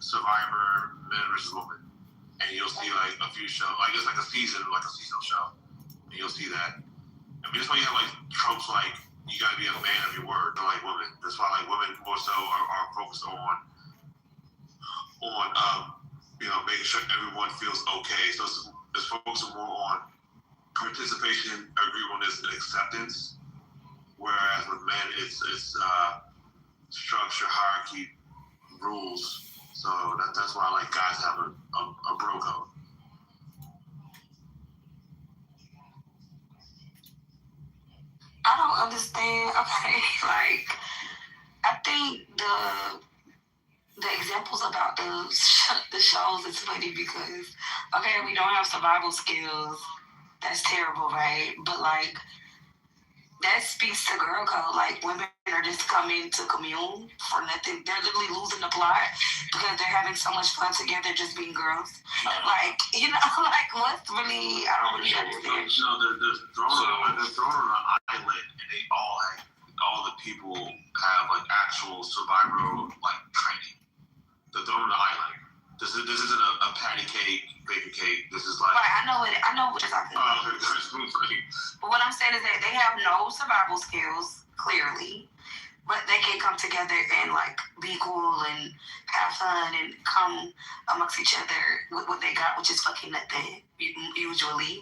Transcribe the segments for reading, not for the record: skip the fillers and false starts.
Survivor, Men versus Women, and you'll see like a few shows, like it's like a seasonal show, and you'll see that. I mean, that's why you have like tropes like you gotta be a man of your word, like women. That's why like women more so are focused on making sure everyone feels okay. So it's focused more on participation, agreeableness, and acceptance. Whereas with men, it's structure, hierarchy, rules. So that's why like guys have a bro code. I don't understand. Okay, like I think the examples about the shows is funny because okay, we don't have survival skills. That's terrible, right? But like that speaks to girl code. Like women are just coming to commune for nothing. They're literally losing the plot because they're having so much fun together just being girls. Like, you know, like what's really, I don't really understand. You know, they're thrown on an island and they all the people have like actual survival like training. They're thrown on the island. This isn't a patty cake, baby cake. This is like right. I know what you're talking about. But what I'm saying is that they have no survival skills, clearly, but they can come together and like be cool and have fun and come amongst each other with what they got, which is fucking nothing usually.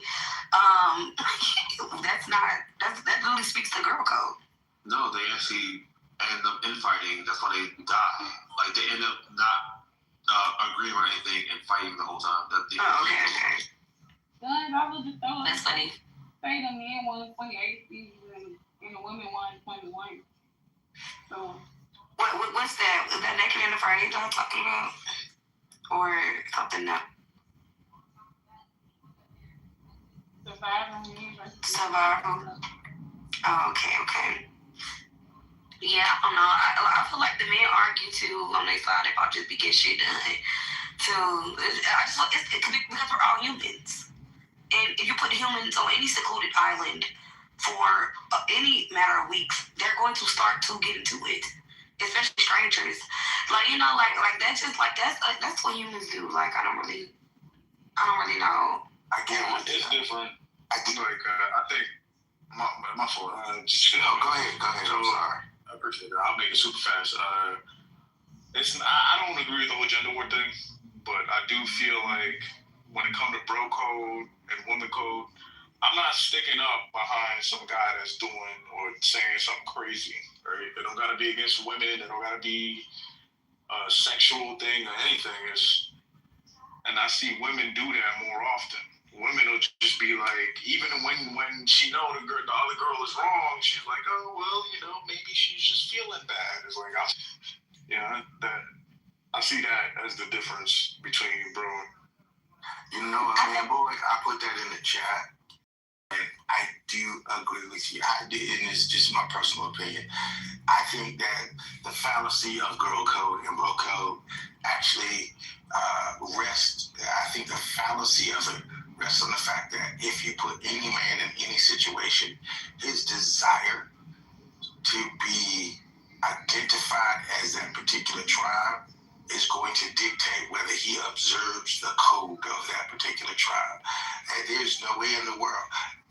That really speaks to girl code. No, they actually end up infighting. That's why they die. Like they end up not agreeing on anything and fighting the whole time. Okay. Guys, I was just throwing. That's funny. Say the men won 28 seasons and the women won 21. So. What's that? Is that Naked and Afraid I'm talking about? Or something else? Survival. Oh, okay. Yeah, I don't know. I feel like the men argue too on their side about just getting shit done. So it could be because we're all humans, and if you put humans on any secluded island for any matter of weeks, they're going to start to get into it, especially strangers. Like like that's just like that's what humans do. Like I don't really know. I get it. It's different. I think my fault. go ahead. I'm sorry. I appreciate it. I'll make it super fast. I don't agree with the whole gender war thing, but I do feel like when it comes to bro code and woman code, I'm not sticking up behind some guy that's doing or saying something crazy. Right? It don't gotta be against women. It don't gotta be a sexual thing or anything. And I see women do that more often. Women will just be like, even when she know the other girl is wrong, she's like, oh well, maybe she's just feeling bad. It's like, I see that as the difference between bro. Man, boy, I put that in the chat, and I do agree with you. And it's just my personal opinion. I think that the fallacy of girl code and bro code actually rests. I think the fallacy of it rests on the fact that if you put any man in any situation, his desire to be identified as that particular tribe is going to dictate whether he observes the code of that particular tribe. And there's no way in the world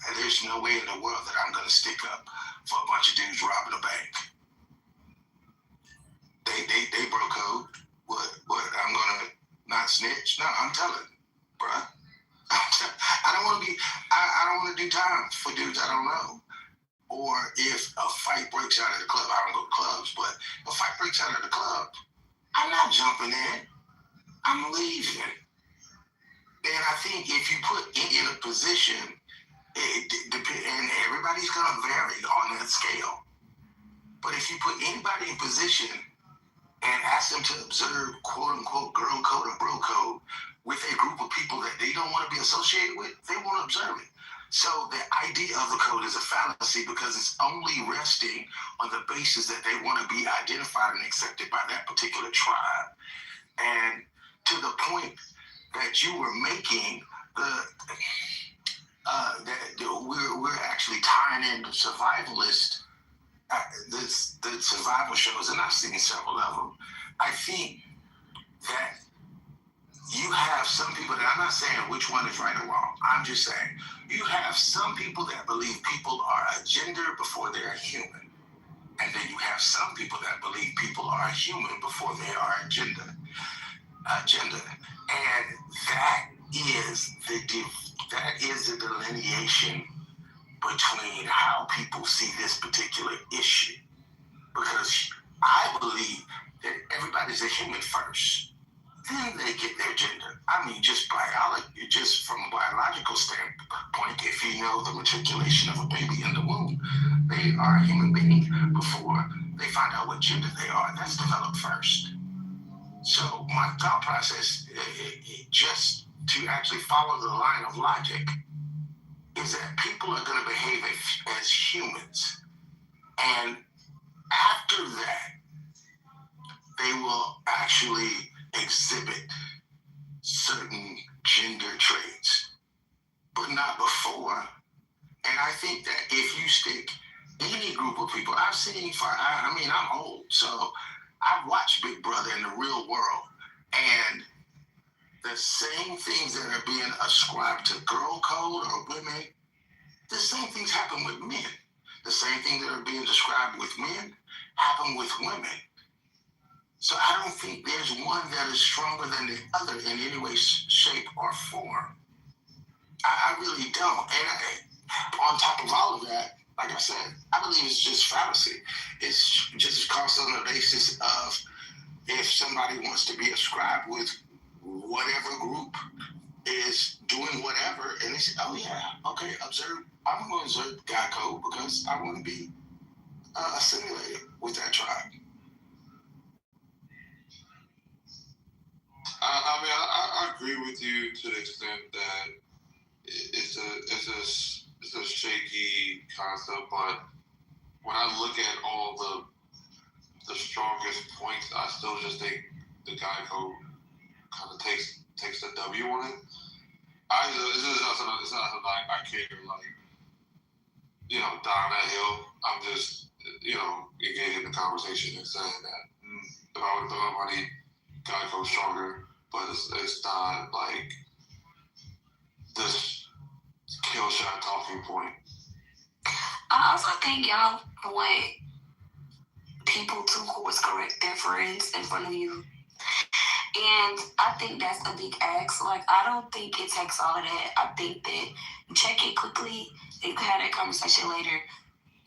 that I'm going to stick up for a bunch of dudes robbing a bank. They broke code. What? I'm going to not snitch? No, I'm telling, bruh. I don't want to do time for dudes I don't know. Or if a fight breaks out at the club, I don't go to clubs, but if a fight breaks out at the club, I'm not jumping in. I'm leaving. And I think if you put in a position, and everybody's going to vary on that scale, but if you put anybody in position and ask them to observe quote-unquote girl code or bro code with a group of people that they don't want to be associated with, they won't observe it. So the idea of the code is a fallacy because it's only resting on the basis that they want to be identified and accepted by that particular tribe. And to the point that you were making, we're actually tying in the survivalist, the survival shows, and I've seen several of them. I think that not saying which one is right or wrong. I'm just saying you have some people that believe people are a gender before they're a human. And then you have some people that believe people are human before they are a gender. And that is the delineation between how people see this particular issue. Because I believe that everybody's a human first. Then they get their gender. I mean, just from a biological standpoint, if you know the matriculation of a baby in the womb, they are a human being before they find out what gender they are. That's developed first. So my thought process, just to actually follow the line of logic, is that people are going to behave as humans. And after that, they will actually exhibit certain gender traits, but not before. And I think that if you stick any group of people, I'm old, so I've watched Big Brother in the real world, and the same things that are being ascribed to girl code or women, the same things happen with men. The same things that are being described with men happen with women. So I don't think there's one that is stronger than the other in any way, shape, or form. I really don't. And on top of all of that, like I said, I believe it's just fallacy. It's just cost on the basis of if somebody wants to be ascribed with whatever group is doing whatever, and they say, oh yeah, okay, I'm going to observe guy code because I want to be assimilated with that tribe. I agree with you to the extent that it's a shaky concept, but when I look at all the strongest points, I still just think the guy code kind of takes the W on it. It's not something I care die on that hill. I'm just engaging the conversation and saying that if I would throw somebody guy code stronger, but it's not like this kill shot talking point. I also think y'all want people to course correct their friends in front of you. And I think that's a big ask. Like, I don't think it takes all of that. I think that you check it quickly and you can have that conversation later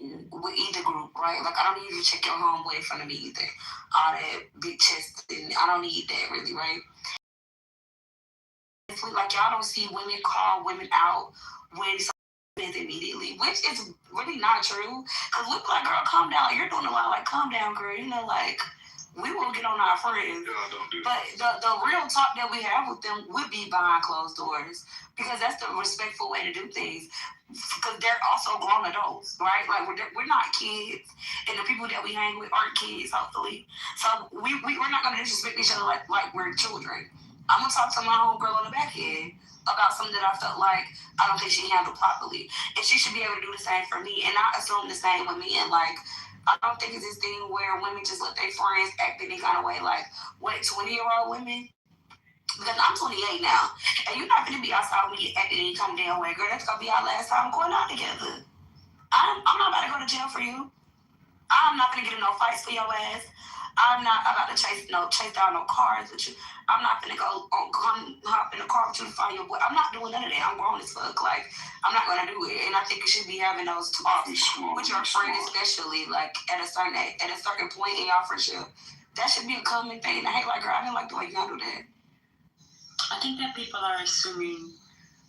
with either group, right? Like, I don't need you to check your homeboy in front of me either. All that big chest, and I don't need that really, right? Like, y'all don't see women call women out when something is immediately, which is really not true. Because we be like, girl, calm down. You're doing a lot. Like, calm down, girl. We will get on our friends. Don't do But the real talk that we have with them would be behind closed doors, because that's the respectful way to do things. Because they're also grown adults, right? Like, we're not kids, and the people that we hang with aren't kids, hopefully. So we're not going to disrespect each other like we're children. I'm going to talk to my homegirl on the back end about something that I felt like I don't think she handled properly. And she should be able to do the same for me. And I assume the same with me. And, like, I don't think it's this thing where women just let their friends act any kind of way. Like, 20-year-old women? Because I'm 28 now. And you're not going to be outside with me acting any kind of damn way. Girl, that's going to be our last time going out together. I'm not about to go to jail for you. I'm not going to get in no fights for your ass. I'm not about to chase down no cars with you. I'm not going to go hop in the car with you to find your boy. I'm not doing none of that. I'm grown as fuck. Like, I'm not going to do it. And I think you should be having those talks with your friend, especially, like, at a certain point in y'all friendship. That should be a common thing. And hey, like, girl, I didn't like the way you handled that. I think that people are assuming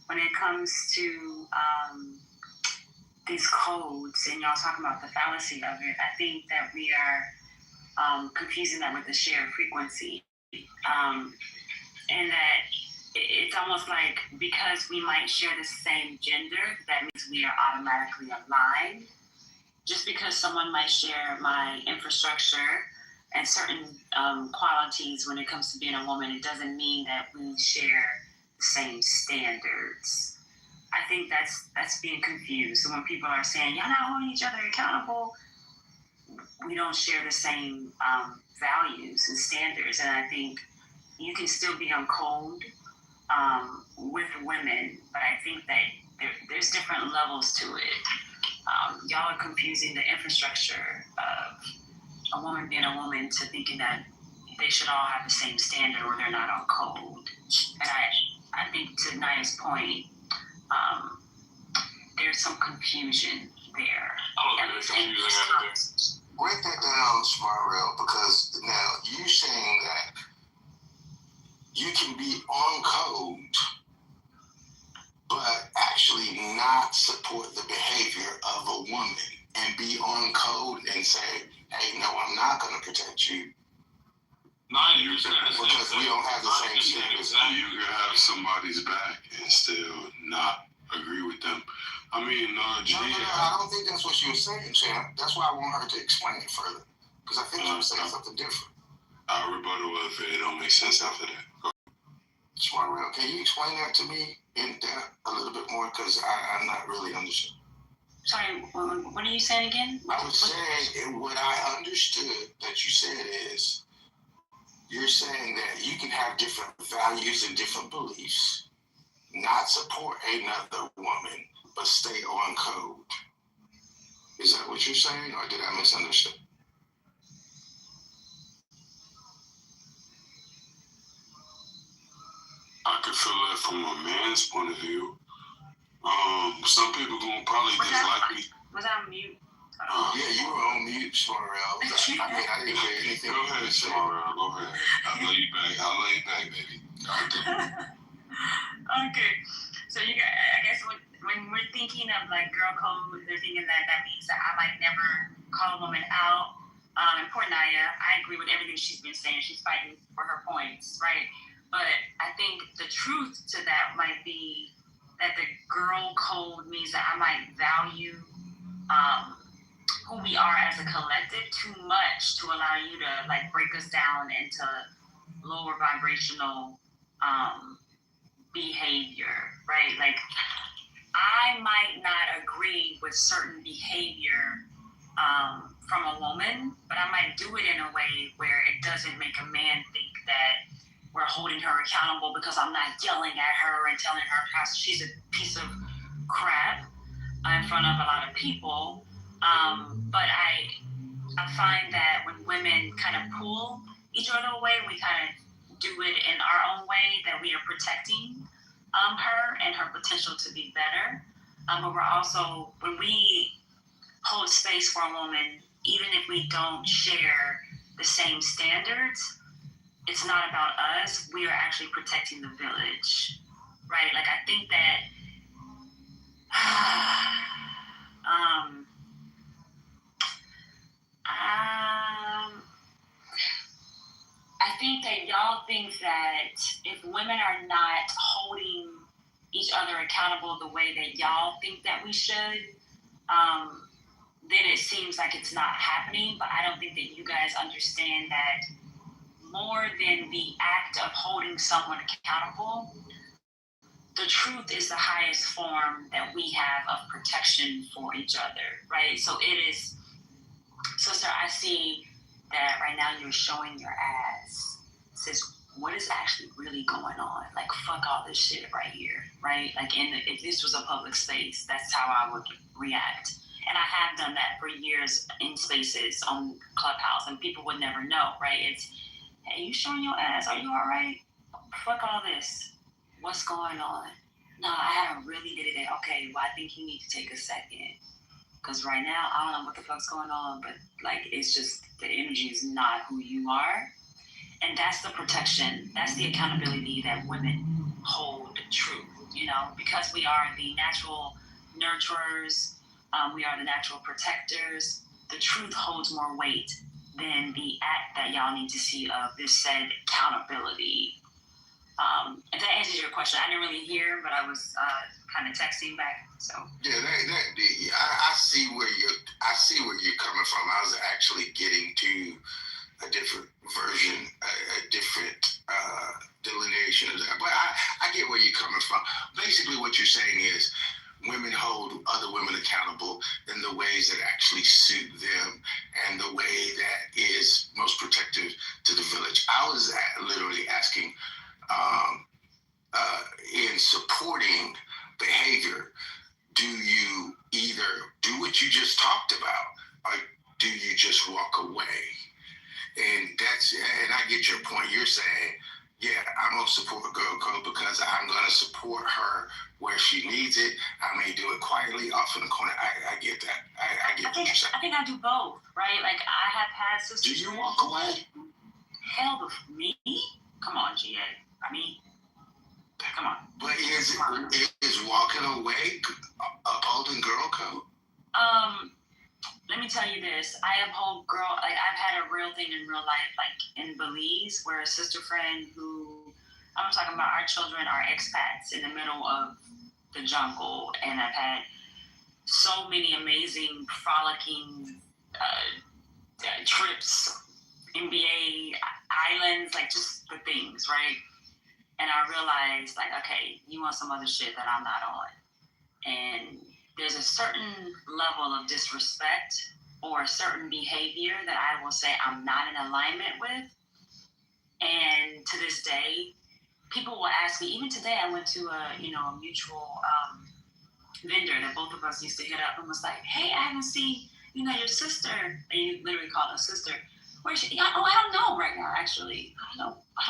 when it comes to these codes, and y'all talking about the fallacy of it, I think that we are confusing that with the shared frequency. And that it's almost like because we might share the same gender, that means we are automatically aligned. Just because someone might share my infrastructure and certain qualities when it comes to being a woman, it doesn't mean that we share the same standards. I think that's being confused. So when people are saying, y'all not holding each other accountable, we don't share the same values and standards. And I think you can still be on code with women, but I think that there's different levels to it. Y'all are confusing the infrastructure of a woman being a woman to thinking that they should all have the same standard or they're not on code. And I think to Naya's point, there's some confusion there. Break that down, Smarrell, because now you're saying that you can be on code, but actually not support the behavior of a woman and be on code and say, hey, no, I'm not going to protect you. Because we don't have the same standards. You can have somebody's back and still not agree with them. I mean, No, I don't think that's what she was saying, Champ. That's why I want her to explain it further. Because I think she was saying something different. I'll rebuttal if it don't make sense after that. Smarrell, can you explain that to me in depth a little bit more? Because I'm not really understanding. Sorry, what are you saying again? I was saying, what I understood that you said is, you're saying that you can have different values and different beliefs, not support another woman, but stay on code. Is that what you're saying, or did I misunderstand? I could feel that from a man's point of view. Some people gonna probably dislike me. Was I on mute? Yeah, you were on mute, Smarrell. I mean, I didn't hear anything. Go ahead, Smarrell. Go ahead. I'll lay you back, baby. Okay. So you guys, I guess when we're thinking of like girl code, they're thinking that means that I might never call a woman out. And poor Naya, I agree with everything she's been saying. She's fighting for her points, right? But I think the truth to that might be that the girl code means that I might value who we are as a collective too much to allow you to like break us down into lower vibrational behavior, right? Like I might not agree with certain behavior from a woman, but I might do it in a way where it doesn't make a man think that we're holding her accountable because I'm not yelling at her and telling her how she's a piece of crap in front of a lot of people. But I find that when women kind of pull each other away, we kind of do it in our own way, that we are protecting her and her potential to be better. But we're also, when we hold space for a woman, even if we don't share the same standards, it's not about us. We are actually protecting the village, right? Like I think that I think that y'all think that if women are not holding each other accountable the way that y'all think that we should, then it seems like it's not happening. But I don't think that you guys understand that more than the act of holding someone accountable, the truth is the highest form that we have of protection for each other, right? So it is, sister, I see that right now you're showing your ass. It says, what is actually really going on? Like, fuck all this shit right here, right? Like, if this was a public space, that's how I would react. And I have done that for years in spaces on Clubhouse, and people would never know, right? It's, hey, you showing your ass? Are you all right? Fuck all this. What's going on? No, I haven't really did it. Okay, well, I think you need to take a second. Because right now, I don't know what the fuck's going on, but like, it's just, the energy is not who you are. And that's the protection. That's the accountability that women hold true, you know, because we are the natural nurturers. We are the natural protectors. The truth holds more weight than the act that y'all need to see of this said accountability. If that answers your question, I didn't really hear, but I was kind of texting back. So yeah, I see where you're coming from. I was actually getting to a different version, a different delineation of that. But I get where you're coming from. Basically, what you're saying is women hold other women accountable in the ways that actually suit them and the way that is most protective to the village. I was literally asking supporting behavior, do you either do what you just talked about, or do you just walk away? And I get your point. You're saying, yeah, I'm gonna support Girl Code because I'm gonna support her where she needs it. I may do it quietly off in the corner. I get that. I get what you're saying. I think I do both, right? Like I have had sisters. Do you walk away? Hell, with me? Come on, GA. I mean, come on. But is walking away upholding Girl Code? Let me tell you this. I uphold like I've had a real thing in real life, like in Belize, where a sister friend who, I'm talking about our children are expats in the middle of the jungle, and I've had so many amazing, frolicking trips, NBA islands, like just the things, right? And I realized, like, okay, you want some other shit that I'm not on. And there's a certain level of disrespect or a certain behavior that I will say I'm not in alignment with. And to this day, people will ask me, even today I went to a mutual vendor that both of us used to hit up and was like, hey, I haven't seen, your sister. And you literally called her sister. Where she? I don't know right now, actually. I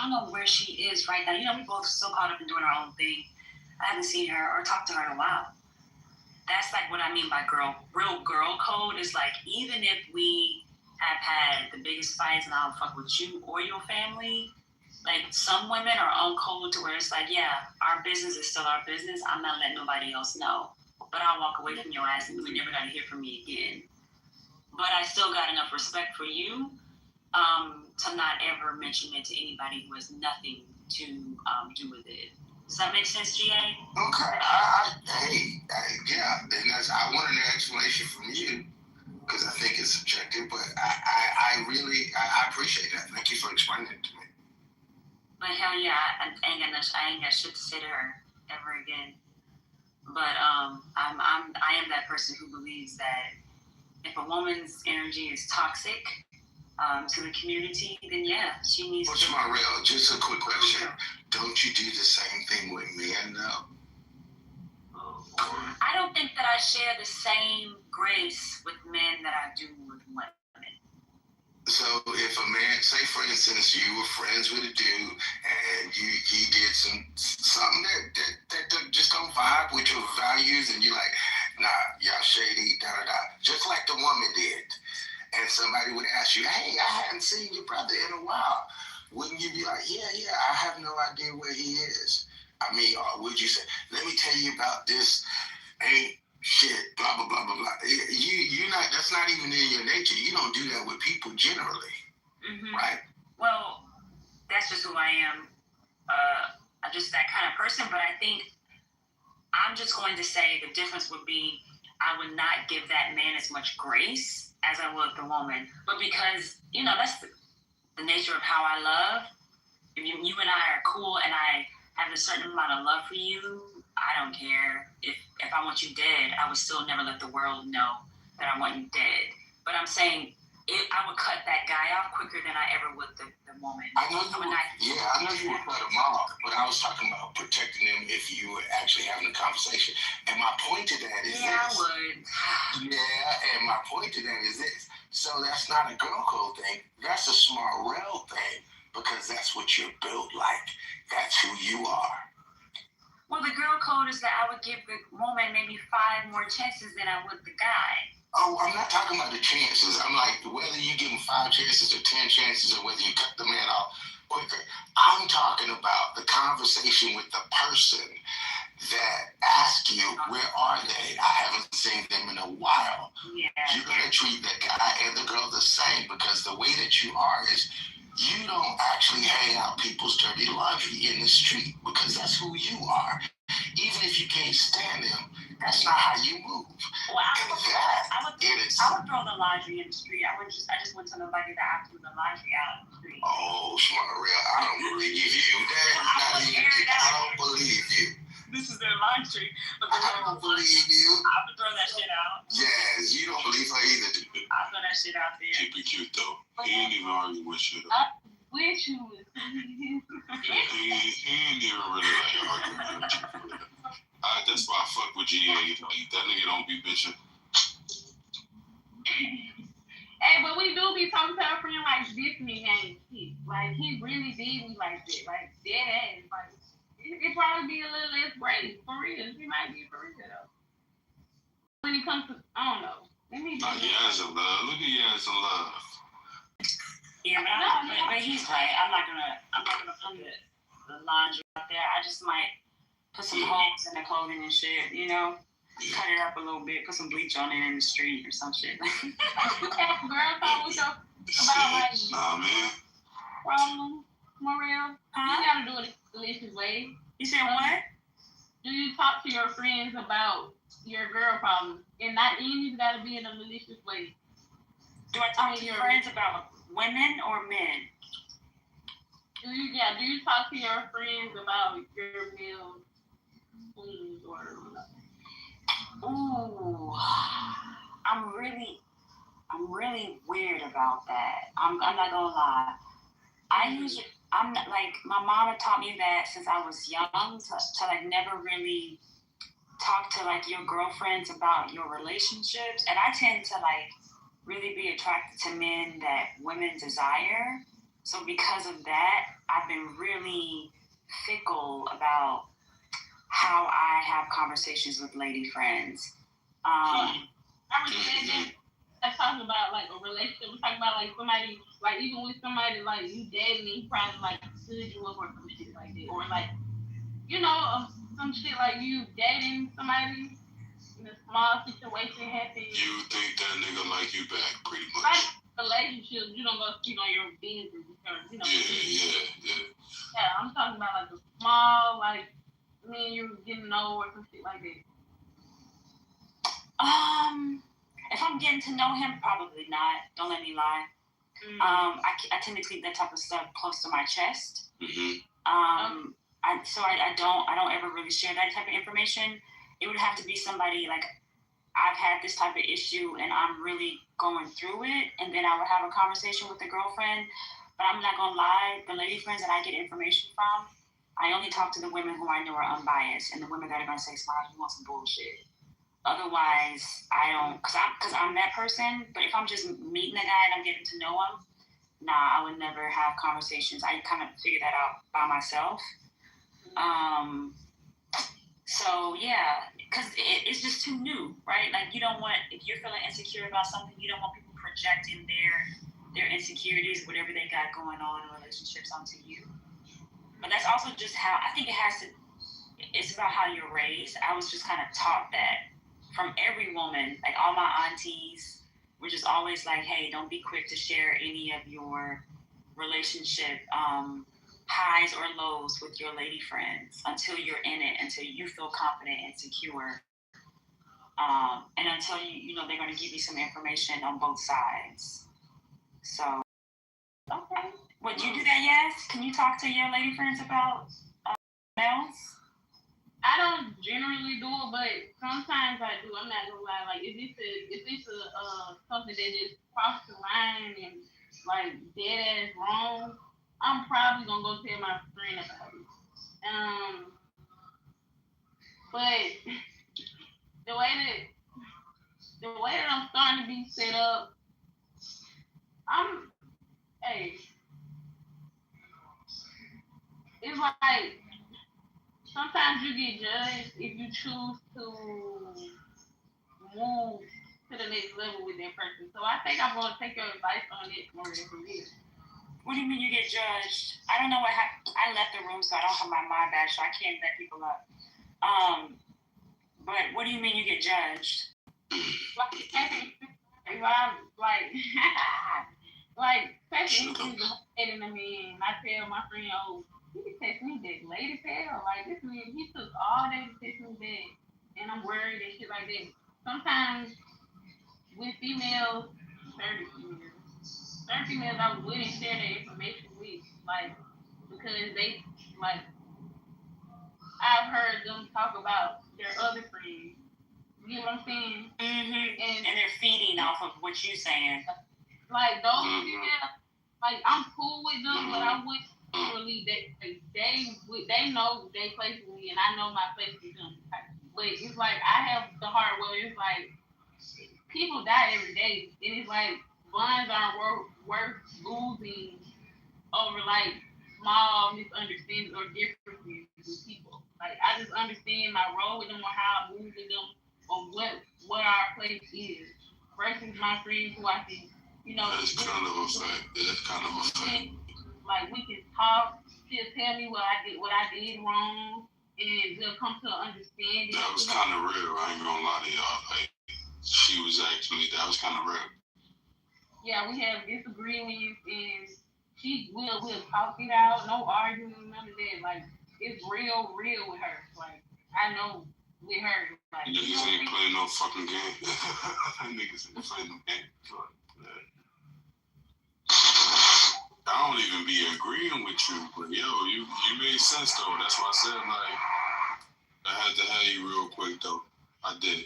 don't know where she is right now. We both so caught up in doing our own thing. I haven't seen her or talked to her in a while. That's like what I mean by real girl code is like, even if we have had the biggest fights and I don't fuck with you or your family, like some women are on code to where it's like, yeah, our business is still our business. I'm not letting nobody else know. But I'll walk away from your ass and you never got to hear from me again. But I still got enough respect for you to not ever mention it to anybody who has nothing to do with it. Does that make sense, GA? Okay. Yeah. Then I want an explanation from you because I think it's subjective, but I really appreciate that. Thank you for explaining it to me. But hell yeah, I ain't got shit to say to her ever again. But I am that person who believes that if a woman's energy is toxic to the community, then yeah, she needs to. Shmarel, just a quick question. Don't you do the same thing with men, though? I don't think that I share the same grace with men that I do with women. So if a man, say for instance, you were friends with a dude and he did something that just don't vibe with your values, and you're like, nah, y'all shady, just like the woman did. And somebody would ask you, hey, I haven't seen your brother in a while. Wouldn't you be like, yeah, I have no idea where he is? I mean, or would you say, let me tell you about this, ain't shit, blah, blah, blah, blah, blah. That's not even in your nature. You don't do that with people generally, right? Well, that's just who I am. I'm just that kind of person, but I think I'm just going to say the difference would be I would not give that man as much grace as I would the woman. But because, that's the nature of how I love. If you and I are cool and I have a certain amount of love for you, I don't care. If I want you dead, I would still never let the world know that I want you dead. But I'm saying I would cut that guy off quicker than I ever would the woman. I know you would cut him off, but I was talking about protecting them if you were actually having a conversation. And my point to that is this. I would. Yeah, and my point to that is this. So that's not a girl code thing. That's a Shmarel thing because that's what you're built like. That's who you are. Well, the girl code is that I would give the woman maybe 5 more chances than I would the guy. Oh, I'm not talking about the chances. I'm like, whether you give him 5 chances or 10 chances or whether you cut the man off quicker. I'm talking about the conversation with the person that asks you, where are they? I haven't seen them in a while. Yeah. You're going to treat the guy and the girl the same because the way that you are is you don't actually hang out people's dirty laundry in the street because that's who you are. Even if you can't stand them, that's not how you move. Well, I would throw the laundry in the street. I just wouldn't tell nobody that I threw the laundry out in the street. Oh, Shmarel, I don't believe you. I don't believe you. This is their laundry. But I don't believe you. I would throw that shit out. Yes, you don't believe her either. I'll throw that shit out there. Keep it cute though. He ain't even argue with you. With you. He ain't even really like arguing with you. GA. Like, that nigga don't be bitching. Hey, but we do be talking to our friend like Disney game shit. Like, he really did me like that. Like, dead ass. Like, it probably be a little less brave. For real. He might be for real, though. When it comes to, I don't know. He has some love. Look at he has some love. Yeah, but he's right. I'm not gonna put the laundry out there. I just might put some holes in the clothing and shit, you know? Cut it up a little bit, put some bleach on it in the street or some shit. You have girl talk with your about like problems, Mariel? You gotta do it in a delicious way. You said what? Do you talk to your friends about your girl problems? And not even gotta be in a malicious way. Do I talk to your friends about women or men? Do you talk to your friends about your male queens or whatever? Ooh, I'm really weird about that. I'm not gonna lie. I'm not, like, my mama taught me that since I was young to like never really talk to like your girlfriends about your relationships. And I tend to like really be attracted to men that women desire. So because of that, I've been really fickle about how I have conversations with lady friends. I respect that. I'm talking about like a relationship. We're talking about like somebody, like even with somebody like you dating, he probably like stood you up or some shit like that, or like, you know, some shit like you dating somebody in a small situation happens. You think that nigga like you back pretty much. Like relationships, you don't go speak on your business because you know. Yeah. Yeah, I'm talking about like a small, like me and you getting know or some shit like that. If I'm getting to know him, probably not. Don't let me lie. I tend to keep that type of stuff close to my chest. I don't ever really share that type of information. It would have to be somebody like I've had this type of issue and I'm really going through it, and then I would have a conversation with the girlfriend. But I'm not gonna lie, the lady friends that I get information from, I only talk to the women who I know are unbiased and the women that are gonna say, "Smile, you want some bullshit." Otherwise, I don't, cause I'm that person. But if I'm just meeting a guy and I'm getting to know him, nah, I would never have conversations. I kind of figure that out by myself. So yeah, cause it's just too new, right? Like you don't want, if you're feeling insecure about something, you don't want people projecting their insecurities, whatever they got going on in relationships onto you. But that's also just how, I think it's about how you're raised. I was just kind of taught that from every woman, like all my aunties were just always like, hey, don't be quick to share any of your relationship highs or lows with your lady friends until you're in it, until you feel confident and secure. And until you know they're going to give you some information on both sides. So, okay. Would you do that, yes? Can you talk to your lady friends about males? I don't generally do it, but sometimes I do. I'm not gonna lie. Like, if it's something that just crossed the line and like dead ass wrong, I'm probably gonna go tell my friend about it. But the way that I'm starting to be set up, it's like sometimes you get judged if you choose to move to the next level with that person. So I think I'm gonna take your advice on it more from here. What do you mean you get judged? I don't know what happened. I left the room, so I don't have my mind back, so I can't let people up. But what do you mean you get judged? Like, second is dating a man. I tell my friend, oh, he can text me back late as hell. Like, this man, he took all day to text me back, and I'm worried and shit like that. Sometimes with females, certain females I wouldn't share their information with, like, because they, like, I've heard them talk about their other friends. You know what I'm saying? Mm-hmm. And they're feeding off of what you're saying. Like those females, like I'm cool with them, but I wouldn't really. They know they place with me, and I know my place with them. But it's like I have the heart where it's like people die every day, and it's like bonds aren't worth losing over like small misunderstandings or differences with people. Like I just understand my role with them or how I move with them or what our place is versus my friends who I can, That's kind of a fact. That's kind of a fact. like we can talk, she'll tell me what I did wrong, and we'll come to an understanding. That was kind of real. I ain't gonna lie to y'all. Like that was kind of real. Yeah, we have disagreements, and we'll talk it out, no arguing, none of that. Like it's real with her. Like I know with her, like Niggas ain't playing no fucking game. Niggas ain't playing no game. I don't even be agreeing with you, but yo, you made sense though. That's why I said like I had to have you real quick though. I did.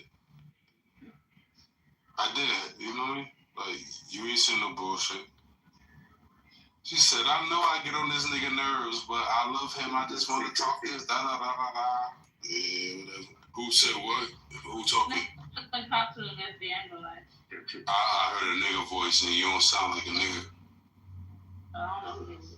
You know what I mean? Like you ain't saying no bullshit. She said, I know I get on this nigga nerves, but I love him. I just want to talk this. Da da da da da. Yeah, whatever. Who said what? Who talking? I talked to him yesterday. I know that. I heard a nigga voice and you don't sound like a nigga. I don't know who it is.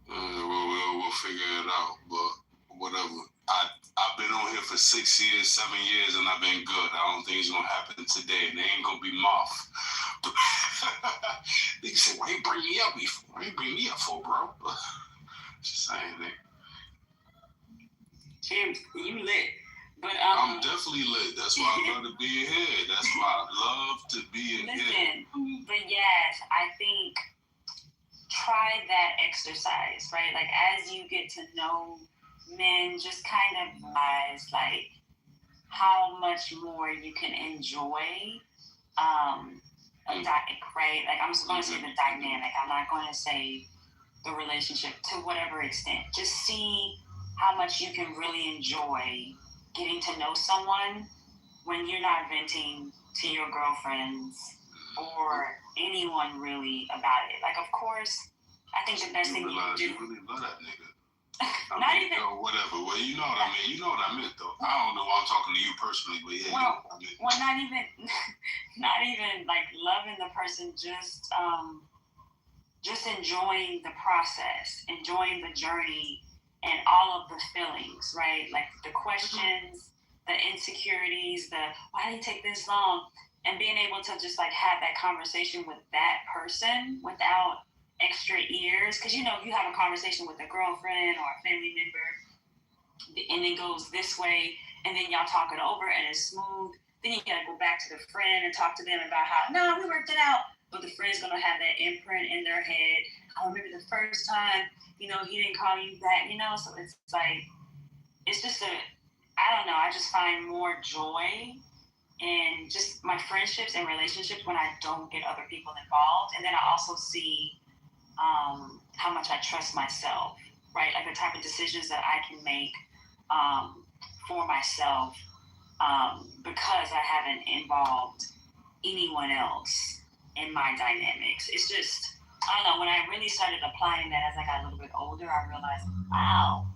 We'll figure it out, but whatever. I've been on here for 6 years, 7 years, and I've been good. I don't think it's gonna happen today, and they ain't gonna be moth. They say, why you bring me up before? Why you bring me up for, bro? Just saying, nigga. James, you lit. But I'm definitely lit. That's why I love to be in here. That's why I love to be in here. Listen, but yes, I think try that exercise, right? Like as you get to know men, just kind of realize like how much more you can enjoy a dynamic, right? Like I'm just going to say the dynamic. I'm not going to say the relationship to whatever extent. Just see how much you can really enjoy getting to know someone when you're not venting to your girlfriends or anyone really about it. Like, of course, I think the best thing you can do. You really love that nigga. Not even. Whatever. Well, you know what I mean. You know what I meant, though. I don't know why I'm talking to you personally, but yeah. Well, you know what I mean. not even like loving the person. Just enjoying the process, enjoying the journey, and all of the feelings, right? Like the questions, the insecurities, why did it take this long? And being able to just like have that conversation with that person without extra ears. Because you have a conversation with a girlfriend or a family member and it goes this way, and then y'all talk it over and it's smooth. Then you gotta go back to the friend and talk to them about how, no, we worked it out. But the friend's gonna have that imprint in their head. I remember the first time, he didn't call you back, so it's like, it's just I don't know, I just find more joy in just my friendships and relationships when I don't get other people involved. And then I also see how much I trust myself, right? Like the type of decisions that I can make for myself because I haven't involved anyone else in my dynamics. It's just, I don't know, when I really started applying that as I got a little bit older, I realized, wow,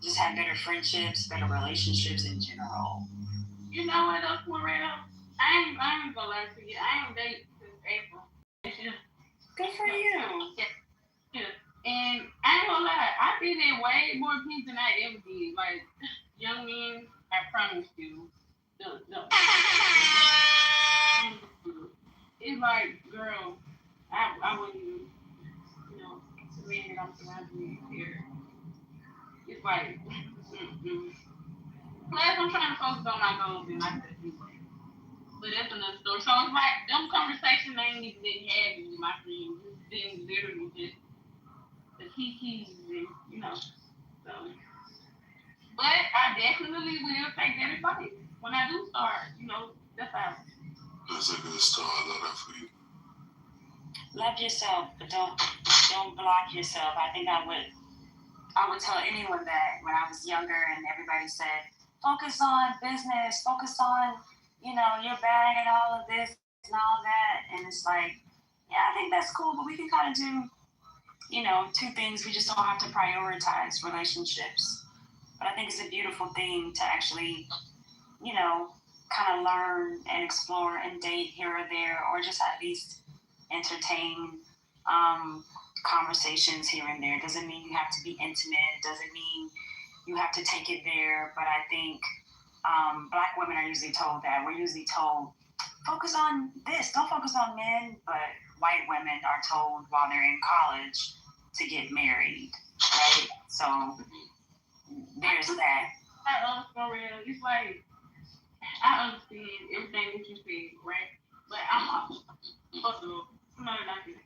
just have better friendships, better relationships in general. You know what else, Loretta? I ain't gonna lie to you. I ain't dated since April. Good for you. Yeah. And I ain't gonna lie, I did it way more things than I ever did. Like, young men, I promise you. It's like, girl, I wouldn't even, the men that I'm surrounded with here. It's like, Plus, I'm trying to focus on my goals and my anyway. But that's another story. So it's like, them conversations I ain't even been having with my friends. It's been literally just the kikis and, so. But I definitely will take that advice when I do start, that's how. That's a good start. I love that for you. Love yourself, but don't block yourself. I think I would tell anyone that when I was younger and everybody said, focus on business, focus on, your bag and all of this and all that. And it's like, yeah, I think that's cool, but we can kind of do, two things. We just don't have to prioritize relationships But I think it's a beautiful thing to actually, you know, kind of learn and explore and date here or there, or just at least entertain conversations here and there. It doesn't mean you have to be intimate. It doesn't mean you have to take it there. But I think Black women are usually told that. We're usually told, focus on this, don't focus on men. But white women are told while they're in college to get married, right? So there's that. For real, it's like, I understand everything that you said, right? But I'm also somebody like this.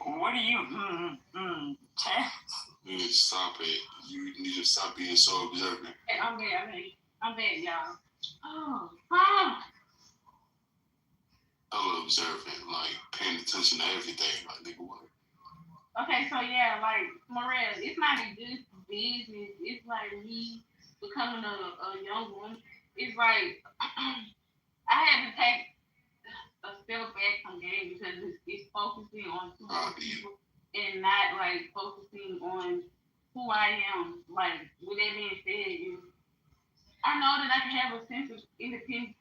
What do you, You need to stop it. You need to stop being so observant. Hey, I'm bad, y'all. Oh. Hella observant, like paying attention to everything. Like, nigga, what? Okay, so yeah, like, Morel, it's not a good business. It's like me becoming a young woman. It's like, I had to take a step back from game because it's focusing on too many people and not like focusing on who I am. Like, with that being said, I know that I can have a sense of independence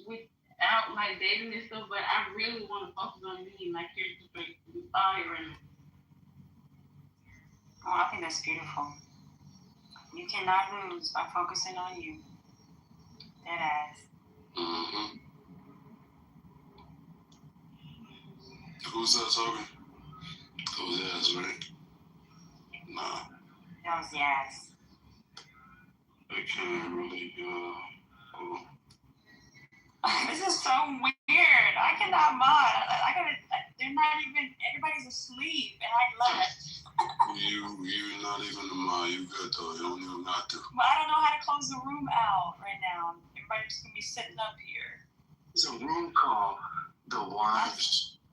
without like dating and stuff, but I really want to focus on me and my character trait with all right now. Oh, I think that's beautiful. You cannot lose by focusing on you. That ass. Mm-hmm. Who's that talking? Who's that, right? Nah. That was yes. I can't really, This is so weird. I cannot mind. They're not even, everybody's asleep and I left. You're not even the mind. You good though. You don't even got to. But I don't know how to close the room out right now. Everybody's just gonna be sitting up here. There's a room called The Wind.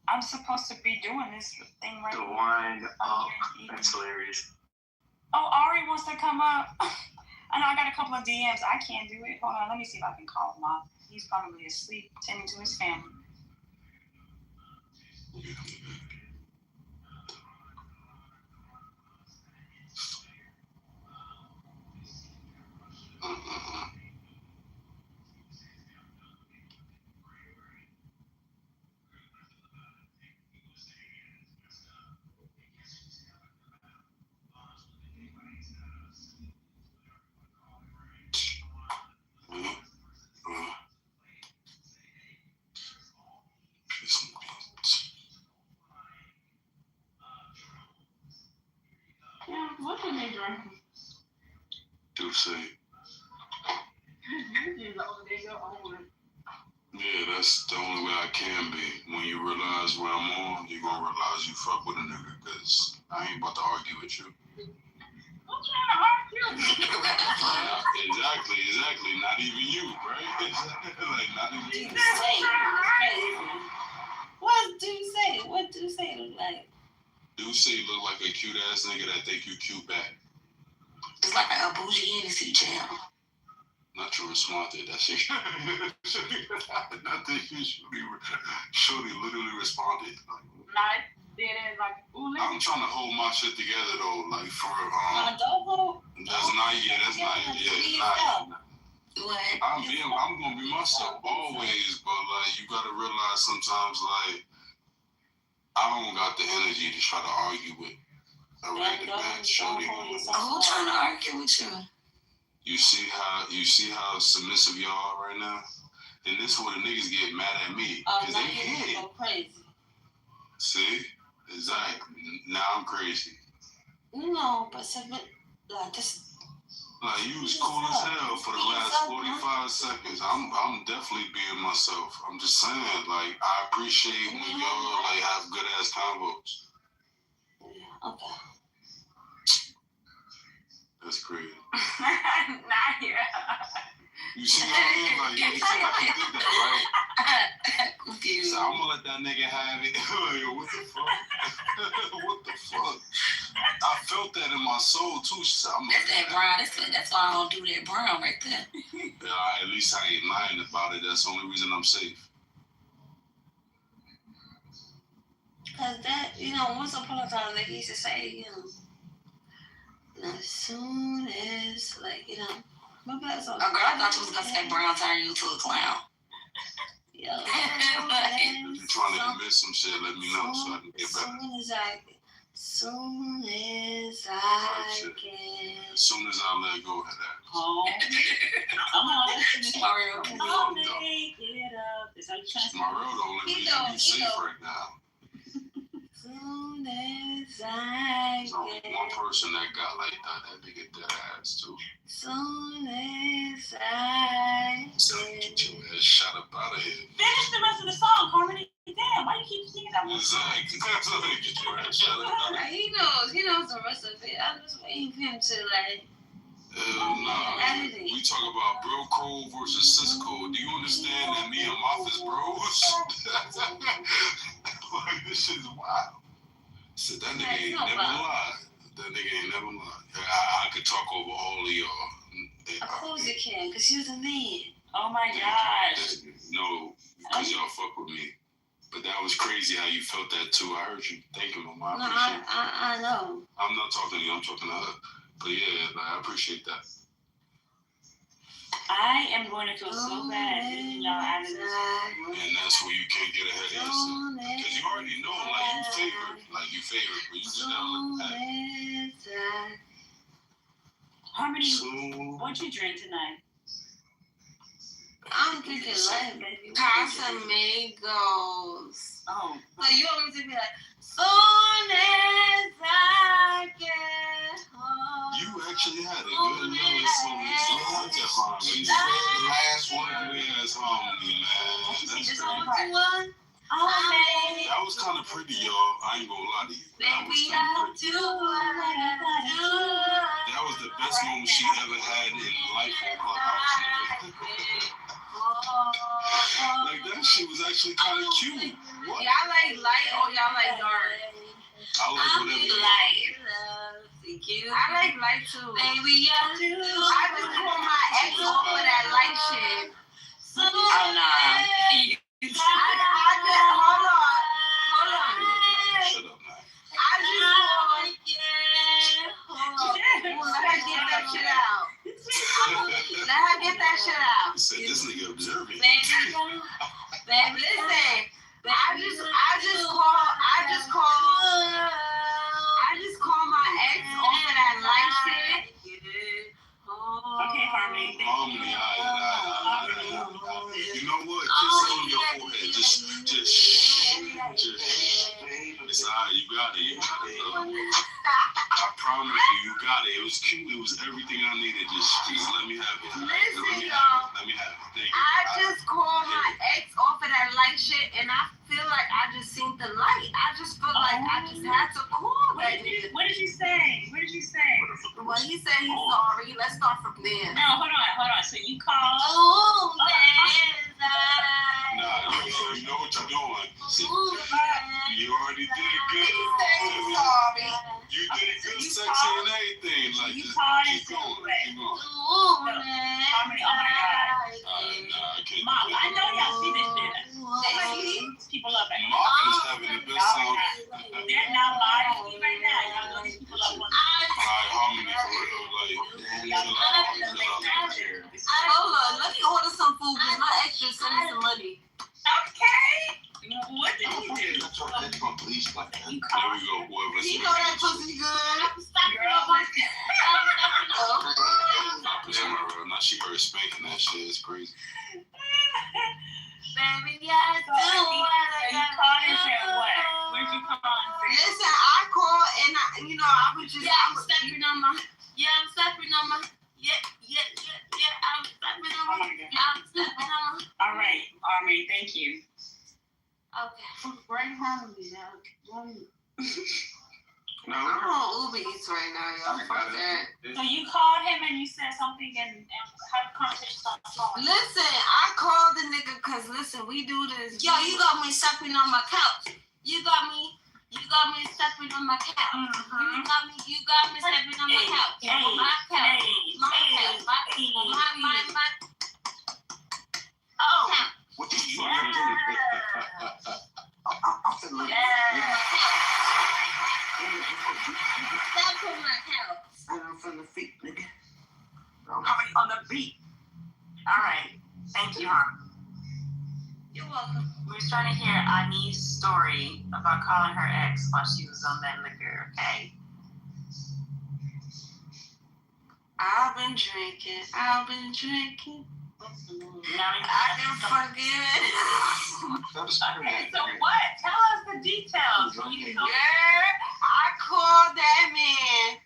I'm supposed to be doing this thing right The here. Wind Up. That's hilarious. Oh, Ari wants to come up. I know I got a couple of DMs. I can't do it. Hold on, let me see if I can call him up. He's probably asleep, tending to his family. Yeah, what's in there drinking? Do say. You just over there your own. Yeah, that's the only way I can be. When you realize where I'm on, you're gonna realize you fuck with a nigga, because I ain't about to argue with you. I'm trying to argue. Exactly. Not even you, right? Like, not even you. What do you say? What do you say look like? Do say look like a cute ass nigga that think you cute back. It's like a bougie Hennessy jam. Not you responded. That shit. Not that Shorty literally responded. Like, dead like, ooh, I'm trying to hold my shit together though, like for Wanna go? That's not yet. That's not yet. What? I'm gonna be myself always, but like you gotta realize sometimes like I don't got the energy to try to argue with a random man shorty. I'm trying to argue with you. You see how submissive y'all are right now? And this is where the niggas get mad at me. Cause they hit. Go crazy. See? Exactly. Now I'm crazy. No, but like this. Like you was cool as hell for the last 45 seconds. I'm definitely being myself. I'm just saying, like I appreciate when y'all like have good ass combos. Yeah, okay. That's crazy. Not here. You see what I mean? Like you see how he did that, right? Confused. So I'm gonna let that nigga have it. What the fuck? What the fuck? I felt that in my soul too. So That's that brown. That's why I don't do that brown right there. At least I ain't lying about it. That's the only reason I'm safe. Cause that, once upon a time, they used to say, as soon as, remember that song? Oh, girl, I thought you was gonna say Brown turn you to a clown. Yo, If you're trying to admit some shit, let me know so I can get better. Soon as I can. As soon as I let go of that. Oh. Come on, listen to Mario. I'll make it up. Is that what Mario don't let me be safe right now. Soon as I There's only one person that got like that nigga dead ass too. Soon as I So get your ass shot up out of here. Finish the rest of the song, Harmony. Damn, why you keep singing that one? Exactly. Get your ass shot up out of here. He knows the rest of it. I'm just waiting for him to Nah, we talk about bro code versus sis code. Do you understand that me and Moff is bros? Like, this shit is wild. So that nigga ain't never lied. That nigga ain't never lied. I could talk over all of y'all. Of course you can, because you're the man. Oh my gosh. No, because y'all fuck with me. But that was crazy how you felt that too. I heard you. Thank you, Mama. I know. I'm not talking to you. I'm talking to her. But yeah, I appreciate that. I am going to feel so bad leaving y'all out of this. And that's where you can't get ahead of yourself. Because you already know, you favorite, but you just gotta look at. Harmony, what'd you drink tonight? I'm drinking light, baby. Casamigos. Oh. So you want me to be like, soon as I get home. You actually had a good little song. Look at Harmony. The last one is Harmony, man. That's crazy. That was kind of pretty, y'all. I ain't gonna lie to you. That was kind of pretty. That was the best moment she ever had in life on Clubhouse. Like, that shit was actually kind of cute. What? Y'all like light or y'all like dark? I like whatever. Light. I like light too. Baby, I do. I just call my ex off for that light shit. Oh, nah. Hold on. Shut up, man. Let her get that shit out. He said, this nigga observing. Baby, listen. I just call my ex off of that light shit. Okay, Harmony. Harmony, you know what? Kiss on your forehead. Just. It's alright. You got it. I promise you got it. It was cute. It was everything I needed. Just let me have it. Listen, y'all. Let me have it. Thank you. I just called my ex off of that light shit, and I feel like I just seen the light. I just feel like I just had to call that nigga. What did you say? Well, he said he's sorry. Let's start from there. No, hold on. So you called. Oh, Nah, you know what you're doing. You already did good. sorry. You did good, sexy and everything. Like, You just called keep going. Harmony, oh my God. Nah, I can't. Mom, I know y'all see this shit. People up at Mark is having the best time. They're not lying to me right now. Y'all know these people up on Harmony for real. Like, Hold on, let me order some food because my extra sent me some money. Okay. What did he do? There we go. Whoever. You know that pussy good. Now she heard spanking that shit. It's crazy. Baby, I do what I You called and said what? Where'd you call and say? Listen, I called and I was just, I'm stepping on my, I'm stepping on my, I'm stepping on my. All right, Army, thank you. Okay. Bring Harmony now. No, I'm on Uber Eats right now, y'all. Fuck that. So you called him and you said something and how the conversation started flowing? Listen, I called the nigga because, listen, we do this. Yo, you got me stepping on my couch. You got me stepping on my couch. Mm-hmm. You got me stepping on my couch. My couch. Oh. What the fuck? Yeah. I'm from the feet, nigga. Coming on the beat. All right. Thank you, Hon. You're welcome. We're trying to hear Ani's story about calling her ex while she was on that liquor, okay? I've been drinking. Now I can forget. Okay, so what? Tell us the details. Girl, I called that man.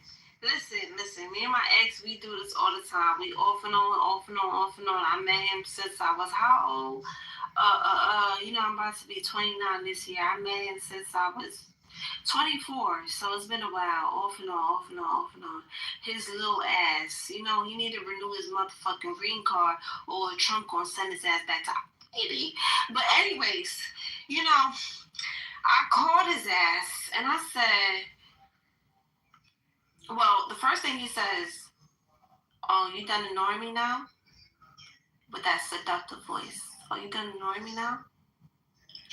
Listen, me and my ex, we do this all the time. We off and on. I met him since I was how old? I'm about to be 29 this year. I met him since I was 24, so it's been a while, off and on. His little ass, he need to renew his motherfucking green card or a trunk or send his ass back to Haiti. But anyways, I called his ass and I said, well, the first thing he says, oh, you done ignoring me now? With that seductive voice. Oh, you done ignoring me now?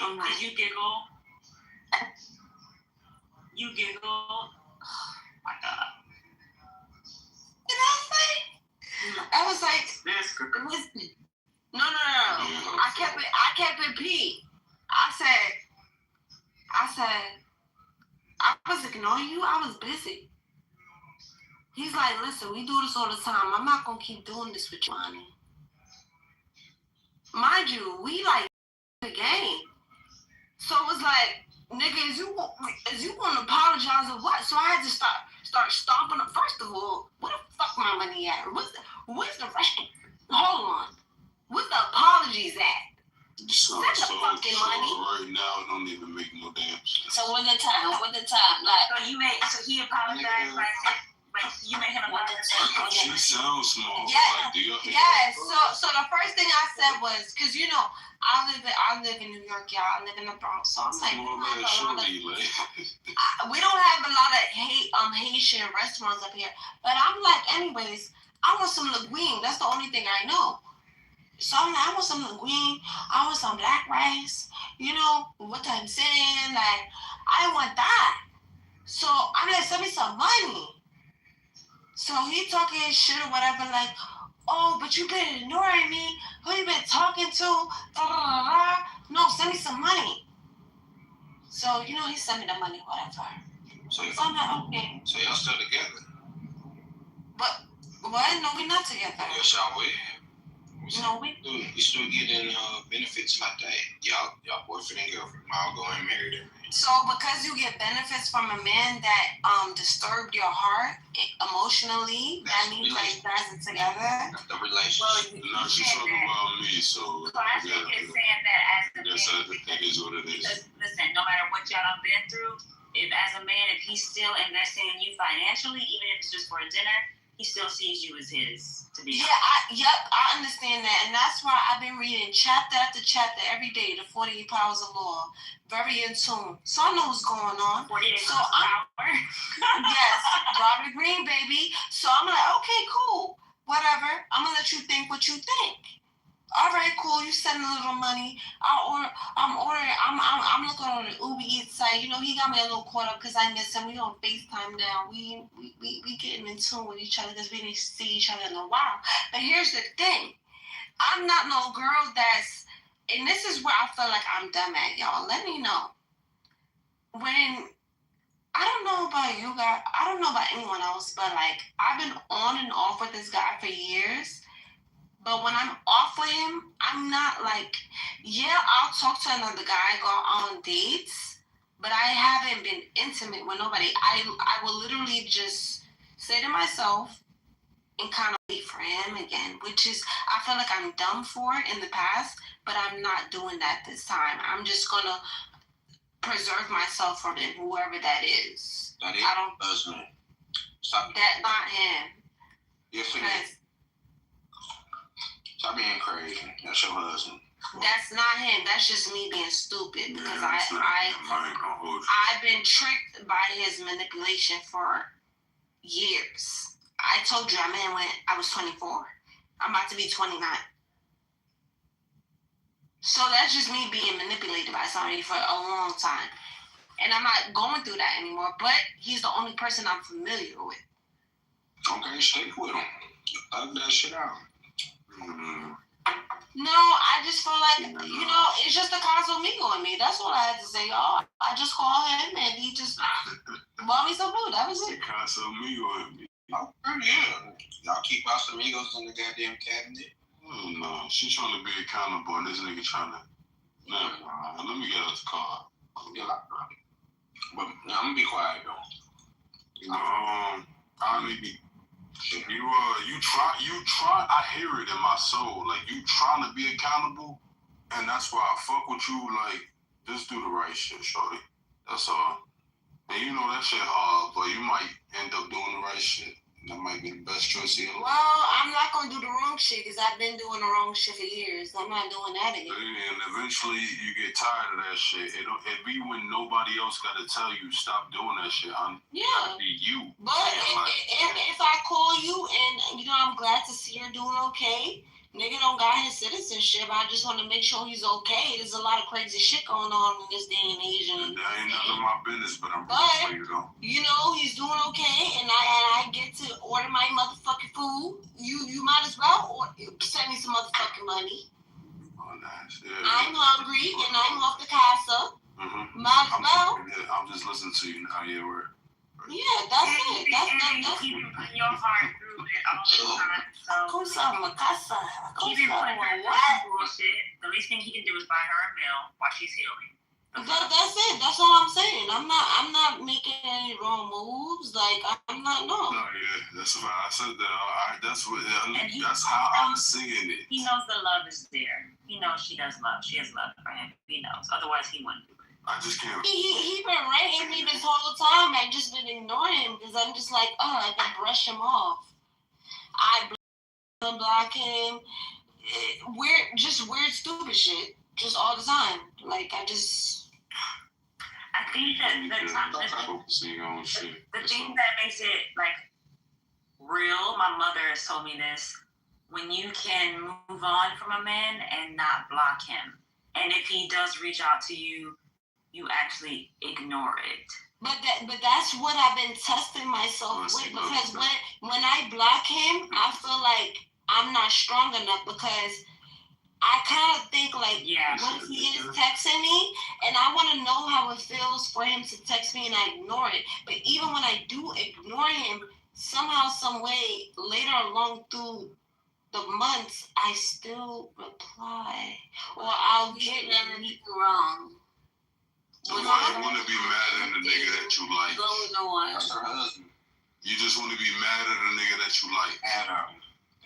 I'm like, did you giggle? You giggled? Oh my God. I was like, listen. No. I kept it P. I said, I was ignoring you. I was busy. He's like, listen, we do this all the time. I'm not going to keep doing this with you, honey. Mind you, we like the game. So it was like, nigga, is you going to apologize or what? So I had to start stomping up. First of all, where the fuck my money at? Where's the rest of hold on. Where's the apologies at? So fucking money. Right now, it don't even make no damn sense. So what the time? Like, So he apologized by saying, like, you made him apologize. She sounds small. Yeah. Like, do you Yes. So the first thing I said was, because I live in New York, y'all. I live in the Bronx, so I'm like, we don't have a lot of Haitian restaurants up here. But I'm like, anyways, I want some linguine. That's the only thing I know. So I'm like, I want some linguine. I want some black rice. What I'm saying? Like, I want that. So I'm like, send me some money. So he talking shit or whatever, like, oh, but you been ignoring me. Who you been talking to? No, send me some money. So, he sent me the money, whatever. So I'm like, okay. So y'all still together? But, what? No, we're not together. Yes, y'all will. No, we still getting benefits like that. Y'all boyfriend and girlfriend. I'll go and marry them. So because you get benefits from a man that disturbed your heart emotionally, that means like you guys are together. The relationship. No, she's talking about me, so Classic is saying that as a man, that is what it is. Listen, no matter what y'all have been through, if he's still investing in you financially, even if it's just for a dinner, he still sees you as his. To be I understand that, and that's why I've been reading chapter after chapter every day, the 48 Powers of Law, very in tune. So I know what's going on. 48 so power. Yes, Robert Greene, baby. So I'm like, okay, cool, whatever. I'm gonna let you think what you think. All right, cool. You send a little money. I'm looking on the Uber Eats site. He got me a little caught up because I miss him. We on FaceTime now. We getting in tune with each other because we didn't see each other in a while. But here's the thing. I'm not no girl that's, and this is where I feel like I'm dumb at, y'all. Let me know. When, I don't know about you guys. I don't know about anyone else, but like, I've been on and off with this guy for years. But when I'm off with him, I'm not like, I'll talk to another guy, go on dates, but I haven't been intimate with nobody. I will literally just say to myself and kind of wait for him again, which is, I feel like I'm dumb for it in the past, but I'm not doing that this time. I'm just going to preserve myself from him, whoever that is. That is husband. Stop it. That's not him. Yes, it is. Stop being crazy. That's your husband. That's not him. That's just me being stupid because I've been tricked by his manipulation for years. I told you I met him when I was 24. I'm about to be 29. So that's just me being manipulated by somebody for a long time. and I'm not going through that anymore. But he's the only person I'm familiar with. Okay, stick with him. Thug that shit out. No, I just feel like, it's just a Casamigos in me. That's what I had to say, y'all. I just called him and he just bought me some food. That was it. Casamigos in me. Oh, yeah. Y'all keep Casamigos in the goddamn cabinet. Oh, no, she trying to be accountable and this nigga trying to. Nah, let me get out the car. Yeah. But no, I'm gonna be quiet though. I mean, you try. I hear it in my soul. Like you trying to be accountable, and that's why I fuck with you. Like, just do the right shit, shorty. That's all. And you know that shit hard, but you might end up doing the right shit. That might be the best choice of your life. Well, I'm not gonna do the wrong shit because I've been doing the wrong shit for years. I'm not doing that again. And eventually you get tired of that shit. It be when nobody else got to tell you stop doing that shit. Yeah. Gotta be you. But if I call you and I'm glad to see you're doing okay. Nigga don't got his citizenship. I just want to make sure he's okay. There's a lot of crazy shit going on in this day and age. And that ain't none of my business, but I'm rooting for you though. He's doing okay, and I get to order my motherfucking food. You might as well send me some motherfucking money. Oh, nice. Yeah, I'm hungry, and I'm off the casa. Mm-hmm. Might as well. I'm just listening to you now. Yeah, we're. Yeah, that's it. That's keep putting your heart through it all the time. So even when her bullshit, the least thing he can do is buy her a meal while she's healing. That's it. That's all I'm saying. I'm not making any wrong moves. Like I'm not. No. No, yeah, that's why I said that. That's how I'm seeing it. He knows the love is there. He knows she does love. She has love for him. He knows. Otherwise, he wouldn't do it. I just can't. He been writing me this whole time. I just been ignoring him because I'm just like, I can brush him off. I block him. Weird, stupid shit, just all the time. Like I think that the thing that makes it like real. My mother has told me this: when you can move on from a man and not block him, and if he does reach out to you, you actually ignore it. But that's what I've been testing myself with, because when I block him, I feel like I'm not strong enough because I kind of think like when he is texting me, and I want to know how it feels for him to text me and I ignore it. But even when I do ignore him, somehow, some way, later along through the months, I still reply, or I'll get anything wrong. You want to be mad at the nigga that you like. That's her husband. You just want to be mad at a nigga that you like.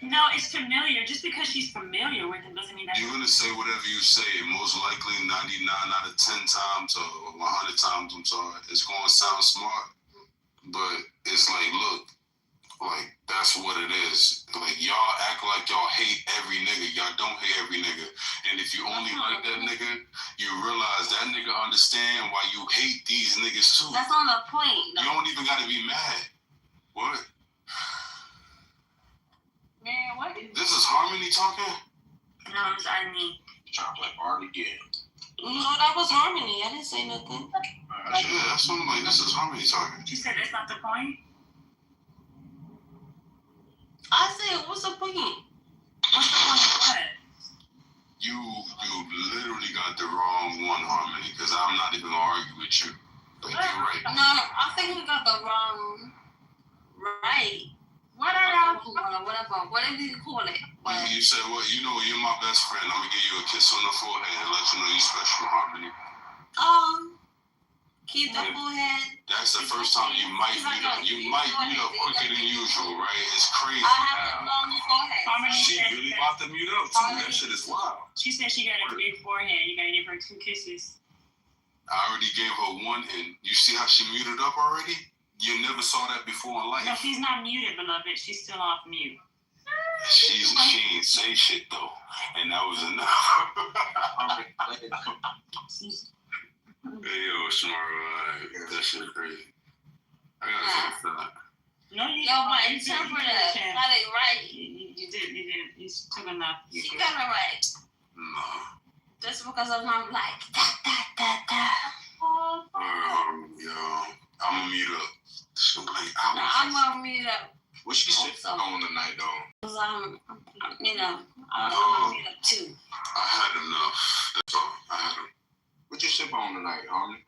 No, it's familiar. Just because she's familiar with him doesn't mean that. You're going to say whatever you say. Most likely 99 out of 10 times or 100 times, I'm sorry, it's going to sound smart. But it's like, look, like, that's what it is. Like, y'all act like y'all hate every nigga. Y'all don't hate every nigga. And if you only like that nigga, you realize that nigga understand why you hate these niggas too. That's on the point. You don't even gotta be mad. What? Man, what is This is Harmony talking? No, it's Irene. Trying to play party again. No, that was Harmony. I didn't say nothing. Yeah, that's what I'm like. This is Harmony talking. She said that's not the point. I said, what's the point? What's the point of what? You literally got the wrong one, Harmony, because I'm not even gonna argue with you. Like, you're right. No, I think we got the wrong right. whatever Whatever you call it. But You said, well, you know, you're my best friend. I'm gonna give you a kiss on the forehead and let you know you're special, Harmony. keep the forehead. That's the first time you might meet up. You might meet up quicker than usual, right? It's crazy. I have a long forehead. Harmony She said really that- about to meet up too. That shit is wild. She said she got a big forehead. You gotta give her 2 kisses. I already gave her one, and you see how she muted up already? You never saw that before in life. No, she's not muted, beloved. She's still off mute. She ain't say shit though, and that was enough. Hey yo, Shamara, that shit crazy. I gotta fix that. No, you Yo, my you did- interpreter you did- got it right. You didn't. You took enough. She got it right. No. Just because I'm not like da da da da. Hold on. I'm gonna mute up. It's gonna be like hours. I'm gonna mute up. What she sipping on tonight, though? Cause I'm gonna mute up too. I had enough. That's all. I had enough. What you sip on tonight, homie?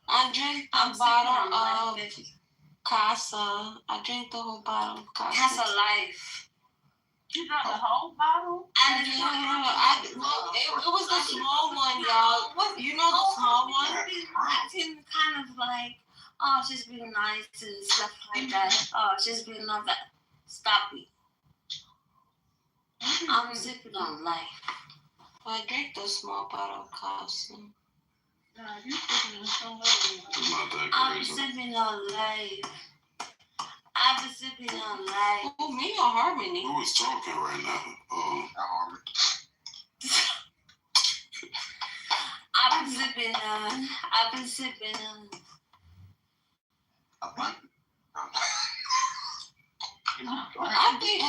I drank a bottle of Casa. I drank the whole bottle of Casa. Casa Life. You got the whole bottle? It was the small one, y'all. You know the small one? I tend to kind of like, oh, she's being nice and stuff like that. Oh, she's being like that. Stop it. I'm sipping on life. I drank the small bottle of Casa. You sipping on so much. It's not that I'm crazy. sipping on life. I've been sipping on life. Oh, me or Harmony? Who is talking right now? Oh. I've been sipping on. I think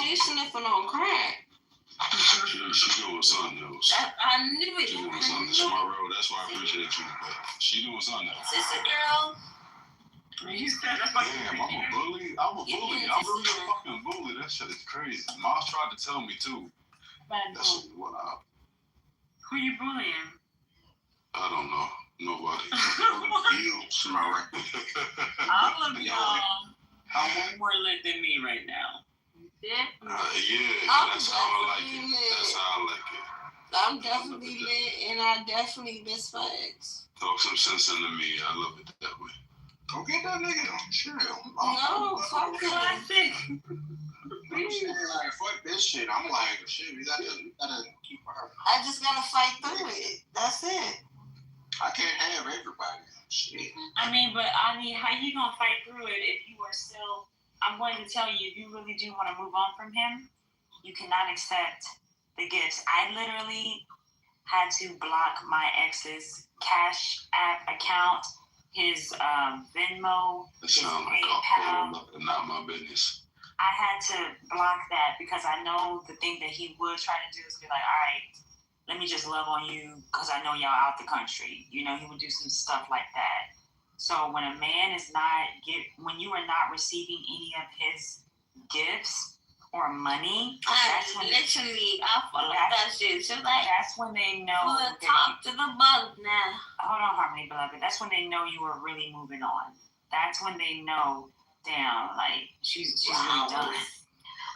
she's sniffing on crack. She doing something else. I knew it. She doing something. That's my role. That's why I appreciate you. But she doing something else. Sister girl. Damn, I'm a bully. I'm really a fucking bully. That shit is crazy. Miles tried to tell me too. That shit went out. Who you bullying? I don't know. Nobody. You, tomorrow. All of y'all are one more lit than me right now. Yeah, that's how I like it. That's how I like it. I'm definitely lit, and I definitely miss my ex. Talk some sense into me. I love it that way. Go get that nigga on chill. No, fuck Classic. I'm saying, like, fuck this shit. I'm like, shit, we gotta keep her. I just gotta fight through it. That's it. I can't have everybody. Shit. I mean, how you gonna fight through it if you are still? I'm going to tell you, if you really do want to move on from him, you cannot accept the gifts. I literally had to block my ex's Cash App account, his Venmo, It his sounds like PayPal. not my business. I had to block that because I know the thing that he would try to do is be like, all right, let me just love on you because I know y'all out the country. You know, he would do some stuff like that. So when a man is when you are not receiving any of his gifts or money, I follow that shit. She's like, that's when they know. from the top to the bottom now. Hold on, Harmony, beloved. That's when they know you are really moving on. That's when they know, damn, like she's really done.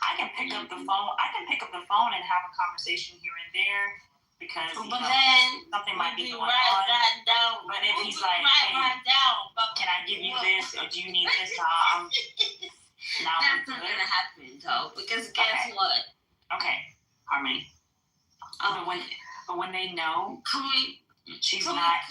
I can pick up the phone. And have a conversation here and there because then something might be going on. Down. But if he's like, hey, can I give you this or do you need this? That's not gonna happen though, because guess what? Okay, Harmony. But when they know she's not,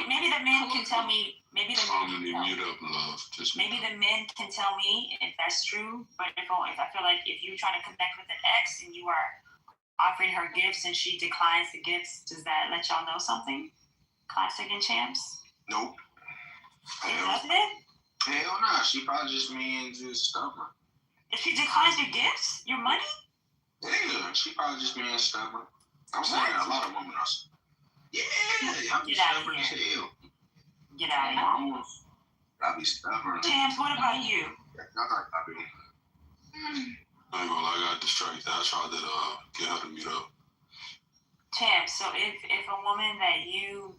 maybe the men can tell me. Maybe the men can tell me. Mute up, love. Maybe the men can tell me if that's true. But if I feel like if you're trying to connect with an ex and you are offering her gifts and she declines the gifts, does that let y'all know something? Classic and champs? Nope. Does it? Hell no. She probably just means just stubborn. If she declines your gifts, your money? Yeah, she probably just being stubborn. I'm saying a lot of women are. Yeah, I'm Get out of stubborn as hell. Get out of here. I'll be stubborn. Champs, what about you? I do. I ain't gonna lie, I got distracted. I tried to get her to mute up. Champs, so if a woman that you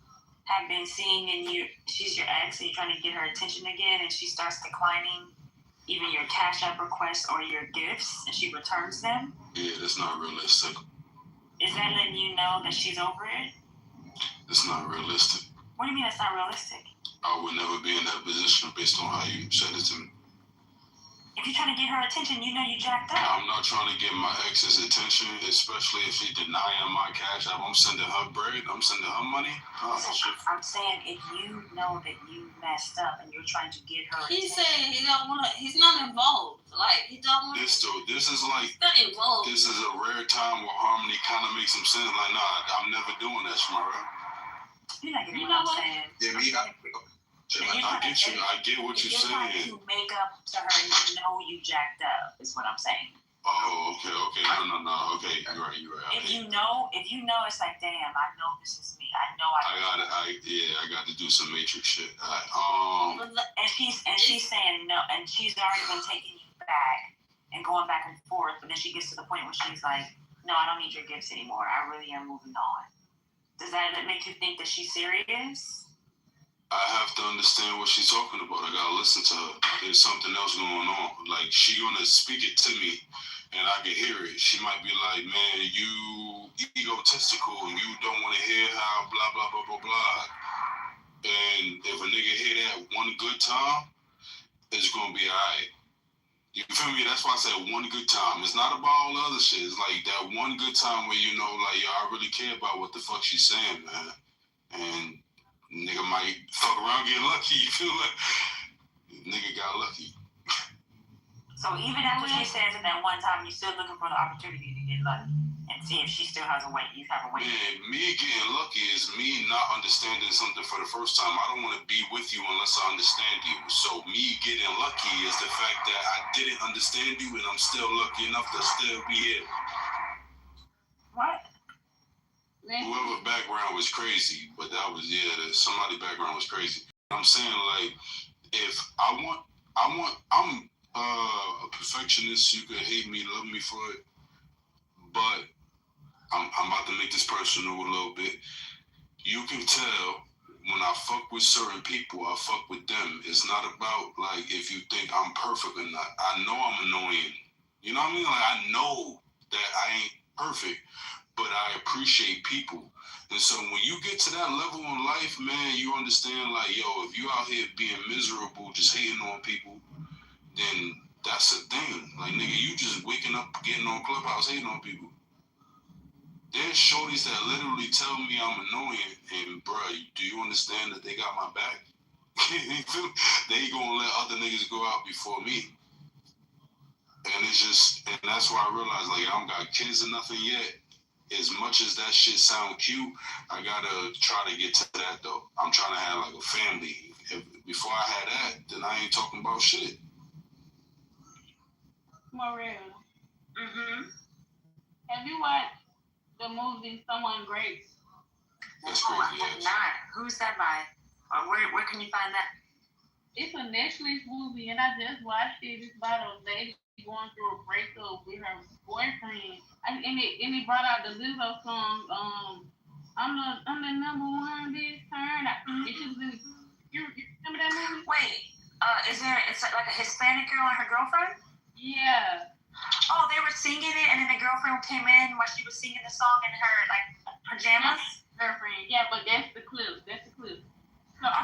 have been seeing and she's your ex and you're trying to get her attention again and she starts declining even your Cash App requests or your gifts and she returns them? Yeah, that's not realistic. Is that letting you know that she's over it? It's not realistic. What do you mean it's not realistic? I would never be in that position based on how you said it to me. If you're trying to get her attention, you know you jacked up. I'm not trying to get my ex's attention, especially if she denying my Cash App. I'm sending her bread. I'm sending her money. I'm saying if you know that you messed up and you're trying to get her He's attention. saying he don't want to. He's not involved. Like he don't want. This is like He's not involved. this is a rare time where harmony kind of makes some sense. Like, nah, I'm never doing that, Shmara. You're not getting what I'm saying. Yeah, me. I get what you're You're trying saying. to make up to her and you know you jacked up, is what I'm saying. Oh, okay. No. Okay, you're right. If you know, it's like, damn, I know this is me. I know I got to do some Matrix shit. And she's saying no, and she's already been taking you back and going back and forth, but then she gets to the point where she's like, no, I don't need your gifts anymore. I really am moving on. Does that make you think that she's serious? I have to understand what she's talking about. I gotta listen to her. There's something else going on. Like, she gonna speak it to me, and I can hear it. She might be like, man, you egotistical, and you don't want to hear how blah, blah, blah, blah, blah. And if a nigga hear that one good time, it's gonna be alright. You feel me? That's why I said one good time. It's not about all the other shit. It's like that one good time where you know, like, yo, I really care about what the fuck she's saying, man. And nigga might fuck around, get lucky. You feel like nigga got lucky. So even after she says it that one time, you're still looking for the opportunity to get lucky and see if she still has a way. You have a way. Man, me getting lucky is me not understanding something for the first time. I don't want to be with you unless I understand you. So me getting lucky is the fact that I didn't understand you and I'm still lucky enough to still be here. What? Whoever background was crazy, but that was somebody background was crazy. I'm saying, like, if I'm a perfectionist. You could hate me, love me for it, but I'm about to make this personal a little bit. You can tell when I fuck with certain people, I fuck with them. It's not about, like, if you think I'm perfect or not. I know I'm annoying. You know what I mean? Like, I know that I ain't perfect, but I appreciate people. And so when you get to that level in life, man, you understand, like, yo, if you out here being miserable, just hating on people, then that's a thing. Like, nigga, you just waking up, getting on Clubhouse, hating on people. There's shorties that literally tell me I'm annoying, and bruh, do you understand that they got my back? They ain't gonna let other niggas go out before me. And that's why I realized, like, I don't got kids or nothing yet. As much as that shit sound cute, I gotta try to get to that though. I'm trying to have like a family. Before I had that, then I ain't talking about shit. Maria, Mm-hmm. have you watched the movie Someone Great? That's crazy. I have not. Who's that by? Where can you find that? It's a Netflix movie, and I just watched it. It's about a lady going through a breakup with her boyfriend, and it brought out the Lizzo song. I'm the number one this turn. And she was in. You remember that movie? Wait, it's like a Hispanic girl and her girlfriend? Yeah. Oh, they were singing it, and then the girlfriend came in while she was singing the song in her like pajamas. Girlfriend, yeah, but that's the clip. So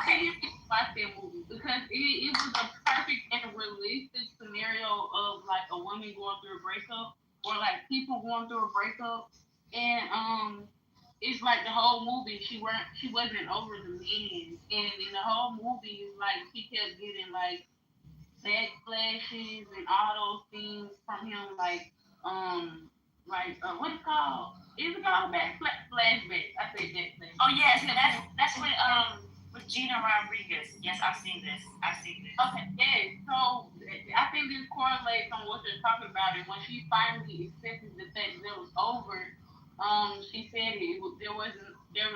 okay, you can watch that movie because it was a perfect and realistic scenario of like a woman going through a breakup or like people going through a breakup, and it's like the whole movie she wasn't over the man, and in the whole movie it's like she kept getting like backflashes and all those things from him, like what's it called? Is it called flashback? I said backflash. Oh yes, that's with Gina Rodriguez. Yes, I've seen this. Okay, yeah. So I think this correlates on what you're talking about. And when she finally accepted the fact that it was over, she said there were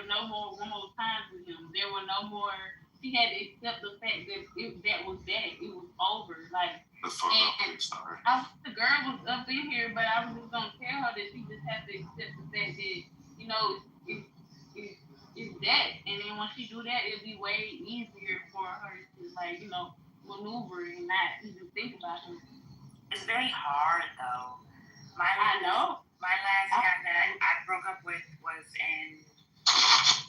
no more one more times with him. There were no more. She had to accept the fact that it was over. Like, the girl was up in here, but I was just gonna tell her that she just had to accept the fact that it's that, and then when she do that, it'll be way easier for her to maneuver and not even think about it. It's very hard though. I know. My last guy that I broke up with was in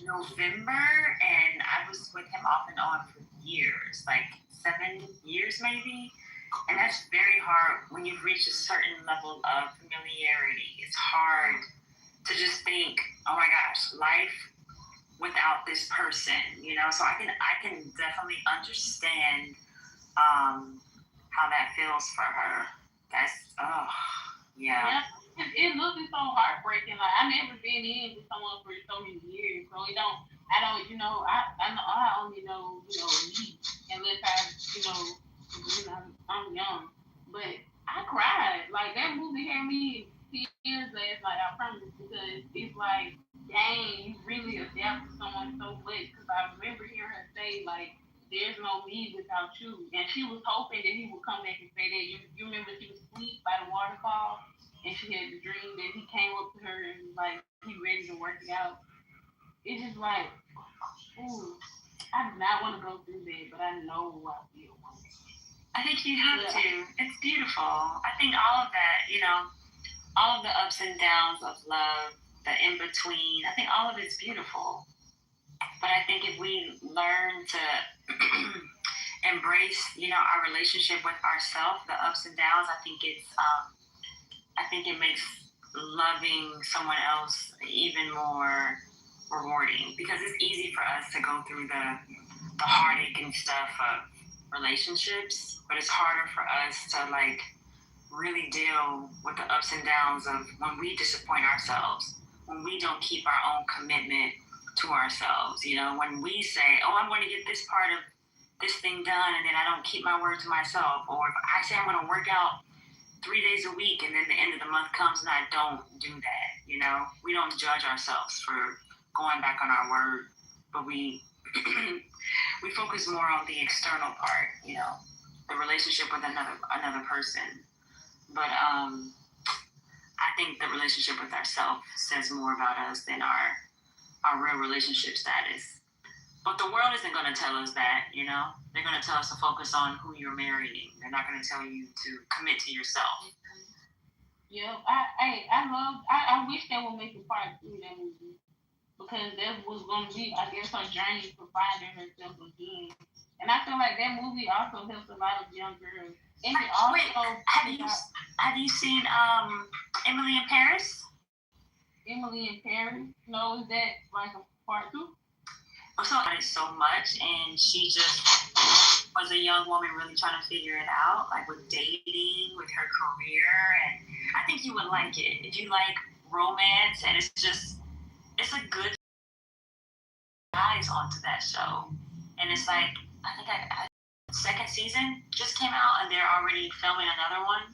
November, and I was with him off and on for years, like 7 years maybe. And that's very hard when you've reached a certain level of familiarity. It's hard to just think, oh my gosh, life without this person, So I can definitely understand how that feels for her. That's yeah. It looks so heartbreaking. Like, I never been in with someone for so many years, so I only know me unless I'm young. But I I cried. Like, that movie had me in tears last night, I promise, because it's like, dang, you really adapt to someone so much. Because I remember hearing her say, like, there's no me without you. And she was hoping that he would come back and say that. You remember she was asleep by the waterfall, and she had the dream that he came up to her and was like, he ready to work it out. It's just like, ooh, I do not want to go through that, but I know I feel one day. I think you have to. It's beautiful. I think all of that, all of the ups and downs of love, the in between, I think all of it's beautiful. But I think if we learn to embrace, our relationship with ourselves, the ups and downs, I think it makes loving someone else even more rewarding, because it's easy for us to go through the heartache and stuff of relationships, but it's harder for us to really deal with the ups and downs of when we disappoint ourselves, when we don't keep our own commitment to ourselves. When we say, oh, I'm going to get this part of this thing done, and then I don't keep my word to myself, or if I say I'm going to work out 3 days a week, and then the end of the month comes and I don't do that. We don't judge ourselves for going back on our word, but we we focus more on the external part, the relationship with another person. But I think the relationship with ourselves says more about us than our real relationship status. But the world isn't going to tell us that, They're going to tell us to focus on who you're marrying. They're not going to tell you to commit to yourself. Yeah, I wish they would make a part 2 of that movie, because that was going to be, I guess, her journey for finding herself again. And I feel like that movie also helps a lot of young girls. And it also have you seen Emily in Paris? Emily in Paris? No, is that like a part 2? I saw it so much, and she just was a young woman really trying to figure it out, like with dating, with her career, and I think you would like it if you like romance, and it's a good eyes onto that show, and it's like I think second season just came out, and they're already filming another one.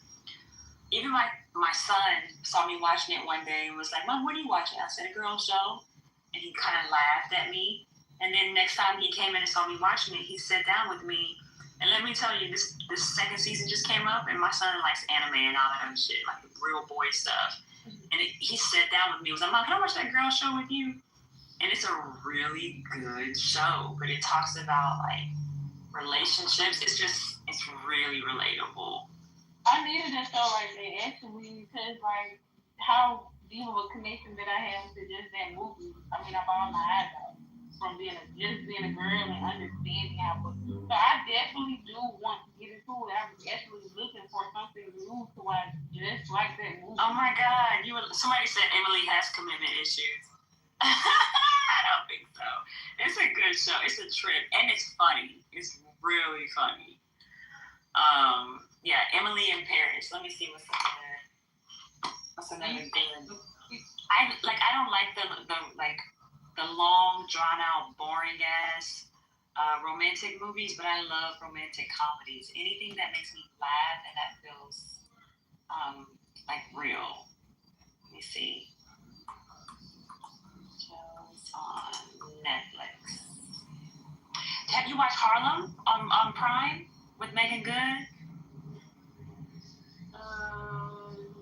Even my son saw me watching it one day and was like, "Mom, what are you watching?" I said, "A girl show," and he kind of laughed at me. And then next time he came in and saw me watching it, he sat down with me. And let me tell you, this second season just came up, and my son likes anime and all that other shit, like the real boy stuff. And he sat down with me. He was like, "Mom, can I watch that girl show with you?" And it's a really good show, but it talks about relationships. It's really relatable. I needed a show like that actually, because how deep of a connection that I have to just that movie. I mean, I bawled my eyes out from being a girl and understanding how. So I definitely do want to get into it. I'm actually looking for something new to watch, just like that movie. Oh my God! Somebody said Emily has commitment issues. I don't think so. It's a good show. It's a trip, and it's funny. It's really funny. Yeah, Emily in Paris. Let me see what's another thing. I don't like the long, drawn out, boring ass romantic movies, but I love romantic comedies. Anything that makes me laugh and that feels real. Let me see. Shows on Netflix. Have you watched Harlem on Prime with Megan Good?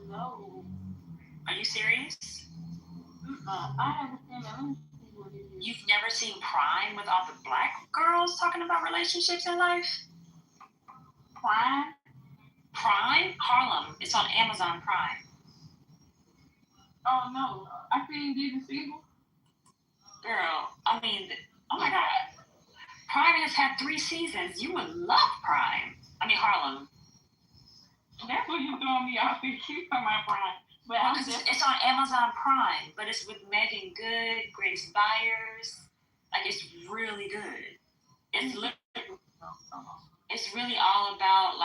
No. Are you serious? I haven't seen that. Let me see what it is. You've never seen Prime with all the black girls talking about relationships in life? Prime? Harlem. It's on Amazon Prime. Oh no, I seen Disney Seagull. Girl, I mean, oh my God. Prime has had 3 seasons. You would love Prime. I mean, Harlem. That's what you throwing me off. Keep on my Prime. But it's on Amazon Prime, but it's with Megan Good, Grace Byers. It's really good. It's really all about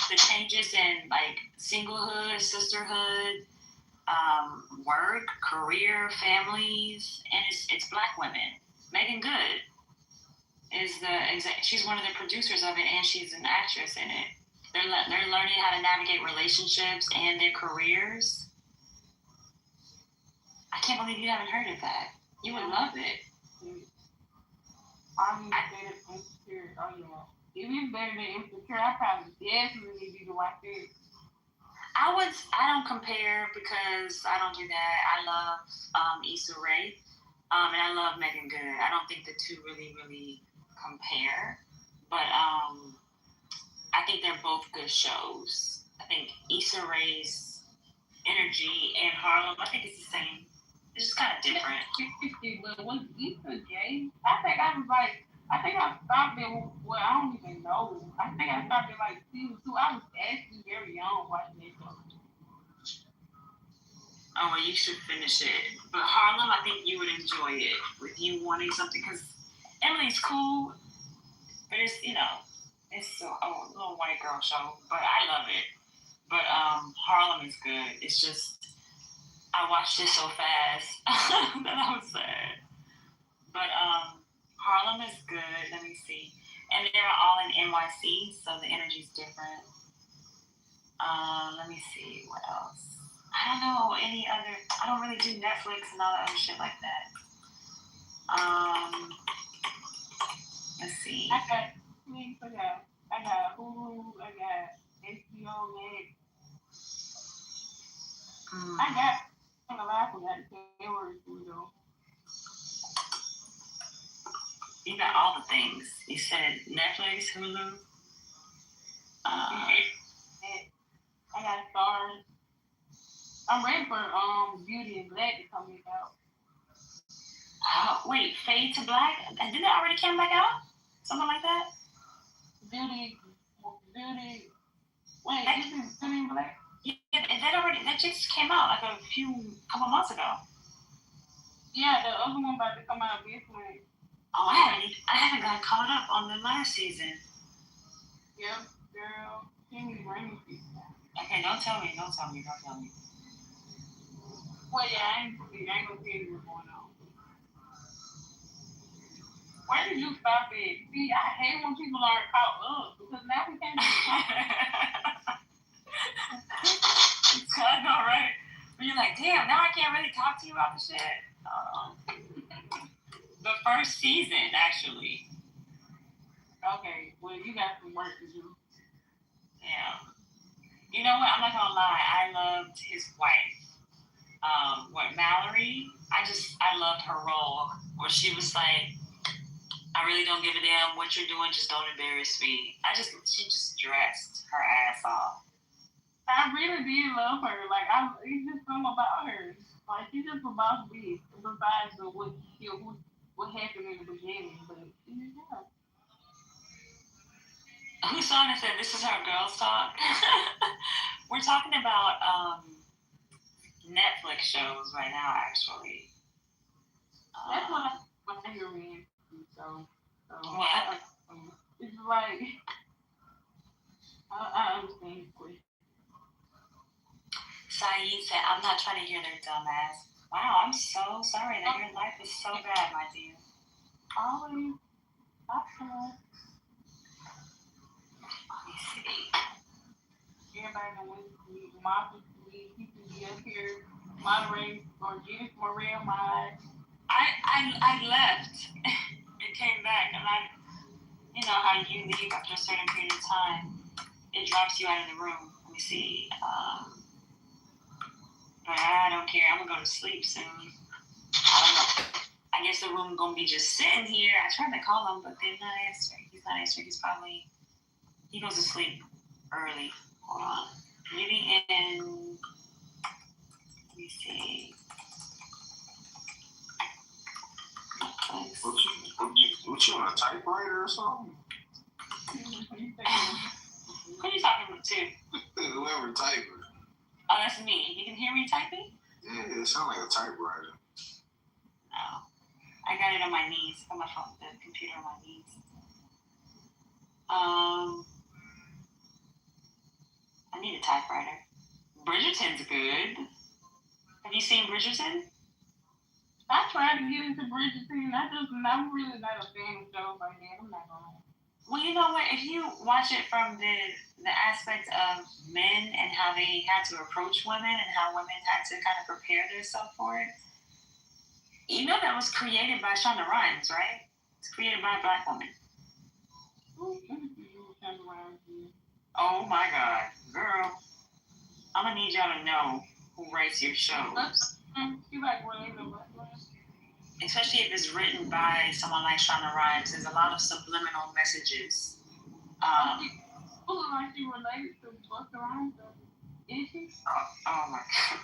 the changes in singlehood, sisterhood, work, career, families, and it's black women. Megan Good is she's one of the producers of it, and she's an actress in it. They're learning how to navigate relationships and their careers. I can't believe you haven't heard of that. You would love it. I'm better than Insecure. Oh, yeah. If it's better than Insecure, I probably definitely need you to watch it. I don't compare because I don't do that. I love Issa Rae, and I love Megan Good. I don't think the two really compare, but I think they're both good shows. I think Issa Rae's energy and Harlem, I think it's the same. It's just kind of different. But was Issa gay? I think I stopped it. Well, I don't even know. I think I stopped it like season 2. I was actually very young watching that show. Oh, well, you should finish it. But Harlem, I think you would enjoy it with you wanting something, because Emily's cool, but it's, it's a little white girl show, but I love it. But Harlem is good. It's just, I watched it so fast that I was sad. But Harlem is good. Let me see. And they're all in NYC, so the energy's different. Let me see. What else? I don't know any other. I don't really do Netflix and all that other shit like that. Let's see. I got Hulu. I got HBO Max. I got a lot of that. They were though. You got all the things. You said Netflix, Hulu. I got Stars. I'm ready for Beauty and Black to come out. Oh, wait, Fade to Black? Didn't it already come back out? Something like that? Beauty. Wait, this is Beauty and Black? Yeah, that just came out like a couple months ago. Yeah, the other one about to come out this week. Oh, I haven't got caught up on the last season. Yep, girl. Give me rainy season. Okay, don't tell me. Well, yeah, I ain't gonna tell you what's going on. Where did you stop at? See, I hate when people aren't caught up, because now we can't I know, right? But you're like, damn, now I can't really talk to you about the shit. The first season, actually. Okay, well, you got some work to do. Yeah. You know what? I'm not gonna lie. I loved his wife. Mallory? I loved her role where she was like, I really don't give a damn what you're doing, just don't embarrass me. She just dressed her ass off. I really did love her. Like, it's just something about her. Like, she's just a boss bitch. Besides what happened in the beginning, but yeah. Who saw it said this is our girls talk? We're talking about Netflix shows right now, actually. That's what I hear in. So what? It's like I understand the question. Saeed said, I'm not trying to hear their dumb ass. Wow, I'm so sorry that your life is so bad, my dear. Always. Okay. Let me see. Everybody gonna wait to meet Martha Sweet. He can be up here, moderate, or Judith Morel mod. I left and came back, and you know how you leave after a certain period of time, it drops you out of the room. Let me see. But I don't care. I'm gonna go to sleep soon. I don't know. I guess the room gonna be just sitting here. I tried to call him, but they're not answering. He's not answering. He goes to sleep early. Hold on. Living in. Let me see. What you on a typewriter or something? Who are you talking to? Whoever typing. Oh, that's me. You can hear me typing? Yeah, it sounds like a typewriter. No. I got it on my knees. On my phone, the computer on my knees. I need a typewriter. Bridgerton's good. Have you seen Bridgerton? I tried to get into Bridgerton. I'm really not a fan of shows like that. I'm not gonna. Well, you know what? If you watch it from the aspect of men and how they had to approach women and how women had to kind of prepare themselves for it, you know that was created by Shonda Rhimes, right? It's created by a black woman. Oh my God, girl! I'm gonna need y'all to know who writes your shows. Especially if it's written by someone like Shonda Rhimes, there's a lot of subliminal messages. Like she related to Busta Rhymes, is she? Oh my God.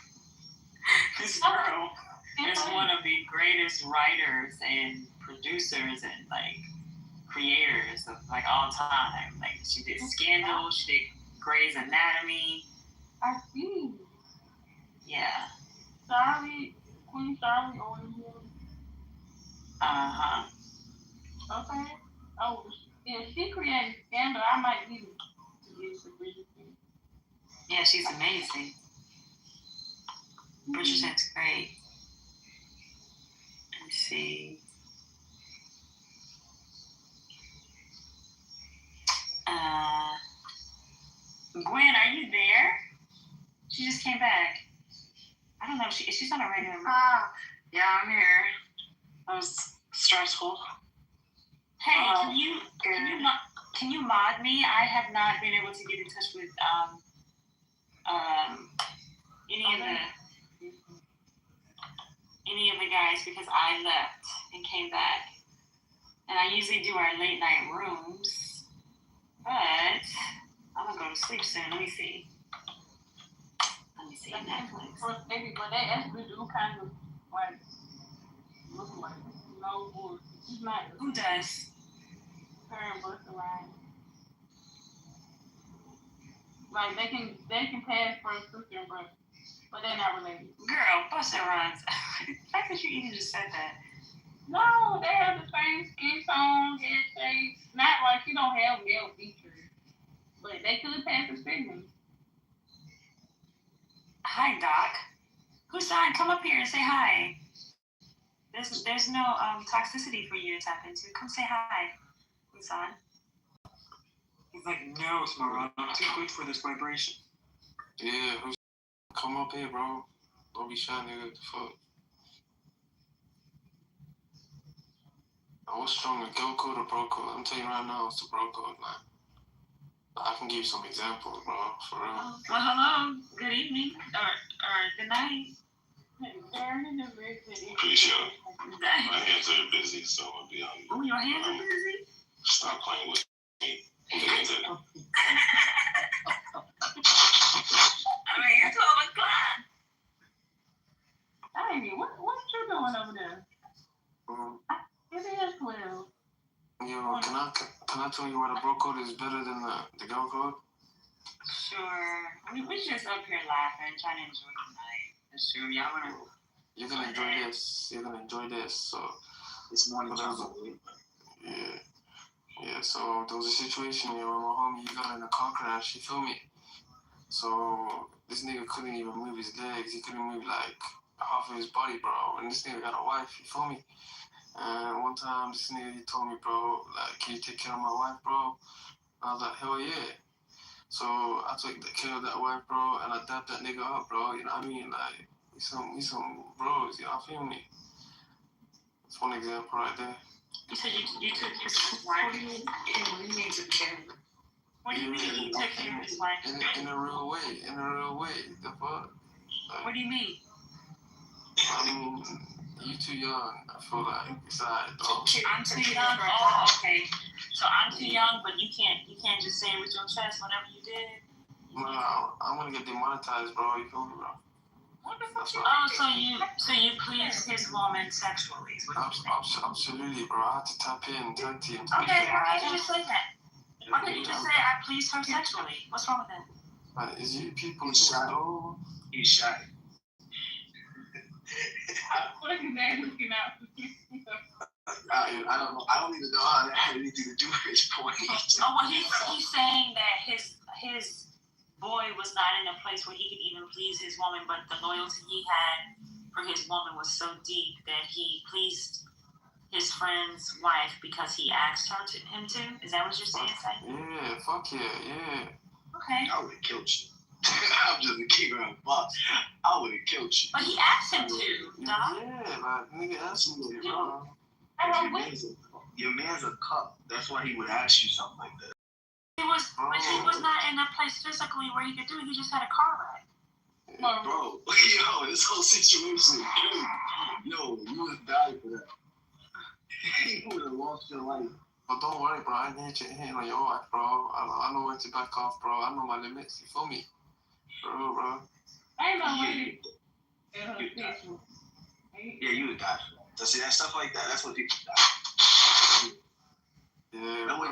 This girl is one of the greatest writers and producers and like creators of like all time. Like she did Scandal, she did Grey's Anatomy. I see. Yeah. Queen Charlie on here. Uh-huh. Okay. Oh, yeah, she created Scandal. I might need to get to Bridgerton. Yeah, she's amazing. Bridgerton's great. Let's see. Gwen, are you there? She just came back. I don't know if she's on a regular. Yeah, I'm here. That was stressful. Hey, can you mod me? I have not been able to get in touch with any of the guys because I left and came back. And I usually do our late night rooms, but I'm gonna go to sleep soon. Let me see Netflix. Maybe, but they actually do kind of like look like no bull. She's not. Who does? Her and Busta Rhymes. Like they can pass for a sister and brother, but they're not related. Girl, Busta Rhymes. The fact that you even just said that. No, they have the same skin tone, head shape. Not like she don't have male features, but they could pass the stigma. Hi, Doc. Husan, come up here and say hi. There's no toxicity for you to tap into. Come say hi, Husan. He's like, no, Smara, I'm too good for this vibration. Yeah, come up here, bro. Don't be shy, nigga. What the fuck? What's stronger, girl code or bro code? I'm telling you right now, it's the bro code, man. I can give you some examples, bro, for real. Well, hello. Good evening. Or good night. Pretty sure. My hands are busy, so I'll be on. Oh, your hands are busy? Stop playing with me. I mean, it's 12 o'clock. Ivy, what you doing over there? It is 12. Yo, can I tell you why the bro code is better than the girl code? Sure. We're just up here laughing, trying to enjoy the night. That's true. Y'all wanna... You're gonna enjoy this. You're gonna enjoy this. So This morning, yeah. So there was a situation here where my homie got in a car crash. You feel me? So this nigga couldn't even move his legs. He couldn't move like half of his body, bro. And this nigga got a wife. You feel me? And one time this nigga he told me, bro, like, can you take care of my wife, bro? I was like, hell yeah. So I took care of that wife, bro, and I dapped that nigga up, bro. You know what I mean? Like, we some bros, you know, feel me? That's one example right there. You said you took his wife? What do you mean? What do you mean took care of? What do you mean you took care of his wife? In a real way. The fuck? Like, what do you mean? I mean, you too young, I feel like. Besides, though. I'm too young? Oh, okay. So I'm too young, but you can't just say it with your chest whatever you did? No, I'm gonna get demonetized, bro. You feel me, bro? What the fuck? Oh, so you please his woman sexually? Absolutely, bro. I had to tap in, tag team. Okay, why can't you just say that? Why can't you just say I please her sexually? What's wrong with that? Is you people just know? He's shy. What is that looking out? I don't even know how that had anything to do with his point. Oh, well, he's saying that his boy was not in a place where he could even please his woman, but the loyalty he had for his woman was so deep that he pleased his friend's wife because he asked him to? Is that what you're saying, Say? Yeah, fuck yeah. Okay. I would have killed you. I'm just a keeper in the box. I would have killed you. But he asked him to, dog. Yeah, like, nigga asked me to, bro. Your man's a cup. That's why he would ask you something like that. He was not in a place physically where he could do it. He just had a car ride. Bro, yo, this whole situation, yo, you would have died for that. You would have lost your life. But don't worry, bro. I ain't hitting on your wife, bro. I know when to back off, bro. I know my limits. You feel me? Bro. I ain't no way. Yeah, you would die for that. So see, that stuff like that, that's what people die. Yeah. That way,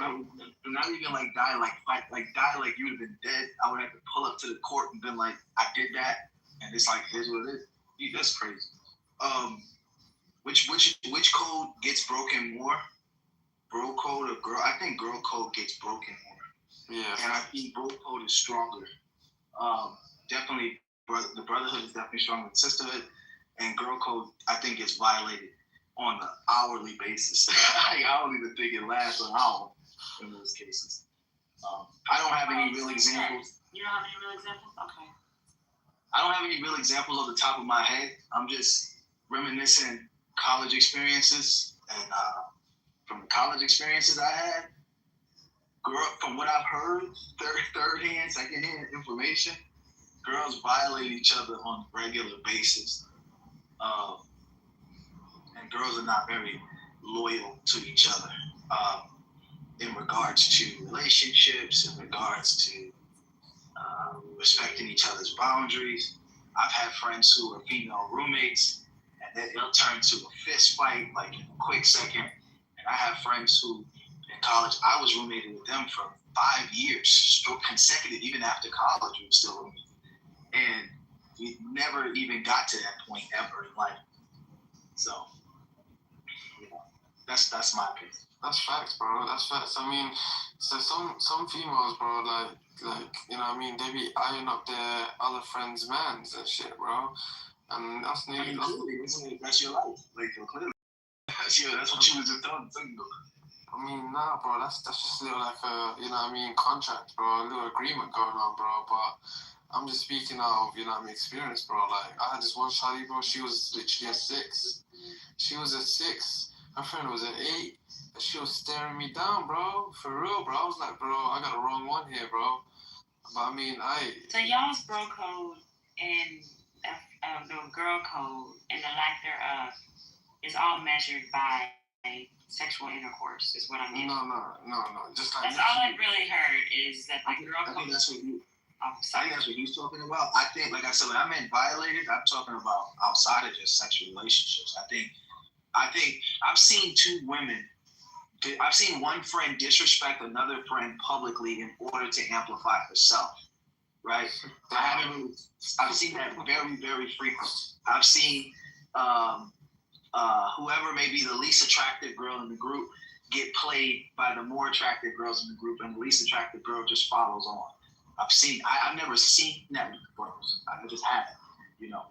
not even like die like fight, like die like you would have been dead. I would have to pull up to the court and been like, I did that, and it's like, here's what it is. That's crazy. Which code gets broken more? Bro code or girl? I think girl code gets broken more. Yeah. And I think bro code is stronger. Definitely, the brotherhood is definitely stronger than sisterhood, and girl code I think gets violated on an hourly basis. I don't even think it lasts an hour in those cases. I don't have any real examples. You don't have any real examples? Okay. I don't have any real examples off the top of my head. I'm just reminiscing college experiences, and from the college experiences I had, from what I've heard, third-hand, second-hand information, girls violate each other on a regular basis. And girls are not very loyal to each other in regards to relationships, in regards to respecting each other's boundaries. I've had friends who are female roommates, and then they'll turn to a fist fight like in a quick second. And I have friends who, in college, I was roommated with them for 5 years, consecutive, even after college, we were still roommates. And we never even got to that point ever in life. So, that's my opinion. That's facts, bro. That's facts. I mean, so some females, bro, like you know what I mean, they be eyeing up their other friends' mans and shit, bro. And that's nearly that's your life. Like, clearly. That's what you was just doing. I mean, nah, bro, that's just a little like a, you know what I mean, contract, bro, a little agreement going on, bro. But I'm just speaking of, you know what I mean, experience, bro. Like, I had this one shawty, bro, she was literally a 6. She was a 6. Her friend was an 8. And she was staring me down, bro. For real, bro. I was like, bro, I got a wrong one here, bro. But I mean, So y'all's bro code and the girl code and the lack thereof is all measured by sexual intercourse, is what I mean. No. Just like that's all I've really heard is that the girl code. I think that's what he's talking about. I think, like I said, when I meant violated, I'm talking about outside of just sexual relationships. I think I've seen I've seen one friend disrespect another friend publicly in order to amplify herself, right? I've seen that very, very frequent. I've seen whoever may be the least attractive girl in the group get played by the more attractive girls in the group, and the least attractive girl just follows on. I've never seen that with girls. I just haven't, you know.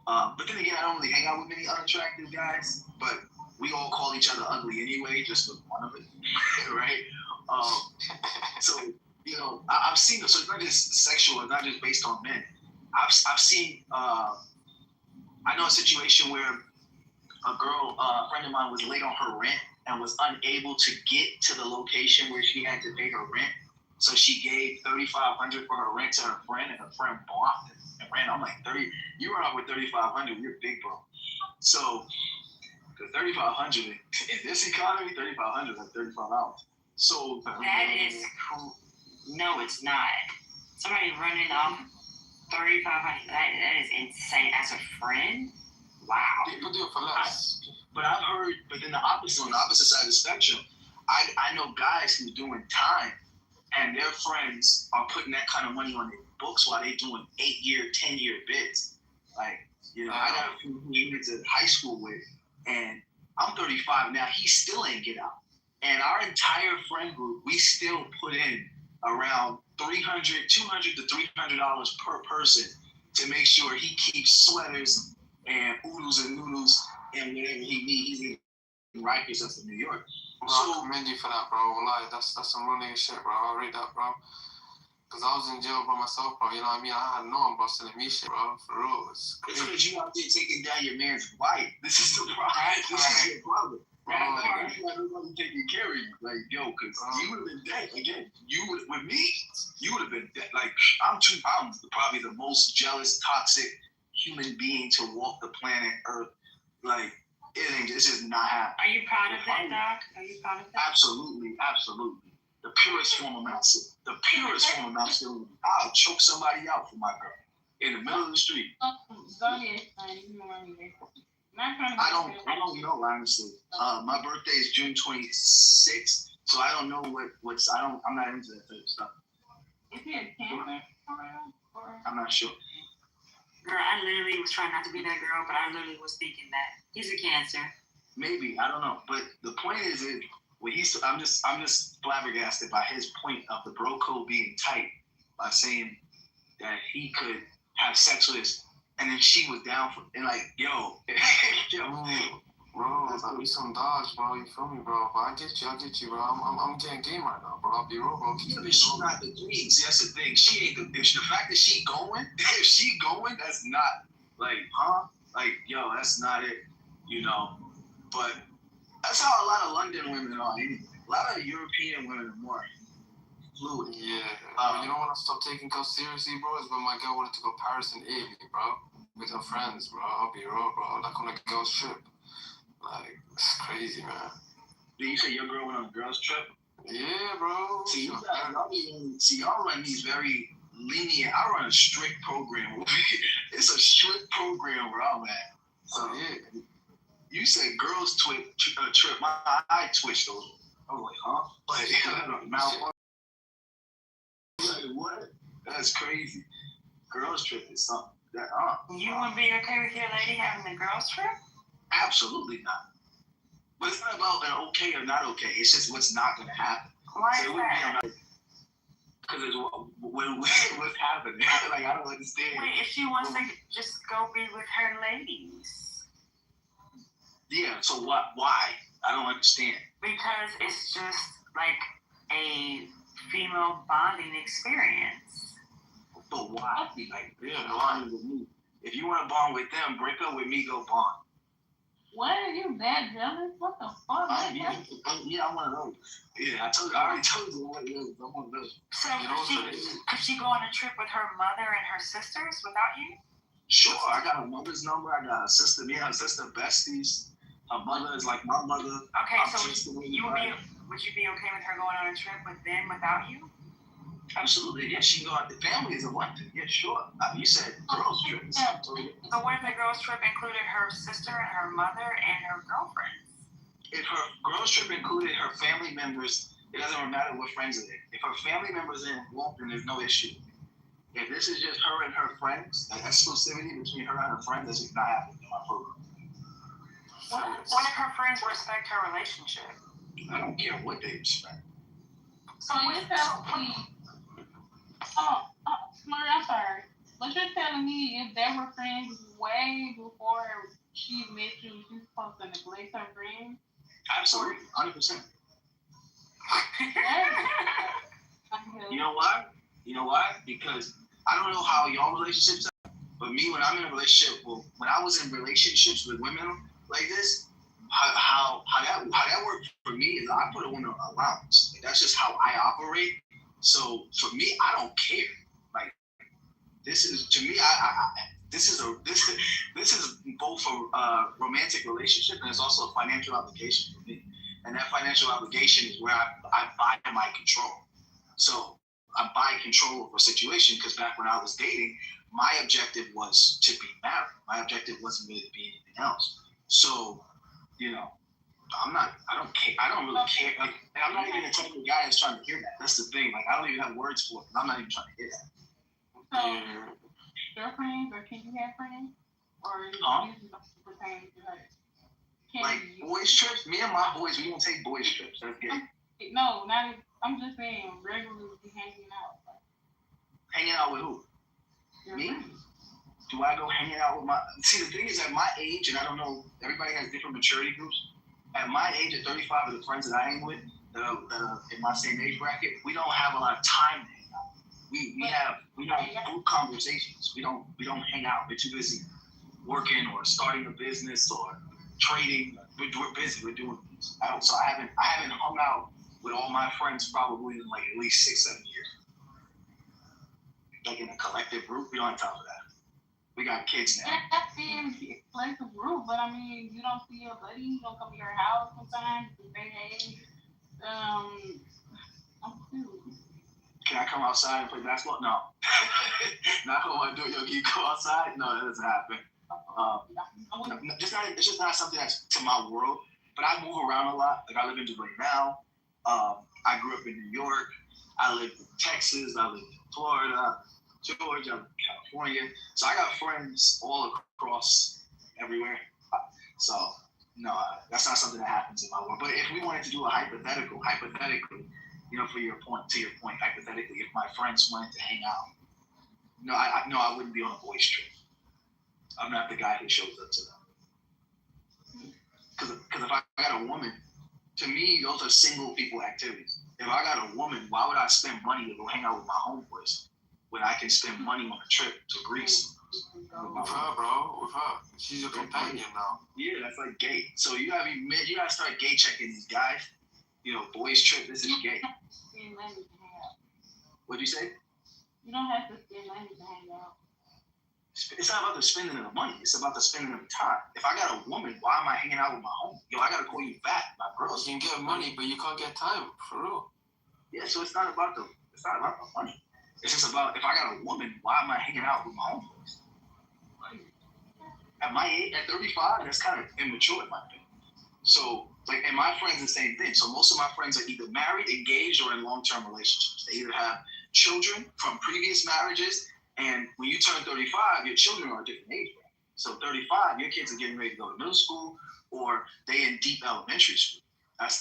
But then again, I don't really hang out with many unattractive guys, but we all call each other ugly anyway, just for one of it, right? So, you know, I've seen it. So it's not just sexual, it's not just based on men. I've seen, I know a situation where a girl, a friend of mine was late on her rent and was unable to get to the location where she had to pay her rent. So she gave $3,500 for her rent to her friend, and her friend blocked it and ran. I'm like, you were out with $3,500, you're big, bro. So, $3,500 in this economy, $3,500 is like $35. So that is cool. No, it's not. Somebody running off $3,500. That is insane. As a friend, wow. People do it for less. But I've heard, but then on the opposite side of the spectrum, I know guys who are doing time, and their friends are putting that kind of money on their books while they're doing 8-year, 10-year bids. Like, you know, I got a few who we went to high school with, and I'm 35 now. He still ain't get out. And our entire friend group, we still put in around $200 to $300 per person to make sure he keeps sweaters and oodles and noodles and whatever he needs. Rikers of New York. Bro, I commend you for that, bro. Like, that's some real nigga shit, bro. I read that, bro. Because I was in jail by myself, bro. You know what I mean? I had no one busting me shit, bro. For real. It's because you out there taking down your man's wife. This is the problem. This is your problem. Right? Like, you got nobody taking care of you. Like, yo, because you would have been dead. Again, with me, you would have been dead. Like, I'm probably the most jealous, toxic human being to walk the planet Earth. Like, it's just not happening. Are you proud of that, Doc? Are you proud of that? Absolutely. The purest form of masculinity. The purest form of masculinity. I'll choke somebody out for my girl in the middle of the street. Go ahead, I don't know, honestly. My birthday is June 26th, so I don't know I'm not into that type of stuff. Is he a cancer? I'm not sure. Girl, I literally was trying not to be that girl, but I literally was thinking that he's a Cancer. Maybe, I don't know. But the point is, I'm just flabbergasted by his point of the bro code being tight by saying that he could have sex with his, and then she was down for, and like, yo, bro, I be some dogs, bro. You feel me, bro? But I get you, bro. I'm getting game right now, bro. I'll be real, bro. Yeah, but she's not the queen. See, that's the thing. She ain't the fact that she going. If she going, that's not like, huh? Like, yo, that's not it. You know. But that's how a lot of London women are. Anyway. A lot of European women are more fluid. Yeah. You know when I stopped taking girls seriously, bro, is when my girl wanted to go Paris and Italy, bro, with her friends, bro. I'll be real, bro. Like on a girls trip. Like, it's crazy, man. Did you say your girl went on a girls trip? Yeah, bro. See, y'all run these very lenient. I run a strict program. It's a strict program where I'm at. So yeah. You said girls trip. My eye twitched over. I was like, huh? Like, mouth. Like, what? That's crazy. Girls trip is something that. You would be okay with your lady having a girls trip? Absolutely not. But it's not about an okay or not okay. It's just what's not going to happen. Why is that? Because it's what's happening. Like, I don't understand. Wait, if she wants to just go be with her ladies. Yeah, so what? Why? I don't understand. Because it's just like a female bonding experience. But why? Like, bonding with me. If you want to bond with them, break up with me, go bond. What? Are you that jealous? What the fuck? Yeah, I'm one of those. Yeah, I already told you what it is. I'm one of those. So could she go on a trip with her mother and her sisters without you? Sure, I got her mother's number. I got her sister. Me and her sister besties. Her mother is like my mother. Okay, so would you be okay with her going on a trip with them without you? Absolutely, yeah. She can go out. The family is a one thing. Yeah, sure. You said girls trip. So what if the girls trip included her sister and her mother and her girlfriends? If her girls trip included her family members, it doesn't matter what friends are there. If her family members are involved, then there's no issue. If this is just her and her friends, like exclusivity between her and her friends, this is not happening in my program. What if her friends respect her relationship? I don't care what they respect. So you're telling me, Marie, I'm sorry, but you're telling me if they were friends way before she met you, you're supposed to neglect her friends? Absolutely, 100%. You know why? Because I don't know how y'all relationships are, but me, when I'm in a relationship, when I was in relationships with women like this, how that worked for me is I put a woman on allowance. Like, that's just how I operate. So for me, I don't care. Like, this is to me, this is both a romantic relationship and it's also a financial obligation for me. And that financial obligation is where I buy my control. So I buy control of a situation because back when I was dating, my objective was to be married. My objective wasn't really to be anything else. So, I don't care. I don't really care. Like, I'm not even the type of guy that's trying to hear that. That's the thing. Like, I don't even have words for it. I'm not even trying to hear that. So, girlfriends, or can you have friends? Or you don't pertain to her? Like, boys trips? Me and my boys, we don't take boys trips. That's gay. No, not. I'm just saying, regularly hanging out. Hanging out with who? Me? Friends. Do I go hanging out with my... See, the thing is, at my age, and I don't know, everybody has different maturity groups. at my age, at 35, with the friends that I hang with, that are in my same age bracket, we don't have a lot of time to hang out. We have group conversations. We don't hang out. We're too busy working or starting a business or trading. We're busy. We're doing things. I haven't hung out with all my friends probably in like at least 6-7 years. Like in a collective group, we don't have time for that. We got kids now. Yeah, I see him like a group, but I mean, you don't see your buddy. You don't come to your house sometimes to say, hey, I'm cute. Can I come outside and play basketball? No. Not what I do. Yo, can you go outside? No, that doesn't happen. It's just not something that's to my world. But I move around a lot. Like I live in Dubai now. I grew up in New York. I lived in Texas. I lived in Florida, Georgia, California. So I got friends all across everywhere. So no, that's not something that happens in my world. But if we wanted to do a hypothetically, you know, to your point, hypothetically, if my friends wanted to hang out, I wouldn't be on a boys trip. I'm not the guy who shows up to them. Because if I got a woman, to me, those are single people activities. If I got a woman, why would I spend money to go hang out with my homeboys when I can spend money on a trip to Greece? With her, bro. With her. She's your companion now. Yeah, that's like gay. So you gotta start gay checking these guys. You know, boys trip, this is gay. What'd you say? You don't have to spend money to hang out. It's not about the spending of the money. It's about the spending of the time. If I got a woman, why am I hanging out with my homie? Yo, I gotta call you back, my girls. You can get money, but you can't get time, for real. Yeah, so it's not about the money. It's just about if I got a woman, why am I hanging out with my homeboys? At my age, at 35, that's kind of immature in my opinion. So, like, and my friends, the same thing. So most of my friends are either married, engaged, or in long-term relationships. They either have children from previous marriages, and when you turn 35, your children are a different age. So 35, your kids are getting ready to go to middle school, or they in deep elementary school.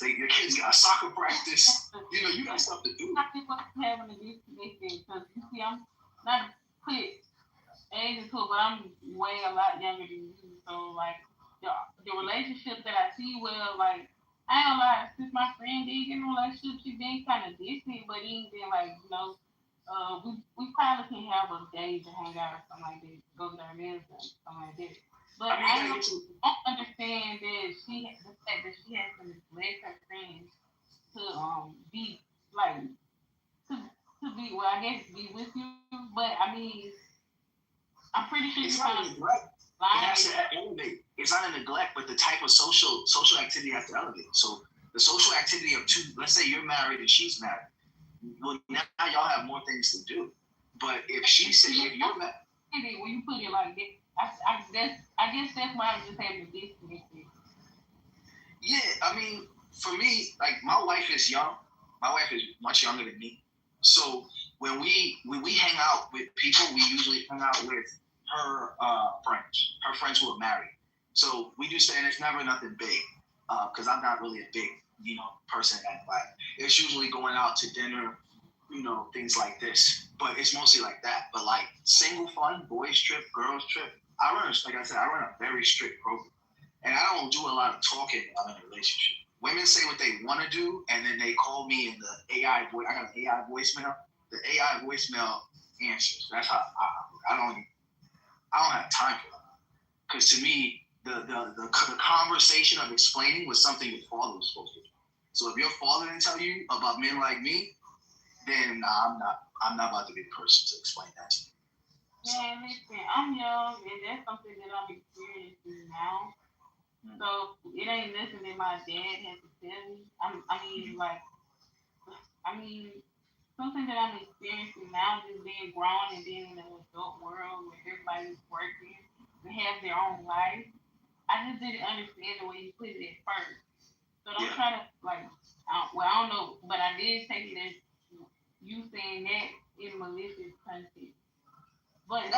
Your kids got soccer practice. You know, you got stuff to do. I think what's having to do because you see, I'm not put age into it, but I'm way a lot younger than you. So like the relationship that I see, well, like I ain't gonna lie, since my friend did get in a relationship, she been kind of distant, but he ain't been like, you know, we probably can have a day to hang out or something like that, go to our meals or something like that. But I don't understand that the fact that she has to neglect her friends to be like to be well, I guess be with you. But I mean, I'm pretty sure it's not a neglect. It has to elevate. It's not a neglect, but the type of social activity has to elevate. So the social activity of two, let's say you're married and she's married. Well, now y'all have more things to do. But if she said, if you're married, when you put it like that, I guess that's why I'm just having this. Yeah, I mean, for me, like my wife is young. My wife is much younger than me. So when we hang out with people, we usually hang out with her friends who are married. So we do say, and it's never nothing big, because I'm not really a big, person that like. It's usually going out to dinner, things like this. But it's mostly like that. But like single fun, boys trip, girls trip. I run a very strict program, and I don't do a lot of talking when I'm in a relationship. Women say what they want to do, and then they call me in the AI voice. I got an AI voicemail. The AI voicemail answers. That's how I don't have time for that. Because to me, the conversation of explaining was something your father was supposed to do. So if your father didn't tell you about men like me, then I'm not about to be the person to explain that to you. Man, listen, I'm young, and that's something that I'm experiencing now. So it ain't nothing that my dad has to tell me. Something that I'm experiencing now, just being grown and being in an adult world where everybody's working and have their own life. I just didn't understand the way you put it at first. So don't try to I don't know, but I did take it as you saying that in malicious content. But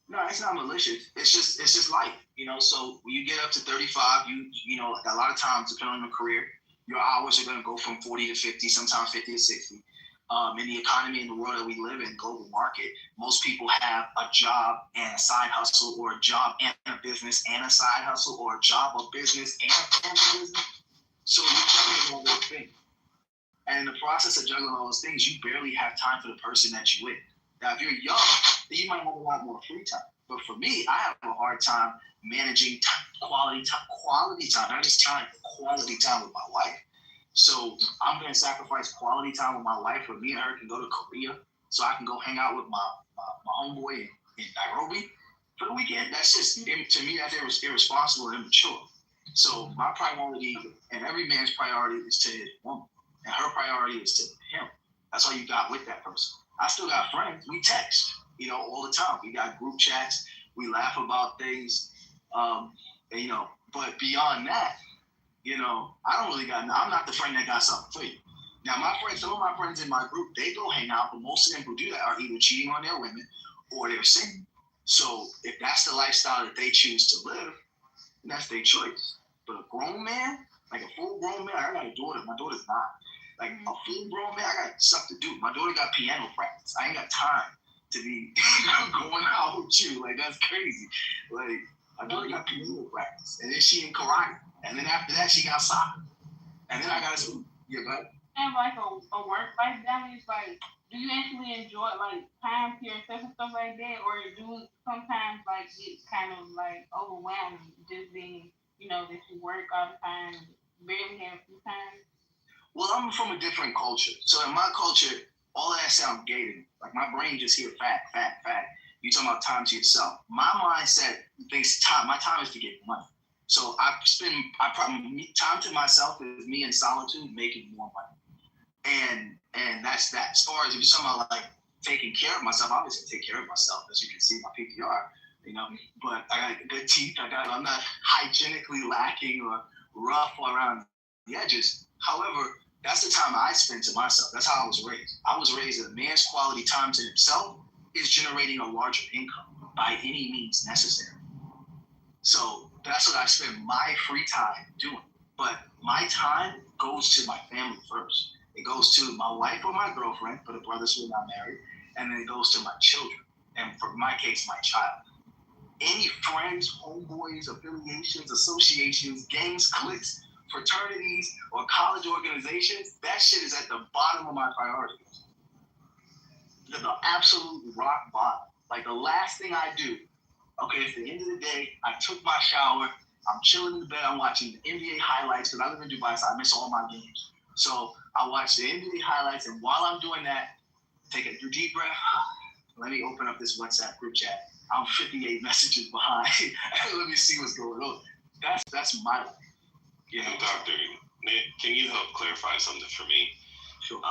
No, it's not malicious. It's just life, So when you get up to 35, like a lot of times, depending on your career, your hours are going to go from 40 to 50, sometimes 50 to 60. In the economy, in the world that we live in, global market, most people have a job and a side hustle, or a job and a business and a side hustle, or a job, a business, and a family business. So you're juggling all those things. And in the process of juggling all those things, you barely have time for the person that you're with. Now, if you're young, then you might have a lot more free time. But for me, I have a hard time managing quality time, not just time, but quality time with my wife. So I'm going to sacrifice quality time with my wife, where me and her can go to Korea, so I can go hang out with my homeboy in Nairobi for the weekend. That's just, to me, that's irresponsible and immature. So my priority, and every man's priority, is to his woman, and her priority is to him. That's all you got with that person. I still got friends. We text, all the time. We got group chats. We laugh about things, but beyond that, I don't really got, I'm not the friend that got something for you. Now, some of my friends in my group, they go hang out, but most of them who do that are either cheating on their women or they're single. So if that's the lifestyle that they choose to live, then that's their choice. But a grown man, like a full grown man, I got a daughter. My daughter's not. Like a full grown man, I got stuff to do. My daughter got piano practice. I ain't got time to be going out with you. Like, that's crazy. Like, my daughter got piano practice. And then she in karate. And then after that, she got soccer. And then I got to school. Yeah, go ahead. And like a work-life balance, like, do you actually enjoy, like, time to yourself and stuff like that? Or do you sometimes, like, get kind of, like, overwhelming just being, that you work all the time, barely have free time? Well, I'm from a different culture. So in my culture, all that sounds gay to me. Like, my brain just hear fat. You talking about time to yourself. My mindset thinks my time is to get money. So time to myself is me in solitude making more money. And that's that. As far as if you're talking about like taking care of myself, I'm obviously take care of myself, as you can see in my PPR, but I got good teeth. I'm not hygienically lacking or rough around the edges. However, that's the time I spend to myself. That's how I was raised. I was raised that a man's quality time to himself is generating a larger income by any means necessary. So that's what I spend my free time doing. But my time goes to my family first. It goes to my wife or my girlfriend, for the brothers who are not married, and then it goes to my children, and for my case, my child. Any friends, homeboys, affiliations, associations, gangs, cliques, fraternities, or college organizations, that shit is at the bottom of my priorities. The absolute rock bottom. Like, the last thing I do, okay, at the end of the day, I took my shower, I'm chilling in the bed, I'm watching the NBA highlights, because I live in Dubai, so I miss all my games. So I watch the NBA highlights, and while I'm doing that, take a deep breath, let me open up this WhatsApp group chat. I'm 58 messages behind. Let me see what's going on. That's my life. Dr. Nick, can you help clarify something for me? Sure.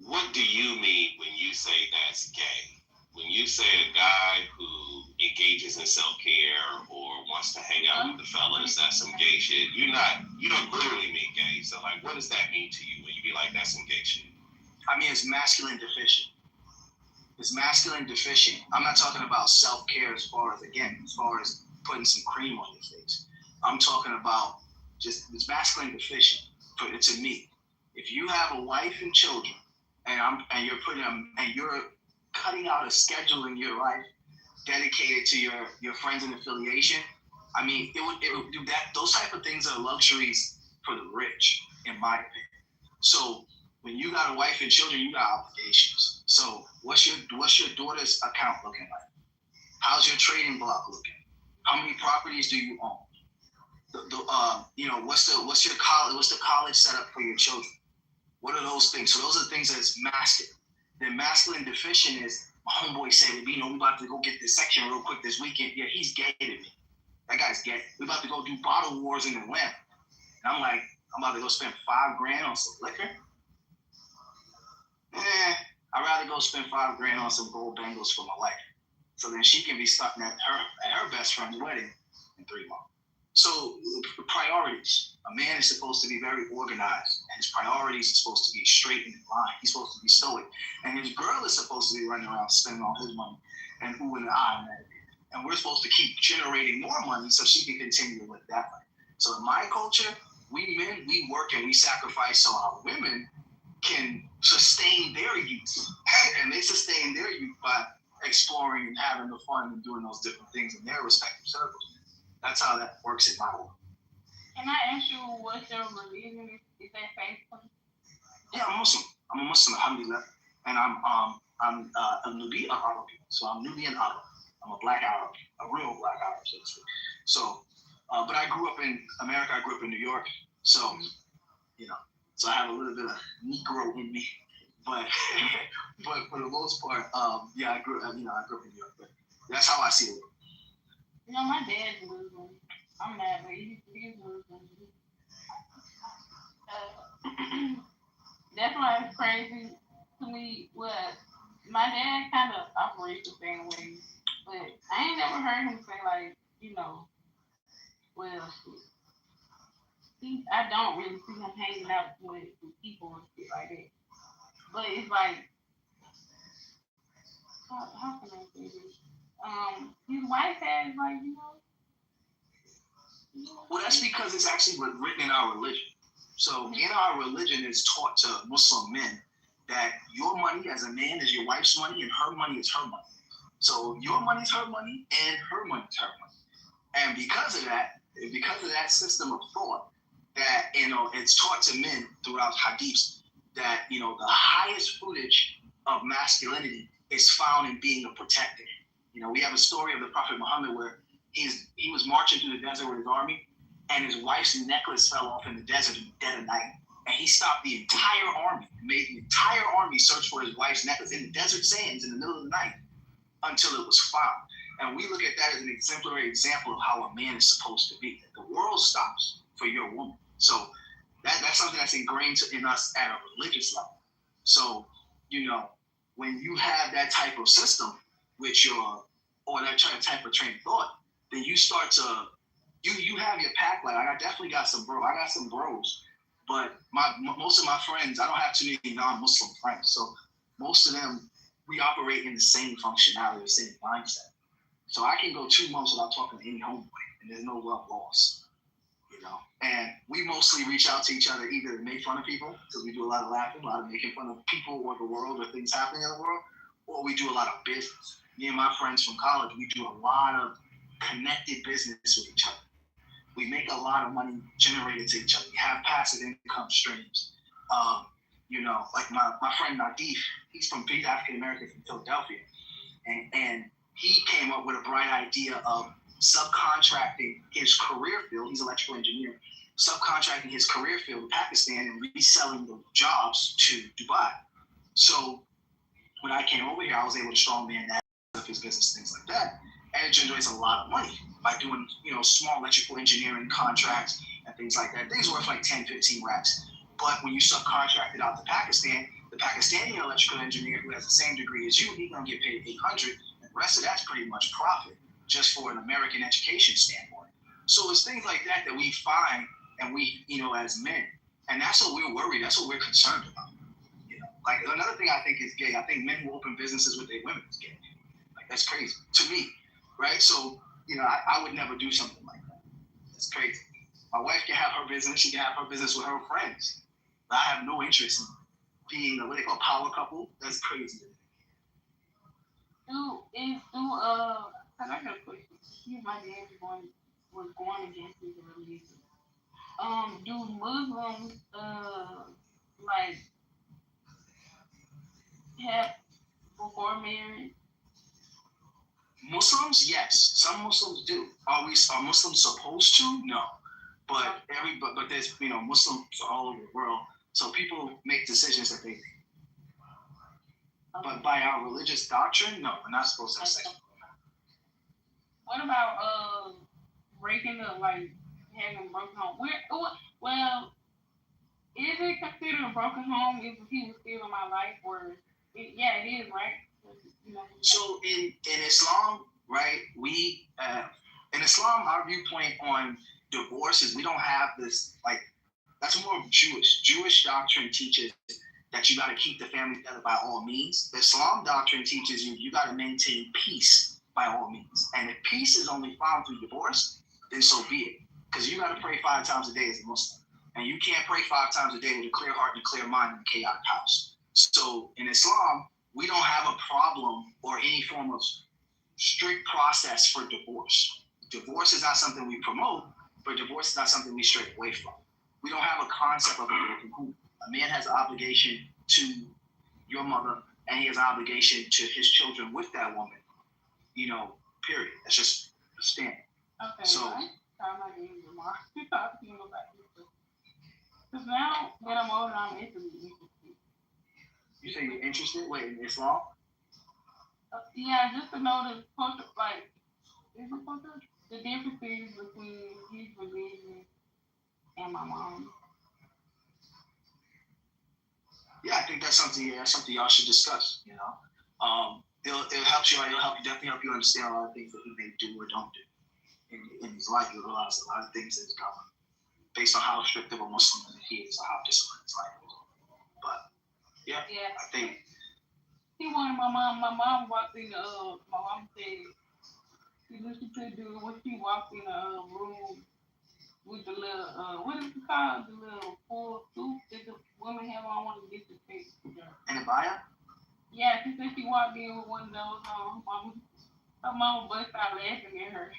What do you mean when you say that's gay? When you say a guy who engages in self-care or wants to hang out with the fellas, that's some gay shit. You don't literally mean gay. So, like, what does that mean to you when you be like, that's some gay shit? I mean, it's masculine deficient. It's masculine deficient. I'm not talking about self-care as far as putting some cream on your face. I'm talking about just, it's masculine deficient to me. If you have a wife and children, and you're cutting out a schedule in your life dedicated to your friends and affiliation, I mean, it would do that. Those type of things are luxuries for the rich, in my opinion. So when you got a wife and children, you got obligations. So what's your daughter's account looking like? How's your trading block looking? How many properties do you own? What's the college setup for your children? What are those things? So those are the things that's masculine. Then masculine deficient is, my homeboy said, we about to go get this section real quick this weekend. Yeah, he's gay to me. That guy's gay. We about to go do bottle wars in Atlanta. And I'm like, I'm about to go spend $5,000 on some liquor. I'd rather go spend $5,000 on some gold bangles for my wife. So then she can be starting at her best friend's wedding in 3 months. So the priorities. A man is supposed to be very organized, and his priorities are supposed to be straight in line. He's supposed to be stoic. And his girl is supposed to be running around spending all his money and ooh and ah. And we're supposed to keep generating more money so she can continue to live that way. So in my culture, we men, we work and we sacrifice so our women can sustain their youth, and they sustain their youth by exploring and having the fun and doing those different things in their respective circles. That's how that works in my world. Can I ask you what your religion is? Is that faithful? Yeah, I'm Muslim. I'm a Muslim, alhamdulillah, and I'm a Nubian Arab. So I'm Nubian Arab. I'm a black Arab, a real black Arab, so to speak. So, but I grew up in America. I grew up in New York. So, so I have a little bit of Negro in me. But for the most part, I grew up in New York. But that's how I see it. My dad's Muslim. I'm mad, but he's Muslim. That's why it's crazy to me. Well, my dad kind of operates the same way, but I ain't never heard him say like, well, I don't really see him hanging out with people and shit like that. But it's like, how can I say this? His wife has like, Well, that's because it's actually written in our religion. So in our religion, it's taught to Muslim men that your money as a man is your wife's money and her money is her money. So your money is her money and her money is her money. And because of that system of thought, that it's taught to men throughout hadiths that the highest footage of masculinity is found in being a protector. We have a story of the Prophet Muhammad where he was marching through the desert with his army, and his wife's necklace fell off in the desert in the dead of night. And he stopped the entire army, made the entire army search for his wife's necklace in the desert sands in the middle of the night until it was found. And we look at that as an exemplary example of how a man is supposed to be. The world stops for your woman. So that's something that's ingrained in us at a religious level. So, when you have that type of system with or that type of train of thought, then you start to, you have your pack. Like, I definitely got some bros, but most of my friends, I don't have too many non-Muslim friends. So most of them, we operate in the same functionality, the same mindset. So I can go 2 months without talking to any homeboy, and there's no love lost. And we mostly reach out to each other either to make fun of people, because we do a lot of laughing, a lot of making fun of people or the world or things happening in the world, or we do a lot of business. Me and my friends from college, we do a lot of connected business with each other. We make a lot of money generated to each other. We have passive income streams. Like my friend Nadif, he's African American from Philadelphia, and he came up with a bright idea of subcontracting his career field. He's an electrical engineer. Subcontracting his career field to Pakistan and reselling the jobs to Dubai. So when I came over here, I was able to strongman that of his business, things like that. And it generates a lot of money by doing, small electrical engineering contracts and things like that. Things worth like 10, 15 racks. But when you subcontract it out to Pakistan, the Pakistani electrical engineer who has the same degree as you, he's going to get paid $800. And the rest of that's pretty much profit just for an American education standpoint. So it's things like that we find and we, as men. And that's what we're worried. That's what we're concerned about. Like another thing I think is gay. I think men who open businesses with their women is gay. Like that's crazy to me, right? So, I would never do something like that. That's crazy. My wife can have her business. She can have her business with her friends. But I have no interest in being what they call power couple. That's crazy. I got a question. My dad was going against his religion. Do Muslims like have before marriage? Muslims, yes. Some Muslims do. Are Muslims supposed to? No. But there's Muslims all over the world. So people make decisions that they make. Okay. But by our religious doctrine, no, we're not supposed to have sex. What about breaking up, like having a broken home? Well, is it considered a broken home if he was still in my life, or it is, right? So in Islam, right, we in Islam, our viewpoint on divorce is we don't have this, like, that's more Jewish. Jewish doctrine teaches that you got to keep the family together by all means. The Islam doctrine teaches you got to maintain peace by all means. And if peace is only found through divorce, then so be it. Because you got to pray 5 times a day as a Muslim. And you can't pray 5 times a day with a clear heart and a clear mind in a chaotic house. So in Islam, we don't have a problem or any form of strict process for divorce. Divorce is not something we promote, but divorce is not something we stray away from. We don't have a concept of a broken home. A man has an obligation to your mother, and he has an obligation to his children with that woman. You know, period. That's just a standard. Okay. So, I'm not getting tomorrow. Because now that I'm older, I'm interested. you say you're interested? Wait, in Islam? Yeah, just to know the culture, like, is it culture? The differences between his religion and my mom. Yeah, I think that's something y'all should discuss. You know, it'll help you. Definitely help you understand a lot of things that he may do or don't do in his life. You realize a lot of things that is governed based on how strict of a Muslim he is or how disciplined his life is. But yeah, I think he wanted my mom. My mom walked in my mom said she could do when she walked in a room with the little what is it called? The little full suit that the women have on one of the disrespect. And a buyer? Yeah, she said she walked in with one of those her mama bust out laughing at her.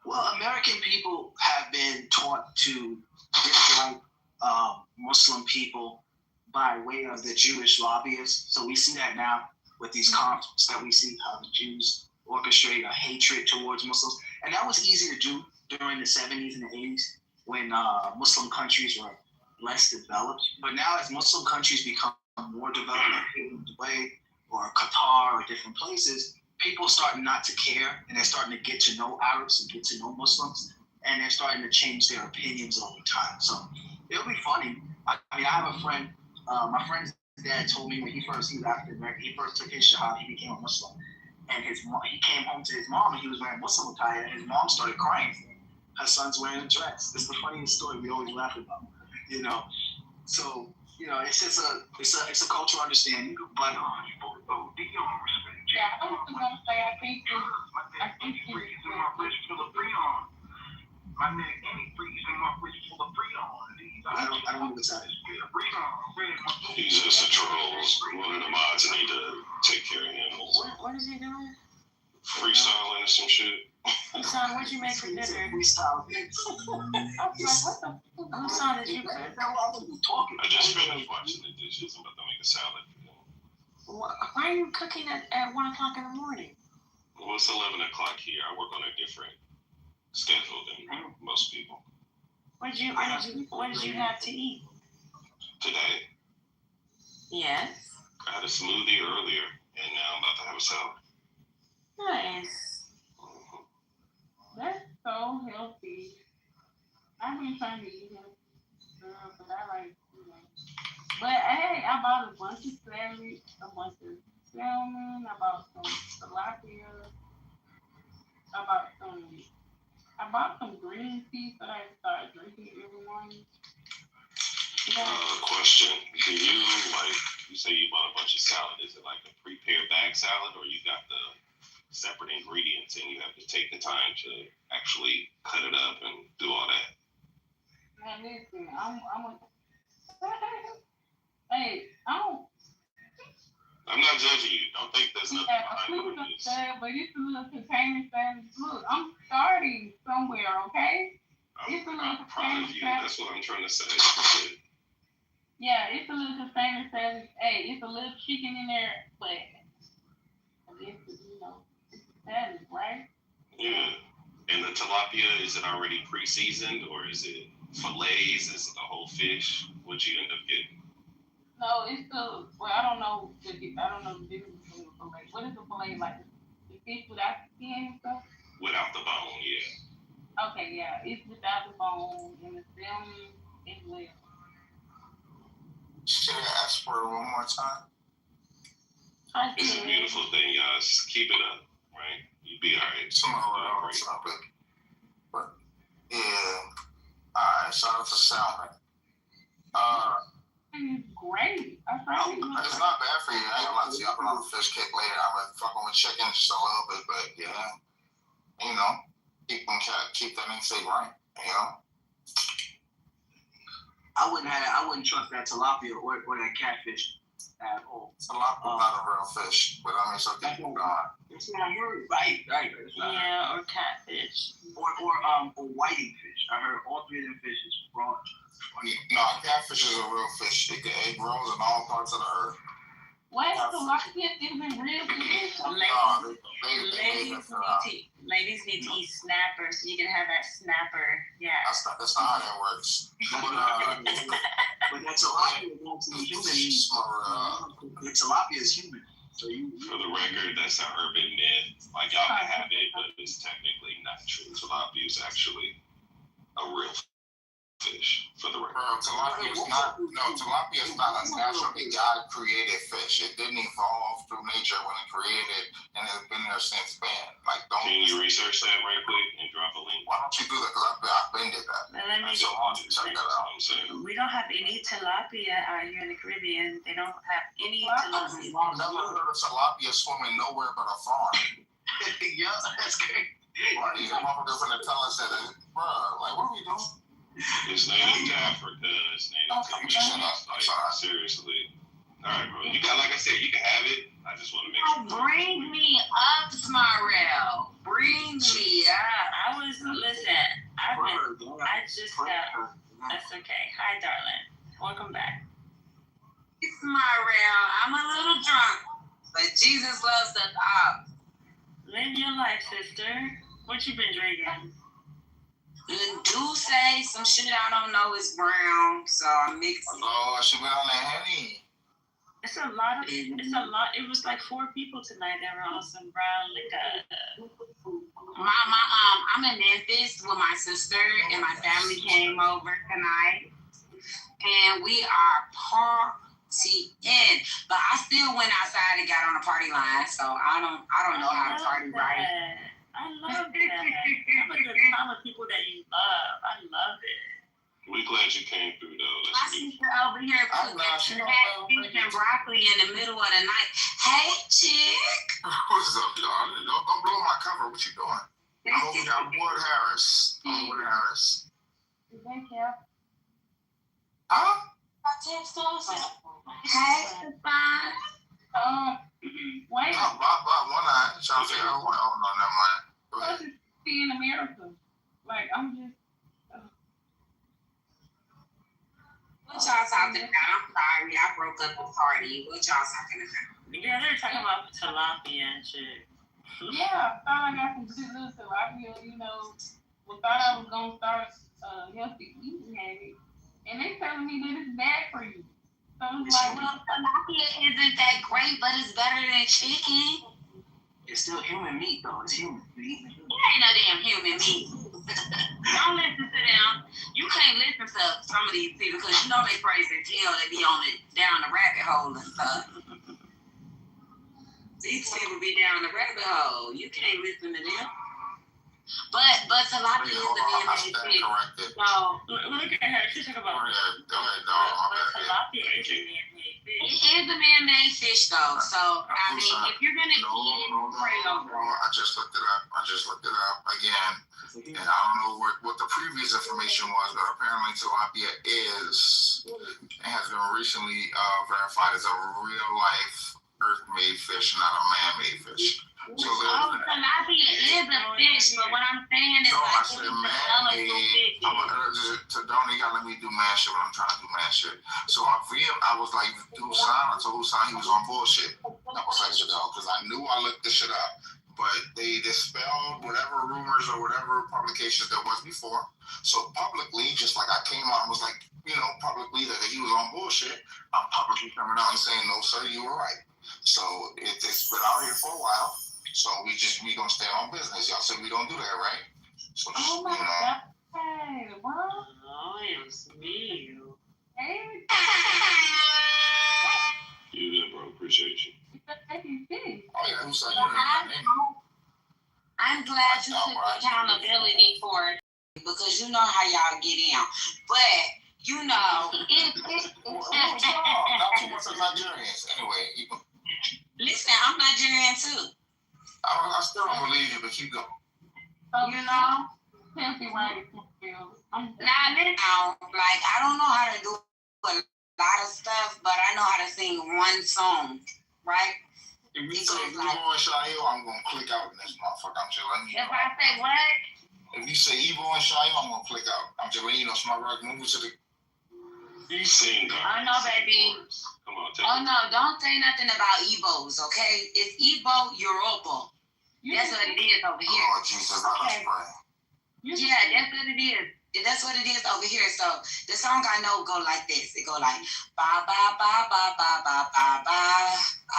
Well, American people have been taught to dislike Muslim people by way of the Jewish lobbyists. So we see that now with these conflicts that we see, how the Jews orchestrate a hatred towards Muslims. And that was easy to do during the 70s and the 80s when Muslim countries were less developed. But now as Muslim countries become more developed, like Dubai or Qatar or different places, people starting not to care, and they're starting to get to know Arabs and get to know Muslims, and they're starting to change their opinions over time. So it'll be funny. I mean, I have a friend, my friend's dad told me when he was African American, he first took his shahada, he became a Muslim. And he came home to his mom, and he was wearing Muslim attire, and his mom started crying. Her son's wearing a dress. It's the funniest story we always laugh about, you know. So, you know, it's just a cultural understanding, but yeah, I was gonna say I think I don't know what's that. He's just a troll. One of the mods need to take care of him. What is he doing? Freestyling or some shit. Son, what'd you make for dinner? Freestyle. Whose son did you cook? I just finished watching the dishes. I'm about to make a salad for him. Why are you cooking at 1 o'clock in the morning? Well, it's 11 o'clock here. I work on a different schedule than most people. What did you have to eat? Today, Yes. I had a smoothie earlier, and now I'm about to have a salad. Nice. that's so healthy. I've been trying to eat healthy, but I like, you know. But hey, I bought a bunch of salad, a bunch of salmon, I bought some tilapia, I bought some green tea so I start drinking every morning. Question. Do you, you say you bought a bunch of salad, is it like a prepared bag salad, or you got the separate ingredients and you have to take the time to actually cut it up and do all that? Man, listen, I'm not judging you. Don't think there's nothing behind it. But it's a little container salad. Look, I'm starting somewhere, okay? I'm proud of you. That's what I'm trying to say. Yeah, it's a little container salad. Hey, it's a little chicken in there, but I guess, you know, it's a salad, right? Yeah. And the tilapia, is it already pre-seasoned, or is it fillets? Is it the whole fish? What'd you end up getting? No, it's I don't know the difference between the fillet. What is the fillet like? The fish without the skin and stuff? Without the bone, yeah. Okay, yeah, it's without the bone and the salmon as well. Should I ask for it one more time? It's a beautiful thing, guys. Keep it up, right? You'll be all right. But yeah. All right. Shout out to Salmon. It's great. It's not bad for you. I ain't gonna lie to you. I've been on a fish kick later. I've been fucking with chicken just a little bit, but yeah, you know, keep that thing safe, right? You know. I wouldn't trust that tilapia or that catfish at all. Tilapia not a real fish, but I mean something you got. That's what I heard. Right. Yeah, or catfish. Or whiting fish. I heard all three of them fishes raw. No, catfish is a real fish. They get egg rolls in all parts of the earth. Wait, tilapia isn't real fish? Ladies need to eat snappers so you can have that snapper. Yeah. That's not how that works. But that tilapia is actually human meat. The tilapia is human. So for the record, that's an urban myth. Like y'all can have it, but it's technically not true. Tilapia is actually a real fish. For the record, tilapia is not a naturally God created fish. It didn't evolve through nature when it created, and it's been there since then. Like, can you research that right quick and drop a link? Why don't you do that? Because I've been did that. So I'll just check that out. We don't have any tilapia out here in the Caribbean. They don't have any tilapia. I've never heard of tilapia swimming nowhere but a farm. Yeah, that's great. Right, these motherfuckers finna tell us that, bro, like, what are we doing? It's native to Africa. It's native to America. Like, seriously. All right, bro. You got, like I said, you can have it. I just want to make sure. Bring me up, Smarrell. Bring me up. I just got. That's okay. Hi, darling. Welcome back. Smarrell. I'm a little drunk, but Jesus loves us all. Live your life, sister. What you been drinking? Do say some shit I don't know is brown, so I'm mixing. Oh, she went on that Henny. It's a lot. It was like 4 people tonight that were on some brown liquor. I'm in Memphis with my sister, and my family came over tonight, and we are partying. But I still went outside and got on the party line, so I don't know how to party right. I love that. Have a good time with people that you love. I love it. We glad you came through, though. My sister over here cooking fish and broccoli in the middle of the night. Hey, chick. What's up, y'all? Don't blow my cover. What you doing? I'm Wood Harris. Thank you. Huh? Hey, it's fine. Wait. About one eye. Trying to figure out what on that mind. Go ahead. Supposed to be in America. Like, I'm just. What y'all talking about? I'm sorry, I broke up the party. What y'all talking about? Yeah, they're talking about tilapia and shit. Yeah, I thought I got some good little tilapia, thought I was going to start healthy eating habit. And they telling me that it's bad for you. So it's like, well, tilapia isn't that great, but it's better than chicken. It's still human meat, though. It's human meat. It ain't no damn human meat. Don't listen to them. You can't listen to some of these people because they crazy as hell. They be on it down the rabbit hole and stuff. These people be down the rabbit hole. You can't listen to them. But tilapia is a man-made fish. So look at her. She's talking about. Go ahead, dog. Tilapia is a man-made fish. It is a man-made fish, though. So I mean, if you're gonna eat it, pray over it. I just looked it up again, and I don't know what the previous information was, but apparently tilapia has been recently verified as a real-life earth-made fish, not a man-made fish. So tilapia is a fish, but what I'm saying is I said man-made. Don't you gotta let me do man shit when I'm trying to do man shit. So I was like, I told Husan he was on bullshit. That was like, because I knew I looked this shit up. But they dispelled whatever rumors or whatever publications there was before. So publicly, just like I came out and was like, publicly that he was on bullshit, I'm publicly coming out and saying, no, sir, you were right. So it's been out here for a while. So we gonna stay on business. Y'all said we don't do that, right? So just, oh my God. Hey, what? Oh, it's me. Hey. You good, bro. Appreciate you. Oh yeah, who's saying I'm glad you took accountability for it because you know how y'all get in. But not too much of Nigerians. Anyway, listen, I'm Nigerian too. I still don't believe you, but keep going. Fancy white. Nah, like I don't know how to do a lot of stuff, but I know how to sing one song, right? If you say Evo and Shayo, I'm gonna click out in this motherfucker. I'm just letting you know. if I say what? If you say Evo and Shayo, I'm gonna click out. I'm just letting you know. Smart Rock, move to the. You sing though. Oh no, baby. Come on, take Oh no, don't say nothing about Ebos, okay? It's Ebo Europa. That's what it is over here. Oh Jesus, Okay. Yeah, that's what it is. That's what it is over here. So the song I know go like this. It go like ba ba ba ba ba ba ba ba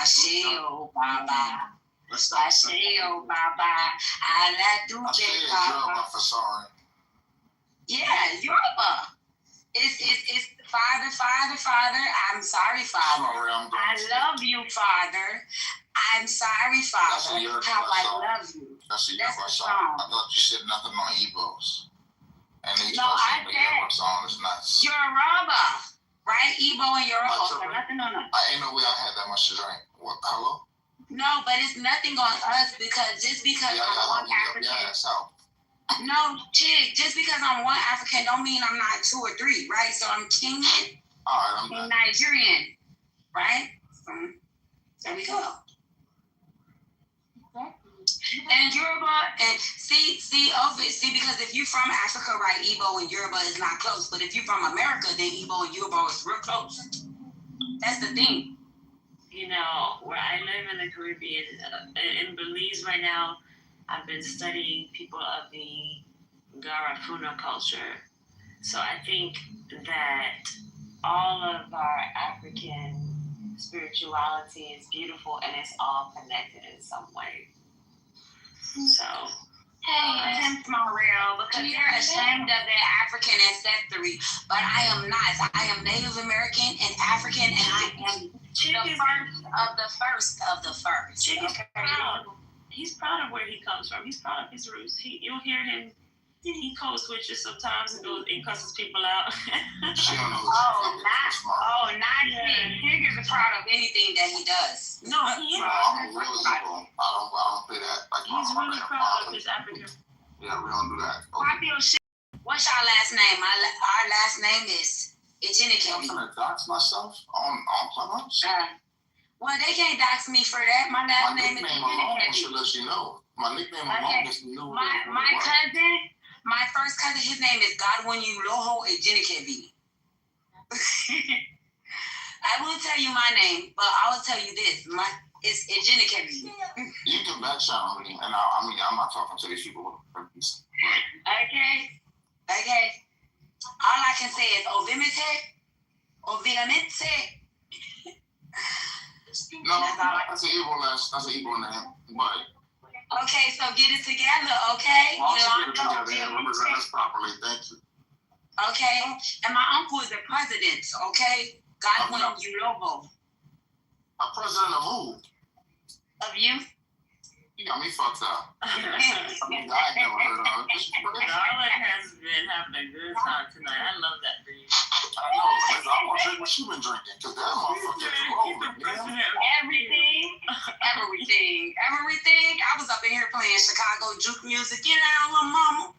Asheo ba ba Asheo ba ba I let do Yoruba for sorry. Yeah, Yoruba. It's Father. I'm sorry, Father. I love you, Father. I'm sorry, Father. How I love you. That's a Yoruba song. I thought you said nothing on Ebos. And they No, I said Yoruba song is nuts. Yoruba, right? Ebo and Yoruba. So nothing on us. I ain't no way I had that much to drink. What? Hello? No, but it's nothing on us because just because I'm one African. Yeah, so. No, chick, just because I'm one African don't mean I'm not two or three, right? So I'm Kenyan and Nigerian, right? So there we go. And Yoruba, and see, because if you're from Africa, right, Igbo and Yoruba is not close. But if you're from America, then Igbo and Yoruba is real close. That's the thing. You know, where I live in the Caribbean, in Belize right now, I've been studying people of the Garifuna culture. So I think that all of our African spirituality is beautiful and it's all connected in some way. So, Hey, I'm real because they're ashamed of their African ancestry, but I am not. I am Native American and African, and I am the first of the first. Chick is proud. He's proud of where he comes from. He's proud of his roots. You'll hear him. He code switches sometimes and goes and cusses people out. Not Tig is proud of anything that he does. No, he is. No, I'm a real Igbo. I don't play that. Like, he's really proud of his African. Yeah, we don't do that. Okay. What's your last name? Our last name is Ejenike. I'm gonna dox myself on Clubhouse. Well, they can't dox me for that. My last name is Ejenike. I should let you know. My nickname alone is new. My cousin. My first cousin, his name is Godwin Uloho Ejenike. I won't tell you my name, but I will tell you this. It's Ejenike. You can back channel me, and I'm not talking to these people. Okay. All I can say is Ovimite. No, that's an evil name. But. Okay, so get it together, okay? Well, get it together and represent us properly. Thank you. Okay, and my uncle is the president, okay? Godwin Uloho. A president of who? Of you? You got me fucked up. I never heard of it. Darling has been having a good time tonight. I love that for you. I know. I want to drink what she been drinking, because that motherfucker is rolling, man. Everything. I was up in here playing Chicago juke music. Get out, little mama.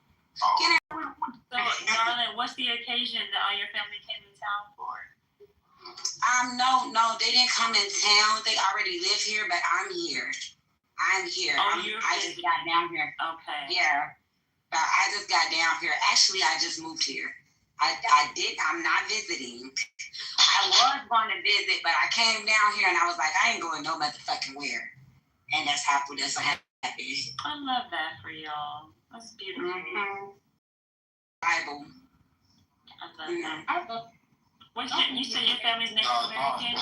Get out. So, darling, what's the occasion that all your family came to town for? No, they didn't come in town. They already live here, but I'm here. Oh, I just got down here. Okay. Yeah. I just got down here. Actually, I just moved here. I'm not visiting. I was going to visit, but I came down here and I was like, I ain't going no motherfucking where. And that's what happened. I love that for y'all. That's beautiful. Mm-hmm. Bible. I love that. You said your family's Native American?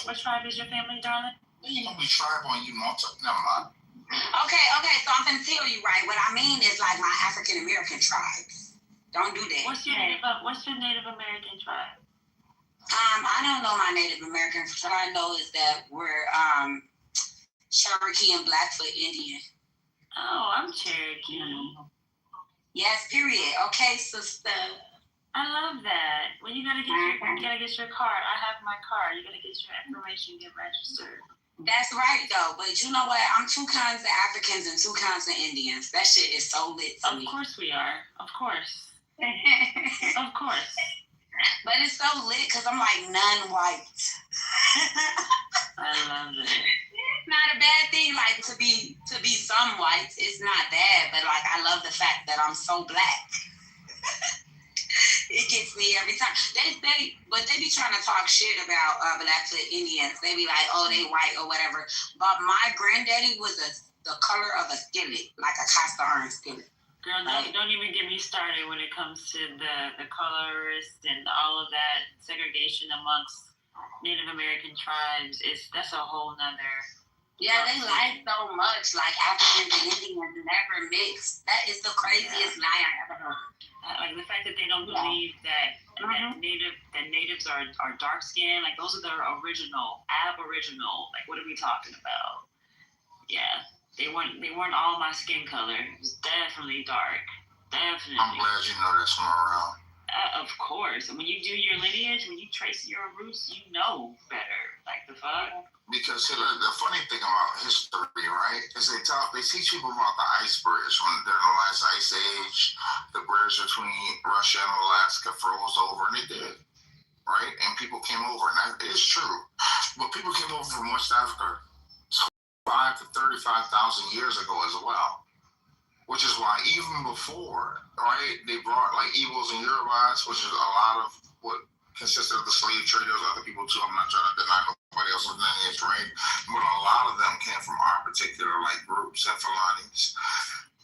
What tribe is your family, darling? You don't be tribe on you, never mind. Okay, so I'm gonna tell you right. What I mean is like my African American tribes. Don't do that. What's your Native American tribe? I don't know my Native American tribe. All I know is that we're Cherokee and Blackfoot Indian. Oh, I'm Cherokee. Yes, period. Okay, sister. I love that. Well, you gotta get your card. I have my card. You gotta get your information, get registered. That's right, though. But you know what? I'm 2 kinds of Africans and 2 kinds of Indians. That shit is so lit to me. Of course we are. Of course. Of course. But it's so lit because I'm like non-white. I love it. It's not a bad thing, like to be some whites. It's not bad, but like I love the fact that I'm so black. It gets me every time. But they be trying to talk shit about Blackfoot Indians. They be like, oh, they white or whatever. But my granddaddy was the color of a skillet, like a cast iron skillet. Girl, don't even get me started when it comes to the colorists and all of that segregation amongst Native American tribes. That's a whole nother. Yeah, they lie so much. Like Africans and Indians never mix. That is the craziest lie I ever heard. Like the fact that they don't believe that natives are dark skinned. Like those are the original Aboriginal. Like what are we talking about? Yeah. They weren't all my skin color. It was definitely dark. Definitely. I'm glad you know that's from around. Of course. When you do your lineage, when you trace your roots, you know better. Like the fuck. Because the funny thing about history, right, is they teach people about the ice bridge when during the last ice age, the bridge between Russia and Alaska froze over, and it did, right? And people came over, and that is true. But people came over from West Africa 5 to 35,000 years ago as well, which is why even before, right, they brought like Igbos and Yorubas, which is a lot of what consisted of the slave trade. There was other people too. I'm not trying to deny nobody else's lineage, right? But a lot of them came from our particular like groups and Fulanis.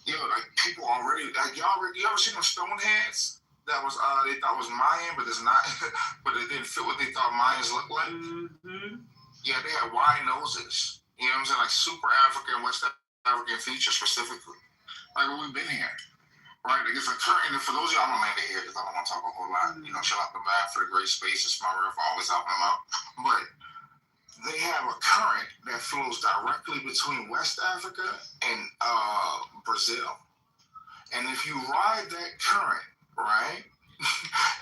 Like people already like you ever seen them stone heads? That was they thought was Mayan, but it's not. But it didn't fit what they thought Mayans looked like. Mm-hmm. Yeah, they had wide noses. You know what I'm saying? Like super African, West African features specifically. Like we've been here, right? Like it's a current. And for those of y'all don't land here because I don't want to talk a whole lot. Shout out the back for the great space. It's my ref always helping them out. But they have a current that flows directly between West Africa and Brazil. And if you ride that current, right,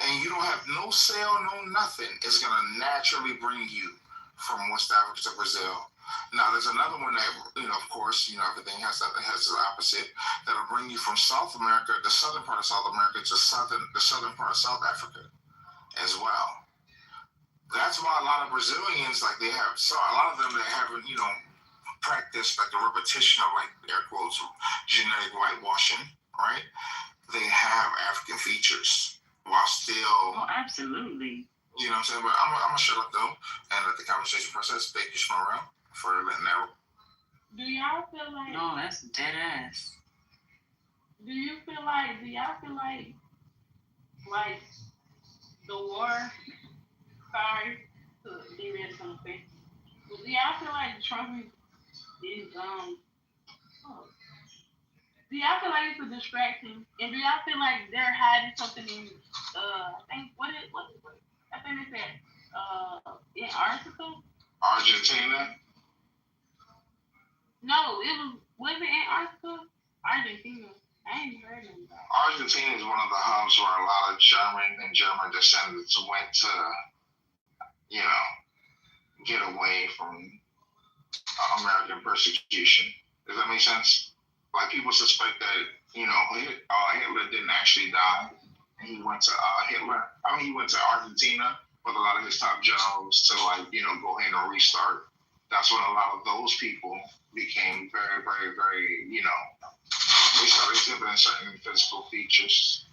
and you don't have no sail, no nothing, it's gonna naturally bring you from West Africa to Brazil. Now, there's another one that, of course, everything has the opposite. That'll bring you from South America, the southern part of South America, to the southern part of South Africa as well. That's why a lot of Brazilians, like a lot of them that haven't, practiced like the repetition of like air quotes genetic whitewashing, right? They have African features while still. Oh, absolutely. You know what I'm saying? But I'm gonna shut up though and let the conversation process. Thank you, Shmarel, for letting that. Do y'all feel like? No, that's dead ass. Do y'all feel like the war? Sorry to derail something. But do y'all feel like Trump is do y'all feel like it's a distraction? And do y'all feel like they're hiding something in I think I think they said in Antarctica? Argentina? No, was it Antarctica? Argentina. I ain't heard of it. Argentina is one of the hubs where a lot of German descendants went to, get away from American persecution. Does that make sense? Like people suspect that, Hitler didn't actually die. He went to he went to Argentina with a lot of his top generals to go ahead and restart. That's when a lot of those people became very, very, very, they started exhibiting certain physical features.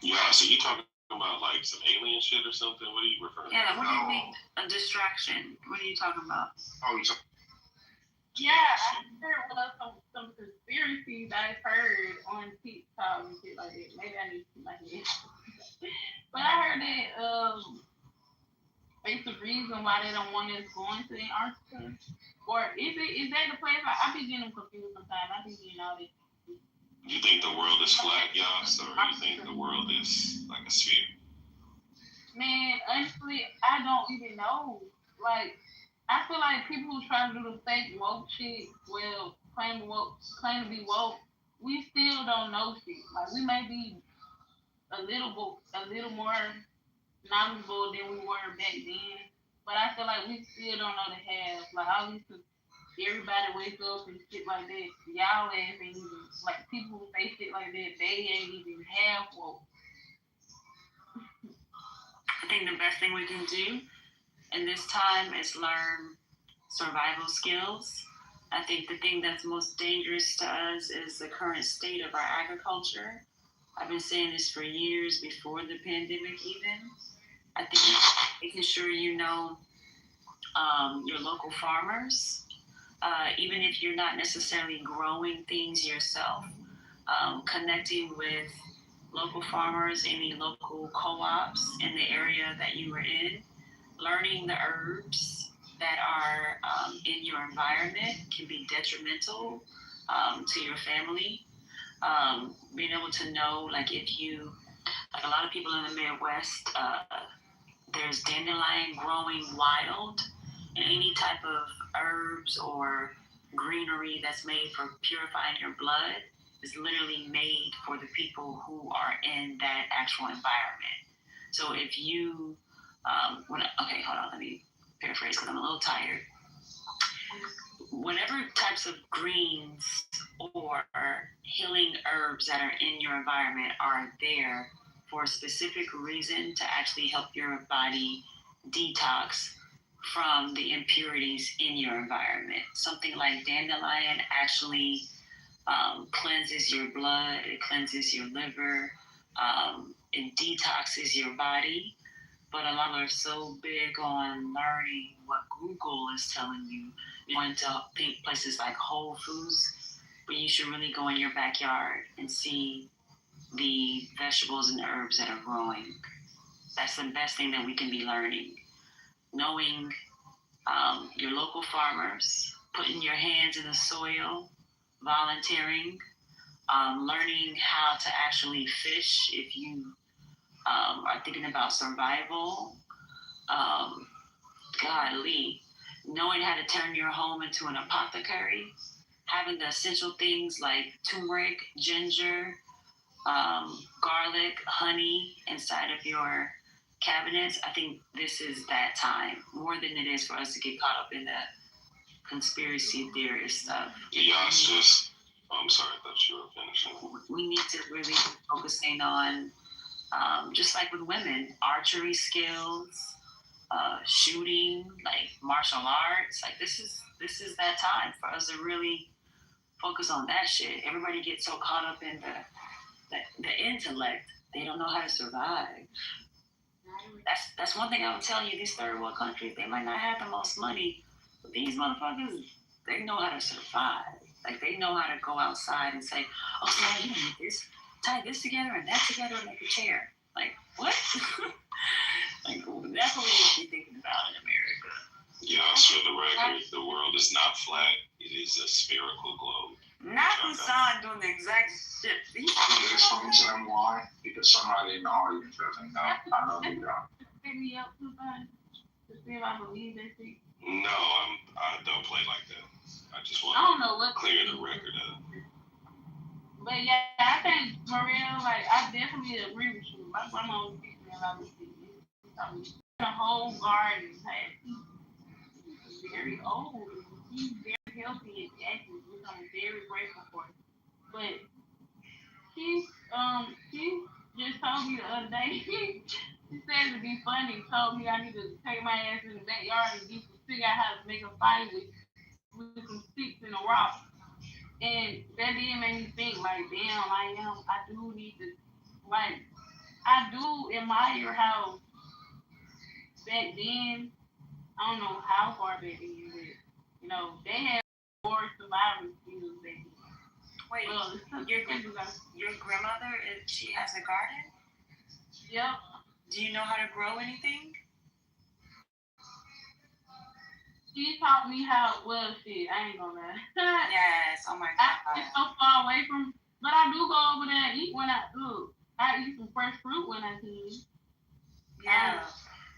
Yeah, so you talking about like some alien shit or something? What are you referring to? Yeah, what do you mean a distraction? What are you talking about? Oh, you talking? Yeah, I heard some conspiracies I've heard on TikTok and shit like that. Maybe I need to like it. But I heard that it's the reason why they don't want us going to Antarctica. Or is that the place? I be getting them confused sometimes. I be getting all this. You think the world is flat, y'all? So you think the world is like a sphere? Man, honestly, I don't even know. Like, I feel like people who try to do the fake woke shit, claim to be woke, we still don't know shit. Like, we may be a little more knowledgeable than we were back then, but But I feel like we still don't know the half. Like all these everybody wake up and shit like that. Y'all ass ain't even like people who say shit like that. They ain't even half woke. I think the best thing we can do in this time is learn survival skills. I think the thing that's most dangerous to us is the current state of our agriculture. I've been saying this for years before the pandemic even. I think making sure you know your local farmers, even if you're not necessarily growing things yourself, connecting with local farmers, any local co-ops in the area that you are in, learning the herbs that are in your environment can be detrimental to your family. Being able to know, like if you, like a lot of people in the Midwest, there's dandelion growing wild, and any type of herbs or greenery that's made for purifying your blood is literally made for the people who are in that actual environment. So if you, okay, hold on, let me paraphrase because I'm a little tired. Whatever types of greens or healing herbs that are in your environment are there for a specific reason to actually help your body detox from the impurities in your environment. Something like dandelion actually cleanses your blood, it cleanses your liver, it detoxes your body. But a lot are so big on learning what Google is telling you. You want to think places like Whole Foods, but you should really go in your backyard and see the vegetables and herbs that are growing. That's the best thing that we can be learning. Knowing your local farmers, putting your hands in the soil, volunteering, learning how to actually fish if you are thinking about survival. Golly, knowing how to turn your home into an apothecary, having the essential things like turmeric, ginger, garlic, honey inside of your cabinets. I think this is that time more than it is for us to get caught up in the conspiracy theorist stuff. Yeah, it's just, I'm sorry, I thought you were finishing. We need to really be focusing on, just like with women, archery skills, shooting, like martial arts. Like this is that time for us to really focus on that shit. Everybody gets so caught up in the intellect, they don't know how to survive. That's one thing I would tell you. These third world countries, they might not have the most money, but these motherfuckers, they know how to survive. Like they know how to go outside and say, "Oh, yeah, you need this, tie this together and that together and make a chair." Like what? Like that's what we need to be thinking about in America. Yeah, for the record, the world is not flat. It is a spherical globe. Not Hassan doing the exact shit. Explain to them why, because somebody in the audience doesn't know. I know you don't. Pick me up sometimes to see if I believe that shit. No, I don't play like that. I just want to clear the record up. But yeah, I think Maria, like I definitely agree with you. My grandma was teaching me a lot of shit. The whole garden had very old. She's very healthy and active, which I'm very grateful for. But she just told me the other day. She said it'd be funny. Told me I need to take my ass in the backyard and figure out how to make a fire with some sticks and a rock. And that did make me think like, damn, I do need to, like, I do admire how back then, I don't know how far back then, but they had more survival skills back then. Wait, your grandmother, she has a garden? Yep. Do you know how to grow anything? She taught me how, well, shit, I ain't gonna lie. Yes, oh my God. I'm so far away from, but I do go over there and eat when I eat some fresh fruit when I can. Yeah,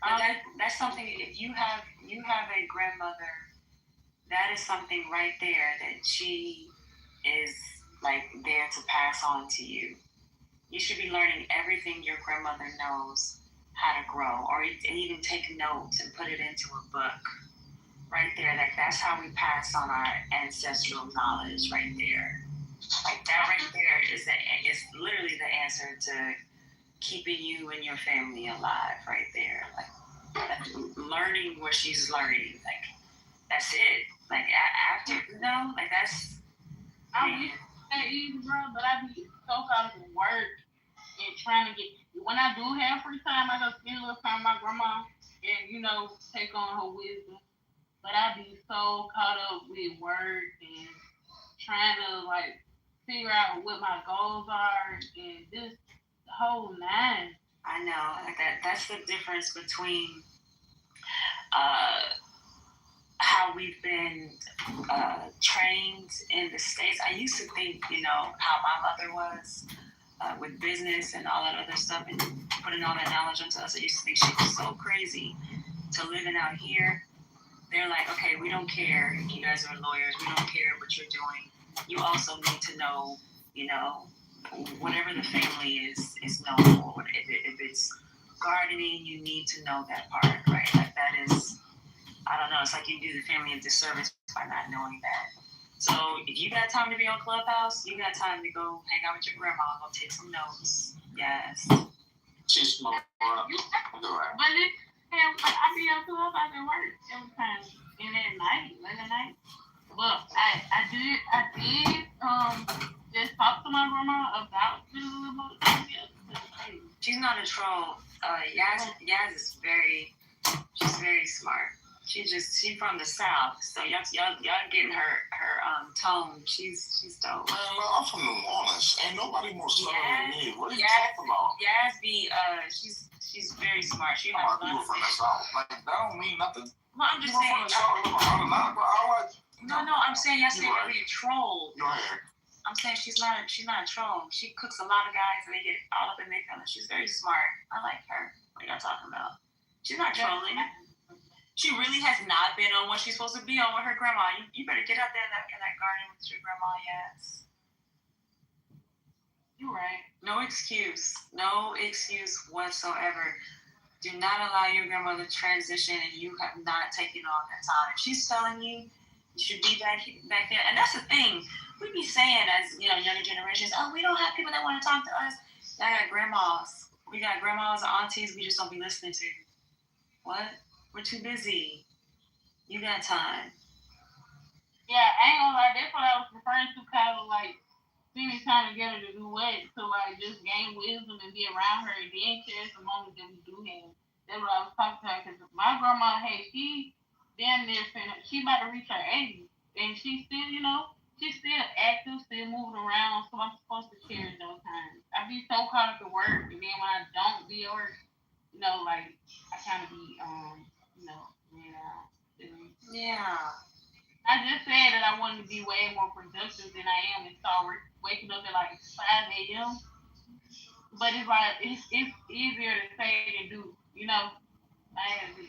but that's something. If you have a grandmother, that is something right there that she is like there to pass on to you. You should be learning everything your grandmother knows how to grow, or even take notes and put it into a book. Right there, like that's how we pass on our ancestral knowledge. Right there, like that right there is literally the answer to keeping you and your family alive. Right there, like learning what she's learning. Like that's it. Like after like that's. I wish that easy, bro, but I be so caught up in work and trying to get. When I do have free time, I go spend a little time with my grandma and take on her wisdom. But I be so caught up with work and trying to like figure out what my goals are and just the whole nine. I know, like that's the difference between how we've been trained in the States. I used to think, how my mother was with business and all that other stuff and putting all that knowledge into us. I used to think she was so crazy to living out here. They're like, okay, we don't care if you guys are lawyers. We don't care what you're doing. You also need to know, whatever the family is known for. If it's gardening, you need to know that part, right? Like that is, I don't know. It's like you do the family a disservice by not knowing that. So if you got time to be on Clubhouse, you got time to go hang out with your grandma, go take some notes. Yes. She's smart. But I be on Clubhouse at work every time, and at night, late at night. But I did just talk to my grandma about this little book. She's not a troll. Yaz is she's very smart. She's from the South, so y'all getting her tone. She's dope. Man, I'm from New Orleans. Ain't nobody more smart than me. What are you talking about? Yaz she's very smart. She has people from the South. Like that don't mean nothing. Well, I'm just saying. No, I'm saying y'all say you're a troll. Go ahead. I'm saying she's not a troll. She cooks a lot of guys and they get all up in their feelings. She's very smart. I like her. What y'all talking about? She's not trolling. She really has not been on what she's supposed to be on with her grandma. You better get out there in that garden with your grandma, yes. You're right. No excuse. No excuse whatsoever. Do not allow your grandmother to transition and you have not taken on that time. If she's telling you should be back there. And that's the thing. We be saying as, younger generations, oh, we don't have people that want to talk to us. I got grandmas. We got grandmas and aunties we just don't be listening to. What? We're too busy. You got time. Yeah, I ain't gonna lie. That's what I was referring to, kind of like spending time together to do what? To like just gain wisdom and be around her and then cherish the moments that we do have. That's what I was talking to her, because my grandma, she damn near finished. She about to reach her 80s, and she's still, she's still active, still moving around. So I'm supposed to cherish those times. I be so caught up at work, and then when I don't be at work, like I kind of be, Yeah. I just said that I wanted to be way more productive than I am and start waking up at like 5 a.m. But it's like it's easier to say than do. I have to.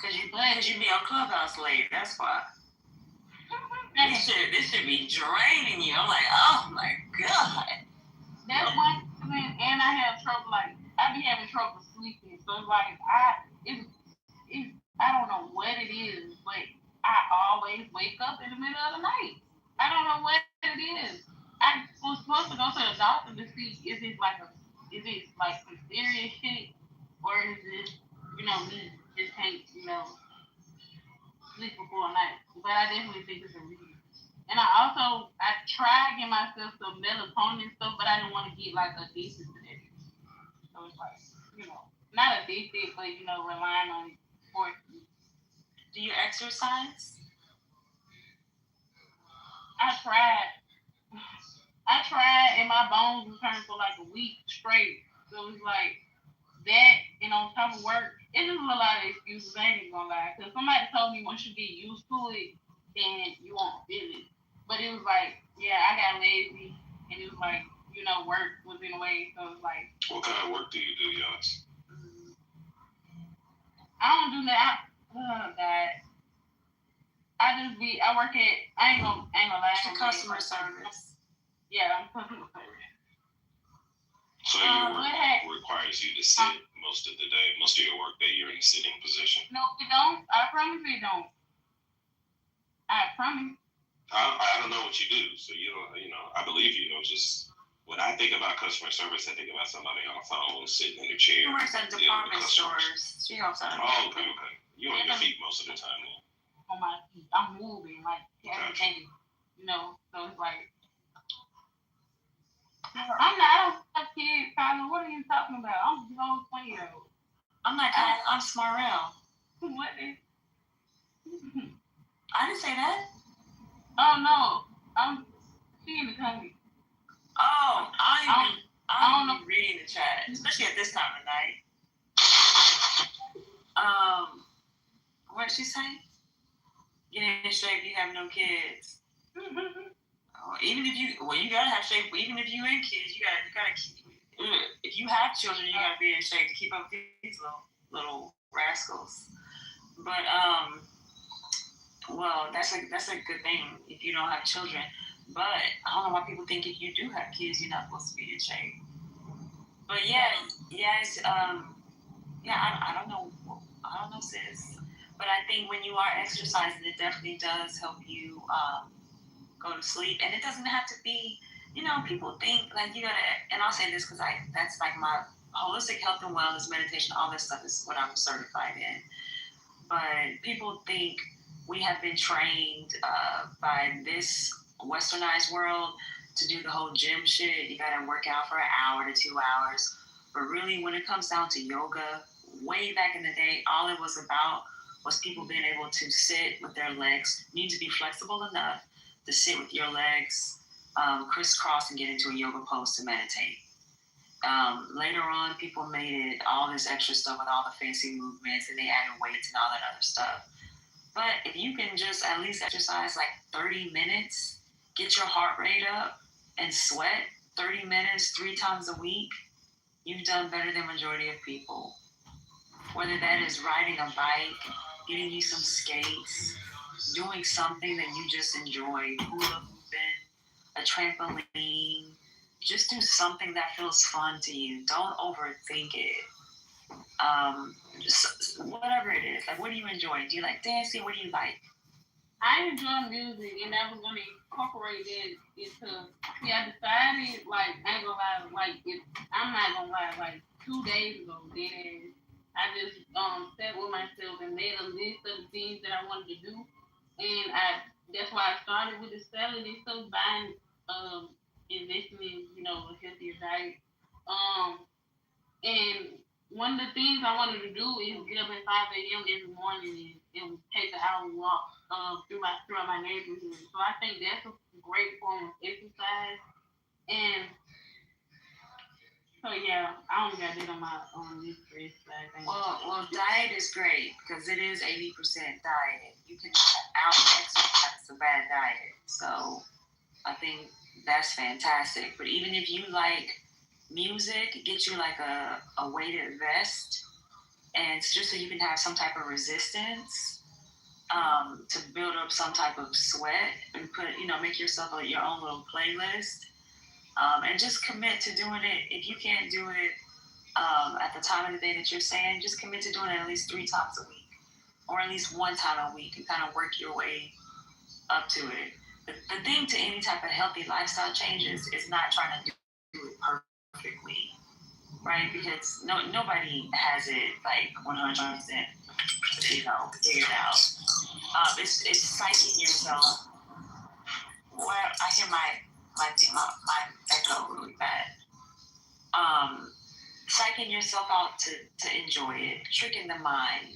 Cause you be on Clubhouse late. That's why. This should be draining you. I'm like, oh my god. That's one thing, and I have trouble. Like I be having trouble sleeping. So it's like I don't know what it is, but I always wake up in the middle of the night. I don't know what it is. I was supposed to go to the doctor to see is it like some serious shit, or is it me just can't sleep before night. But I definitely think it's a reason. And I tried getting myself some melatonin stuff, but I didn't want to get like addicted to that. So it's like not addicted, but relying on it for it. Do you exercise? I tried, and my bones were turned for like a week straight. So it was like that, and on top of work, it just a lot of excuses. I ain't even gonna lie, because somebody told me once you get used to it, then you won't feel it. But it was like, yeah, I got lazy, and it was like, work was in the way. So it was like, what kind of work do you do, Yas? I don't do that. Oh God. I work at, I ain't gonna lie. Customer service. Yeah, I'm customer service. So your work requires requires you to sit most of the day. Most of your work day, you're in a sitting position. No, it don't. I promise it don't. I promise. I don't know what you do, so you don't. I believe you. Just when I think about customer service, I think about somebody on a phone sitting in a chair. She works at department stores. She helps out. Oh, okay. You on your feet most of the time, then. On my feet, I'm moving like every day. So it's like. I don't have kids, Kyla. What are you talking about? I'm a grown 20-year-old. I'm not Kyla. I'm Smarrell. What is? I didn't say that. Oh no, she in the country. Oh, I don't know. Reading the chat, especially at this time of night. What did she say? Get in shape. You have no kids. Even if you gotta have shape. Even if you ain't kids, you gotta keep. If you have children, you gotta be in shape to keep up with these little rascals. But well, that's a good thing if you don't have children. But I don't know why people think if you do have kids, you're not supposed to be in shape. But yes, I don't know, sis. But I think when you are exercising, it definitely does help you go to sleep, and it doesn't have to be. People think like you gotta. And I'll say this because that's like my holistic health and wellness, meditation, all this stuff is what I'm certified in. But people think we have been trained by this westernized world to do the whole gym shit. You gotta work out for an hour to 2 hours. But really, when it comes down to yoga, way back in the day, all it was about was people being able to sit with their legs. You need to be flexible enough to sit with your legs crisscross and get into a yoga pose to meditate. Later on, people made it all this extra stuff with all the fancy movements, and they added weights and all that other stuff. But if you can just at least exercise like 30 minutes, get your heart rate up, and sweat 30 minutes 3 times a week, you've done better than majority of people. Whether that is riding a bike, getting you some skates, doing something that you just enjoy, hula hooping, a trampoline, just do something that feels fun to you. Don't overthink it. Just whatever it is. Like, what do you enjoy? Do you like dancing? What do you like? I enjoy music, and I was going to incorporate that into. I decided, like, I ain't gonna lie, like, I'm not gonna lie, like, 2 days ago, then I just sat with myself and made a list of the things that I wanted to do, and that's why I started with the selling and stuff, buying, investing in, a healthier diet, and one of the things I wanted to do is get up at 5 a.m. every morning and take an hour walk throughout my neighborhood. So I think that's a great form of exercise. And so yeah, I only got that on this list. Well, diet is great because it is 80% diet. You can out-exercise a bad diet. So I think that's fantastic. But even if you like music, get you like a weighted vest, and it's just so you can have some type of resistance to build up some type of sweat and make yourself your own little playlist, and just commit to doing it. If you can't do it at the time of the day that you're saying, just commit to doing it at least 3 times a week, or at least 1 time a week, and kind of work your way up to it. The thing to any type of healthy lifestyle changes is not trying to do it perfectly, right? Because nobody has it like 100%, figured out. It's psyching yourself. Well, I hear my echo really bad. Psyching yourself out to enjoy it, tricking the mind.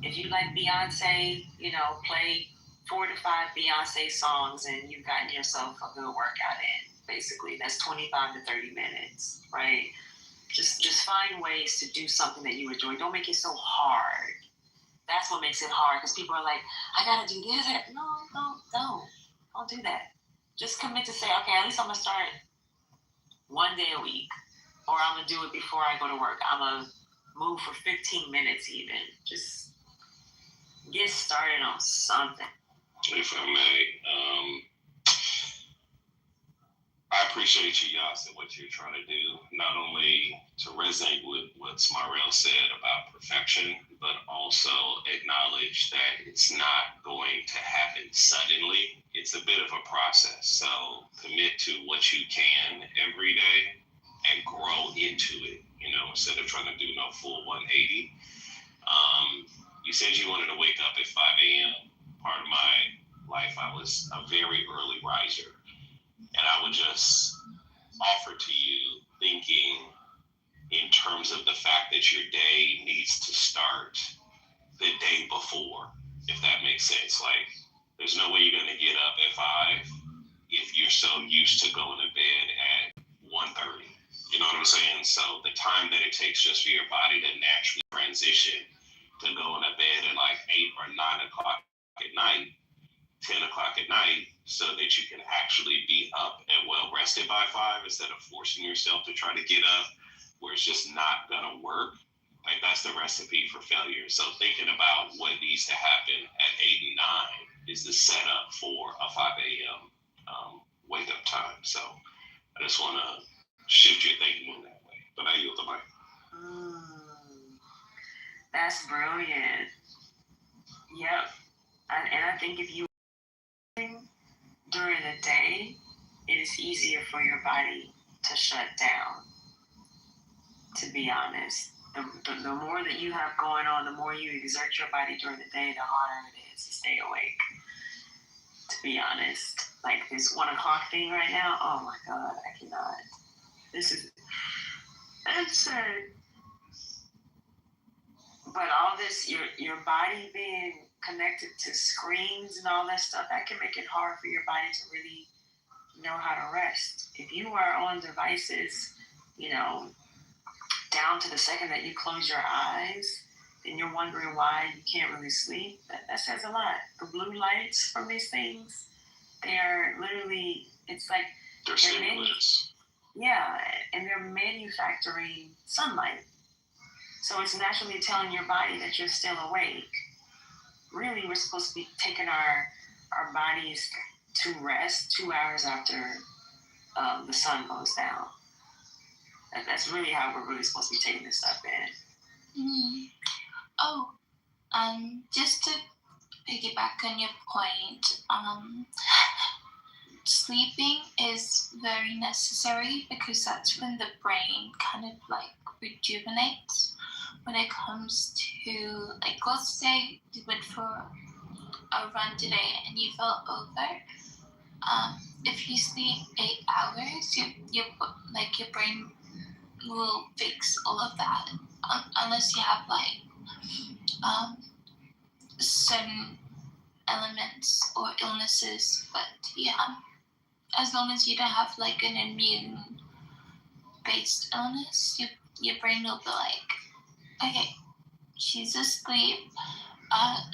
If you like Beyonce, play 4 to 5 Beyonce songs, and you've gotten yourself a good workout in. Basically, that's 25 to 30 minutes, right? Just find ways to do something that you enjoy. Don't make it so hard. That's what makes it hard, because people are like, I gotta do this. No, don't do that. Just commit to say, okay, at least I'm gonna start 1 day a week, or I'm gonna do it before I go to work. I'm gonna move for 15 minutes even. Just get started on something. If I may, I appreciate you, Yas, and what you're trying to do, not only to resonate with what Smarrell said about perfection, but also acknowledge that it's not going to happen suddenly. It's a bit of a process. So commit to what you can every day and grow into it, instead of trying to do no full 180. You said you wanted to wake up at 5 a.m. Part of my life, I was a very early riser. And I would just offer to you thinking in terms of the fact that your day needs to start the day before, if that makes sense. Like, there's no way you're going to get up at 5 if you're so used to going to bed at 1:30. You know what I'm saying? So the time that it takes just for your body to naturally transition to going to bed at like 8 or 9 o'clock at night, 10 o'clock at night, so that you can actually be up and well rested by 5 instead of forcing yourself to try to get up where it's just not gonna work. Like, that's the recipe for failure. So thinking about what needs to happen at 8 and 9 is the setup for a 5 a.m. Wake up time. So I just want to shift your thinking in that way. But I yield the mic. That's brilliant. Yep. And I think if you during the day, it is easier for your body to shut down, to be honest. The more that you have going on, the more you exert your body during the day, the harder it is to stay awake, to be honest. Like this 1 o'clock thing right now, oh my God, I cannot. That's sad. But all this, your body being connected to screens and all that stuff, that can make it hard for your body to really know how to rest. If you are on devices, down to the second that you close your eyes, then you're wondering why you can't really sleep. That says a lot. The blue lights from these things, they are literally, it's like they're stimulants. Yeah, and they're manufacturing sunlight. So it's naturally telling your body that you're still awake. Really, we're supposed to be taking our bodies to rest 2 hours after the sun goes down. That's really how we're really supposed to be taking this stuff in. Mm. Oh, just to piggyback on your point, sleeping is very necessary because that's when the brain kind of like rejuvenates. When it comes to, like, let's say you went for a run today and you felt over. If you sleep 8 hours, your brain will fix all of that, unless you have like certain elements or illnesses. But yeah, as long as you don't have like an immune based illness, your brain will be like, okay, she's asleep,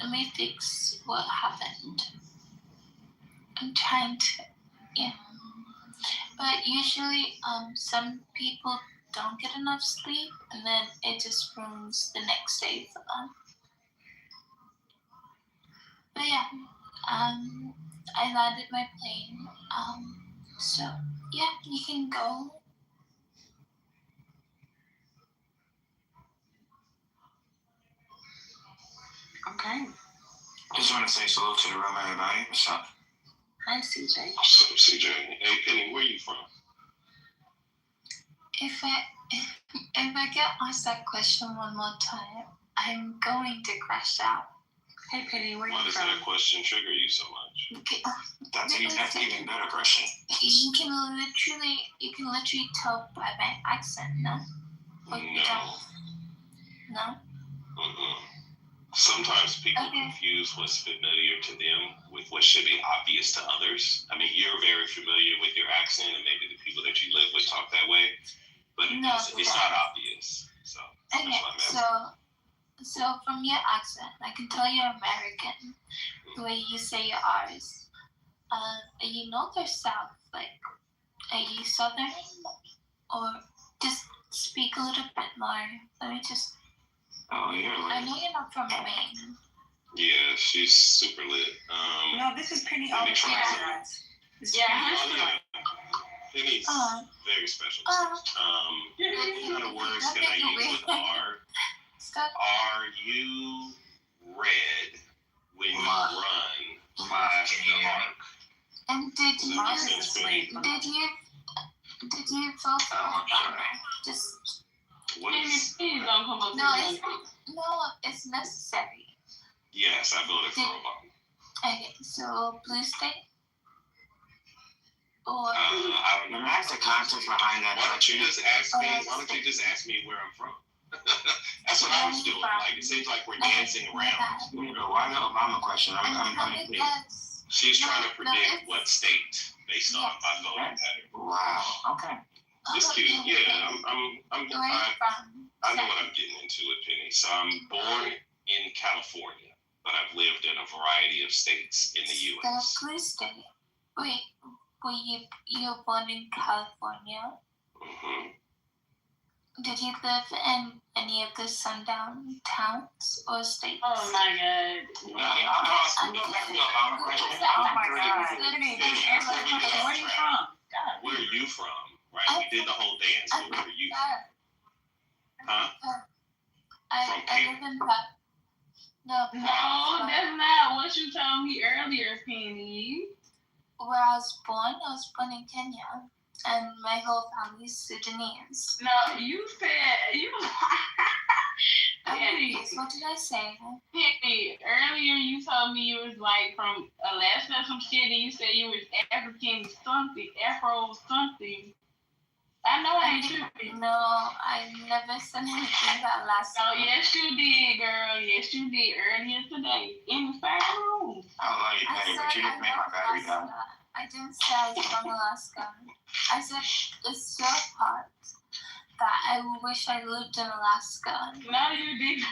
let me fix what happened. I'm trying to, yeah. But usually, some people don't get enough sleep, and then it just ruins the next day for them. But yeah, I landed my plane. So yeah, you can go. Okay. Just want to say salute to the room, everybody. What's up? Hi, CJ. What's up, CJ? Hey, Penny, where you from? If I get asked that question one more time, I'm going to crash out. Hey, Penny, where Why you does from? that question trigger you so much? Okay, That's an even better question. You can literally tell by my accent, no? Or you don't? No? Mm-mm. Sometimes people confuse what's familiar to them with what should be obvious to others. I mean, you're very familiar with your accent, and maybe the people that you live with talk that way, but it's not obvious. So okay, so from your accent, I can tell you're American. The way you say your R's. Are you north or south? Like, are you southern? Or just speak a little bit more. Let me just. Oh, you're lit. I know you're not from Maine. Yeah, she's super lit. No, this is Penny. Let me try Yeah. Penny's very special. What kind of words can I use with R? Are you red when you run past the arc? And did you vote for Obama? Just What is? It's necessary. Yes, I voted for Obama. Okay, so blue state? Or I don't know. That's the concept behind that. Why don't you just ask me where I'm from? That's what I was doing. Like, it seems like we're dancing around. Why the Obama question? She's trying to predict what state based on my voting pattern. Wow. Okay. Just kidding. Yeah, I know what I'm getting into with Penny. So I'm born in California, but I've lived in a variety of states in the U.S. The blue state. Wait, you were born in California? Mm-hmm. Did you live in any of the sundown towns or states? Oh my God. Oh my God. Where are you from? Where are you from? Right? We did the whole dance. Where are you from? Huh? I live in No, that's not what you told me earlier, Penny. Where I was born in Kenya, and my whole family's Sudanese. No, you said you. Penny, what did I say? Penny, earlier you told me you was like from Alaska or some shit, and you said you was African something, Afro something. I know I ain't tripping. No, I never said anything about Alaska. Oh, yes you did, girl. Yes you did earlier today in the same room. I love you, Penny, but you didn't make my battery die. I didn't say I was from Alaska. I said it's so hot that I wish I lived in Alaska. No, you didn't.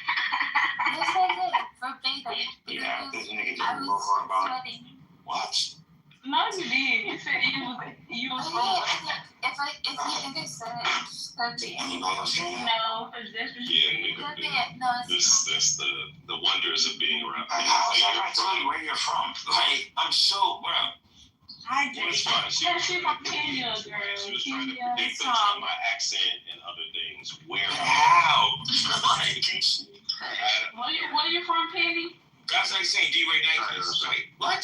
Yes, I did. Verbatim. Yeah, this nigga I just was sweating. What? No, you did. You said you was from. If I said it, it's gonna be Anybody else hear that? No, because that's what you Yeah, no, it's this the wonders of being around. Like, how is that I tell you where you're from? Like, I'm so, bro. Hi, It's Jay. fine. She's from Kenya, girl. She was trying to Kenya. predict based on my accent and other things. Where How? Where you from, Penny? That's like saying D-Ray Nicholas. Like, what?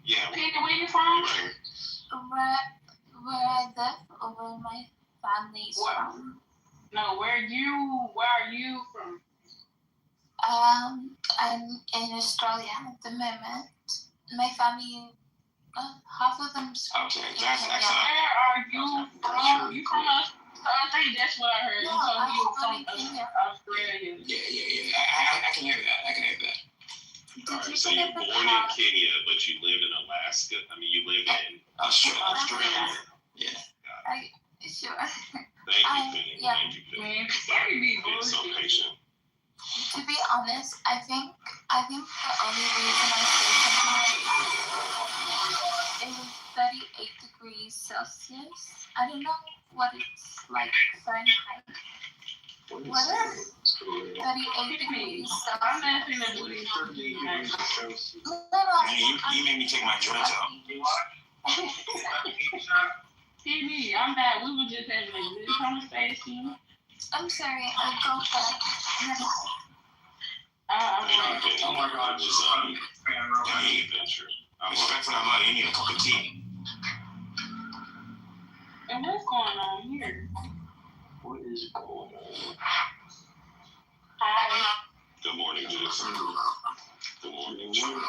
Yeah. Penny, where you from? where I live or where my family's from. No, where are you from? I'm in Australia at the moment. My family, half of them's from Okay, Kenya. that's excellent. Where are you from? You from us? I think that's what I heard. No, you told me you I'm were from Kenya. Australia. Yeah. I can hear that. Alright, so you're born in Kenya, but you live in Alaska. I mean, you live in Australia. Yeah. Sure. Thank you, Penny. Yeah. Thank you, Penny. Man, Penny be Being so bullshit. patient. To be honest, I think the only reason I say something is 38 degrees Celsius. I don't know what it's like Fahrenheit. What is 38 degrees I'm not Celsius? finna do this. You made me take my dreads out. Penny, I'm not. We were just having a good conversation. I'm sorry, I'll go for it. Thank you, Penny. Oh my God. It was an adventure. Respect for that money. You need a cup of tea. And what's going on here? What is going on? Hi. Good morning, Jason. Good morning, Jason.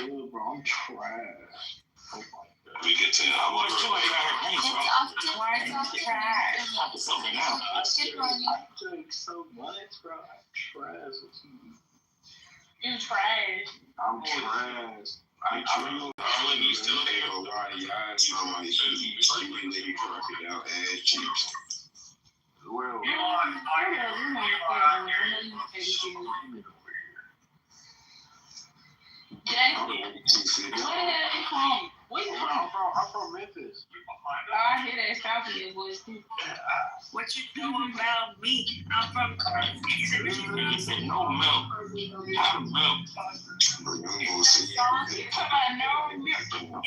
Dude, bro, I'm trash. Oh my God. We get to I was too late. I It's often something else. good morning. I drink so much, bro. I'm trash with you. You trash. I'm trash. Harlan, you still here? Well, You on the fire. You on the Jason, where the hell you from? Where you from? I'm from Memphis. I hear that South in your voice too. What you know about me? I'm from. He said no milk. How to milk?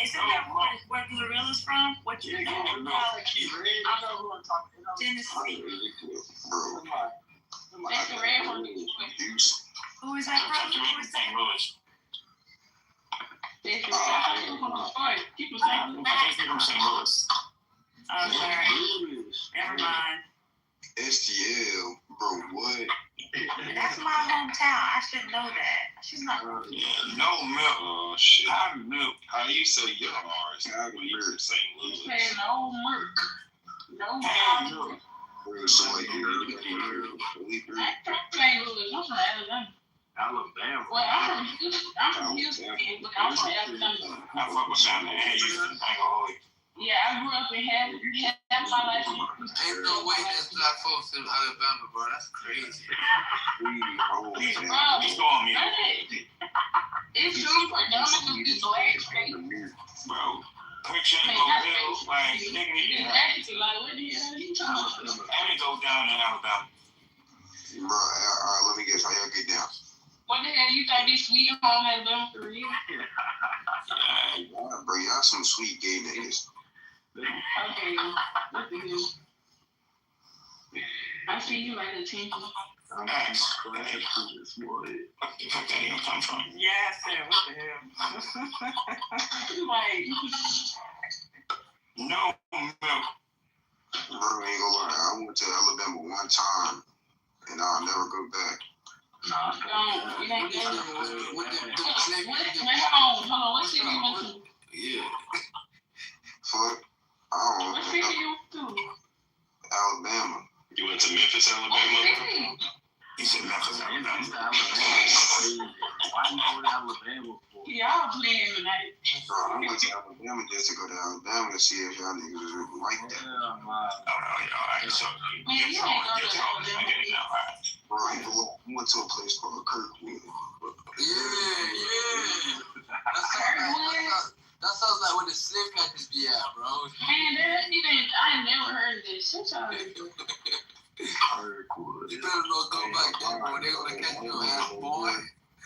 Isn't that where Glorilla's from? What you know about Tennessee? That's the red one. Who is that from? Who is that? That's the red one. People say Louis. I'm sorry. Never mind. STL, bro, what? That's my hometown. I should know that. She's not. Yeah, no milk. Oh shit. How milk? How you say your R's? How do you say Louis? say no milk. No milk. So like, I ain't from St. Louis. I'm from Alabama. Alabama. Well, I'm from Houston, but I'm from Alabama. I fuck with Shannon and Houston. I ain't gonna hold you. Yeah, I grew up in half my life in Houston. Ain't no way there's black folks in Alabama, bro. That's crazy. Please go on me. It's true for them to be black, right? Bro, picture and go bills, like, nigga, Exactly, like, what the hell are you talking about? and it goes down in Alabama. bro, alright, let me guess how y'all get down. What the hell you think this sweet home Alabama for real? Bro, y'all some sweet gay niggas. Okay, what the hell? I see you like attention. Where that even come from? Yeah, I said, what the hell? Like, No milk. Bro, I ain't gonna lie, I went to Alabama one time, and I'll never go back. it ain't good. Hold on, what city you went to? Yeah. Fuck. I don't know. What city you went to? Alabama. You went to Memphis, What Alabama? city? He said Memphis, Alabama. Why you go to Alabama for? Y'all playing tonight. Bro, I went to Alabama just to go to Alabama to see if y'all niggas was really like that. Alright, so Man, you ain't go to Alabama. I get it now, alright. Bro, I ain't gonna lie, I went to a place called Kirkwood. That sounds like where the slave catchers be at, bro. Man, I ain't never heard of this. Shut y'all. Kirkwood. You better not go back there, bro. They gonna catch your ass, boy.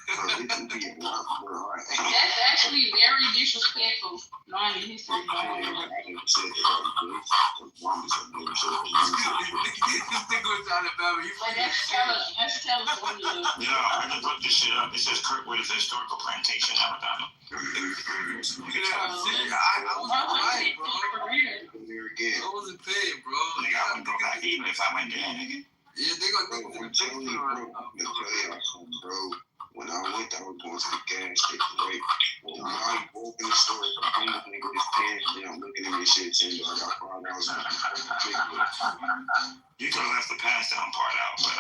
Bro, it can be a lot, bro. That's actually very disrespectful, knowing the history behind it. But that's California. Yeah, I just looked this shit up. It says Kirkwood is a historical plantation, Alabama. I wasn't paying, bro. I wasn't paying, bro. Nigga, I wouldn't go back even if I went there, nigga. Yeah, they gonna take you right now. Bro, when I went, I was going to the gas station, right? When I walked in the store, the homeless nigga with his pants down, looking at me shit, saying, I got $5. You could have left the pass down part out, but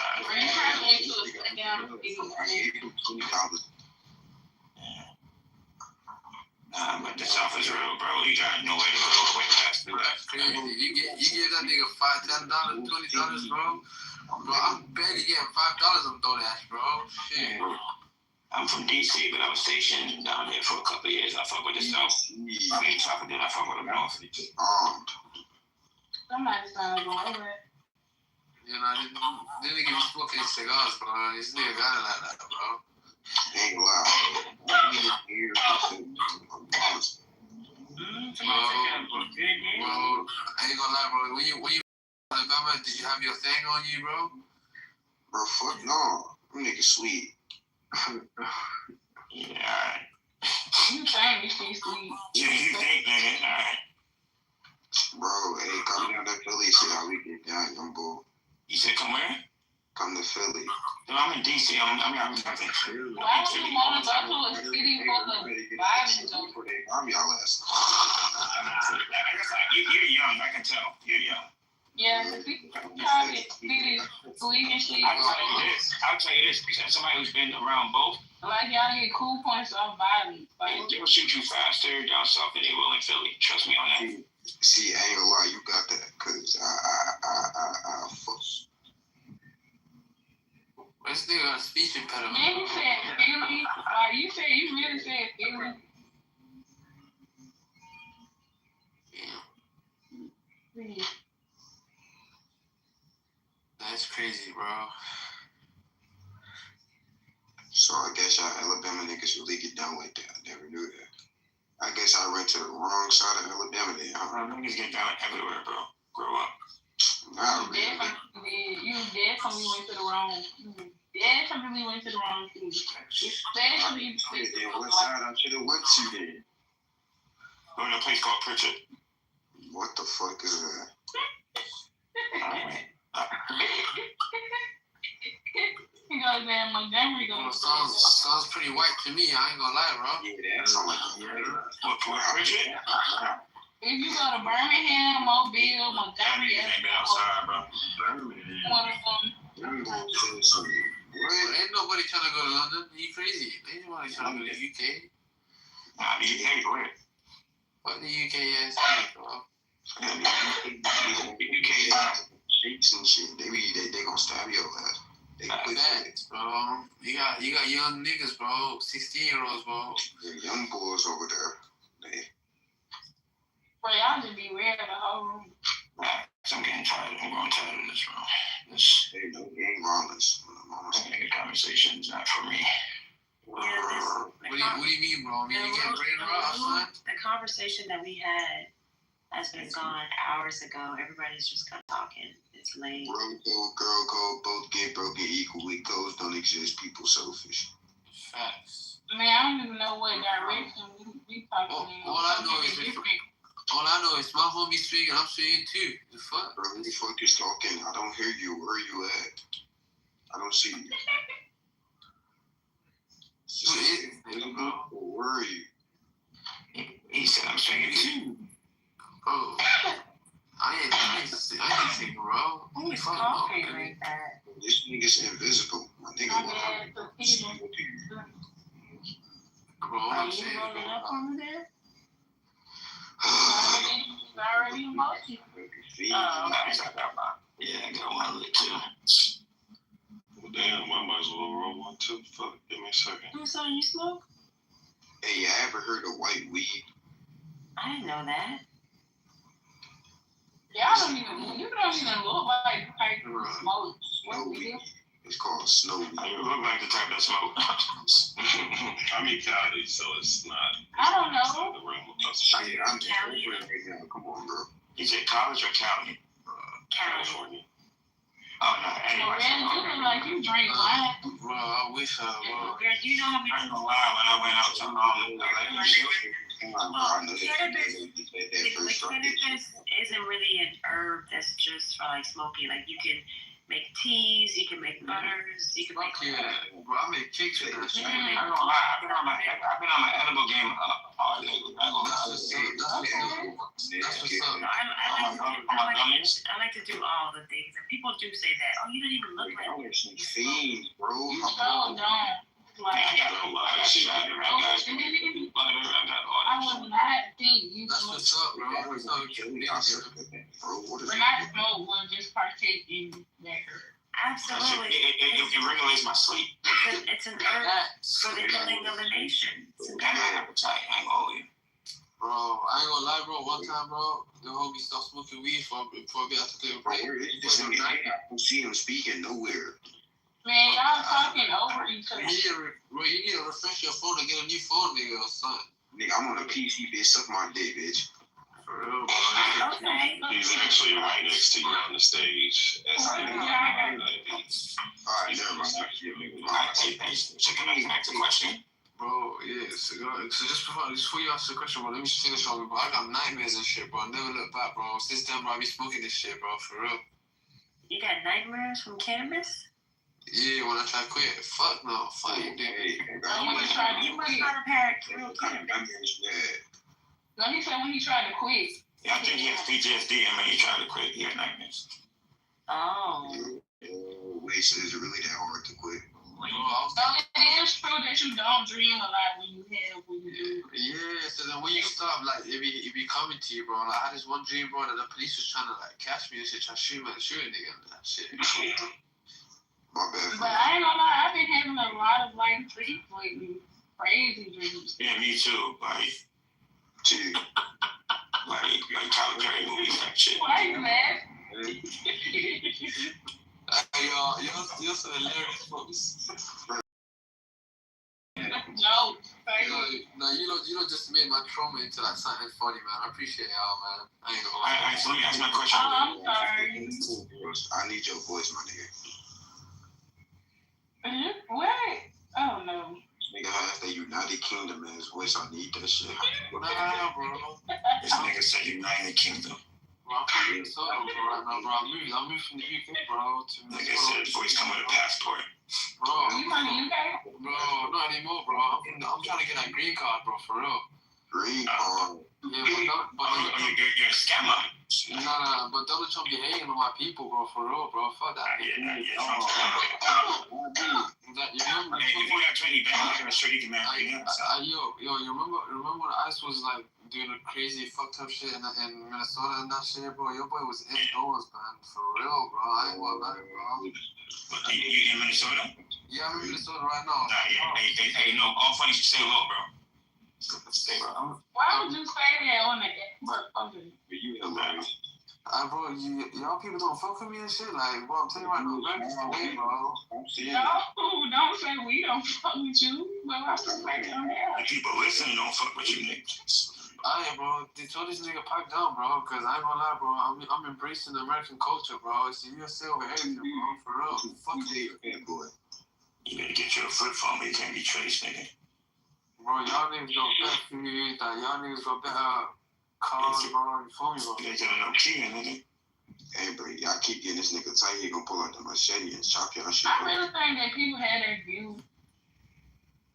but the South is real, bro. You got no way to go way past through that. Crazy. You give that nigga $5, $10, $20, bro. Bro, I'm barely getting $5 on DoorDash, bro. Shit. I'm from DC, but I was stationed down there for a couple of years. I fuck with the South. I mean, South, and then I fuck with the North. Somebody's trying to go over it. You know, this nigga be smoking cigars, bro. This nigga got it like that, bro. Ain't loud. Bro, I ain't gonna lie, bro. When you Alabama, did you have your thing on you, bro? Bro, fuck no. Them niggas sweet. Yeah, alright. You think you see sweet. Yeah, you think, nigga, alright. Bro, hey, come down to Philly, see how we get down, young boy. You said come where? Come to Philly. No, I'm in DC. I'm Why would you want to go to a city full of violence? I'm y'all ass. You're young, I can tell. You're young. Yeah, people probably cities sweet and shit. I'll tell you this, because somebody who's been around both. Like y'all get cool points off violence. Like, they will shoot you faster down south than they will in Philly. Trust me on that. See, I ain't gonna lie, you got that, cause I fuck. This nigga got a speech impediment. Man, you said Philly. You really said Philly. crazy, bro. So I guess y'all Alabama niggas really get down like that. I never knew that. I guess I went to the wrong side of Alabama then, huh? Niggas get down everywhere, bro. Grow up. Not really. You definitely went to the wrong. Definitely went to the wrong thing. Especially Then what side I should have went to then? Go to a place called Pritchard. What the fuck is that? He goes there, Montgomery goes. Sounds pretty white to me. I ain't gonna lie, bro. Yeah, that sounds like What, Pritchard? If you go to Birmingham, Mobile, Montgomery, Ain't been outside, bro. one of them. Ain't nobody trying to go to London. You crazy? Ain't nobody trying to go to the UK. Nah, the UK, go ahead. What the UK is, bro? UK, Sheiks and shit. They gonna stab your ass. They quick Facts, bro. You got young niggas, bro. 16-year-olds, bro. the young boys over there. Bro, y'all just be weird the whole room. I'm getting tired. I'm growing tired of this, bro. Hey, no gang violence. Nigga conversation is not for me. Yeah, What do you mean, bro? I mean, you get brain rot, son? the conversation that we had has been gone hours ago. Everybody's just kind of talking. It's late. Bro code, girl code, both get broken equally. Codes don't exist. People selfish. Facts. Man, I don't even know what direction we talking in. All I know is my homie speaking, I'm speaking too. The fuck? Bro, who the fuck is talking? I don't hear you. Where are you at? I don't see you. Where are you? He said I'm speaking too. Bro, I ain't thinking, bro. Who is Fuck, talking bro. like that? This nigga's invisible. My nigga, Bro, Are I'm you saying, rolling up on there? what? Already emotional. Yeah, I got one lit too. Well, damn, I might as well roll one too. Fuck, give me a second. Who's on you smoke? Hey, you ever heard of white weed? I didn't know that. Y'all don't even look like the type of smoke. Snow weed. It's called snow weed. You look like the type of smoke. I'm in Cali, so it's not. I don't know. It's not the realm of possibility. Hey, I'm just over it right now. Come on, bro. Is it college or Cali? California. Oh, no. Anyway, You look like you drink wine. bro, I wish I was. Girl, do you know how I many ain't gonna lie, when I went out to cannabis isn't really an herb that's just for like smoking. Like you can make teas, you can make butters, you can make. Fuck yeah, bro, I make cakes with that shit. I ain't gonna lie, I've been on my edible game all day. I That's what's up. No, I like to do all the things, and people do say that. Oh, you don't even look like. Fiends, bro. You so don't. Like, I got a lot of shit. I got butter, I got all I that would not think you That's what's up, bro. What's up with you? Bro, what is when I smoke, will just partake in that herb. Absolutely. It regulates my sleep. It's an herb for the healing of the nation. It's an I got herb. appetite. I ain't gonna hold you. Bro, I ain't gonna lie, bro. One time, bro, the homie stopped smoking weed for a bit. I took a break. where is this nigga? I don't see him speaking nowhere. Man, y'all talking over each other. You need to refresh your phone and get a new phone, nigga, or something. Nigga, I'm on a PC, bitch. Suck my dick, bitch. For real, bro. Okay. He's actually right next to you on the stage. Alright, never mind. Back to the question. Bro, yeah, so just before you ask the question, bro, let me just finish on it, bro. I got nightmares and shit, bro. I never look back, bro. Since then, bro, I be smoking this shit, bro, for real. You got nightmares from cannabis? Yeah, when I try to quit, fuck no, fuck you, dude. I want to try to You must quit. not have had real cannabis. No, he said when he tried to quit. Yeah, I think he has PTSD and when he tried to quit, he had nightmares. Oh. Wait, so is it really that hard to quit? Bro, I was So it is true that you don't dream a lot when you do. yeah, so then when you stop, like, it be coming to you, bro. Like, I had this one dream, bro, that the police was trying to, like, catch me and shit, trying to shoot a nigga and that shit. My bad. But I ain't gonna lie, I've been having a lot of like dreams lately. Crazy dreams. Yeah, me too. Like Gee. Tyler Perry movies type shit. Why are you mad? Hey, you're so hilarious, folks. No, you don't just made my trauma into like something funny, man. I appreciate y'all, man. I ain't gonna lie. So let me ask my question. I'm sorry. I need your voice, my nigga. What? Oh no. Nigga has the United Kingdom in his voice. I need that shit. Nah, bro. This nigga said United Kingdom. Bro, I'm from Minnesota, bro, right now, bro. I'm moving from the UK, bro, to Nigga Minnesota. said his voice come with a passport. Bro, You from the UK? bro, not anymore, bro. I'm trying to get that green card, bro, for real. Green card. Yeah, You're a scammer. Nah, but Donald Trump be hating on my people, bro, for real, bro. Fuck that. Yeah. You remember? If you got 20 bands, I'm sure you can marry him. Yo, you remember when ICE was like doing a crazy fucked up shit in Minnesota and that shit, bro? Your boy was indoors, man. For real, bro. I ain't gonna lie, bro. But you in Minnesota? Yeah, I'm in Minnesota right now. Hey, no, all funny, stay low, bro. Stay low. Why would you say that on the okay. You know, man. Bro, y'all people don't fuck with me and shit. Like, bro, I'm telling you right now, America's the way, bro. No, don't say we don't fuck with you. But I'm just like, The people listening don't fuck with you, nigga. Aye, bro, they told this nigga pack down, bro, because I ain't gonna lie, bro, I'm embracing the American culture, bro. It's the USA over everything, bro, for real. Fuck it, boy. You better get your foot phone, but you can't be traced, nigga. Bro, y'all niggas got better food, y'all niggas got better cars, bro, you feel me, bro? They got no cheating, nigga. Hey, bro, y'all keep getting this nigga tight, he gonna pull out the machete and chop y'all shit. I really think that people had their view.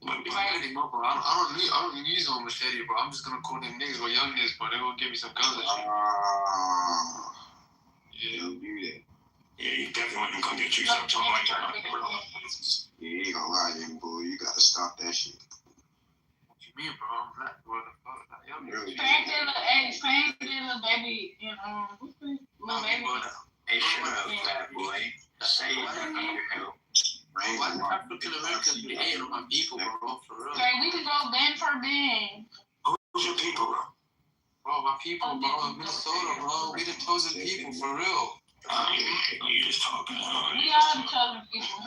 Machete, bro, I don't need use no machete, bro. I'm just gonna call them niggas, bro, young niggas, bro. They gonna give me some guns and shit. Yeah, don't do that. Yeah, you definitely want to come get you some talking like that, bro. Yeah, you ain't gonna lie, young boy. You gotta stop that shit. What you mean, bro? I'm black, bro. The fuck? Like, young niggas. Same little baby, you know, what's the little baby? Hey, shut up, fat boy. Say it. Why the African Americans be hating on my people, bro? For real. Okay, we can go band for band. Who's your people, bro? Bro, my people, bro, Minnesota, bro. We the chosen people, for real. You just talking. We are the chosen people.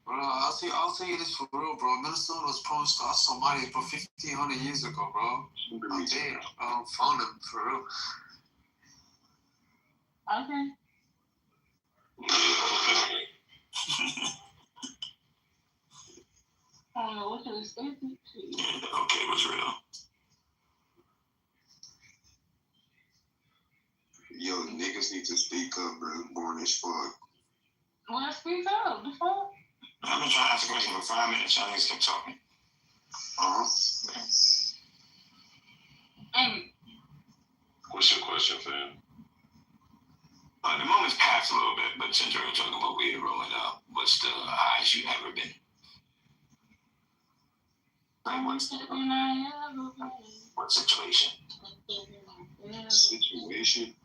Bro, I'll tell you this for real, bro. Minnesota was promised to us Somalia for 1,500 years ago, bro. I'm dead. I found them, for real. Okay. I don't know what to expect. Okay, what's real? Yo, niggas need to speak up, bro. Born as fuck. Well, speak up. The fuck? I've been trying to ask a question for 5 minutes. Y'all niggas kept talking. What's your question, fam? The moment's passed a little bit, but since you're talking about weed rolling up, what's the highest you ever been? Like, what situation? Situation?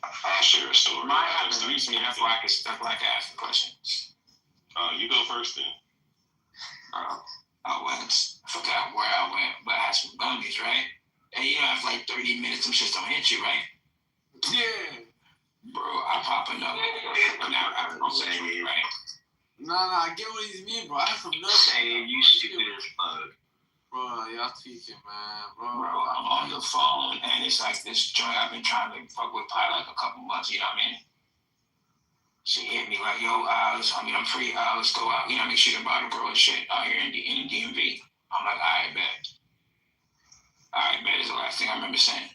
I'll share a story. Mine happened recently. That's why I can ask the question. You go first, then. I forgot where I went, but I had some gummies, right? And you know, after like 30 minutes, some shit don't hit you, right? Yeah. Bro, I pop another. Now I don't say me, right? Nah, I get what he's mean, bro. I have some nuts. Saying you stupid as fuck. Bro, y'all tweaking, man. Bro, I'm on the phone, and it's like this joint I've been trying to fuck with probably like a couple months, you know what I mean? She hit me like, yo, I'm free, let's go out. You know what I mean? She can buy the girl and shit out here in the DMV. I'm like, all right, bet. All right, bet is the last thing I remember saying.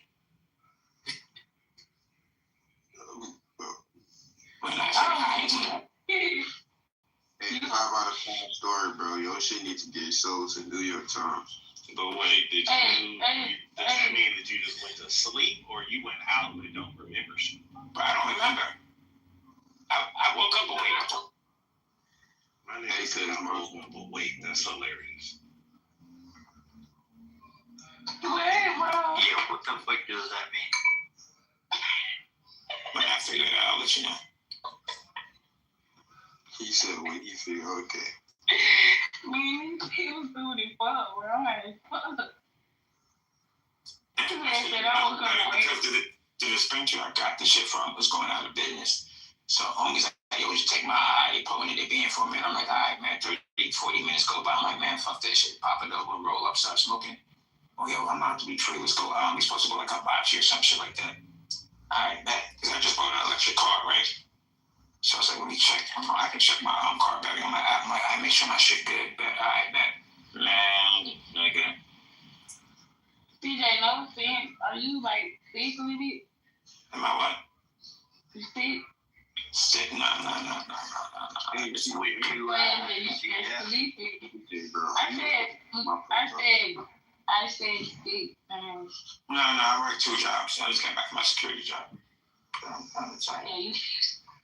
When I said hi, Hey, how about a fun story, bro? Your shit needs to get sold to New York Times. But wait, does that mean that you just went to sleep or you went out and don't remember shit? But I don't remember. I woke up awake. My nigga said I woke up awake. That's hilarious. Wait, bro. Yeah, what the fuck does that mean? When I figure it out, I'll let you know. He said when he figured, okay. Man, he was doing it fuck, bro. I'm like, fuck. Because the dispenser I got the shit from was going out of business. So fuck that shit. Pop it up, we'll roll up, start smoking. Oh, yo, I'm out to be free. Let's go. We supposed to go like hibachi or some shit like that. All right, bet. Because I just bought an electric car, right? So I was like, let me check. I can check my car battery on my app. I'm like, I make sure my shit good. Bet. All right, bet. Man, nigga. CJ, no offense. Are you like sick with it? Am I what? You sick? Sick? No. I said sick. No, I work 2 jobs. I just came back from my security job. I'm tired. Yeah,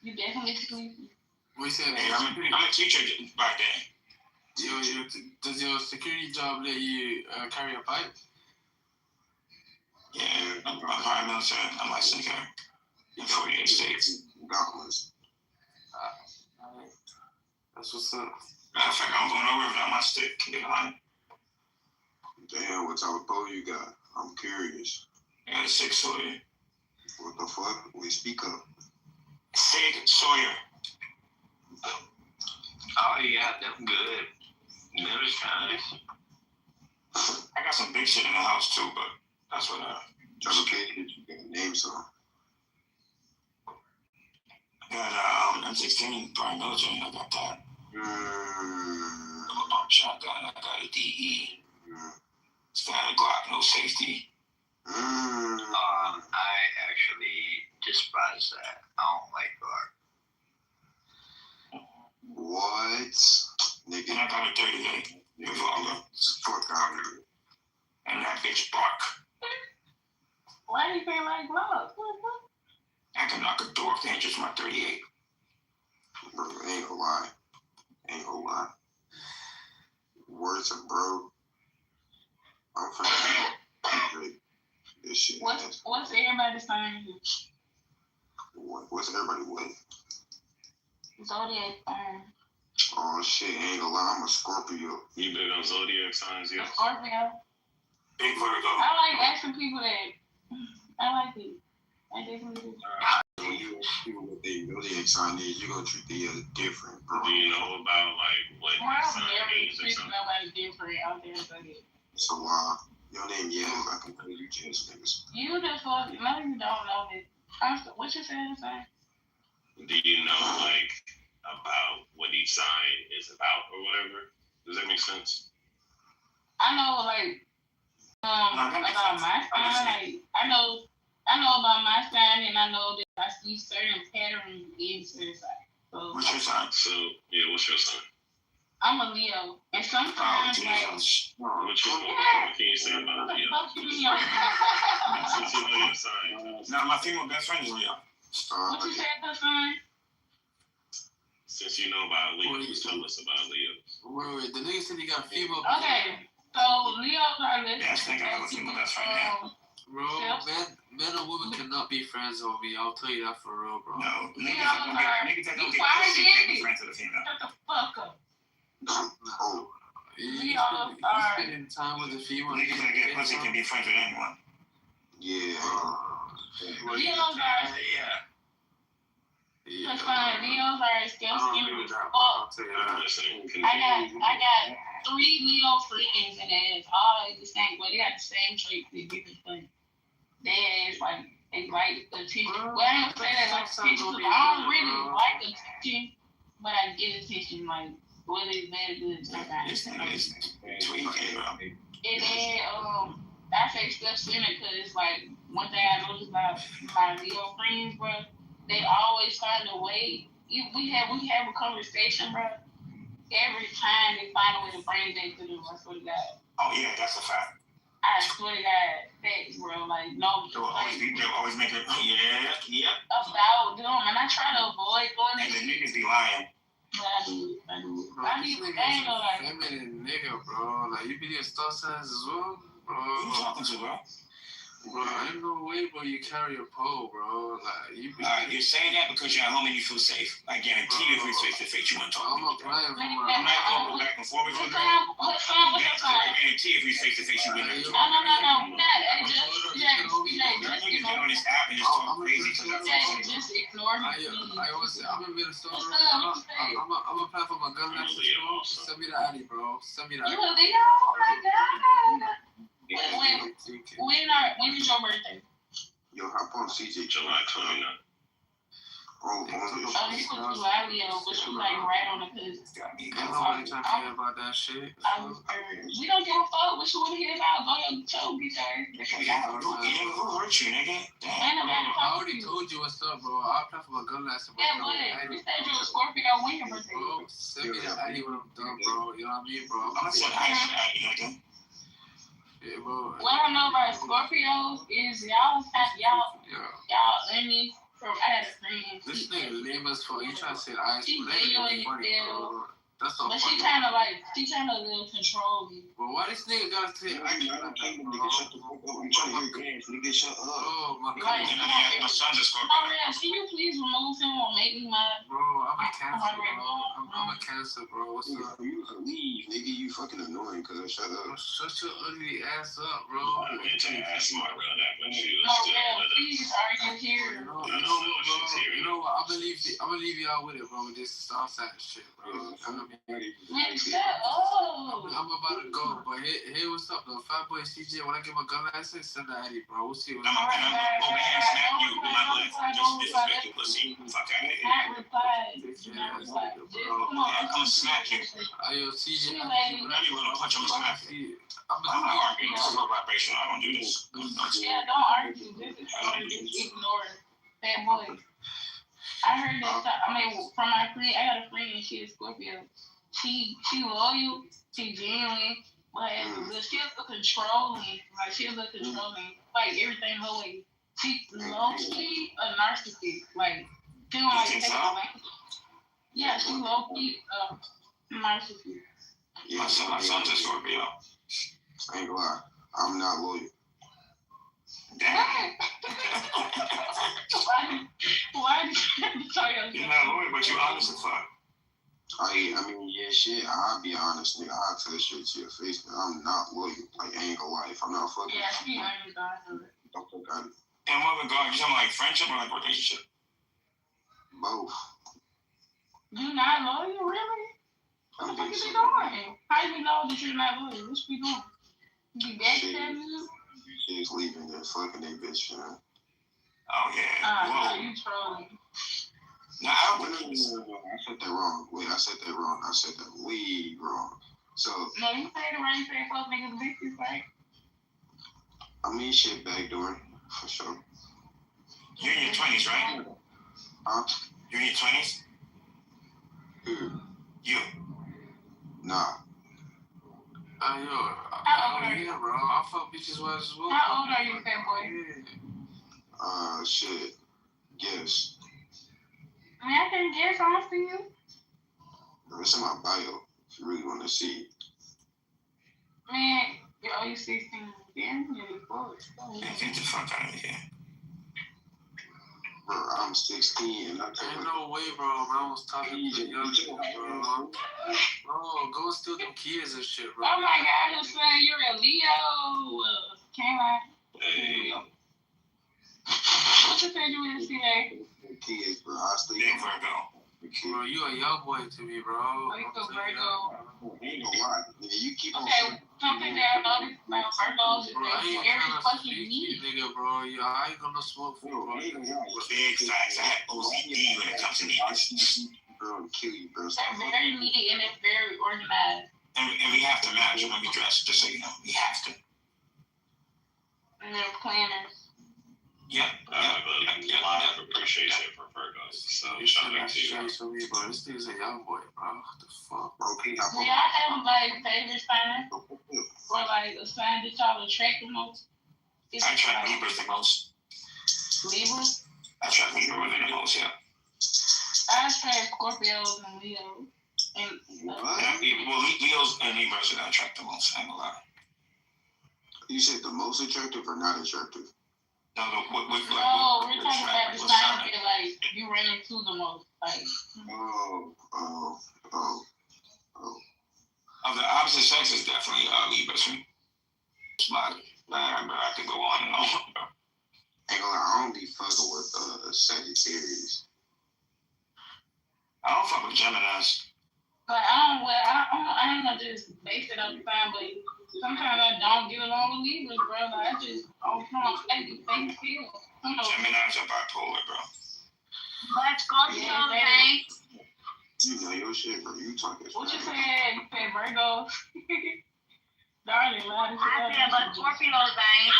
you definitely sleepy. What you saying? Hey, I'm a teacher by day. Does your security job let you carry a pipe? Yeah, I'm paramilitary. I'm licensed here in 48 states. Dollars. That's what's up. Matter of fact, I'm going over without my stick. Can get behind. Damn, what type of bow you got? I'm curious. I got a 6 Sawyer. What the fuck? Wait, speak up. Sig Sawyer. Oh yeah, them good. Never tried. I got some big shit in the house too, but that's what Just okay, you can name some. I got M16 prime military. I got that. Shotgun. I got a DE. Standard Glock, no safety. I actually despise that. I don't like Glock. What? Nigga. And I got a 38 revolver. Fuck out of here. And that bitch bark. Why do you feel like Glock? I can knock a door off the hinges from my 38. Bro, ain't gonna lie. Words of bro. I'm finna this shit. What's everybody's sign? What's everybody with? Zodiac sign. Oh shit, ain't gonna lie, I'm a Scorpio. You big on zodiac signs, yeah? Scorpio. Big Virgo. I like asking people that. I like it. I definitely do. When you ask people what they zodiac sign is, you're gonna treat the other different, bro. Do you know about like what I've sign never means or treated something? nobody different out there. Zodiac. So your name I can tell you just niggas. You just fuck. No, you don't know this. What you saying? Do you know like about what each sign is about or whatever? Does that make sense? I know like about my sign. Like, I know about my sign, and I know that I see certain patterns in certain signs. So, What's your sign? So yeah, what's your sign? I'm a Leo, and sometimes like. What you know? Yeah. What can you say about Leo? Fuck you, Leo. Since you know your sign. No, my female best friend is Leo. What you said, her son? Since you know about Leo, tell us about Leo. Wait, the nigga said he got female. Okay, so Leos are listed. Yeah, I think I have a female best friend now. Bro, men and women cannot be friends over me. I'll tell you that for real, bro. No, niggas that don't You get pussy finally can't did be it. friends with a female. Shut the fuck up. Oh, You spending time with the female. Niggas that get pussy can be friends with anyone. yeah. Leos are. That's fine. Leos are still skinny. I got 3 Leo friends, and it's all the same. But they got the same traits, they different things. They're like they like attention. Well, I don't say that like attention. I don't really like attention, but I get attention. Like whether it's bad or good, sometimes. This nigga is tweaking, bro. And then I say stuff sooner because like one thing I noticed about my Leo friends, bro, they always find a way. We have a conversation, bro. Every time they find a way to bring that to them. I swear to God. Oh yeah, that's a fact. I swear to God, thanks, bro. Like no, They'll always make it. Yeah. about them, and I try to avoid doing And it. the niggas be lying. But I do. Bro, I this be nigga saying is though, a like. feminine nigga, bro. Like, you be doing star signs as well, bro. Who you talking to, bro? Bro, ain't no way, bro. You carry a pole, bro. Like you. You're saying that because you're at home and you feel safe. I guarantee you, if it's face to face, you wouldn't talk. I'm applying for my. I'm not going to go back and forth with you. What time? I guarantee if you face to face, you wouldn't. No. We're not. Just You get on this app and just talk crazy because just ignore me. I'm in Minnesota. I'm applying for my gun license, bro. Send me the ID, bro. Send me the ID. You a Leo? Oh my God. When is your birthday? Yo, hop on CJ. July 29th. You put July Leo, but you like right on the cusp. Ain't nobody trying to hear about that shit. We don't give a fuck what you want to hear about. Go ahead and tell me, sir. who hurt you, nigga? I already told you what's up, bro. I'll apply for my gun license. Yeah, but you said you're a Scorpio. When your birthday? Bro, send me the ID when I'm done, bro. You know what I mean, bro? I'm gonna send the ID, nigga. Yeah, bro. What I know about Scorpios is y'all. Let me. I had a friend. This nigga lame as fuck. You trying to say the ice, She but that ain't funny, bro. That's so but funny. she trying to little control me. But why this nigga gotta say I can't like that, bro? I'm trying to hear games, nigga. Shut up. Oh my Like, god. My son's a Scorpio. Oh yeah, can you please remove him or make me mad? Bro, I'm a cancer, bro. I'm a cancer, bro. What's up? You can leave, nigga. You fucking annoying because I shut up. Shut your ugly ass up, bro. I meant to ask my real that, but she was No, still yeah, with it. please argue here. You know what, bro? You know what? I'm gonna leave y'all with it, bro. With this Southside shit, bro. Man, shut up. I'm about to go, but here what's up, though. Fat boy CJ, when I get my gun license, send the ID, bro. We'll see what's I'm up. over here and snap you with my blood. Just disrespect you, pussy. Fuck out of here. Not reply. I'm gonna smack you. Yo, CJ, I'm not even gonna punch him and smack you. I'm not arguing. This is low vibration. I don't do this. Yeah, don't argue. Just ignore it. Bad boy. I heard that. From my friend, I got a friend. She is Scorpio. She loyal. She genuine. But she a little controlling. Like she a little controlling. Like everything her way. She low key a narcissist. Like she don't like take advantage. Yeah, she low key narcissist. Yeah, my son's a Scorpio. I ain't gonna lie. I'm not loyal. Damn. Why did you tell you? You're not loyal, but you honest as fuck. I mean, yeah, shit. I'll be honest, nigga. I'll tell straight to your face, man. I'm not loyal. Like, I ain't gonna lie. If I'm not fucking, Yeah, she honest. don't fuck on it. In what regard? You talking like friendship or like relationship? Both. You not loyal, really? What the fuck you be doing? How you know that you're not loyal? What you be doing? You backstabbing you? She's leaving and fucking that bitch, man. Oh yeah. You trolling. No, I No, I said that wrong. Wait, I said that way wrong. So. No, you say the right thing. Fuck niggas bitches, right? I mean, shit backdooring for sure. You're in your 20s, right? Huh? You're in your 20s? Who? You. Nah. Yeah, bro. I fuck bitches well as well. How old are you, fat boy? Yeah. Shit. Guess. I mean, I can guess honestly you. It's in my bio if you really want to see. Man, you 16 again? You're 4. Get the fuck out of here. Bro, I'm 16 and I Ain't no way, bro. I was talking to young people, bro. Bro, go steal them kids and shit, bro. Oh my god, I'm saying you're a Leo. Can't lie. Hey. What you say you in CA? Kids, bro. I stay Big Virgo. Bro, you a young boy to me, bro. Oh, you a Virgo. Ain't gonna lie. Nigga, you keep on Okay, something that I noticed about Virgos is bro, I that ain't every trying to fucking speak need. to you, nigga, bro. I ain't gonna smoke for you, bro. Big facts. I have OCD when it comes to niggas. Bro, kill you, bro. They're very needy and they're very organized. And we have to match when we dress, just so you know. We have to. And they're planners. I have a lot of appreciation for Virgos, so shout out to you. For me, bro. This nigga's a young boy, bro. What the fuck? Okay, Do y'all have like favorite sign? Or like a sign that y'all attract the most? I attract Libras the most. Libras? I attract Libra women the most, yeah. I attract Scorpios and Leos. And Leos and Libras that I attract the most, I ain't gonna lie. You said the most attractive or not attractive? No, we're talking about the signs that like you run into the most, like. Of the opposite sex is definitely me, but I could go on and on. Ain't gonna lie, I don't be fucking with Sagittarius. I don't fuck with Geminis. But I ain't gonna just base it on the sign, but sometimes I don't get along with Libras, bro. Like, I just don't know. They feel. Geminis are bipolar, bro. But Scorpio, right? You know your shit, bro. You talking. What you said? You said Virgo. Darling, loud as I said, but Scorpios ain't.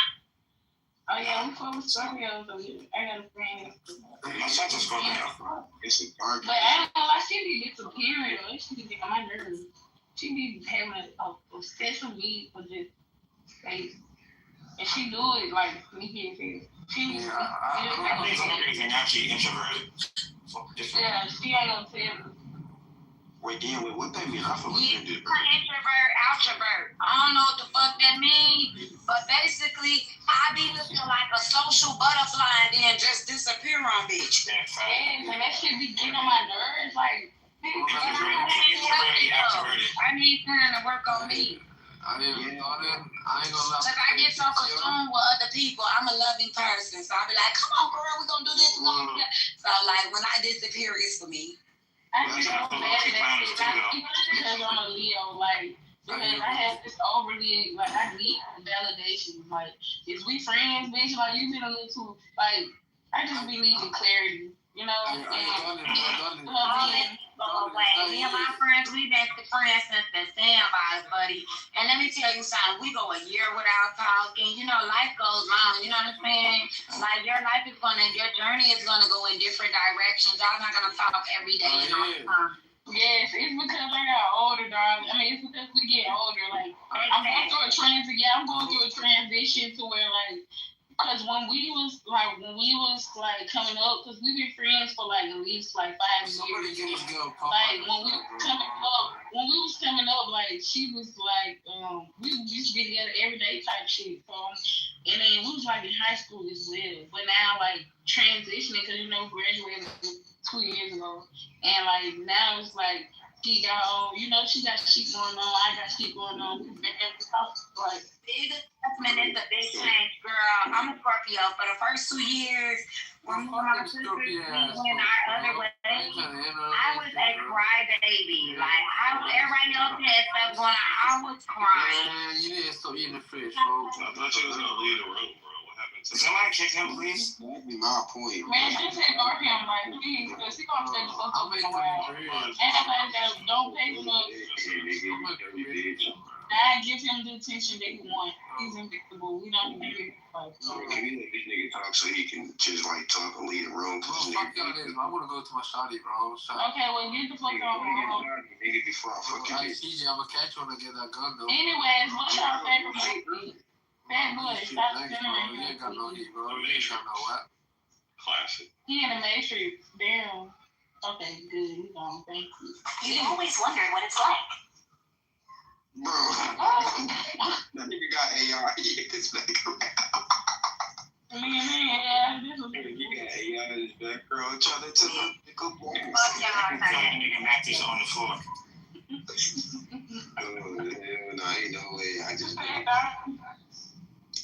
Oh yeah, we fuck with Scorpios. I got a friend. My son's a Scorpio. It's a dark. But I don't know. Like, she be disappearing. Though. She be getting on my nerves. She be having a obsessive need for just space, and she do it like me here. I think some anything actually introverted. Yeah, she ain't gonna tell me. Wait, what that mean? I feel offended. Introvert, outrovert. I don't know what the fuck that means, but basically, I be looking like a social butterfly and then just disappear on bitch. Yeah, and that shit be getting on my nerves. Like, I need time to work on me. I ain't gonna lie. Cause I get so consumed with other people. I'm a loving person, so I'll be like, "Come on, girl, we gonna do this, we gonna do that." So like, when I disappear, it's for me. I get so mad at that shit. Because I'm a Leo, like, because I have this overly, like, I need validation. Like, is we friends, bitch? Like, you been a little too, like, I just be needing clarity, you know? Me and my friends, we been friends since the sandbox, buddy. And let me tell you something, we go a year without talking. You know, life goes on, you know what I'm saying? Like, your journey is gonna go in different directions. Y'all not gonna talk every day and all the time. Yes, it's because I got older, dog. I mean, it's because we get older. Like, I'm going through a transition to where, like, because when we was coming up, because we've been friends for like at least like 5 years. Like when we was coming up, like she was like, we used to be together every day type shit. So, and then we was like in high school as well. But now like transitioning, because graduated 2 years ago, and like now it's like she got she got shit going on, I got shit going on. Like big adjustment is a big change, girl. I'm a Scorpio. For the first 2 years, when my sisters went our other way, I was a crybaby. Like, everybody else had stuff going on. I was crying. Man, you need to stop eating the fish, folks. I thought you was gonna leave the room, bro. What happened? Somebody kick him, please. That'd be my point. Man, just ignore him, like, please, because he gonna take the fuck up in a while. And don't pay him up. I give him the attention that he wants. He's invincible. We don't need to Can we let this nigga talk so he can just like talk and leave the room? Fuck y'all niggas, I wanna go to my shawty, bro. Okay, well, get the fuck on. Nigga, before I fuck you. TJ, I'ma catch you when I get that gun, though. Anyways, what's your favorite movie? Bad boy, stop Thanks, bro. You ain't got no heat, bro. You ain't got no what? Classic. He in the Matrix. Damn. Okay, good. He's on. Thank you. You always wondered what it's like. Bro, that nigga got AI. He hit this back around. You got AI in his background trying to tell him to go boom. Nigga Matthews on the floor. Oh, hell no, ain't no way. I just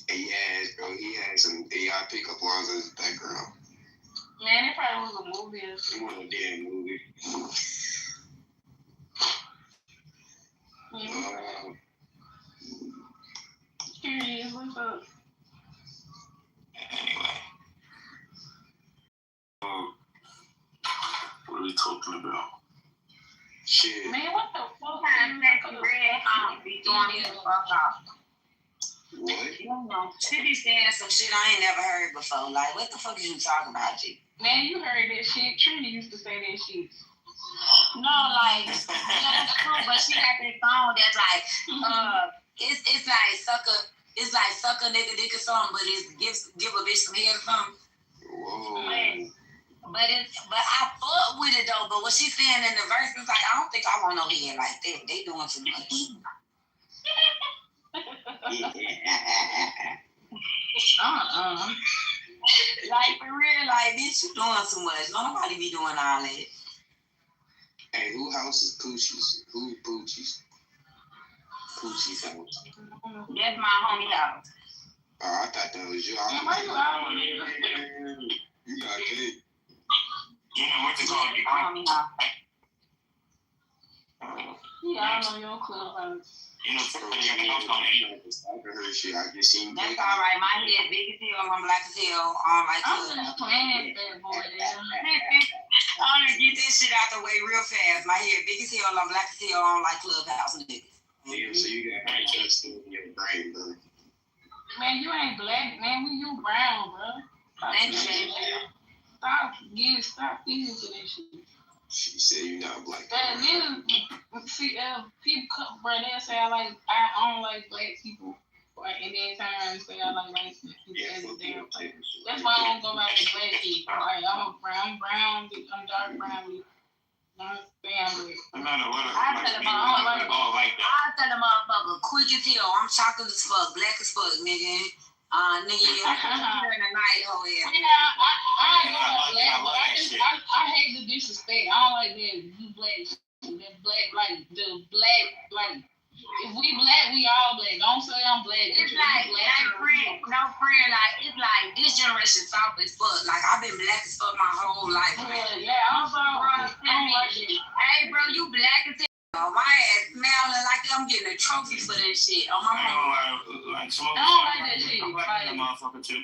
he had some AI pickup lines in his background. Man, it probably was a movie. It wasn't a damn movie. Curious, what's up? Anyway. What are we talking about? Shit. Man, what the fuck? Be doing me the fuck off. What? She be saying some shit I ain't never heard before. Like, what the fuck is you talking about, G? Man, you heard that shit. Trini used to say that shit. No, like, yeah, that's true, but she got that song that's like, it's like suck a nigga dick or something, but it's give a bitch some head or something. Whoa. But I fuck with it though. But what she's saying in the verse is like, I don't think I want no head like that. They doing too much. Like for real, like bitch, you doing too much. Nobody be doing all that. Hey, who house is Poochie's? Who Poochie's? Poochie's house. That's my homie house. Oh, I thought that was your house. You got cake. You know what to call it? Homie house. Yeah, I know your clubhouse. You know, somebody got the house on it. I heard shit. I just seen That's cake. all right. My head big as hell. I'm black as hell. Like I'm just playing that boy there. I want to get that shit out the way real fast. My hair big as hell. I'm black as hell. I don't like clubhouse niggas. Yeah, so you got that stuff in your brain, bro. Man, you ain't black, man. You brown, bro. Thank you. Stop feeding to that shit. She said you not black. That niggas, people come, bro, they'll say I don't like black people. And then turn and say I like white people as a damn place. That's why I don't go by the black people. Like, I'm brown, I'm dark brown. No matter what, I tell the motherfucker quick as hell. I'm chocolate as fuck, black as fuck, nigga. Nigga, you're in the night, hoe ass. I hate the disrespect. I don't like that. You black, that black, like the black, like if we black, we all black. Don't say I'm black. It's like no friend. Like it's like this generation soft as fuck. Like I've been black as fuck my whole life. Yeah, I'm sorry. Hey, bro, you black as hell. My ass smelling like I'm getting a trophy for that shit. On my mom. Like smoke. I don't like that shit. I'm black as a motherfucker too.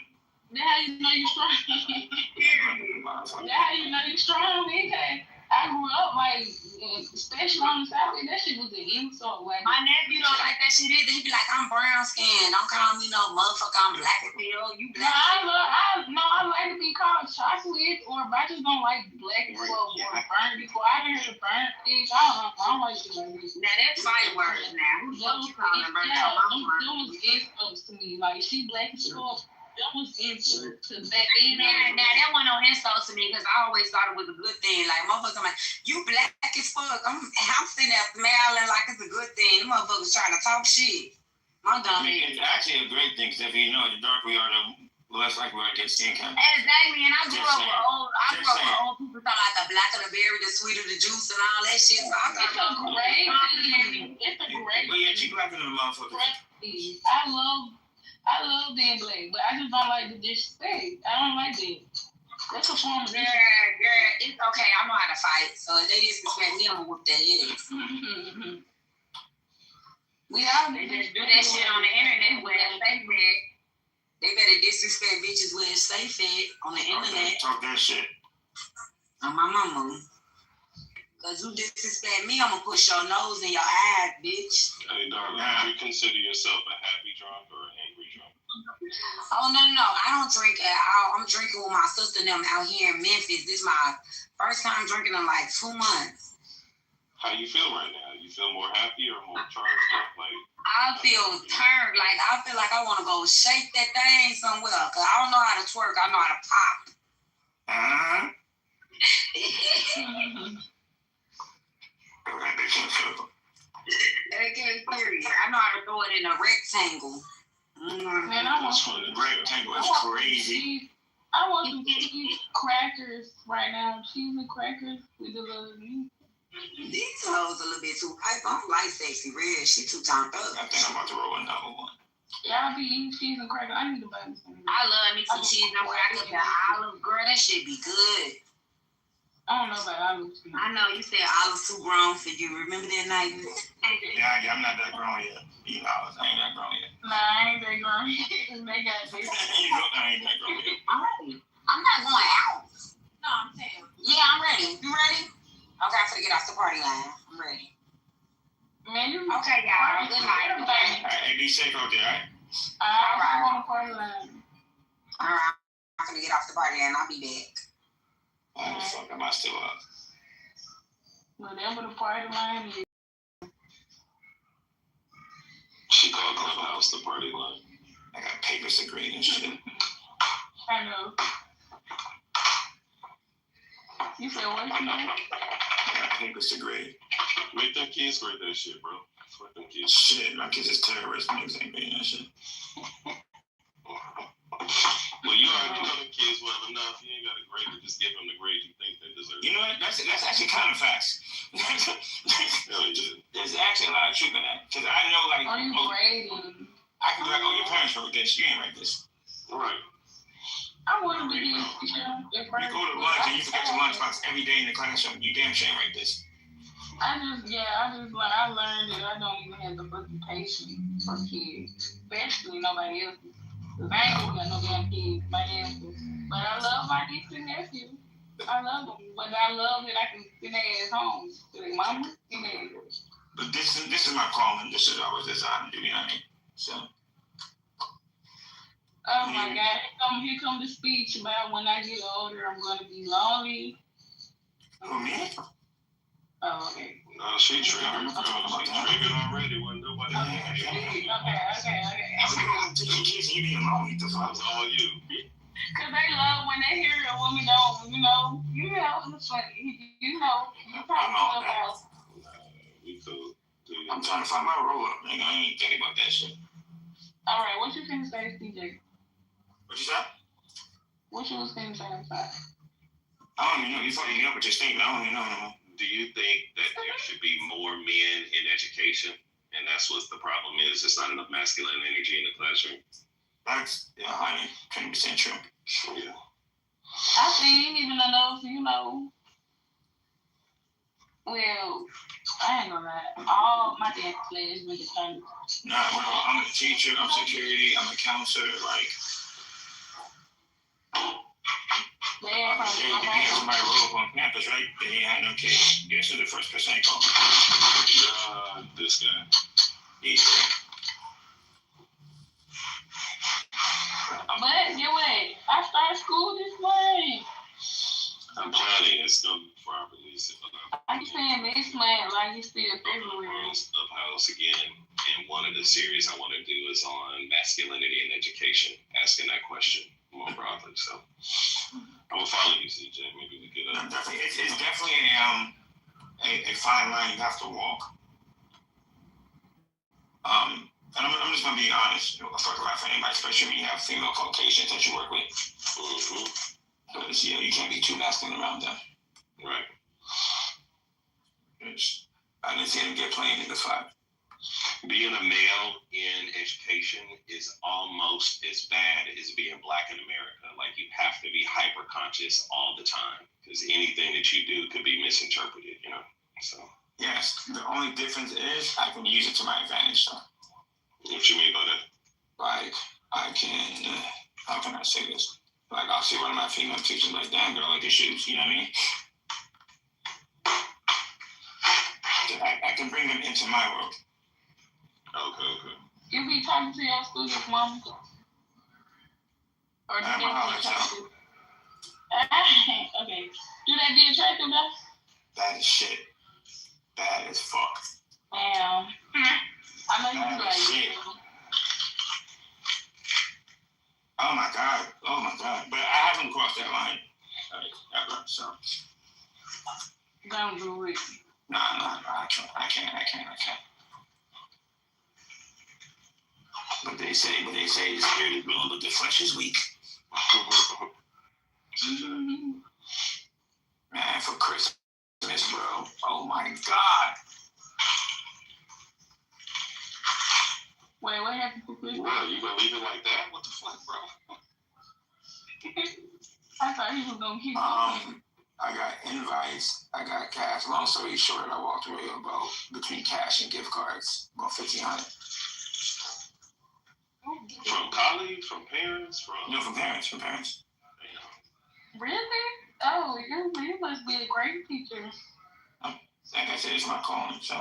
That's how you know you strong. That's how you know you strong, nigga. I grew up like, especially on the South, that shit was an insult. Like, my nephew don't like that shit either. He be like, I'm brown skinned. Don't call me no motherfucker. I'm black as hell. You black. I like to be called chocolate, or I just don't like black as well, or burnt before. I didn't hear the burnt things. I don't like shit like this. Now that's fight words now. Who the fuck you calling burnt? Them was insults to me. Like, she black as fuck. That was insults to back then. Now that one on insult to me because I always thought it was a good thing. Like motherfuckers, I'm like, you black as fuck. I'm sitting there smiling like it's a good thing. The motherfuckers trying to talk shit. My dumb head. It's actually a great thing because if you know the darker we are, the less likely we are to get skin cancer. Exactly, and I grew up with old people talking about the blacker the berry, the sweeter the juice, and all that shit. So I thought it's a great thing. It's a great thing. But yeah, you blacker than the motherfucker. I love being black, but I just don't like the disrespect. I don't like that. That's a form of disrespect. Girl, it's okay. I know how to fight. So if they disrespect me, I'm gonna whoop their ass. We all they just do that shit on the internet where they fed. They better disrespect bitches where they fed on the internet. Talk that shit. On my mama. Cause you disrespect me, I'm gonna push your nose in your eyes, bitch. Hey, darling, do you consider yourself a happy drunk or an angry drunk? Oh, no. I don't drink at all. I'm drinking with my sister and them out here in Memphis. This is my first time drinking in like 2 months. How you feel right now? You feel more happy or more charged up? Like I feel turned. Like I feel like I want to go shake that thing somewhere. Cause I don't know how to twerk. I know how to pop. Okay, period. I know how to throw it in a rectangle. Man, I want the rectangle is crazy. I want some cheese crackers right now. Cheese and crackers with a little meat. These hoes a little bit too hype. I don't like Sexy Red. She too turned up. I think I'm about to roll another one. Yeah, I be eating cheese and crackers. I need to buy me some. I love me some cheese and crackers. The olive, girl, that shit be good. I don't know about olive too. I know you said olive too grown for you. Remember that night? Yeah, I'm not that grown yet. You know, I ain't that grown yet. Nah, I ain't that grown yet. They got this. You know, I ain't that grown yet. I'm ready. I'm not going out. No, I'm saying. Yeah, I'm ready. You ready? Okay, I'm gonna get off the party line. I'm ready. Man, you. Okay, y'all. Good night. Hey, be safe out there, alright? I'm on the party line. Alright. I'm gonna get off the party line. I'll be back. Why the fuck am I still up? Whatever the party line is. She called Clubhouse the party line. I got papers to grade and shit. I know. You said what? I got papers to grade. Make them kids grade that shit, bro. Fuck them kids. Shit, my kids is terrorists. Niggas ain't paying that shit. Well, you already know them kids well enough. You ain't got to grade it. Just give them the grade you think they deserve. You know what? That's actually kind of facts. There's actually a lot of truth in that. Because I know, like, are you grading? I can be like, oh, your parents wrote this. You ain't write this. Right. I want to be You go to lunch and you forget your lunchbox every day in the classroom. You damn sure ain't write this. I learned that I don't even have the fucking patience for kids, especially nobody else. Cause I ain't even got no damn kids, my answers. But I love my niece and nephew. I love them, but I love that I can sit their ass home. Say, mama, sit their ass. But this is my calling. This is what I was designed to do. You know what I mean? So. Oh my God! Here come the speech about when I get older, I'm gonna be lonely. Who, me? Oh, okay. No, she triggered. She triggered already. Wasn't nobody. Okay. I'm going to teach kids you being lonely. That's all you. Cause they love when they hear a woman don't, it's funny. You talk about. We cool. I'm trying to find my roll up, nigga. I ain't thinking about that shit. All right, what you finna say, CJ? What you say? What you was finna say inside? I don't even know. You fucking me up with your statement. I don't even know no more. Do you think that there should be more men in education? And that's what the problem is. There's not enough masculine energy in the classroom. That's 120% true. Yeah. I think even enough, well, I ain't gonna lie. All my dance players went to Congress. Nah, bro, I'm a teacher, I'm security, I'm a counselor, like. They had somebody roll up on campus, right? They ain't had no kids. Guess who the first person they called? This guy. Yeah. But get what? I start school this morning. I'm planning. It's going to be probably. I'm saying this month, like it's still February. Of house again, and one of the series I want to do is on masculinity and education, asking that question more broadly. So I'm gonna follow you, CJ. Maybe we could. It's definitely a fine line you have to walk. And I'm just gonna be honest. I'll talk about for anybody, especially when you have female Caucasians that you work with. Because you can't be too masculine around them. Right. I didn't see them get playing in the fight. Being a male in education is almost as bad as being black in America. Like, you have to be hyper conscious all the time because anything that you do could be misinterpreted, So. Yes, the only difference is I can use it to my advantage. So. What you mean by that? Like, I can, how can I say this? Like, I'll see one of my female teachers like, damn, girl, like your shoes, you know what I mean? I can bring them into my world. Okay. You be talking to your students, mom? Or do they be attractive? Okay. Do they be attractive, though? That is shit. That is fucked. Damn. I know you be like shit. Oh my god. But I haven't crossed that line ever, so. Don't do it. No, I can't. But they say the spirit is willing, but the flesh is weak. Man, for Christmas, bro. Oh my god. Wait, what happened for Christmas? Well, you gonna leave it like that? What the fuck, bro? I thought he was gonna keep going. I got invites. I got cash. Long story short, I walked away about between cash and gift cards, about $1,500. From colleagues, from parents, from parents. Damn. Really? Oh, you must be a great teacher. Like I said, it's my calling. So,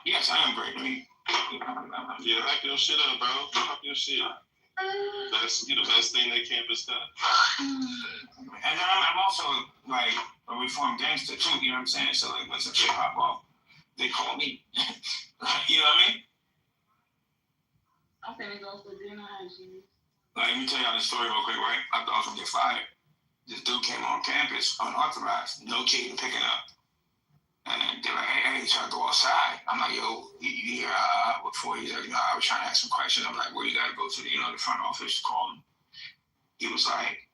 yes, I am great. Yeah, hype your shit up, bro. Hype your shit. That's the best thing that campus does. And then I'm also like a reformed gangster too, you know what I'm saying? So like when some shit pop off, they call me. You know what I mean? I'm finna go for dinner. Like, let me tell y'all this story real quick, right? I thought I was gonna get fired. This dude came on campus unauthorized, no kid to pick it up. And they're like, hey, should I go outside? I'm like, yo, you here before? He's like, I was trying to ask some questions. I'm like, well, you got to go to the front office, call him. He was like,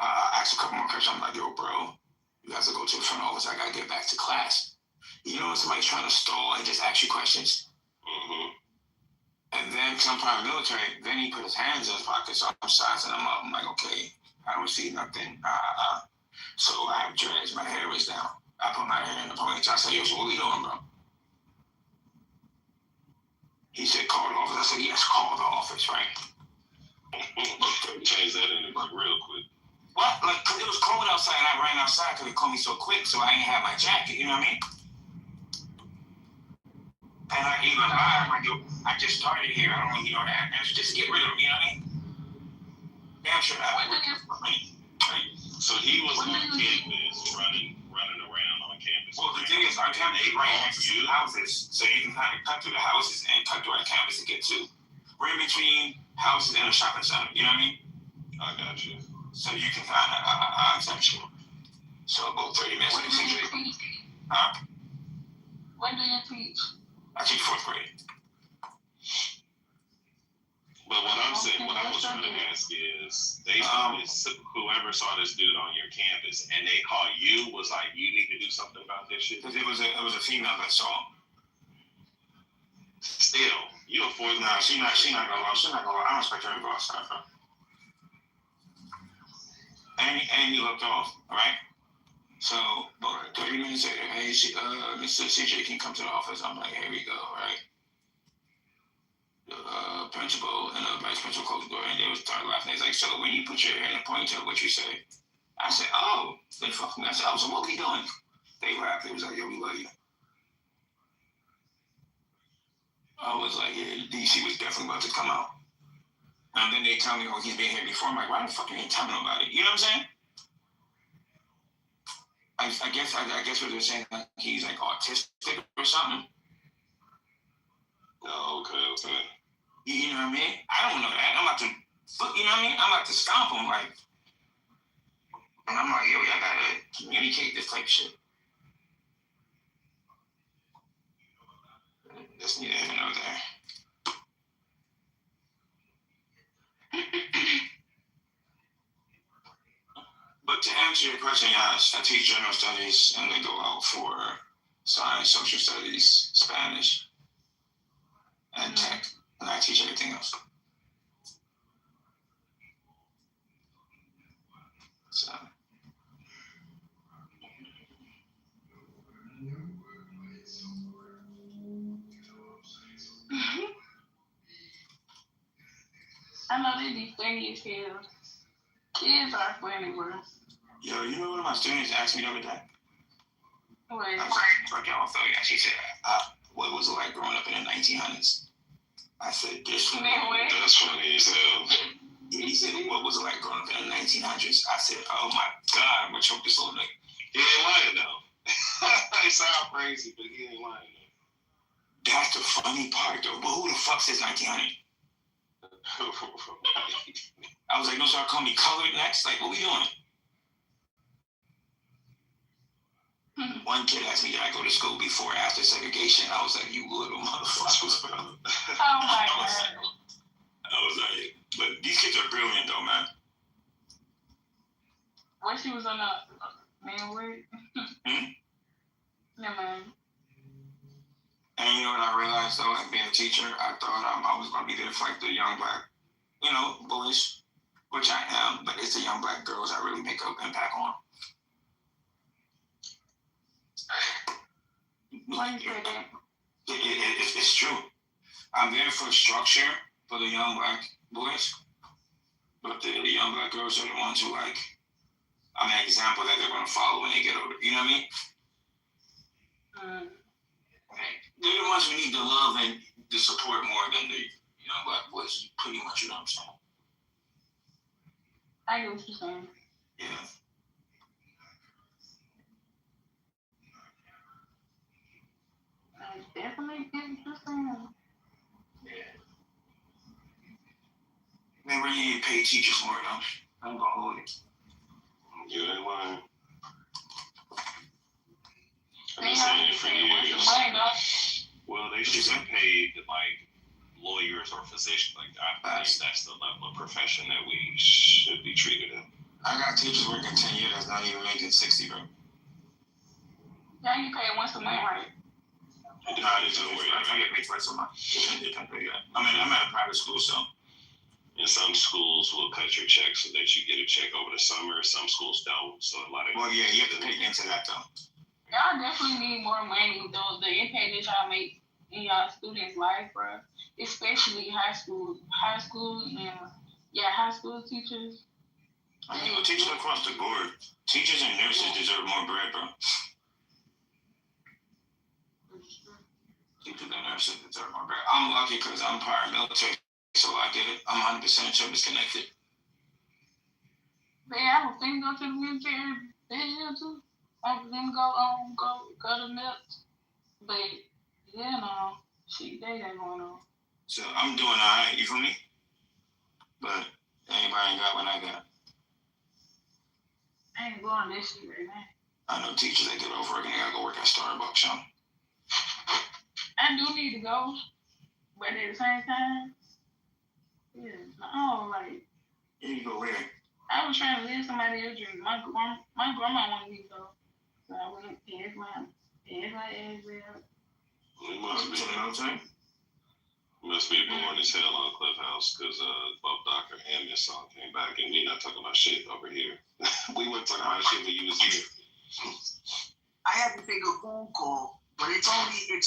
asked a couple more questions. I'm like, yo, bro, you have to go to the front office. I got to get back to class. You know when somebody's trying to stall and just ask you questions? Mm-hmm. And then, because I'm part of the military, then he put his hands in his pocket, so I'm sizing him up. I'm like, okay, I don't see nothing. So I have dreads, my hair is down. I put my hair in the ponytail. I said, yo, so what are we doing, bro? He said, call the office. I said, yes, call the office, right? Change that in real quick. Well, like, cause it was cold outside, and I ran outside because it called me so quick, so I ain't have my jacket, you know what I mean? And I even lied, I'm like, yo, I just started here, I don't know, that, and just get rid of him, you know what I mean? Damn sure that way. So he was on campus running around on campus. Well, the thing is, our campus is right next to the houses, so you can kind of cut through the houses and cut through our campus to get to. We're in between houses and a shopping center, you know what I mean? I got you. So you can kind of exempt you. So about 30 minutes. When do you teach? Huh? When do you teach? I teach 4th grade. But what I'm saying, what I was trying to ask is, they whoever saw this dude on your campus and they called you, was like, you need to do something about this shit. Because it was a female that saw him. Still, you a 4th grade. No, she not gonna lie. She not gonna lie. I don't expect her to go outside, bro. And he looked off, right? So, about 30 minutes later, hey, Mr. CJ can come to the office. I'm like, here we go, right? The principal and the vice principal closed the door, and they was started laughing. He's like, so when you put your hair in a ponytail, what you say? I said, oh, they fucking. I said, oh, so what we doing? They laughed. They was like, yo, we love you. I was like, yeah, DC was definitely about to come out. And then they tell me, oh, he's been here before. I'm like, why the fuck you ain't telling me about it? You know what I'm saying? I guess what they're saying, like, he's like autistic or something. Oh, okay. You know what I mean? I don't know that. I'm about to, you know what I mean? I'm about to stomp him, like, and I'm like, yo, y'all gotta communicate this type of shit. That's neither here nor there. But to answer your question, yes, I teach general studies and they go out for science, social studies, Spanish, and tech, and I teach everything else. So. I know they be funny as hell. Kids are funny, bro. Yo, you know what my students asked me the other day? What? I was like, yo, she said, what was it like growing up in the 1900s? I said, this one. That's funny as hell. He said, what was it like growing up in the 1900s? I said, oh my God, I'm gonna choke this little nigga. He ain't lying though. It sound crazy, but he ain't lying though. That's the funny part though. But who the fuck says 1900? I was like, no, start calling me colored next. Like, what we doing? One kid asked me, did I go to school before or after segregation? I was like, you little motherfuckers, bro. Oh my God. I was like, but these kids are brilliant though, man. When she was on the man word? Never mind. And you know what I realized though, like being a teacher, I thought I was gonna be there for like the young black, boys, which I am, but it's the young black girls I really make an impact on. Why you say that? It's true. I'm there for structure for the young black boys, but the young black girls are the ones who I'm an example that they're gonna follow when they get older. You know what I mean? They're the ones who need the love and the support more than the young black boys. Pretty much, you know what I'm saying? I get what you're saying. Yeah. I definitely get what you're saying. Yeah. They really need to pay teachers more, though. I'm gonna hold it. You ain't lying. I'm They just saying, saying for What's the years. money, though? Well, they should be paid like lawyers or physicians. Like I believe that's the level of profession that we should be treated in. I got teachers working 10 years that's not even making 60, bro. Yeah, you pay once a month, right? I get paid twice a month. They can't pay that. I mean, I'm at a private school, so. And some schools will cut your check so that you get a check over the summer. Some schools don't. So a lot of Well, yeah, you have to pay into that though. Y'all definitely need more money, though. The impact that y'all make in y'all students' life, bro. Especially high school teachers. I mean, teachers across the board. Teachers and nurses deserve more bread, bro. Teachers and nurses deserve more bread. I'm lucky because I'm paramilitary, so I get it. I'm 100% service connected. They have a thing go to the military too. Have them go to MEPS. But yeah, no, shit, they got going on. So I'm doing alright, you feel me? But anybody ain't got what I got. I ain't going this shit right now. I know teachers that get off work and they gotta go work at Starbucks, y'all. I do need to go, but at the same time, yeah, like. You need to go where? I was trying to live somebody else's dream. My grandma wanted me to go, so I went and asked my ass out. It must be boring as hell on Clubhouse because both Dr. and Miss Song came back and we not talking about shit over here. We weren't talking about shit when you was here. I had to take a phone call, but it's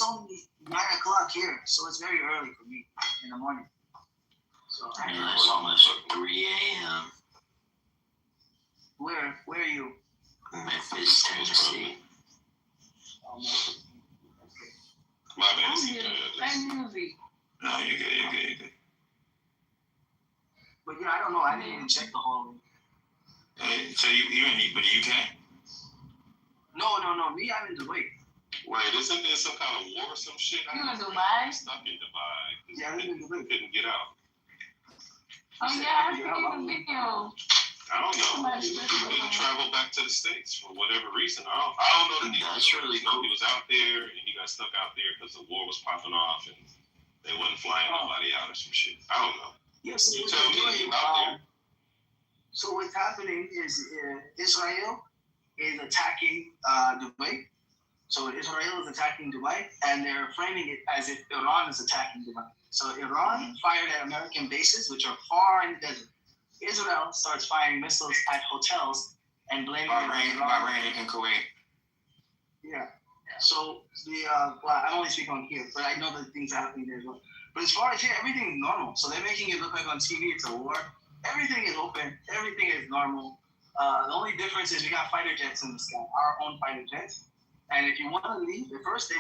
only 9:00 here, so it's very early for me in the morning. So It's almost 3 a.m. Where are you? Memphis, Tennessee. My bad. Play music. No, you're good. But yeah, I don't know. I didn't even check the whole. So you're in the UK? No. Me, I'm in Dubai. Wait, isn't there some kind of war or some shit? You in Dubai? Stuck in Dubai. Yeah, I'm in Dubai. Couldn't get out. Oh yeah, I see the video. I don't know. He traveled back to the States for whatever reason. I don't know. That's really cool. He was out there and he got stuck out there because the war was popping off and they wasn't flying nobody out or some shit. I don't know. Yeah, so you tell me you out there. So what's happening is Israel is attacking Dubai. So Israel is attacking Dubai, and they're framing it as if Iran is attacking Dubai. So Iran fired at American bases, which are far in the desert. Israel starts firing missiles at hotels and blaming Bahrain and Kuwait. Yeah. So I'm only speaking on here, but I know that things are happening there as well. But as far as here, everything is normal. So they're making it look like on TV it's a war. Everything is open. Everything is normal. The only difference is we got fighter jets in the sky, our own fighter jets. And if you want to leave, at first the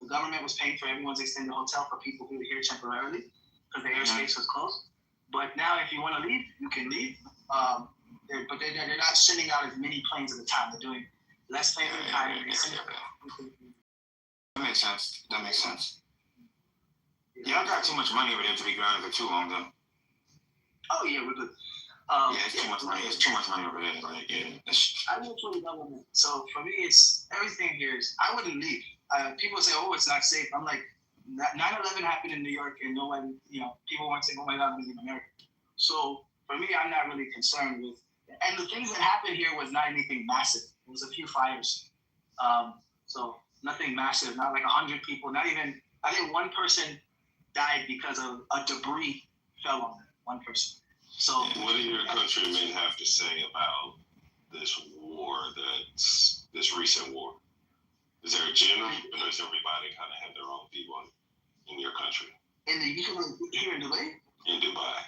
government was paying for everyone's extended hotel for people who were here temporarily because the airspace was closed. But now if you want to leave, you can leave. But they're not sending out as many planes at a time. They're doing less planes at a time. That makes sense. Y'all got too much money over there to be grounded for too long, though. Oh, yeah, we're good. It's too much money. It's too much money over there. Like, yeah. I work for the government. So for me, it's everything here is, I wouldn't leave. People say, oh, it's not safe. I'm like, 9/11 happened in New York and nobody, people weren't saying, oh my God, I'm in America. So for me, I'm not really concerned with, and the things that happened here was not anything massive. It was a few fires. So nothing massive, not like 100 people, not even, I think one person died because of a debris fell on them, one person. So what do your countrymen have to say about this war, this recent war? Is there a general, or does everybody kind of have their own view on in your country? Here in Dubai? In Dubai.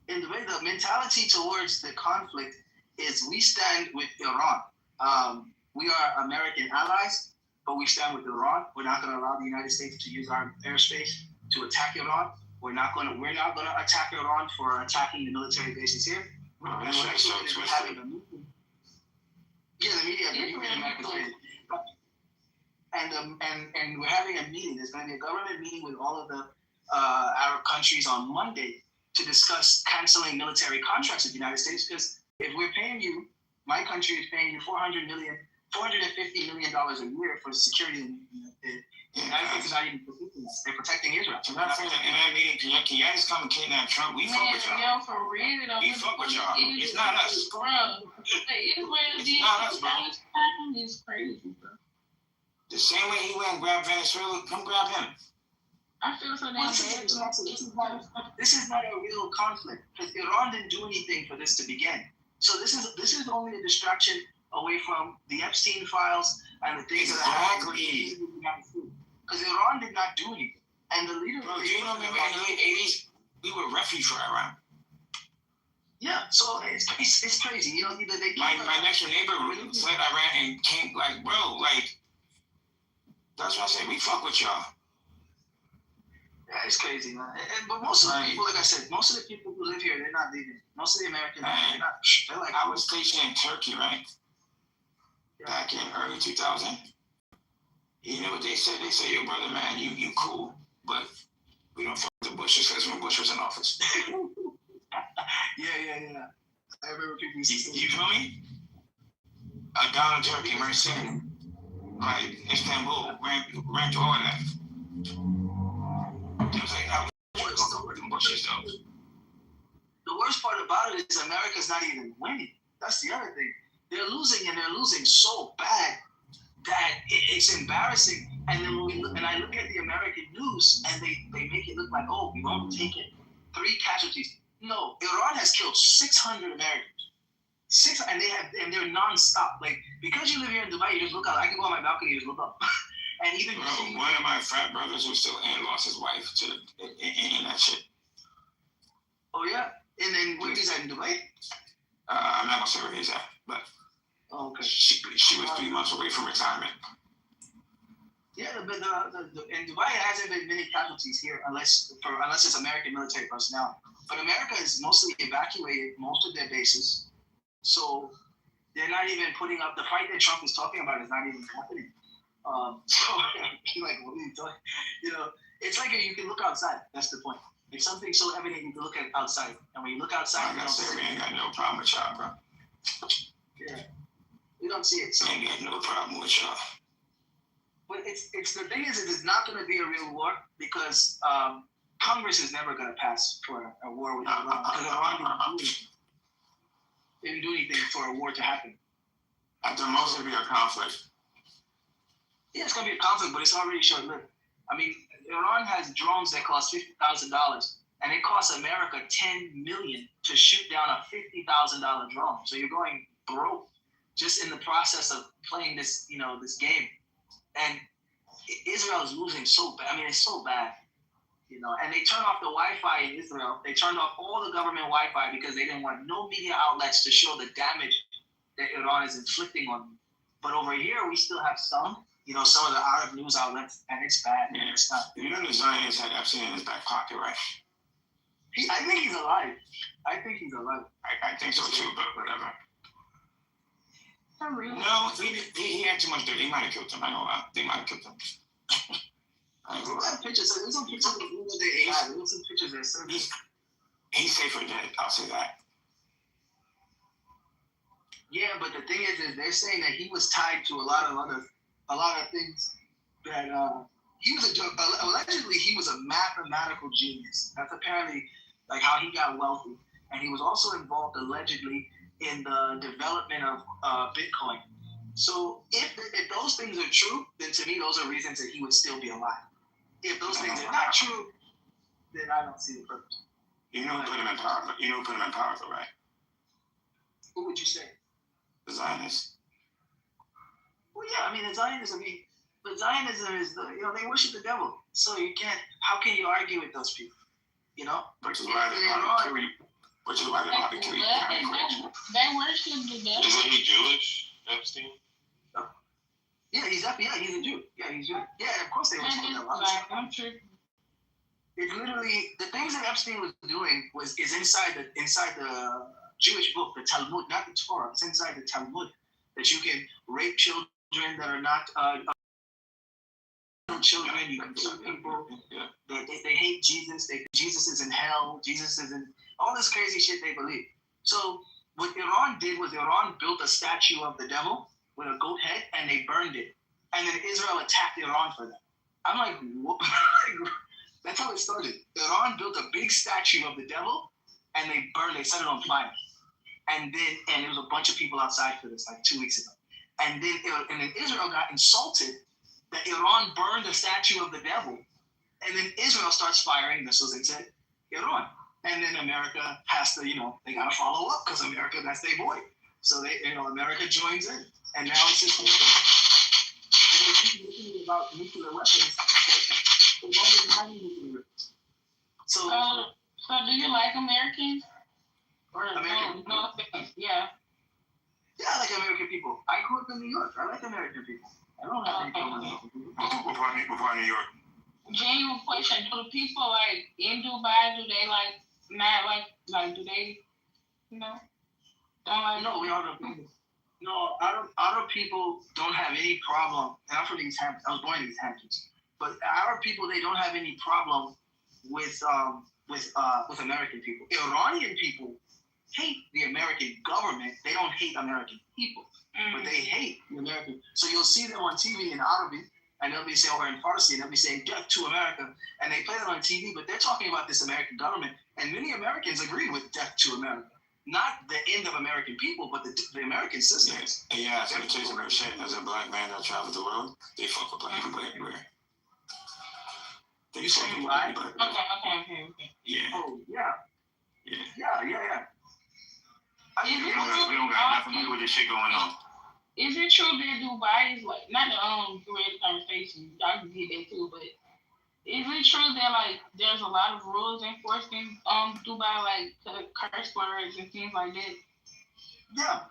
In Dubai, the mentality towards the conflict is we stand with Iran. We are American allies, but we stand with Iran. We're not going to allow the United States to use our airspace to attack Iran. We're not going to attack Iran for attacking the military bases here. And we're actually having a meeting. Yeah, the media. And we're having a meeting. There's going to be a government meeting with all of the Arab countries on Monday to discuss canceling military contracts with the United States. Because if we're paying you, my country is paying you $400 million $450 million a year for security. The United States is not even protecting us. They're protecting Israel. In that meeting, can y'all just come and kidnap Trump? We fuck with y'all. Yo, for real, We fuck with y'all. It's not us. Bro, Israel It's not us, bro. It's crazy, bro. The same way he went and grabbed Venezuela, come grab him. I feel so damn bad. This is not a real conflict because Iran didn't do anything for this to begin. So this is only a distraction away from the Epstein files and the things that happened. Because Iran did not do anything, and the leader. Bro, do you know? Remember in the late '80s, we were refuge for Iran. Yeah, so it's crazy. You know, my next door neighbor fled Iran and came like, bro, like. That's why I say we fuck with y'all. Yeah, it's crazy, man. But most of the people, like I said, most of the people who live here, they're not leaving. Most of the Americans, they're like. I was stationed in Turkey, right? Back in early 2000. You know what they said? They said, yo, brother, man, you cool, but we don't fuck with the Bushes because when Bush was in office. Yeah. I remember people used to say. You feel me? Down in Turkey, Mersin, like Istanbul, ran to all that. It was like, I was with the Bushes, though. The worst part about it is America's not even winning. That's the other thing. They're losing, and they're losing so bad that it's embarrassing. And then I look at the American news, and they make it look like, oh, we've only taken 3 casualties. No, Iran has killed 600 Americans. And they're nonstop. Like, because you live here in Dubai, you just look out. I can go on my balcony and just look up. And even one of my frat brothers who's still in lost his wife in that shit. Oh yeah, and then where is that in Dubai? I'm not gonna say where he's at, but okay. She was 3 months away from retirement. Yeah, but in Dubai it hasn't been many casualties here unless it's American military personnel. But America has mostly evacuated most of their bases, so they're not even putting up the fight that Trump is talking about is not even happening. So like, what are you talking? You know, it's like you can look outside. That's the point. If something's so evident, you can look at outside, and when you look outside, I say we ain't got no problem with y'all, bro. Yeah, we don't see it. So. Ain't got no problem with y'all. But it's the thing is, it is not going to be a real war because Congress is never going to pass for a war with Iran because Iran didn't do anything for a war to happen. At the most, it'll be a conflict. Yeah, it's going to be a conflict, but it's already short-lived. I mean, Iran has drones that cost $50,000, and it costs America $10 million to shoot down a $50,000 drone. So you're going broke just in the process of playing this, this game. And Israel is losing so bad. I mean, it's so bad, And they turned off the Wi-Fi in Israel. They turned off all the government Wi-Fi because they didn't want no media outlets to show the damage that Iran is inflicting on them. But over here, we still have some. Some of the Arab news outlets, and it's bad. Yeah. It's not. The Zionists had Epstein in his back pocket, right? I think he's alive. I think so too, but whatever. Really? No, he had too much dirt. They might have killed him. I know that. They might have killed him. There's pictures of the AI. There's some pictures that surface. He's safer dead. I'll say that. Yeah, but the thing is they're saying that he was tied to a lot of things that he was allegedly he was a mathematical genius. That's apparently like how he got wealthy, and he was also involved allegedly in the development of Bitcoin. So if those things are true, then to me those are reasons that he would still be alive. If those things are not true, then I don't see the purpose. You know who put him in power, though, right? Who would you say? The Zionists. Well, yeah, I mean, Zionism is they worship the devil. So you can't. How can you argue with those people? Which is why they want to kill you. Which is why they want to kill you. They worship the devil. Isn't he Jewish, Epstein? Yeah, he's a Jew. Yeah, he's Jewish. Yeah, of course they worship the devil. I'm sure. It's literally the things that Epstein was doing is inside the Jewish book, the Talmud, not the Torah. It's inside the Talmud that you can rape children that are not children. You can kill people. They hate Jesus. Jesus is in hell. Jesus is in all this crazy shit they believe. So what Iran did was Iran built a statue of the devil, with a goat head, and they burned it. And then Israel attacked Iran for that. I'm like, what? That's how it started. Iran built a big statue of the devil, and they set it on fire. And there was a bunch of people outside for this like 2 weeks ago. And then Israel got insulted that Iran burned the statue of the devil. And then Israel starts firing missiles into Iran. And then America has to, they got to follow up because America, that's their boy. So America joins in. And now it's just, and they keep thinking about nuclear weapons. They don't even have any nuclear weapons. So do you like Americans? Or American people? No, yeah. Yeah, I like American people. I grew up in New York. I like American people. I don't have any problem with American people. Before New York. Genuine question: do the people like in Dubai? Do they like not like? Do they? Don't like? No, we all don't. No, Arab people don't have any problem. And I'm from East Hampton. I was born in East Hamptons. But Arab people, they don't have any problem with American people. Iranian people hate the American government. They don't hate American people, but they hate the American. So you'll see them on TV in Arabic, and they'll be saying, or in Farsi, and they'll be saying death to America, and they play that on TV, but they're talking about this American government, and many Americans agree with death to America. Not the end of American people, but the American system. Yeah, I can tell you some shit. As a black man that travels the world, they fuck with black people everywhere. They fuck with black people everywhere. Okay. Yeah. Oh, yeah. Yeah. We don't got nothing to do with this shit going on. Is it true that Dubai is like not to create a conversation? Y'all can get that too, but is it true that like there's a lot of rules enforced in Dubai, like curse words and things like that?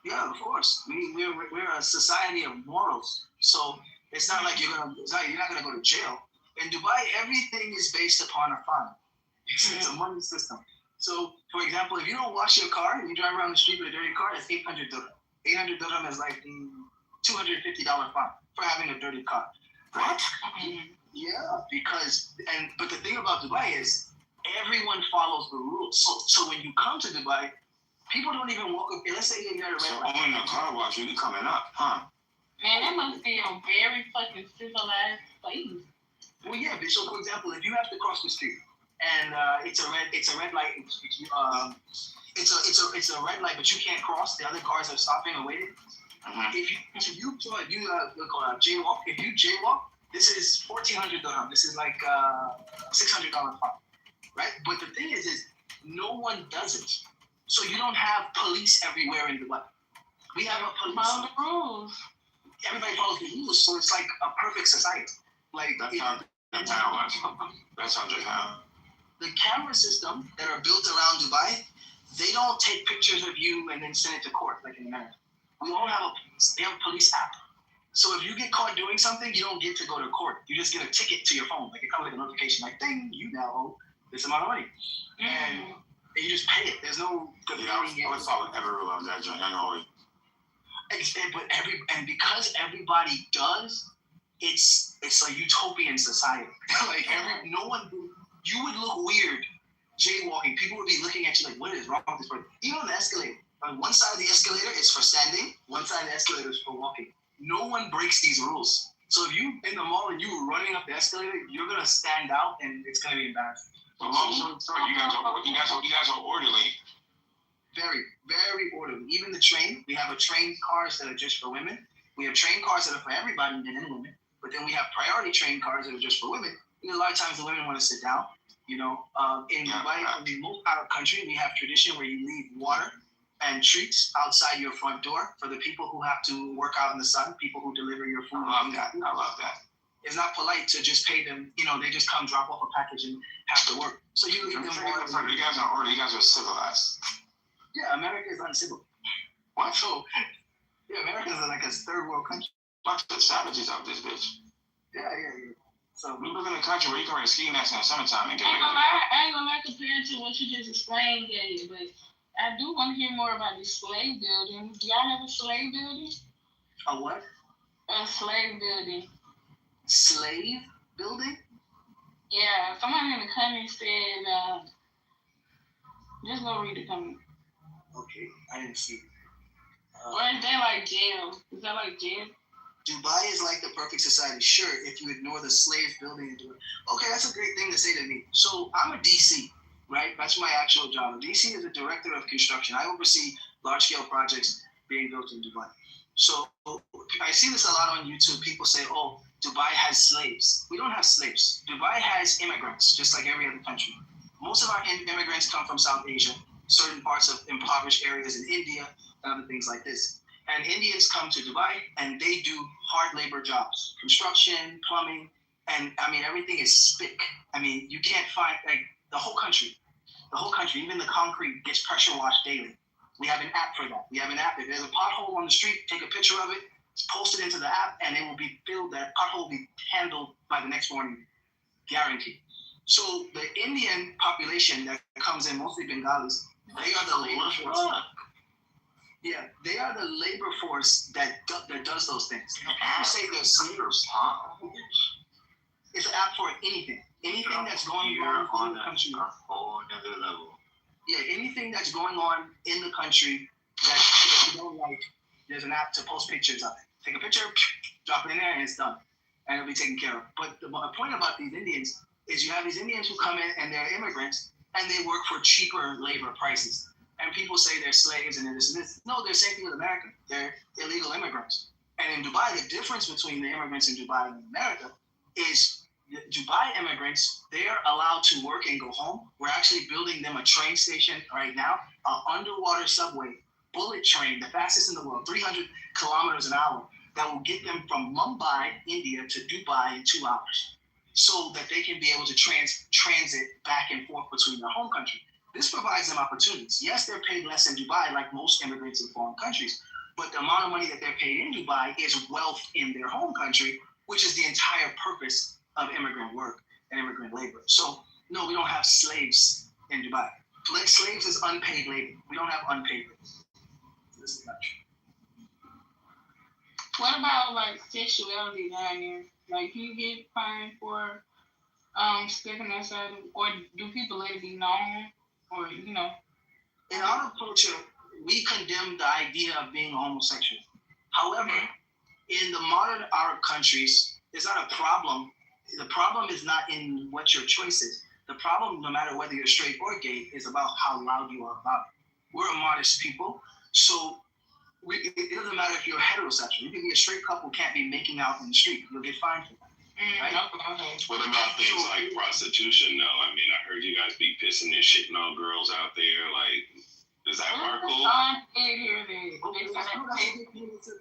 Yeah, of course. We're a society of morals, so it's not like you're not gonna go to jail. In Dubai, everything is based upon a fine. It's a money system. So, for example, if you don't wash your car and you drive around the street with a dirty car, that's 800 dirham. 800 dirham is like the $250 fine for having a dirty car. What? Yeah, but the thing about Dubai is everyone follows the rules. So when you come to Dubai, people don't even walk up. Let's say you're at a red light. So owning a car wash, you be coming up, huh? Man, that must be a very fucking civilized place. Well, yeah. So, for example, if you have to cross the street and it's a red light, it's a red light, but you can't cross. The other cars are stopping and waiting. If you jaywalk, if you jaywalk, this is 1,400 dirham. This is like $600 fine, right? But the thing is no one does it. So you don't have police everywhere in Dubai. We have a police. Follow the rules. Everybody follows the rules, so it's like a perfect society. Like That's how. The camera system that are built around Dubai, they don't take pictures of you and then send it to court like in America. We all have they have a police app. So if you get caught doing something, you don't get to go to court. You just get a ticket to your phone. Like it comes like a notification, like ding, you now owe this amount of money. And you just pay it. There's no I would follow every rule of that joint. I know it. But because everybody does, it's a utopian society. Like you would look weird jaywalking. People would be looking at you like, what is wrong with this person? Even on the escalator. On one side of the escalator is for standing, one side of the escalator is for walking. No one breaks these rules. So if you in the mall and you were running up the escalator, you're gonna stand out and it's gonna be embarrassing. So you guys are orderly. Very, very orderly. Even the train, we have train cars that are just for women. We have train cars that are for everybody, men and women. But then we have priority train cars that are just for women. Because a lot of times the women want to sit down. In Dubai, in the most Arab country, we have tradition where you leave water and treats outside your front door for the people who have to work out in the sun, people who deliver your food. I love that. It's not polite to just pay them. They just come drop off a package and have to work. So you leave them water. You guys are orderly. You guys are civilized. Yeah, America is uncivil. What? So, yeah, America is like a third world country. Bunch of savages out this bitch. Yeah. So we live in a country where you can wear a ski mask in the summertime and get I ain't gonna lie compared to what you just explained, but I do want to hear more about the slave building. Do y'all have a slave building? A what? A slave building. Slave building? Yeah, someone in the comment said, just go read the comment. Okay, I didn't see it. Or is that like jail? Is that like jail? Dubai is like the perfect society. Sure, if you ignore the slave building and do it. Okay, that's a great thing to say to me. So I'm a DC, right? That's my actual job. DC is a director of construction. I oversee large-scale projects being built in Dubai. So I see this a lot on YouTube. People say, oh, Dubai has slaves. We don't have slaves. Dubai has immigrants, just like every other country. Most of our immigrants come from South Asia, certain parts of impoverished areas in India, and other things like this. And Indians come to Dubai and they do hard labor jobs, construction, plumbing, and I mean, everything is spick. I mean, you can't find, like, the whole country, even the concrete gets pressure washed daily. We have an app for that. We have an app. If there's a pothole on the street, take a picture of it, post it into the app, and it will be filled. That pothole will be handled by the next morning, guaranteed. So the Indian population that comes in, mostly Bengalis, they are the labor force. Yeah, they are the labor force that does those things. People say they're slaves. It's an app for anything. Anything that's going on in the country. A whole other level. Yeah, anything that's going on in the country that you don't like, there's an app to post pictures of it. Take a picture, drop it in there, and it's done. And it'll be taken care of. But the point about these Indians is you have these Indians who come in and they're immigrants and they work for cheaper labor prices. And people say they're slaves and they're this and this. No, they're the same thing with America. They're illegal immigrants. And in Dubai, the difference between the immigrants in Dubai and America is the Dubai immigrants, they're allowed to work and go home. We're actually building them a train station right now, an underwater subway, bullet train, the fastest in the world, 300 kilometers an hour, that will get them from Mumbai, India, to Dubai in 2 hours, so that they can be able to transit back and forth between their home country. This provides them opportunities. Yes, they're paid less in Dubai, like most immigrants in foreign countries, but the amount of money that they're paid in Dubai is wealth in their home country, which is the entire purpose of immigrant work and immigrant labor. So, no, we don't have slaves in Dubai. Slaves is unpaid labor. We don't have unpaid labor. This is not true. What about like sexuality down there? Like, do you get fined for stepping outside, or do people let it be known, or you know? In our culture, we condemn the idea of being homosexual. However, in the modern Arab countries, it's not a problem. The problem is not in what your choice is. The problem, no matter whether you're straight or gay, is about how loud you are about it. We're a modest people, so it doesn't matter if you're heterosexual. You can be a straight couple, can't be making out in the street. You'll get fined for that. Right? What about things like prostitution, though? I mean, I heard you guys be pissing and shitting on girls out there. Like, is that part cool?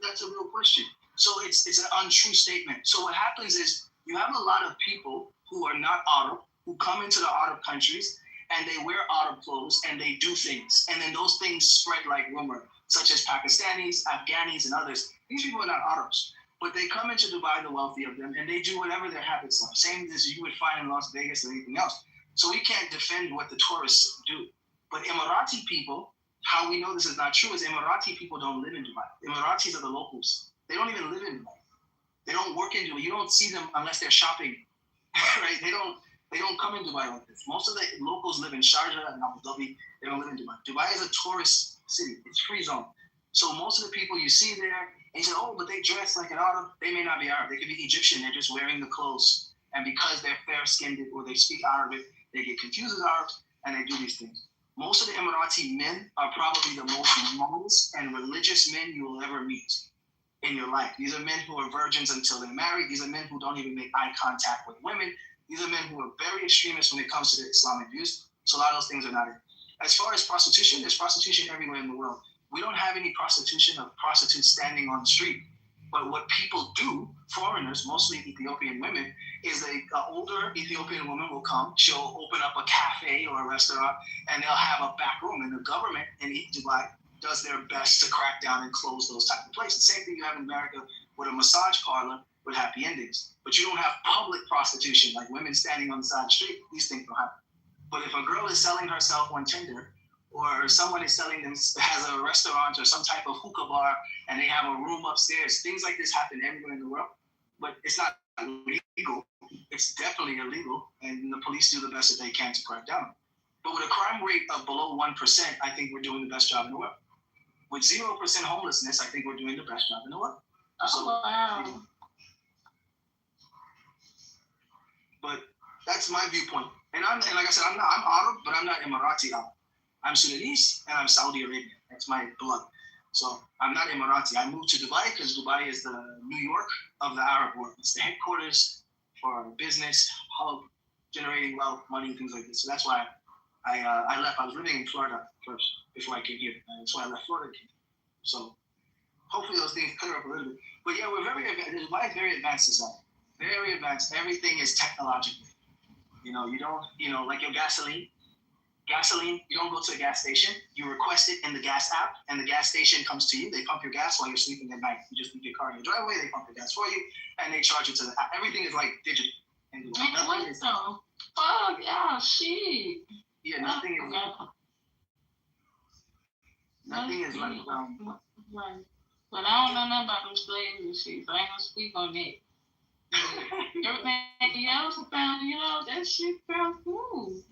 That's a real question. So it's an untrue statement. So what happens is you have a lot of people who are not Arab, who come into the Arab countries, and they wear Arab clothes, and they do things. And then those things spread like rumor, such as Pakistanis, Afghanis, and others. These people are not Arabs. But they come into Dubai, the wealthy of them, and they do whatever their habits are. Same as you would find in Las Vegas or anything else. So we can't defend what the tourists do. But Emirati people, how we know this is not true is Emirati people don't live in Dubai. Emiratis are the locals. They don't even live in Dubai. They don't work in Dubai. You don't see them unless they're shopping, right? They don't come in Dubai like this. Most of the locals live in Sharjah and Abu Dhabi. They don't live in Dubai. Dubai is a tourist city. It's free zone. So most of the people you see there, and you say, oh, but they dress like an Arab. They may not be Arab. They could be Egyptian. They're just wearing the clothes. And because they're fair-skinned or they speak Arabic, they get confused as Arabs and they do these things. Most of the Emirati men are probably the most modest and religious men you will ever meet in your life. These are men who are virgins until they're married. These are men who don't even make eye contact with women. These are men who are very extremist when it comes to their Islamic views. So a lot of those things are not in. As far as prostitution, there's prostitution everywhere in the world. We don't have any prostitution of prostitutes standing on the street. But what people do, foreigners, mostly Ethiopian women, is an older Ethiopian woman will come. She'll open up a cafe or a restaurant, and they'll have a back room. And the government in Dubai does their best to crack down and close those type of places. Same thing you have in America with a massage parlor with happy endings. But you don't have public prostitution, like women standing on the side of the street. These things don't happen. But if a girl is selling herself on Tinder, or someone is selling them, has a restaurant or some type of hookah bar, and they have a room upstairs, things like this happen everywhere in the world. But it's not illegal. It's definitely illegal, and the police do the best that they can to crack down. But with a crime rate of below 1%, I think we're doing the best job in the world. with 0% homelessness, I think we're doing the best job in the world. Oh, wow. But that's my viewpoint. And like I said, I'm Arab, but I'm not Emirati Arab. I'm Sudanese and I'm Saudi Arabian. That's my blood. So I'm not Emirati. I moved to Dubai because Dubai is the New York of the Arab world. It's the headquarters for business, hub, generating wealth, money, things like this. So that's why I left. I was living in Florida first before I came here. That's why I left Florida. So hopefully those things clear up a little bit. But yeah, we're very advanced. Dubai is very advanced society. Very advanced. Everything is technological. You know, you don't, like your gasoline, you don't go to a gas station. You request it in the gas app, and the gas station comes to you. They pump your gas while you're sleeping at night. You just leave your car in your driveway. They pump the gas for you, and they charge you to the app. Everything is like digital. And what the fuck? Yeah, shit. Yeah, nothing is. Nothing is like Right. But I don't know nothing about them slaves and shit, so I ain't gonna speak on that. Everything else found, that shit sounds cool.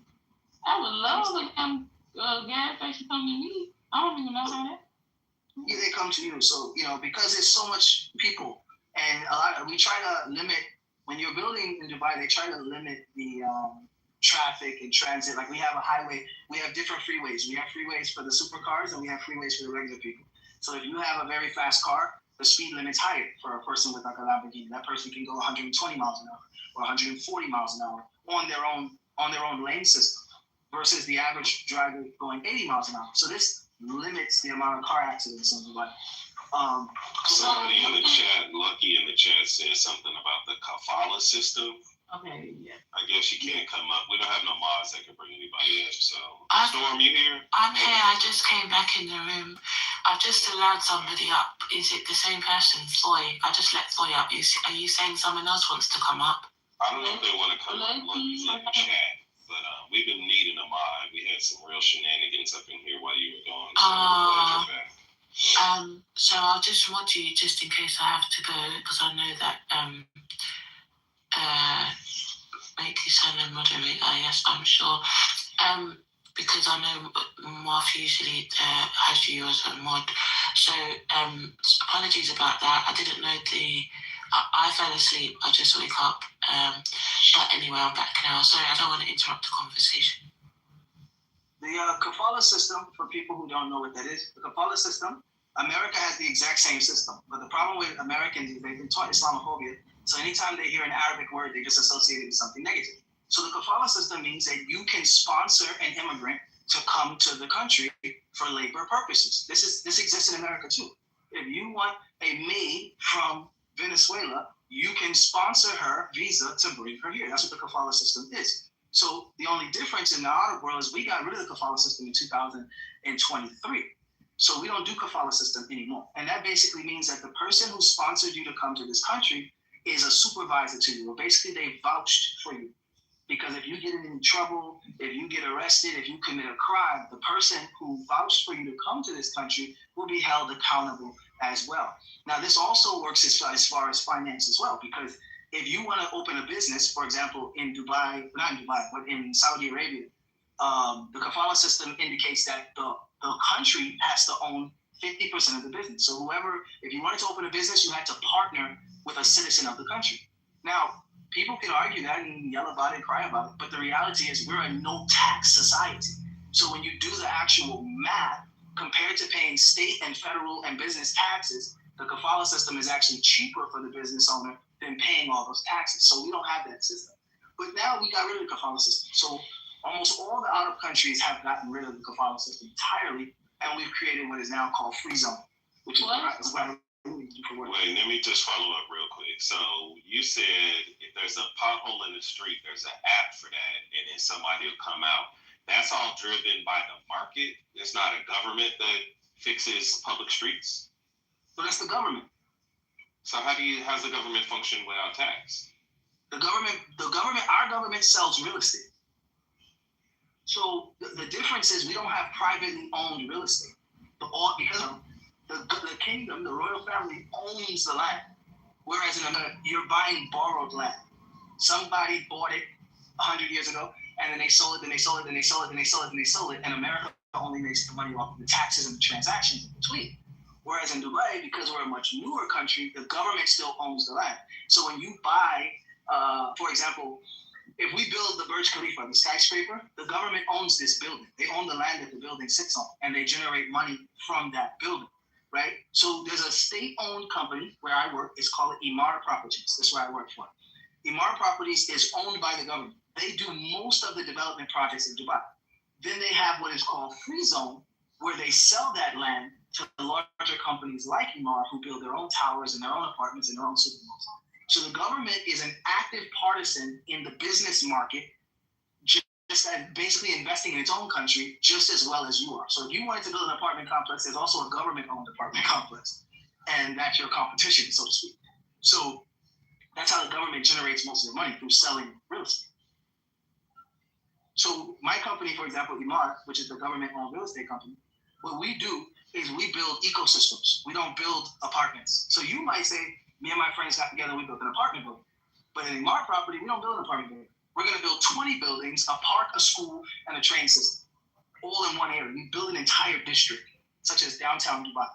I would love to have gas station come to me. I don't even know how that. Yeah, they come to you. So, because there's so much people, and we try to limit, when you're building in Dubai, they try to limit the traffic and transit. Like we have a highway, we have different freeways. We have freeways for the supercars and we have freeways for the regular people. So if you have a very fast car, the speed limit's higher for a person with like a Lamborghini. That person can go 120 miles an hour or 140 miles an hour on their own lane system versus the average driver going 80 miles an hour. So this limits the amount of car accidents in Dubai. Somebody in the chat, Lucky in the chat, said something about the kafala system. Okay, yeah. I guess you can't come up. We don't have no mods that can bring anybody up. So, Storm, you here? I'm here. I just came back in the room. I've just allowed somebody up. Is it the same person, Floy? I just let Floy up. Are you saying someone else wants to come up? I don't know if they want to come up. Lucky's in the chat. But we've been needing a mod. We had some real shenanigans up in here while you were gone. So we're glad you're back. So I'll just mod you just in case I have to go, because I know that make you sign a moderator. Yes, I'm sure. Because I know Marth usually has you as a mod. So apologies about that. I didn't know I fell asleep. I just wake up. But anyway, I'm back now. Sorry, I don't want to interrupt the conversation. The kafala system, for people who don't know what that is, the kafala system, America has the exact same system. But the problem with Americans is they've been taught Islamophobia. So anytime they hear an Arabic word, they just associate it with something negative. So the kafala system means that you can sponsor an immigrant to come to the country for labor purposes. This exists in America too. If you want a maid from Venezuela, you can sponsor her visa to bring her here. That's what the kafala system is. So the only difference in the Arab world is we got rid of the kafala system in 2023. So we don't do kafala system anymore. And that basically means that the person who sponsored you to come to this country is a supervisor to you. Or basically they vouched for you. Because if you get in trouble, if you get arrested, if you commit a crime, the person who vouched for you to come to this country will be held accountable as well. Now, this also works as far as finance as well, because if you want to open a business, for example, in Dubai, not in Dubai, but in Saudi Arabia, the kafala system indicates that the country has to own 50% of the business. So if you wanted to open a business, you had to partner with a citizen of the country. Now, people can argue that and yell about it, cry about it, but the reality is we're a no-tax society. So when you do the actual math, compared to paying state and federal and business taxes, the kafala system is actually cheaper for the business owner than paying all those taxes. So we don't have that system. But now we got rid of the kafala system. So almost all the Arab countries have gotten rid of the kafala system entirely, and we've created what is now called free zone, which is what Wait, let me just follow up real quick. So you said if there's a pothole in the street, there's an app for that, and then somebody will come out. That's all driven by the market. It's not a government that fixes public streets. But that's the government. So how's the government function without tax? Our government sells real estate. So the difference is we don't have privately owned real estate. Because the kingdom, the royal family owns the land. Whereas in America, you're buying borrowed land. Somebody bought it 100 years ago, and then they sold it, then they sold it, then they sold it, then they sold it, then they sold it. And America only makes the money off of the taxes and the transactions in between. Whereas in Dubai, because we're a much newer country, the government still owns the land. So when you buy, for example, if we build the Burj Khalifa, the skyscraper, the government owns this building. They own the land that the building sits on, and they generate money from that building, right? So there's a state-owned company where I work. It's called Emaar Properties. That's where I work for. Emaar Properties is owned by the government. They do most of the development projects in Dubai. Then they have what is called Free Zone, where they sell that land to the larger companies like Emaar, who build their own towers and their own apartments and their own supermalls. So the government is an active partisan in the business market, just basically investing in its own country just as well as you are. So if you wanted to build an apartment complex, there's also a government-owned apartment complex, and that's your competition, so to speak. So that's how the government generates most of their money, through selling real estate. So my company, for example, Emaar, which is the government-owned real estate company, what we do is we build ecosystems. We don't build apartments. So you might say, me and my friends got together, we built an apartment building. But in Emaar property, we don't build an apartment building. We're going to build 20 buildings, a park, a school, and a train system, all in one area. We build an entire district, such as downtown Dubai.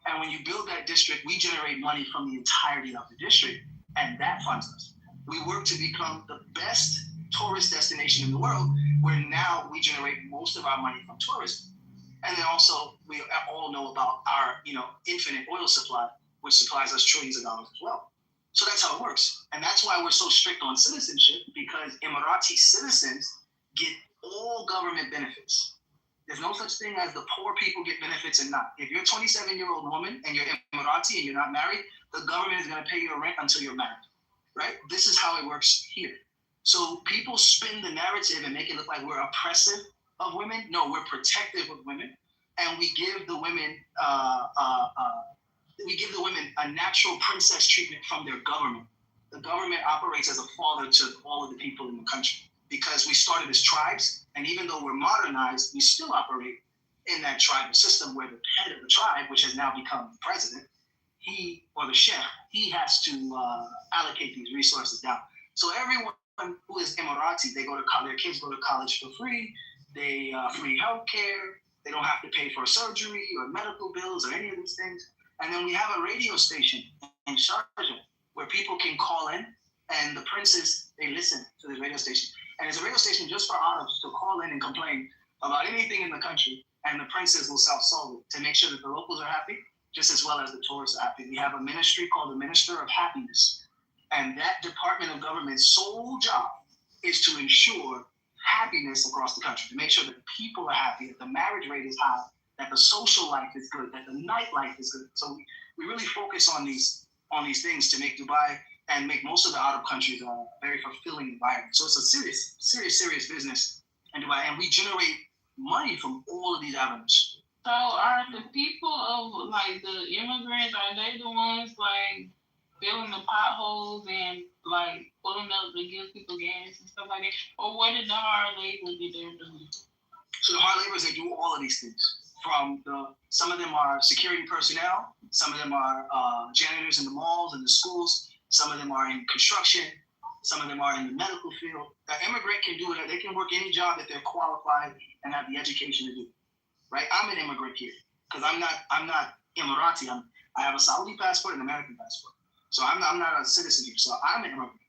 And when you build that district, we generate money from the entirety of the district, and that funds us. We work to become the best tourist destination in the world, where now we generate most of our money from tourism. And then also, we all know about our, infinite oil supply, which supplies us trillions of dollars as well. So that's how it works. And that's why we're so strict on citizenship, because Emirati citizens get all government benefits. There's no such thing as the poor people get benefits and not. If you're a 27-year-old woman and you're Emirati and you're not married, the government is going to pay your rent until you're married, right? This is how it works here. So people spin the narrative and make it look like we're oppressive of women. No, we're protective of women, and we give the women a natural princess treatment from their government. The government operates as a father to all of the people in the country, because we started as tribes, and even though we're modernized, we still operate in that tribal system where the head of the tribe, which has now become the president, he, or the sheikh, he has to allocate these resources down. So everyone who is Emirati, they go to college, their kids go to college for free, they free healthcare, they don't have to pay for surgery or medical bills or any of these things. And then we have a radio station in Sharjah where people can call in, and the princes, they listen to the radio station. And it's a radio station just for Arabs to call in and complain about anything in the country, and the princes will self-solve it to make sure that the locals are happy, just as well as the tourists are happy. We have a ministry called the Minister of Happiness. And that department of government's sole job is to ensure happiness across the country, to make sure that people are happy, that the marriage rate is high, that the social life is good, that the nightlife is good. So we really focus on these things to make Dubai and make most of the Arab countries a very fulfilling environment. So it's a serious business in Dubai, and we generate money from all of these avenues. So are the people of like the immigrants, are they the ones like filling the potholes and like pulling up to give people gas and stuff like that? Or what did the hard labor get there doing? So the hard laborers, they do all of these things. Some of them are security personnel, some of them are janitors in the malls and the schools, some of them are in construction, some of them are in the medical field. An immigrant can do it. They can work any job that they're qualified and have the education to do. Right? I'm an immigrant here because I'm not Emirati. I have a Saudi passport and an American passport. So I'm not a citizen here. So I'm an immigrant,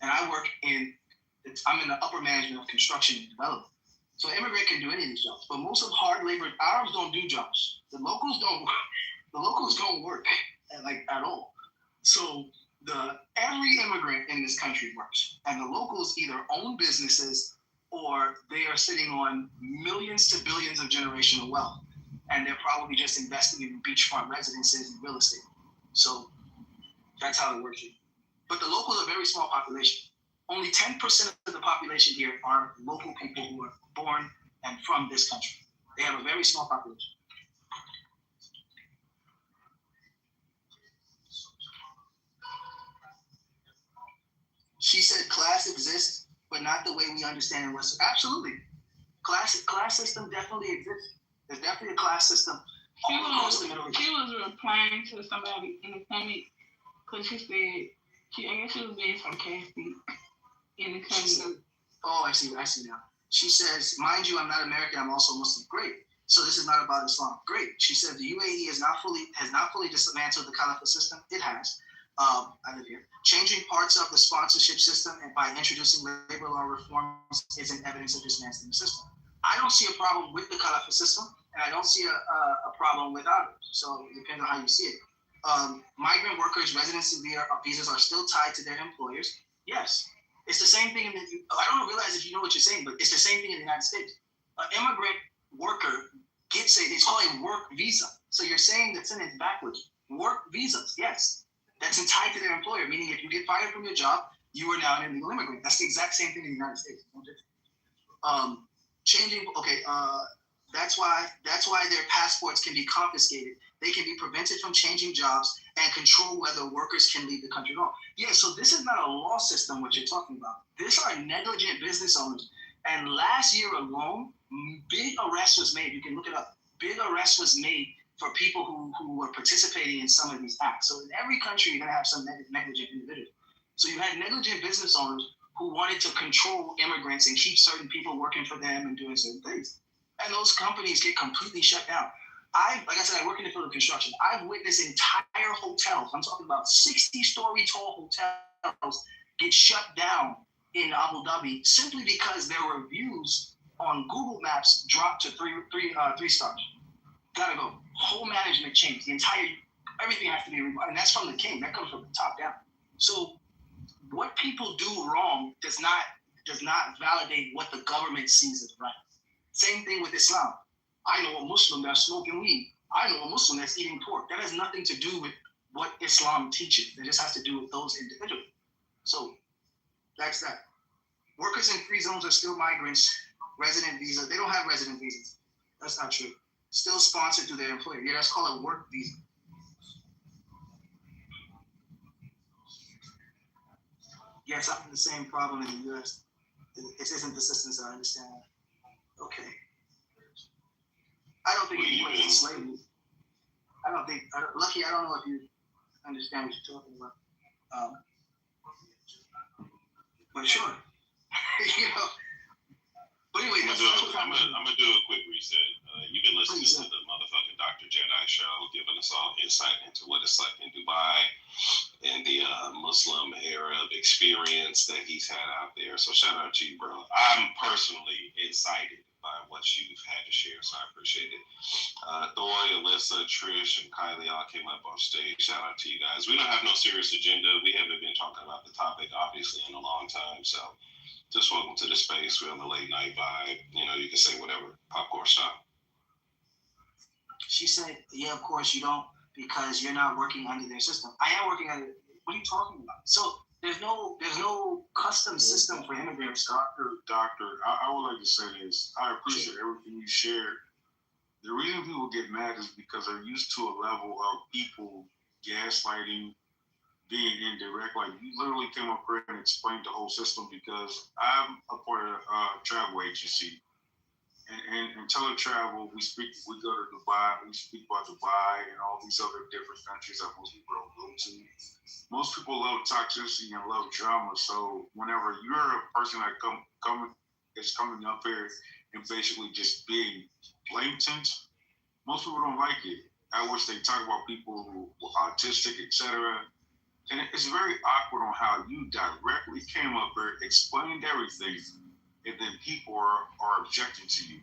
and I'm in the upper management of construction and development. So an immigrant can do any of these jobs, but most of hard labor, Arabs don't do jobs. The locals don't work at all. So every immigrant in this country works, and the locals either own businesses or they are sitting on millions to billions of generational wealth, and they're probably just investing in beachfront residences and real estate. So that's how it works here. But the locals are a very small population. Only 10% of the population here are local people who are born and from this country. They have a very small population. She said class exists, but not the way we understand in Western. Absolutely. Class system definitely exists. There's definitely a class system. She was replying to somebody in the comment because she said, I guess she was being sarcastic in the comment. Oh, I see now. She says, mind you, I'm not American, I'm also Muslim. Great. So this is not about Islam. Great. She said the UAE has not fully dismantled the caliphate system. It has. I live here. Changing parts of the sponsorship system and by introducing labor law reforms isn't evidence of dismantling the system. I don't see a problem with the caliphate system, and I don't see a problem without it. So it depends on how you see it. Migrant workers' residency visas are still tied to their employers. Yes. It's the same thing I don't realize if you know what you're saying, but it's the same thing in the United States. An immigrant worker gets it's called a work visa. So you're saying the sentence backwards. Work visas, yes. That's tied to their employer, meaning if you get fired from your job, you are now an illegal immigrant. That's the exact same thing in the United States. That's why their passports can be confiscated. They can be prevented from changing jobs and control whether workers can leave the country at all. Yeah, so this is not a law system, what you're talking about. These are negligent business owners. And last year alone, big arrest was made. You can look it up. Big arrest was made for people who were participating in some of these acts. So in every country, you're going to have some negligent individuals. So you had negligent business owners who wanted to control immigrants and keep certain people working for them and doing certain things. And those companies get completely shut down. Like I said, I work in the field of construction. I've witnessed entire hotels, I'm talking about 60-story tall hotels, get shut down in Abu Dhabi simply because their reviews on Google Maps dropped to three stars. Gotta go. Whole management change. Everything has to be removed. And that's from the king. That comes from the top down. So what people do wrong does not validate what the government sees as right. Same thing with Islam. I know a Muslim that's smoking weed. I know a Muslim that's eating pork. That has nothing to do with what Islam teaches. It just has to do with those individuals. So that's that. Workers in free zones are still migrants. Resident visa. They don't have resident visas. That's not true. Still sponsored through their employer. Yeah, that's called a work visa. Yes, I'm in the same problem in the U.S. It isn't the systems that I understand. Okay. I don't think it equates to slavery. Lucky, I don't know if you understand what you're talking about. But sure. But anyway, I'm gonna do a quick reset. You've been listening to the motherfucking Dr. Jedi show, giving us all insight into what it's like in Dubai and the Muslim Arab experience that he's had out there. So shout out to you, bro. I'm personally excited by what you've had to share, so I appreciate it. Thoy, Alyssa, Trish, and Kylie all came up on stage. Shout out to you guys. We don't have no serious agenda. We haven't been talking about the topic, obviously, in a long time, so just welcome to the space. We're on the late night vibe. You can say whatever. Popcorn style. She said, yeah, of course you don't, because you're not working under their system. I am working under it. What are you talking about? So there's no custom system for immigrants. Doctor, I would like to say this. I appreciate everything you shared. The reason people get mad is because they're used to a level of people gaslighting, being indirect. Like, you literally came up here and explained the whole system, because I'm a part of a travel agency. And teletravel, we go to Dubai, we speak about Dubai and all these other different countries that most people don't go to. Most people love toxicity and love drama. So whenever you're a person that is coming up here and basically just being blatant, most people don't like it. I wish they talk about people who are autistic, etc. And it's very awkward on how you directly came up here, explained everything, and then people are objecting to you.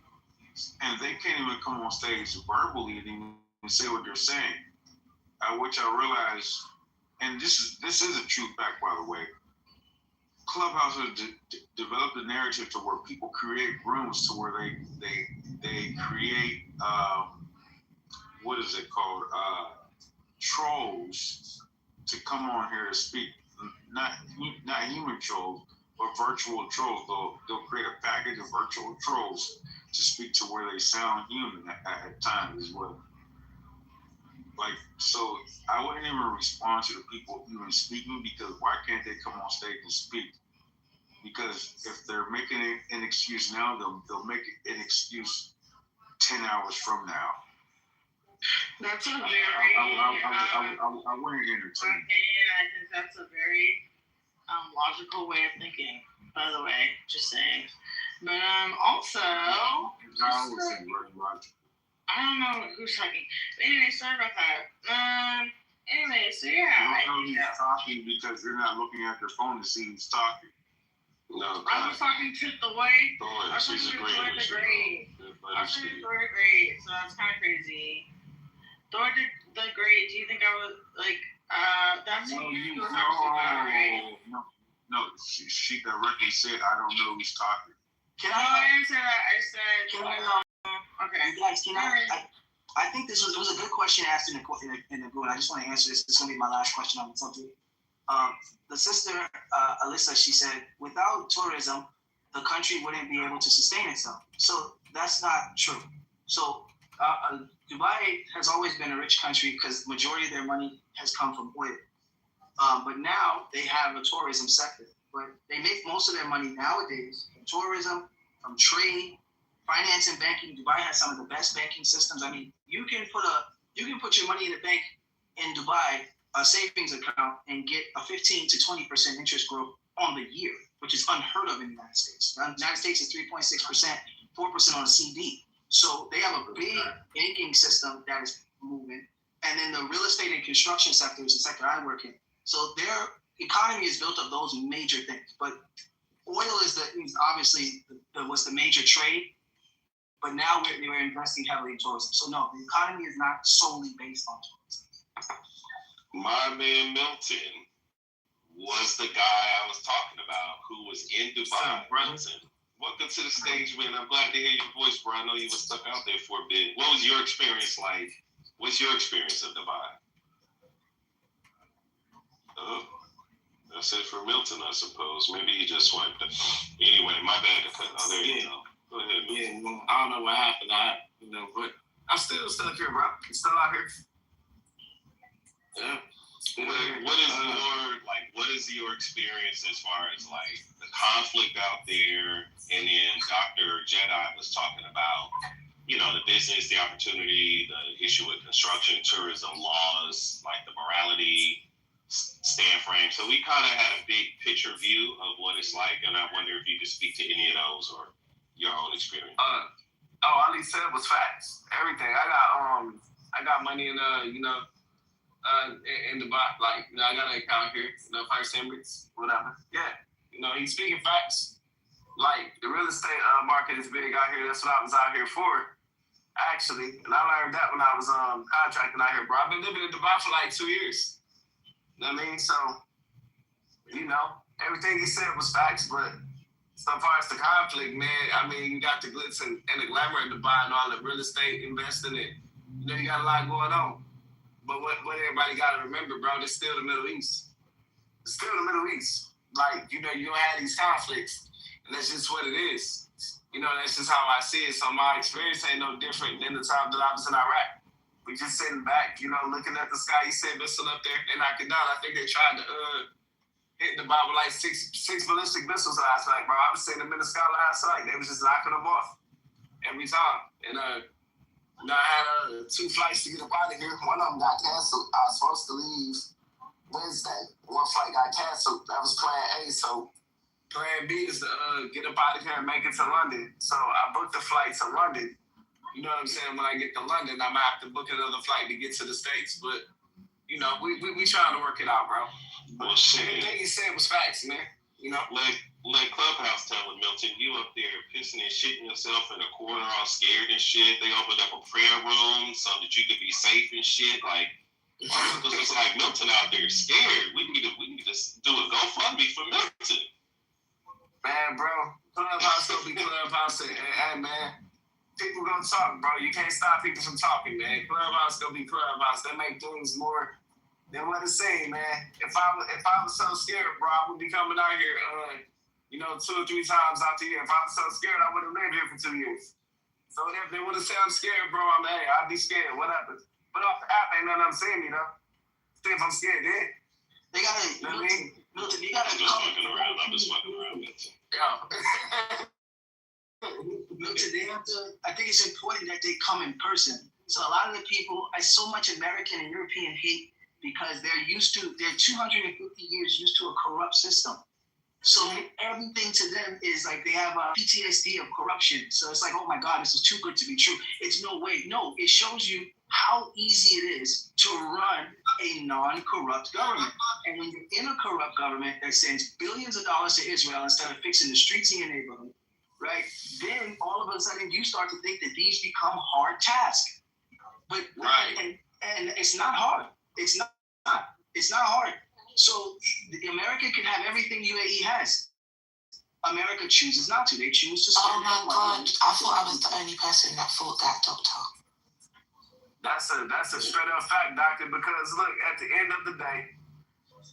And they can't even come on stage verbally and even say what they're saying. Which I realize, and this is a true fact, by the way, Clubhouse has developed a narrative to where people create rooms to where they create, what is it called, trolls to come on here to speak. Not human trolls, but virtual trolls. They'll create a package of virtual trolls to speak to where they sound human at times as well. Like, so I wouldn't even respond to the people even speaking, because why can't they come on stage and speak? Because if they're making an excuse now, they'll make an excuse 10 hours from now. That's a very I wouldn't entertain. I think that's a very logical way of thinking, by the way, just saying. But also, I always think very logical. I don't know who's talking. But anyway, sorry about that. Anyway, so yeah. I don't know he's talking because you're not looking at your phone to see who's talking. No, I was talking to the way. Thor, she's agreeing with you. I was talking to Thor the Great, so that's kind of crazy. Thor the Great, do you think I was like, that's No, you? No, she directly said, I don't know who's talking. Can I answer that? I said, okay. Guys, I think this was a good question asked in the group, and I just want to answer this. This is going to be my last question on the subject. The sister, Alyssa, she said, without tourism, the country wouldn't be able to sustain itself. So that's not true. So Dubai has always been a rich country because the majority of their money has come from oil. But now they have a tourism sector. But they make most of their money nowadays from tourism, from trade, finance and banking. Dubai has some of the best banking systems. I mean, you can put your money in the bank in Dubai, a savings account, and get a 15 to 20% interest growth on the year, which is unheard of in the United States. The United States is 3.6%, 4% on a CD. So they have a big banking system that is moving. And then the real estate and construction sector is the sector I work in. So their economy is built of those major things. But oil is obviously was the major trade. But now we're investing heavily in tourism. So no, the economy is not solely based on tourism. My man Milton was the guy I was talking about who was in Dubai. Milton, welcome to the stage, man. I'm glad to hear your voice, bro. I know you were stuck out there for a bit. What was your experience like? What's your experience of Dubai? Oh, that's it for Milton, I suppose. Maybe he just swiped it. Anyway, my bad. Oh, there you go. Go ahead, Milton. Yeah, I don't know what happened. But I'm still here, bro. I'm still out here. Yeah. What is your experience as far as like the conflict out there? And then Dr. Jedi was talking about, the business, the opportunity, the issue with construction, tourism, laws, like the morality stand frame. So we kind of had a big picture view of what it's like, and I wonder if you could speak to any of those or your own experience. All he said was facts. Everything. I got money in in Dubai. Like, I got an account here, First Emirates, whatever. Yeah. He's speaking facts. Like, the real estate market is big out here. That's what I was out here for, actually. And I learned that when I was contracting out here, bro. I've been living in Dubai for like 2 years. You know what I mean? So, everything he said was facts, but so far as the conflict, man, I mean, you got the glitz and the glamour in Dubai and all the real estate investing in. You got a lot going on. But what everybody got to remember, bro, it's still the Middle East. It's still the Middle East. Like, you don't have these conflicts. And that's just what it is. That's just how I see it. So my experience ain't no different than the time that I was in Iraq. We just sitting back, looking at the sky. You said missile up there. They knocked it down. I think they tried to hit the Bible like six ballistic missiles last night, bro. I was sitting them in the sky last night. They was just knocking them off every time. And I had 2 flights to get up out of here. One of them got canceled. I was supposed to leave Wednesday. One flight got canceled. That was plan A. So plan B is to get up out of here and make it to London. So I booked the flight to London. You know what I'm saying? When I get to London, I'm going to have to book another flight to get to the States. But, we trying to work it out, bro. Well, shit. Everything he said was facts, man. Like Clubhouse telling Milton, you up there pissing and shitting yourself in a corner all scared and shit. They opened up a prayer room so that you could be safe and shit. Like, because it's like Milton out there scared. We need to do a GoFundMe for Milton. Man, bro. Clubhouse gonna be Clubhouse. Hey, man. People gonna talk, bro. You can't stop people from talking, man. Clubhouse gonna be Clubhouse. They make things more than what it's saying, man. If I was so scared, bro, I would be coming out here, 2 or 3 times out the year. If I was so scared, I would have lived here for 2 years. So if they would have said I'm scared, bro, I'd be scared. What happens? But off the app, ain't nothing I'm saying, See if I'm scared then. They gotta, Milton, you gotta I'm just fucking around, Milton. Yeah. Milton, they have to. I think it's important that they come in person. So a lot of the people, so much American and European hate because they're 250 years used to a corrupt system. So everything to them is like they have a PTSD of corruption. So it's like, oh my God, this is too good to be true. It's no way. No, it shows you how easy it is to run a non-corrupt government. And when you're in a corrupt government that sends billions of dollars to Israel instead of fixing the streets in your neighborhood, right? Then all of a sudden you start to think that these become hard tasks. But and it's not hard. It's not hard. So America can have everything UAE has. America chooses not to. They choose to. Oh my God! I thought I was the only person that thought that, Doctor. That's a straight up fact, Doctor. Because look, at the end of the day,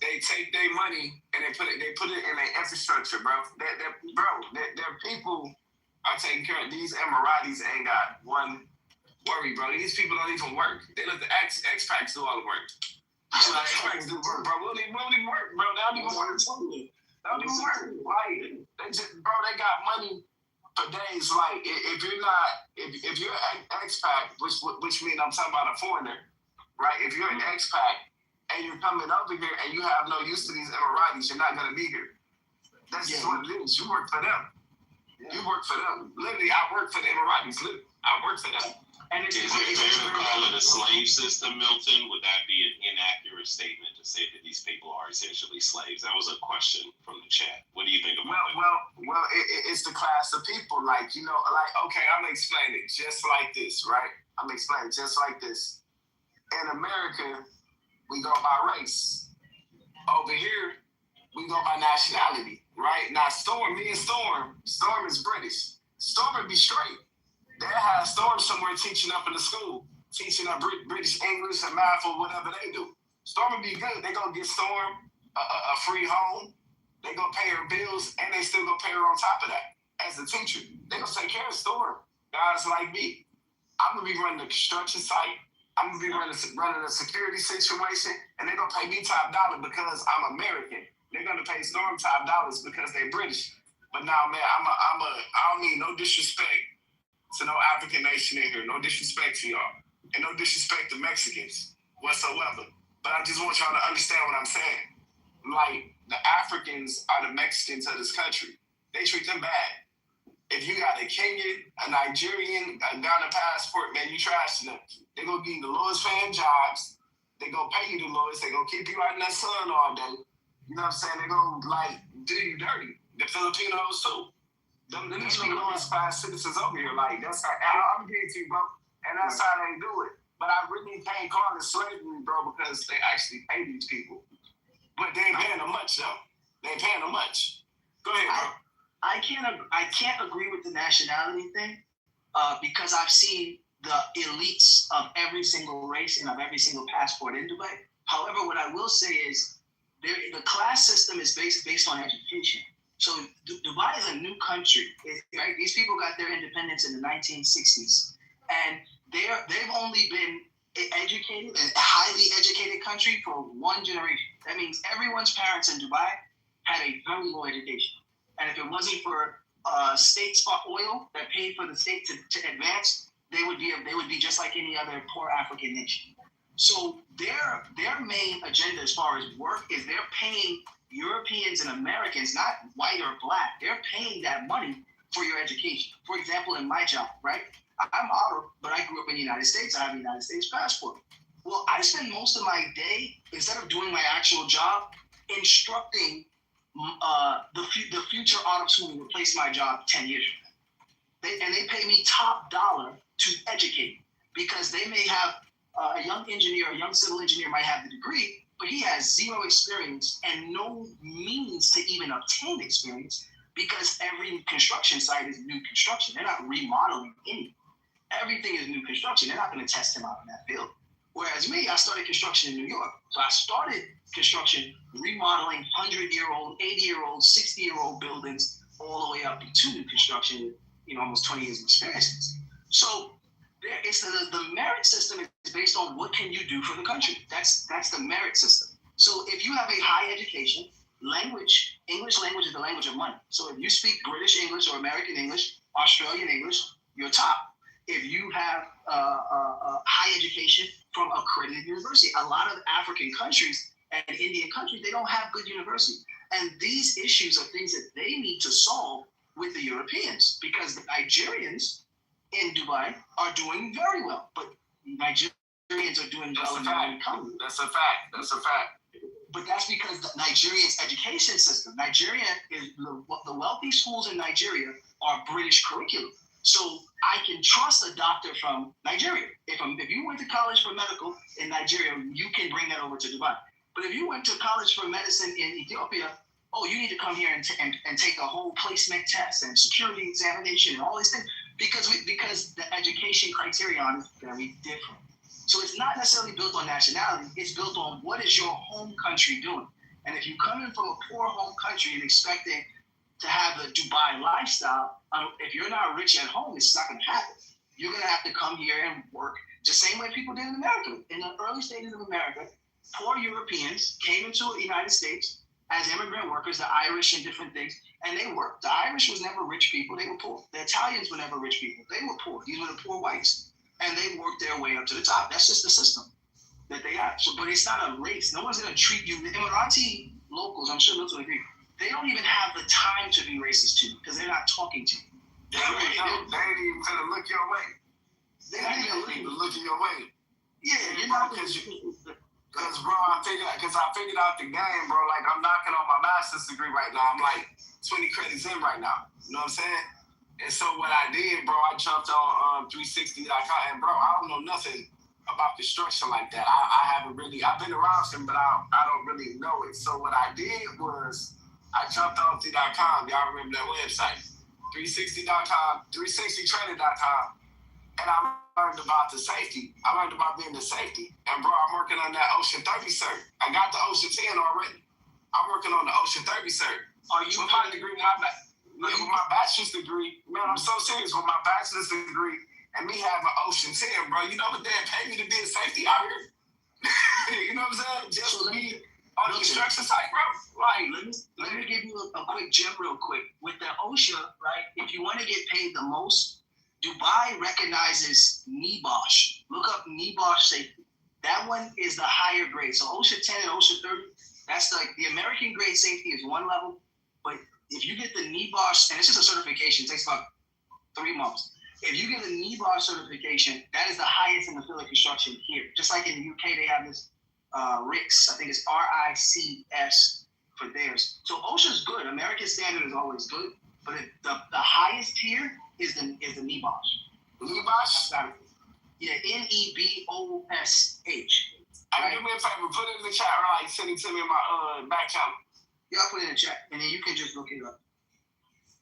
they take their money and they put it in their infrastructure, bro. Their people are taking care of. These Emiratis ain't got one worry, bro. These people don't even work. They let the expats do all the work. So expats do work, bro. We don't even work, bro. They don't even work. They don't even work. Like they got money for days. Like if you're an expat, which means I'm talking about a foreigner, right? If you're an expat and you're coming over here and you have no use to these Emiratis, you're not gonna be here. That's just what it is. You work for them. You work for them. Literally, I work for the Emiratis. Literally, I work for them. And is it fair to call it a slave system, Milton? Would that be an inaccurate statement to say that these people are essentially slaves? That was a question from the chat. What do you think about that? Well, it's the class of people. Like, you know, like, okay, I'm going to explain it just like this, right? I'm going to explain it just like this. In America, we go by race. Over here, we go by nationality, right? Now, Storm is British. Storm would be straight. They have Storm somewhere teaching up in the school, teaching up British English and math or whatever they do. Storm would be good. They gonna get Storm a free home. They gonna pay her bills, and they still gonna pay her on top of that as a teacher. They gonna take care of Storm. Guys like me, I'm gonna be running a construction site. I'm gonna be running a security situation, and they're gonna pay me top dollar because I'm American. They're gonna pay Storm top dollars because they're British. But now, man, I don't mean no disrespect to no African nation in here. No disrespect to y'all. And no disrespect to Mexicans whatsoever. But I just want y'all to understand what I'm saying. Like, the Africans are the Mexicans of this country. They treat them bad. If you got a Kenyan, a Nigerian, a Ghana passport, man, you trash them. They gonna give you the lowest paying jobs. They gonna pay you the lowest. They gonna keep you out in that sun all day. You know what I'm saying? They gonna, like, do you dirty. The Filipinos, too. Them ain't no lowest class citizens over here. Like, that's how I'm getting to you, bro. And that's how they do it. But I really can't call it slavery, bro, because they actually pay these people. But they ain't paying them much, though. They ain't paying them much. Go ahead, bro. I can't agree with the nationality thing because I've seen the elites of every single race and of every single passport in Dubai. However, what I will say is the class system is based on education. So Dubai is a new country, right? These people got their independence in the 1960s, and they've only been educated, a highly educated country for one generation. That means everyone's parents in Dubai had a very low education, and if it wasn't for state spot oil that paid for the state to advance, they would be just like any other poor African nation. So their main agenda as far as work is they're paying Europeans and Americans, not white or black, they're paying that money for your education. For example, in my job, right? I'm Arab, but I grew up in the United States. I have a United States passport. Well, I spend most of my day, instead of doing my actual job, instructing the future Arabs who will replace my job 10 years from now. They pay me top dollar to educate because they may have a young engineer, a young civil engineer might have the degree, but he has zero experience and no means to even obtain experience because every construction site is new construction. They're not remodeling anything. Everything is new construction. They're not going to test him out in that field. Whereas me, I started construction in New York. So I started construction remodeling 100-year-old, 80-year-old, 60-year-old buildings all the way up to new construction with almost 20 years of experience. So it's the merit system is based on what can you do for the country. That's the merit system. So if you have a high education, English language is the language of money. So if you speak British English or American English, Australian English, you're top. If you have a high education from accredited university, a lot of African countries, and Indian countries, they don't have good university. And these issues are things that they need to solve with the Europeans, because the Nigerians in Dubai are doing very well, but Nigerians are doing well in their own economy. That's a fact. That's a fact. But that's because the Nigerian's education system, Nigeria is the wealthy schools in Nigeria are British curriculum. So I can trust a doctor from Nigeria. If you went to college for medical in Nigeria, you can bring that over to Dubai. But if you went to college for medicine in Ethiopia, you need to come here and take a whole placement test and security examination and all these things, because the education criterion is very different. So it's not necessarily built on nationality. It's built on what is your home country doing. And if you come in from a poor home country and expecting to have the Dubai lifestyle, if you're not rich at home, it's not going to happen. You're going to have to come here and work the same way people did in America. In the early stages of America, poor Europeans came into the United States as immigrant workers, the Irish and different things, and they worked. The Irish was never rich people. They were poor. The Italians were never rich people. They were poor. These were the poor whites. And they worked their way up to the top. That's just the system that they have. So, but it's not a race. No one's going to treat you. The Emirati locals, I'm sure those will agree, they don't even have the time to be racist to you because they're not talking to you. They ain't even gonna look your way. They ain't even looking your way. Yeah, you're not Because, bro, I figured out the game, bro. Like, I'm knocking on my master's degree right now. I'm like 20 credits in right now. You know what I'm saying? And so what I did, bro, I jumped on 360.com, and bro, I don't know nothing about construction like that. I've been around some, but I don't really know it. So what I did was I jumped on 360.com. Y'all remember that website? 360.com, 360training.com. And I learned about the safety. I learned about being the safety. And bro, I'm working on that Ocean 30 cert. I got the Ocean 10 already. I'm working on the Ocean 30 cert. Are you with my degree? With my bachelor's degree, man, I'm so serious. With my bachelor's degree and me having Ocean 10, bro, you know what they pay me to be a safety out here? You know what I'm saying? Just to be on the construction site, bro. Like, let me give you a quick gem real quick. With the OSHA, right, if you want to get paid the most, Dubai recognizes NEBOSH. Look up NEBOSH safety. That one is the higher grade. So OSHA 10 and OSHA 30, that's like the American grade safety is one level, but if you get the NEBOSH, and it's just a certification, it takes about 3 months. If you get the NEBOSH certification, that is the highest in the field of construction here. Just like in the UK, they have this RICS. I think it's RICS for theirs. So OSHA's good. American standard is always good, but the highest tier is the NEBOSH. NEBOSH? Yeah, NEBOSH. Right? Do me a favor, put it in the chat, right? Send it to me in my back channel. Yeah, I'll put it in the chat, and then you can just look it up.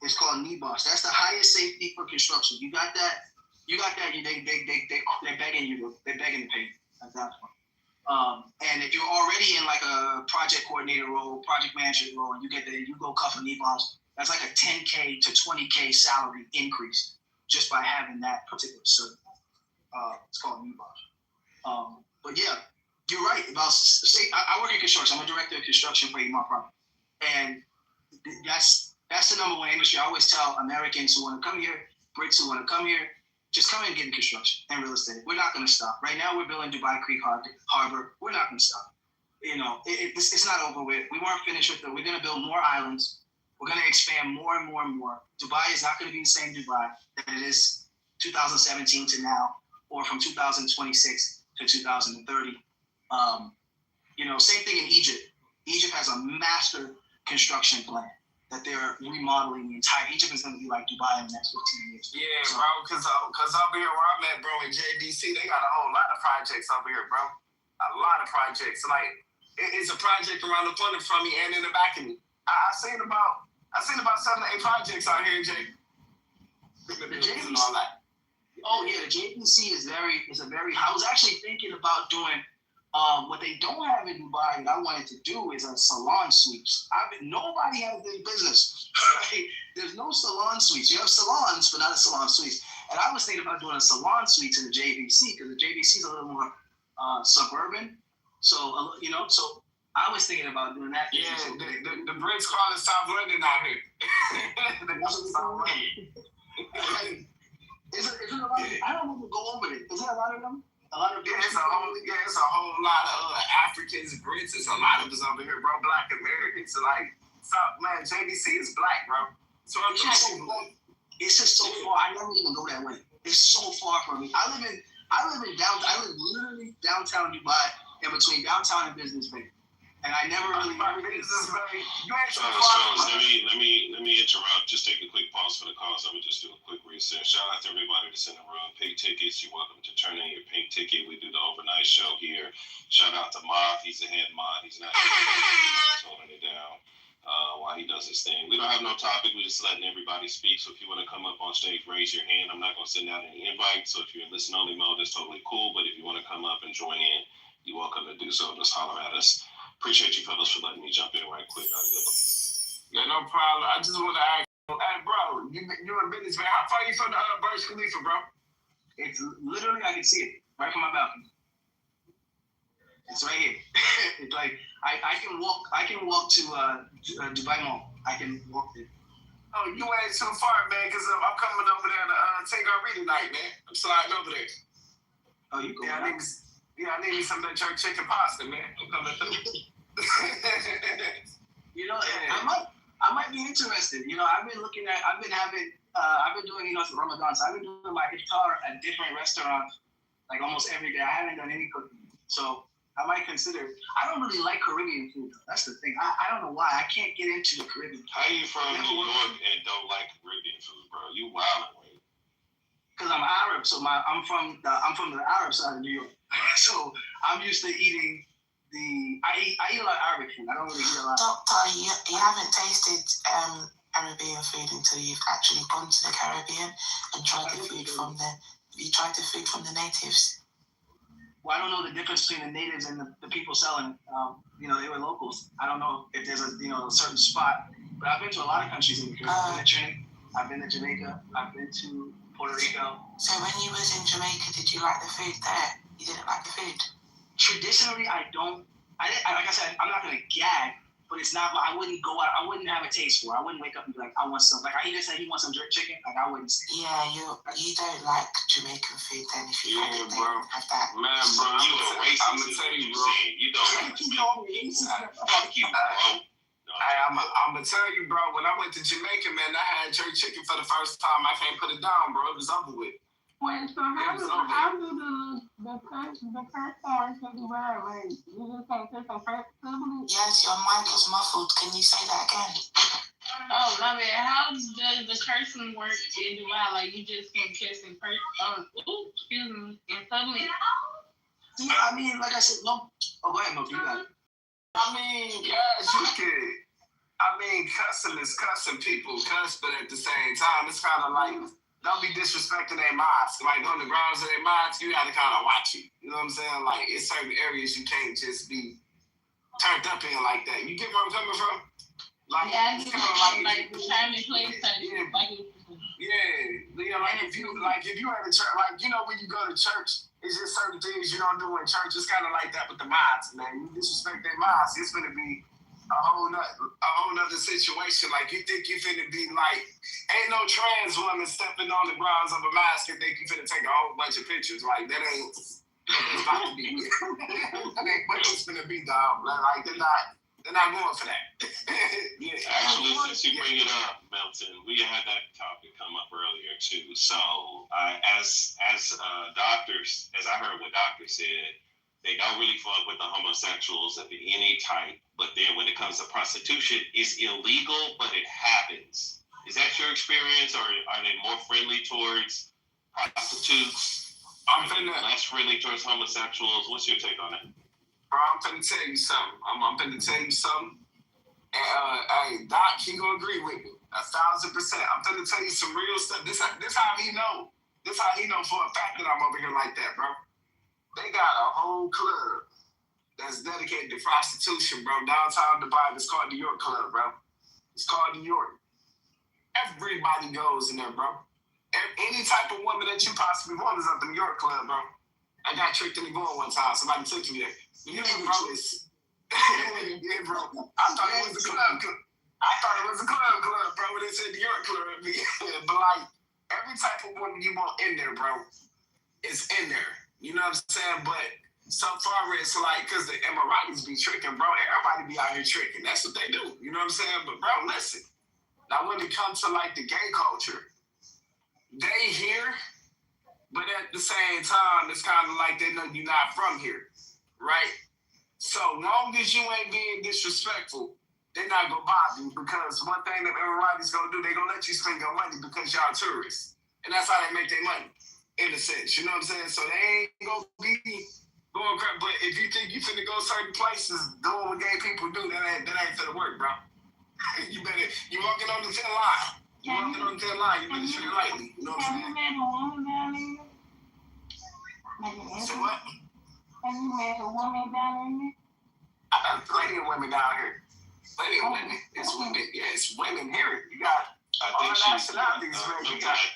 It's called NEBOSH. That's the highest safety for construction. You got that? They're begging you. They're begging to pay. That's that one. And if you're already in like a project coordinator role, project manager role, and you go cover NEBOSH, that's like a 10K to 20K salary increase just by having that particular cert. It's called NEBOSH. But yeah, you're right about. I work in construction. I'm a director of construction for Emar Property. And that's the number one industry. I always tell Americans who want to come here, Brits who want to come here, just come and get in construction and real estate. We're not going to stop. Right now, we're building Dubai Creek Harbor. We're not going to stop. You know, it's not over with. We weren't finished with it. We're going to build more islands. We're going to expand more and more and more. Dubai is not going to be the same Dubai that it is 2017 to now, or from 2026 to 2030. You know, same thing in Egypt. Egypt has a master construction plan that they're remodeling the entire. Egypt is going to be like Dubai in the next 15 years. Yeah, so, bro, because over here where I'm at, bro, in JDC, they got a whole lot of projects over here, bro. A lot of projects. Like, it's a project around the corner from me and in the back of me. I seen about 7 or 8 projects out here in the JDC. And all that. Oh yeah, the JDC is a very. I was actually thinking about doing. What they don't have in Dubai that I wanted to do is a salon suites. Nobody has this business, right? There's no salon suites. You have salons, but not a salon suites. And I was thinking about doing a salon suites in the JVC because the JVC is a little more suburban. So, you know, so I was thinking about doing that. Yeah, the Brits call it South London out here. South London. Is it a lot of, I don't want to go over it. Is there a lot of them? A lot of it's a whole lot of Africans, Brits. It's a lot of us over here, bro. Black Americans. So like, man, JDC is black, bro. So I'm it's just so far. I never even go that way. It's so far from me. I live literally downtown Dubai, in between downtown and Business Bay. And I never really business Bay. Fellas, let me interrupt. Just take a quick pause for the cause. I'm gonna just do a quick reset. Shout out to everybody that's in the room. Pink tickets. You're welcome to turn in your pink ticket. We do the overnight show here. Shout out to Moth. He's the head mod. He's not holding it down while he does his thing. We don't have no topic. We're just letting everybody speak. So if you want to come up on stage, raise your hand. I'm not gonna send out any invites. So if you're in listen only mode, that's totally cool. But if you want to come up and join in, you're welcome to do so. Just holler at us. Appreciate you fellas for letting me jump in right quick. Yeah, no problem. I just want to ask, hey, bro, you in business, man. How far you from the Burj Khalifa, bro? It's literally, I can see it right from my balcony. It's right here. It's like I can walk to Dubai Mall. I can walk there. Oh, you ain't too far, man, because I'm coming over there to take our reading night, man. I'm sliding over there. Oh, you go. Yeah, I need me some of that church chicken pasta, man. I'm coming through. You know, I might be interested. You know, I've been doing, it's Ramadan, so I've been doing my iftar at different restaurants like almost every day. I haven't done any cooking. So I might consider it. I don't really like Caribbean food, though. That's the thing. I don't know why. I can't get into the Caribbean food. How you from New York and don't like Caribbean food, bro? You wild away. Because I'm Arab, so I'm from the Arab side of New York. So I'm used to eating I eat a lot of Arabic food. I don't really eat a lot. Doctor, you haven't tasted Caribbean food until you've actually gone to the Caribbean and tried the food from the natives. Well, I don't know the difference between the natives and the people selling it. They were locals. I don't know if there's a certain spot. But I've been to a lot of countries in the Caribbean. I've been to Trinidad. I've been to Jamaica. I've been to Puerto Rico. So when you was in Jamaica, did you like the food there? You didn't like the food? Traditionally, I don't. Like I said, I'm not gonna gag, but it's not. I wouldn't go out. I wouldn't have a taste for it. I wouldn't wake up and be like, I want some. Like he just said, he wants some jerk chicken. Like I wouldn't. Yeah, you don't like Jamaican food then if you have that. Man, bro, you a racist. I'm gonna tell you, bro. You don't like fuck you, bro. Hey, I'm gonna tell you, bro. When I went to Jamaica, man, I had jerk chicken for the first time. I can't put it down, bro. It was over with. Wait, so how do the firstborn can be right? Like, you just can't take some first siblings? Yes, your mic is muffled. Can you say that again? Oh, my bad. How does the cursing work in Dubai? Like, you just can't kiss in public? Yeah, I mean, like I said, no. Oh, go ahead, Mo. You got it. I mean, yes, you could. I mean, cussing is cussing. People cuss, but at the same time, it's kind of like, don't be disrespecting their mosque. Like, on the grounds of their mosque, you gotta kind of watch it. You know what I'm saying? Like, it's certain areas you can't just be turned up in like that. You get where I'm coming from? Like, yeah, I get like the time and place. If you at a church, like, when you go to church, it's just certain things you don't do in church. It's kind of like that with the mosques, man. You disrespect their mosques, it's gonna be a whole nother situation. Like, you think you finna be like, ain't no trans woman stepping on the grounds of a mosque and think you finna take a whole bunch of pictures. Like, that ain't what it's about to be. That ain't what it's finna be, dog. Like, they're not going for that. Yeah. Actually, since you bring it up, Melton, we had that topic come up earlier too. So, as doctors, as I heard what doctors said, they don't really fuck with the homosexuals of any type. But then when it comes to prostitution, it's illegal, but it happens. Is that your experience, or are they more friendly towards prostitutes? Less friendly towards homosexuals? What's your take on that? Bro, I'm finna tell you something. I'm finna tell you something. And, hey, Doc, he gonna agree with me 1,000%. I'm finna tell you some real stuff. This how he know. This how he know for a fact that I'm over here like that, bro. They got a whole club that's dedicated to prostitution, bro. Downtown Dubai, it's called New York Club, bro. It's called New York. Everybody goes in there, bro. Any type of woman that you possibly want is at the New York Club, bro. I got tricked into going one time. Somebody took me there. Yeah, bro. Yeah, bro. I thought it was a club. I thought it was a club, bro. When they said New York Club. But like, every type of woman you want in there, bro, is in there. You know what I'm saying? But so far it's like, because the Emiratis be tricking, bro. Everybody be out here tricking. That's what they do. You know what I'm saying? But bro, listen. Now when it comes to like the gay culture, they here, but at the same time, it's kind of like they know you're not from here, right? So long as you ain't being disrespectful, they're not gonna bother you, because one thing that everybody's gonna do, they gonna let you spend your money because y'all tourists. And that's how they make their money, in a sense. You know what I'm saying? So they ain't gonna be going crap. But if you think you finna go certain places doing what gay people do, that ain't finna work, bro. You walking on the thin line. You better treat it lightly. You know what I'm saying? Have you met a woman down there? So what? Have you met a woman down there? I got plenty of women down here. Plenty of women. It's women. Yeah, it's women here. You got I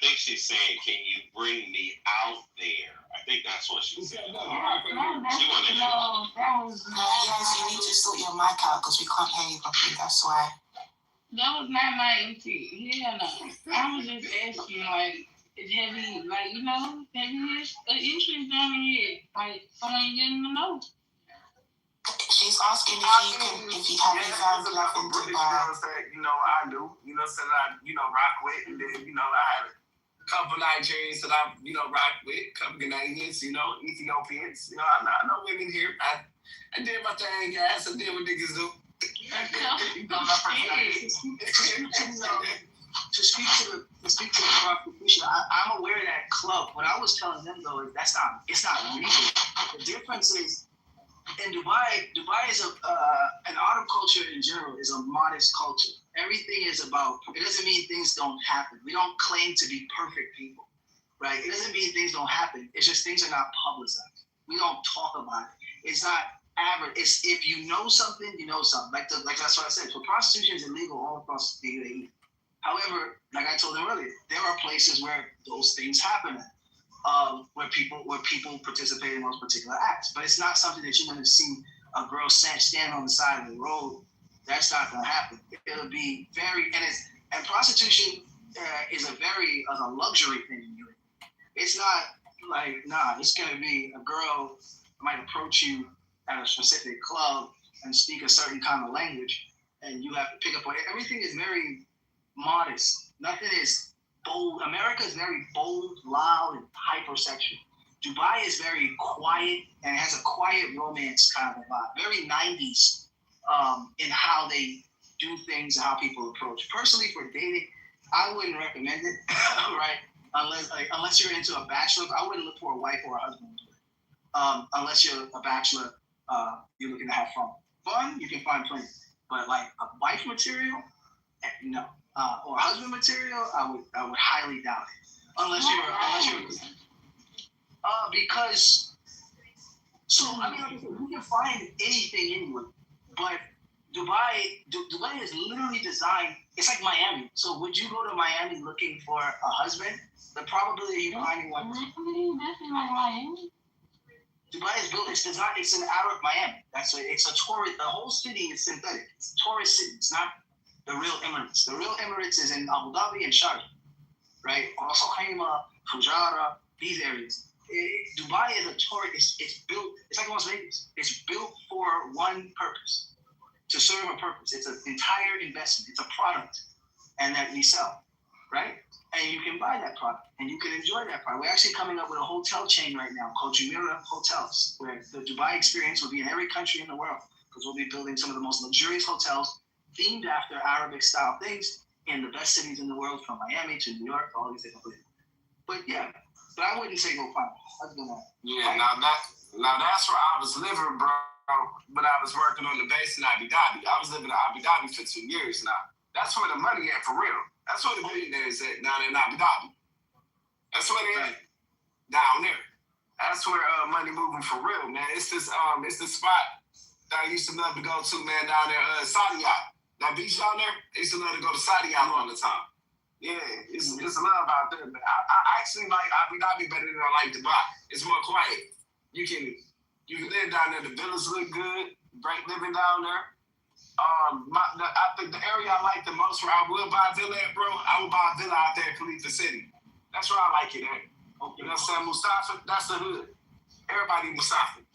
think she's saying, can you bring me out there? I think that's what she said. She wanted to know. Yes, you need to sort your mic out because we can't hear you properly. That's why. That was not my intent. Yeah, no. I was just asking, like, have you, like, you know, have you had an interest down here? Like, someone getting to know? She's asking if you have any found love in British Dubai. girls that, you know, I do. You know, so that I, you know, rock with. And then, you know, I have a couple Nigerians that I, you know, rock with. A couple Ghanaians, you know, Ethiopians. You know, I know women here. I did my thing, guys. I did what niggas do. To speak to the prostitution, I'm aware of that club. What I was telling them though is it's not legal. The difference is in Dubai is an Arab culture in general is a modest culture. Everything is about. It doesn't mean things don't happen. We don't claim to be perfect people, right? It doesn't mean things don't happen. It's just things are not publicized. We don't talk about it. It's not average. It's if you know something, you know something. Like that's what I said. So prostitution is illegal all across the UAE. However, like I told them earlier, there are places where those things happen, where people participate in those particular acts. But it's not something that you're going to see a girl standing on the side of the road. That's not going to happen. It'll be very and prostitution is a luxury thing in UAE. It's not like it's going to be a girl might approach you at a specific club and speak a certain kind of language, and you have to pick up on it. Everything is very modest. Nothing is bold. America is very bold, loud, and hypersexual. Dubai is very quiet and has a quiet romance kind of a vibe. Very 90s in how they do things and how people approach. Personally, for dating, I wouldn't recommend it, right? Unless you're into a bachelor, I wouldn't look for a wife or a husband. Unless you're a bachelor, you're looking to have fun. Fun, you can find plenty. But like a wife material, no. Or husband material, I would highly doubt it. Unless you're because you can find anything anywhere. But Dubai is literally designed. It's like Miami. So would you go to Miami looking for a husband? The probability of you finding one. Nothing like Miami. Dubai is built. It's designed. It's an Arab Miami. It's a tourist. The whole city is synthetic. It's a tourist city. It's not the real Emirates. The real Emirates is in Abu Dhabi and Sharjah, right? Also Haima, Fujairah, these areas. Dubai is a tourist. It's built. It's like Las Vegas. It's built for one purpose, to serve a purpose. It's an entire investment. It's a product, and that we sell, right? And you can buy that product, and you can enjoy that product. We're actually coming up with a hotel chain right now called Jumeirah Hotels, where the Dubai experience will be in every country in the world, because we'll be building some of the most luxurious hotels themed after Arabic style things in the best cities in the world, from Miami to New York, all these different places. But I wouldn't say go find it. Yeah, now that's where I was living, bro. But I was working on the base in Abu Dhabi. I was living in Abu Dhabi for 2 years now. That's where the money at for real. That's where the millionaires at down in Abu Dhabi. That's where they at down there. That's where money moving for real, man. It's this spot that I used to love to go to, man, down there, Saudi Yacht. That beach down there, I used to love to go to Saudi Yacht all the time. Yeah, it's love out there, man. I actually like Abu Dhabi better than I like Dubai. It's more quiet. You can live down there. The villas look good. Great living down there. I think the area I like the most, where I would buy a villa at, bro, I would buy a villa out there in Khalifa City. That's where I like it at. You know what I'm saying? Mustafa, that's the hood. everybody Musafi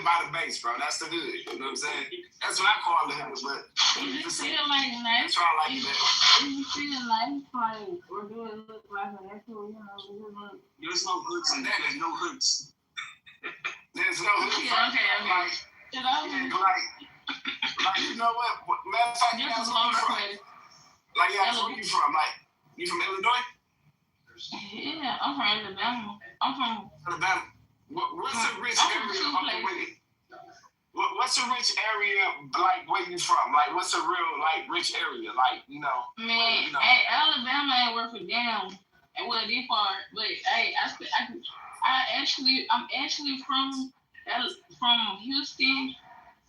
by the base, bro. That's the hood. You know what I'm saying? That's what I call the hood. But It just feel like nice. that's why I like It that. just feel nice, like, or do it look like an actual, There's no hoods in that. There's no hoods. There's no hood. Yeah, okay. Like, you know what? Matter of fact, you guys, where you from? Like, yeah, where you from? Like, you from Illinois? Yeah, I'm from Alabama. I'm from Alabama. What's a rich area? What's a rich area like where you from? Like, what's a real like rich area? Like, you know. Man, you know. hey, Alabama ain't worth a damn. And well, this part, but hey, I'm actually from Houston.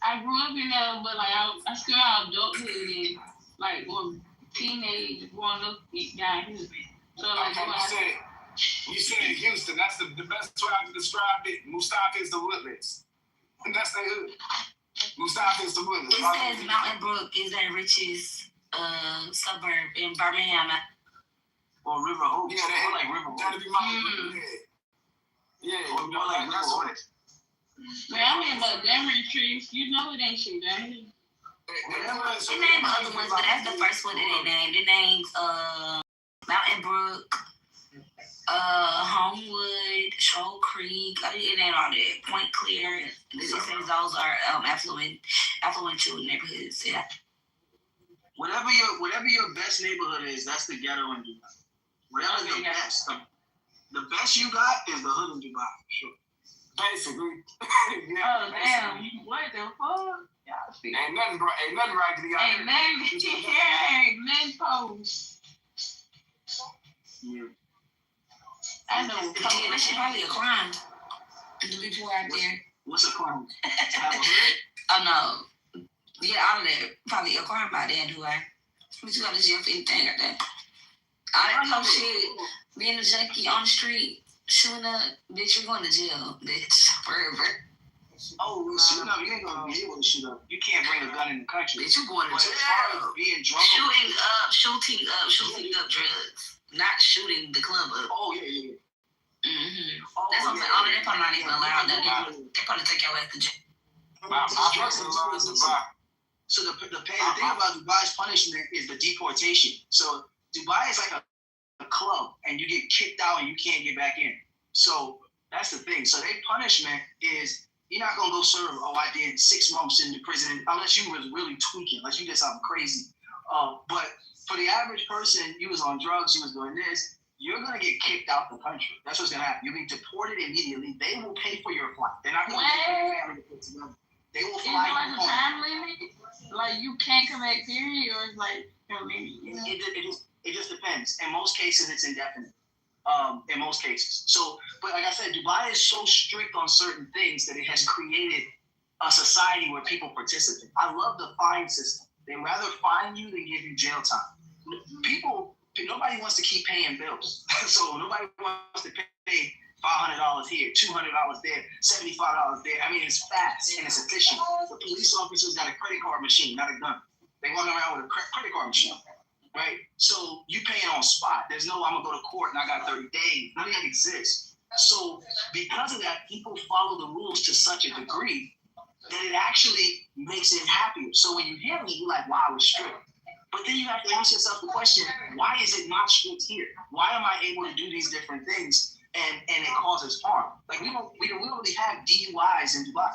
I grew up in there, but like I still have adulthood and like or teenage growing up down here. So like, okay, you said Houston. That's the best way I can describe it. Mustafa is the Woodlands. That's the hood. Mustafa is the Woodlands. It says Mountain Brook is the richest suburb in Birmingham. Or River Oaks. Yeah, they like River Oaks. That'd be Mountain Brook. Yeah. Or more like that's what it. Man, I'm in Montgomery trees. You know it ain't shit down here. They named other ones, but that's the first one that they named. They named Mountain Brook, Homewood, Shoal Creek. It ain't all that. Point Clear. It says those are affluential neighborhoods. Yeah. Whatever your best neighborhood is, that's the ghetto in Dubai. Whatever the best. The best you got is the hood in Dubai, sure. Basically. Yeah, damn. What the fuck? Y'all see. Ain't nothing raggedy out here. Ain't nothing post. Yeah. I know. Yeah, that shit probably a crime. The people out there. What's a crime? Have a hood? Oh no. Yeah, out of there. Probably a crime out there in Dubai. But you got to jail for anything like that. All that tough shit. Being a junkie on the street, shooting up, bitch, you're going to jail, bitch, forever. Oh, shooting up, you ain't gonna be able to shoot up. You can't bring a gun in the country. Bitch, you're going to jail. As far as being drunk, shooting up drugs, not shooting the club up. Oh yeah. Mm-hmm. That's what I'm saying. All of that probably not even allowed. They probably take your ass to jail. So the thing about Dubai's punishment is the deportation. So Dubai is like a club, and you get kicked out and you can't get back in. So that's the thing. So their punishment is you're not gonna go serve. Oh, I did 6 months in the prison, unless you was really tweaking, unless you did something crazy. But for the average person, you was on drugs, you was doing this. You're gonna get kicked out the country. That's what's gonna happen. You'll be deported immediately. They will pay for your flight. They're not gonna pay for your family to put together. They will fly you home. Is there like a time limit? Like you can't come back period, or it's like It just depends. In most cases, it's indefinite. In most cases. So, but like I said, Dubai is so strict on certain things that it has created a society where people participate. I love the fine system. They rather fine you than give you jail time. Nobody wants to keep paying bills. So nobody wants to pay $500 here, $200 there, $75 there. I mean, it's fast and it's efficient. The police officers got a credit card machine, not a gun. They walk around with a credit card machine, right? So you paying on spot. There's no, I'm gonna go to court and I got 30 days. None of that exists. So because of that, people follow the rules to such a degree that it actually makes it happier. So when you hear me, you're like, wow, it's strict. But then you have to ask yourself the question, why is it not strict here? Why am I able to do these different things and it causes harm? Like we don't really have DUIs in Dubai.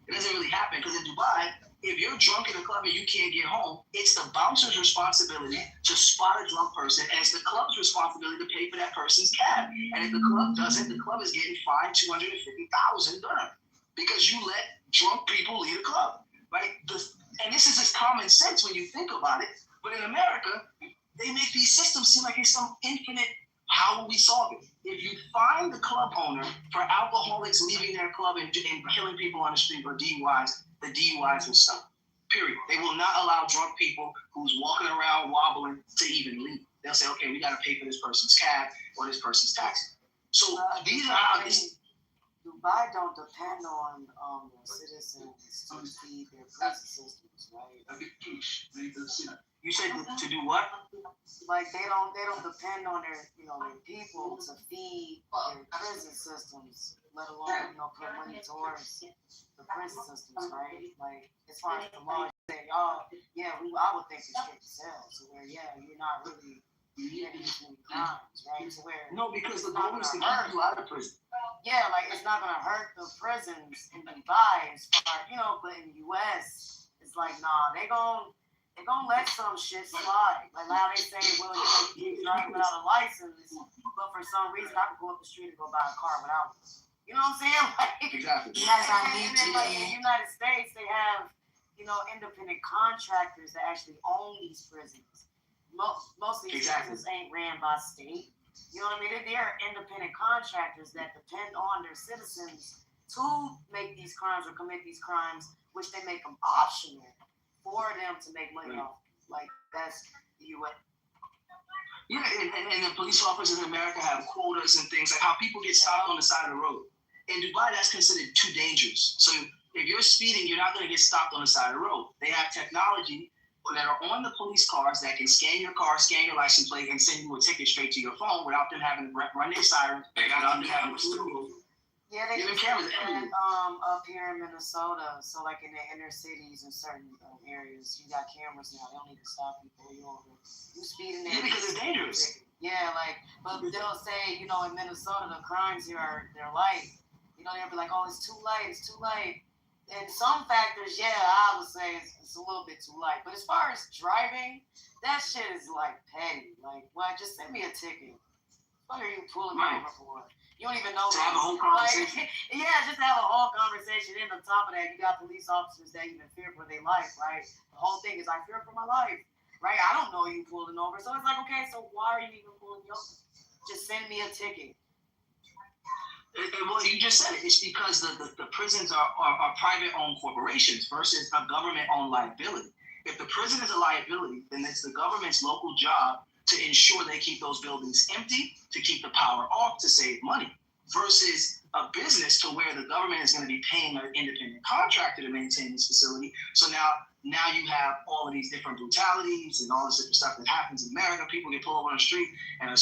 It doesn't really happen because in Dubai, if you're drunk in a club and you can't get home, it's the bouncer's responsibility to spot a drunk person, and it's the club's responsibility to pay for that person's cab. And if the club doesn't, the club is getting fined $250,000 because you let drunk people leave the club, right? And this is just common sense when you think about it. But in America, they make these systems seem like it's some infinite, how will we solve it? If you find the club owner for alcoholics leaving their club and killing people on the street or DUIs, the DUIs will stop. Period. They will not allow drunk people who's walking around wobbling to even leave. They'll say, okay, we got to pay for this person's cab or this person's taxi. So these are how this. Dubai don't depend on their citizens to feed their prison systems, right? You said to do what? Like they don't depend on their people to feed their prison systems, let alone put money towards the prison systems, right? Like as far as the law, say I would think it's strict as hell. So where you're not really getting these many crimes, right? To where no, because the goal is to keep you out of prison. Yeah, like it's not gonna hurt the prisons in Dubai as far but in the US, it's like nah, they gonna let some shit slide. Like how they say, well, you can't drive without a license, but for some reason I can go up the street and go buy a car without one. You know what I'm saying? Like, exactly. And then like in the United States, they have independent contractors that actually own these prisons. Most of these prisons ain't ran by state. You know what I mean? They're independent contractors that depend on their citizens to make these crimes or commit these crimes, which they make them optional for them to make money off. Like that's the U.S. Yeah, and the police officers in America have quotas and things like how people get stopped on the side of the road. In Dubai, that's considered too dangerous. So if you're speeding, you're not going to get stopped on the side of the road. They have technology that are on the police cars that can scan your car, scan your license plate, and send you a ticket straight to your phone without them having to run their sirens. Without them having to Yeah, they even do cameras that up here in Minnesota. So like in the inner cities and certain areas, you got cameras now. They don't need to stop you, pull you over. You speeding there. Yeah, because it's dangerous. Yeah, but they'll say, in Minnesota, the crimes here they're light. They'll be like, oh, it's too late. And some factors, I would say it's a little bit too light. But as far as driving, that shit is like petty. Like, what? Just send me a ticket. What are you pulling me over for? You don't even know. To have a whole conversation. Just have a whole conversation. And on top of that, you got police officers that even fear for their life, right? The whole thing is, I fear for my life, right? I don't know you pulling over. So it's like, okay, so why are you even pulling me over? Just send me a ticket. Well, you just said it. It's because the prisons are private-owned corporations versus a government-owned liability. If the prison is a liability, then it's the government's local job to ensure they keep those buildings empty, to keep the power off, to save money, versus a business to where the government is going to be paying an independent contractor to maintain this facility. So now you have all of these different brutalities and all this different stuff that happens in America. People get pulled over on the street and a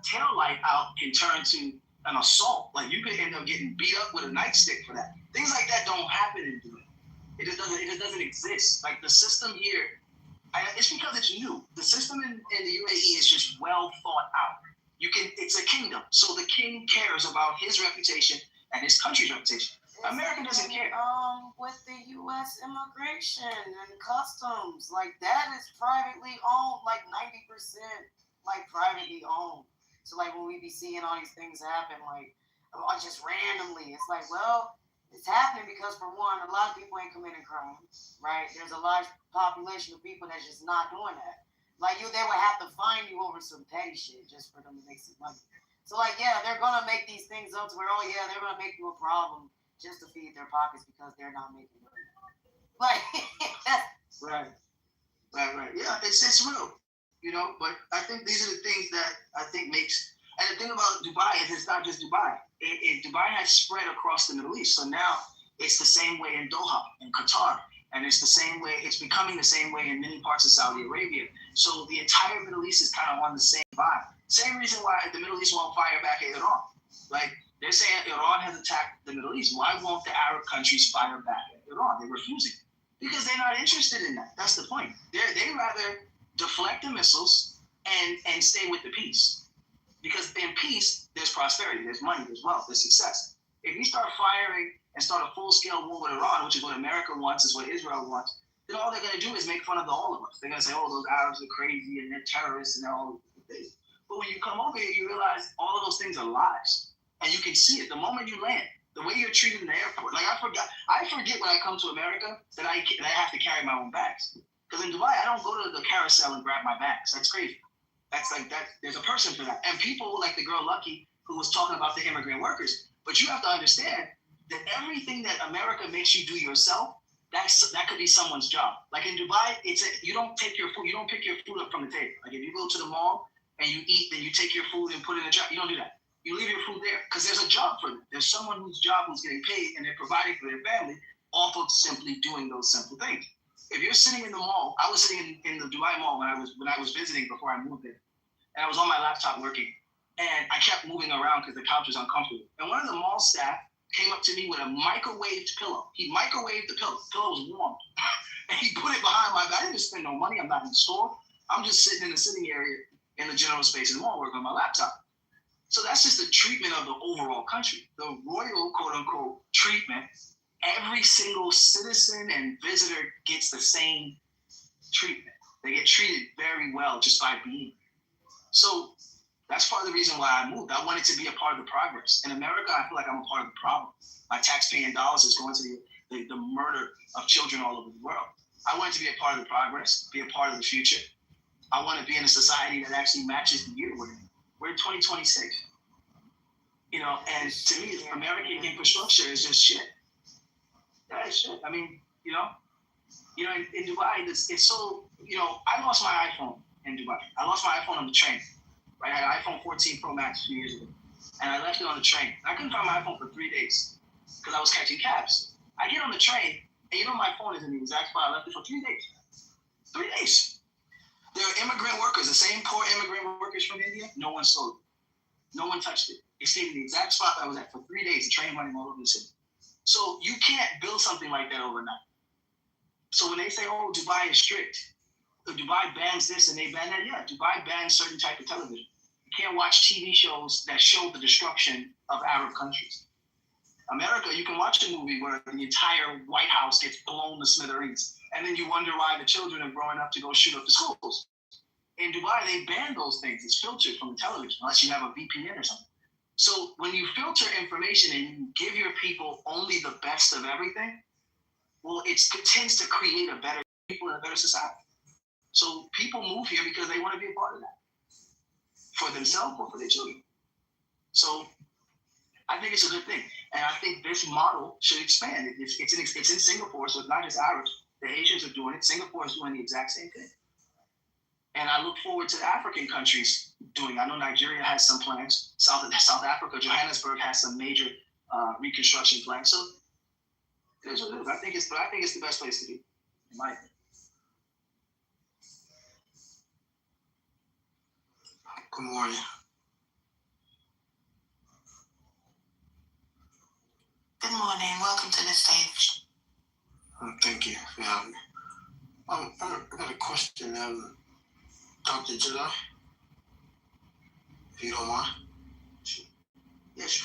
tail light out can turn to an assault. Like you could end up getting beat up with a nightstick for that. Things like that don't happen in Dubai. It just doesn't exist. Like the system here, it's because it's new. The system in the UAE is just well thought out. It's a kingdom, so the king cares about his reputation and his country's reputation. America doesn't care. With the U.S. immigration and customs, like that is privately owned, like 90%, like privately owned. So like when we be seeing all these things happen, like just randomly, it's like, well, it's happening because for one, a lot of people ain't committing crimes, right? There's a large population of people that's just not doing that. Like they would have to fine you over some petty shit just for them to make some money. So like, they're gonna make these things up to where, they're gonna make you a problem just to feed their pockets because they're not making money. Like, right. Yeah, it's real, But I think these are the things that I think makes. And the thing about Dubai is it's not just Dubai. Dubai has spread across the Middle East. So now it's the same way in Doha, in Qatar. And it's the same way, it's becoming the same way in many parts of Saudi Arabia. So the entire Middle East is kind of on the same vibe. Same reason why the Middle East won't fire back at Iran. Like, they're saying Iran has attacked the Middle East. Why won't the Arab countries fire back at Iran? They're refusing. Because they're not interested in that. That's the point. They rather deflect the missiles and stay with the peace. Because in peace, there's prosperity, there's money, there's wealth, there's success. If you start firing and start a full-scale war with Iran, which is what America wants, is what Israel wants, then all they're going to do is make fun of all of us. They're going to say, those Arabs are crazy and they're terrorists and they're all things. But when you come over here, you realize all of those things are lies. And you can see it the moment you land. The way you're treated in the airport. Like, I forget when I come to America that I have to carry my own bags. Because in Dubai, I don't go to the carousel and grab my bags. That's crazy. That's like that. There's a person for that. And people like the girl Lucky who was talking about the immigrant workers. But you have to understand that everything that America makes you do yourself, that could be someone's job. Like in Dubai, you don't pick your food up from the table. Like if you go to the mall and you eat, then you take your food and put it in a jar. You don't do that. You leave your food there because there's a job for them. There's someone who's getting paid and they're providing for their family off of simply doing those simple things. if you're sitting in the mall, I was sitting in the Dubai Mall when I was visiting before I moved there, and I was on my laptop working, and I kept moving around because the couch was uncomfortable. And one of the mall staff came up to me with a microwaved pillow. He microwaved the pillow. The pillow was warm, and he put it behind my back. I didn't spend no money. I'm not in the store. I'm just sitting in the sitting area in the general space in the mall working on my laptop. So that's just the treatment of the overall country, the royal, quote unquote, treatment. Every single citizen and visitor gets the same treatment. They get treated very well just by being. So that's part of the reason why I moved. I wanted to be a part of the progress. In America, I feel like I'm a part of the problem. My tax-paying dollars is going to the murder of children all over the world. I wanted to be a part of the progress, be a part of the future. I want to be in a society that actually matches the year we're in. We're in 2026. And to me, American infrastructure is just shit. Yeah, it's shit. I mean, in Dubai, it's so, I lost my iPhone in Dubai. I lost my iPhone on the train. Right? I had an iPhone 14 Pro Max 2 years ago. And I left it on the train. I couldn't find my iPhone for 3 days because I was catching cabs. I get on the train, and my phone is in the exact spot I left it for 3 days. 3 days. There are immigrant workers, the same poor immigrant workers from India. No one sold it. No one touched it. It stayed in the exact spot I was at for 3 days, the train running all over the city. So you can't build something like that overnight. So when they say, oh, Dubai is strict, Dubai bans this and they ban that, yeah, Dubai bans certain type of television. You can't watch TV shows that show the destruction of Arab countries. America, you can watch a movie where the entire White House gets blown to smithereens, and then you wonder why the children are growing up to go shoot up the schools. In Dubai, they ban those things. It's filtered from the television, unless you have a VPN or something. So when you filter information and you give your people only the best of everything, well, it tends to create a better people and a better society. So people move here because they want to be a part of that, for themselves or for their children. So I think it's a good thing. And I think this model should expand. It's in Singapore, so it's not just Arabs. The Asians are doing it. Singapore is doing the exact same thing. And I look forward to the African countries doing it. I know Nigeria has some plans. South Africa, Johannesburg has some major reconstruction plans. So it is what it is. I think it's the best place to be, in my opinion. Good morning. Good morning. Welcome to the stage. Thank you for having me. I got a question, Dr. Jedi, if you don't mind. Yes.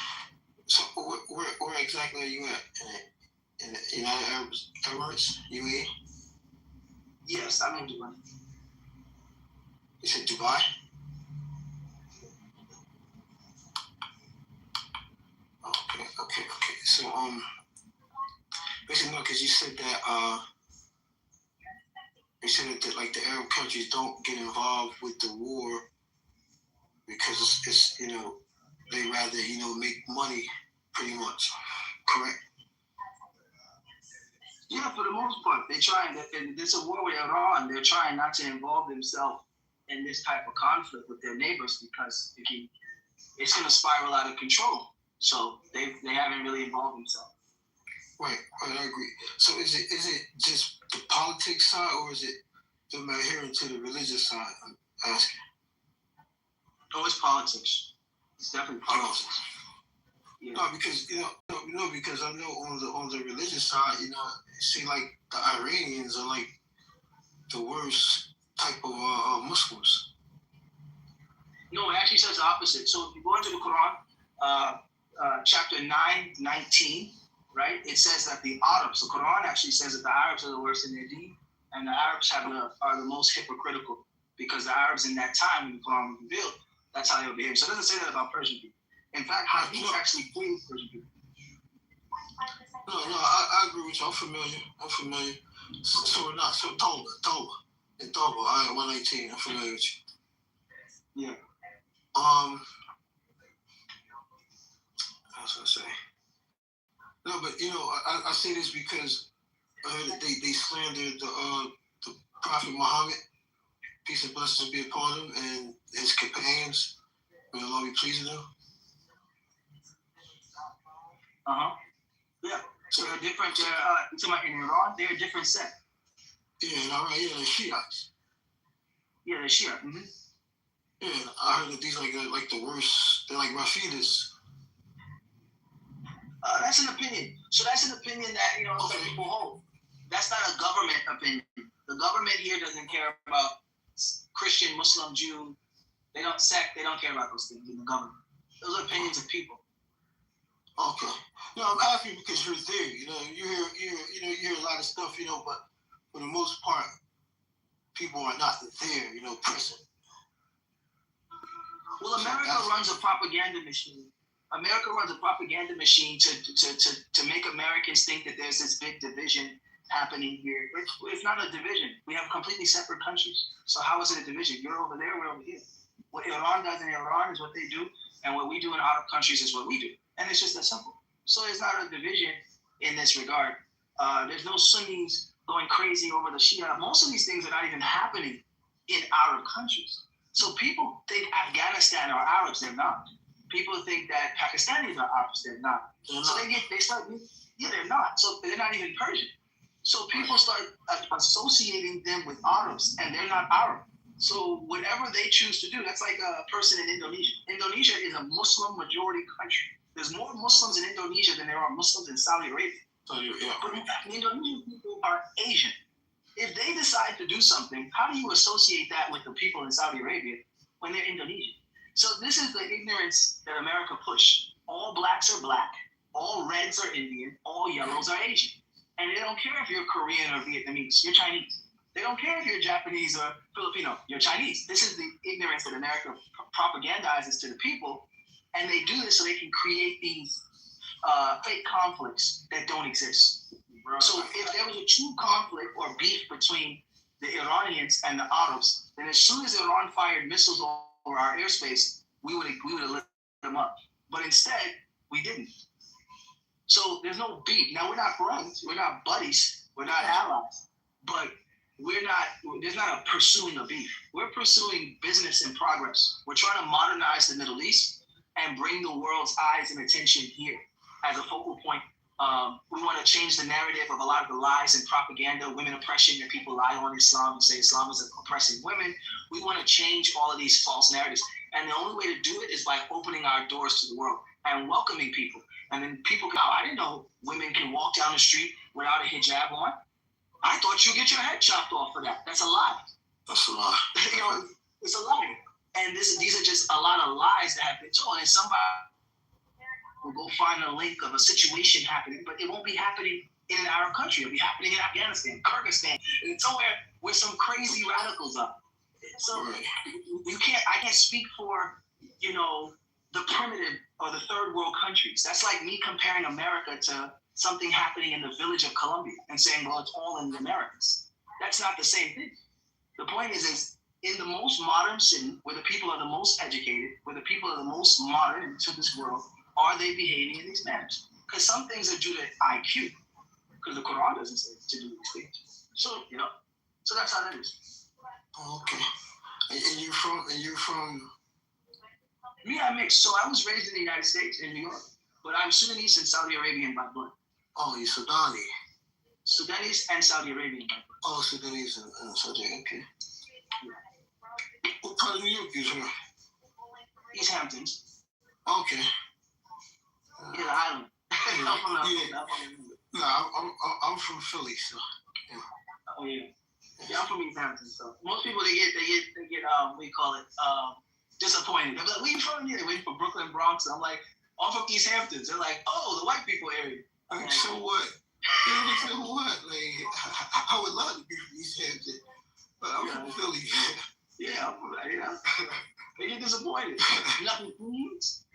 So where exactly are you at? In the United Arab Emirates, UAE? Yes, I'm in Dubai. You said Dubai? Okay. So basically, no, because you said that like the Arab countries don't get involved with the war because it's they rather make money, pretty much. Correct? Yeah, for the most part, they're trying. And there's a war with Iran. They're trying not to involve themselves in this type of conflict with their neighbors because it's going to spiral out of control. So they haven't really involved themselves. Right, I agree. So is it just the politics side, or is it them adhering to the religious side? I'm asking. No, it's politics. It's definitely politics. Yeah. No, because because I know on the religious side, it seems like the Iranians are like the worst type of Muslims. No, it actually says the opposite. So if you go into the Quran, chapter 9:19, right? It says that the Arabs, the Quran actually says that the Arabs are the worst in their deed, and the Arabs are the most hypocritical because the Arabs in that time when the Quran was revealed, that's how they would behave. So it doesn't say that about Persian people. In fact, Hadith actually brings Persian people. No, I agree with you. I'm familiar. So Toba. In Toba, 119. I'm familiar with you. Yeah. I was gonna say. No, but I say this because I heard that they slandered the Prophet Muhammad, peace and blessings be upon him, and his companions. May the Lord be pleased with them. Yeah. So they're different. In Iran, they're a different sect. The Shiites. Yeah, the Shia. Mm-hmm. Yeah, I heard that these like the worst. They're like Rafidas. That's an opinion. So that's an opinion that that people hold. That's not a government opinion. The government here doesn't care about Christian, Muslim, Jew. They don't care about those things in the government. Those are opinions of people. Okay. I'm asking because you're there. You hear a lot of stuff. But for the most part, people are not there. Present. Well, America runs a propaganda machine. America runs a propaganda machine to make Americans think that there's this big division happening here. It's not a division. We have completely separate countries. So how is it a division? You're over there, we're over here. What Iran does in Iran is what they do, and what we do in Arab countries is what we do. And it's just that simple. So it's not a division in this regard. There's no Sunnis going crazy over the Shia. Most of these things are not even happening in Arab countries. So people think Afghanistan are Arabs, they're not. People think that Pakistanis are Arabs, they're not. So they're not. So they're not even Persian. So people start associating them with Arabs, and they're not Arab. So whatever they choose to do, that's like a person in Indonesia. Indonesia is a Muslim majority country. There's more Muslims in Indonesia than there are Muslims in Saudi Arabia. But the Indonesian people are Asian. If they decide to do something, how do you associate that with the people in Saudi Arabia when they're Indonesian? So this is the ignorance that America pushed. All blacks are black, all reds are Indian, all yellows are Asian. And they don't care if you're Korean or Vietnamese, you're Chinese. They don't care if you're Japanese or Filipino, you're Chinese. This is the ignorance that America propagandizes to the people. And they do this so they can create these fake conflicts that don't exist. Right. So if there was a true conflict or beef between the Iranians and the Arabs, then as soon as Iran fired missiles over our airspace, we would have lit them up. But instead, we didn't. So there's no beef. Now we're not friends, we're not buddies, we're not allies, but there's not a pursuing of beef. We're pursuing business and progress. We're trying to modernize the Middle East and bring the world's eyes and attention here as a focal point. We want to change the narrative of a lot of the lies and propaganda, women oppression, that people lie on Islam and say Islam is oppressing women. We want to change all of these false narratives. And the only way to do it is by opening our doors to the world and welcoming people. And then people go, I didn't know women can walk down the street without a hijab on. I thought you'd get your head chopped off for that. That's a lie. That's a lie. It's a lie. And these are just a lot of lies that have been told. And somebody will go find a link of a situation happening, but it won't be happening in an Arab country. It'll be happening in Afghanistan, Kyrgyzstan, and somewhere where some crazy radicals are. So I can't speak for, the primitive or the third world countries. That's like me comparing America to something happening in the village of Colombia and saying, well, it's all in the Americas. That's not the same thing. The point is in the most modern city, where the people are the most educated, where the people are the most modern to this world, are they behaving in these manners? Because some things are due to IQ, because the Quran doesn't say to do these things. So, so that's how that is. Okay. And you're from? Me, I'm mixed. So I was raised in the United States, in New York, but I'm Sudanese and Saudi Arabian by blood. Oh, you're Sudani. Sudanese and Saudi Arabian by blood. Oh, Sudanese and Saudi, okay. Yeah. What part of New York is from? East Hamptons. Okay. Yeah, the island. I'm from Philly, so. Yeah. Oh yeah. Yeah, I'm from East Hampton. So most people they get what do you call it? Disappointed. They're like, where you from? Here? They wait for Brooklyn, Bronx. I'm like, I'm from East Hamptons. They're like, oh, the white people area. Like, so what? So what? Like, I would love to be from East Hampton, but I'm from Philly. Yeah, I'm from They get disappointed. Nothing Queens?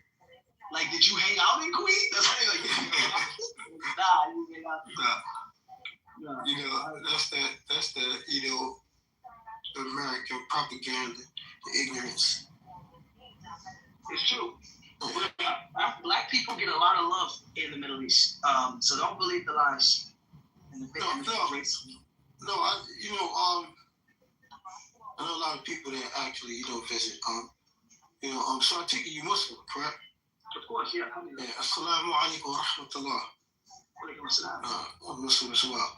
Like, did you hang out in Queens? That's how like, nah, you hang out. Nah. That's the American propaganda, the ignorance. It's true. Black people get a lot of love in the Middle East. So don't believe the lies. And the No, I know a lot of people that actually, visit. So I take it you Muslim, correct? Of course, yeah. Assalamu alaikum wa rahmatullah. Walaikum assalam. I'm Muslim as well.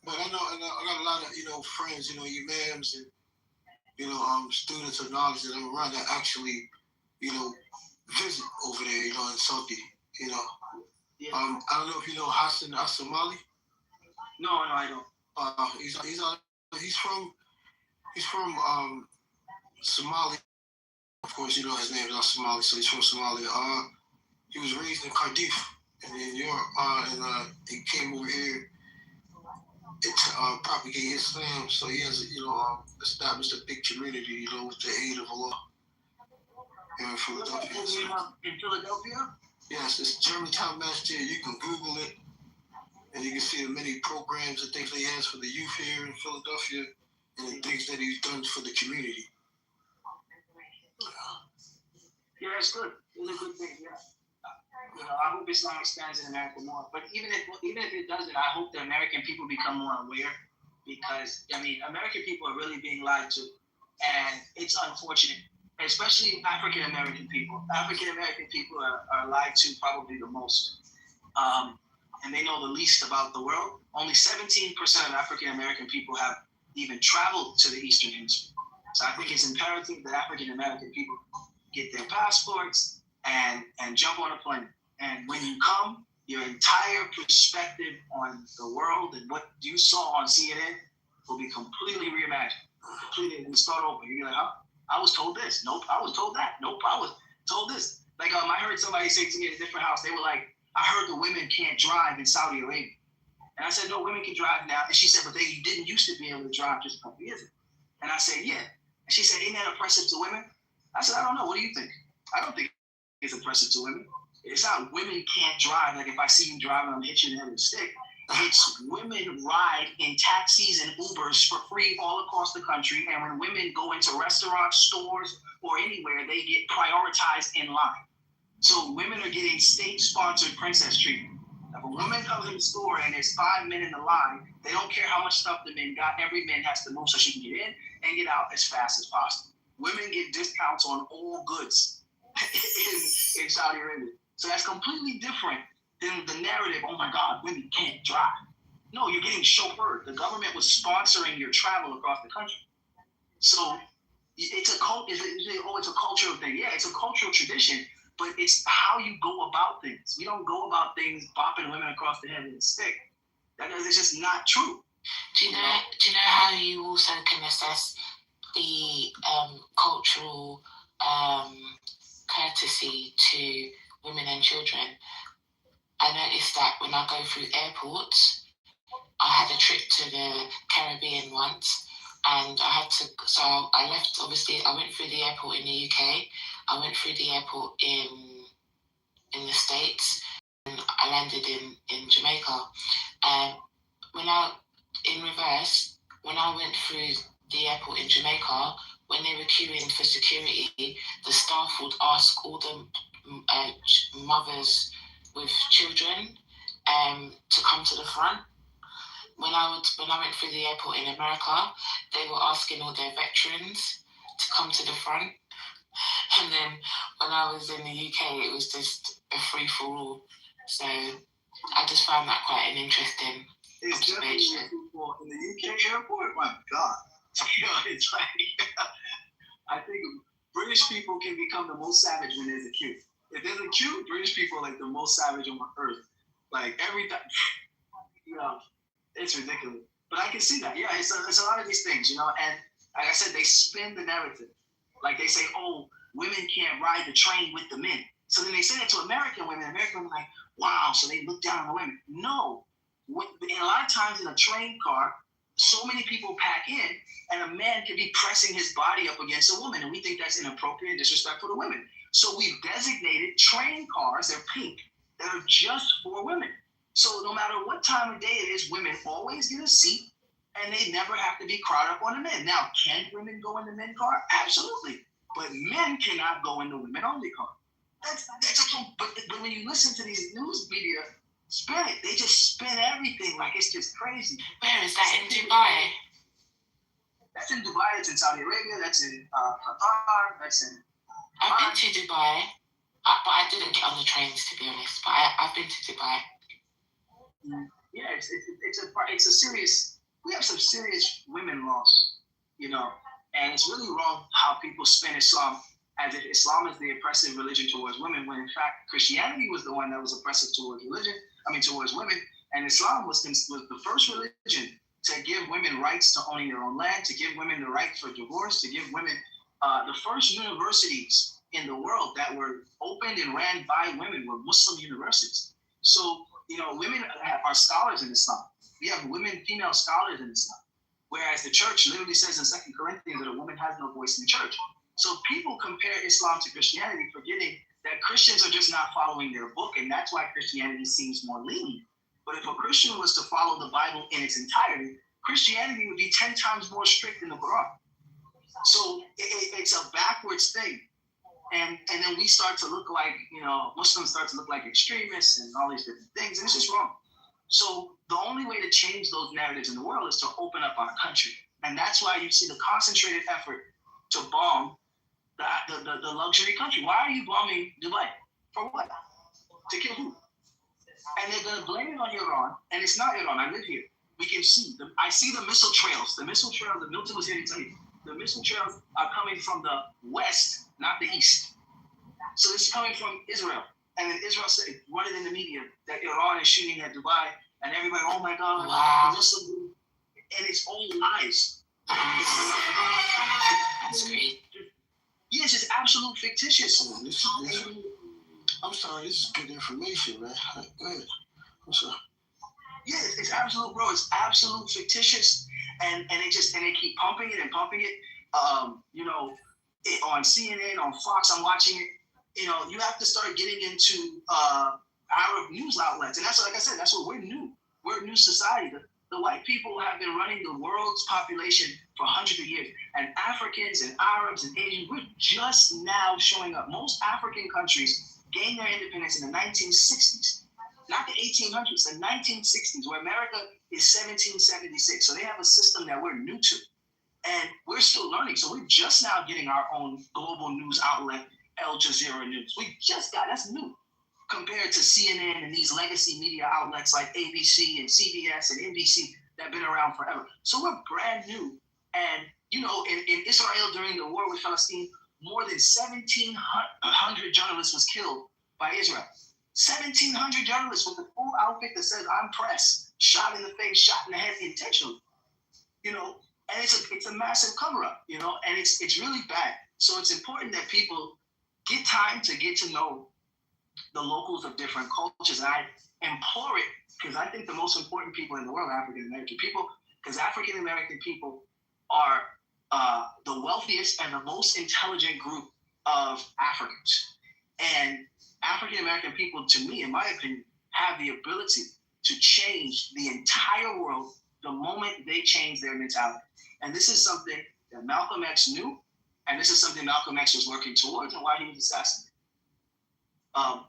But I got a lot of friends, imams and students of knowledge that I'm around that actually visit over there, in Saudi. Yeah. I don't know if you know Hassan Al-Somali. No, I don't. He's from Somalia. Of course, his name is Al-Somali, so he's from Somalia. He was raised in Cardiff in Europe, and he came over here to propagate Islam. So he has, established a big community, with the aid of Allah. In Philadelphia. In Philadelphia? Yes, it's Germantown Masjid. You can Google it, and you can see the many programs and things that he has for the youth here in Philadelphia, and the things that he's done for the community. Yeah, it's good. It's a good thing. Yeah. I hope Islam expands in America more. But even if it doesn't, I hope the American people become more aware, because American people are really being lied to, and it's unfortunate. Especially African American people. African American people are lied to probably the most, and they know the least about the world. Only 17% of African American people have even traveled to the Eastern Hemisphere. So I think it's imperative that African American people get their passports and jump on a plane. And when you come, your entire perspective on the world and what you saw on CNN will be completely reimagined. Completely, and start over. You're like, huh? I was told this. Nope, I was told that. Nope, I was told this. Like, I heard somebody say to me at a different house, they were like, I heard the women can't drive in Saudi Arabia. And I said, no, women can drive now. And she said, but they didn't used to be able to drive just a couple years ago. And I said, yeah. And she said, ain't that oppressive to women? I said, I don't know. What do you think? I don't think it's oppressive to women. It's not women can't drive. Like, if I see you driving, I'm going to hit you in the head with a stick. It's women ride in taxis and Ubers for free all across the country. And when women go into restaurants, stores, or anywhere, they get prioritized in line. So women are getting state-sponsored princess treatment. If a woman comes in the store and there's 5 men in the line, they don't care how much stuff the men got. Every man has to move so she can get in and get out as fast as possible. Women get discounts on all goods in Saudi Arabia. So that's completely different than the narrative, oh my God, women can't drive. No, you're getting chauffeured. The government was sponsoring your travel across the country. So it's a cultural thing. Yeah, it's a cultural tradition, but it's how you go about things. We don't go about things bopping women across the head with a stick. It's just not true. Do you know how you also can assess the cultural courtesy to women and children? I noticed that when I go through airports, I had a trip to the Caribbean once, and I left, obviously, I went through the airport in the UK, I went through the airport in the States, and I landed in Jamaica. And in reverse, when I went through the airport in Jamaica, when they were queuing for security, the staff would ask all the mothers with children to come to the front. When I went through the airport in America, they were asking all their veterans to come to the front. And then when I was in the UK, it was just a free-for-all. So I just found that quite an interesting observation. In the UK airport, my God. It's like, I think British people can become the most savage when there's a queue. If there's a queue, British people are like the most savage on earth. Like every time, it's ridiculous. But I can see that. Yeah, it's a lot of these things, and like I said, they spin the narrative. Like they say, oh, women can't ride the train with the men. So then they say that to American women. American women are like, wow, so they look down on the women. No. A lot of times in a train car, so many people pack in, and a man can be pressing his body up against a woman, and we think that's inappropriate and disrespectful to women. So we've designated train cars, they're pink, that are just for women. So no matter what time of day it is, women always get a seat, and they never have to be crowded up on the men. Now, can women go in the men car? Absolutely. But men cannot go in the women-only car. But when you listen to these news media, spin it. They just spin everything like it's just crazy. Where is that, in Dubai? That's in Dubai. It's in Saudi Arabia. That's in Qatar. That's in. I've been to Dubai, but I didn't get on the trains, to be honest. But I've been to Dubai. Yeah, it's a serious we have some serious women laws, you know, and it's really wrong how people spin Islam as if Islam is the oppressive religion towards women, when in fact Christianity was the one that was oppressive towards towards women, and Islam was the first religion to give women rights to owning their own land, to give women the right for divorce, to give women the first universities in the world that were opened and ran by women were Muslim universities. So, you know, women are scholars in Islam. We have female scholars in Islam. Whereas the church literally says in 2 Corinthians that a woman has no voice in the church. So people compare Islam to Christianity, forgetting that Christians are just not following their book, and that's why Christianity seems more lenient. But if a Christian was to follow the Bible in its entirety, Christianity would be 10 times more strict than the Quran. So it's a backwards thing. And then we start to look like, you know, Muslims start to look like extremists and all these different things, and it's just wrong. So the only way to change those narratives in the world is to open up our country. And that's why you see the concentrated effort to bomb the luxury country. Why are you bombing Dubai? For what? To kill who? And they're going to blame it on Iran. And it's not Iran. I live here. We can see. I see the missile trails. The missile trails that Milton was here to tell you. The missile trails are coming from the west, not the east. So this is coming from Israel. And then Israel said, run it in the media, that Iran is shooting at Dubai. And everybody, oh my God, wow. The Muslim group. And it's all lies. That's great. Yeah, it's just absolute fictitious. I'm sorry, this is good information, man. Go ahead. I'm sorry. Yeah, it's absolute, bro. It's absolute fictitious, and they keep pumping it and pumping it. You know, on CNN, on Fox, I'm watching it. You know, you have to start getting into Arab news outlets, and that's, like I said, that's what we're new. We're a new society. The white people have been running the world's population for hundreds of years, and Africans and Arabs and Asians, we're just now showing up. Most African countries gained their independence in the 1960s, not the 1800s, the 1960s, where America is 1776. So they have a system that we're new to, and we're still learning. So we're just now getting our own global news outlet, Al Jazeera News. We just got, that's new, compared to CNN and these legacy media outlets like ABC and CBS and NBC that have been around forever. So we're brand new. And, you know, in Israel during the war with Palestine, more than 1,700 journalists was killed by Israel. 1,700 journalists with the full outfit that says, I'm press, shot in the face, shot in the head intentionally. You know, and it's a massive cover-up, you know, and it's really bad. So it's important that people get time to get to know the locals of different cultures. And I implore it, because I think the most important people in the world are African-American people, because African-American people are the wealthiest and the most intelligent group of Africans. And African-American people, to me, in my opinion, have the ability to change the entire world the moment they change their mentality. And this is something that Malcolm X knew, and this is something Malcolm X was working towards, and why he was assassinated.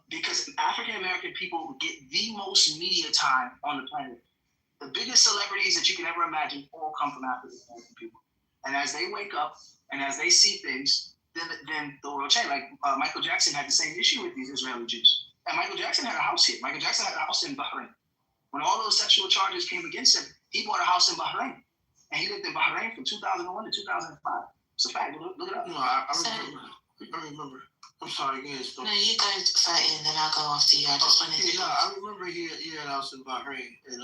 Because African-American people get the most media time on the planet. The biggest celebrities that you can ever imagine all come from African-American people. And as they wake up and as they see things, then the world changes. Like Michael Jackson had the same issue with these Israeli Jews. And Michael Jackson had a house here. Michael Jackson had a house in Bahrain. When all those sexual charges came against him, he bought a house in Bahrain. And he lived in Bahrain from 2001 to 2005. It's a fact. Look it up. No, I remember. I'm sorry, again. No, you go first and then I'll go after you. I just wanted to... No, I remember he had a house in Bahrain. And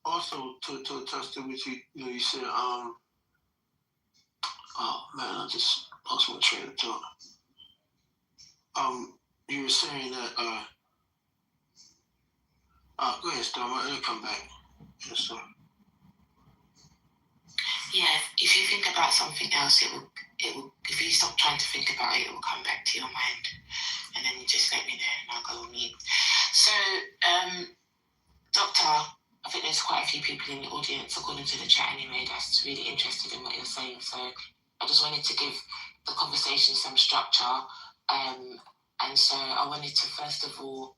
also to attest to what you know, you said, oh man, I just lost my train of thought. You were saying that go ahead, Storm, it'll come back. Yes, sir. Yeah, if you think about something else, it will. If you stop trying to think about it, it will come back to your mind, and then you just let me know, and I'll go on mute. So, Doctor, I think there's quite a few people in the audience, according to the chat anyway, that's really interested in what you're saying. So, I just wanted to give the conversation some structure, and so I wanted to first of all,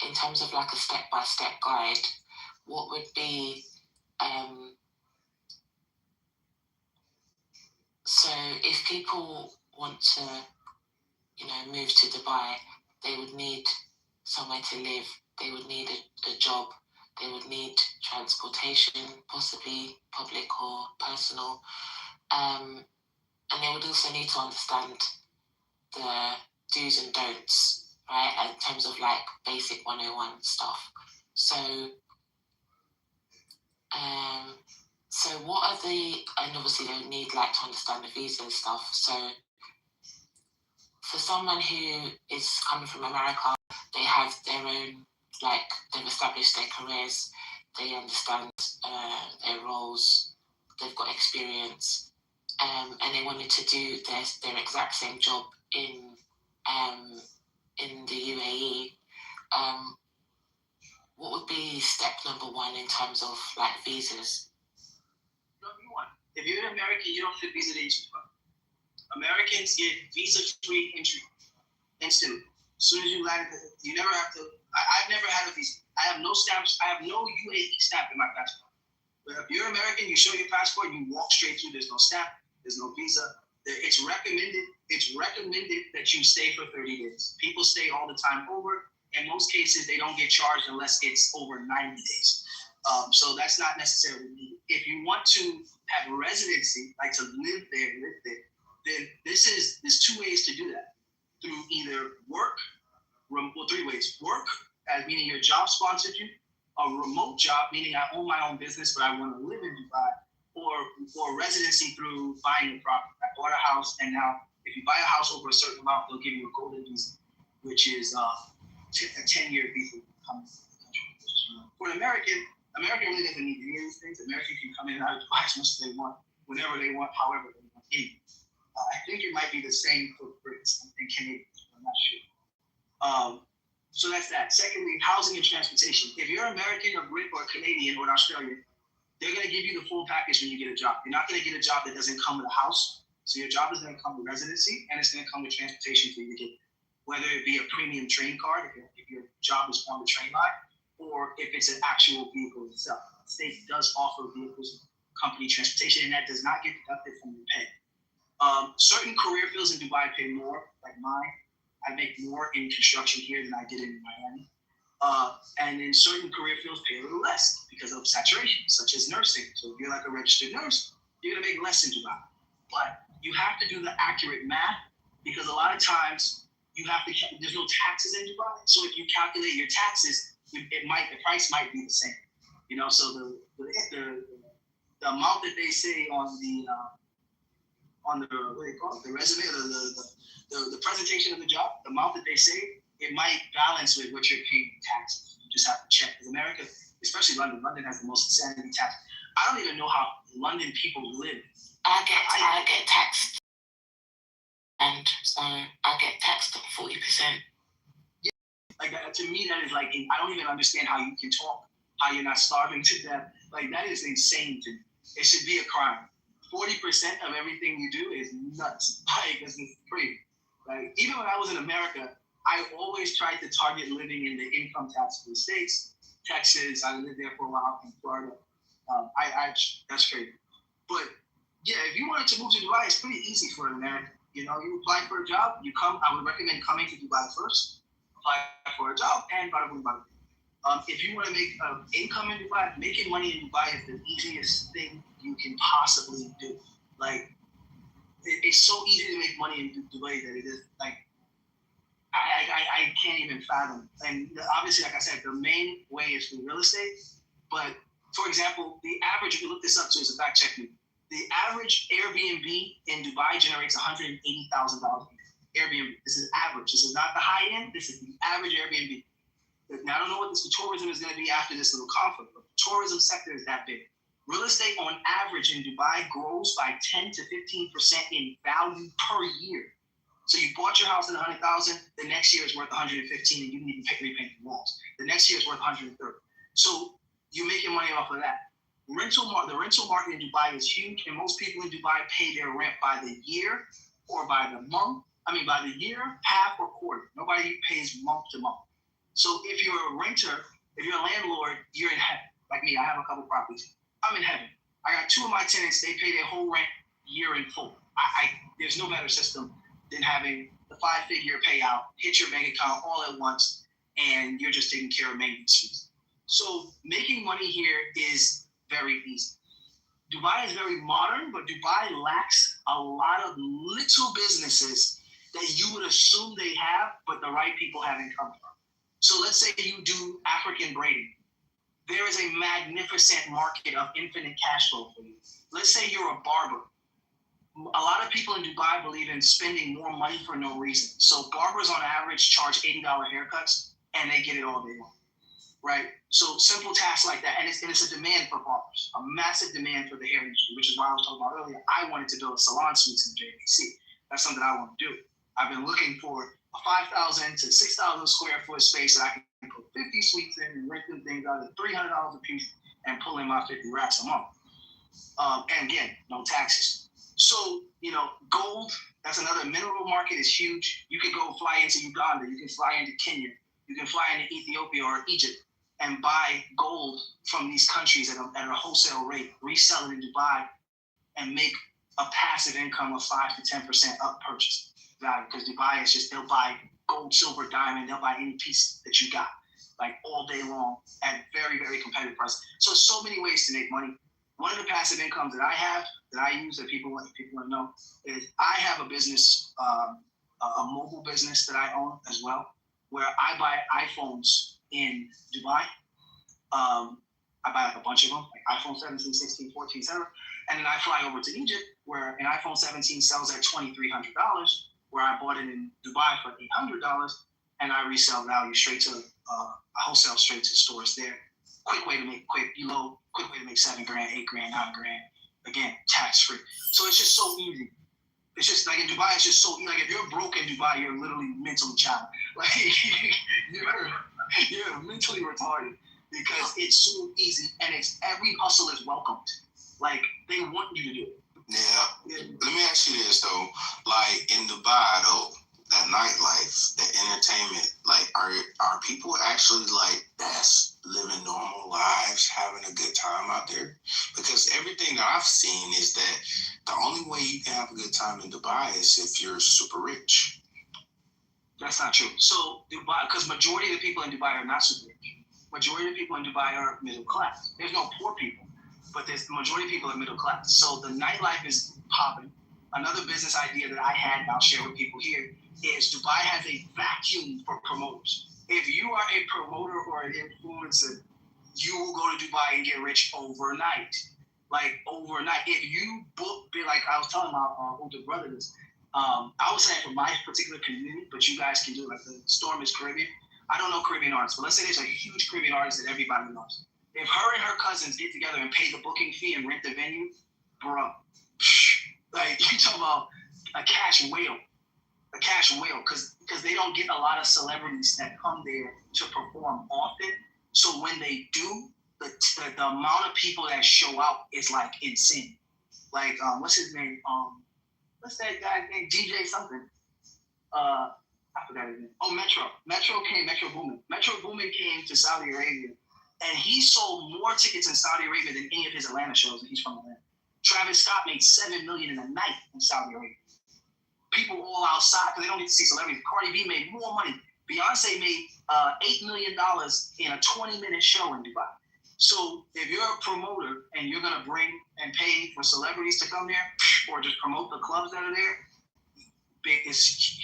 in terms of like a step-by-step guide, what would be so if people want to, you know, move to Dubai, they would need somewhere to live, they would need a job, They would need transportation, possibly public or personal. And they would also need to understand the do's and don'ts, right, in terms of like basic 101 stuff. So what are and obviously they would need like to understand the visa and stuff. So for someone who is coming from America, they have their own, like, they've established their careers, they understand their roles, they've got experience, and they wanted to do their exact same job in the UAE. What would be step number one in terms of like visas? Number one, if you're an American, you don't have visa dates. Americans get visa-free entry instantly. As soon as you land, you never have to. I've never had a visa. I have no stamps. I have no UAE stamp in my passport. But if you're American, you show your passport, you walk straight through. There's no stamp. There's no visa. It's recommended that you stay for 30 days. People stay all the time over. In most cases, they don't get charged unless it's over 90 days. So that's not necessarily needed. If you want to have residency, like to live there, then there's two ways to do that. Through either work, well, three ways. Work, as meaning your job sponsored you. A remote job, meaning I own my own business, but I want to live in Dubai. Or residency through buying a property. I bought a house, and now if you buy a house over a certain amount, they'll give you a golden visa, which is a 10-year visa. For an American really doesn't need any of these things. American can come in and out of Dubai as much as they want, whenever they want, however they want. I think it might be the same for Brits and Canadians, but I'm not sure. So that's that. Secondly, housing and transportation. If you're American or Brit or Canadian or Australian, they're going to give you the full package when you get a job. You're not going to get a job that doesn't come with a house. So your job is going to come with residency, and it's going to come with transportation for you to get, whether it be a premium train card, if your job is on the train line, or if it's an actual vehicle itself. The state does offer vehicles, company transportation, and that does not get deducted from your pay. Certain career fields in Dubai pay more, like mine. I make more in construction here than I did in Miami. And in certain career fields pay a little less because of saturation, such as nursing. So if you're like a registered nurse, you're gonna make less in Dubai. But you have to do the accurate math because a lot of times there's no taxes in Dubai. So if you calculate your taxes, the price might be the same. You know, so the amount that they say on the what do you call it, the resume, the presentation of the job, the amount that they say, it might balance with what you're paying in taxes. You just have to check. Because America, especially London has the most insanity tax. I don't even know how London people live. I get taxed, and so I get taxed 40%. Yeah, like to me, that is like, I don't even understand how you can talk, how you're not starving to death. Like that is insane to me. It should be a crime. 40% of everything you do is nuts. Like, this is crazy. Like, even when I was in America, I always tried to target living in the income tax free states. Texas, I lived there for a while, in Florida. That's crazy. But yeah, if you wanted to move to Dubai, it's pretty easy for an American. You know, you apply for a job, you come. I would recommend coming to Dubai first, apply for a job, and bada boom, bada boom. If you want to make income in Dubai, making money in Dubai is the easiest thing you can possibly do. Like, it's so easy to make money in Dubai that it is like, I can't even fathom. And obviously, like I said, the main way is through real estate. But for example, the average, if you look this up too, is a fact check me. The average Airbnb in Dubai generates $180,000 Airbnb. This is average. This is not the high end. This is the average Airbnb. Now, I don't know what the tourism is going to be after this little conflict, but the tourism sector is that big. Real estate on average in Dubai grows by 10 to 15% in value per year. So you bought your house at $100,000, the next year is worth $115,000, and you didn't even repaint the walls. The next year is worth $130,000. So you're making money off of that. The rental market in Dubai is huge, and most people in Dubai pay their rent by the year or by the month. By the year, half, or quarter. Nobody pays month to month. So if you're a renter, if you're a landlord, you're in heaven. Like me, I have a couple properties. I'm in heaven. I got two of my tenants, they pay their whole rent year in full. There's no better system than having the 5-figure payout, hit your bank account all at once, and you're just taking care of maintenance fees. So making money here is very easy. Dubai is very modern, but Dubai lacks a lot of little businesses that you would assume they have, but the right people haven't come from. So let's say you do African braiding. There is a magnificent market of infinite cash flow for you. Let's say you're a barber. A lot of people in Dubai believe in spending more money for no reason. So barbers on average charge $80 haircuts, and they get it all day long. Right? So simple tasks like that. And it's a demand for barbers, a massive demand for the hair industry, which is why I was talking about earlier. I wanted to build a salon suites in JVC. That's something I want to do. I've been looking for a 5,000 to 6,000 square foot space that I can put 50 suites in and rent them things out at $300 a piece and pull in my 50 racks a month. And again, no taxes. So, gold, that's another mineral market, is huge. You can go fly into Uganda. You can fly into Kenya. You can fly into Ethiopia or Egypt and buy gold from these countries at a wholesale rate, resell it in Dubai, and make a passive income of 5 to 10% up purchase value. Because Dubai is they'll buy gold, silver, diamond, they'll buy any piece that you got, like all day long at very, very competitive price. So many ways to make money. One of the passive incomes that I have, that I use, that people want to know, is I have a business, a mobile business that I own as well, where I buy iPhones in Dubai. I buy like a bunch of them, like iPhone 17, 16, 14, etc. And then I fly over to Egypt, where an iPhone 17 sells at $2,300, where I bought it in Dubai for $800, and I resell value straight to wholesale straight to stores there. Quick way to make quick way to make $7,000, $8,000, $9,000. Again, tax free. So it's just so easy. It's just like in Dubai, it's just so easy. Like if you're broke in Dubai, you're literally mentally challenged. Like you're mentally retarded because it's so easy and every hustle is welcomed. Like they want you to do it. Yeah. Let me ask you this though. Like in Dubai though, that nightlife, that entertainment, like are people actually like that's living normal lives, having a good time out there? Because everything that I've seen is that the only way you can have a good time in Dubai is if you're super rich. That's not true. So Dubai, because majority of the people in Dubai are not super rich. Majority of the people in Dubai are middle class. There's no poor people, but the majority of people are middle class. So the nightlife is popping. Another business idea that I had, and I'll share with people here, is Dubai has a vacuum for promoters. If you are a promoter or an influencer, you will go to Dubai and get rich overnight. Like overnight. If you book, like I was telling my older brother this, I was saying for my particular community, but you guys can do it. Like the Storm is Caribbean. I don't know Caribbean artists, but let's say there's a huge Caribbean artist that everybody loves. If her and her cousins get together and pay the booking fee and rent the venue, bro, like you talking about a cash whale, because they don't get a lot of celebrities that come there to perform often. So when they do, the amount of people that show out is like insane. Like what's his name? What's that guy's name? DJ something. I forgot his name. Oh, Metro Boomin. Metro Boomin came to Saudi Arabia, and he sold more tickets in Saudi Arabia than any of his Atlanta shows, and he's from Atlanta. Travis Scott made $7 million in a night in Saudi Arabia. People all outside because they don't get to see celebrities. Cardi B made more money. Beyonce made $8 million in a 20-minute show in Dubai. So if you're a promoter and you're gonna bring and pay for celebrities to come there, or just promote the clubs that are there,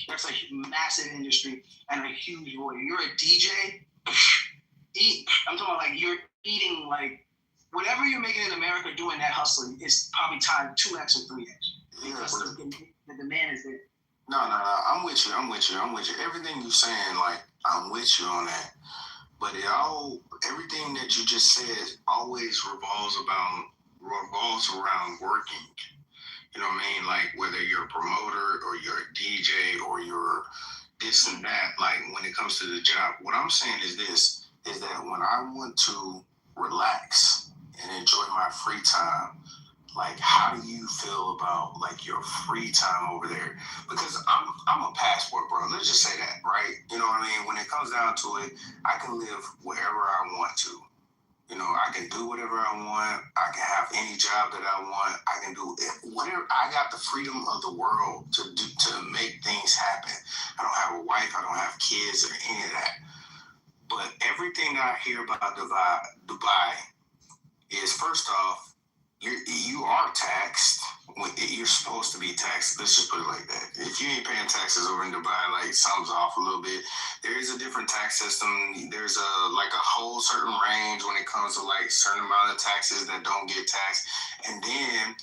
that's a massive industry and a huge void. You're a DJ, I'm talking about like you're eating like whatever you're making in America doing that hustling is probably times 2x or 3x. Because the demand is there. No. I'm with you. Everything you're saying, like, I'm with you on that. But everything that you just said always revolves around working. You know what I mean? Like, whether you're a promoter or you're a DJ or you're this and that, like, when it comes to the job, what I'm saying is this, is that when I want to relax and enjoy my free time, like, how do you feel about, like, your free time over there? Because I'm a passport, bro. Let's just say that, right? You know what I mean? When it comes down to it, I can live wherever I want to. You know, I can do whatever I want. I can have any job that I want. I can do whatever. I got the freedom of the world to make things happen. I don't have a wife. I don't have kids or any of that. But everything I hear about Dubai is, first off, you are taxed. You're supposed to be taxed. Let's just put it like that. If you ain't paying taxes over in Dubai, like, something's off a little bit. There is a different tax system. There's a whole certain range when it comes to like certain amount of taxes that don't get taxed. And then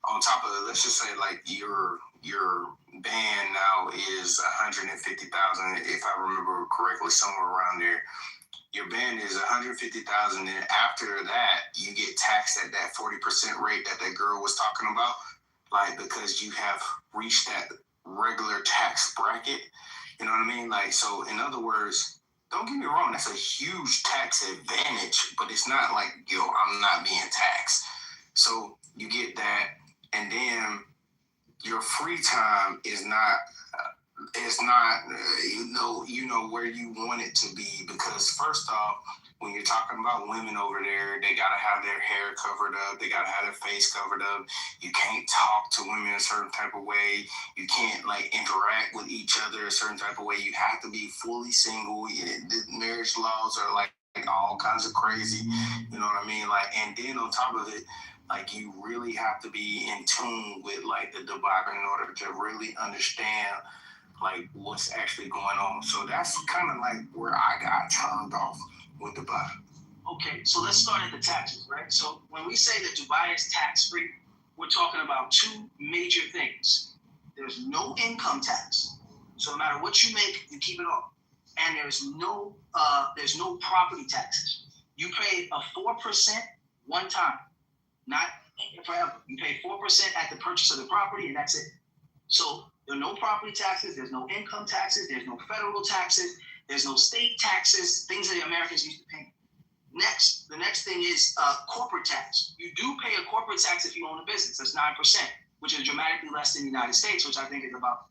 on top of it, let's just say like your band now is 150,000, if I remember correctly, somewhere around there. Your band is 150,000, and after that, you get taxed at that 40% rate that girl was talking about, like, because you have reached that regular tax bracket. You know what I mean? Like, so in other words, don't get me wrong, that's a huge tax advantage, but it's not like, I'm not being taxed. So you get that, and then your free time is not. It's not, you know where you want it to be, because first off, when you're talking about women over there, they gotta have their hair covered up, they gotta have their face covered up. You can't talk to women a certain type of way. You can't like interact with each other a certain type of way. You have to be fully single. The marriage laws are like all kinds of crazy. You know what I mean? Like, and then on top of it, like, you really have to be in tune with like the Dubai in order to really understand like what's actually going on. So that's kind of like where I got turned off with Dubai. Okay, so let's start at the taxes, right? So when we say that Dubai is tax-free, we're talking about two major things. There's no income tax. So no matter what you make, you keep it all. And there's no property taxes. You pay a 4% one time, not forever. You pay 4% at the purchase of the property, and that's it. So there are no property taxes, there's no income taxes, there's no federal taxes, there's no state taxes, things that the Americans used to pay. The next thing is corporate tax. You do pay a corporate tax if you own a business. That's 9%, which is dramatically less than the United States, which I think is about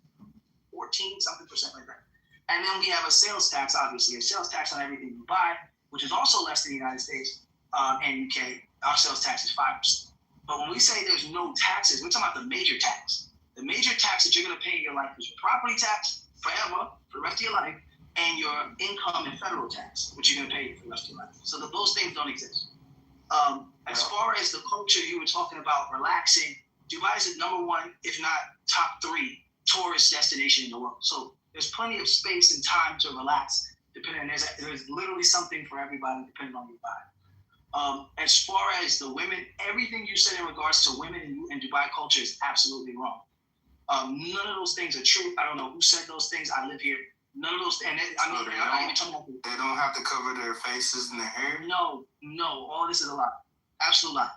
14-something% like that. And then we have a sales tax, obviously, a sales tax on everything you buy, which is also less than the United States and UK. Our sales tax is 5%. But when we say there's no taxes, we're talking about the major tax. The major tax that you're going to pay in your life is your property tax forever, for the rest of your life, and your income and federal tax, which you're going to pay for the rest of your life. So those things don't exist. As far as the culture you were talking about, relaxing, Dubai is the number one, if not top 3, tourist destination in the world. So there's plenty of space and time to relax, depending. There's literally something for everybody, depending on your vibe. As far as the women, everything you said in regards to women and Dubai culture is absolutely wrong. None of those things are true. I don't know who said those things. I live here. None of those. And I'm not even talking about. They don't have to cover their faces and their hair. No. All this is a lie. Absolute lie.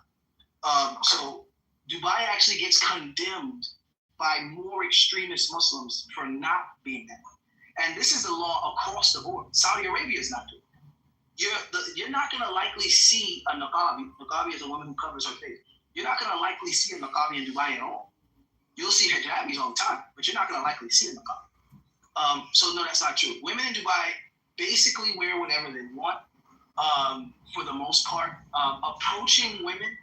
So Dubai actually gets condemned by more extremist Muslims for not being that way. And this is the law across the board. Saudi Arabia is not doing it. You're not going to likely see a niqabi. Niqabi is a woman who covers her face. You're not going to likely see a niqabi in Dubai at all. You'll see hijabis all the time, but you're not going to likely see a niqabi. So no, that's not true. Women in Dubai basically wear whatever they want, for the most part. Approaching women,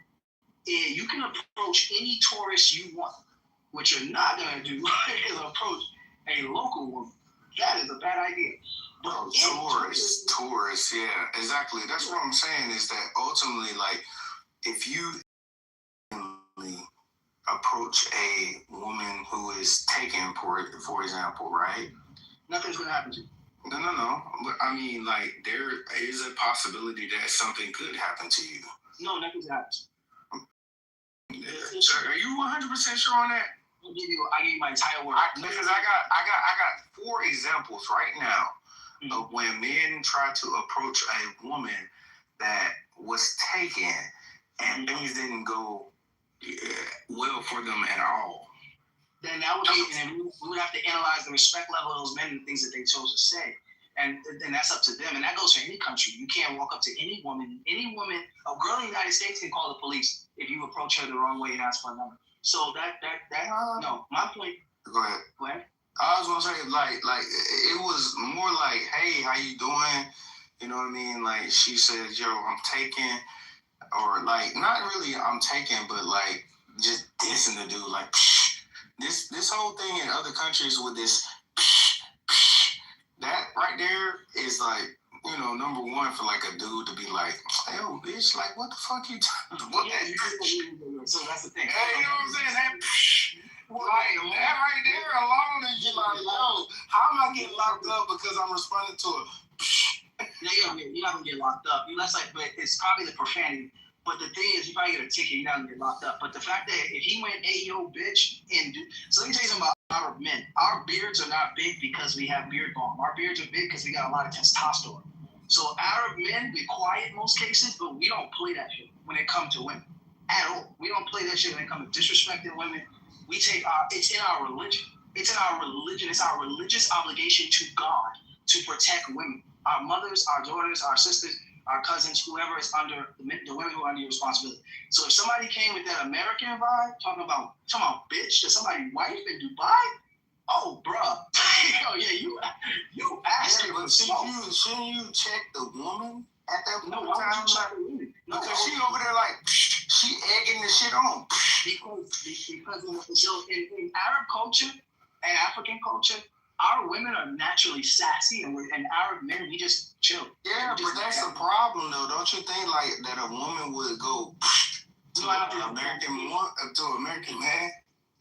you can approach any tourist you want. What you're not going to do is approach a local woman. That is a bad idea. Bro, tourists, yeah, exactly. That's what I'm saying, is that ultimately, like, if you approach a woman who is taken, for example, right? Nothing's going to happen to you. No. But I mean, like, there is a possibility that something could happen to you. No, nothing's going to happen. Are you 100% sure on that? I give you my entire word. Because I got 4 examples right now of when men try to approach a woman that was taken and things didn't go well for them at all. Then that would be, and we would have to analyze the respect level of those men and the things that they chose to say. And that's up to them. And that goes for any country. You can't walk up to any woman, a girl in the United States can call the police if you approach her the wrong way and ask for a number. So no, my point. Go ahead. I was gonna say, like it was more like, hey, how you doing? You know what I mean? Like, she said, yo, I'm taken, or like, not really I'm taken, but like just dissing the dude, like, psh. This whole thing in other countries with this, psh, psh, that right there is like you know, number one for like a dude to be like, hey, yo, bitch, like, what the fuck you talking about? So that's the thing. Hey, you know what I'm saying? That right there alone is just like, yo, how am I getting locked up because I'm responding to a you're not gonna get locked up. That's like, but it's probably the profanity. But the thing is, you probably get a ticket, you're not gonna get locked up. But the fact that if he went, hey, yo, bitch, so let me tell you something about Arab men. Our beards are not big because we have beard balm. Our beards are big because we got a lot of testosterone. So Arab men, we quiet in most cases, but we don't play that shit when it comes to women at all. We don't play that shit when it comes to disrespecting women. We take it's in our religion. It's in our religion. It's our religious obligation to God to protect women. Our mothers, our daughters, our sisters, our cousins, whoever is under the women who are under your responsibility. So if somebody came with that American vibe, talking about bitch to somebody's wife in Dubai, oh, bruh. Oh yeah, you asking for smoke. Shouldn't you check the woman at that point in time? Because she over there like, she egging the shit on. Because in Arab culture and African culture, our women are naturally sassy, and Arab men, we just chill. Yeah, but that's the problem, though. Don't you think like that a woman would go to an American man?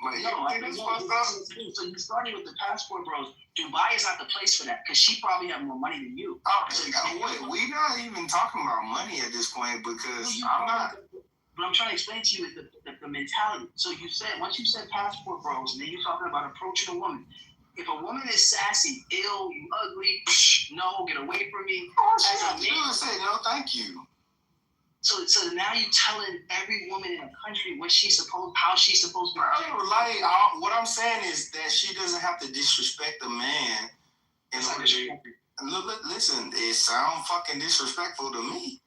Like, no, that's fucked up. So you started with the passport bros. Dubai is not the place for that because she probably have more money than you. We not even talking about money at this point because I'm not. But I'm trying to explain to you is the mentality. So once you said passport bros, and then you're talking about approaching a woman. If a woman is sassy, ill, you ugly, no, get away from me. You would say no, thank you. So now you telling every woman in the country how she's supposed to be. Like what I'm saying is that she doesn't have to disrespect a man. Listen, it sounds fucking disrespectful to me.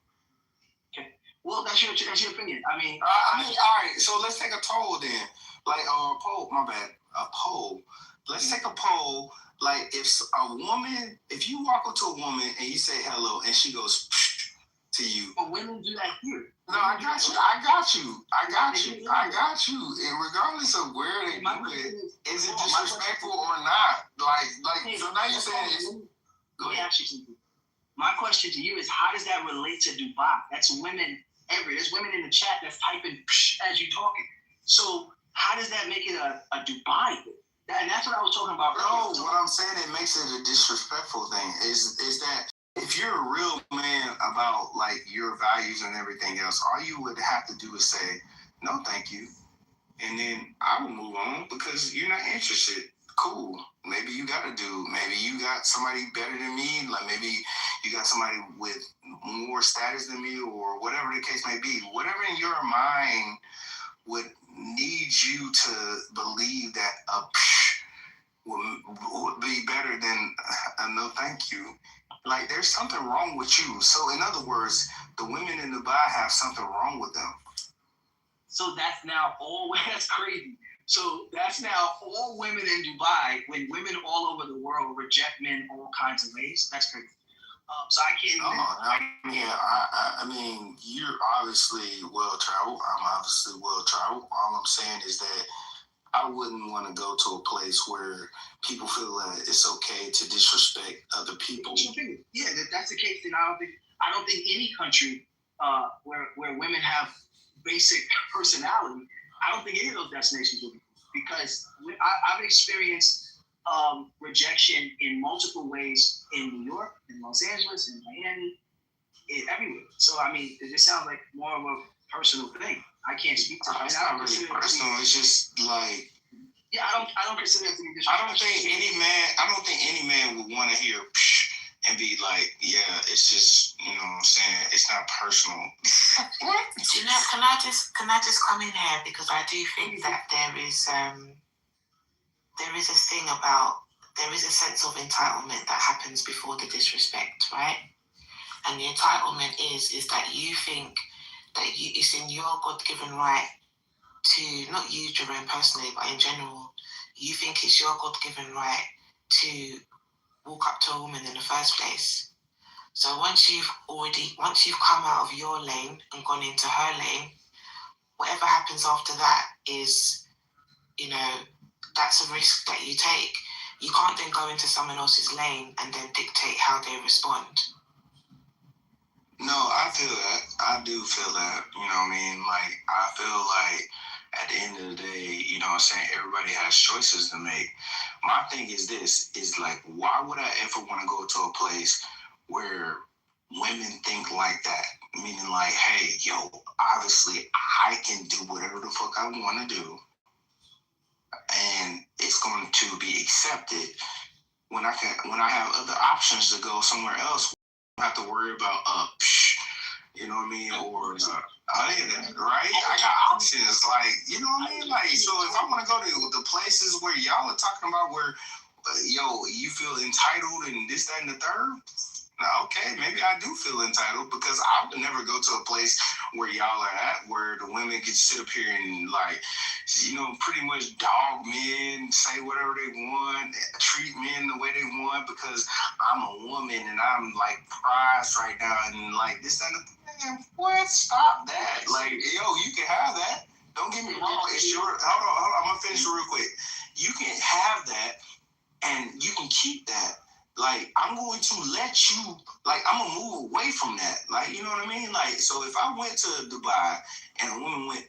Okay. Well, that's your opinion. I mean, all right. So let's take a poll then. Like a poll. My bad. A poll. Let's take a poll. Like if you walk up to a woman and you say hello and she goes to you. But women do that here. No, I got you. And regardless of where they do it, is it disrespectful or not? Like. So now you're saying Let me ask you something. My question to you is, how does that relate to Dubai? That's women there's women in the chat that's typing as you talking. So how does that make it a Dubai thing? And that's what I was talking about earlier. No, what I'm saying, it makes it a disrespectful thing. Is that if you're a real man about like your values and everything else, all you would have to do is say, no, thank you. And then I will move on because you're not interested. Cool. Maybe you maybe you got somebody better than me. Like maybe you got somebody with more status than me or whatever the case may be. Whatever in your mind would need you to believe that would be better than a no thank you. Like there's something wrong with you. So in other words, the women in Dubai have something wrong with them. So that's now that's crazy. So that's now all women in Dubai, when women all over the world reject men all kinds of ways. That's crazy. So I can't. I mean, you're obviously well traveled. I'm obviously well traveled. All I'm saying is that I wouldn't want to go to a place where people feel that it's okay to disrespect other people. Yeah, if that's the case, then I don't think any country where women have basic personality, I don't think any of those destinations will be, because I've experienced rejection in multiple ways in New York, in Los Angeles, in Miami, everywhere. So I mean, it just sounds like more of a personal thing. I can't speak to that. It's not really personal. It's just like. Yeah, I don't consider it to be disrespectful. I don't think any man would want to hear and be like, yeah, it's just, you know what I'm saying, it's not personal. Do you know, can I just come in here, because I do think that there is a thing about, there is a sense of entitlement that happens before the disrespect, right? And the entitlement is that you think that it's in your God-given right to, not you, Jerome, personally, but in general, you think it's your God-given right to walk up to a woman in the first place. So once you've come out of your lane and gone into her lane, whatever happens after that is, you know, that's a risk that you take. You can't then go into someone else's lane and then dictate how they respond. No, I feel that. I do feel that. You know what I mean? Like, I feel like at the end of the day, you know what I'm saying, everybody has choices to make. My thing is this, is like, why would I ever want to go to a place where women think like that? Meaning like, hey, yo, obviously I can do whatever the fuck I want to do, and it's going to be accepted when I have other options to go somewhere else. I don't have to worry about you know what I mean, or right? I got options, like, you know what I mean, like, so if I want to go to the places where y'all are talking about where yo, you feel entitled and this, that, and the third. Okay, maybe I do feel entitled because I would never go to a place where y'all are at, where the women can sit up here and, like, you know, pretty much dog men, say whatever they want, treat men the way they want because I'm a woman and I'm like prized right now and like this and the man, what? Stop that. Like, yo, you can have that. Don't get me wrong. It's your, hold on. I'm gonna finish it real quick. You can have that and you can keep that. Like, I'm going to let you, like, I'm going to move away from that. Like, you know what I mean? Like, so if I went to Dubai and a woman went,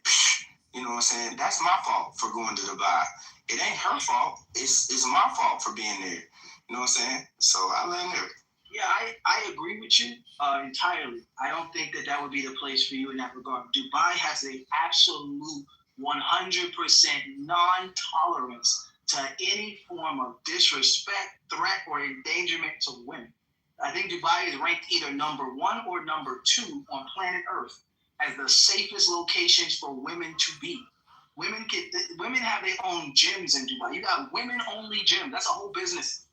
you know what I'm saying? That's my fault for going to Dubai. It ain't her fault. It's my fault for being there. You know what I'm saying? So I let her. Yeah, I agree with you entirely. I don't think that would be the place for you in that regard. Dubai has an absolute 100% non-tolerance to any form of disrespect, threat, or endangerment to women. I think Dubai is ranked either number 1 or number 2 on planet Earth as the safest locations for women to be. Women have their own gyms in Dubai. You got women-only gyms. That's a whole business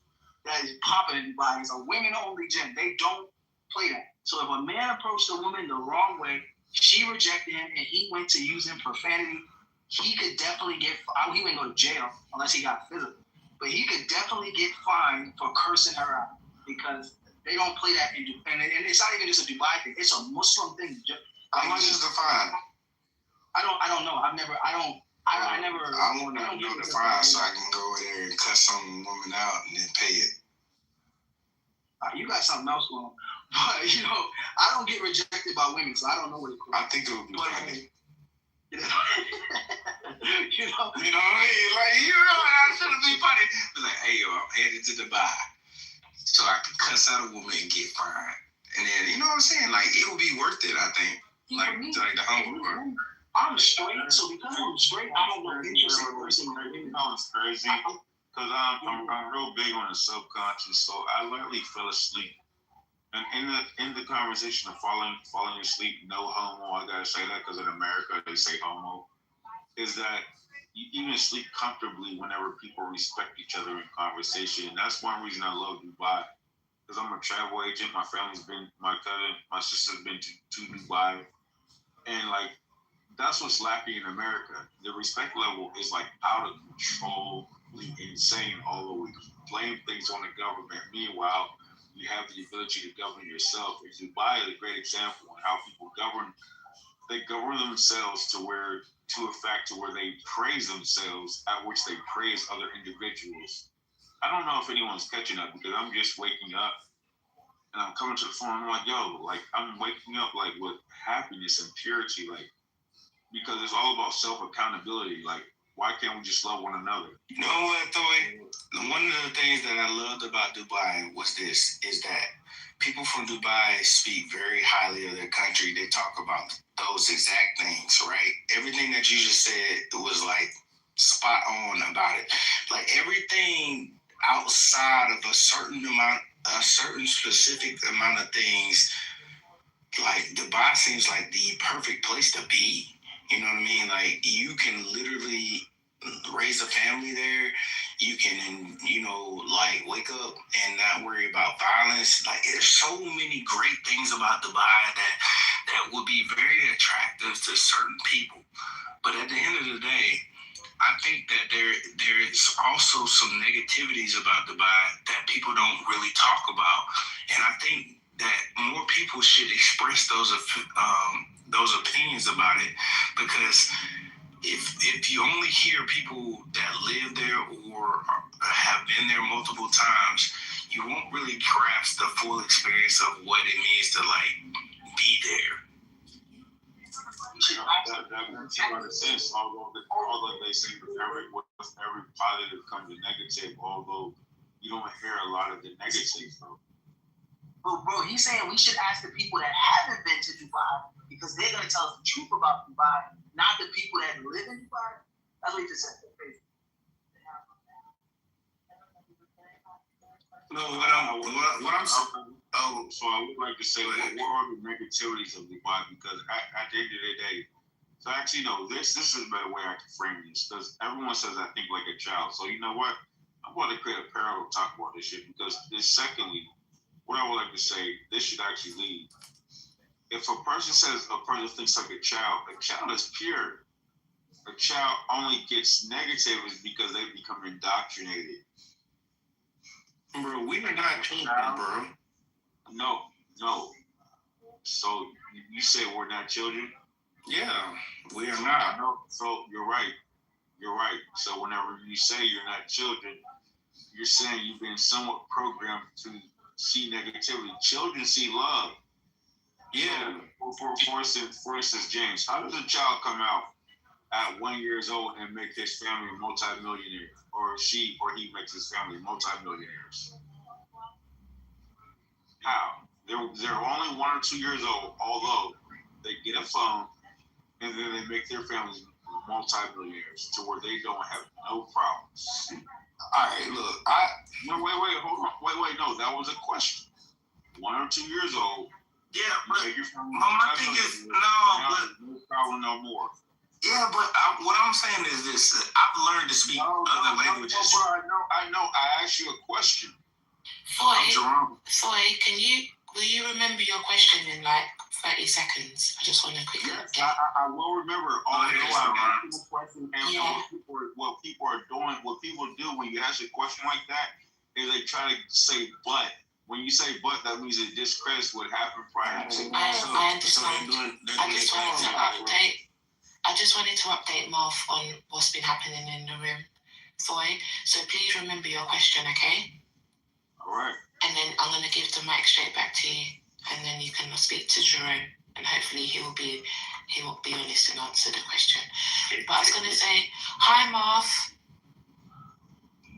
that is popping in Dubai. It's a women-only gym. They don't play that. So if a man approached a woman the wrong way, she rejected him, and he went to using profanity, he could definitely get, he wouldn't go to jail unless he got physical, but he could definitely get fined for cursing her out because they don't play that in Dubai. And it's not even just a Dubai thing. It's a Muslim thing. How much is the fine? I don't know. I never. I want to know the fine so I can go over there and cut some woman out and then pay it. You got something else going on. But, you know, I don't get rejected by women, so I don't know what it's called. I think it would be funny. You know what I mean? Like, you know, that shouldn't be funny. It's like, hey, yo, I'm headed to Dubai so I can cuss out a woman and get fined. And then, you know what I'm saying? Like, it would be worth it, I think. Like the humble part. I'm straight, so because I'm straight, I don't know interesting person. You know, it's crazy because I'm real big on the subconscious, so I literally fell asleep. And in the conversation of falling asleep, no homo, I gotta say that because in America they say homo, is that you even sleep comfortably whenever people respect each other in conversation. And that's one reason I love Dubai, because I'm a travel agent. My sister's been to Dubai, and like, that's what's lacking in America. The respect level is like out of control, insane, although we blame things on the government. Meanwhile, you have the ability to govern yourself. And Dubai is a great example on how people govern. They govern themselves to where they praise themselves, at which they praise other individuals. I don't know if anyone's catching up because I'm just waking up and I'm coming to the phone. I'm like, yo, like, I'm waking up like with happiness and purity, like, because it's all about self-accountability. Like, why can't we just love one another? You know what, Thoy? One of the things that I loved about Dubai was this, is that people from Dubai speak very highly of their country. They talk about those exact things, right? Everything that you just said was like spot on about it. Like, everything outside of a certain specific amount of things, like, Dubai seems like the perfect place to be. You know what I mean? Like, you can literally raise a family there. You can, you know, like, wake up and not worry about violence. Like, there's so many great things about Dubai that would be very attractive to certain people. But at the end of the day, I think that there is also some negativities about Dubai that people don't really talk about. And I think that more people should express those opinions about it, because if you only hear people that live there or have been there multiple times, you won't really grasp the full experience of what it means to, like, be there. That makes a lot of sense. Although they say with every positive comes a negative, although you don't hear a lot of the negatives though. Well, bro, he's saying we should ask the people that haven't been to Dubai because they're gonna tell us the truth about Dubai, not the people that live in Dubai. That's what he just said. No, what I'm saying. Oh, so I would like to say, what are the negativities of Dubai? Because at the end of the day, so actually, no, this is a better way I can frame this because everyone says I think like a child. So you know what? I'm going to create a parallel talk about this shit because secondly, what I would like to say, this should actually lead. If a person says a person thinks like a child is pure. A child only gets negative is because they become indoctrinated. Bro, we are not children, bro. No. So you say we're not children? Yeah, we are not. No, so you're right. So whenever you say you're not children, you're saying you've been somewhat programmed to see negativity. Children see love. Yeah. For instance, James, how does a child come out at 1 year old and make his family multi-millionaire? Or he makes his family multi-millionaires? How? They're only 1 or 2 years old, although they get a phone and then they make their families multi-millionaires to where they don't have no problems. All right, look, hold on. Wait, no, that was a question. 1 or 2 years old. Yeah, but my thing is, no problem no more. Yeah, but what I'm saying is this: I've learned to speak other languages. I know. I asked you a question. Foy, will you remember your question in like 30 seconds? I just want to quickly update. I will remember. I asked you a question, and what people are doing, what people do when you ask a question like that, is they try to say "but." When you say "but," that means it discredits what happened prior to. I understand. I just wanted to update Marv on what's been happening in the room, Foy. So please remember your question, okay? All right. And then I'm going to give the mic straight back to you, and then you can speak to Jerome, and hopefully he will be honest and answer the question. But I was going to say, hi, Marv.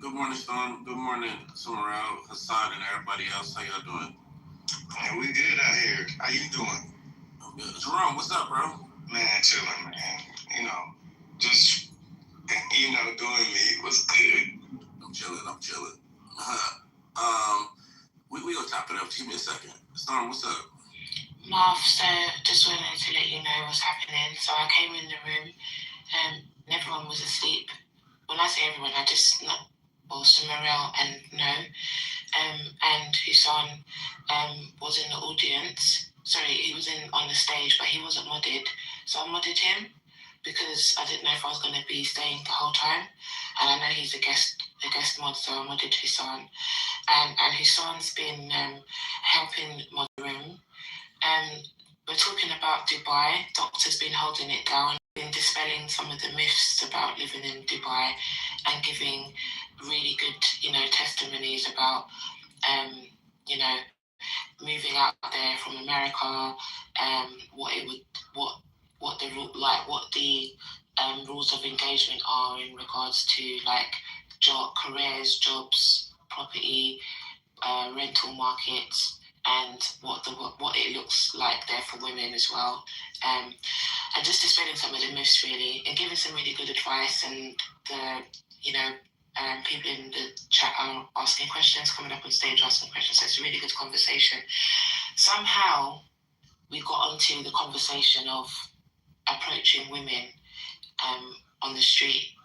Good morning, Storm. Good morning, Summerall, Hassan, and everybody else. How y'all doing? Man, we good out here. How you doing? I'm good. Jerome, what's up, bro? Man, chilling, man. Just, doing me. What's good? I'm chilling. We gonna top it up. Give me a second. Storm, what's up? Marv, so just wanted to let you know what's happening. So I came in the room and everyone was asleep. When I say everyone, I just not Samarel and and Husan was in the audience. Sorry, he was on the stage, but he wasn't modded. So I modded him because I didn't know if I was going to be staying the whole time. And I know he's a guest mod, so I modded Husan. And Husan's been helping mod the room. We're talking about Dubai. Doctor's been holding it down, been dispelling some of the myths about living in Dubai and giving really good, testimonies about, moving out there from America, what the rules of engagement are in regards to careers, jobs, property, rental markets, and what it looks like there for women as well, and just dispelling some of the myths really, and giving some really good advice, and people in the chat are asking questions, coming up on stage asking questions. So it's a really good conversation. Somehow we got onto the conversation of approaching women on the street.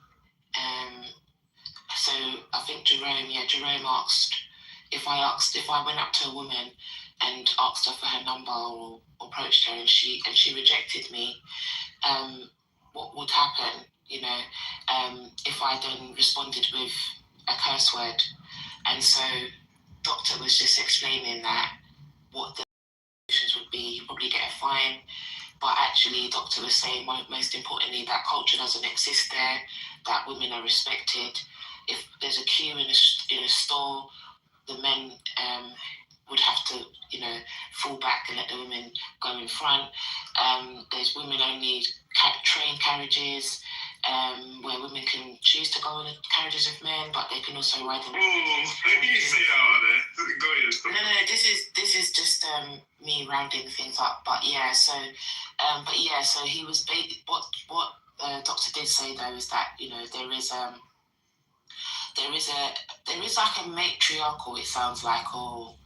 So I think Jerome asked if I went up to a woman and asked her for her number or approached her and she rejected me, what would happen? If I then responded with a curse word. And so Doctor was just explaining that what the solutions would be. You probably get a fine, but actually Doctor was saying most importantly that culture doesn't exist there, that women are respected. If there's a queue in a store, the men would have to, fall back and let the women go in front. There's women-only train carriages where women can choose to go in the carriages of men, but they can also ride in. You say all that. Go ahead. No. This is just me rounding things up. But yeah, so he was. What Doctor did say though is that there is like a matriarchal, it sounds like, or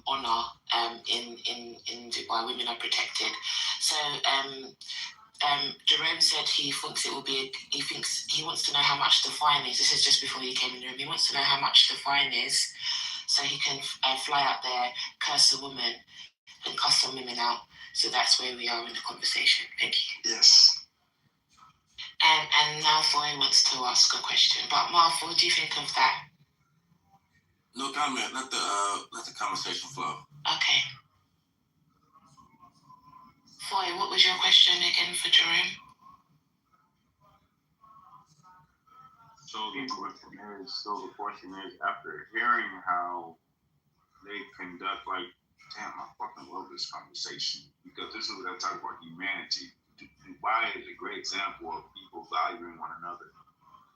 honor in Dubai. Women are protected. So Jerome said he wants to know how much the fine is. This is just before he came in the room. He wants to know how much the fine is so he can fly out there, curse a woman and cuss some women out. So that's where we are in the conversation. Thank you. Yes. And now Foy wants to ask a question. But Martha, what do you think of that? No comment. Let the conversation flow. Okay. Foy, what was your question again for Jerome? So the question is, after hearing how they conduct, like, damn, I fucking love this conversation because this is what I talk about humanity. Dubai is a great example of people valuing one another.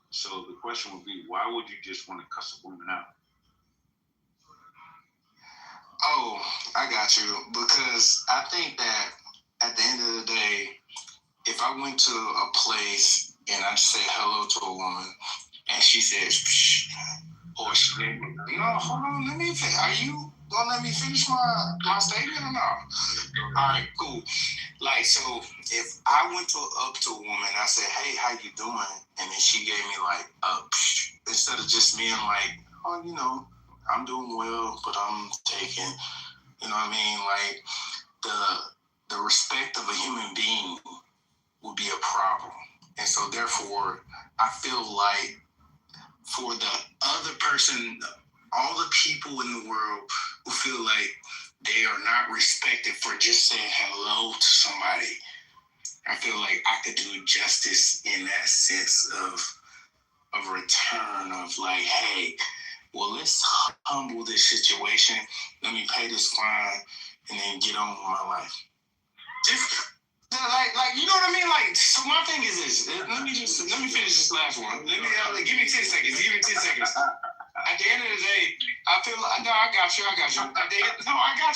So the question would be, why would you just want to cuss a woman out? Oh, I got you. Because I think that at the end of the day, if I went to a place and I said hello to a woman and she says, psh, or she did, hold on, let me finish. Are you gonna let me finish my statement or not? All right, cool. Like, so if I went up to a woman, I said, hey, how you doing? And then she gave me like psh, instead of just being like, oh, I'm doing well, but I'm taking, like the respect of a human being would be a problem. And so therefore, I feel like for the other person, all the people in the world who feel like they are not respected for just saying hello to somebody, I feel like I could do justice in that sense of return of like, hey, well, let's humble this situation. Let me pay this fine and then get on with my life. Just like you know what I mean? Like, so my thing is this. Let me finish this last one. Give me 10 seconds. Give me 10 seconds. At the end of the day, I feel like, no, I got you. I got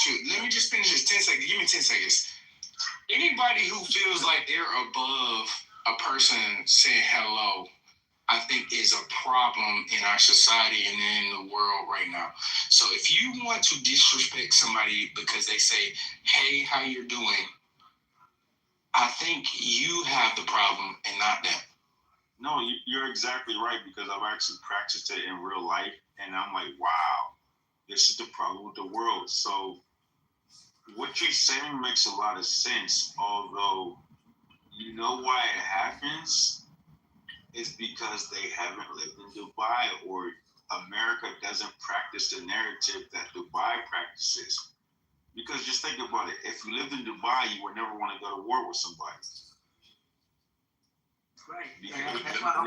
you. Let me just finish this 10 seconds. Give me 10 seconds. Anybody who feels like they're above a person saying hello, I think is a problem in our society and in the world right now. So if you want to disrespect somebody because they say, hey, how you doing? I think you have the problem and not them. No, you're exactly right, because I've actually practiced it in real life, and I'm like, wow, this is the problem with the world. So what you're saying makes a lot of sense, although you know why it happens? It's because they haven't lived in Dubai, or America doesn't practice the narrative that Dubai practices. Because just think about it. If you lived in Dubai, you would never want to go to war with somebody. Right. That's what I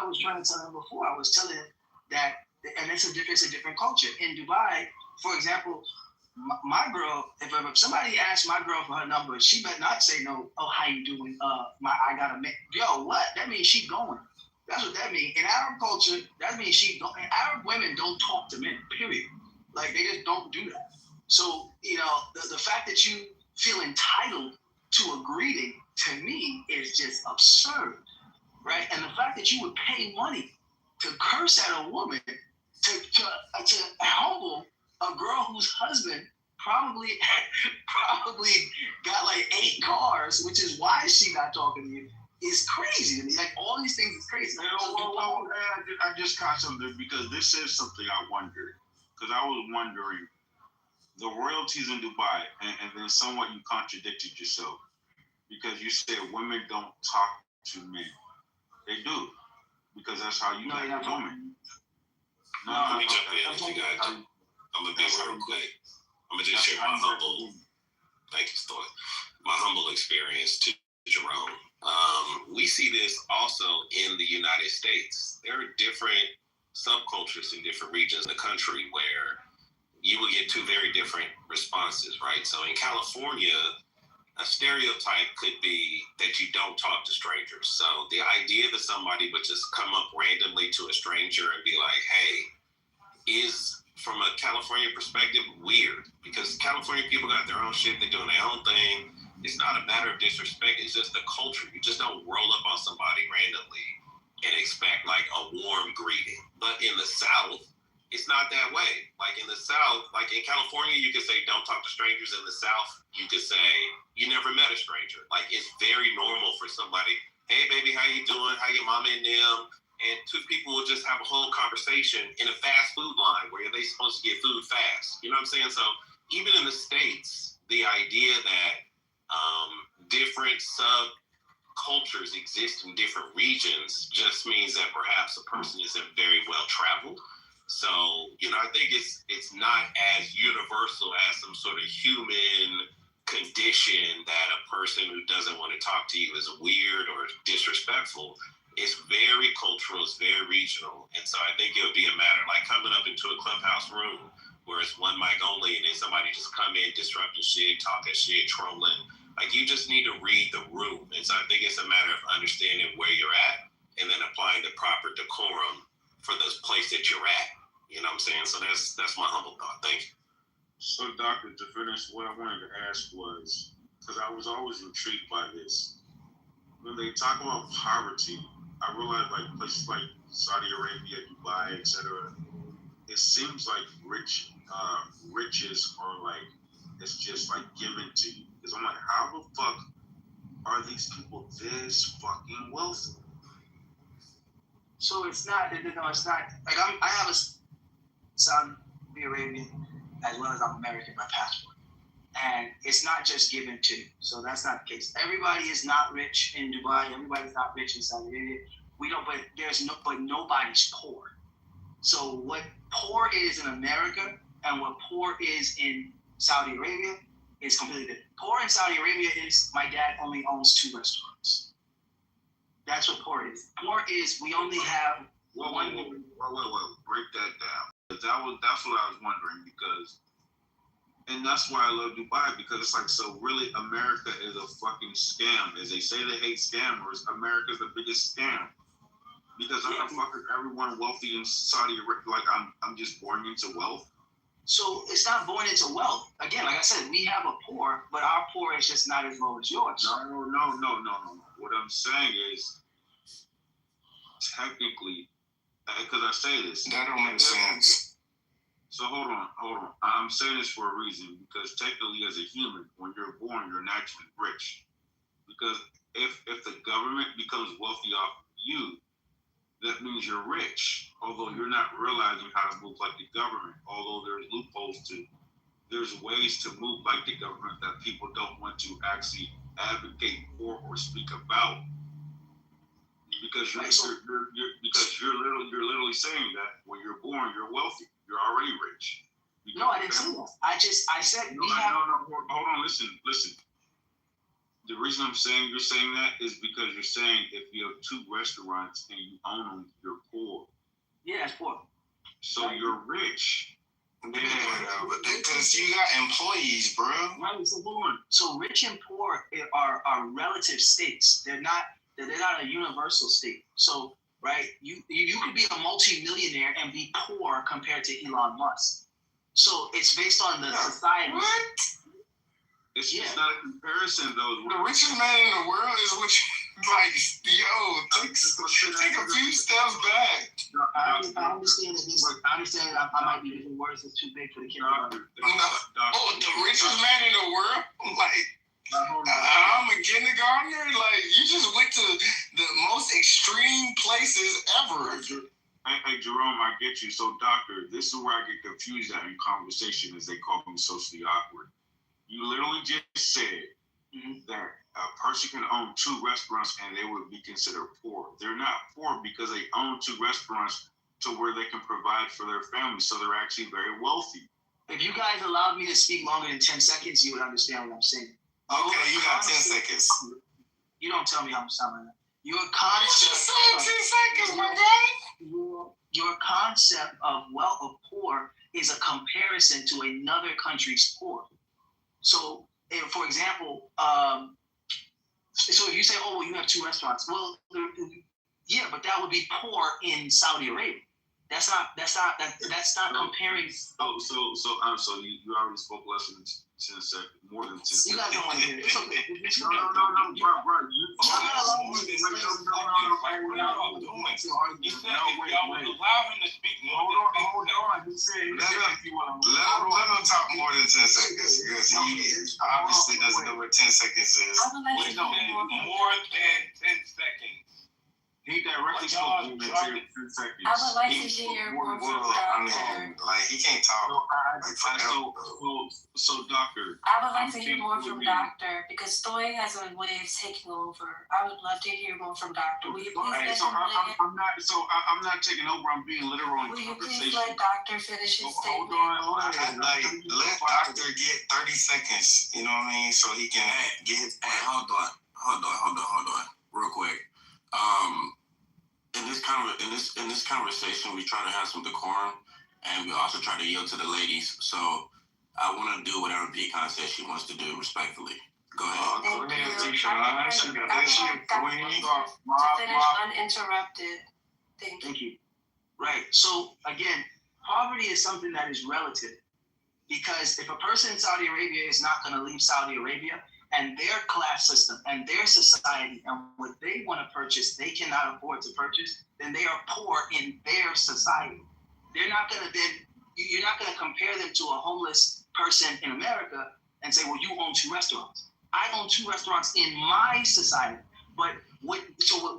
was trying to tell him before. I was telling him that, and it's a different culture. In Dubai, for example, my girl, if somebody asks my girl for her number, she better not say no. Oh, how you doing? I got a man. Yo, what? That means she going. That's what that means. In Arab culture, that means she don't. And Arab women don't talk to men. Period. Like, they just don't do that. So the fact that you feel entitled to a greeting, to me, is just absurd, right? And the fact that you would pay money to curse at a woman, to humble a girl whose husband probably got like 8 cars, which is why she not talking to you, is crazy to me. Like, all these things is crazy. I just caught something, because this is something I wondered. Because I was wondering, the royalties in Dubai, and then somewhat you contradicted yourself, because you said women don't talk to men. They do, because that's how you met a woman. Let me jump in if you guys. I'm gonna be real quick. I'm gonna just share my humble, my humble experience to Jerome. We see this also in the United States. There are different subcultures in different regions of the country where you will get two very different responses, right? So in California, a stereotype could be that you don't talk to strangers. So the idea that somebody would just come up randomly to a stranger and be like, hey, is, from a California perspective, weird. Because California people got their own shit, they're doing their own thing. It's not a matter of disrespect, it's just the culture. You just don't roll up on somebody randomly and expect like a warm greeting. But in the South, it's not that way. Like in the South, like in California, you could say don't talk to strangers. In the South, you could say you never met a stranger. Like it's very normal for somebody, hey baby, how you doing? How your mama and them? And two people will just have a whole conversation in a fast food line where they're supposed to get food fast. You know what I'm saying? So even in the States, the idea that different subcultures exist in different regions just means that perhaps a person isn't very well traveled. So, you know, I think it's not as universal as some sort of human condition that a person who doesn't want to talk to you is weird or disrespectful. It's very cultural, it's very regional. And so I think it would be a matter like coming up into a clubhouse room where it's one mic only and then somebody just come in, disrupting shit, talking shit, trolling. Like you just need to read the room. And so I think it's a matter of understanding where you're at and then applying the proper decorum for the place that you're at. You know what I'm saying? So that's my humble thought. Thank you. So, Doctor, to finish, what I wanted to ask was, because I was always intrigued by this, when they talk about poverty, I realize like places like Saudi Arabia, Dubai, etc., it seems like riches are like, it's just like given to you. Because I'm like, how the fuck are these people this fucking wealthy? So it's not, it's not, like I have a Saudi Arabian as well as I'm American by passport. And it's not just given to you. So that's not the case. Everybody is not rich in Dubai. Everybody's not rich in Saudi Arabia. But nobody's poor. So what poor is in America and what poor is in Saudi Arabia is completely different. Poor in Saudi Arabia is my dad only owns 2 restaurants. That's what poor is. Poor is we only have one. Wait. Break that down. That's what I was wondering because, and that's why I love Dubai because it's like, so really America is a fucking scam. As they say they hate scammers, America's the biggest scam. Because I'm fucking everyone wealthy in Saudi Arabia, like I'm just born into wealth. So it's not born into wealth. Again, like I said, we have a poor, but our poor is just not as low as yours. No. What I'm saying is, technically, because I say this. That don't make sense. So hold on. I'm saying this for a reason because technically, as a human, when you're born, you're naturally rich. Because if the government becomes wealthy off of you, that means you're rich. Although you're not realizing how to move like the government. Although there's ways to move like the government that people don't want to actually advocate for or speak about. Because you're literally saying that when you're born, you're wealthy. You're already rich. No, I didn't say that. I said we have. No. Hold on. Listen. The reason I'm saying you're saying that is because you're saying if you have 2 restaurants and you own them, you're poor. Yeah, that's poor. So you're rich. Yeah, because you got employees, bro. Right. So hold on. So rich and poor are relative states. They're not a universal state. So right, you could be a multi-millionaire and be poor compared to Elon Musk. So it's based on the society. What? It's not a comparison, though. The richest man in the world is what take a few steps back. No, I understand that I might be using words that's too big for the kindergarten. The richest man in the world? I'm a kindergartner? You just went to the most extreme places ever. Hey, Jerome, I get you. So, doctor, this is where I get confused at in conversation as they call me socially awkward. You literally just said that a person can own 2 restaurants and they would be considered poor. They're not poor because they own 2 restaurants to where they can provide for their family, so they're actually very wealthy. If you guys allowed me to speak longer than 10 seconds, you would understand what I'm saying. Okay, you got 10 seconds. You don't tell me how much time I have. Your concept. 2 seconds, my guy. Your concept of wealth of poor is a comparison to another country's poor. So, for example, so if you say, "Oh, well, you have 2 restaurants," well, yeah, but that would be poor in Saudi Arabia. That's not comparing. So you already spoke less than 10 seconds, more than 10 seconds. You guys don't want to hear it. It's okay. No, bro. You said if y'all would allow him to speak more than hold on. He said if you want to. Let him talk more than 10 seconds because he obviously doesn't know what 10 seconds is. more than 10 seconds. He directly spoke in 10 seconds. I would like to hear more from Doctor. Like he can't talk. So Doctor. I would like to hear more from Doctor because Stoy has a way of taking over. I would love to hear more from Doctor. Will you please let him I'm not taking over. I'm being literal in Will you conversation. please let Doctor finish his statement? Hold on. Let Doctor get 30 seconds. You know what I mean? So he can get his. Hey, hold on, real quick. In this conversation, we try to have some decorum, and we also try to yield to the ladies. So I want to do whatever Pecan says she wants to do, respectfully. Go ahead. Thank you. I would like Doctor to finish uninterrupted. Thank you. Right. So again, poverty is something that is relative, because if a person in Saudi Arabia is not going to leave Saudi Arabia, and their class system and their society and what they want to purchase, they cannot afford to purchase, then they are poor in their society. You're not going to compare them to a homeless person in America and say, well, you own 2 restaurants. I own 2 restaurants in my society. But what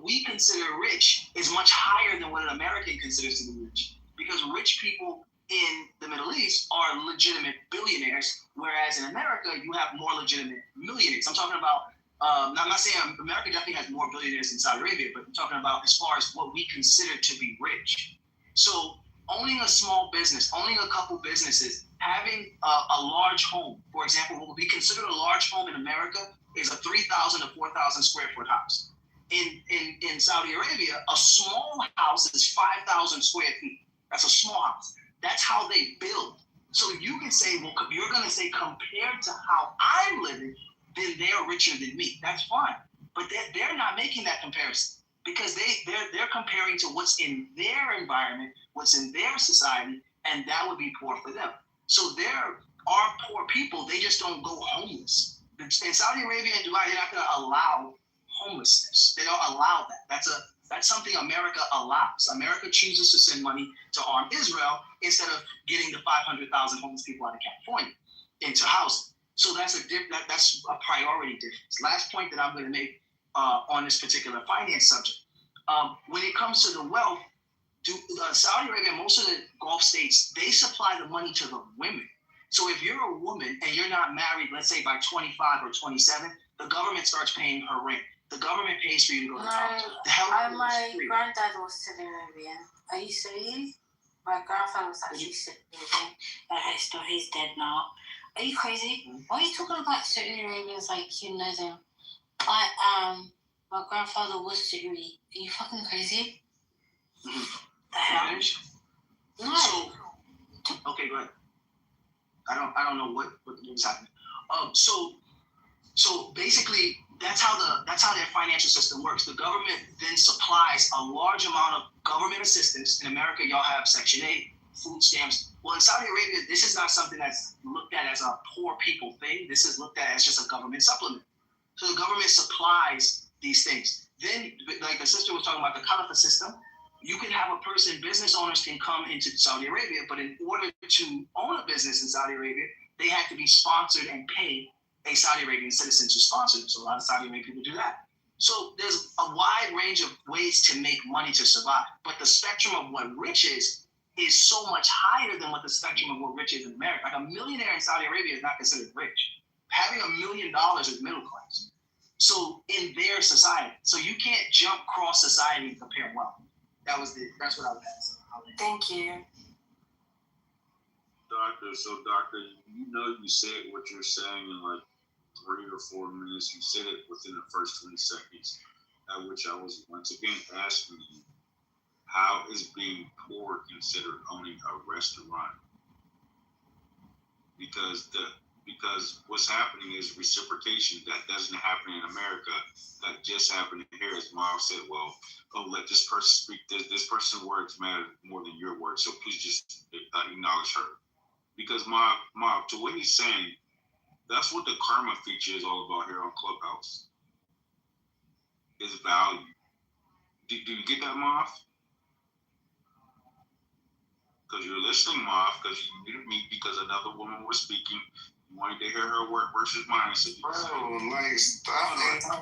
we consider rich is much higher than what an American considers to be rich. Because rich people in the Middle East are legitimate billionaires, whereas in America, you have more legitimate millionaires. I'm talking about, I'm not saying America definitely has more billionaires than Saudi Arabia, but I'm talking about as far as what we consider to be rich. So owning a small business, owning a couple businesses, having a large home, for example, what would be considered a large home in America is a 3,000 to 4,000 square foot house. In Saudi Arabia, a small house is 5,000 square feet. That's a small house. That's how they build. So you can say, well, you're going to say compared to how I'm living, then they're richer than me. That's fine. But they're not making that comparison because they're comparing to what's in their environment, what's in their society, and that would be poor for them. So there are poor people. They just don't go homeless. In Saudi Arabia and Dubai, they're not going to allow homelessness. They don't allow that. That's something America allows. America chooses to send money to arm Israel instead of getting the 500,000 homeless people out of California into housing. So that's a priority difference. Last point that I'm going to make on this particular finance subject. When it comes to the wealth, Saudi Arabia, most of the Gulf states, they supply the money to the women. So if you're a woman and you're not married, let's say by 25 or 27, the government starts paying her rent. The government pays for you to go to college. My granddad was Saudi Arabian. Are you serious? My grandfather was actually Saudi Arabian. He's dead now. Are you crazy? Why are you talking about Saudi Arabians like you know them? My grandfather was Saudi. Are you fucking crazy? The hell? No. Okay, go ahead. I don't know what was happening. So basically, that's how their financial system works. The government then supplies a large amount of government assistance. In America, y'all have Section 8, food stamps. Well, in Saudi Arabia, this is not something that's looked at as a poor people thing. This is looked at as just a government supplement. So the government supplies these things. Then, like the sister was talking about the Caliphate system, you can have a person, business owners can come into Saudi Arabia, but in order to own a business in Saudi Arabia, they had to be sponsored and pay a Saudi Arabian citizen to sponsor them. So a lot of Saudi Arabian people do that. So there's a wide range of ways to make money to survive. But the spectrum of what rich is so much higher than what the spectrum of what rich is in America. Like a millionaire in Saudi Arabia is not considered rich. Having $1 million is middle class. So in their society. So you can't jump cross society and compare wealth. That's what I would have to say. Thank you. Doctor, you said what you're saying in like 3 or 4 minutes. You said it within the first 20 seconds. which I was once again asking you, how is being poor considered owning a restaurant? Because what's happening is reciprocation that doesn't happen in America, that just happened here. As Mom said, well, let this person speak. This person's words matter more than your words, so please just acknowledge her. Because Mom, to what he's saying, that's what the karma feature is all about here on Clubhouse. Is value. Do you get that, Mom? Because you're listening, Mom, because you muted me because another woman was speaking. You wanted to hear her word versus mine. So bro, like, stop it. No,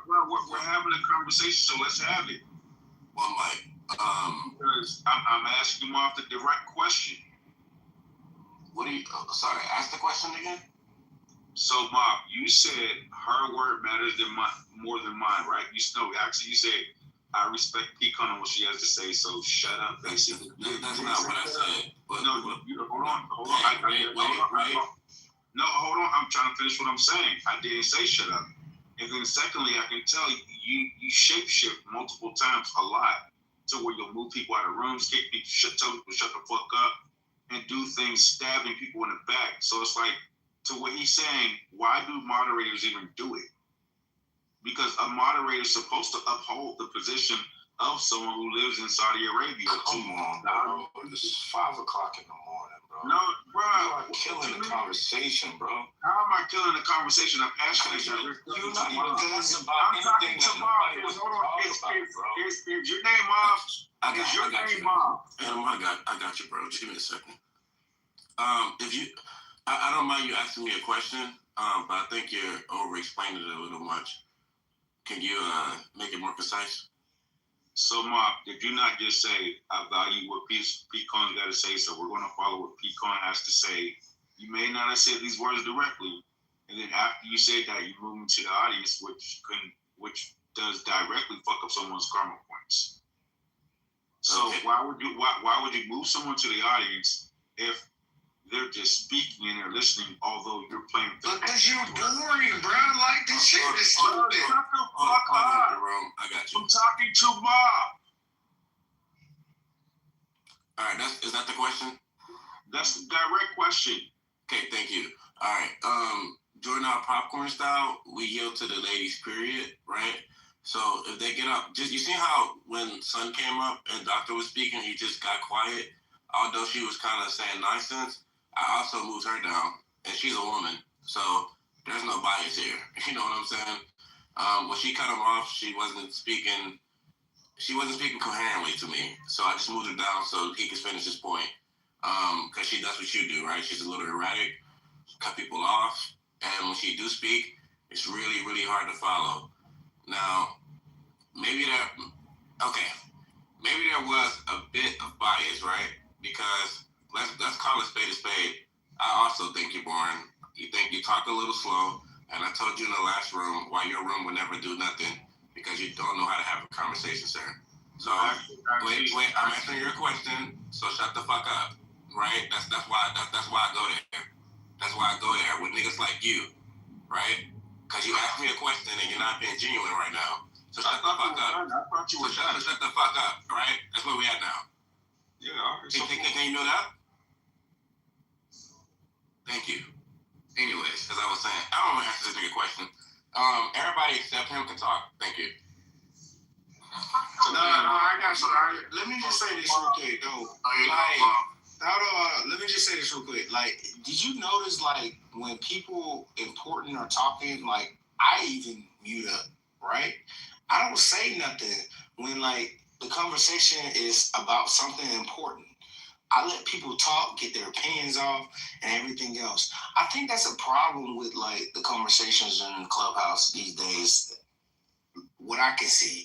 bro. We're having a conversation, so let's have it. Well, Mike, because I'm asking Mom the direct question. What do you? Sorry, ask the question again. So, Mom, you said her word matters more than mine, right? You said, I respect Pecan and what she has to say, so shut up, basically. That's not what I said. But, no, hold on. Wait. No, hold on. I'm trying to finish what I'm saying. I didn't say shut up. And then secondly, I can tell you shape-shift multiple times a lot to where you'll move people out of rooms, kick people, tell people shut the fuck up, and do things stabbing people in the back. So it's like, to what he's saying, why do moderators even do it? Because a moderator is supposed to uphold the position of someone who lives in Saudi Arabia. Come on, bro. It's 5 o'clock in the morning, bro. No, bro. You are killing the conversation, bro. How am I killing the conversation? I'm asking you. You're not even talking about anything that nobody was talking about, bro. Is your name off? I got you. I got you, bro. Just give me a second. I don't mind you asking me a question, but I think you're over-explaining it a little much. Can you make it more precise? So, Mom, did you not just say, I value what Pecan got to say, so we're going to follow what Pecan has to say? You may not have said these words directly, and then after you said that, you move into the audience, which does directly fuck up someone's karma points. So okay. why would you move someone to the audience if they're just speaking and they're listening, although you're playing? Because you're boring, bro. Like, this shit is stupid. Shut the fuck up. I got you. I'm talking to Mom. All right, is that the question? That's the direct question. Okay, thank you. All right, during our popcorn style, we yield to the ladies, period, right? So if they get up, you see how when Sun came up and Doctor was speaking, he just got quiet, although she was kind of saying nonsense. I also moved her down, and she's a woman, so there's no bias here. You know what I'm saying? When she cut him off, she wasn't speaking coherently to me, so I just moved her down so he could finish his point. Because she does what you do, right? She's a little erratic, cut people off, and when she do speak, it's really, really hard to follow. Now, maybe there was a bit of bias, right? Because let's call a spade. I also think you're boring. You think you talk a little slow, and I told you in the last room why your room would never do nothing because you don't know how to have a conversation, sir. So wait, I'm answering your question. So shut the fuck up, right? That's why I go there. That's why I go there with niggas like you, right? Because you asked me a question and you're not being genuine right now. So shut the fuck up. Shut the fuck up, right? That's where we at now. Yeah. Can you mute up? Thank you. Anyways, as I was saying, I don't want to answer this nigga question. Everybody except him can talk. Thank you. No, I got you. Let me just say this real quick, though. Let me just say this real quick. Like, did you notice, like, when people important are talking, like, I even mute up, right? I don't say nothing when, like, the conversation is about something important. I let people talk, get their opinions off, and everything else. I think that's a problem with, like, the conversations in the Clubhouse these days. What I can see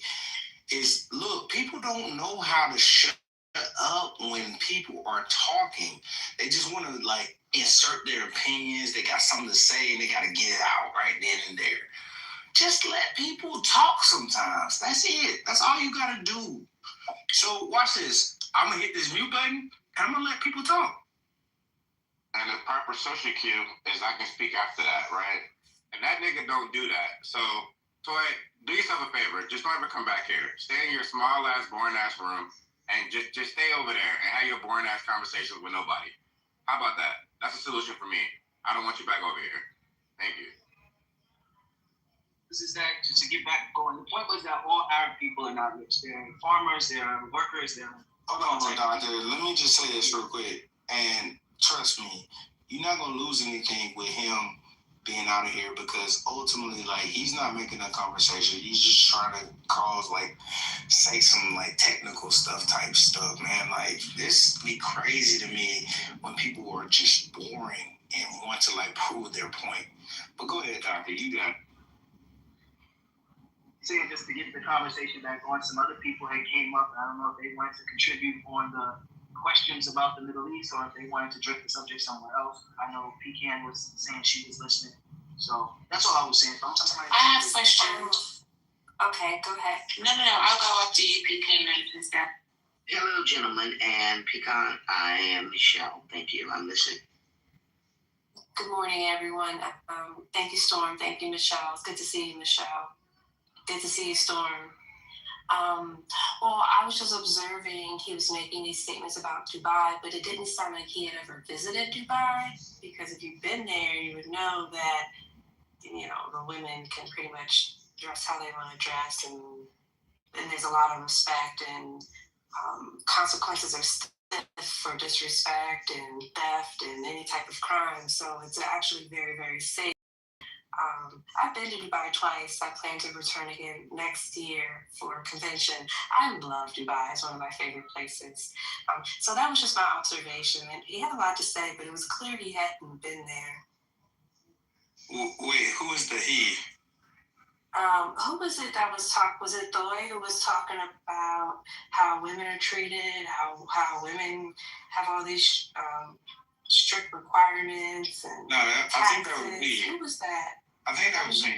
is, look, people don't know how to shut up when people are talking. They just want to, like, insert their opinions. They got something to say, and they got to get it out right then and there. Just let people talk sometimes. That's it. That's all you got to do. So watch this. I'm going to hit this mute button, and I'm going to let people talk. And the proper social cue is I can speak after that, right? And that nigga don't do that. So Toy, do yourself a favor. Just don't ever come back here. Stay in your small ass, boring ass room, and just stay over there and have your boring ass conversations with nobody. How about that? That's a solution for me. I don't want you back over here. Thank you. This is that, just to get back going. The point was that all Arab people are not rich. They're farmers, they're workers, they're... Hold on, doctor. Let me just say this real quick. And trust me, you're not going to lose anything with him being out of here, because ultimately, like, he's not making a conversation. He's just trying to cause, like, say some, like, technical stuff type stuff, man. Like, this be crazy to me when people are just boring and want to, like, prove their point. But go ahead, doctor. You got it. Saying just to get the conversation back on, some other people had came up. I don't know if they wanted to contribute on the questions about the Middle East or if they wanted to drift the subject somewhere else. I know Pecan was saying she was listening. So that's all I was saying. I have questions. Okay, go ahead. No, I'll go after you, Pecan and stuff. Hello, gentlemen, and Pecan. I am Michelle. Thank you. I'm listening. Good morning, everyone. Thank you, Storm. Thank you, Michelle. It's good to see you, Michelle. Good to see you, Storm. Well, I was just observing he was making these statements about Dubai, but it didn't sound like he had ever visited Dubai, because if you've been there, you would know that, you know, the women can pretty much dress how they want to dress, and there's a lot of respect, and consequences are stiff for disrespect and theft and any type of crime. So it's actually very, very safe. I've been to Dubai twice. I plan to return again next year for a convention. I love Dubai. It's one of my favorite places. So that was just my observation. And he had a lot to say, but it was clear he hadn't been there. Wait, who is the he? Who was it that was talking? Was it Thoy who was talking about how women are treated, how women have all these strict requirements and no, I think that was me. Who was that? I think that was me.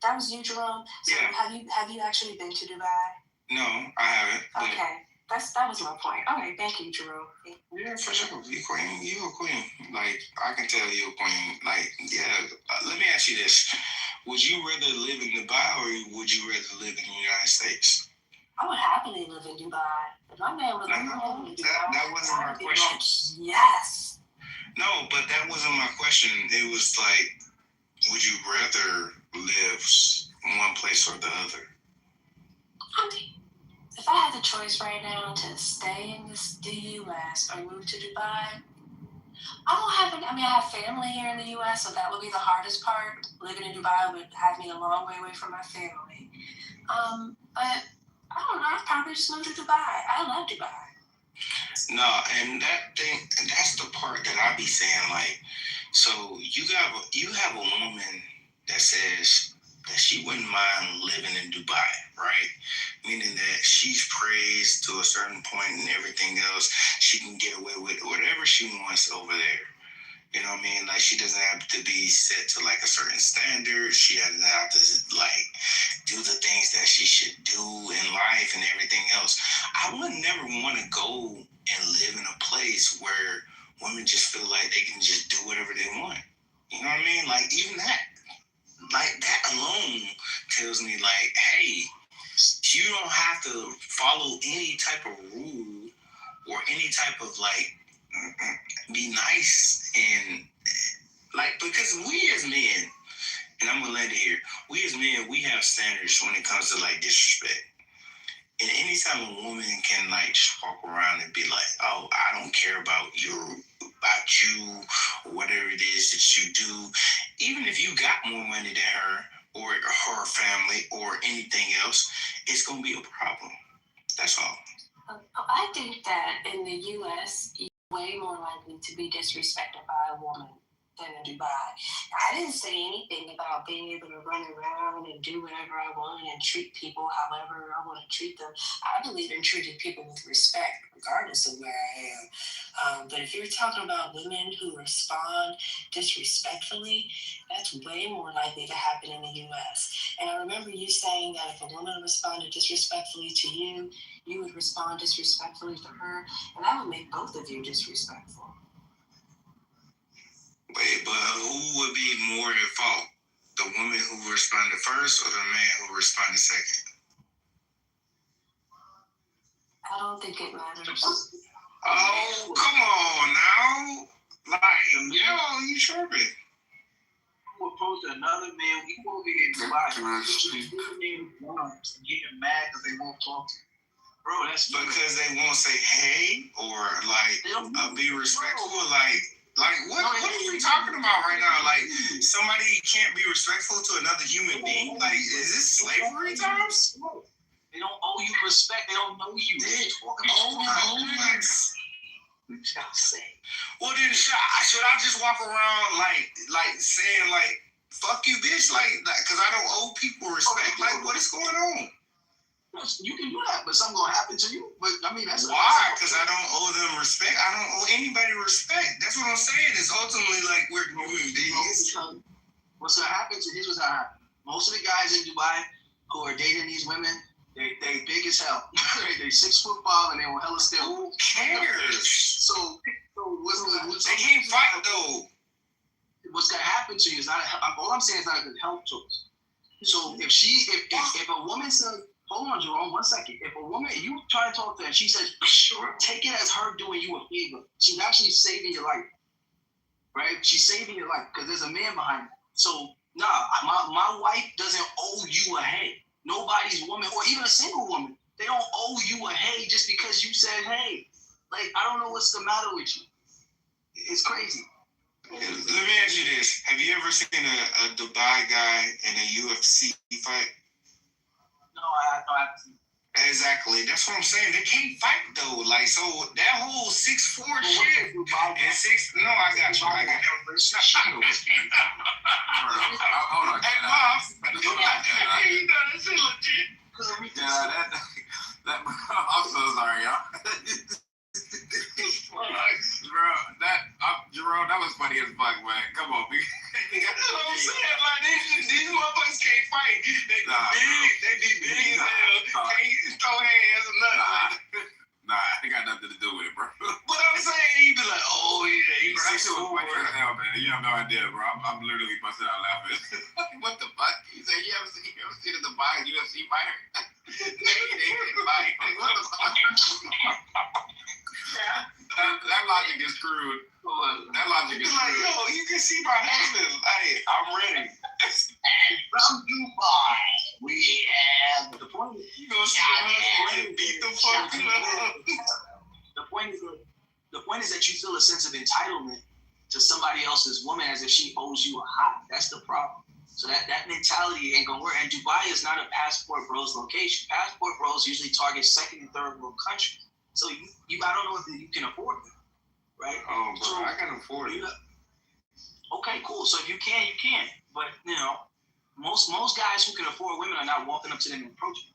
That was you, Jerome? So yeah. Have you actually been to Dubai? No, I haven't. Okay. That was my point. Okay, thank you, Jerome. Yeah, for sure. You queen. You a queen. Like, I can tell you a queen. Like, yeah. Let me ask you this. Would you rather live in Dubai or would you rather live in the United States? I would happily live in Dubai. If my man was living in Dubai, that wasn't my question. Yes. No, but that wasn't my question. It was like, would you rather live in one place or the other? If I had the choice right now to stay in the U.S. or move to Dubai, I have family here in the U.S., so that would be the hardest part. Living in Dubai would have me a long way away from my family. But I don't know, I'd probably just move to Dubai. I love Dubai. No, and that's the part that I be saying, like, so you have a woman that says that she wouldn't mind living in Dubai, right? Meaning that she's praised to a certain point and everything else. She can get away with whatever she wants over there. You know what I mean? Like, she doesn't have to be set to, like, a certain standard. She doesn't have to, like, do the things that she should do in life and everything else. I would never want to go and live in a place where women just feel like they can just do whatever they want. You know what I mean? Like, even that, like, that alone tells me, like, hey, you don't have to follow any type of rule or any type of, like, be nice and, like, because we as men, and I'm gonna land it here, we as men, we have standards when it comes to, like, disrespect. And anytime a woman can, like, just walk around and be like, oh, I don't care about you or whatever it is that you do, even if you got more money than her or her family or anything else, it's gonna be a problem. That's all. I think that in the U.S., you're way more likely to be disrespected by a woman than in Dubai. I didn't say anything about being able to run around and do whatever I want and treat people however I want to treat them. I believe in treating people with respect, regardless of where I am. But if you're talking about women who respond disrespectfully, that's way more likely to happen in the U.S. And I remember you saying that if a woman responded disrespectfully to you, you would respond disrespectfully to her, and that would make both of you disrespectful. Wait, but who would be more at fault? The woman who responded first or the man who responded second? I don't think it matters. Oh, come on now. Like, yo, you tripping. Who opposed to another man, we over here in Dubai. Getting mad because they won't talk to you. Bro, that's because they won't say hey or like be respectful. Like what are we talking about right now? Like somebody can't be respectful to another human being? Like is this slavery times? They don't owe you respect. They don't know you. They're talking Well then should I just walk around like saying like fuck you bitch like because I don't owe people respect? Like what is going on? You can do that, but something's gonna happen to you. But I mean, that's why? Because I don't owe them respect. I don't owe anybody respect. That's what I'm saying. It's ultimately like we're human beings. What's gonna happen to this? What's gonna happen? Most of the guys in Dubai who are dating these women, they big as hell. They 6'5" and they will hella still. Who cares? So what's gonna? They can't fight though. What's gonna happen to you is not. All I'm saying is not a good health choice. So if a woman says. Hold on, Jerome, 1 second. If a woman, you try to talk to her and she says, take it as her doing you a favor. She's actually saving your life, right? She's saving your life because there's a man behind it. So, my wife doesn't owe you a hey. Nobody's woman, or even a single woman, they don't owe you a hey just because you said hey. Like, I don't know what's the matter with you. It's crazy. Let me ask you this. Have you ever seen a Dubai guy in a UFC fight? No, I haven't seen it. Exactly. That's what I'm saying. They can't fight though. Like so that whole 6'4" shit and 6. No, I got you. Hold on. Hey, Mom. You know that shit legit. Yeah, that. I'm so sorry, y'all. Jerome, that was funny as fuck, man. Come on, that's what I'm saying. Like these motherfuckers can't fight. They be big as hell. Can't throw hands or nothing. Nah, I ain't got nothing to do with it, bro. But I'm saying he be like, oh yeah, he's that shit was funny as hell, man. You have no idea, bro. I'm literally busting out laughing. What the fuck? He said you ever seen a Dubai UFC fighter? What the fuck? That logic is screwed. That logic is like, screwed. yo, you can see my husband. Hey, I'm ready. From Dubai, we have the point. You gonna see my husband beat the fuck up. The point is that you feel a sense of entitlement to somebody else's woman as if she owes you a high. That's the problem. So that mentality ain't gonna work. And Dubai is not a passport bros location. Passport bros usually target second and third world countries. So I don't know if you can afford them, right? Oh, but so, I can afford it. Okay, cool. So if you can, you can. But you know, most guys who can afford women are not walking up to them and approaching.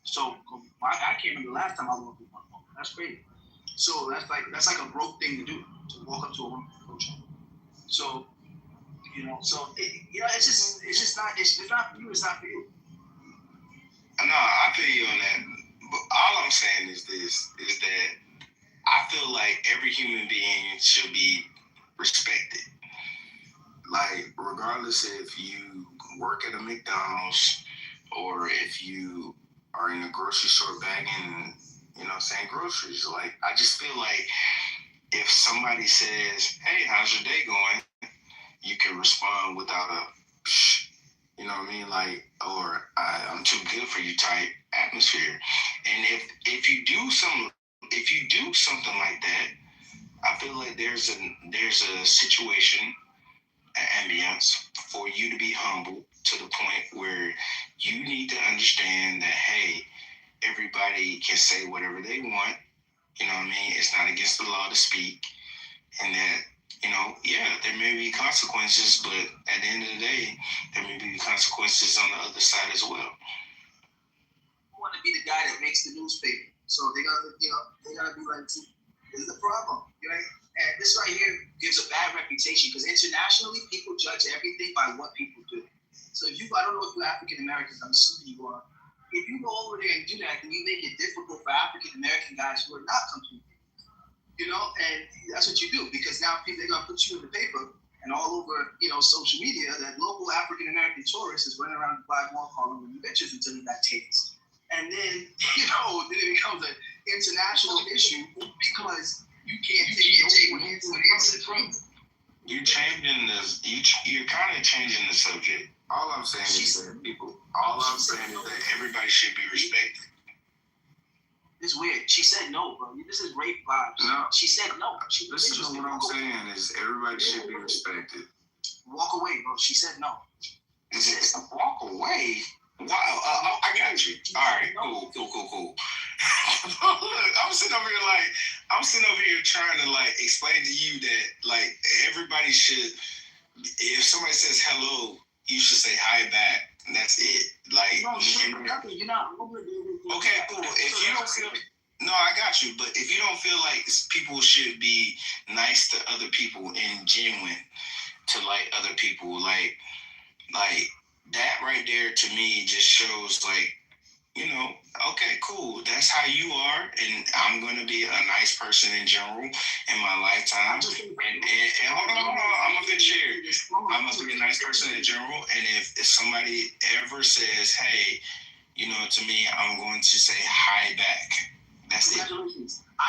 So I can't remember the last time I walked up to one woman. That's crazy. So that's like a broke thing to do, to walk up to a woman and approach her. So it's just not. It's not for you. It's not for you. No, I feel you on that. But all I'm saying is that I feel like every human being should be respected. Like, regardless if you work at a McDonald's or if you are in a grocery store bagging, saying groceries. Like, I just feel like if somebody says, hey, how's your day going? You can respond without a psh, you know what I mean? Like, or I'm too good for you type atmosphere. And if you do something like that, I feel like there's a situation, an ambience for you to be humble to the point where you need to understand that, hey, everybody can say whatever they want. You know what I mean? It's not against the law to speak. And that, there may be consequences, but at the end of the day, there may be consequences on the other side as well. I want to be the guy that makes the newspaper. So they gotta be like, this is the problem, right? And this right here gives a bad reputation because internationally, people judge everything by what people do. So I don't know if you're African Americans, I'm assuming you are. If you go over there and do that, then you make it difficult for African American guys who are not completely. And that's what you do because now they're gonna put you in the paper and all over, social media, that local African American tourist is running around Dubai Mall calling them bitches until he got tased. And then, then it becomes an international issue because you can't take one incident from it. You're changing this. You're kind of changing the subject. All I'm saying is that everybody should be respected. It's weird. She said no, bro. This is rape vibes. No. She said no. Listen to what I'm saying is everybody should be respected. Walk away, bro. She said no. Is it walk away? Wow, I got you. All right, cool. Look, I'm sitting over here trying to explain to you that everybody should. If somebody says hello, you should say hi back, and that's it. You're not obligated. Okay, cool. If you don't feel, no, I got you. But if you don't feel like people should be nice to other people and genuine to other people, like that right there to me just shows okay, cool. That's how you are, and I'm gonna be a nice person in general in my lifetime. And hold on, I'm gonna share. I'm gonna be a nice person in general, and if somebody ever says, hey, to me, I'm going to say hi back. That's it. I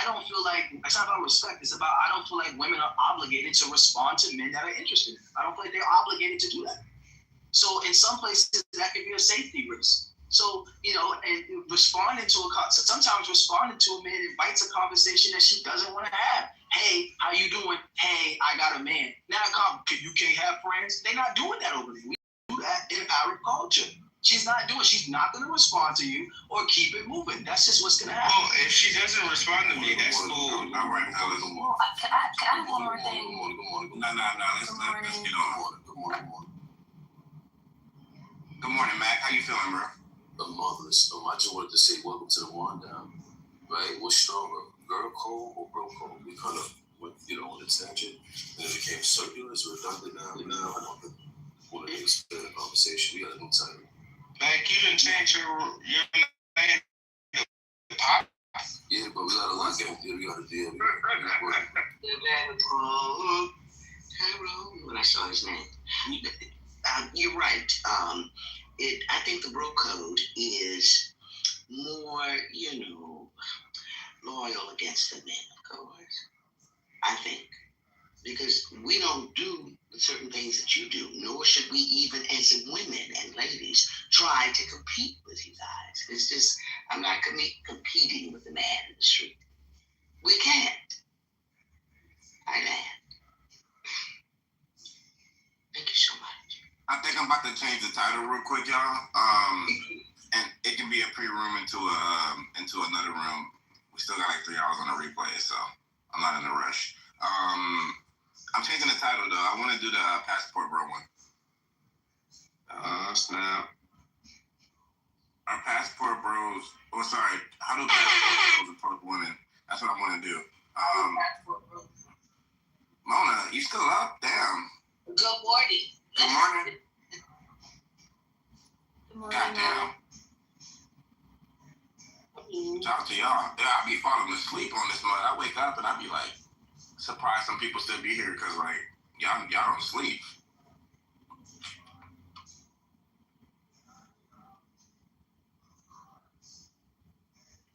don't feel like it's not about respect. It's about I don't feel like women are obligated to respond to men that are interested. I don't feel like they're obligated to do that. So in some places that could be a safety risk. So, and sometimes responding to a man invites a conversation that she doesn't want to have. Hey, how you doing? Hey, I got a man. Now you can't have friends. They're not doing that over there. We do that in Arab culture. She's not going to respond to you or keep it moving. That's just what's going to happen. Well, if she doesn't respond to me, that's cool. All right, Well, can I have one more thing? No. Let's get on. Good morning, Mac. How you feeling, bro? I'm marvelous. I just wanted to say welcome to the rundown. Right? What's stronger, girl code or bro code? We kind of went, on a tangent, and it became circular. It's redundant now. I want to expand the conversation. We got a new title. Like you didn't change your name to Pop. Yeah, but we got a lot. We got a deal. When I saw his name, you're right. I think the bro code is more, loyal against the men, of course. I think. Because we don't do certain things that you do, nor should we even, as women and ladies, try to compete with you guys. It's just, I'm not competing with the man in the street. We can't. I land. Thank you so much. I think I'm about to change the title real quick, y'all. And it can be a pre-room into another room. We still got 3 hours on the replay, so I'm not in a rush. I'm changing the title though. I want to do the passport bro one. Snap. Our passport bros. Oh, sorry. How do passport bros approach women? That's what I want to do. Mona, you still up? Damn. Good morning. Good morning. Good morning. Goddamn. Shout out to y'all. Yeah, I be falling asleep on this mud. I wake up and I be surprised some people still be here because y'all don't sleep.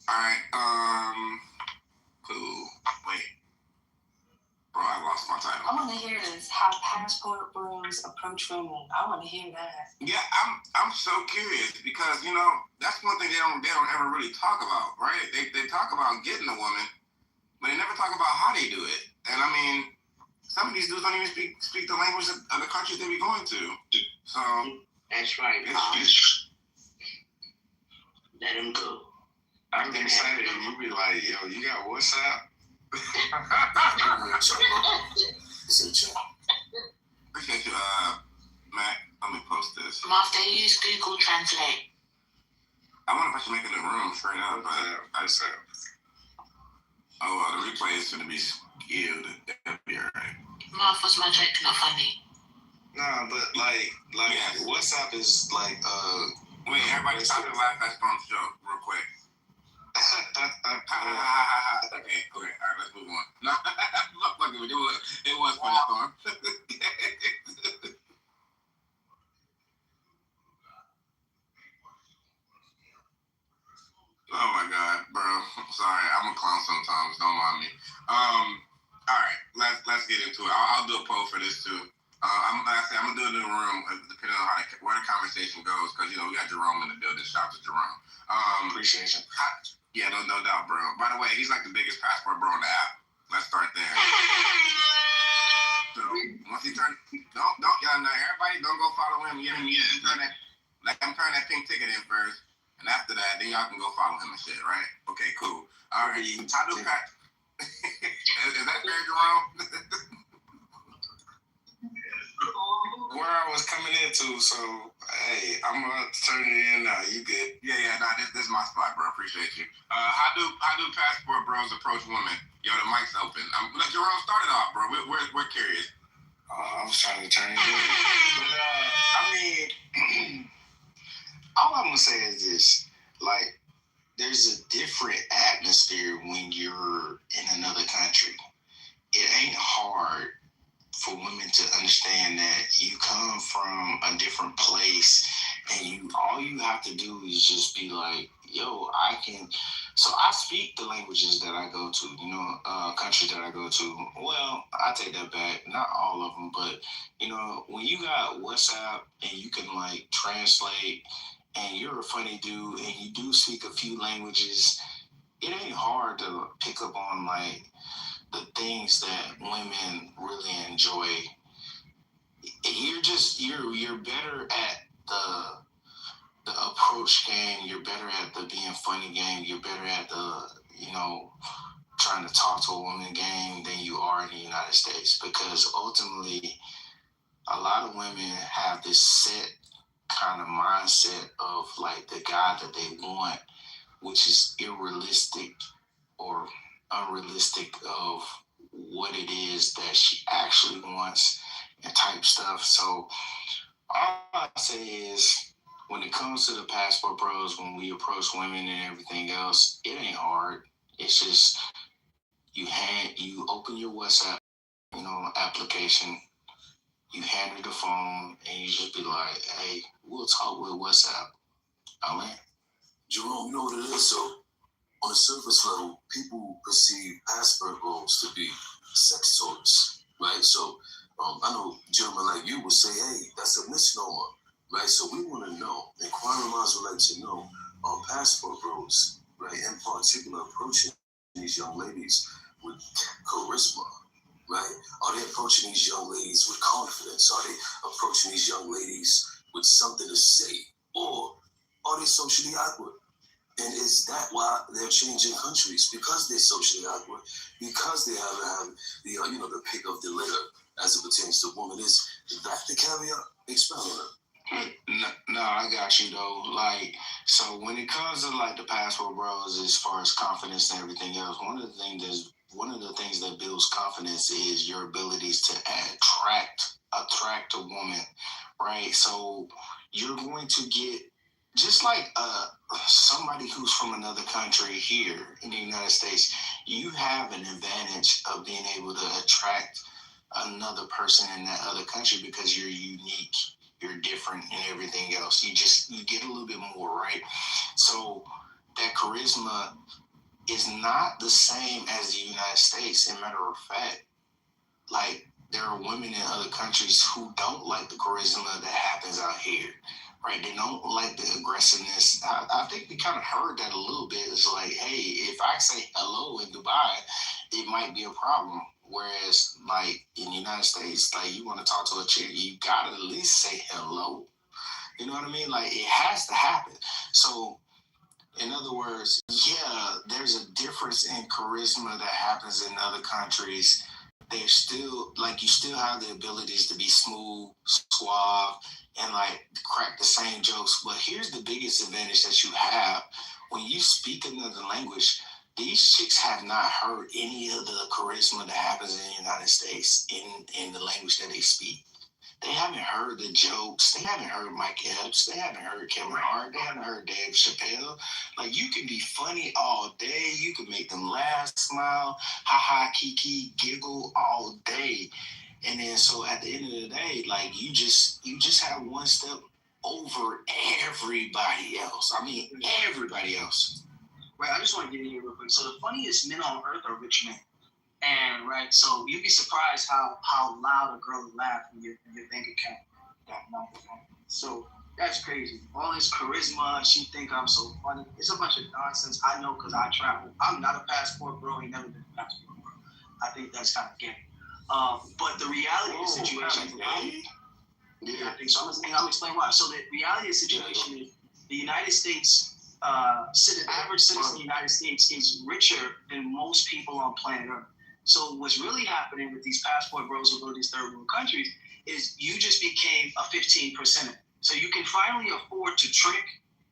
All right. Cool. Wait. Bro, I lost my title. I want to hear this. How passport bros approach women. I want to hear that. Yeah, I'm so curious because that's one thing they don't ever really talk about, right? They talk about getting a woman, but they never talk about how they do it. And I mean, some of these dudes don't even speak the language of the countries they be going to. So that's right. Let him go. I'm excited. You be like, yo, you got WhatsApp? It's in chat. Appreciate you, Mac. Let me post this. After you use Google Translate. I wonder if I should make it in the room straight up, but I just said, the replay is going to be skewed. That'd be alright. Marv, was my joke not funny? Nah, but WhatsApp is wait, everybody stop and laugh at Storm's joke real quick. Okay, alright, let's move on. No, it was funny, Storm. clown sometimes. Don't mind me. All right, let's get into it. I'll do a poll for this too. I'm gonna do it in the room, depending on where the conversation goes, because we got Jerome in the building. Shout out to Jerome. Appreciation. Yeah, no doubt, bro. By the way, he's like the biggest passport bro on the app. Let's start there. So once he turn, don't y'all know, everybody don't go follow him yet. Let him turn that pink ticket in first, and after that, then y'all can go follow him and shit, right? Okay, cool. All right, how do Pat? Is that fair, Jerome? Where I was coming into, so hey, I'm gonna turn it in now. You good? Yeah. Nah, this is my spot, bro. Appreciate you. How do passport bros approach women? Yo, the mic's open. Let Jerome start it off, bro. We're curious. I was trying to turn it in, but I mean, all I'm gonna say is this: like, there's a different atmosphere when you're in another country. It ain't hard for women to understand that you come from a different place, and all you have to do is just be like, yo, I can. So I speak the languages that I go to, countries that I go to. Well, I take that back, not all of them, but when you got WhatsApp and you can like translate, and you're a funny dude and you do speak a few languages, it ain't hard to pick up on like the things that women really enjoy. You're better at the approach game. You're better at the being funny game. You're better at the trying to talk to a woman game than you are in the United States, because ultimately a lot of women have this set kind of mindset of like the guy that they want, which is unrealistic of what it is that she actually wants and type stuff. So all I say is, when it comes to the passport bros, when we approach women and everything else, it ain't hard. It's just you open your WhatsApp, application, you hand her the phone, and you just be like, hey, we'll talk with WhatsApp. Jerome, you know what it is? So on the surface level, people perceive passport bros to be sex toys, right? So I know gentlemen like you would say, hey, that's a misnomer, right? So we want to know, inquiring minds would like to know, passport bros, right, in particular, approaching these young ladies with charisma, right? Are they approaching these young ladies with confidence? Are they approaching these young ladies with something to say? Or are they socially awkward? And is that why they're changing countries? Because they're socially awkward, because they haven't had the pick of the litter as it pertains to women. Is that the caveat? Expound on that. No, I got you though. Like, so when it comes to like the passport bros, as far as confidence and everything else, one of the things that builds confidence is your abilities to attract a woman, right? So you're going to get, just like somebody who's from another country here in the United States, you have an advantage of being able to attract another person in that other country because you're unique, you're different, and everything else. You get a little bit more, right? So that charisma is not the same as the United States. As a matter of fact, like, there are women in other countries who don't like the charisma that happens out here, right? They don't like the aggressiveness. I think we kind of heard that a little bit. It's like, hey, if I say hello in Dubai, it might be a problem. Whereas, like, in the United States, like, you want to talk to a chick, you gotta at least say hello. You know what I mean? Like, it has to happen. So, in other words, yeah, there's a difference in charisma that happens in other countries. There's still, like, you still have the abilities to be smooth, suave, and like crack the same jokes. But here's the biggest advantage that you have: when you speak another language, these chicks have not heard any of the charisma that happens in the United States in the language that they speak. They haven't heard the jokes. They haven't heard Mike Epps. They haven't heard Kevin Hart. They haven't heard Dave Chappelle. Like, you can be funny all day. You can make them laugh, smile, ha-ha, kiki, giggle all day. And then, so at the end of the day, like, you just have one step over everybody else. I mean, everybody else. right? I just want to get in here real quick. So the funniest men on earth are rich men. And right, so you'd be surprised how loud a girl will laugh when your bank account that number. So that's crazy. All this charisma, she think I'm so funny. It's a bunch of nonsense. I know because I travel. I'm not a passport bro. Ain't never been a passport bro. I think that's kind of gay. But the reality of the situation is, I think so. I'll explain why. So the reality of the situation is the United States, average citizen in the United States is richer than most people on planet Earth. So what's really happening with these passport bros who go to these third world countries is you just became a 15%. So you can finally afford to trick,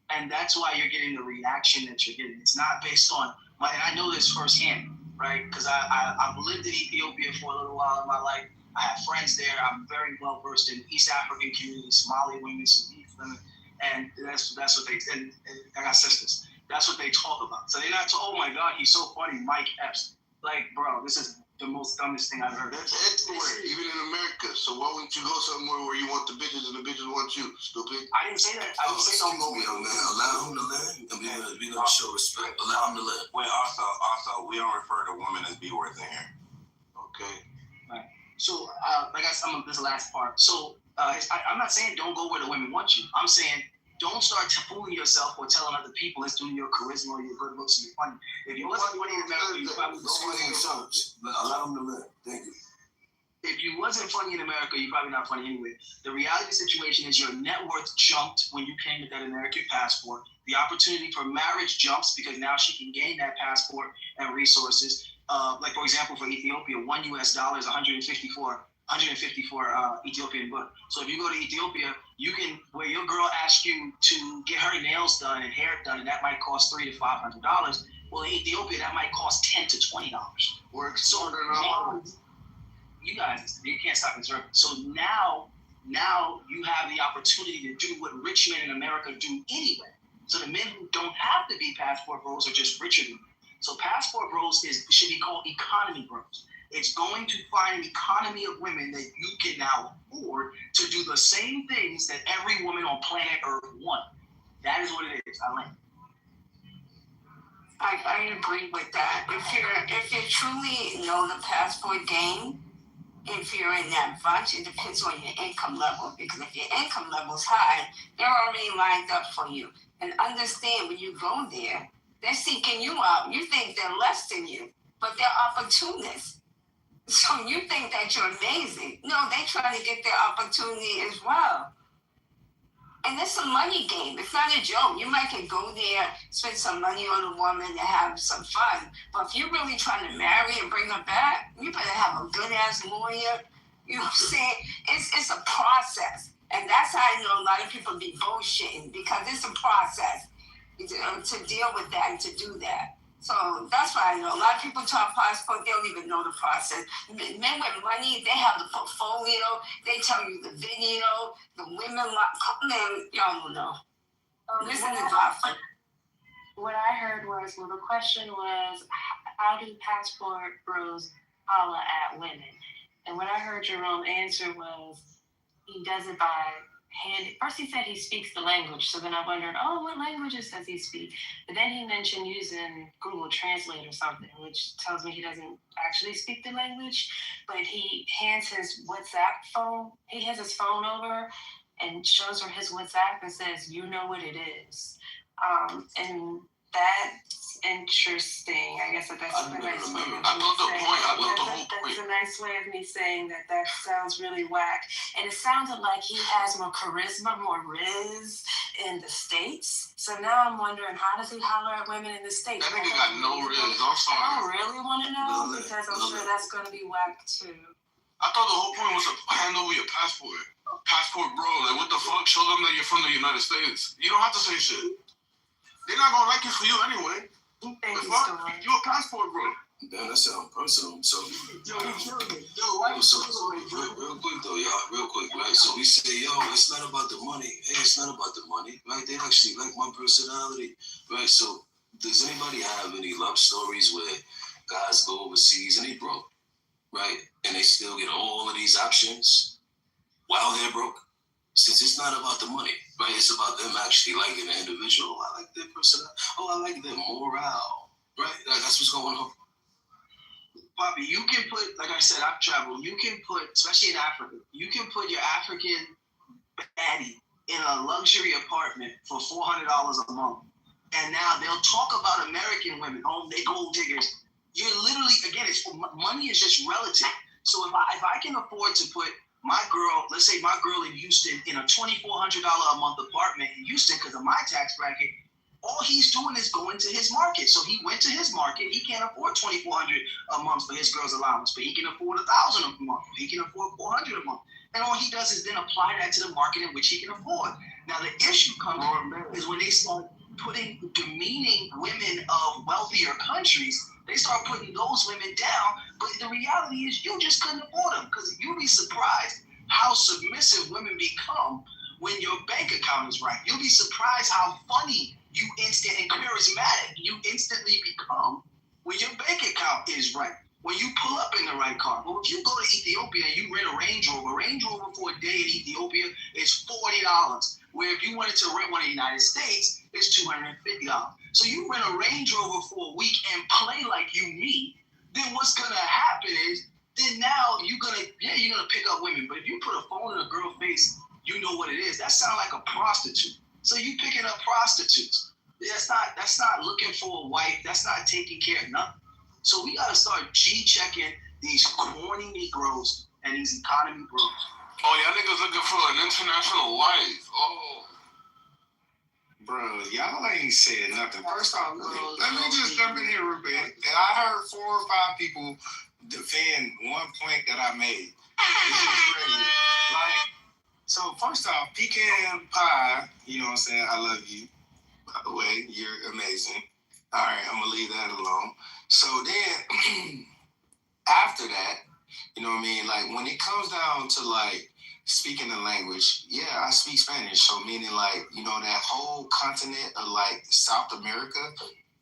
and that's why you're getting the reaction that you're getting. It's not based on and I know this firsthand, right? Because I've lived in Ethiopia for a little while in my life. I have friends there. I'm very well versed in East African communities, Somali women, Sudanese women, and that's what they and I got sisters. That's what they talk about. So they're not. Oh my God, he's so funny, Mike Epps. Like, bro, this is the most dumbest thing I've heard. That's even in America. So why wouldn't you go somewhere where you want the bitches and the bitches want you? Stupid. I didn't say that. I didn't say don't go. Allow him to land. We're gonna show respect. Allow him to land. Wait, also, we don't refer to women as B-words in here. Okay. Right. So, this is the last part. So, I'm not saying don't go where the women want you. I'm saying don't start fooling yourself or telling other people it's due to your charisma or your good looks or your funny. If you wasn't funny in America, you probably allow him to land. Thank you. If you wasn't funny in America, you're probably not funny anyway. The reality of the situation is your net worth jumped when you came with that American passport. The opportunity for marriage jumps because now she can gain that passport and resources. Like, for example, for Ethiopia, $1 is 154 Ethiopian baht. So if you go to Ethiopia, you can, where your girl asks you to get her nails done and hair done, and that might cost $300 to $500. Well, in Ethiopia, that might cost $10 to $20. So now, you guys, you can't stop observing. So now you have the opportunity to do what rich men in America do anyway. So the men who don't have to be passport bros are just richer than you. So passport bros should be called economy bros. It's going to find an economy of women that you can now afford to do the same things that every woman on planet Earth wants. That is what it is. I agree with that. If you truly know the passport game, if you're in that bunch, it depends on your income level. Because if your income level's high, they're already lined up for you. And understand when you go there, they're seeking you out. You think they're less than you, but they're opportunists. So you think that you're amazing. No, they're trying to get their opportunity as well. And it's a money game. It's not a joke. You might can go there, spend some money on a woman and have some fun. But if you're really trying to marry and bring her back, you better have a good-ass lawyer. You know what I'm saying? It's a process. And that's how I know a lot of people be bullshitting, because it's a process to deal with that and to do that. So that's why I know a lot of people talk passport, they don't even know the process. Men with money, they have the portfolio, they tell you the video, the women, y'all don't know. Listen to Rockford. What I heard was, well, the question was, how do passport bros holla at women? And what I heard Jerome answer was, he does it by hand. First he said he speaks the language, so then I wondered, what languages does he speak? But then he mentioned using Google Translate or something, which tells me he doesn't actually speak the language, but he hands his WhatsApp phone, he has his phone over and shows her his WhatsApp and says, you know what it is. And that's interesting. I guess that's a nice way that's a nice way of me saying that sounds really whack. And it sounded like he has more charisma, more riz in the States. So now I'm wondering, how does he holler at women in the States? That nigga got no riz. I'm sorry. I don't really want to know, because I'm sure that's going to be whack too. I thought the whole point was to hand over your passport. Passport bro, like what the fuck? Show them that you're from the United States. You don't have to say shit. They're not gonna like it for you anyway. You a passport bro. Damn, that sounds personal. So, real quick though, y'all, real quick, right? So we say, it's not about the money. Hey, it's not about the money, right? They actually like my personality, right? So, does anybody have any love stories where guys go overseas and they broke, right? And they still get all of these options while they're broke? since it's not about the money, right? It's about them actually liking the individual. I like their personality. Oh, I like their morale, right? That's what's going on. Bobby, you can put, like I said, I've traveled. You can put, especially in Africa, you can put your African baddie in a luxury apartment for $400 a month. And now they'll talk about American women. Oh, they gold diggers. You're literally, again, it's money is just relative. So if I can afford to put my girl, let's say my girl in Houston, in a $2,400 a month apartment in Houston because of my tax bracket, all he's doing is going to his market. So he went to his market. He can't afford $2,400 a month for his girl's allowance, but he can afford $1,000 a month. He can afford $400 a month. And all he does is then apply that to the market in which he can afford. Now the issue comes is when they start demeaning women of wealthier countries, they start putting those women down. But the reality is you just couldn't afford them, because you'll be surprised how submissive women become when your bank account is right. You'll be surprised how funny you instant and charismatic you instantly become when your bank account is right. When you pull up in the right car. Well, if you go to Ethiopia and you rent a Range Rover for a day in Ethiopia is $40. Where if you wanted to rent one in the United States, it's $250. So you rent a Range Rover for a week and play like you me, then what's gonna happen is, then now you're gonna pick up women. But if you put a phone in a girl's face, you know what it is. That sounds like a prostitute. So you picking up prostitutes. That's not looking for a wife. That's not taking care of nothing. So we gotta start G-checking these corny Negroes and these economy bros. Oh, y'all niggas looking for an international wife. Oh. Bro, y'all ain't said nothing. First off, Let me just jump in here real quick. I heard 4 or 5 people defend one point that I made. This is crazy. So first off, pecan pie, you know what I'm saying? I love you. By the way, you're amazing. All right, I'm going to leave that alone. So then, after that, you know what I mean? Like, when it comes down to, like, speaking the language, yeah, I speak Spanish. So meaning, like, you know, that whole continent of, like, South America,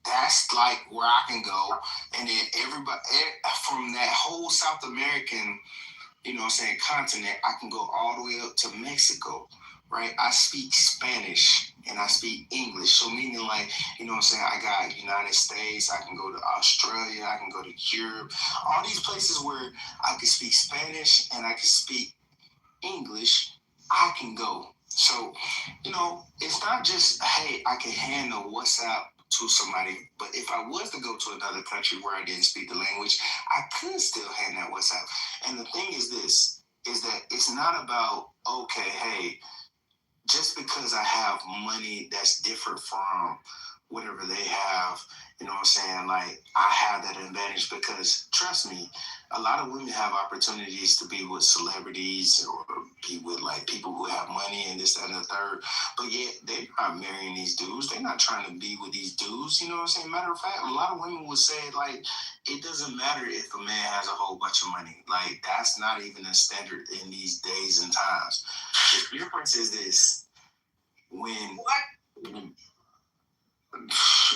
that's, like, where I can go. And then everybody, from that whole South American, you know what I'm saying, continent, I can go all the way up to Mexico, right? I speak Spanish and I speak English. So meaning, like, you know what I'm saying, I got United States, I can go to Australia, I can go to Europe, all these places where I can speak Spanish and I can speak English, I can go. So, you know, it's not just, hey, I can hand a WhatsApp to somebody, but if I was to go to another country where I didn't speak the language, I could still hand that WhatsApp. And the thing is this, is that it's not about, okay, hey, just because I have money that's different from whatever they have, you know what I'm saying? Like, I have that advantage because, trust me, a lot of women have opportunities to be with celebrities or be with, like, people who have money and this, that, and the third. But yet, they're not marrying these dudes. They're not trying to be with these dudes, you know what I'm saying? Matter of fact, a lot of women would say, like, it doesn't matter if a man has a whole bunch of money. Like, that's not even a standard in these days and times. The difference is this.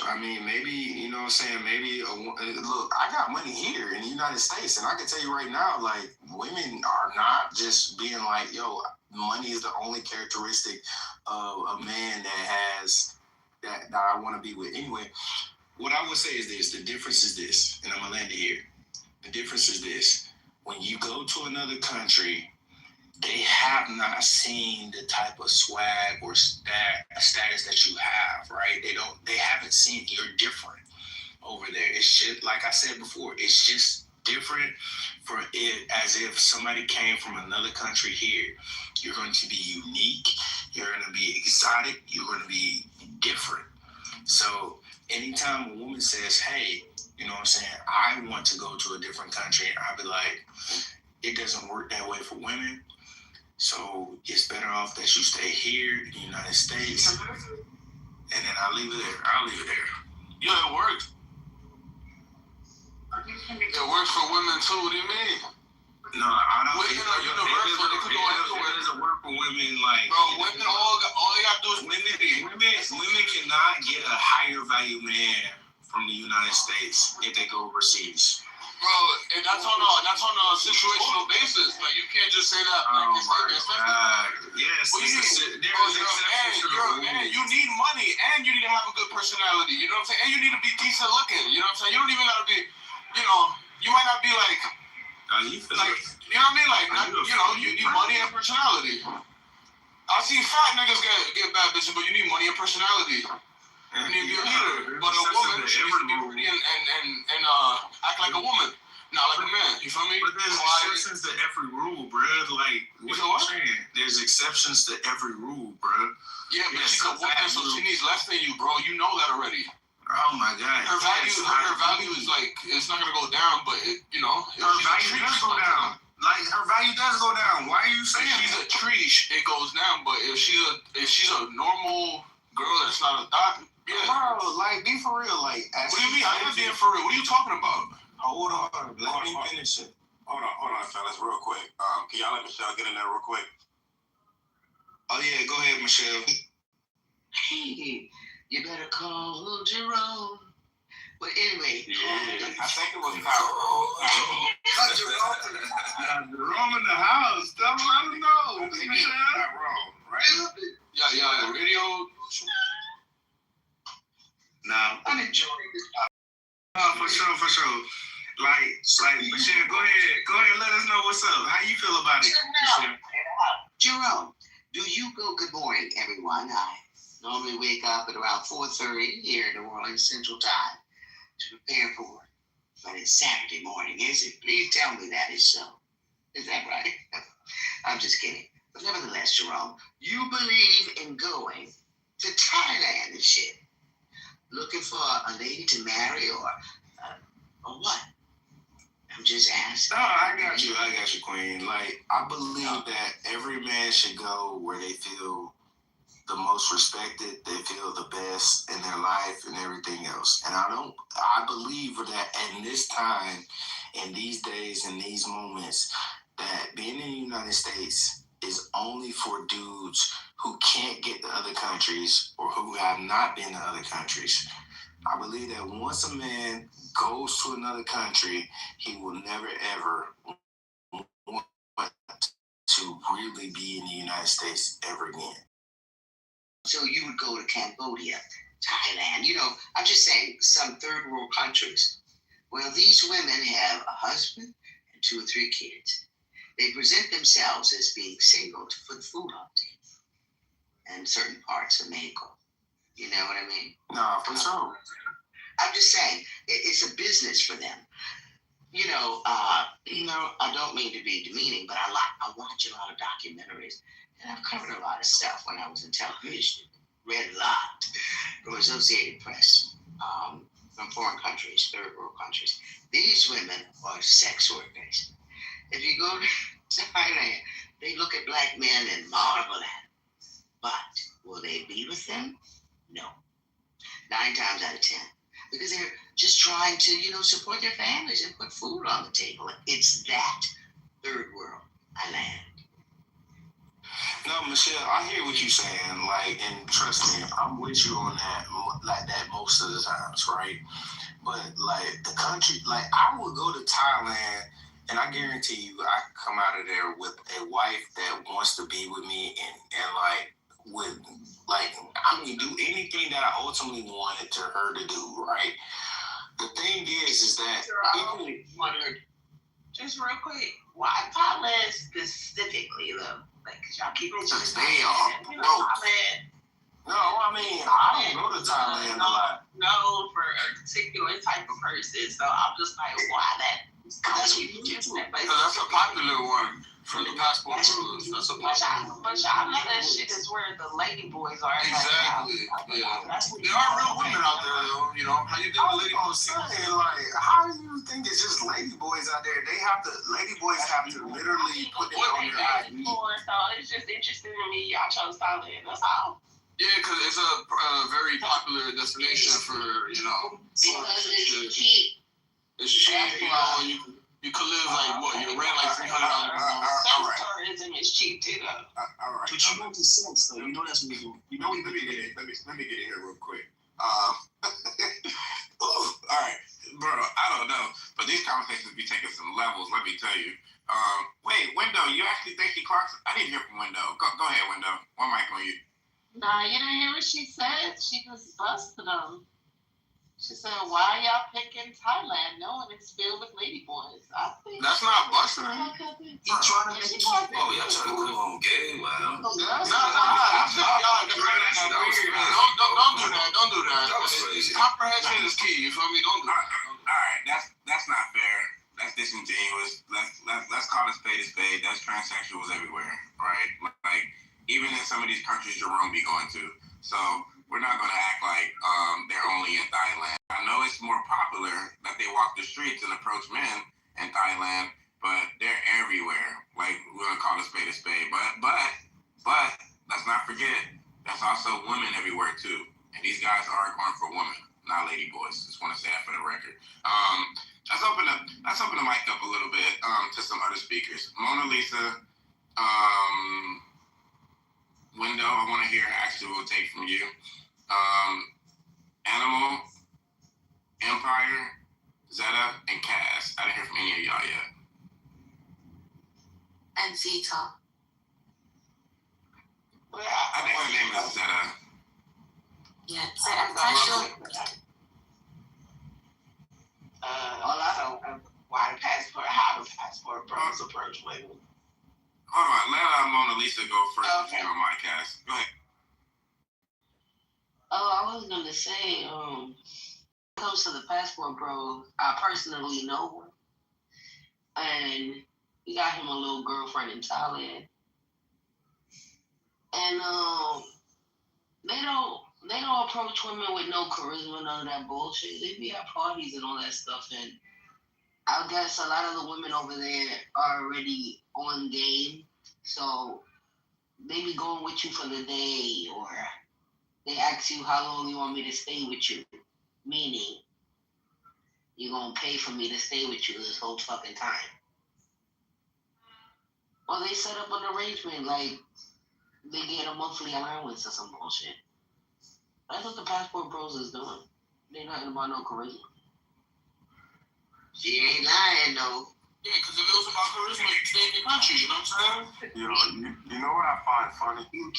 I mean, maybe, you know what I'm saying, maybe, look, I got money here in the United States, and I can tell you right now, like, women are not just being like, yo, money is the only characteristic of a man that I want to be with. Anyway, what I would say is this, the difference is this, and I'm going to land it here. The difference is this, when you go to another country, they have not seen the type of swag or status that you have, right? They haven't seen you're different over there. It's just, like I said before, it's just different for it, as if somebody came from another country here. You're going to be unique. You're going to be exotic. You're going to be different. So anytime a woman says, hey, you know what I'm saying, I want to go to a different country, I'll be like, it doesn't work that way for women. So it's better off that you stay here in the United States. And then I'll leave it there. Yeah, it works. It works for women too. What do you mean? No, I don't. Well, you know, universal. It could go anywhere. It doesn't work for women. Like, bro, women all they got to do is women cannot get a higher value man from the United States if they go overseas. Bro, and that's on a situational basis. Like you can't just say that. Like, Yes, you're a man. You need money, and you need to have a good personality. You know what I'm saying? And you need to be decent looking. You know what I'm saying? You don't even gotta be. You know, you might not be like. You know what I mean? Like, you need money and personality. I see fat niggas get bad bitches, but you need money and personality. You need to be a leader. But a woman, she needs to be pretty and act like a woman, not like a man. You feel me? But there's exceptions to every rule, bro. Like, what you saying? There's exceptions to every rule, bro. Yeah, but she's a woman, so she needs less than you, bro. You know that already. Oh my God. Her value is like, it's not gonna go down, but her value does go down. Like, her value does go down. Why are you saying she's a tree? It goes down, but if she's a normal girl that's not a doctor, yeah. Bro, like, be for real. Like, what do you mean? I am being for real. What are you talking about? Hold on, let me finish it. Hold on, fellas, real quick. Can y'all let Michelle get in there real quick? Oh yeah, go ahead, Michelle. Hey, you better call Jerome. But anyway, I think it was Tyrone. Jerome in the house. Let him know. Michelle. Tyrone, right? Yeah, radio. Nah, I'm enjoying this. For sure. Like, Michelle, go ahead, let us know what's up. How you feel about it, Michelle? Jerome, do you go? Good morning, everyone. I normally wake up at around 4:30 here in New Orleans Central Time to prepare for work. But it's Saturday morning, is it? Please tell me that is so. Is that right? I'm just kidding. But nevertheless, Jerome, you believe in going to Thailand and shit. Looking for a lady to marry or what? I'm just asking. No, I got you, Queen. Like, I believe that every man should go where they feel the most respected, they feel the best in their life and everything else. And I believe that in this time, in these days, in these moments, that being in the United States is only for dudes who can't get to other countries or who have not been to other countries. I believe that once a man goes to another country, he will never ever want to really be in the United States ever again. So you would go to Cambodia, Thailand, I'm just saying some third world countries. Well, these women have a husband and 2 or 3 kids. They present themselves as being single to put food on the table in certain parts of Mexico. You know what I mean? No, for sure. I'm just saying, it's a business for them. I don't mean to be demeaning, but I watch a lot of documentaries, and I've covered a lot of stuff when I was in television. Read a lot from Associated Press, from foreign countries, third world countries. These women are sex workers. If you go to Thailand, they look at black men and marvel at them. But will they be with them? No. 9 times out of 10. Because they're just trying to, support their families and put food on the table. It's that third world I land. No, Michelle, I hear what you're saying. Like, and trust me, I'm with you on that, like that most of the times, right? But like the country, like I would go to Thailand, and I guarantee you, I come out of there with a wife that wants to be with me, and like would do anything that I ultimately wanted her to do, right? The thing is that people wondered, just real quick, why Thailand specifically though? Like, cause y'all keep it because they are broke. No, I mean, I don't go to Thailand a lot. No, for a particular type of person. So I'm just like, why that? That's a popular one for the passport holders. That's a popular one. But y'all know that shit is where the lady boys are. Exactly. Yeah. There are real women out there, though. How you deal with lady boys? Like, how do you think it's just lady boys out there? Lady boys have to literally put it on their ID. So it's just interesting to me. Y'all chose Thailand. That's all. Yeah, because it's a very popular destination for, Because it's cheap. It's cheap, you could live like what? You rent like $300 a month. Tourism is cheap too, though. All right. But you know the sense, though. You know that's what we do. Let me get in here real quick. All right, bro. I don't know, but these conversations be taking some levels, let me tell you. Wait, Window, you actually think she clocks? I didn't hear from Window. Go ahead, Window. One mic on you. Nah, you didn't hear what she said? She just busted them. She said, why y'all picking Thailand? No one is filled with ladyboys. I think that's not busting. He trying to make it. Oh, y'all trying to come on gay? Wow. Don't do that. Don't do that. That was crazy. Comprehension is key. You feel me? Don't do that. All right, that's not fair. That's disingenuous. Let's call a spade. That's transsexuals everywhere, right? Like even in some of these countries Jerome be going to. So we're not gonna act like they're only in Thailand. I know it's more popular that they walk the streets and approach men in Thailand, but they're everywhere. Like we're gonna call a spade, but let's not forget that's also women everywhere too. And these guys are going for women, not lady boys. Just want to say that for the record. Let's open the mic up a little bit to some other speakers. Mona Lisa, Window, I want to hear an actual take from you. Animal, Empire, Zeta, and Cass. I didn't hear from any of y'all yet. And Zeta. Well, I think her name is Zeta. Yeah, Zeta. All I know, why the passport, how the passport bros approach women. Hold on, let Mona Lisa go first. Okay. If you don't mind, Cass. Go ahead. Oh, I was gonna say, when it comes to the passport bro, I personally know one. And he got him a little girlfriend in Thailand. And they don't approach women with no charisma, none of that bullshit. They be at parties and all that stuff, and I guess a lot of the women over there are already on game, so they be going with you for the day, or they ask you how long you want me to stay with you, meaning you're gonna pay for me to stay with you this whole fucking time. Or they set up an arrangement like they get a monthly allowance or some bullshit. That's what the passport bros is doing. They not about no charisma. She ain't lying though. Yeah, because if it was about charisma, you stay in your country, you know what I'm saying? You know what I find funny? You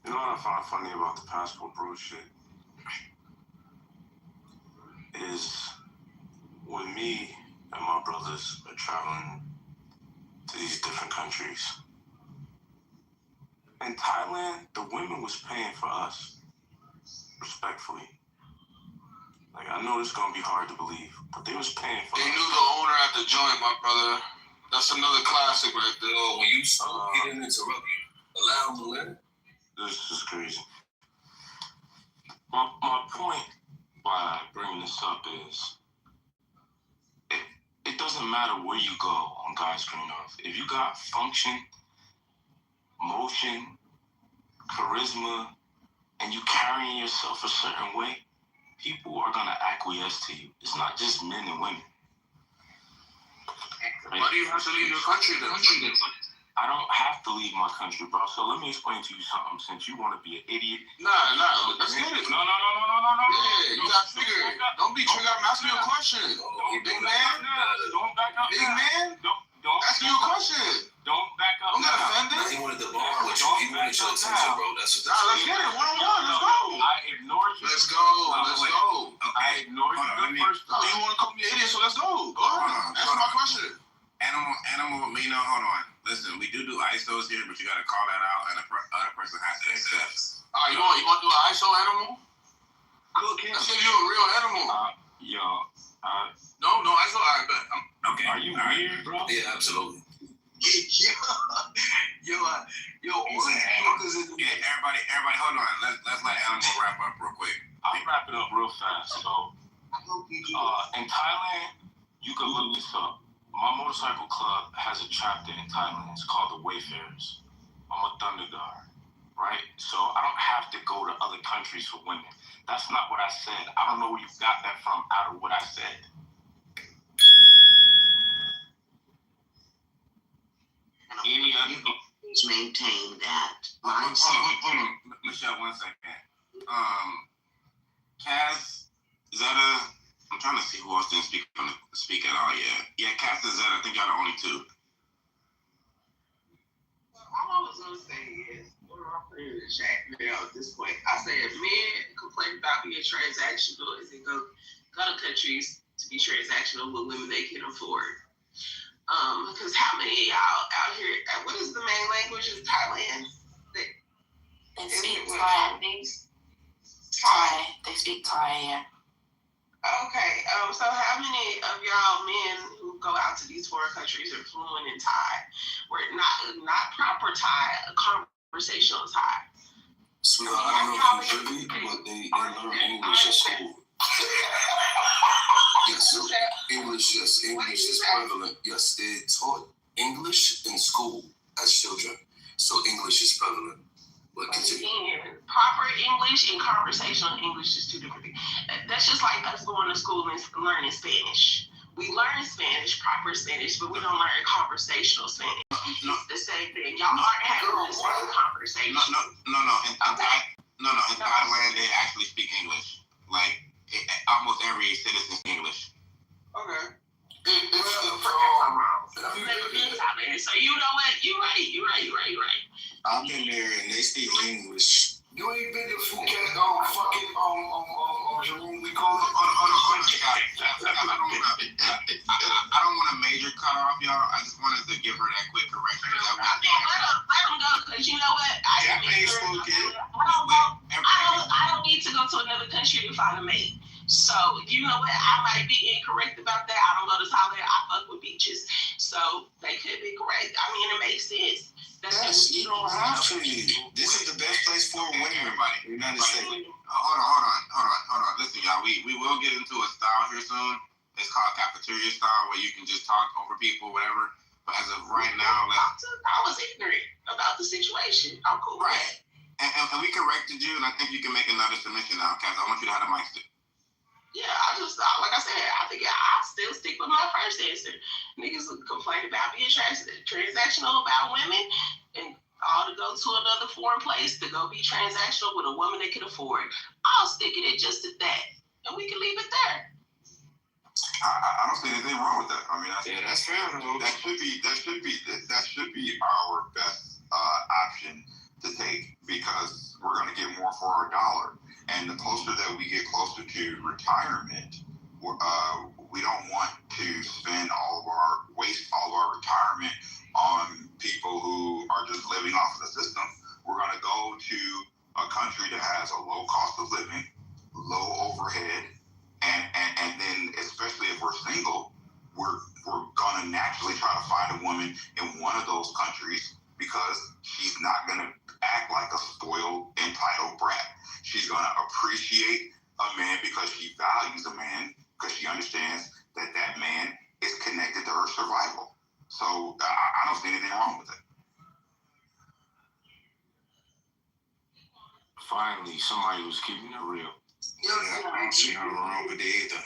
know what I find funny about the passport bro shit? Is when me and my brothers are traveling to these different countries. In Thailand, the women was paying for us, respectfully. Like, I know it's gonna be hard to believe, but they was paying for us. They knew the owner at the joint, my brother. That's another classic right there. Oh, when you he didn't interrupt you. Allow him to learn. This is crazy. My point by bringing this up is it doesn't matter where you go on God's green earth. If you got function, motion, charisma, and you carrying yourself a certain way, people are gonna acquiesce to you. It's not just men and women. Why do you have to leave your country then? I don't have to leave my country, bro. So let me explain to you something. Since you want to be an idiot. Nah. Let's get it. No. Yeah, you got triggered. Don't be triggered. I'm asking you a question. Big man. Don't back up. Big man. Don't ask you a question. Don't back up. Don't get offended. He wanted the bar with you. He wanted your attention, bro. That's what. Let's get it. One-on-one. Let's go. I ignored you. Let's go. Okay. I ignored you the first time. You want to call me an idiot, so let's go. Go ahead. Answer my question. Animal, hold on. Listen, we do ISOs here, but you got to call that out, and the other person has to accept. All right, you want to do an ISO animal? Let's give you a real animal. No, ISO, all right, bet. Okay. Are you weird, bro? Yeah, absolutely. Yo, everybody, hold on. Let's let Animal wrap up real quick. I'll wrap it up real fast. So, in Thailand, you can look this up. My motorcycle club has a chapter in Thailand. It's called the Wayfarers. I'm a Thunder Guard, right? So I don't have to go to other countries for women. That's not what I said. I don't know where you got that from out of what I said. Any other? Please maintain that. Hold on. Michelle, 1 second. Cass, Zeta. I'm trying to see who else didn't speak at all. Yeah. Cass and Zeta. I think y'all the only two. All I was gonna say is, one of my friends in chat now at this point, I say if men complain about being transactional, is it go to countries to be transactional with women they can afford? Because how many of y'all out here? What is the main language of Thailand? They speak Thai. They speak Thai. Yeah. Okay. So how many of y'all men who go out to these foreign countries are fluent in Thai? We're not proper Thai, conversational Thai. Sweetheart, I don't know if you're privy, but they learn English at school. Yes, English is prevalent. Yes, they taught English in school as children, so English is prevalent. But continue. Proper English and conversational English is two different things. That's just like us going to school and learning Spanish. We learn Spanish, proper Spanish, but we don't learn conversational Spanish. It's the same thing. Y'all aren't having this conversation. No. In Thailand, they actually speak English. Like, almost every citizen speaks English. Okay. So you know what? You're right. I've been there and they speak English. You ain't been to Phuket, Jerome, we call it. I don't want a major cut off, y'all. I just wanted to give her that quick correction. Let them go, because you know what? I don't need to go to another country to find a mate. So, you know what? I might be incorrect about that. I don't go to Thailand. I fuck with beaches. So, they could be correct. I mean, it makes sense. Yes, you don't have to. This is the best place for women, everybody. United States. Hold on. Listen, y'all. We will get into a style here soon. It's called cafeteria style, where you can just talk over people, whatever. But as of right now, I was ignorant about the situation. I'm cool. Right. And we corrected you, and I think you can make another submission now, Cass. I want you to have the mic stick. Yeah, like I said, I think I still stick with my first answer. Niggas complain about being transactional about women and all to go to another foreign place to go be transactional with a woman they can afford. I'll stick it just at that, and we can leave it there. I don't see anything wrong with that. I mean, that's fair. That should be our best option to take, because we're going to get more for our dollar. And the closer that we get closer to retirement, we don't want to waste all of our retirement on people who are just living off of the system. We're going to go to a country that has a low cost of living, low overhead, and then especially if we're single, we're going to naturally try to find a woman in one of those countries, because she's not going to act like a spoiled, entitled brat. She's going to appreciate a man because she values a man, because she understands that that man is connected to her survival. So I don't see anything wrong with it. Finally, somebody was keeping it real. Yeah, I don't see nothing wrong with it either.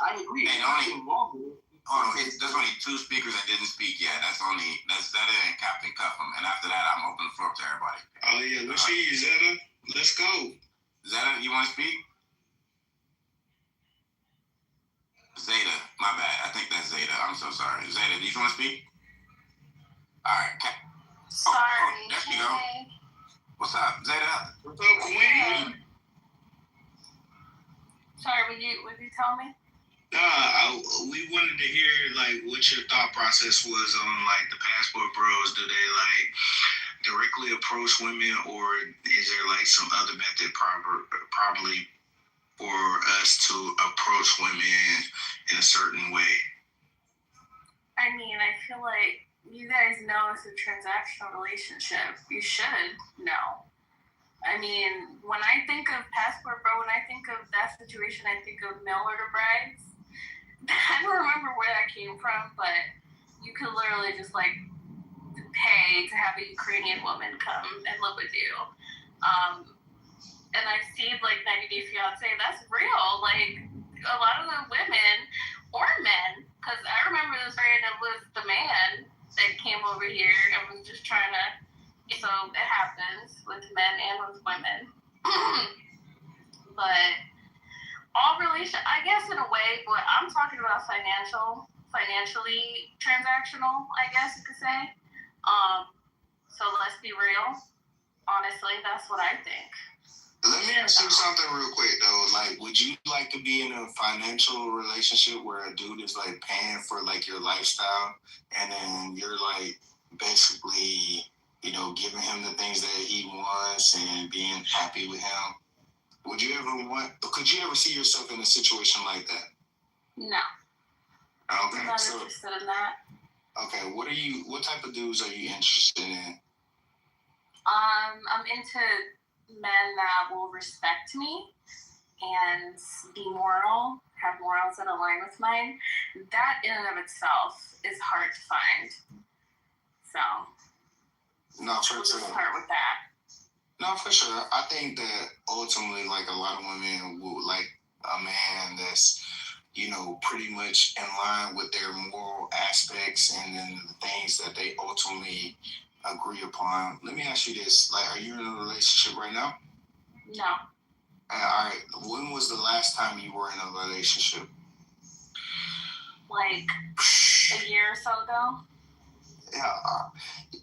I agree. There's only two speakers that didn't speak yet. That's Zeta and Captain Cuffham. And after that, I'm open the floor up to everybody. Oh yeah, let's hear you, Zeta. Let's go. Zeta, you want to speak? Zeta, my bad. I think that's Zeta. I'm so sorry. Zeta, do you want to speak? All right. Sorry. There you go. What's up, Zeta? What's up, Queen? Sorry, would you tell me? We wanted to hear like what your thought process was on like the passport bros. Do they like directly approach women, or is there like some other method probably for us to approach women in a certain way? I mean, I feel like you guys know it's a transactional relationship. You should know. I mean, when I think of passport bro, when I think of that situation, I think of mail order brides. I don't remember where that came from, but you could literally just like pay to have a Ukrainian woman come and live with you. And I've seen like 90 Day Fiance, that's real. Like a lot of the women or men, because I remember this friend that was the man that came over here and was just trying to, so it happens with men and with women. But relationship, I guess in a way, but I'm talking about financially transactional, I guess you could say. So let's be real. Honestly, that's what I think. Let me ask you something real quick though. Like, would you like to be in a financial relationship where a dude is like paying for like your lifestyle, and then you're like basically, you know, giving him the things that he wants and being happy with him? Would you ever could you ever see yourself in a situation like that? No. Okay. I'm not interested in that. Okay, what type of dudes are you interested in? I'm into men that will respect me and be moral, have morals that align with mine. That in and of itself is hard to find. So No, for we'll sure. just start with that. No, for sure. I think that ultimately, like, a lot of women will like a man that's, you know, pretty much in line with their moral aspects and then the things that they ultimately agree upon. Let me ask you this. Like, are you in a relationship right now? No. All right. When was the last time you were in a relationship? Like a year or so ago. Yeah. All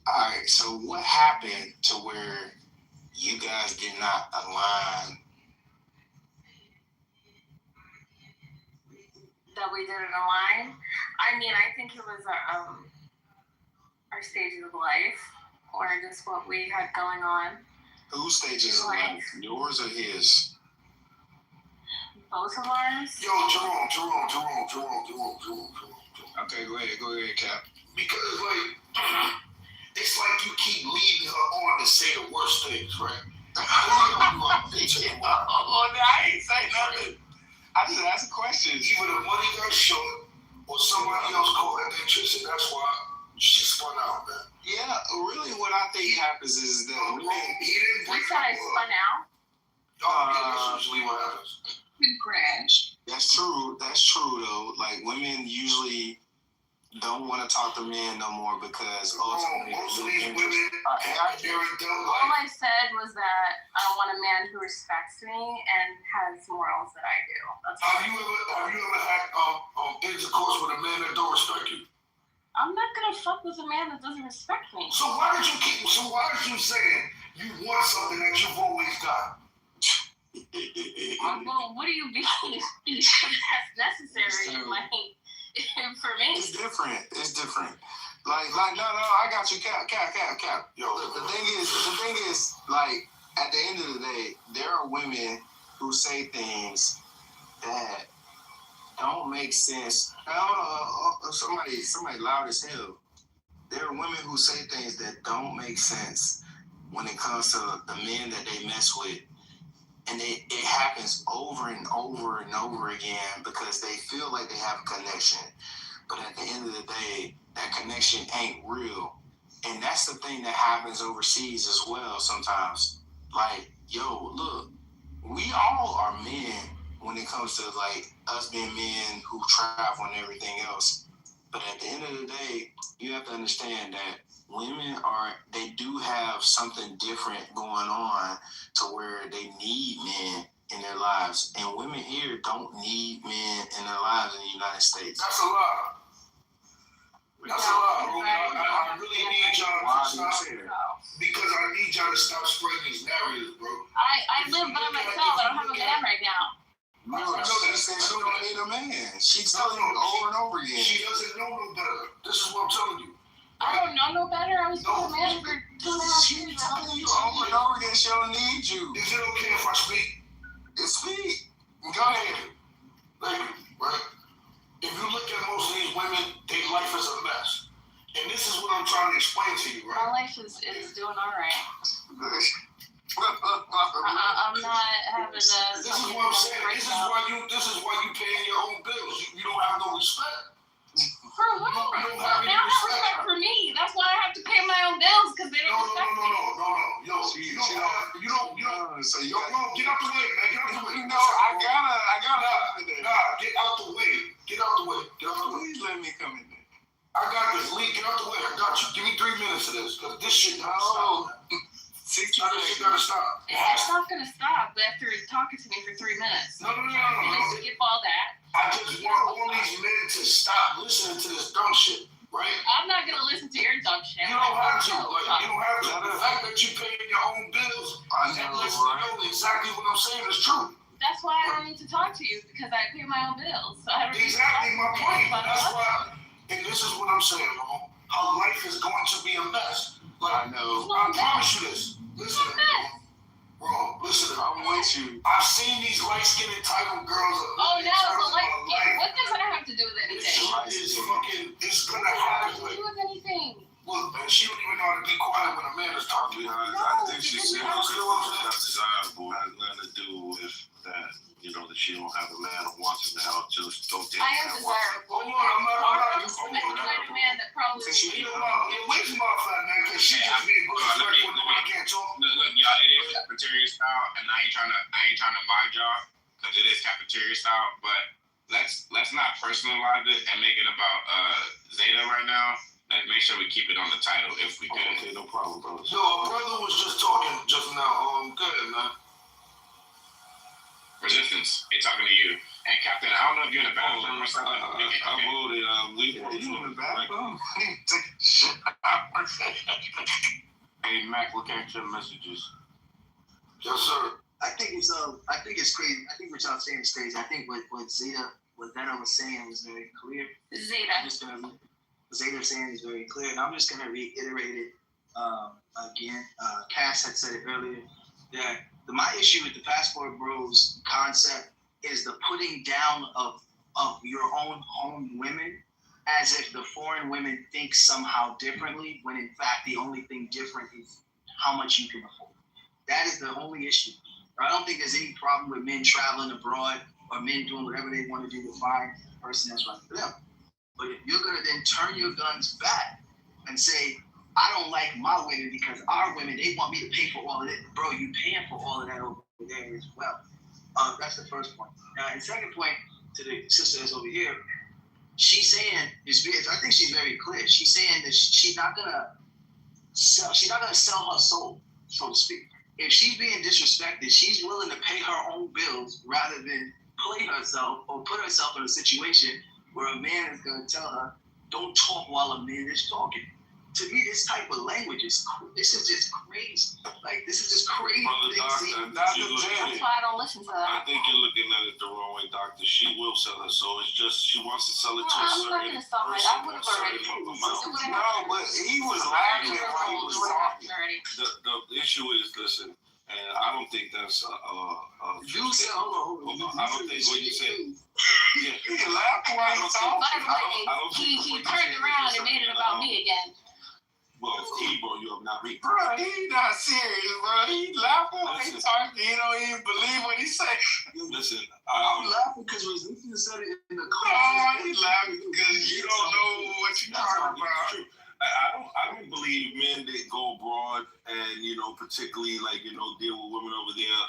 right. So what happened to where you guys did not align? That we didn't align? I mean, I think it was our stages of life, or just what we had going on. Whose stages of life? Yours or his? Both of ours. Yo, Jerome. Okay, go ahead, Cap. Because, like, it's like you keep leading her on to say the worst things, right? Oh, I ain't say nothing. I just asked a question. Either the money got short or somebody else caught her interest, and that's why she spun out, man. Yeah, really what I think happens is that he didn't You said I spun out? That's usually what happens. Crash. That's true though. Like, women usually don't want to talk to men no more because ultimately most of these women all I said was that I want a man who respects me and has morals that I do. That's all. Have you ever had intercourse with a man that don't respect you? I'm not gonna fuck with a man that doesn't respect me. So why did you saying you want something that you've always got? Well, what do you mean? That's necessary for me. It's different. Like, no, I got you, Cap. Yo, the thing is, like, at the end of the day, there are women who say things that don't make sense. Somebody loud as hell. There are women who say things that don't make sense when it comes to the men that they mess with. And it happens over and over and over again because they feel like they have a connection. But at the end of the day, that connection ain't real. And that's the thing that happens overseas as well sometimes. Like, yo, look, we all are men when it comes to, like, us being men who travel and everything else. But at the end of the day, you have to understand that women they do have something different going on to where they need men in their lives. And women here don't need men in their lives in the United States. That's a lie. I really need y'all to stop. Because I need y'all to stop spreading these narratives, bro. I live by myself. I don't have a man right now. No, she said she don't need a man. She's telling you over and over again. She doesn't know no better. This is what I'm telling you. I don't know no better. I was with a man for 2.5 years. She's telling you over and over again she don't need you. Is it okay if I speak? Speak. Go ahead. Thank you. Right? If you look at most of these women, their life is a mess. And this is what I'm trying to explain to you, right? My life is doing all right. I'm not having a. This is what I'm saying. This is why you paying your own bills. You don't have no respect. For who? They don't have respect for me. That's why I have to pay my own bills because they don't respect me. No. You don't. So you get out the way, man. Get out the way. No, I gotta. Nah, get out the way. Get out the way. Please let me come in there. I got this. Lee, get out the way. I got you. Give me 3 minutes of this because this shit don't stop. 60 seconds. Gotta stop. It's not gonna stop after talking to me for 3 minutes. No. Skip all that. I just want all these men to stop listening to this dumb shit, right? I'm not gonna listen to your dumb shit. You don't have to. Like, you don't have to. The fact that you pay your own bills and listen to know exactly what I'm saying is true. That's why I don't need to talk to you, because I pay my own bills. So I don't Exactly my point. That's why, and this is what I'm saying, bro. How life is going to be a mess. Like, I know. I promise you this. Listen, bro. Listen, I'm with you. I've seen these light-skinned entitled girls. Oh, no, so what does that have to do with anything? It's gonna happen. What does it have to do with anything? Well, she don't even know how to be quiet when a man is talking to her. I think she said that's desirable. It has nothing to do with that. You know, that she don't have a man who wants her to help. Just don't take I am desirable. I'm not a man that probably. Wait for my fat man, because she just being disrespectful. Nobody can't talk. Look, y'all, it is cafeteria style, and I ain't trying to mind y'all, because it is cafeteria style. But let's not personalize it and make it about Zeta right now. Let's make sure we keep it on the title if we could. Okay, no problem, bro. Yo, a brother was just talking just now. Good, man. Resistance, they talking to you. And Captain, I don't know if you're in the bathroom or something. I voted. You in the bathroom? Hey, Mac, what came to the messages? Yes, sir. I think it's crazy. I think what y'all saying is crazy. I think what Zeta was saying was very clear. Zeta saying is very clear, and I'm just gonna reiterate it again. Cass had said it earlier that my issue with the Passport Bros concept is the putting down of your own home women as if the foreign women think somehow differently, when in fact the only thing different is how much you can afford. That is the only issue. I don't think there's any problem with men traveling abroad or men doing whatever they want to do to find a person that's right for them. But if you're going to then turn your guns back and say, I don't like my women because our women, they want me to pay for all of it. Bro, you paying for all of that over there as well. That's the first point. Now, and second point to the sister that's over here, she's saying, I think she's very clear. She's saying that she's not going to sell her soul, so to speak. If she's being disrespected, she's willing to pay her own bills rather than play herself or put herself in a situation where a man is going to tell her, don't talk while a man is talking. To me, this type of language is just crazy. Like, this is just crazy. Dr. That's why I don't listen to that. I think you're looking at it the wrong way, Doctor. She will sell her soul. It's just she wants to sell it to a certain I'm not going to sell it. I would have already. No, but he was laughing while he was talking. The issue is, listen, and I don't think that's you said, hold on. I don't think what you said. He laughed while he was talking. He turned around and made it about me again. Well, he brought you up, not me. Bro, he not serious, bro. He laughing while he talking. He don't even believe what he say. Listen, I'm laughing because Resistance said it in the car. Oh, he laughing because you don't know what you're talking about. I don't believe men that go abroad and, particularly deal with women over there,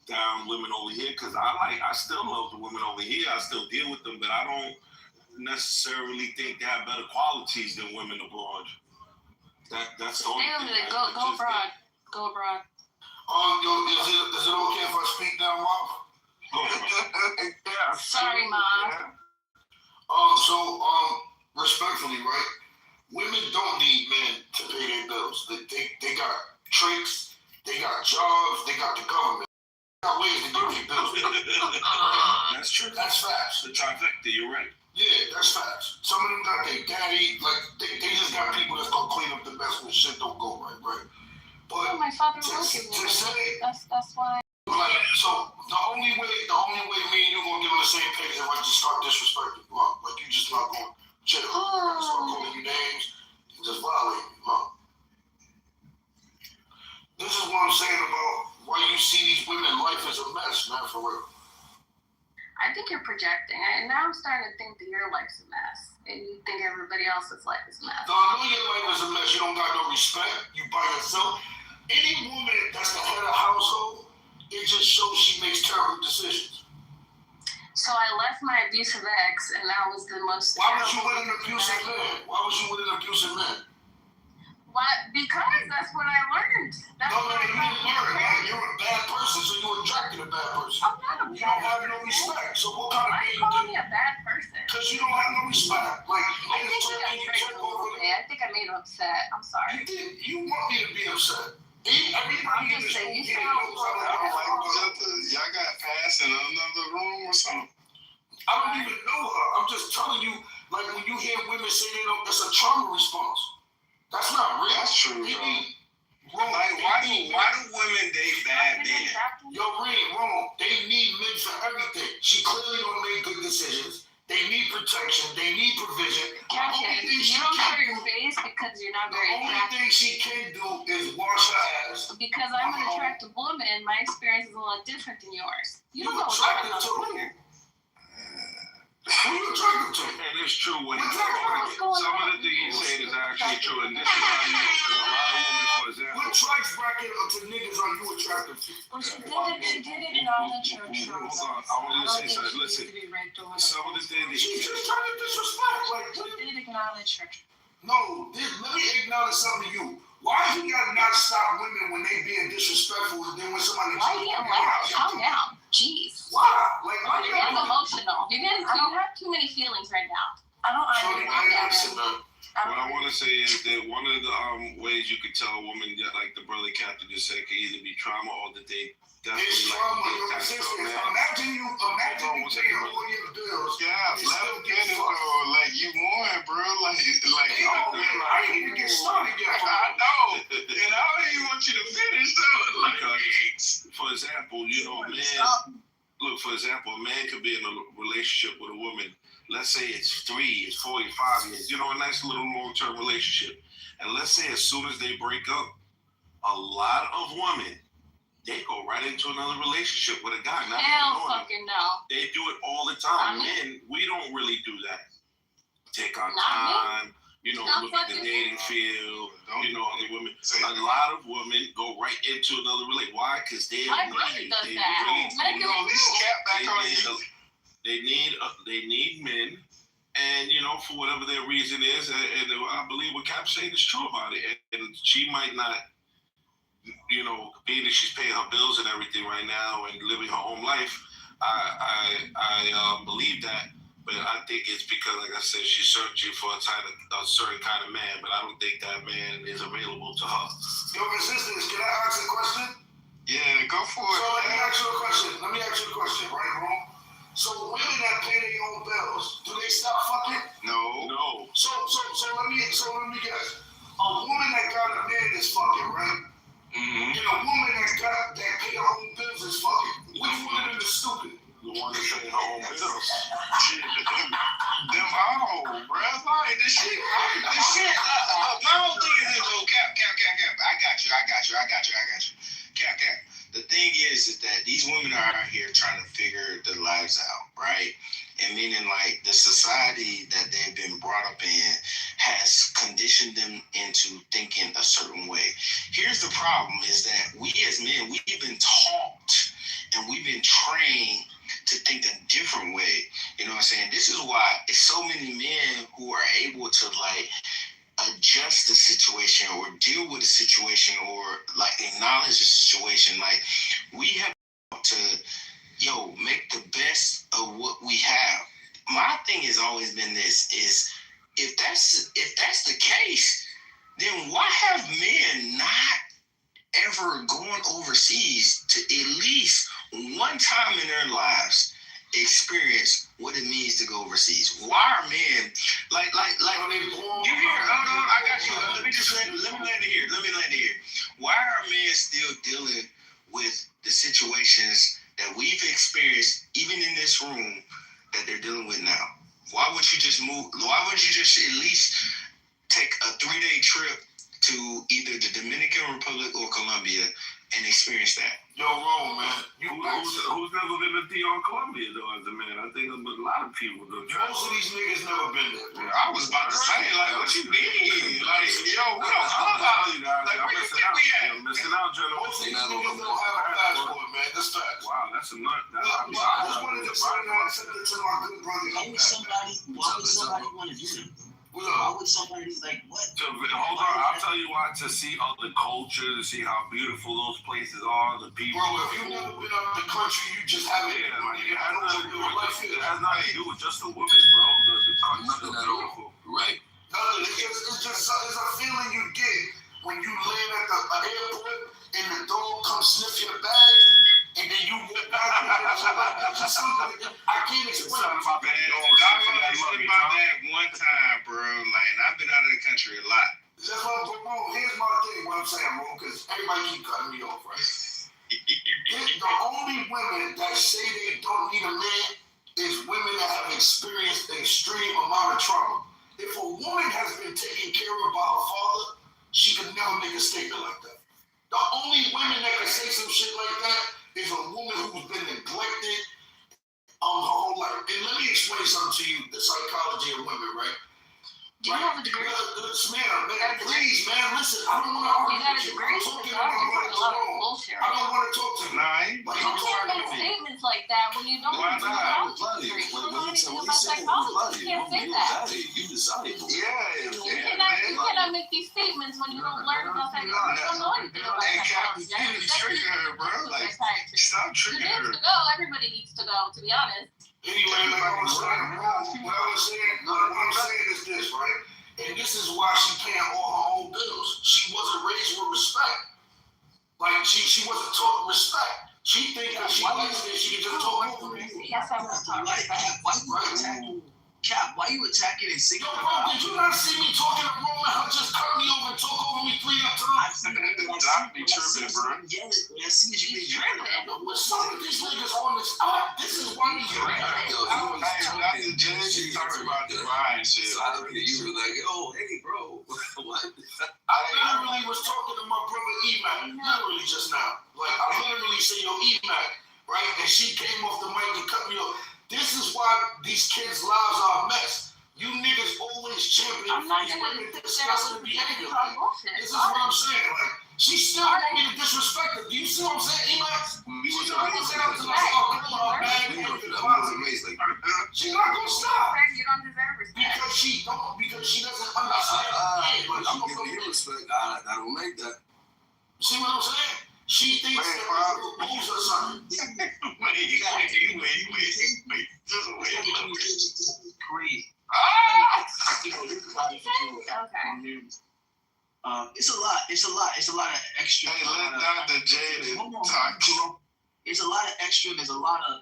down women over here, because I still love the women over here. I still deal with them, but I don't necessarily think they have better qualities than women abroad. That's the only thing. Go abroad. Go abroad. Is it okay if I speak now, Mom? Yeah. Sorry, Mom. Respectfully, right? Women don't need men to pay their bills. They got tricks, they got jobs, they got the government. They got ways to get their bills. That's true. That's facts. The trifecta, you're right. Yeah, that's facts. Some of them got their daddy, they just got people that's gonna clean up the mess when shit don't go right? But my father wrote it. That's why. So the only way me and you gonna get on the same page is if I just start disrespecting Mom. Like, you just not gonna chill. I start calling you names and just violating you, Mom. This is what I'm saying about why you see these women, life is a mess, man, for real. I think you're projecting, and now I'm starting to think that your life's a mess, and you think everybody else's life is a mess. No, I know your life is a mess. You don't got no respect. You by yourself. Any woman that's the head of the household, it just shows she makes terrible decisions. So I left my abusive ex, and that was the most. Why was you with an abusive man? Why was you with an abusive man? Why? Because that's what I learned. That's No, you didn't learn. Like, you're a bad person, so you're attracted to a bad person. I'm not a bad person. You don't have no respect. So what kind of Why are you calling me a bad person? Because you don't have no respect. Like, I think you got triggered a little bit. I think I made him upset. I'm sorry. You did. You want me to be upset. I'm just saying, you sound y'all got passed in another room or something? I don't even know her. I'm just telling you, like, when you hear women say they don't, it's a trauma response. That's not real. That's true, bro. Like, why do women date bad men? Yo, Reed, wrong. They need men for everything. She clearly don't make good decisions. They need protection. They need provision. Captain, you don't show your face because you're not very attractive. The only thing she can do is wash her ass. Because I'm an attractive woman, my experience is a lot different than yours. You don't know attractive to who? Who you attracted to? And it's true when some of the things you said is actually true, and this is how you know, because a lot of women, for example. What price bracket to niggas are you attracted to? She did acknowledge her trauma. I want to say something. Listen, some of the things that she's just trying to disrespect. Like, she did acknowledge her. No, let me acknowledge something to you. Why you gotta not stop women when they being disrespectful and then when somebody... Why are you getting loud? Calm down. Jeez. Why? Like, why you're getting emotional. You don't have too many feelings right now. I don't What I want to say is that one of the ways you could tell a woman, like the brother Captain just said, could either be trauma or that they definitely it's trauma. Imagine you paying all your bills. Yeah, let him get it, bro. Like, you won, bro. Like, I ain't even get started yet. I know. And I don't even want you to finish, though. Because, for example, you know, a man, look, for example, a man could be in a relationship with a woman. Let's say it's 3 years, 4 years, 5 years, you know, a nice little long-term relationship. And let's say as soon as they break up, a lot of women, they go right into another relationship with a guy. Hell fucking no. They do it all the time. Men, we don't really do that. Take our time, you know, look at the dating field, you know, other women. A lot of women go right into another relationship. Why? Because they need men, and you know, for whatever their reason is, and I believe what Cap's saying is true about it. And she might not, you know, being that she's paying her bills and everything right now and living her own life, I believe that. But I think it's because, like I said, she's searching for a certain kind of man, but I don't think that man is available to her. Yo, Resistance, can I ask a question? Yeah, go for it. So let me ask you a question, right, wrong? So women that pay their own bills, do they stop fucking? No. So let me guess. A woman that got a man is fucking, right? Mm-hmm. And a woman that pay her own bills is fucking. Which one of them is stupid? The one that pay her own bills. Them all, bro. Like, this shit. My whole thing is this, Cap. I got you. Cap. The thing is that these women are out here trying to figure their lives out, right? And meaning, like, the society that they've been brought up in has conditioned them into thinking a certain way. Here's the problem is that we as men, we've been taught and we've been trained to think a different way. You know what I'm saying? This is why it's so many men who are able to, like, adjust the situation or deal with the situation or like acknowledge the situation. Like, we have to make the best of what we have. My thing has always been this is if that's the case, then why have men not ever gone overseas to at least one time in their lives experience what it means to go overseas? Why are men like you hear? I got you. Let me land it here. Why are men still dealing with the situations that we've experienced, even in this room, that they're dealing with now? Why wouldn't you just move? Why wouldn't you just at least take a 3-day trip to either the Dominican Republic or Colombia and experience that? Yo, wrong, man. Who's never been to Colombia, though, as a man? I think a lot of people do. Most of these niggas never been there. Yeah, I was about to say, like, what you mean? Like, yo, we don't talk about it. Like, where you think we at? You're missing out, General. Most of these niggas don't have a passport, man. That's facts. Wow, that's a nut. I just wanted to say that to my good brother. Why would somebody want to do that? Why would somebody like what? Hold on, I'll tell you why. To see other culture, to see how beautiful those places are, the people. Bro, if you never been out the country, you just haven't. Yeah, like it has nothing to do with it has nothing to do with just the women, bro. The country is beautiful. Right. No, it's a feeling you get when you land at the airport and the dog comes sniff your bag, and then you get back. I can't explain. About that. I only about that one time, bro. Like, I've been out of the country a lot. That's what here's my thing, what I'm saying, bro, because everybody keep cutting me off, right? The only women that say they don't need a man is women that have experienced an extreme amount of trauma. If a woman has been taken care of by her father, she could never make a statement like that. The only women that can say some shit like that is a woman who's been neglected her whole life. And let me explain something to you, the psychology of women, right? Do you have a degree? Man, please, man, listen. I don't want to argue with you. I'm talking about bullshit. I don't want to talk to you. Right. Like, You can't make statements like that when you don't know about psychology. You don't know anything about psychology. You can't say that. You desirable. You cannot make these statements when you don't learn about psychology. You don't know anything about psychology. You trigger her, bro. Like, stop triggering her. Needs to go. Everybody needs to go, to be honest. Anyway, like I was saying, what I'm saying is this, right? And this is why she paying all her own bills. She wasn't raised with respect. Like, she wasn't taught respect. She think that she likes it, she can just talk over me. Yes, I was talking about. Cap, why you attacking and singing? Yo, bro, did you not see me talking to Roman? Her just cut me over and talk over me 3 times? Stop be tripping, bro. Yeah, as soon as you be tripping. Some of these niggas on this app, this is why we Dr. J, she talking about the grind shit. So I look at you like, oh, hey, bro. What? I literally was talking to my brother E-Mac, literally just now. Like, I literally said, yo, E-Mac, right? And she came off the mic and cut me off. This is why these kids' lives are a mess. You niggas always champion these women disgusting behavior. Like, this is what I'm saying. Like, she still want me to disrespect her. Do you see what I'm saying, E-Max? She's not gonna say that to myself. She's not gonna stop. You don't deserve respect. Because she doesn't understand. I'm giving you respect. I don't like that. See what I'm saying? She thinks that we're rules or something. Wait. Just wait. Crazy. It's a lot of extra. Hey, let Dr. J talk. It's a lot of extra. There's a lot of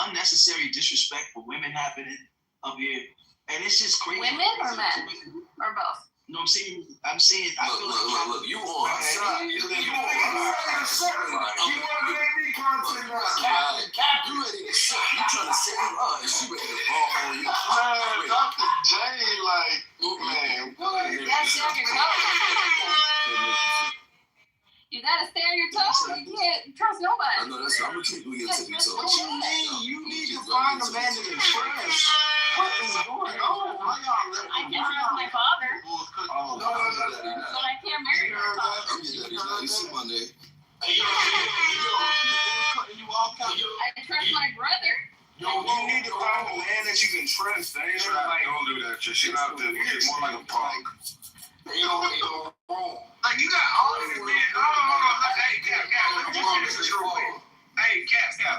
unnecessary disrespect for women happening up here, and it's just crazy. Women or men or both? No, I'm saying. I feel look, you on my side. You want to make me content now. Cap, you ready to sit. You trying to save her, and she ready to ball on you. Man, Dr. J, like, man, what? You gotta stay on your toes. You can't trust nobody. I know that's right. I'm gonna keep doing your tippy toes. You need to find a man that can trust. What is going on? I can trust my father. Oh, but I can't marry my father. You see my name. Hey, yo. I trust my brother. You need to find a man that you can trust. Don't do that shit. She's not the more like a punk. Yo, like, you got all these men.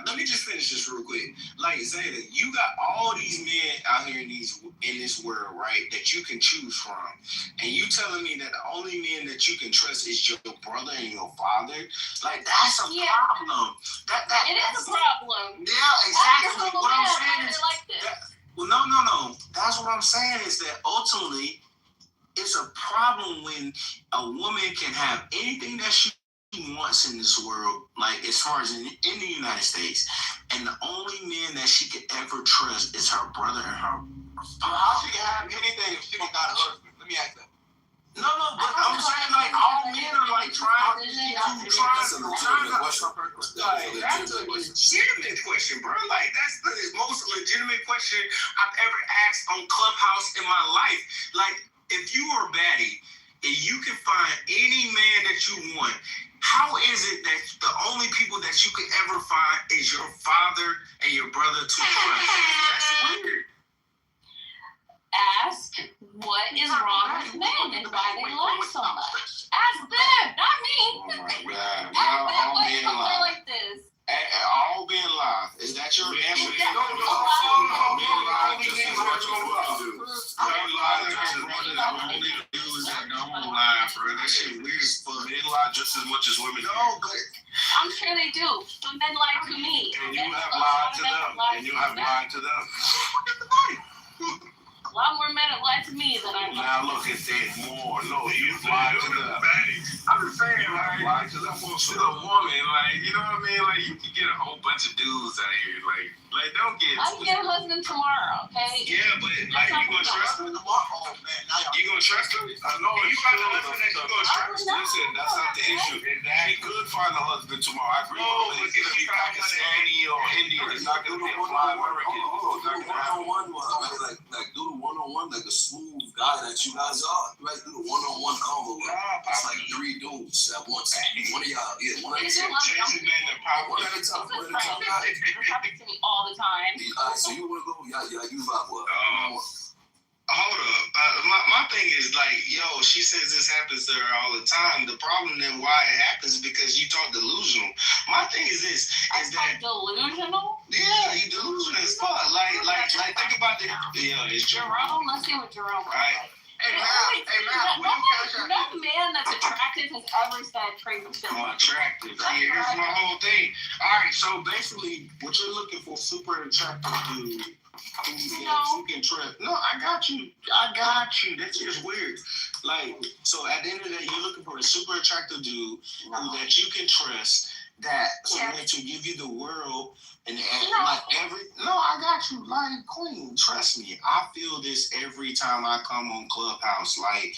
Let me just finish this real quick. Like, Zayda, you got all these men out here in this world, right, that you can choose from. And you telling me that the only men that you can trust is your brother and your father? Like, that's a problem. It is a problem. Yeah, exactly. What I'm saying is, like this. No. That's what I'm saying is that ultimately, it's a problem when a woman can have anything that she wants in this world, like as far as in the United States, and the only man that she could ever trust is her brother and her father. How she can have anything if she don't got a husband? Let me ask that. No, but I'm saying like all men are like trying to that's a legitimate question, bro. Like that's the most legitimate question I've ever asked on Clubhouse in my life. Like, if you are a baddie and you can find any man that you want, how is it that the only people that you could ever find is your father and your brother to trust? That's weird. ask what is wrong with men and why they lie so much. Ask them, not me. Oh my God. Ask them Y'all why all you being don't feel live. like this. All being live. Is that your answer? Being live just as much as women do. Being live just as much as women do is that don't lie, bro. That shit weird as fuck. Men lie just as much as women do. No, but I'm sure they do. But men lie to me. And you have lied to them. And you have lied to them. A lot more men have lied to me than I Now look, it said more. No, you've lied to them. I'm just saying, like, Lied to them. to a woman, like, you know what I mean? Like, you can get a whole bunch of dudes out here. Like don't get. I can get a husband tomorrow, okay? Yeah, but like, you gonna trust him? oh man, now You gonna trust him? I know You it's find a true. husband that you gonna trust? Listen, that's not the issue. He could find a husband tomorrow. I agree. No, But he's gonna be Pakistani or Indian. It's not gonna be a fly American. It's not gonna happen. Like do the one-on-one like a smooth guy that you guys are. Like do the one-on-one convo. It's like 3 dudes at once. One of y'all, one at a time. One at a time. One at a time. It happens to me all the time. Alright, so you wanna go? Yeah, you vibe what? hold up. My thing is like, yo, she says this happens to her all the time. The problem then why it happens is because you talk delusional. My thing is this: is that delusional? Yeah, you delusional as fuck. Like think about the it's Jerome. Let's see what Jerome. Right. Hey, no man that's attractive has ever said crazy shit. Attractive. Yeah, that's my whole thing. All right, so basically, what you're looking for, super attractive dude. You can trust. No, I got you. That's just weird. Like, so at the end of the day, you're looking for a super attractive dude who that you can trust. That someone to give you the world and like I got you, like queen. Trust me, I feel this every time I come on Clubhouse. Like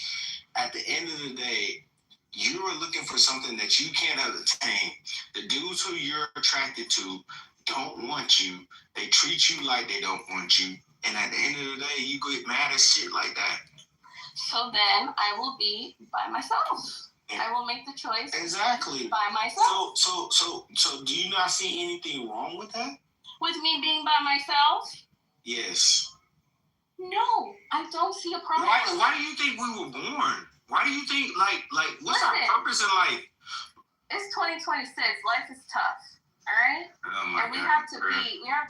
at the end of the day, you are looking for something that you can't obtain. The dudes who you're attracted to don't want you. They treat you like they don't want you, and at the end of the day, you get mad at shit like that. So then I will be by myself. I will make the choice exactly by myself. So do you not see anything wrong with that? With me being by myself? Yes. No, I don't see a problem. Why do you think we were born? Why do you think like what's our purpose in life? It's 2026. Life is tough. All right? Oh we have to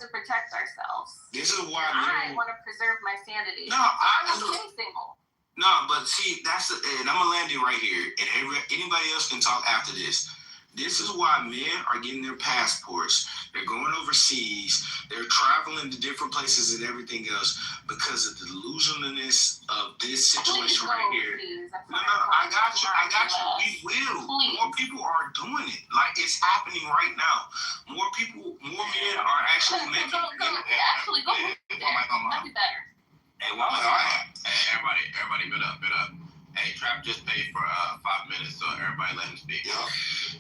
protect ourselves. This is why I want to preserve my sanity. No, I'm single. No, but see, and I'm gonna land it right here, and anybody else can talk after this. This is why men are getting their passports. They're going overseas. They're traveling to different places and everything else because of the delusionalness of this situation right here. No, I got you. We will. More people are doing it. Like it's happening right now. More men are actually making. Go. That'd be better. Hey, everybody, bit up. Hey, Trap just paid for 5 minutes, so everybody let him speak.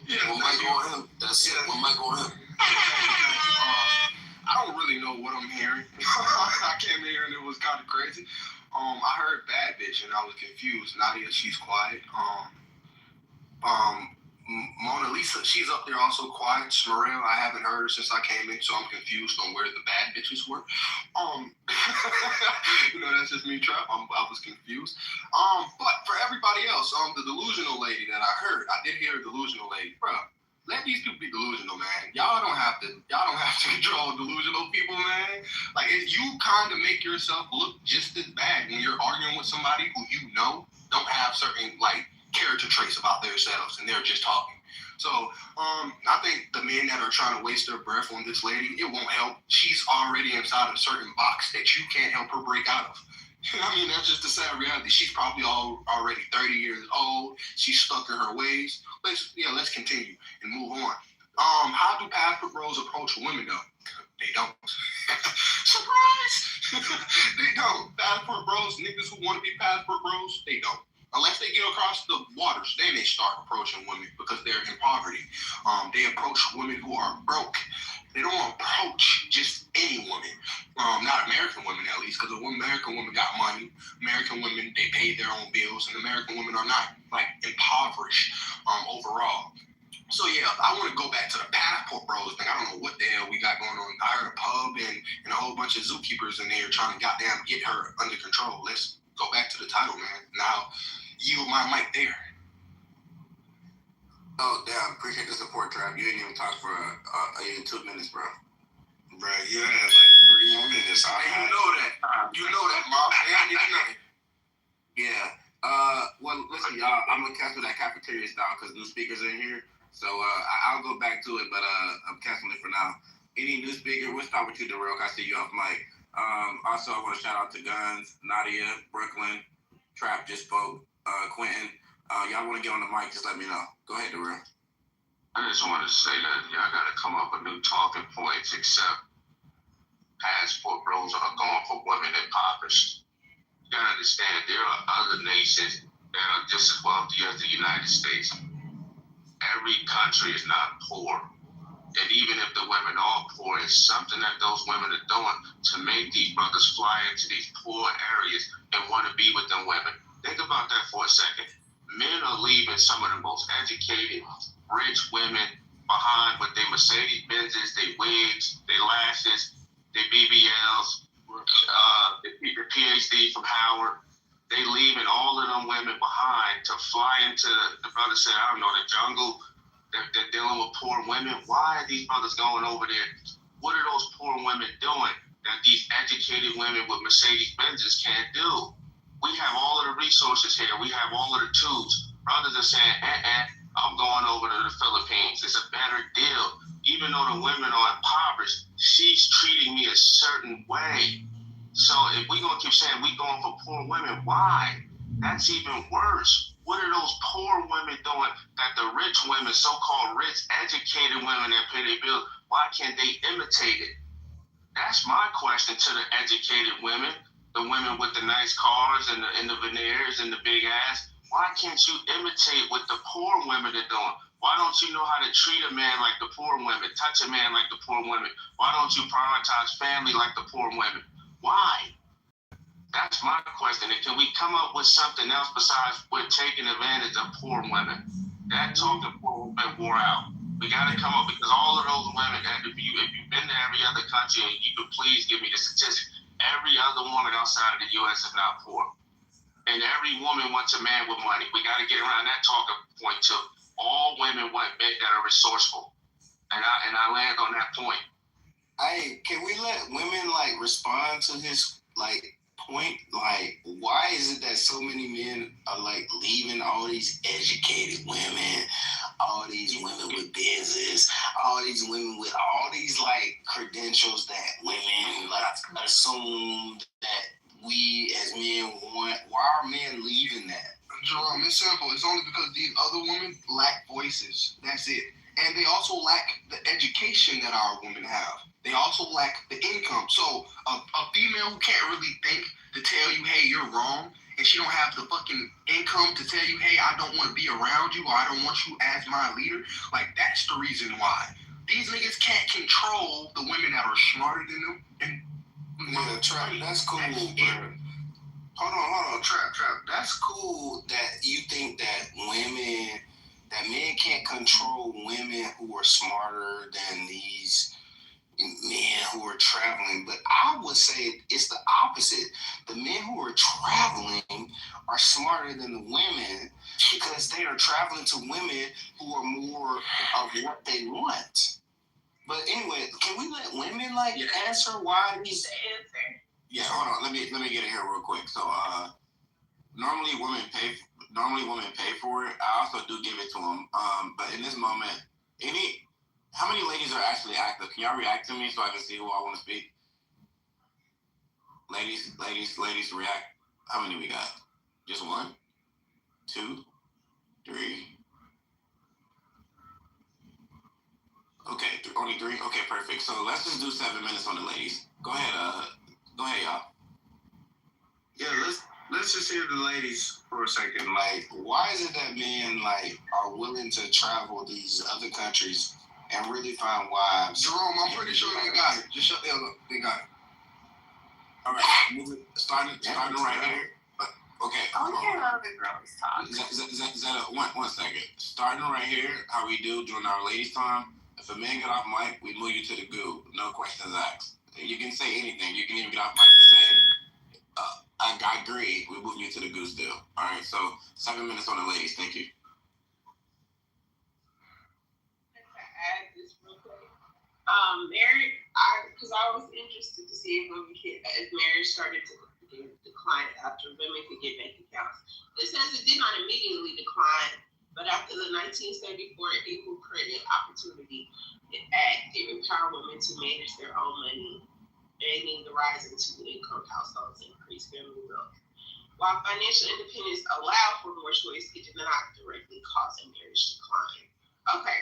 Yeah. One mic on him. That's it. One mic on him. I don't really know what I'm hearing. I came here and it was kind of crazy. I heard bad bitch and I was confused. Nadia, she's quiet. Mona Lisa, she's up there also quiet. Smarell, I haven't heard her since I came in, so I'm confused on where the bad bitches were. That's just me, Trap. I was confused. But for everybody else, the delusional lady that I heard, I did hear a delusional lady, bro. Let these people be delusional, man. Y'all don't have to control delusional people, man. Like you kind of make yourself look just as bad when you're arguing with somebody who you know don't have certain character traits about themselves and they're just talking. So I think the men that are trying to waste their breath on this lady, it won't help. She's already inside a certain box that you can't help her break out of. I mean, that's just the sad reality. She's probably already 30 years old. She's stuck in her ways. Let's continue and move on. How do passport bros approach women though? They don't. Surprise! They don't. Passport bros, niggas who want to be passport bros, they don't. Unless they get across the waters, then they start approaching women because they're in poverty. They approach women who are broke. They don't approach just any woman. Not American women, at least, because American women got money. American women, they pay their own bills, and American women are not, impoverished overall. So yeah, I want to go back to the passport bros thing. I don't know what the hell we got going on. I heard a pub and a whole bunch of zookeepers in there trying to goddamn get her under control. Let's go back to the title, man. Now, yield my mic there. Oh, damn. Appreciate the support, Trap. You didn't even talk for even 2 minutes, bro. Bro, you had like 3 more minutes. You know that. You know that, Mom. Yeah. Well, listen, y'all. I'm gonna cancel that cafeteria style because new speakers are in here. So I'll go back to it, but I'm canceling it for now. Any new speaker? We'll start with you, Darrell. I see you off mic. Also, I want to shout out to Guns, Nadia, Brooklyn, Trap just spoke, Quentin. Y'all want to get on the mic? Just let me know. Go ahead, Darrell. I just wanted to say that y'all got to come up with new talking points, except passport bros are going for women impoverished. You got to understand, there are other nations that are just as wealthy as the United States. Every country is not poor. And even if the women are poor, it's something that those women are doing to make these brothers fly into these poor areas and want to be with them women. Think about that for a second. Men are leaving some of the most educated, rich women behind with their Mercedes Benzes, their wigs, their lashes, their BBLs, the PhD from Howard. They leaving all of them women behind to fly into, the brother said, I don't know, the jungle. They're dealing with poor women. Why are these brothers going over there? What are those poor women doing that these educated women with Mercedes Benzes can't do? We have all of the resources here. We have all of the tools. Brothers are saying, I'm going over to the Philippines. It's a better deal. Even though the women are impoverished, she's treating me a certain way. So if we're going to keep saying we're going for poor women, why? That's even worse. What are those poor women doing that the rich women, so-called rich, educated women that pay their bills, why can't they imitate it? That's my question to the educated women, the women with the nice cars and the veneers and the big ass. Why can't you imitate what the poor women are doing? Why don't you know how to treat a man like the poor women, touch a man like the poor women? Why don't you prioritize family like the poor women? Why? That's my question. And can we come up with something else besides we're taking advantage of poor women? That talking poor women wore out. We got to come up, because all of those women, and if you've been to every other country, and you could please give me the statistic, every other woman outside of the U.S. is not poor. And every woman wants a man with money. We got to get around that talking point too. All women want men that are resourceful. And I land on that point. Hey, can we let women like respond to his like point? Like, why is it that so many men are like leaving all these educated women, all these women with business, all these women with all these like credentials that women like assume that we as men want? Why are men leaving that? Jerome, it's simple. It's only because these other women lack voices. That's it. And they also lack the education that our women have. They also lack the income. So a female who can't really think to tell you, hey, you're wrong, and she don't have the fucking income to tell you, hey, I don't want to be around you, or I don't want you as my leader, like, that's the reason why. These niggas can't control the women that are smarter than them. And yeah, Trap, that's cool, bro. Hold on, Trap. That's cool that you think that men can't control women who are smarter than these men who are traveling. But I would say it's the opposite. The men who are traveling are smarter than the women because they are traveling to women who are more of what they want. But anyway, can we let women answer why these? Yeah, hold on. Let me get it here real quick. So, normally women pay for it. I also do give it to them. But in this moment, how many ladies are actually active? Can y'all react to me so I can see who I want to speak? Ladies, react. How many we got? Just 1, 2, 3. Okay, only 3. Okay, perfect. So let's just do 7 minutes on the ladies. Go ahead, y'all. Yeah, let's just hear the ladies for a second. Like, why is it that men are willing to travel these other countries and really find wives? Jerome, I'm pretty sure they got it. Just shut the hell up. They got it. All right, starting right here. Okay. I want to hear other girls talk. Zeta, one second. Starting right here, how we do during our ladies' time. If a man get off mic, we move you to the goo. No questions asked. You can say anything. You can even get off mic to say, I agree. We move you to the goo still. All right. So 7 minutes on the ladies. Thank you. Add this real quick. Because I was interested to see if marriage started to decline after women could get bank accounts. It says it did not immediately decline, but after the 1974 Equal Credit Opportunity Act, it empowered women to manage their own money, aiding the rise in two-income households and increased family wealth. While financial independence allowed for more choice, it did not directly cause a marriage decline. Okay.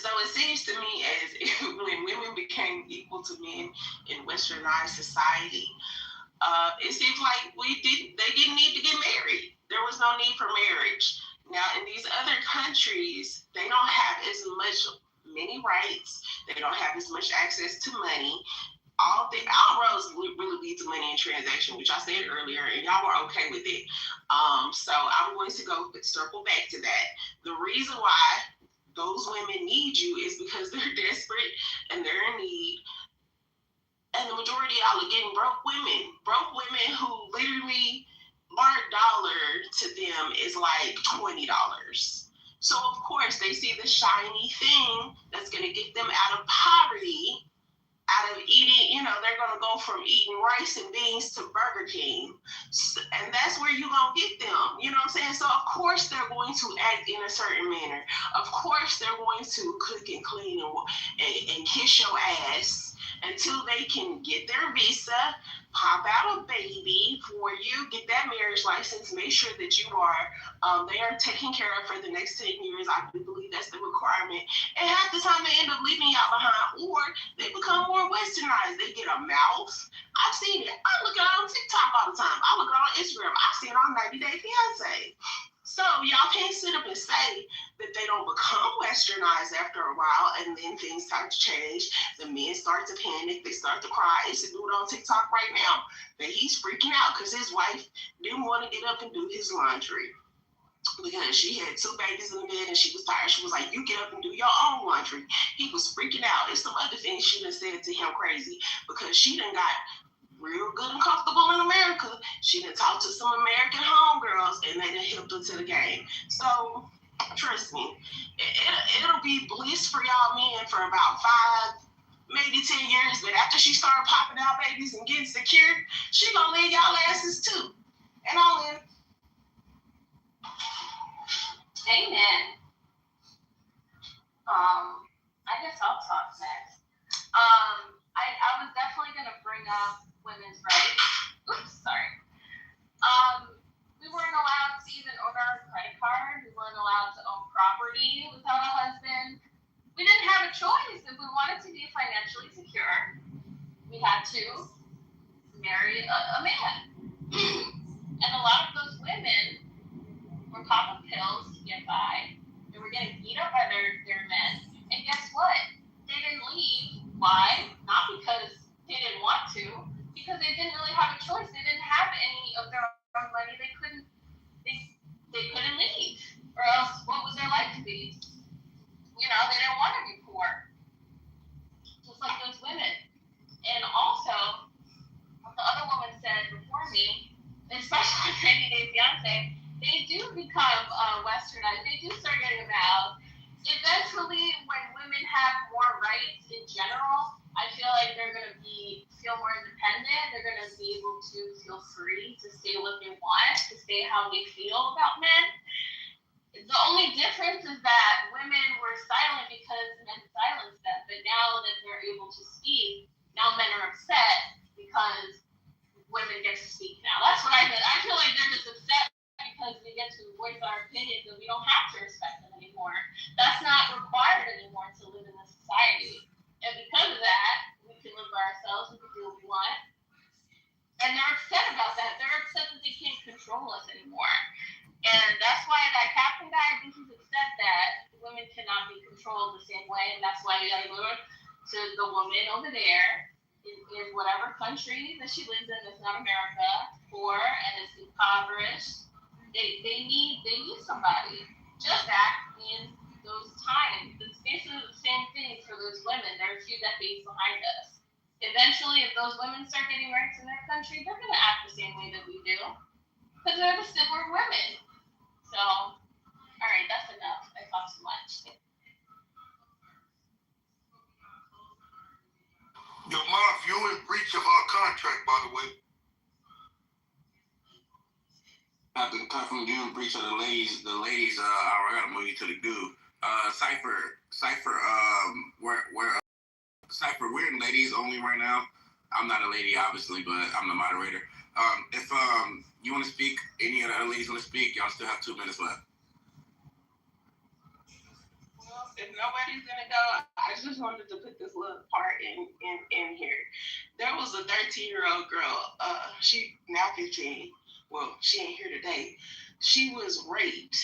So it seems to me as if when women became equal to men in westernized society, it seems like they didn't need to get married. There was no need for marriage. Now in these other countries, they don't have as many rights. They don't have as much access to money. All roads really lead to money and transaction, which I said earlier, and y'all were okay with it. So I'm going to circle back to that. The reason why those women need you is because they're desperate and they're in need. And the majority of y'all are getting broke women who literally $1 to them is like $20. So of course they see the shiny thing that's going to get them out of poverty, out of eating, they're going to go from eating rice and beans to Burger King. And that's where you're going to get them. You know what I'm saying? So, of course, they're going to act in a certain manner. Of course, they're going to cook and clean and kiss your ass until they can get their visa, pop out a baby for you, get that marriage license, make sure that they are taken care of for the next 10 years. I do believe that's the requirement. And half the time they end up leaving y'all behind, or they become more westernized. They get a mouth. I've seen it. I look at it on TikTok all the time. I look at it on Instagram. I've seen it on 90 Day Fiance. So y'all can't sit up and say that they don't become westernized after a while, and then things start to change. The men start to panic. They start to cry. It's a dude on TikTok right now that he's freaking out because his wife didn't want to get up and do his laundry because she had 2 babies in the bed and she was tired. She was like, you get up and do your own laundry. He was freaking out. It's some other things she done said to him crazy because she done got real good and comfortable in America. She done talked to some American homegirls and they done helped her to the game. So trust me, it'll be bliss for y'all men for about 5, maybe 10 years. But after she started popping out babies and getting secure, she gonna leave y'all asses too. And all in. Amen. I guess I'll talk next. I was definitely gonna bring up women's rights. Oops, sorry. We weren't allowed to even own our credit card. We weren't allowed to own property without a husband. We didn't have a choice. If we wanted to be financially secure, we had to marry a man. And a lot of those women were popping pills to get by. They were getting beat up by their men. And guess what? They didn't leave. Why? Not because they didn't want to, because they didn't really have a choice. They didn't have any of their own money. They couldn't leave. Or else what would their life be? They didn't want to be poor. Just like those women. And also, what the other woman said before me, especially 90 Day Fiance, they do become westernized. They do start getting mouth. Eventually, when women have more rights in general, I feel like they're going to feel more independent. They're going to be able to feel free to say what they want, to say how they feel about men. The only difference is that women were silent because men silenced them. But now that they're able to speak, now men are upset because women get to speak now. That's what I did. I feel like they're just upset because we get to voice our opinions and we don't have to respect them anymore. That's not required anymore to live in this society. And because of that, we can live by ourselves, we can do what we want. And they're upset about that. They're upset that they can't control us anymore. And that's why that captain guy, I think he's upset that women cannot be controlled the same way. And that's why we gotta go to the woman over there in whatever country that she lives in that's not America, or and it's impoverished. They need somebody. Just that in those times. It's basically the same thing for those women. They're a few decades behind us. Eventually, if those women start getting rights in their country, they're going to act the same way that we do because they're the similar women. So, all right, that's enough. I talked too much. Yo, Mom, you in breach of our contract, by the way. After confirming you in breach of the ladies, I gotta move you to the goo. Cypher, we're in ladies only right now. I'm not a lady, obviously, but I'm the moderator. If you want to speak, any of the other ladies want to speak, y'all still have 2 minutes left. Well, if nobody's gonna go, I just wanted to put this little part in here. There was a 13-year-old girl. She now 15. Well, she ain't here today. She was raped,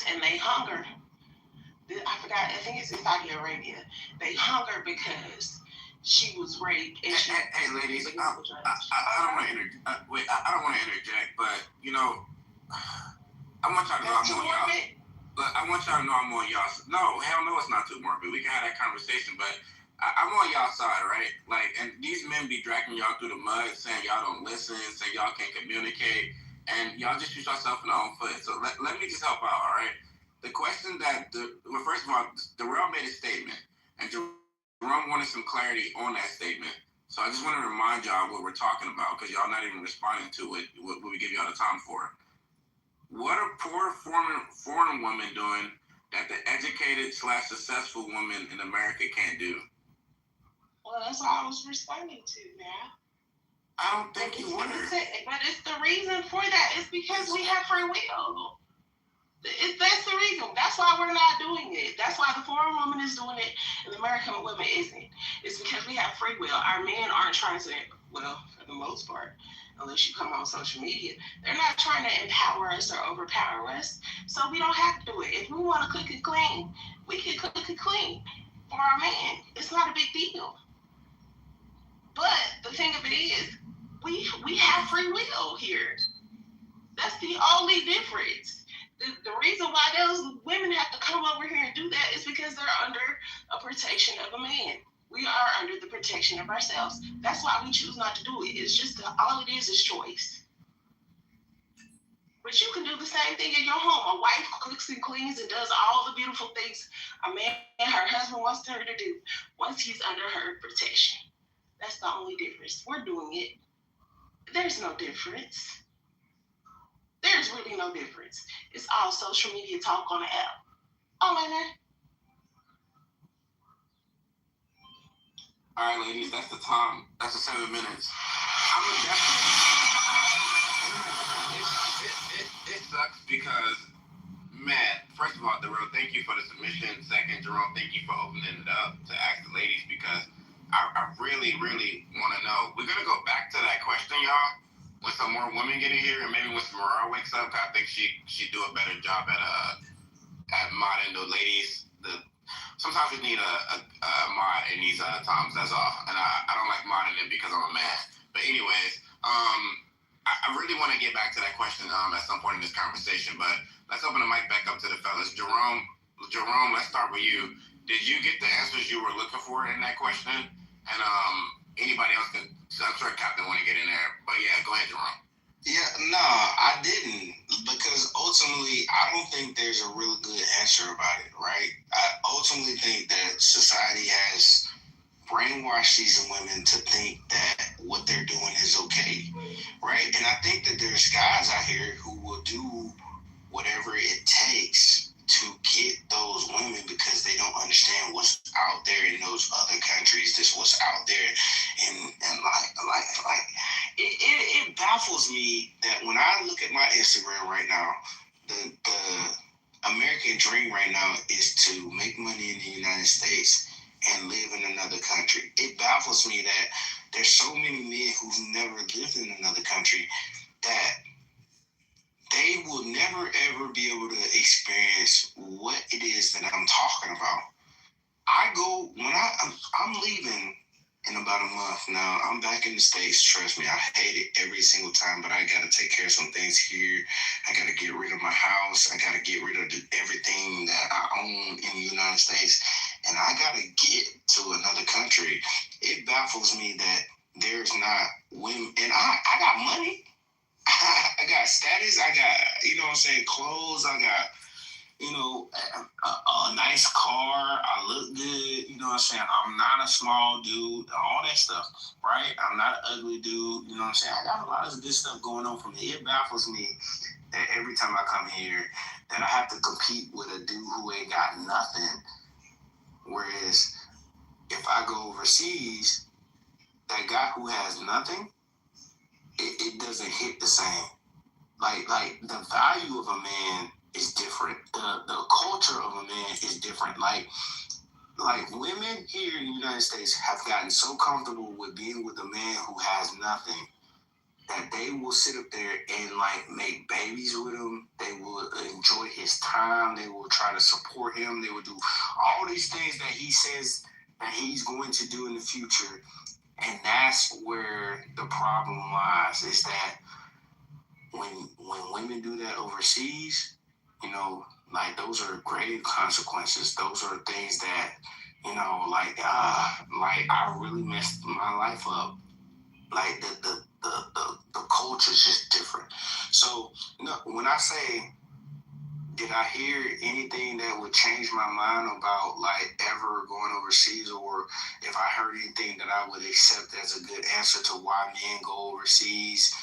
and they hung her. I forgot. I think it's in Saudi Arabia. They hung her because she was raped. And hey, ladies, I don't want to interject, but you know, I want y'all to know I'm on y'all. Look, I want y'all to know I'm on y'all. No, hell no, it's not too morbid. We can have that conversation, but I'm on y'all side, right? Like, and these men be dragging y'all through the mud, saying y'all don't listen, saying y'all can't communicate, and y'all just shoot yourself in the own foot. So let me just help out, all right? The question first of all, Darrell made a statement, and Jerome wanted some clarity on that statement. So I just want to remind y'all what we're talking about, because y'all not even responding to it, what we give y'all the time for. What are poor foreign women doing that the educated/successful woman in America can't do? Well, that's all I was responding to, man. I don't think you were. But it's the reason for that. It's because we have free will. That's the reason. That's why we're not doing it. That's why the foreign woman is doing it and the American woman isn't. It's because we have free will. Our men aren't trying to, well, for the most part, unless you come on social media, they're not trying to empower us or overpower us. So we don't have to do it. If we want to cook it clean, we can cook it clean for our man. It's not a big deal. But the thing of it is, we have free will here. That's the only difference. The reason why those women have to come over here and do that is because they're under a protection of a man. We are under the protection of ourselves. That's why we choose not to do it. It's just all it is choice. But you can do the same thing in your home. A wife cooks and cleans and does all the beautiful things a man and her husband wants her to do once he's under her protection. That's the only difference. We're doing it. There's no difference. There's really no difference. It's all social media talk on the app. All in there. All right, ladies, that's the time. That's the 7 minutes. It sucks because, man, first of all, Darrell, thank you for the submission. Second, Jerome, thank you for opening it up to ask the ladies, because I really, really want to know. We're going to go back to that question, y'all, when some more women get in here, and maybe when Samara wakes up, I think she'd do a better job at modding the ladies. Sometimes we need a mod in these times, that's all. And I don't like modding it because I'm a man. But anyways, I really want to get back to that question at some point in this conversation, but let's open the mic back up to the fellas. Jerome, let's start with you. Did you get the answers you were looking for in that question? And anybody else can, I'm sure Captain want to get in there, but yeah, go ahead, Jerome. Yeah, no, I didn't, because ultimately, I don't think there's a really good answer about it, right? I ultimately think that society has brainwashed these women to think that what they're doing is okay, right? And I think that there's guys out here who will do whatever it takes to get those women because they don't understand what's out there in those other countries, this what's out there, and like it baffles me that when I look at my Instagram right now, the American dream right now is to make money in the United States and live in another country. It baffles me that there's so many men who've never lived in another country that they will never ever be able to experience what it is that I'm talking about. I go when I'm leaving in about a month. Now, I'm back in the States. Trust me, I hate it every single time, but I got to take care of some things here. I got to get rid of my house. I got to get rid of everything that I own in the United States. And I got to get to another country. It baffles me that there's not women. And I got money. I got status. I got, you know what I'm saying, clothes. I got, you know, a nice car. I look good. You know what I'm saying? I'm not a small dude. All that stuff, right? I'm not an ugly dude. You know what I'm saying? I got a lot of good stuff going on for me. It baffles me that every time I come here that I have to compete with a dude who ain't got nothing. Whereas if I go overseas, that guy who has nothing, it doesn't hit the same. Like the value of a man is different. The culture of a man is different. Like women here in the United States have gotten so comfortable with being with a man who has nothing that they will sit up there and like make babies with him. They will enjoy his time. They will try to support him. They will do all these things that he says that he's going to do in the future. And that's where the problem lies, is that when women do that overseas, you know, like those are grave consequences. Those are things that, you know, like I really messed my life up. Like the culture is just different. So no, when I say, did I hear anything that would change my mind about like ever going overseas, or if I heard anything that I would accept as a good answer to why men go overseas?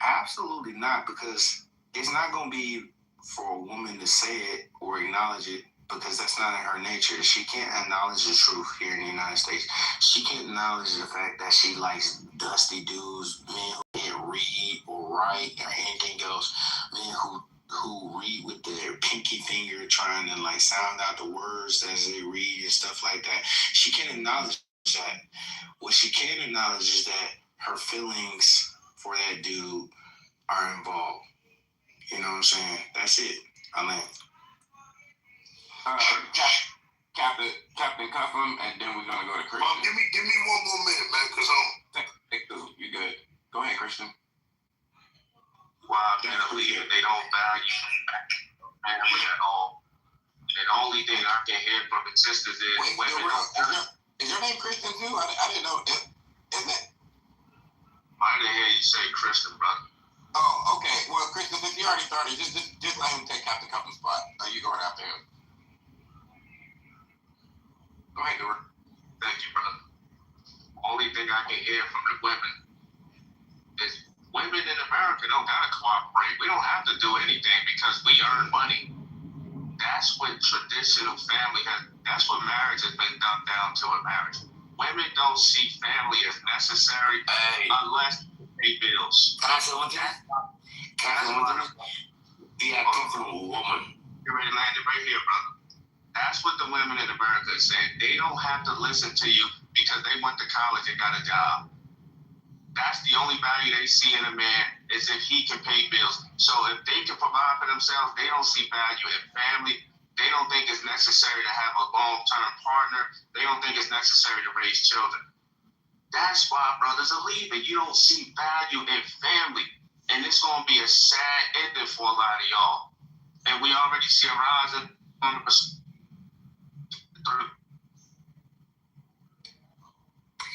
Absolutely not, because it's not going to be for a woman to say it or acknowledge it, because that's not in her nature. She can't acknowledge the truth here in the United States. She can't acknowledge the fact that she likes dusty dudes, men who can't read or write or anything else, men who read with their pinky finger trying to like sound out the words as they read and stuff like that. She can't acknowledge that. What she can acknowledge is that her feelings for that dude are involved. You know what I'm saying? That's it. I mean, Captain Cuffham, and then we're gonna go to Christian. Give me one more minute, man, because take two. You good? Go ahead, Christian. Wow, definitely, they don't value family at all. And the only thing I can hear from the sisters is women don't. Is your name Christian too? I didn't know. Isn't it? I didn't hear you say Christian, brother. Oh, okay. Well, Christian, since you already started, just let him take Captain Cupham's spot. You go right after him. Go ahead, Dora. Thank you, brother. Only thing I can hear from the women is women in America don't gotta cooperate. We don't have to do anything because we earn money. That's what traditional family that's what marriage has been done down to in marriage. Women don't see family as necessary unless they pay bills. Can I say one thing? Be a comfortable woman. You're ready to land it right here, brother. That's what the women in America are saying. They don't have to listen to you because they went to college and got a job. That's the only value they see in a man, is if he can pay bills. So if they can provide for themselves, they don't see value in family. They don't think it's necessary to have a long-term partner. They don't think it's necessary to raise children. That's why brothers are leaving. You don't see value in family. And it's going to be a sad ending for a lot of y'all. And we already see a rise in 100%.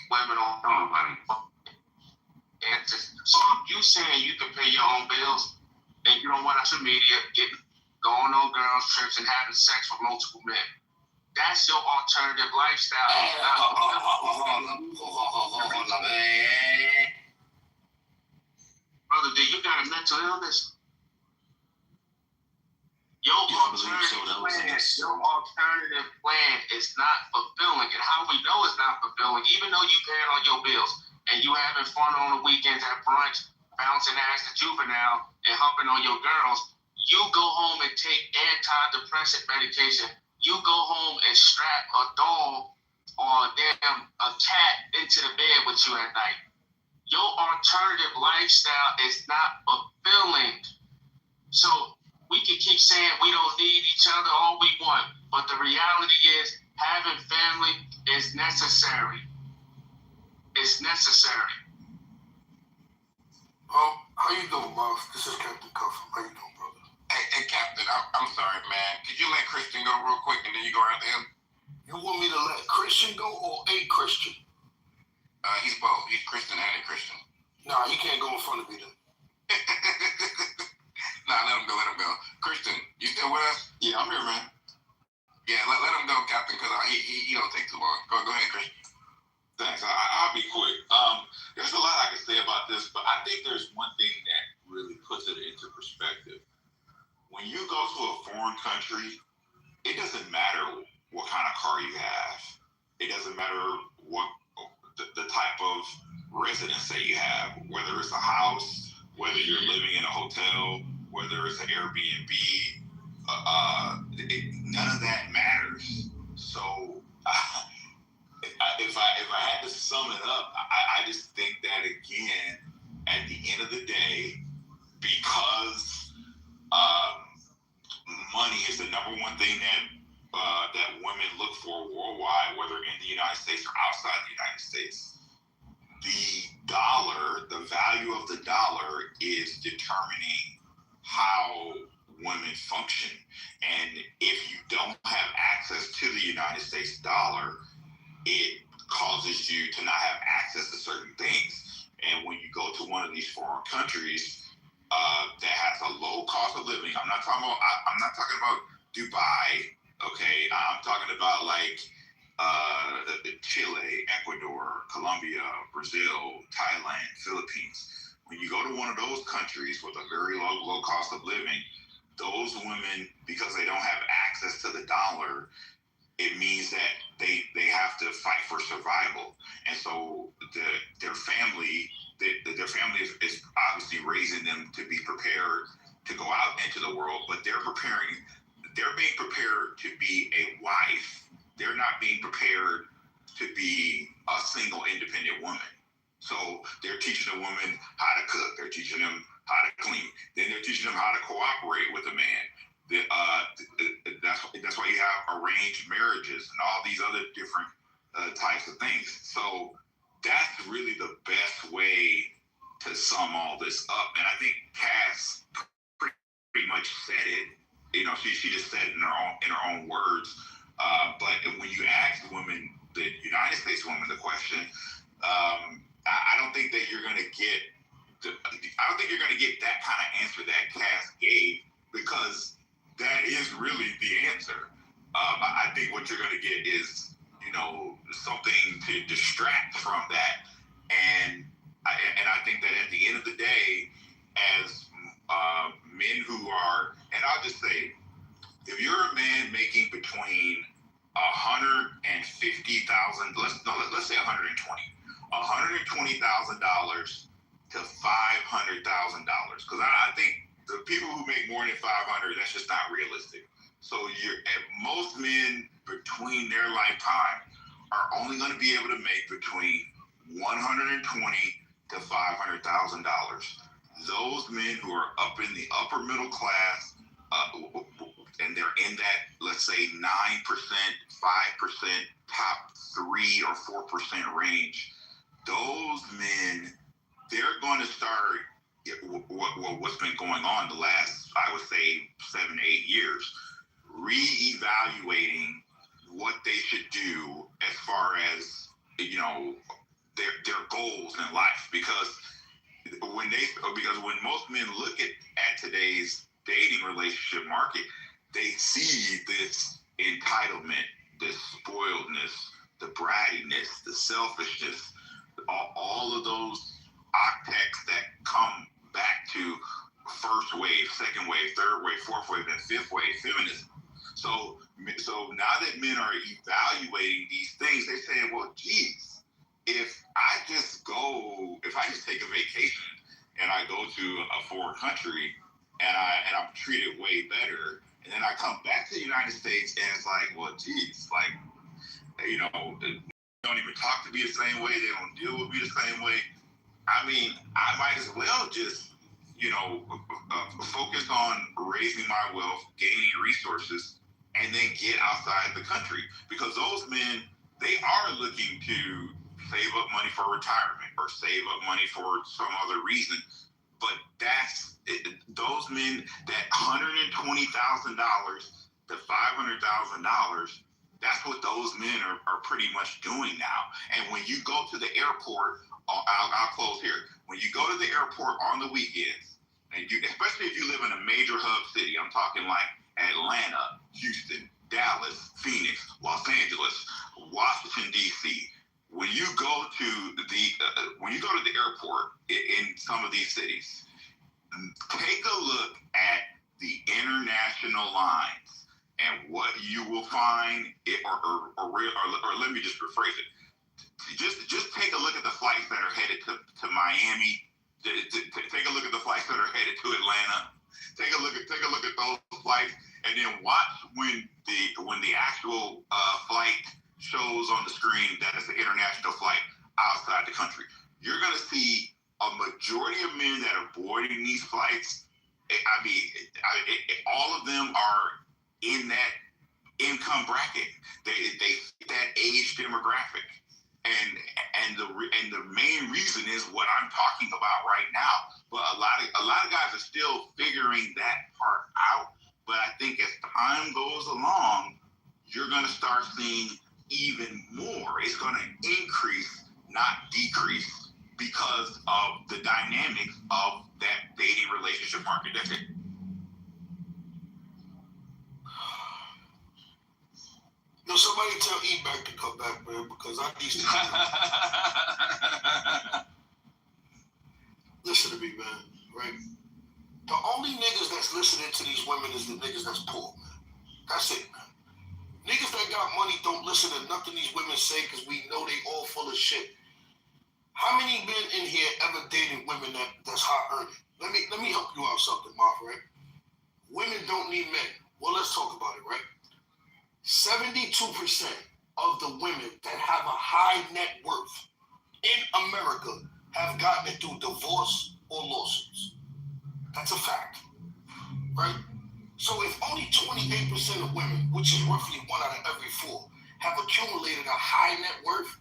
Women on money. And so you saying you can pay your own bills and you don't want social media going on girls' trips and having sex with multiple men. That's your alternative lifestyle. Brother, do you got a mental illness? Your alternative plan is not fulfilling. And how we know it's not fulfilling, even though you paying on your bills and you having fun on the weekends at brunch, bouncing ass to Juvenile and humping on your girls, you go home and take antidepressant medication. You go home and strap a dog or a cat into the bed with you at night. Your alternative lifestyle is not fulfilling. So we can keep saying we don't need each other all we want, but the reality is having family is necessary. It's necessary. How you doing, boss? This is Captain Cuff. How you doing, brother? Hey, Captain, I'm sorry, man. Could you let Christian go real quick and then you go after him? You want me to let Christian go or a Christian? He's both. He's Christian and a Christian. Nah, he can't go in front of me then. Nah, let him go. Christian, you still with us? Yeah, I'm here, man. Yeah, let him go, Captain, because he don't take too long. Go ahead, Christian. Thanks. I'll be quick. There's a lot I can say about this, but I think there's one thing that really puts it into perspective. When you go to a foreign country, it doesn't matter what kind of car you have. It doesn't matter what the type of residence that you have, whether it's a house, whether you're living in a hotel, whether it's an Airbnb. None of that matters. So if I had to sum it up, I just think that, again, at the end of the day, because money is the number one thing that women look for worldwide, whether in the United States or outside the United States, the dollar, the value of the dollar is determining how women function. And if you don't have access to the United States dollar, it causes you to not have access to certain things. And when you go to one of these foreign countries that has a low cost of living, I'm not talking about Dubai, okay? I'm talking about like Chile, Ecuador, Colombia, Brazil, Thailand, Philippines. When you go to one of those countries with a very low cost of living, those women, because they don't have access to the dollar, it means that they have to fight for survival. And so their family is obviously raising them to be prepared to go out into the world, but they're being prepared to be a wife. They're not being prepared to be a single independent woman. So they're teaching the woman how to cook. They're teaching them how to clean. Then they're teaching them how to cooperate with a man. That's why you have arranged marriages and all these other different types of things. So that's really the best way to sum all this up. And I think Cass pretty much said it. You know, she just said it in her own words. But when you ask women, the United States women, the question, I don't think that you're going to get. I don't think you're going to get that kind of answer that Cass gave, because that is really the answer. I think what you're going to get is, something to distract from that. And I think that at the end of the day, as men who are, and I'll just say, if you're a man making between $150,000, let's say $120,000 to $500,000, because I think the people who make more than $500,000, that's just not realistic. So most men between their lifetime are only going to be able to make between $120,000 to $500,000. Those men who are up in the upper middle class, and they're in that, let's say, 9%, 5%, top 3 or 4% range, those men, they're going to start what's been going on the last, I would say, 7 to 8 years, reevaluating what they should do as far as, their goals in life. Because when most men look at today's dating relationship market, they see this entitlement, this spoiledness, the brattiness, the selfishness, all of those octets that come back to first wave, second wave, third wave, fourth wave, and fifth wave feminism. So now that men are evaluating these things, they say, well, geez, if I just take a vacation and I go to a foreign country and I'm treated way better, and then I come back to the United States and it's like, well, geez, like, they don't even talk to me the same way, they don't deal with me the same way. I mean, I might as well just, focus on raising my wealth, gaining resources, and then get outside the country. Because those men, they are looking to save up money for retirement or save up money for some other reason. But that's those men that $120,000 to $500,000. That's what those men are pretty much doing now. And when you go to the airport, I'll close here. When you go to the airport on the weekends, and especially if you live in a major hub city, I'm talking like Atlanta, Houston, Dallas, Phoenix, Los Angeles, Washington D.C. When you go to the airport in some of these cities, take a look at the international lines, and what you will find, or let me just rephrase it. Just take a look at the flights that are headed to Miami. Take a look at the flights that are headed to Atlanta. Take a look at those flights, and then watch when the actual flight shows on the screen that it's an international flight outside the country. You're going to see a majority of men that are boarding these flights. I mean, all of them are in that income bracket. They fit that age demographic, and the main reason is what I'm talking about right now. But a lot of guys are still figuring that part out. But I think as time goes along, you're going to start seeing even more. It's going to increase, not decrease, because of the dynamics of that dating relationship market. That's it. Yo, somebody tell E-Back to come back, man, because I need to. Listen to me, man, right? The only niggas that's listening to these women is the niggas that's poor, man. That's it, man. Niggas that got money don't listen to nothing these women say because we know they all full of shit. How many men in here ever dated women that's high earning? Let me help you out something, Mark, right? Women don't need men. Well, let's talk about it, right? 72% of the women that have a high net worth in America have gotten it through divorce or lawsuits. That's a fact, right? So if only 28% of women, which is roughly 1 out of every 4, have accumulated a high net worth,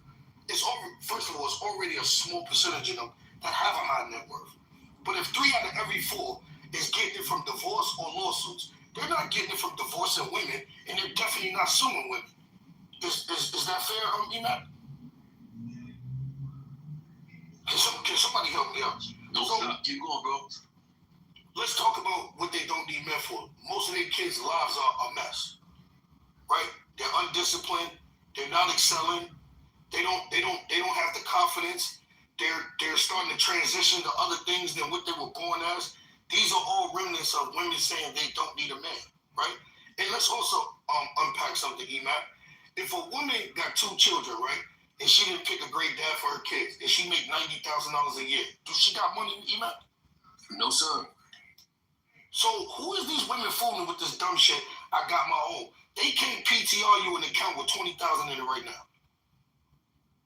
first of all, it's already a small percentage of them that have a high net worth. But if 3 out of every 4 is getting it from divorce or lawsuits, they're not getting it from divorcing women, and they're definitely not suing women. Is that fair, Emac? Can somebody help me out? No, keep going, bro. Let's talk about what they don't need men for. Most of their kids' lives are a mess, right? They're undisciplined. They're not excelling. They don't have the confidence. They're starting to transition to other things than what they were born as. These are all remnants of women saying they don't need a man, right? And let's also unpack something, Emac. If a woman got 2 children, right, and she didn't pick a great dad for her kids, and she make $90,000 a year, do she got money, Emac? No, sir. So who is these women fooling with this dumb shit? I got my own. They can't PTR you an account with 20,000 in it right now.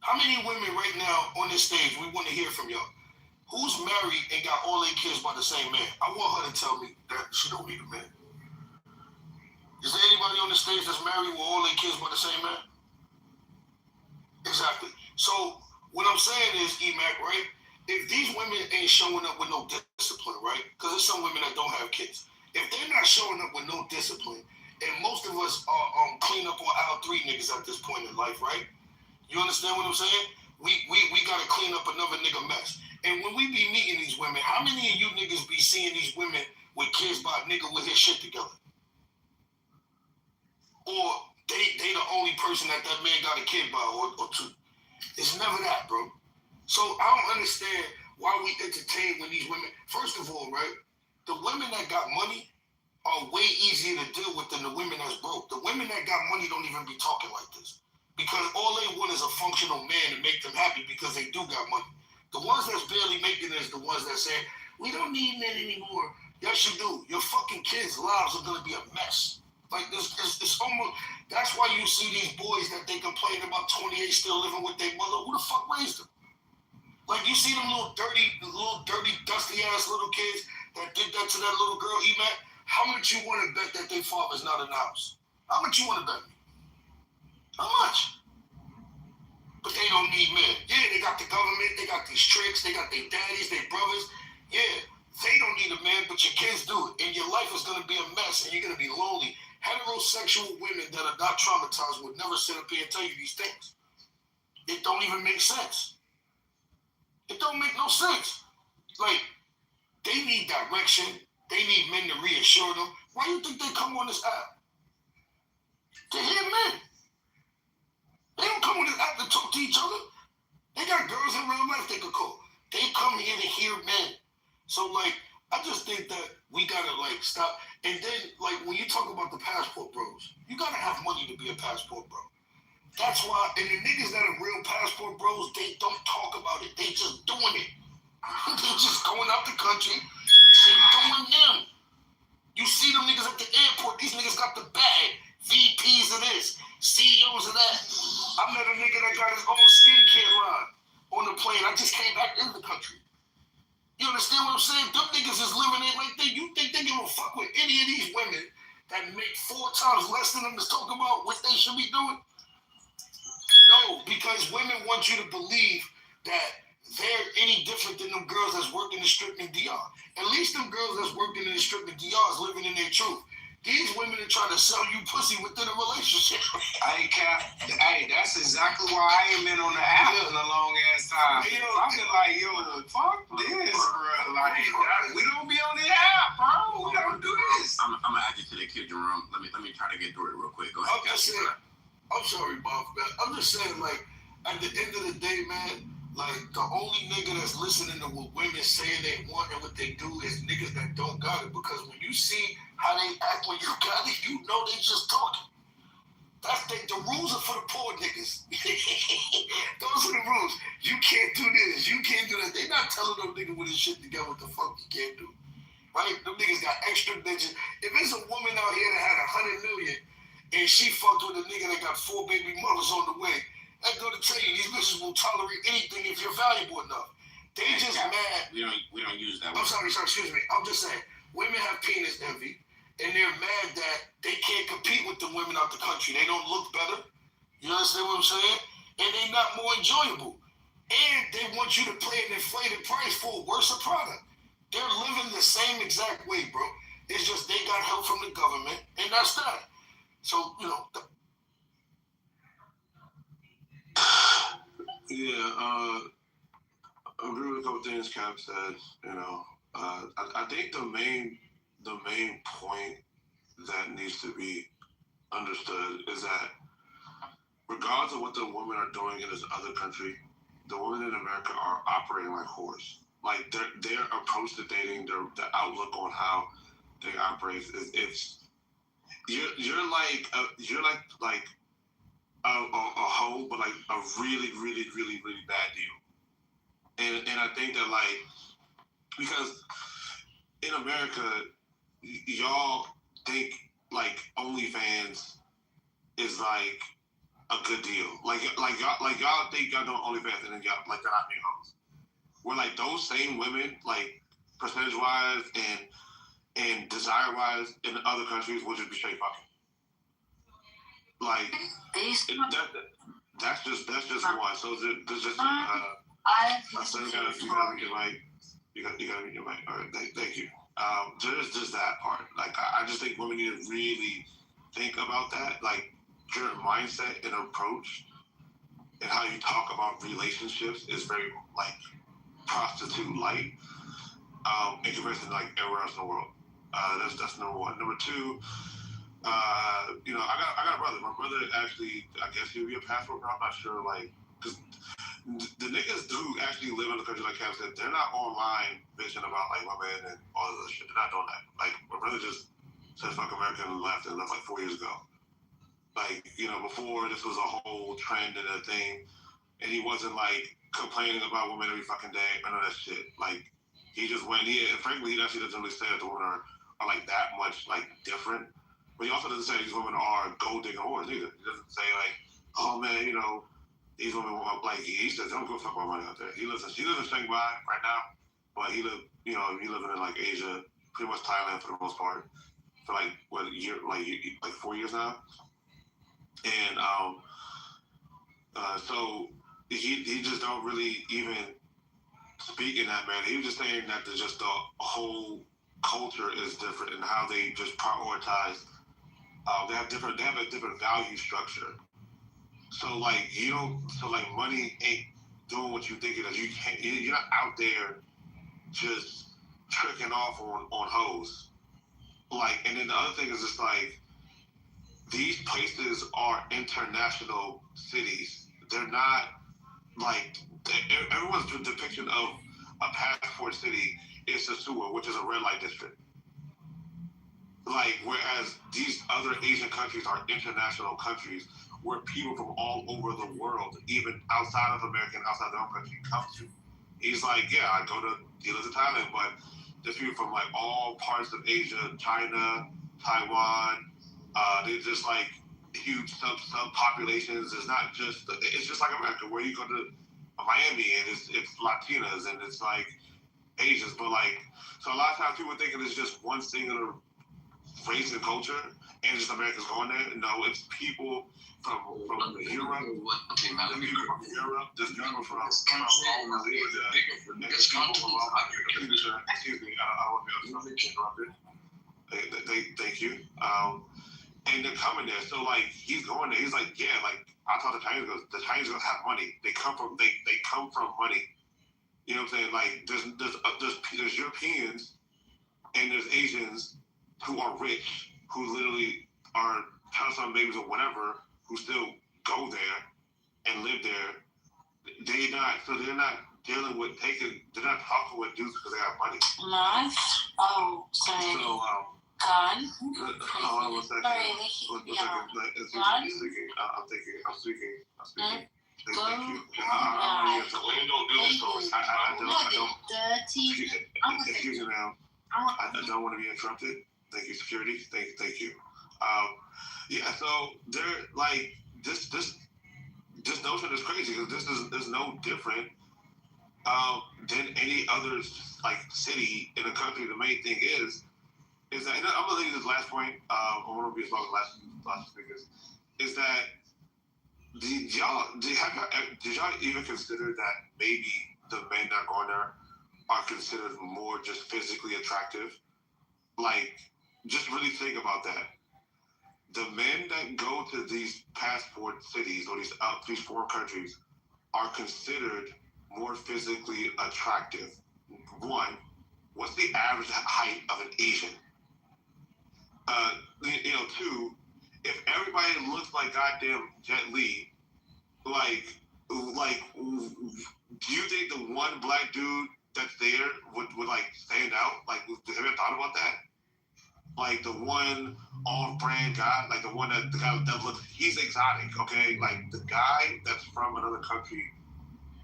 How many women right now on this stage, we want to hear from y'all? Who's married and got all their kids by the same man? I want her to tell me that she don't need a man. Is there anybody on the stage that's married with all their kids by the same man? Exactly. So what I'm saying is, Emac, right? If these women ain't showing up with no discipline, right? Because there's some women that don't have kids. If they're not showing up with no discipline, and most of us are clean up on aisle 3 niggas at this point in life, right? You understand what I'm saying? We got to clean up another nigga mess. And when we be meeting these women, how many of you niggas be seeing these women with kids by a nigga with his shit together? Or they the only person that man got a kid by or 2. It's never that, bro. So I don't understand why we entertain when these women, first of all, right, the women that got money are way easier to deal with than the women that's broke. The women that got money don't even be talking like this. Because all they want is a functional man to make them happy because they do got money. The ones that's barely making it is the ones that say, we don't need men anymore. Yes, you do. Your fucking kids' lives are going to be a mess. Like, it's almost, that's why you see these boys that they complain about 28 still living with their mother. Who the fuck raised them? Like, you see them little dirty, dusty-ass little kids that did that to that little girl, Emac? How much you want to bet that their father's not in the house? How much you want to bet me? How much? But they don't need men. Yeah, got the government, they got these tricks, they got their daddies, their brothers. Yeah, they don't need a man, but your kids do it. And your life is going to be a mess, and you're going to be lonely. Heterosexual women that are not traumatized would never sit up here and tell you these things. It don't even make sense. It don't make no sense. Like, they need direction. They need men to reassure them. Why do you think they come on this app? To hear men. They don't come on this app to talk to each other. They got girls in real life they could call. They come here to hear men. So, like, I just think that we gotta, like, stop. And then, like, when you talk about the passport bros, you gotta have money to be a passport bro. That's why, and the niggas that are real passport bros, they don't talk about it. They just doing it. They just going out the country, they doing them. You see them niggas at the airport, these niggas got the bag. VPs of this, CEOs of that. I met a nigga that got his own skincare line on the plane. I just came back in the country. You understand what I'm saying? Them niggas is living it like you think they give a fuck with any of these women that make 4 times less than them is talking about what they should be doing? No, because women want you to believe that they're any different than them girls that's working the strip in DR. At least them girls that's working in the strip in DR is living in their truth. These women are trying to sell you pussy within a relationship. Hey, Cap. Hey, that's exactly why I ain't been on the app in a long ass time. Hey, I've been like, yo, fuck this, bro. Like, we don't be on the app, bro. We don't do this. I'm gonna add you to the kid room. Let me try to get through it real quick. Go ahead. I'm sorry, Bob, man. I'm just saying, like, at the end of the day, man, like, the only nigga that's listening to what women say they want and what they do is niggas that don't got it. Because when you see how they act when you got it, you know they just talking. The rules are for the poor niggas. Those are the rules. You can't do this. You can't do that. They not telling them nigga with his shit together what the fuck you can't do. Right? Them niggas got extra digits. If there's a woman out here that had 100 million and she fucked with a nigga that got 4 baby mothers on the way, I'm going to tell you, these bitches will tolerate anything if you're valuable enough. They just mad. We don't use that. I'm sorry, excuse me. I'm just saying, women have penis envy, and they're mad that they can't compete with the women out the country. They don't look better. You understand what I'm saying? And they're not more enjoyable. And they want you to pay an inflated price for a worse product. They're living the same exact way, bro. It's just they got help from the government, and that's that. So, you know. Yeah, I agree with a couple things Cap said. You know, I think the main point that needs to be understood is that regardless of what the women are doing in this other country, the women in America are operating like whores. Like their approach to dating, their outlook on how they operate it's you're like a hoe, but like a really, really, really, really bad deal. And I think that, like, because in America, y'all think like OnlyFans is like a good deal. Like y'all think y'all doing OnlyFans and then y'all like they're not being hoes. Where like those same women, like percentage wise and desire wise in other countries will just be straight fucking. Like that's just one. So there's just so you gotta get right. You gotta get your mic. All right, thank you. There's just that part. Like I just think women need to really think about that. Like your mindset and approach and how you talk about relationships is very like prostitute like in comparison to like everywhere else in the world. That's number one. Number two, you know, I got a brother. My brother actually, I guess he'll be a passport, but I'm not sure. Like, cause the niggas do actually live in the country, like Cam said. They're not online bitching about like women and all of this shit. They're not doing that. Like, my brother just said fuck America and left like 4 years ago. Like, you know, before this was a whole trend and a thing, and he wasn't like complaining about women every fucking day. None of that shit. Like, he just went. And frankly, he actually doesn't really say that the women are like that much like different. But he also doesn't say these women are gold digging whores either. He doesn't say like, oh man, you know, these women want like he says don't go fuck my money out there. He lives in Shanghai right now, but he living in like Asia, pretty much Thailand for the most part, for like what year like 4 years now. And so he just don't really even speak in that manner. He was just saying that the whole culture is different and how they just prioritize. They have a different value structure. So like money ain't doing what you think it is. You're not out there just tricking off on hoes. Like, and then the other thing is just like these places are international cities. They're not like everyone's depiction of a passport city is a sewer, which is a red light district. Like, whereas these other Asian countries are international countries where people from all over the world, even outside of America and outside their own country, come to. He's like, yeah, I go to, he lives in Thailand, but there's people from like all parts of Asia, China, Taiwan. They're just like huge subpopulations. It's not just, it's just like America, where you go to Miami and it's Latinas and it's like Asians, but like, so a lot of times people thinking it's just one singular race and culture and just Americans going there. No, it's people from Europe, there's people from Europe, there's people from all over the there's people from all excuse me, I don't want to be interrupted. Thank you. And they're coming there. So like he's going there. He's like, yeah, like I thought the Chinese gonna have money. They come from money. You know what I'm saying? Like there's Europeans and there's Asians who are rich, who literally are child babies or whatever, who still go there and live there. They're not dealing with they're not talking with dudes because they have money. Live? Oh, sorry. So Gone? Hold on one second. I'm speaking. Thank you. I don't. Excuse me, ma'am. I don't want to be interrupted. Thank you, security. Thank you. Yeah. So they're like this notion is crazy because this is no different than any other like city in the country. The main thing is that, and I'm gonna leave this last point. I want to be as long as last speakers. Is that did y'all even consider that maybe the men that are going there are considered more just physically attractive? Like, just really think about that. The men that go to these passport cities or these foreign countries are considered more physically attractive. One, what's the average height of an Asian? Two, if everybody looks like goddamn Jet Li, like, do you think the one black dude that's there would like stand out? Like, have you ever thought about that? Like the one off-brand guy, like the guy that looks, he's exotic, okay? Like the guy that's from another country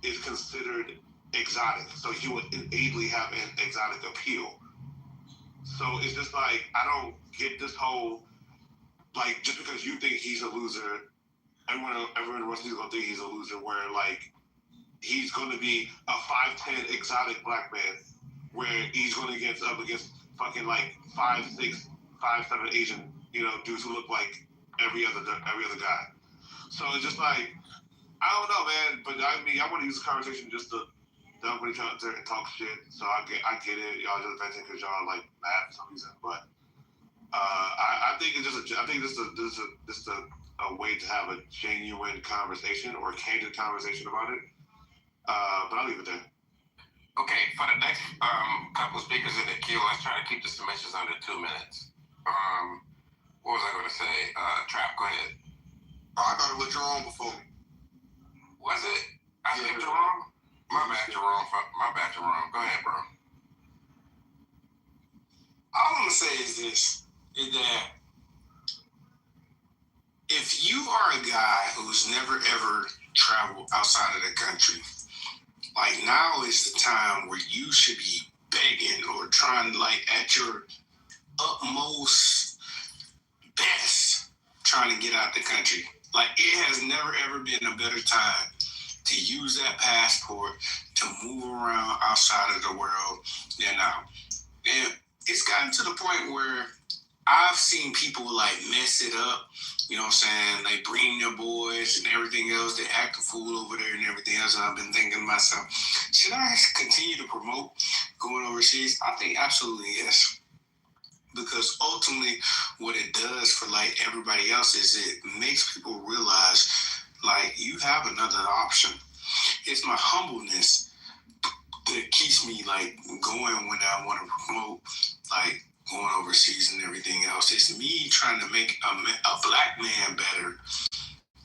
is considered exotic, so he would innately have an exotic appeal. So it's just like, I don't get this whole, like, just because you think he's a loser, everyone else is gonna think he's a loser, where like he's gonna be a 5'10" exotic black man, where he's gonna get up against fucking like 5'6", 5'7" Asian, dudes who look like every other guy. So it's just like, I don't know, man. But I mean, I want to use this conversation just to nobody trying to talk shit. So I get it. Y'all just venting because y'all like mad for some reason. But I think it's just a way to have a genuine conversation or a candid conversation about it. But I'll leave it there. Okay, for the next couple speakers in the queue, let's try to keep the submissions under 2 minutes. What was I going to say? Trap, go ahead. Oh, I thought it was Jerome before me. Was it? I think Jerome? My bad, Jerome. Go ahead, bro. All I'm going to say is this, is that if you are a guy who's never ever traveled outside of the country, like now is the time where you should be begging or trying, like at your utmost best, trying to get out the country. Like it has never ever been a better time to use that passport to move around outside of the world than now. And it's gotten to the point where I've seen people like mess it up. You know what I'm saying? They bring their boys and everything else. They act a fool over there and everything else. And I've been thinking to myself, should I continue to promote going overseas? I think absolutely yes. Because ultimately what it does for like everybody else is it makes people realize like you have another option. It's my humbleness that keeps me like going when I want to promote like going overseas and everything else. It's me trying to make a black man better.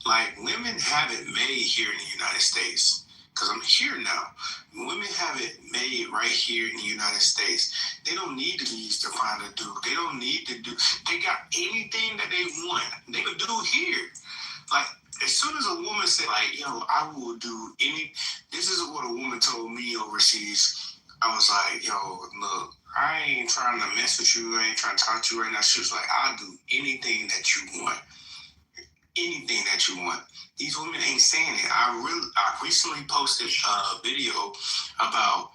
Like women have it made here in the United States. Because I'm here now. Women have it made right here in the United States. They don't need to be used to find a dude. They don't need to do. They got anything that they want. They can do here. Like as soon as a woman said, like, yo, I will do any. This is what a woman told me overseas. I was like, yo, look, I ain't trying to mess with you. I ain't trying to talk to you right now. She was like, I'll do anything that you want. Anything that you want. These women ain't saying it. I recently posted a video about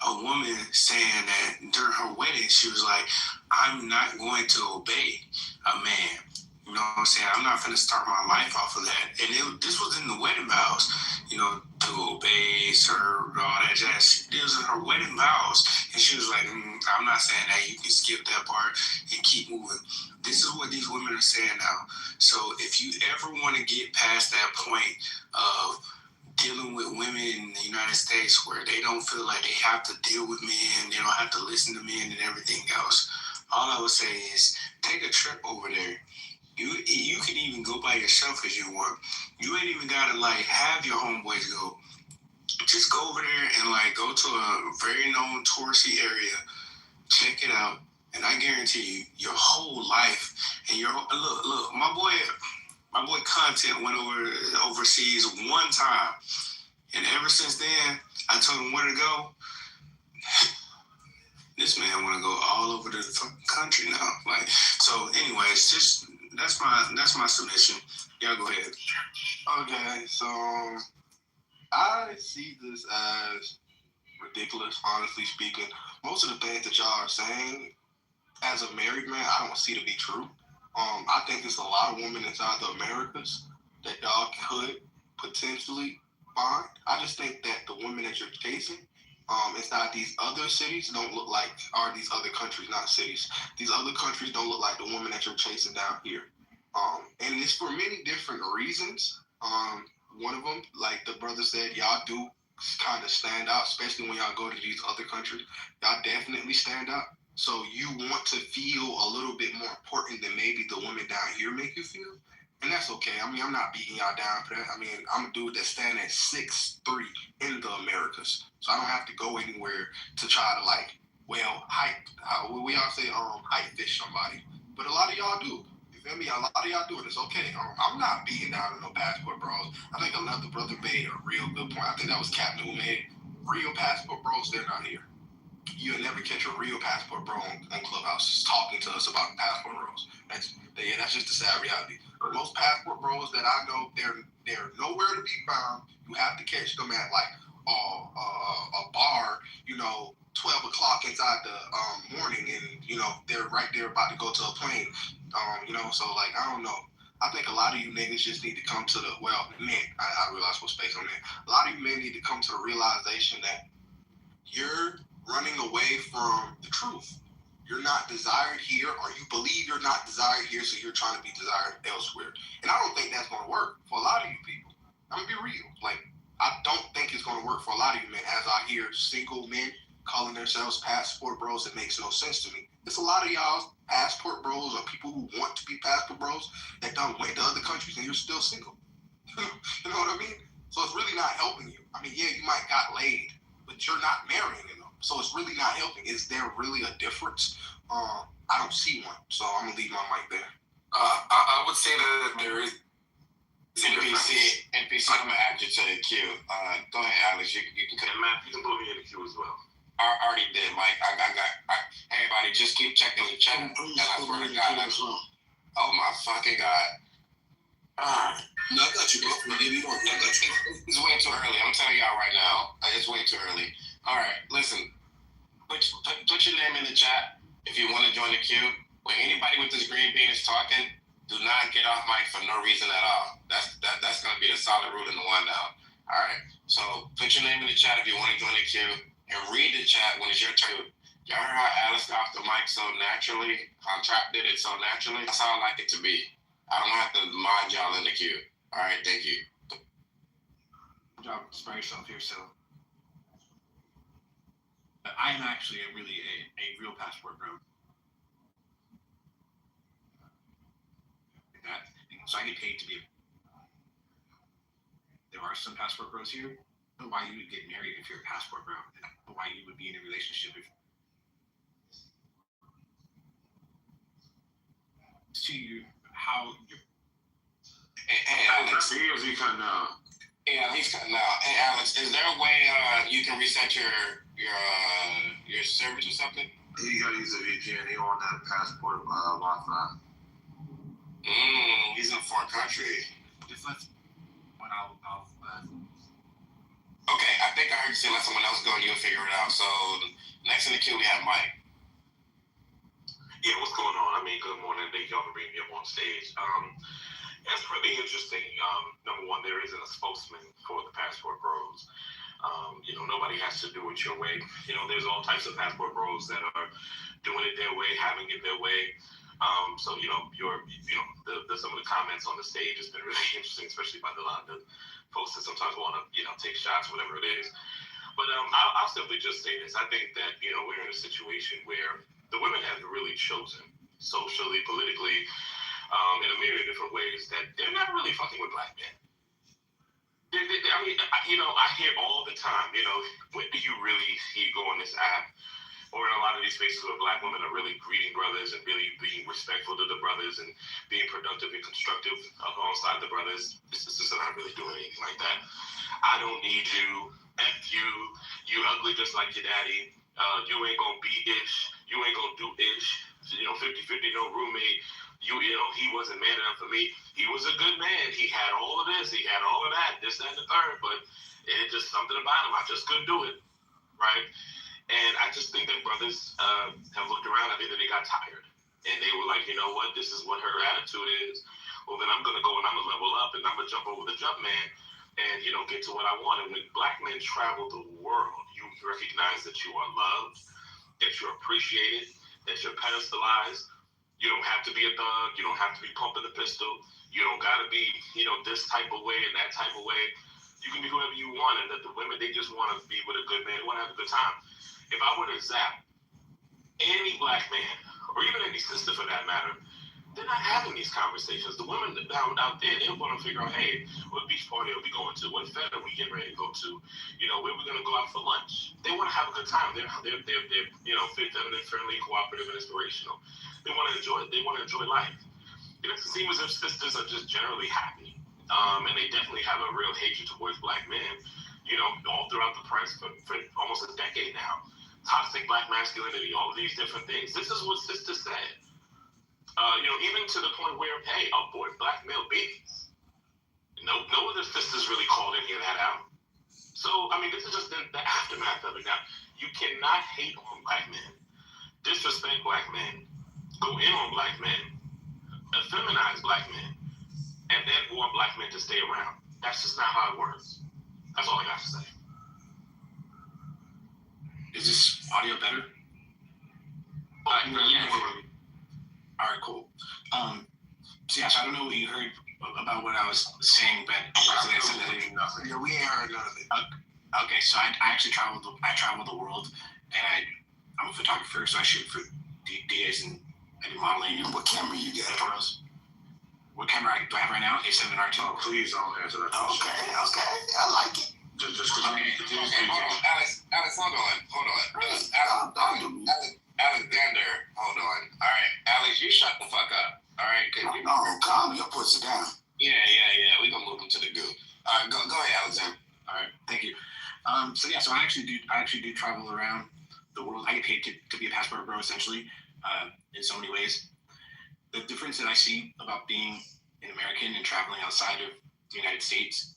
a woman saying that during her wedding, she was like, I'm not going to obey a man. You know what I'm saying? I'm not going to start my life off of that. And this was in the wedding vows, you know, to obey, serve, all that jazz. It was in her wedding vows. And she was like, I'm not saying that. You can skip that part and keep moving. This is what these women are saying now. So if you ever want to get past that point of dealing with women in the United States where they don't feel like they have to deal with men, they don't have to listen to men and everything else, all I would say is take a trip over there. You can even go by yourself if you want. You ain't even gotta like have your homeboys go. Just go over there and like go to a very known touristy area, check it out, and I guarantee you, your whole life and your look, my boy Content went overseas one time, and ever since then, I told him where to go. This man want to go all over the country now. Like so. Anyways, just that's my submission. Y'all go ahead. Okay, so I see this as ridiculous, honestly speaking. Most of the things that y'all are saying, as a married man, I don't see to be true. I think there's a lot of women inside the Americas that y'all could potentially find. I just think that the women that you're chasing inside these other cities don't look like, or these other countries, not cities. These other countries don't look like the women that you're chasing down here. And it's for many different reasons. One of them, like the brother said, y'all do kind of stand out, especially when y'all go to these other countries. Y'all definitely stand out. So you want to feel a little bit more important than maybe the women down here make you feel. And that's okay. I mean, I'm not beating y'all down for that. I mean, I'm a dude that's standing at 6'3" in the Americas. So I don't have to go anywhere to try to like, we all say height fish somebody. But a lot of y'all do. You feel me? A lot of y'all do it. It's okay. I'm not beating down no passport bros. I think another brother made a real good point. I think that was Captain who made real passport bros. They're not here. You'll never catch a real passport bro on Clubhouse talking to us about passport bros. That's just the sad reality. Most passport bros that I know, they're nowhere to be found. You have to catch them at like a bar, 12 o'clock inside the morning, and they're right there about to go to a plane. So like I don't know. I think a lot of you niggas just need to come to men. I realize what space I'm in. A lot of you men need to come to the realization that you're running away from the truth. You're not desired here, or you believe you're not desired here, so you're trying to be desired elsewhere. And I don't think that's going to work for a lot of you people. I'm going to be real. Like, I don't think it's going to work for a lot of you men. As I hear single men calling themselves passport bros, it makes no sense to me. There's a lot of y'all passport bros, or people who want to be passport bros, that done went to other countries and you're still single. You know what I mean? So it's really not helping you. I mean, yeah, you might got laid, but you're not marrying them. So it's really not helping. Is there really a difference? I don't see one. So I'm going to leave my mic there. I would say that there is NPC, I'm going to add you to the queue. Go ahead, Alex. You can Matt, you can put me in the queue as well. I already did, Mike. Everybody just keep checking the chat. And I swear to God, oh my fucking God. No, I got you, bro. I got you. It's way too early. I'm telling y'all right now. It's way too early. All right, listen. Put your name in the chat if you want to join the queue. when anybody with this green bean is talking, do not get off mic for no reason at all. That's gonna be a solid rule in the one down. All right. So put your name in the chat if you want to join the queue, and read the chat when it's your turn. Y'all heard how Alice got off the mic so naturally? How Trap did it so naturally? That's how I like it to be. I don't have to mod y'all in the queue. All right, thank you. Good job, spare yourself here. So, I am actually a real passport bro. That, so I get paid to be. There are some passport bros here. I don't know why you would get married if you're a passport bro. I don't know why you would be in a relationship if. To you, how you. Hey, Alex. He is cutting out. Yeah, he's cutting out. Hey, Alex, is there a way you can reset your service or something? You gotta use a VPN. He on that passport Wi-Fi. He's in a foreign country. Just let. When I'll Okay, I think I heard you say let someone else go and you'll figure it out. So next in the queue we have Mike. Yeah, what's going on? I mean, good morning. Thank y'all for bringing me up on stage. That's pretty interesting. Number one, there isn't a spokesman for the passport bros. Nobody has to do it your way. There's all types of passport bros that are doing it their way, having it their way. Some of the comments on the stage has been really interesting, especially by a lot of the folks that sometimes want to, take shots, whatever it is. But I'll simply just say this. I think that, we're in a situation where the women have really chosen socially, politically, in a myriad of different ways that they're not really fucking with black men. I hear all the time, when do you really see go on this app or in a lot of these spaces where black women are really greeting brothers and really being respectful to the brothers and being productive and constructive alongside the brothers? This is not really doing anything like that. I don't need you. F you. You ugly just like your daddy. You ain't gonna be ish. You ain't gonna do ish. 50-50, no roommate. He wasn't man enough for me. He was a good man. He had all of this. He had all of that, this, that, and the third. But it just something about him. I just couldn't do it. Right? And I just think that brothers have looked around. I think that they got tired. And they were like, you know what? This is what her attitude is. Well, then I'm going to go and I'm going to level up and I'm going to jump over the jump man and, get to what I want. And when black men travel the world, you recognize that you are loved, that you're appreciated, that you're pedestalized. You don't have to be a thug. You don't have to be pumping the pistol. You don't got to be, this type of way and that type of way. You can be whoever you want. And that the women, they just want to be with a good man. They want to have a good time. If I were to zap any black man, or even any sister for that matter, they're not having these conversations. The women out there, they want to figure out, hey, what beach party are we going to? What fete are we getting ready to go to? Where are we going to go out for lunch? They want to have a good time. They're fit, feminine, friendly, cooperative, and inspirational. They want to enjoy life. It doesn't seem as if sisters are just generally happy. And they definitely have a real hatred towards black men, all throughout the press for almost a decade now. Toxic black masculinity, all of these different things. This is what sisters said. Even to the point where, hey, abort black male babies. No other sisters really called any of that out. So, this is just the aftermath of it. Now, you cannot hate on black men, disrespect black men, go in on black men, effeminize black men, and then want black men to stay around. That's just not how it works. That's all I got to say. Is this audio better? Yeah. All right, cool. So I don't know what you heard about what I was saying, but Nothing. Yeah, we ain't heard none of it. Okay, so I actually traveled the world, and I'm a photographer, so I shoot for DJs and I do modeling. And what camera you got? What camera do I have right now? A7R2. Oh, please don't answer that question. Okay, I like it. Just because Alex, hold on. Alexander, hold on. All right, Alex, you shut the fuck up. All right, calm your pussy down. Yeah. We gonna move him to the goo. All right, go ahead, Alexander. All right, thank you. So I actually do travel around the world. I get paid to be a passport bro, essentially, in so many ways. The difference that I see about being an American and traveling outside of the United States,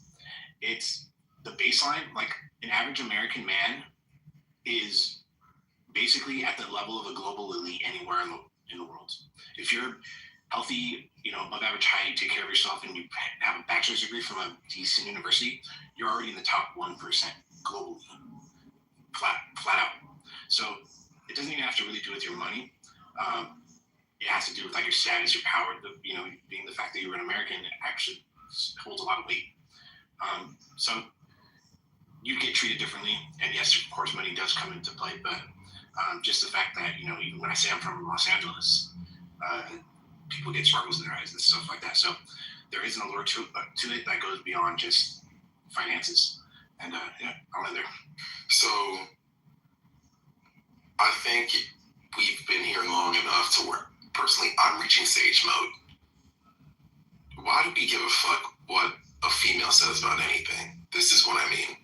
it's the baseline. Like an average American man is basically at the level of a global elite anywhere in the world. If you're healthy, above average height, take care of yourself, and you have a bachelor's degree from a decent university, you're already in the top 1% globally, flat out. So it doesn't even have to really do with your money. It has to do with like your status, your power. Being the fact that you're an American actually holds a lot of weight. So you get treated differently, and yes, of course, money does come into play. But just the fact that even when I say I'm from Los Angeles, people get sparkles in their eyes and stuff like that. So there is an allure to it that goes beyond just finances. And I'll end there. So I think we've been here long enough to where, personally, I'm reaching sage mode. Why do we give a fuck what a female says about anything? This is what I mean.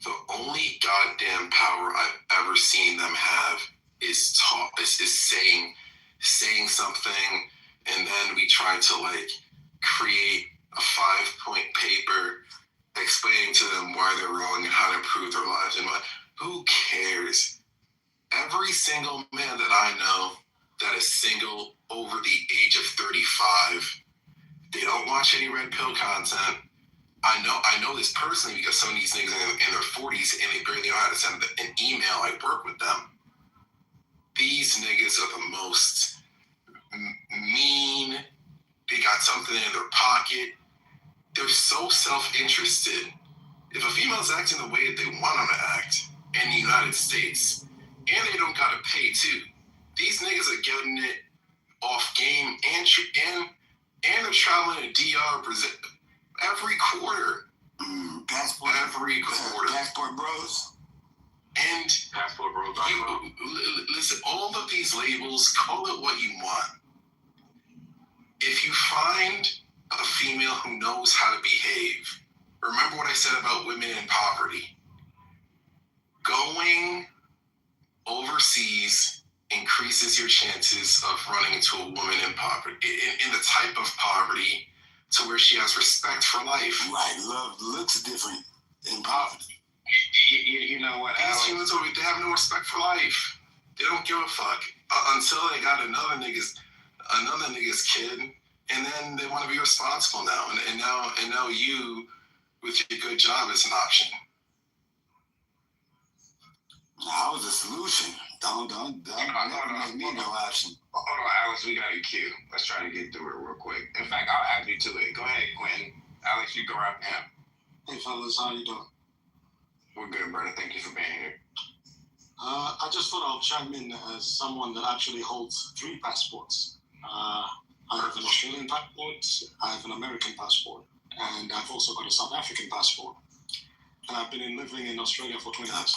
The only goddamn power I've ever seen them have is saying something, and then we try to create a 5-point paper explaining to them why they're wrong and how to improve their lives. And who cares? Every single man that I know that is single over the age of 35, they don't watch any red pill content. I know this personally because some of these niggas in their 40s and they barely know how to send an email. I work with them. These niggas are the most mean. They got something in their pocket. They're so self-interested. If a female's acting the way that they want them to act in the United States, and they don't gotta pay too, these niggas are getting it off game and they're traveling to DR every quarter. Passport. Every quarter. Passport bros. And Passport bros. Listen, all of these labels, call it what you want. If you find a female who knows how to behave, remember what I said about women in poverty. Going overseas increases your chances of running into a woman in poverty, in the type of poverty to where she has respect for life. Right, love looks different in poverty. You know what, These humans over, they have no respect for life. They don't give a fuck until they got another nigga's kid, and then they want to be responsible now. And now you, with your good job, is an option. That was a solution. Don't make me no option. Hold on, Alex, we got a queue. Let's try to get through it real quick. In fact, I'll add you to it. Go ahead, Quentin. Alex, you go right now. Hey fellas, how you doing? We're good, brother. Thank you for being here. I just thought I'll chime in as someone that actually holds 3 passports. I have an Australian passport, I have an American passport, and I've also got a South African passport. And I've been living in Australia for 20 years.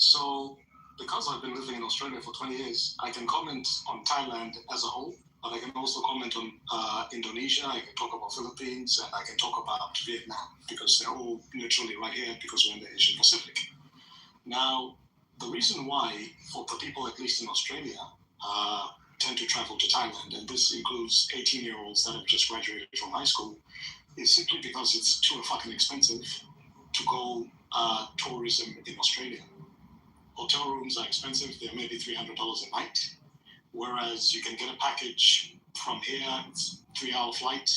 So, because I've been living in Australia for 20 years, I can comment on Thailand as a whole, but I can also comment on Indonesia, I can talk about Philippines, and I can talk about Vietnam, because they're all literally right here because we're in the Asian Pacific. Now, the reason why, for the people at least in Australia, tend to travel to Thailand, and this includes 18-year-olds that have just graduated from high school, is simply because it's too fucking expensive to go tourism in Australia. Hotel rooms are expensive, they're maybe $300 a night, whereas you can get a package from here, it's 3-hour flight,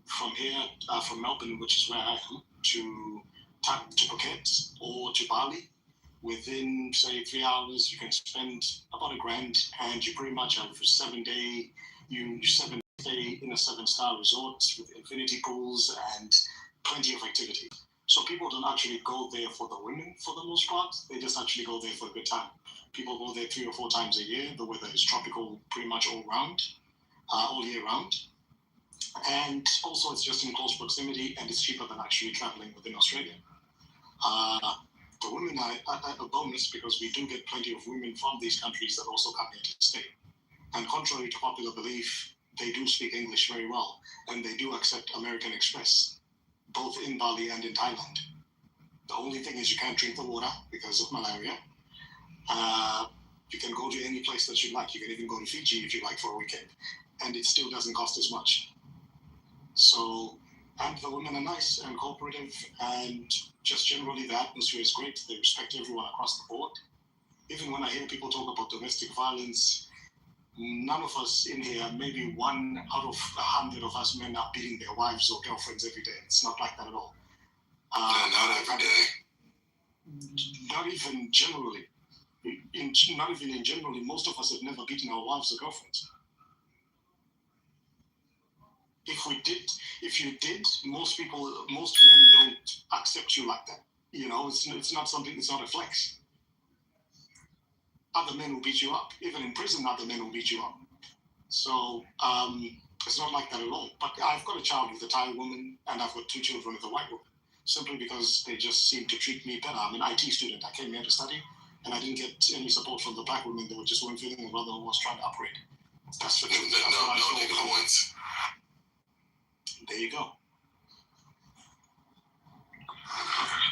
from here, from Melbourne, which is where I am, to Phuket or to Bali. Within, say, 3 hours, you can spend about $1,000, and you pretty much have a 7-day stay in a 7-star resort with infinity pools and plenty of activity. So people don't actually go there for the women for the most part. They just actually go there for a good time. People go there 3 or 4 times a year. The weather is tropical pretty much all year round. And also it's just in close proximity and it's cheaper than actually traveling within Australia. The women are a bonus because we do get plenty of women from these countries that also come here to stay. And contrary to popular belief, they do speak English very well, and they do accept American Express, both in Bali and in Thailand. The only thing is you can't drink the water because of malaria. You can go to any place that you like. You can even go to Fiji if you like for a weekend, and it still doesn't cost as much. So, and the women are nice and cooperative, and just generally the atmosphere is great. They respect everyone across the board. even when I hear people talk about domestic violence, none of us in here, maybe 1 out of 100 of us men are beating their wives or girlfriends every day. It's not like that at all. Not every day. Not even generally. Not even in generally, most of us have never beaten our wives or girlfriends. If you did, most men don't accept you like that. You know, it's not something, it's not a flex. Other men will beat you up. Even in prison, other men will beat you up. So it's not like that at all. But I've got a child with a Thai woman, and I've got 2 children with a white woman, simply because they just seem to treat me better. I'm an IT student. I came here to study, and I didn't get any support from the black women. They were just weren't feeling the brother who was trying to upgrade. That's the truth. No nigga points. There you go.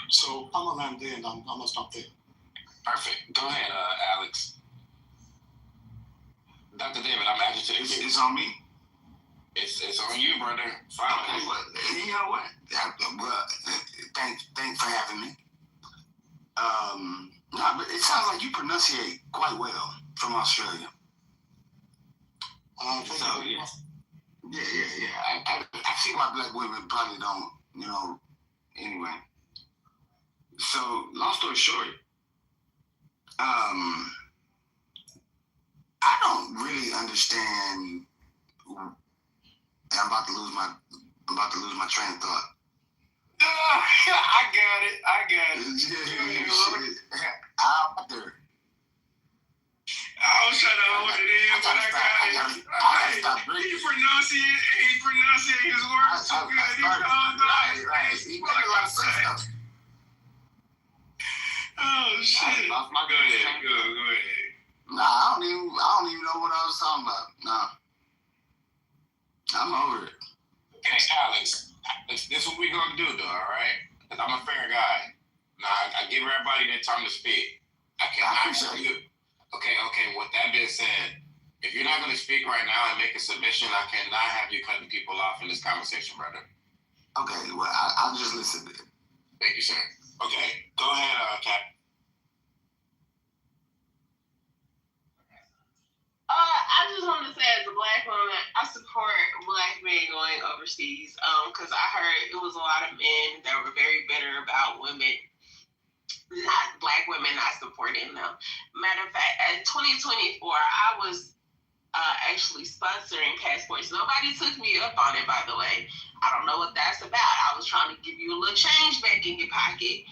So I'm gonna land there, and I'm gonna stop there. Perfect. Go ahead, Alex. Dr. David, I'm adding to the queue. It's on me. It's on you, brother. Finally. Okay, well, you know what? Thanks for having me. No, but it sounds like you pronunciate quite well from Australia. So, yeah. I see why black women probably don't, you know, anyway. So, long story short, I don't really understand. I'm about to lose my train of thought. I got it. I was trying to hold it in, but I got it. He pronunciate his words so good. He got a lot of stuff. Oh shit! Go ahead. Nah, I don't even know what I was talking about. Nah, I'm over it. Okay, Alex, this is what we gonna do, though. All right? Because I'm a fair guy. Now, I give everybody their time to speak. I cannot you. Okay. With that being said, if you're not gonna speak right now and make a submission, I cannot have you cutting people off in this conversation, brother. Okay, well, I'll just listen to it. Thank you, sir. Okay, go ahead, Cap. I just want to say, as a black woman, I support black men going overseas. Because I heard it was a lot of men that were very bitter about black women not supporting them. Matter of fact, in 2024, I was actually sponsoring passports. Nobody took me up on it, by the way. I don't know what that's about. I was trying to give you a little change back in your pocket,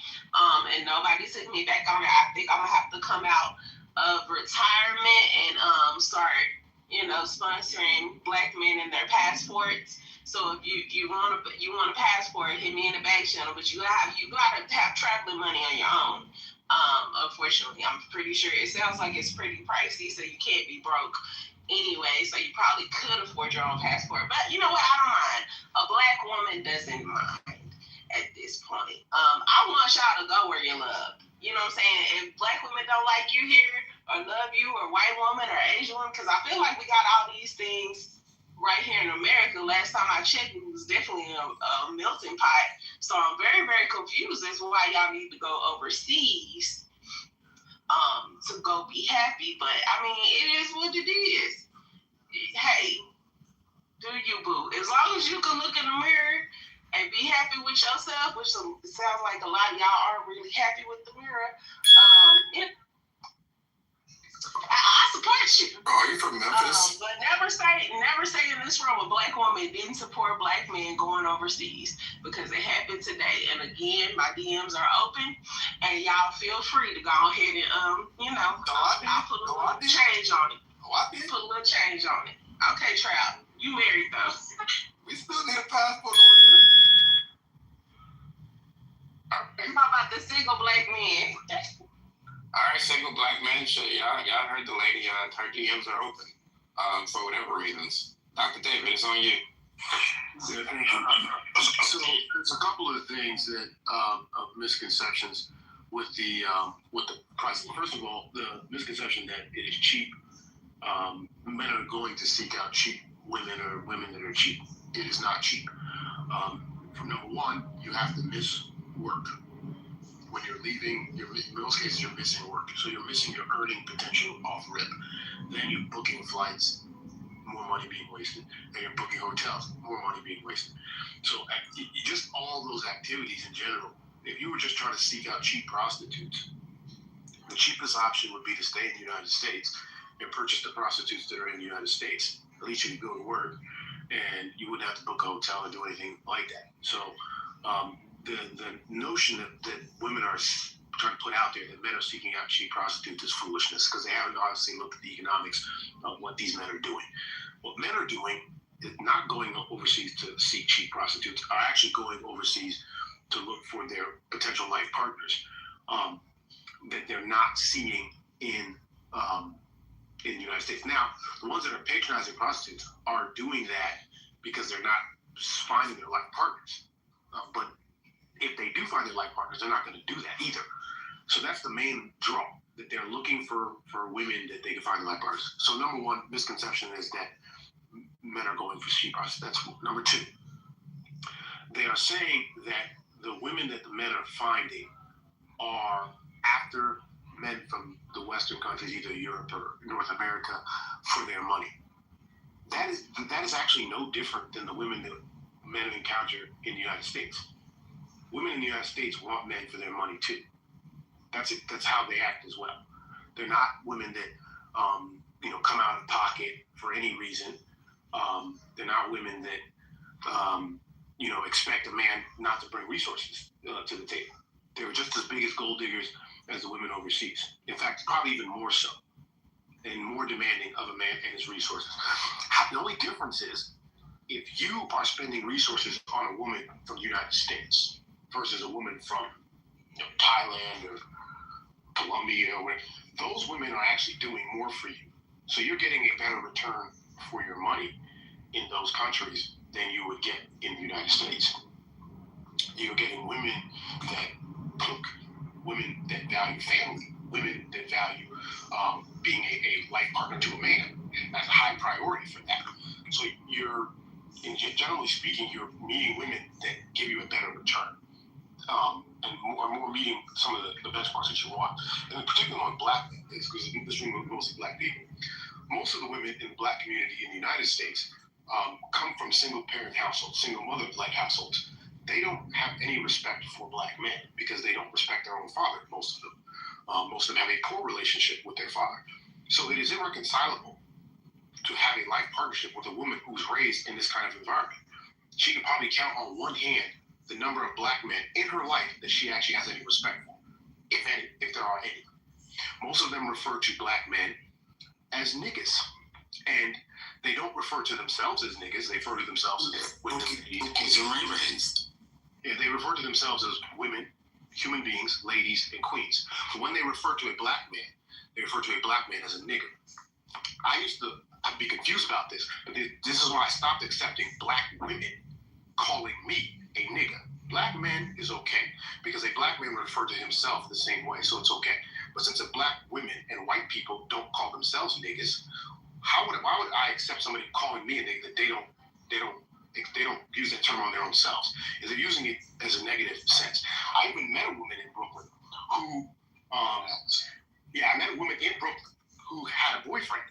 and nobody took me back on it. I think I'm gonna have to come out of retirement and start, sponsoring black men and their passports. So if you want a passport, hit me in the back channel. But you gotta have traveling money on your own. Unfortunately, I'm pretty sure it sounds like it's pretty pricey, so you can't be broke anyway. So you probably could afford your own passport. But you know what? I don't mind. A black woman doesn't mind at this point. I want y'all to go where you love. You know what I'm saying? If black women don't like you here, or love you, or white woman, or Asian woman, because I feel like we got all these things right here in America. Last time I checked, it was definitely a melting pot. So I'm very, very confused as to why y'all need to go overseas to go be happy. But I mean, it is what it is. Hey, do you, boo? As long as you can look in the mirror and be happy with yourself, which sounds like a lot of y'all aren't really happy with the mirror. I support you. Oh, you from Memphis? But never say in this room a black woman didn't support black men going overseas, because it happened today. And again, my DMs are open, and y'all feel free to go ahead and I'll put a little change on it. Put a little change on it. Okay, Trout, you married though. We still need a passport over here. How about the single black men? All right, single black men. So y'all heard the lady. Her DMs are open for whatever reasons. Dr. David, it's on you. Yeah, thank you. So there's a couple of things that of misconceptions with the price. First of all, the misconception that it is cheap. Men are going to seek out cheap women or women that are cheap. It is not cheap. From number one, you have to miss work when you're leaving. In most cases, you're missing work, so you're missing your earning potential off rip. Then you're booking flights, more money being wasted. Then you're booking hotels, more money being wasted. So just all those activities in general. If you were just trying to seek out cheap prostitutes, the cheapest option would be to stay in the United States and purchase the prostitutes that are in the United States. At least you could go to work, and you wouldn't have to book a hotel or do anything like that. So the notion that women are trying to put out there that men are seeking out cheap prostitutes is foolishness, because they haven't obviously looked at the economics of what these men are doing. What men are doing is not going overseas to seek cheap prostitutes, are actually going overseas to look for their potential life partners that they're not seeing in the United States. Now, the ones that are patronizing prostitutes are doing that because they're not finding their life partners. But if they do find their life partners, they're not going to do that either. So that's the main draw, that they're looking for women that they can find their life partners. So number one misconception is that men are going for cheap prostitutes. That's number two. They are saying that the women that the men are finding are after men from the Western countries, either Europe or North America, for their money. That is actually no different than the women that men encounter in the United States. Women in the United States want men for their money too. That's it. That's how they act as well. They're not women that come out of pocket for any reason. They're not women that expect a man not to bring resources to the table. They're just as big as gold diggers as the women overseas. In fact, probably even more so, and more demanding of a man and his resources. The only difference is if you are spending resources on a woman from the United States versus a woman from Thailand or Colombia or whatever, those women are actually doing more for you. So you're getting a better return for your money in those countries than you would get in the United States. You're getting women that cook, women that value family, women that value being a life partner to a man. That's a high priority for them. So generally speaking, you're meeting women that give you a better return. And more meeting some of the benchmarks that you want. And in particular on black men, because this room is mostly black people. Most of the women in the black community in the United States come from single-parent households, single mother-like households. They don't have any respect for black men because they don't respect their own father, most of them. Most of them have a poor relationship with their father. So it is irreconcilable to have a life partnership with a woman who's raised in this kind of environment. She can probably count on one hand the number of black men in her life that she actually has any respect for, if any, if there are any. Most of them refer to black men as niggas. And they don't refer to themselves as niggas, they refer to themselves as women. Yeah, they refer to themselves as women, human beings, ladies, and queens. So when they refer to a black man, they refer to a black man as a nigger. I'd be confused about this, but this is why I stopped accepting black women calling me a nigger. Black man is okay, because a black man would refer to himself the same way, so it's okay. But since black women and white people don't call themselves niggas, why would I accept somebody calling me a nigga that they don't use that term on their own selves? Is they're using it as a negative sense. I even met a woman in Brooklyn who, I met a woman in Brooklyn who had a boyfriend,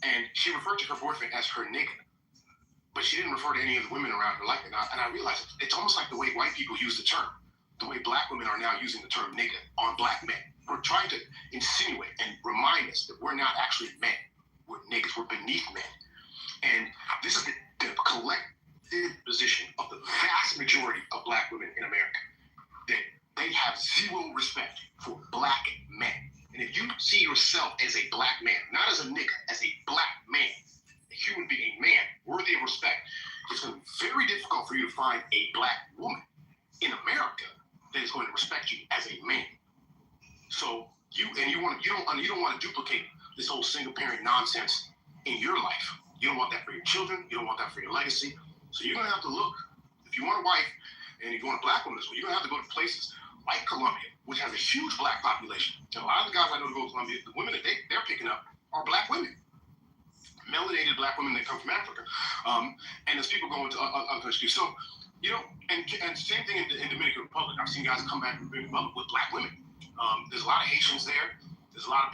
and she referred to her boyfriend as her nigga, but she didn't refer to any of the women around her like that. And I realized it's almost like the way white people use the term, the way black women are now using the term nigga on black men. We're trying to insinuate and remind us that we're not actually men. We're niggas. We're beneath men. And this is the collective position of the vast majority of black women in America, that they have zero respect for black men. And if you see yourself as a black man, not as a nigga, as a black man, a human being, a man worthy of respect, it's going to be very difficult for you to find a black woman in America that is going to respect you as a man. So you don't want to duplicate this whole single parent nonsense in your life. You don't want that for your children. You don't want that for your legacy. So you're gonna have to look. If you want a wife, and if you want a black woman as well, you're gonna have to go to places like Colombia, which has a huge black population. And a lot of the guys I know to go to Colombia, the women that they're picking up are black women, melanated black women that come from Africa. And as people go into other countries, so You know, and same thing in Dominican Republic. I've seen guys come back from Dominican Republic with black women. There's a lot of Haitians there. There's a lot of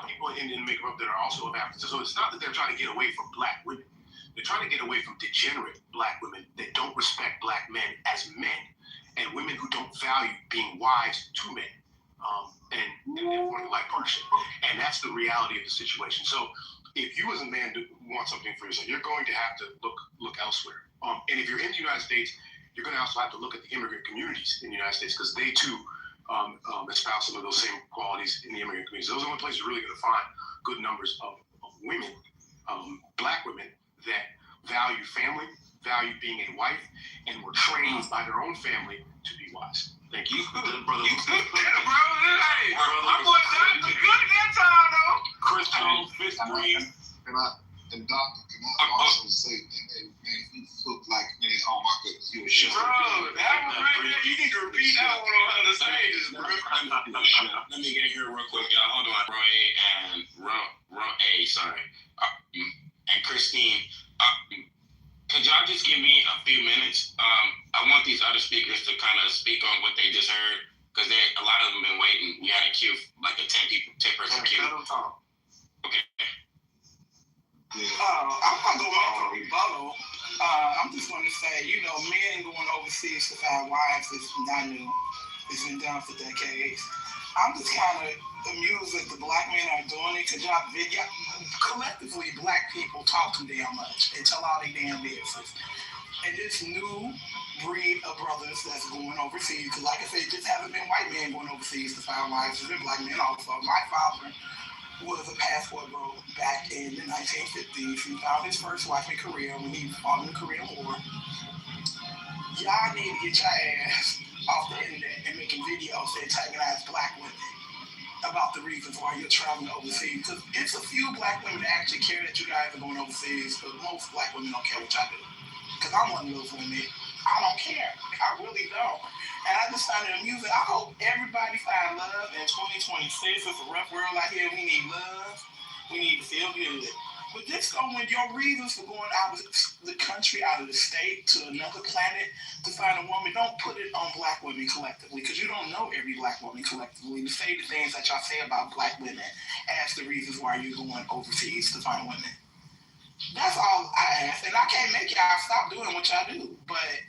people in Dominican Republic that are also of African. So it's not that they're trying to get away from black women. They're trying to get away from degenerate black women that don't respect black men as men, and women who don't value being wives to men, and wanting life partnership. And that's the reality of the situation. So if you as a man want something for yourself, you're going to have to look elsewhere. And if you're in the United States, you're going to also have to look at the immigrant communities in the United States, because they too espouse some of those same qualities in the immigrant communities. Those are the only places you're really going to find good numbers of women, black women, that value family, value being a wife, and were trained by their own family to be wives. Thank you. Brother. You good, bro. Hey, my boy Doc was good that time, though. Crystal, fifth grade. And Doctor, can I also say, hey, man, you look like, man, oh my goodness, you a shit. Bro, that was right there. You need to repeat that one on the stages, bro. Let me get here real quick, y'all. Hold on. And Christine, could y'all just give me a few minutes? I want these other speakers to kind of speak on what they just heard, because a lot of them been waiting. We had a queue, like a 10-person queue. Okay. I'm gonna go on a rebuttal. I'm just gonna say, men going overseas to find wives is not new. It's been done for decades. I'm just kind of amused that the black men are doing it, because collectively black people talk too damn much and tell all they damn business. And this new breed of brothers that's going overseas, because like I said, just haven't been white men going overseas to find wives. It's been black men also. My father was a passport bro back in the 1950s. He found his first wife in Korea when he fought in the Korean War. Y'all need to get your ass off the internet and making videos antagonizing black women about the reasons why you're traveling overseas. Because it's a few black women that actually care that you guys are going overseas, but most black women don't care what y'all do. Because I'm one of those women. I don't care. I really don't. And I just find it amusing. I hope everybody find love in 2026. It's a rough world out here. We need love. We need to feel good. But this when your reasons for going out of the country, out of the state, to another planet to find a woman, don't put it on black women collectively, because you don't know every black woman collectively. To say the things that y'all say about black women as the reasons why you're going overseas to find women. That's all I ask. And I can't make y'all stop doing what y'all do. But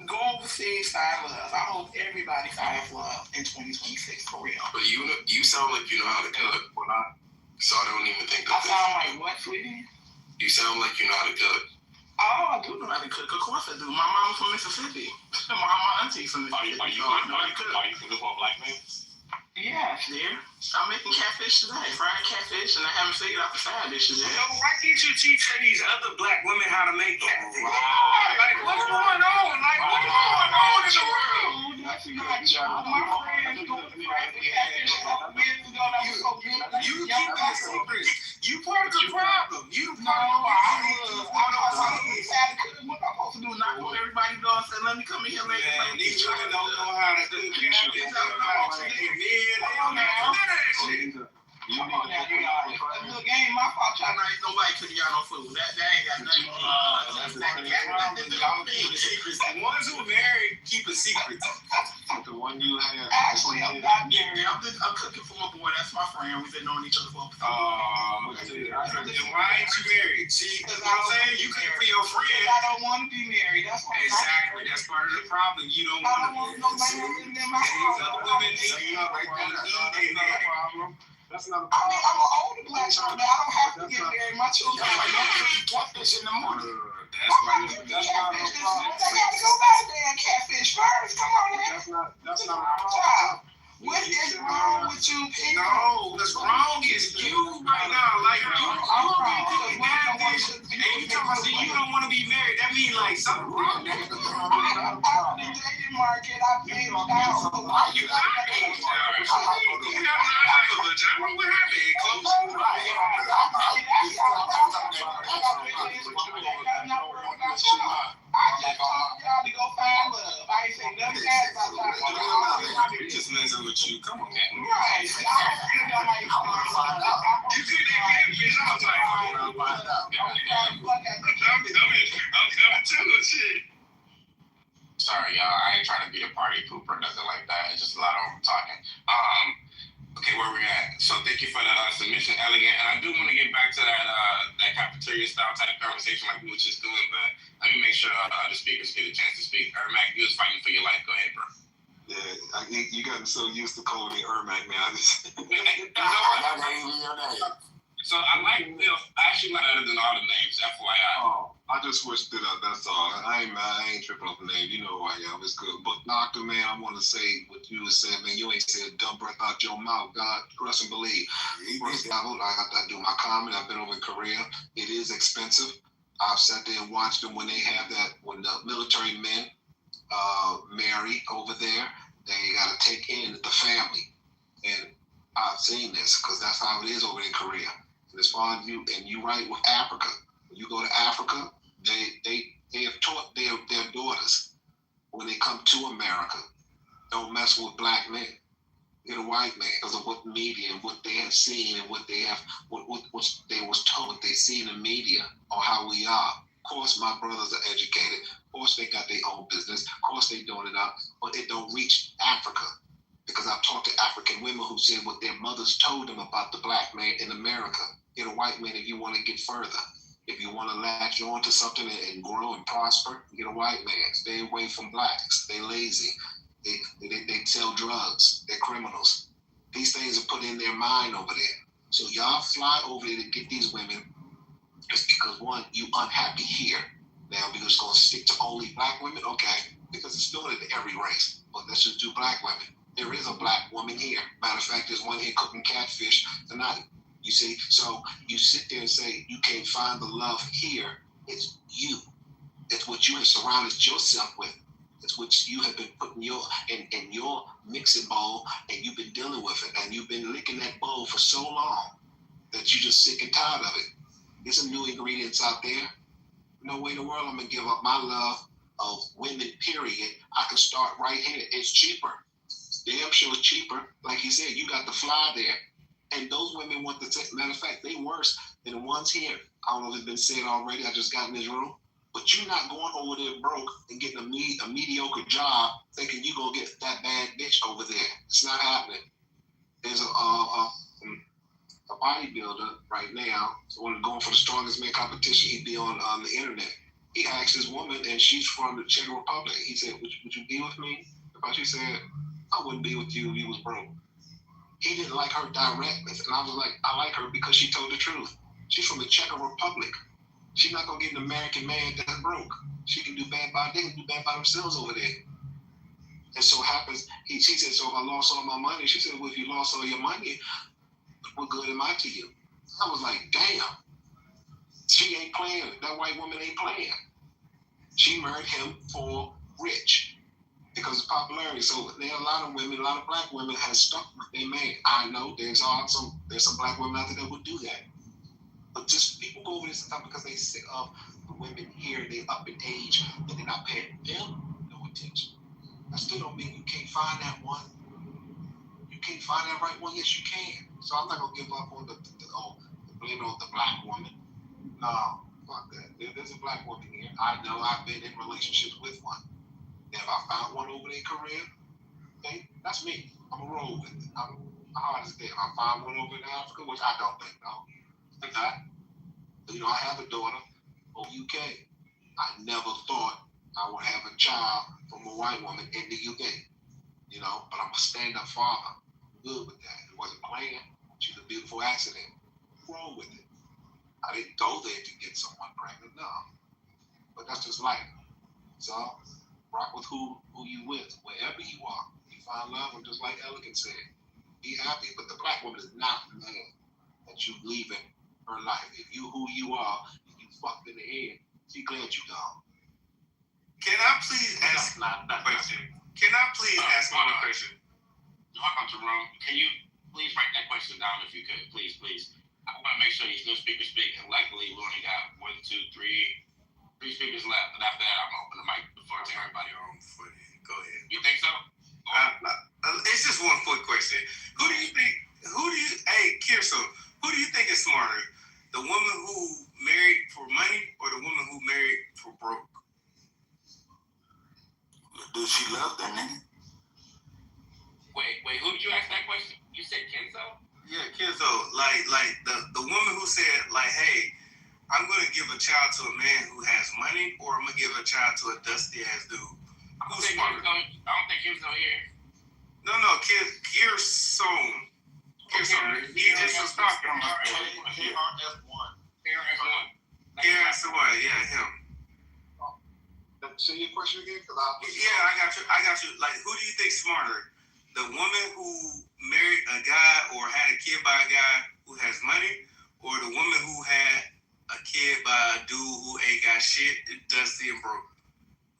go overseas, find love. I hope everybody finds love in 2026 for real. But you sound like you know how to cook. So I don't even think I sound like what, sweetie? You sound like you know how to cook. Oh, I do know how to cook. Of course I do. My mama from Mississippi. My auntie from Mississippi. Are you cooking for a black man? Yeah, dear. I'm making catfish today, fried catfish, and I haven't figured out the side dishes yet. Yo, why can't you teach these other black women how to make catfish? Like, what's going on? Like, what's going on in the world? That's not true. My friends doing the fried catfish a couple years ago. That was so good. You keep that secret. You part of the problem. You No, I'm supposed to do not go everybody go and say, let me come in here, man, these women don't know how to do catfish. Come on now, you guys. Look, ain't my fault y'all not nobody cooking y'all no food. That ain't got nothing to do. The ones who married keep a secret. The one you have. Actually, I'm not married. I'm cooking for my boy. That's my friend. We've been knowing each other for then why ain't you married? See, you know what I'm saying? You cook for your friend. I don't want to be married. That's why. Exactly. That's part of the problem. You don't want to be married. These other women, they problem. That's not a problem. I mean, I'm an older black child, man. I don't have to get married. My children are catfish in the morning. That's not a problem. I gotta go buy a damn catfish first. Come on, man. That's not a problem. What is wrong with you people? No, what's wrong is you right now. Like, you cooking catfish, and you talking about you don't want to be married. That means, like, something wrong. I'm in the dating market. I've made it out. So why you got to You have a vagina? What happened? Close. I just told y'all to go find love. I ain't saying nothing bad about y'all. Just messing with you. Come on. Right. You could have catfish. I was like, I'm coming to the shit. Sorry, y'all. I ain't trying to be the party pooper or nothing like that. It's just a lot of over talking. Okay, where we at? So thank you for the submission, Elegant. And I do want to get back to that cafeteria style type conversation like we were just doing, but let me make sure other speakers get a chance to speak. Ermac, you was fighting for your life. Go ahead, bro. Yeah, you gotten so used to calling me Ermac, man. So I like Bill. I actually like better than all the names, FYI. Oh, I just switched it up. That's all. I ain't tripping off the name. You know who I am. It's good. But Doctor, man, I want to say what you was saying, man. You ain't said a dumb breath out your mouth. God, trust and believe. First, I do my comment. I've been over in Korea. It is expensive. I've sat there and watched them when they have that, when the military men marry over there, they got to take in the family. And I've seen this because that's how it is over in Korea. And as far as you right with Africa, when you go to Africa, they have taught their daughters when they come to America, don't mess with black men. Get a white man because of what media and what they have seen and what they have, what they was told, what they see in the media or how we are. Of course, my brothers are educated. Of course, they got their own business. Of course, they doing it out, but it don't reach Africa. Because I've talked to African women who said what their mothers told them about the black man in America. Get a white man if you want to get further. If you want to latch on to something and grow and prosper, get a white man. Stay away from blacks. They lazy. They sell drugs. They're criminals. These things are put in their mind over there. So y'all fly over there to get these women just because, one, you unhappy here. Now, because it's going to stick to only black women? Okay. Because it's doing it to every race. But let's just do black women. There is a black woman here. Matter of fact, there's one here cooking catfish tonight. You see? So you sit there and say, you can't find the love here. It's you. It's what you have surrounded yourself with. It's what you have been putting in your mixing bowl, and you've been dealing with it. And you've been licking that bowl for so long that you're just sick and tired of it. There's some new ingredients out there. No way in the world I'm going to give up my love of women, period. I can start right here. It's cheaper. Damn sure it's cheaper. Like you said, you got the fly there. And those women want the matter of fact, they worse than the ones here. I don't know if it's been said already. I just got in this room. But you're not going over there broke and getting a mediocre job thinking you're going to get that bad bitch over there. It's not happening. There's a bodybuilder right now, when going for the strongest man competition, he'd be on the internet. He asked his woman, and she's from the Czech Republic. He said, would you be with me? She said, I wouldn't be with you if you was broke. He didn't like her directness. And I was like, I like her because she told the truth. She's from the Czech Republic. She's not going to get an American man that's broke. She can do bad by, they can do bad by themselves over there. And so it happens, she said, so if I lost all my money, she said, well, if you lost all your money, what good am I to you? I was like, damn. She ain't playing. That white woman ain't playing. She married him for rich because of popularity. So there are a lot of women, a lot of black women have stuck with their man. I know there's some black women out there that would do that. But just people go over this stuff because they sick of the women here, they up in age, and they're not paying them no attention. That still don't mean you can't find that one. You can't find that right one. Yes, you can. So I'm not gonna give up on the blame on the black woman. No, fuck that. There's a black woman here. I know I've been in relationships with one. And if I found one over there in Korea, okay, that's me. I'm gonna roll with it. I'm hard as damn. I found one over in Africa, which I don't think, no. I think I have a daughter from UK. I never thought I would have a child from a white woman in the UK. But I'm a stand-up father. I'm good with that. It wasn't planned. She's a beautiful accident. Roll with it. I didn't go there to get someone pregnant, no. But that's just life. So rock with who you with, wherever you are. You find love, and just like Elegant said, be happy. But the black woman is not mad that you leaving her life. If you who you are, if you fucked in the head, she glad you gone. Can I please ask Not question. Can I please ask one question? Welcome to room. Can you please write that question down if you could? Please. I want to make sure these new speakers speak. And luckily, we only got 1, 2, 3 speakers left. And after that, I'm going to open the mic before to everybody on. Go ahead. You think so? It's just one quick question. Hey, Kirso, who do you think is smarter? The woman who married for money or the woman who married for broke? Yeah, Kenzo, like the woman who said, like, hey, I'm gonna give a child to a man who has money, or I'm gonna give a child to a dusty ass dude. Who's smarter? I don't think he was gonna hear. No, Kirson. He just was talking about KRS-One. KRS-One, yeah, him. Say your question again, I got you. Like, who do you think smarter? The woman who married a guy or had a kid by a guy who has money, or the woman who had a kid by a dude who ain't got shit, dusty and broke?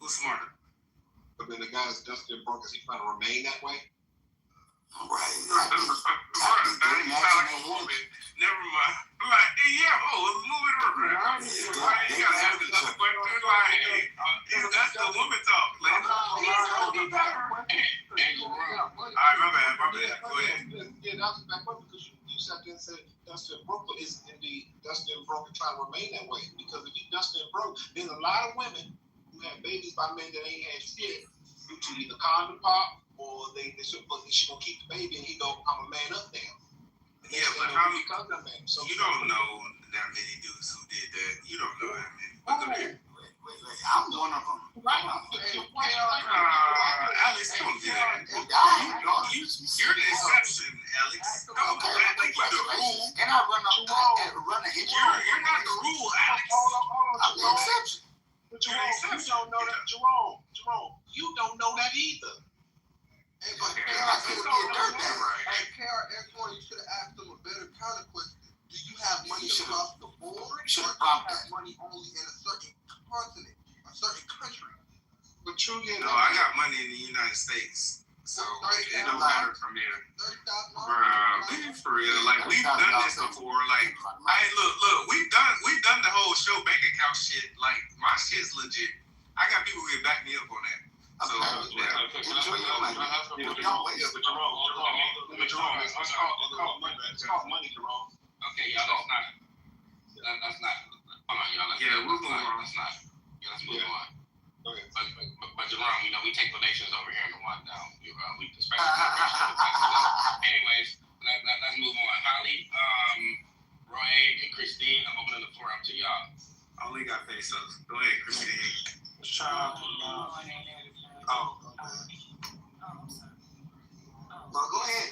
Who's smarter? But then the guy's dusty and broke. Is he trying to remain that way? Right. Never mind. Like, let's move it over. You gotta have the that's the woman talk. Like, all right, my bad. Go ahead. Yeah, that was back up because you sat there and said dusty and broke, but is indeed dusty and broke and trying to remain that way. Because if he dusty and broke, there's a lot of women who have babies by men that ain't had shit due to either condom pop or they should, but she gonna keep the baby and he go, I'm a man up now. Yeah, but how many? So you don't know that many dudes who did that. You don't know that many. But go ahead. Wait. I'm one of them. Alex, don't do that. You're the exception, Alex. Don't think you're the rule. And I run a hit. You're not the rule, Alex. I'm the exception. But Jerome, you don't know that. Jerome, you don't know that either. Hey, but Hey, KRS-One, you should have asked them a better kind of question. Do you have money across the board? Or do you have money only in a certain continent, a certain country? But truly, no, I got money in the United States. So it don't matter from there. Bruh, for real. Like, we've done this before. Like, look, we've done the whole show bank account shit. Like, my shit's legit. I got people who back me up on that. So, it's called money, Jerome. Okay, y'all, that's not. Hold on, y'all. We'll move on. Let's move on. But Jerome, we take donations over here in the one down. We especially anyways, let's move on. Holly, Roy, and Christine, I'm opening the floor up to y'all. I only got pesos. Go ahead, Christine. Oh, well, go ahead.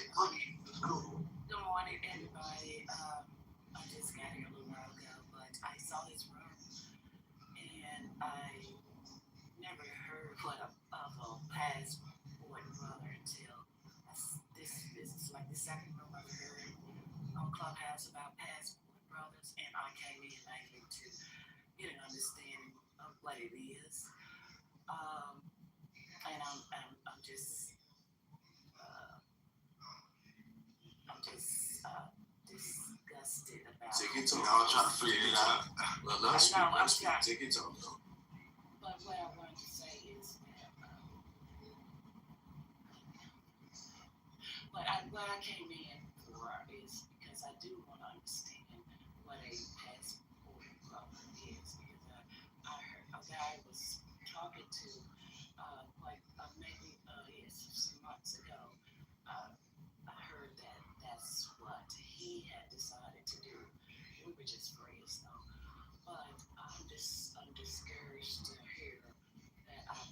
It's cool. Good morning, everybody. I just got here a little while ago, but I saw this room, and I never heard of a passport brother until this is like the second room I've heard on Clubhouse about passport brothers, and I came in mainly to get an understanding of what it is. And I'm just disgusted about. Take it to me. I was trying to figure it out. But Take it to me. But what I wanted to say is that what I came in for is because I do want to understand what a passport brother is, because I heard a guy was talking to maybe some months ago. I heard that that's what he had decided to do. We were just friends though, but I'm discouraged to hear that our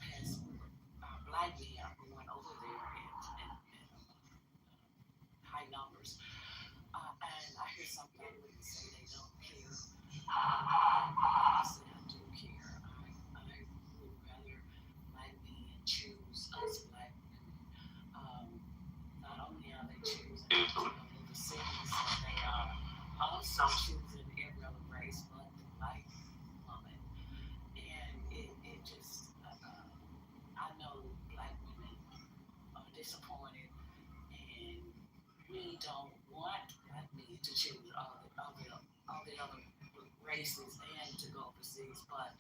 black men are going over there in high numbers. And I hear some black women say they don't care. I say I do care. I would rather black men choose us black women. Not only are they choosing the cities, they are also choosing every other race but the white woman. And it just, I know black women are disappointed, and we don't want black men to choose all the other races and to go overseas, but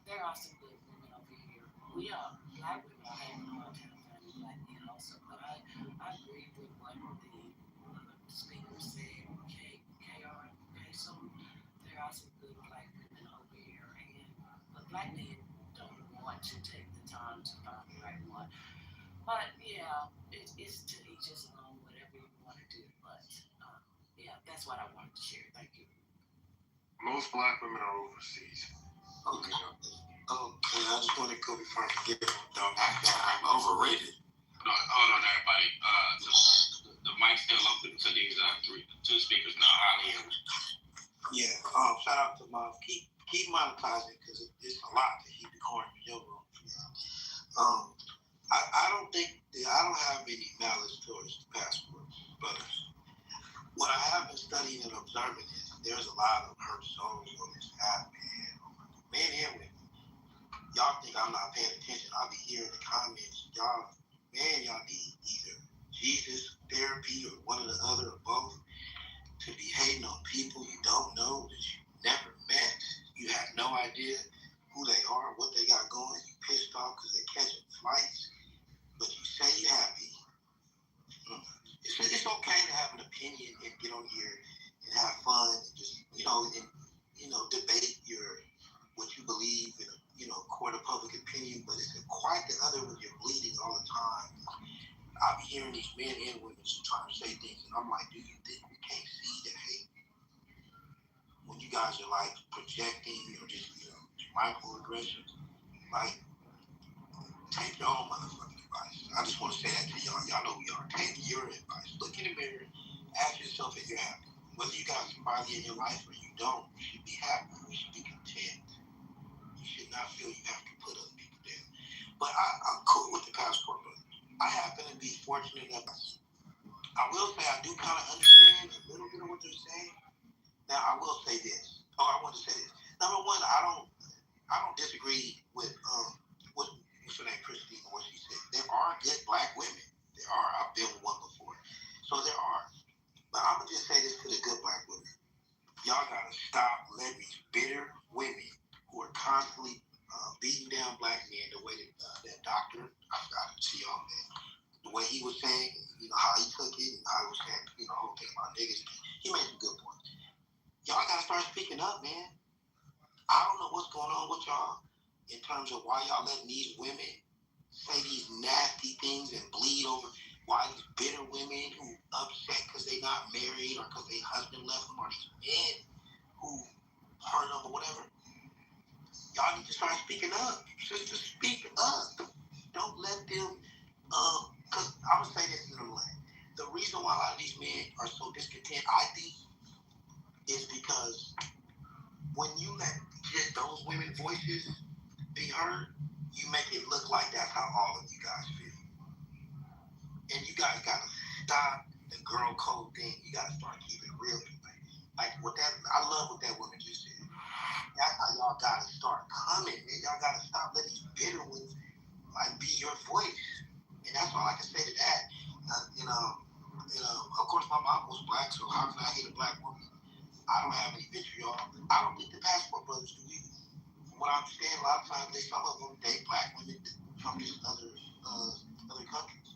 there are some good women over here. Black women are having a hard time finding black men also, but I agree with what the speaker said, so there are some good black women over here, but black men don't want to take the time to find the right one. But yeah, it's to each his own, whatever whatever you want to do. But yeah, that's what I wanted to share. Thank you. Most black women are overseas. Okay. Okay, I just want to go before I forget. I'm overrated. No, hold on, everybody. The mic's still open to these two speakers now. Yeah. Shout out to Miles. Keep monetizing because it's a lot to keep the coin in your room. I don't have any malice towards the passport, but what I have been studying and observing is there's a lot of hurt souls on this app, man. Men and women. Y'all think I'm not paying attention. I'll be hearing the comments. Y'all need either Jesus, therapy, or one or the other, or both, to be hating on people you don't know, that you never met. You have no idea who they are, what they got going. You pissed off because they're catching flights, but you say you're happy. It's okay to have an opinion and get on here and have fun and just, debate what you believe in a court of public opinion, but it's quite the other when you're bleeding all the time. I'll be hearing these men and women trying to say things, and I'm like, do you think we can't see the hate? When you guys are like projecting or just, microaggressions, like, take your own motherfucking advice. I just want to say that to y'all. Y'all know who you are. Take your advice. Look in the mirror, ask yourself if you're happy. Whether you got somebody in your life or you don't, you should be happy. You should be content. You should not feel you have to put other people down. But I'm cool with the passport, but I happen to be fortunate enough. I will say I do kind of understand a little bit of what they're saying. Now I will say this. I want to say this. Number one, I don't disagree with what's her name, Christine, what she said. There are good black women. There are. I've been with one before. So there are. But I'm gonna just say this to the good black women. Y'all gotta stop letting these bitter women who are constantly beating down black men the way that doctor, I forgot to see y'all, man. The way he was saying, how he took it, and how he was saying, the whole thing about niggas. He made some good points. Y'all gotta start speaking up, man. I don't know what's going on with y'all in terms of why y'all letting these women say these nasty things and bleed over. Why these bitter women who upset because they not married or because their husband left them, or these men who hurt them or whatever. Y'all need to start speaking up. Just speak up. Don't let them, because I'm going to say this in a way. The reason why a lot of these men are so discontent, I think, is because when you let just those women's voices be heard, you make it look like that's how all of you guys feel. And you guys gotta stop the girl code thing. You gotta start keeping it real. Like I love what that woman just said. That's how y'all gotta start coming, man. Y'all gotta stop letting these bitter ones be your voice. And that's all I can say to that. Of course my mom was black, so how can I hate a black woman? I don't have any vitriol. I don't think the passport brothers do either. From what I understand, a lot of times some of them date black women from just other countries.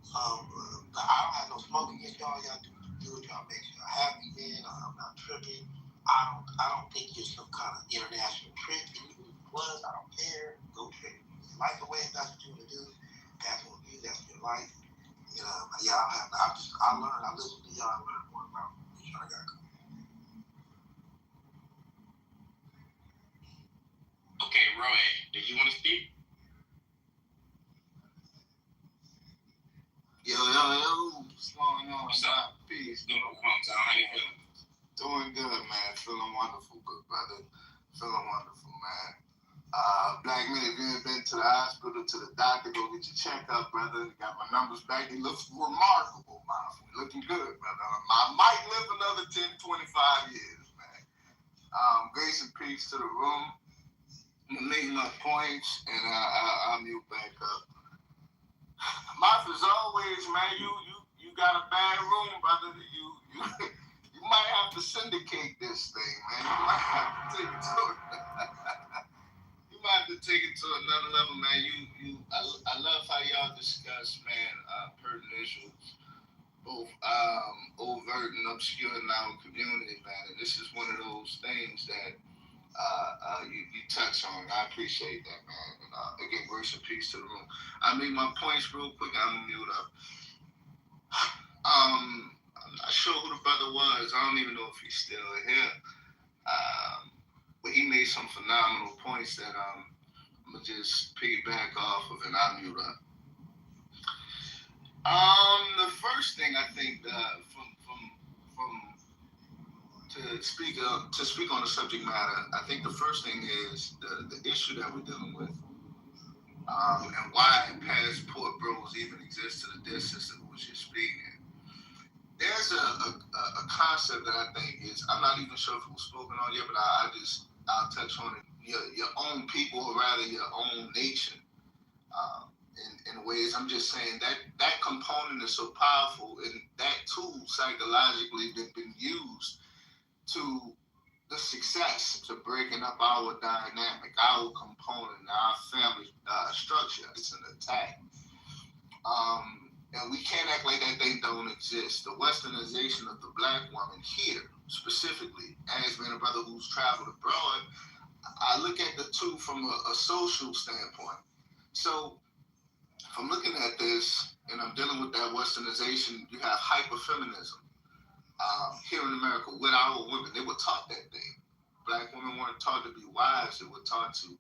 But I don't have no smoke against y'all. Y'all do what y'all makes y'all happy, man. I'm not tripping. I don't think you're some kind of international trip. And even if it was, I don't care. Go trip. Life away if that's what you want to do. That's what you. That's your life. I learned. I listened to y'all. I learned more about what y'all got going. Okay, Roy, did you want to speak? Yo, what's going on? What's up? Peace. How you feeling? Doing good, man. Feeling wonderful, good brother. Feeling wonderful, man. Black men, if you ain't been to the hospital, to the doctor, go get your checkup, brother. Got my numbers back. They look remarkable, man. Looking good, brother. I might live another 10, 25 years, man. Grace and peace to the room. I'm gonna make my points, and I'll mute back up. Martha, as always, man, you got a bad room, brother. You might have to syndicate this thing, man. You might have to take it to another level, man. I love how y'all discuss, man, pertinent issues, both overt and obscure in our community, man. And this is one of those things that you touch on. I appreciate that, man. And again, grace and peace to the room. I make my points real quick. I'm gonna mute up. brother was. I don't even know if he's still here. But he made some phenomenal points that I'm gonna just piggyback off of, and I'll mute up. The first thing I think to speak on the subject matter, I think the first thing is the issue that we're dealing with, and why passport bros even exist to the distance of which you're speaking. There's a concept that I think is, I'm not even sure if it was spoken on yet, but I'll touch on it. Your own people, or rather your own nation. In ways, I'm just saying that component is so powerful, and that tool psychologically been used to the success to breaking up our dynamic, our component, our family structure. It's an attack. And we can't act like that they don't exist. The westernization of the black woman here, specifically, as being a brother who's traveled abroad, I look at the two from a social standpoint. So if I'm looking at this and I'm dealing with that westernization, you have hyperfeminism. Here in America, with our women, they were taught that thing. Black women weren't taught to be wives. They were taught to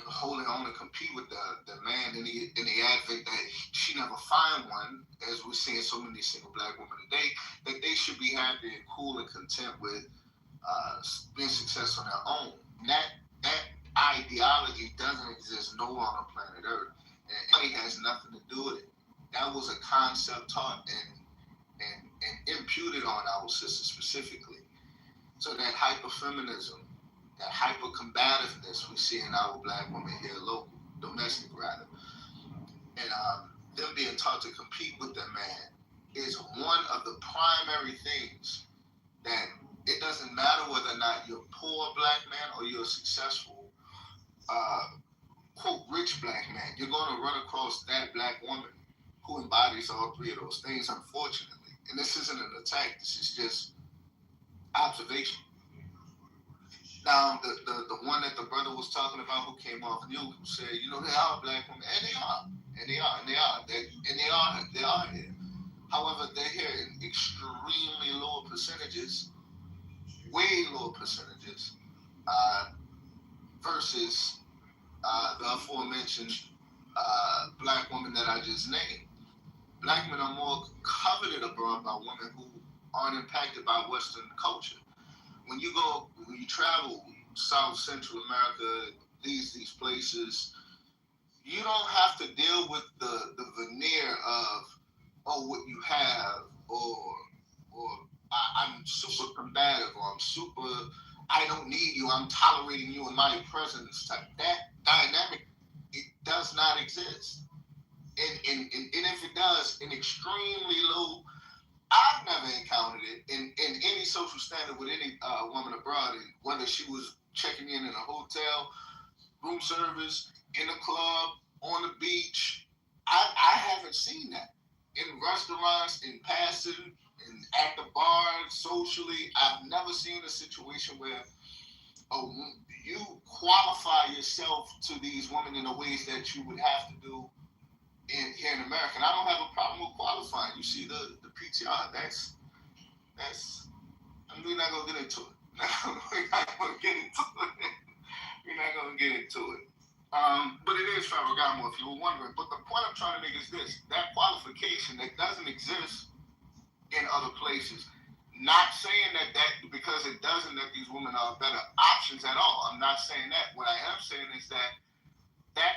hold their own and compete with the man in the advent that she never find one, as we're seeing so many single black women today, that they should be happy and cool and content with being successful on their own. That ideology doesn't exist nowhere on the planet Earth. And it has nothing to do with it. That was a concept taught and imputed on our sisters specifically. So that hyperfeminism, that hyper-combativeness we see in our black women here, local, domestic rather, and them being taught to compete with their man is one of the primary things that it doesn't matter whether or not you're a poor black man or you're a successful, quote, rich black man. You're going to run across that black woman who embodies all three of those things, unfortunately. And this isn't an attack. This is just observation. Now, the one that the brother was talking about who came off mute, who said, they are black women, and they are here. However, they're here in extremely lower percentages, way lower percentages, versus the aforementioned black women that I just named. Black men are more coveted abroad by women who aren't impacted by Western culture. When you travel South Central America, these places, you don't have to deal with the veneer of what you have, or I'm super combative, or I don't need you, I'm tolerating you in my presence type. That dynamic, it does not exist. And if it does, in extremely low, I've never encountered it in any social standard with any woman abroad, and whether she was checking in a hotel, room service, in a club, on the beach. I haven't seen that. In restaurants, in passing, at the bar, socially, I've never seen a situation where you qualify yourself to these women in the ways that you would have to do here in America. And I don't have a problem with qualifying. You see the PTR, that's we're not gonna get into it. We're not gonna get into it. But it is Ferragamo, if you were wondering. But the point I'm trying to make is this: that qualification that doesn't exist in other places. Not saying that because it doesn't, that these women are better options at all. I'm not saying that. What I am saying is that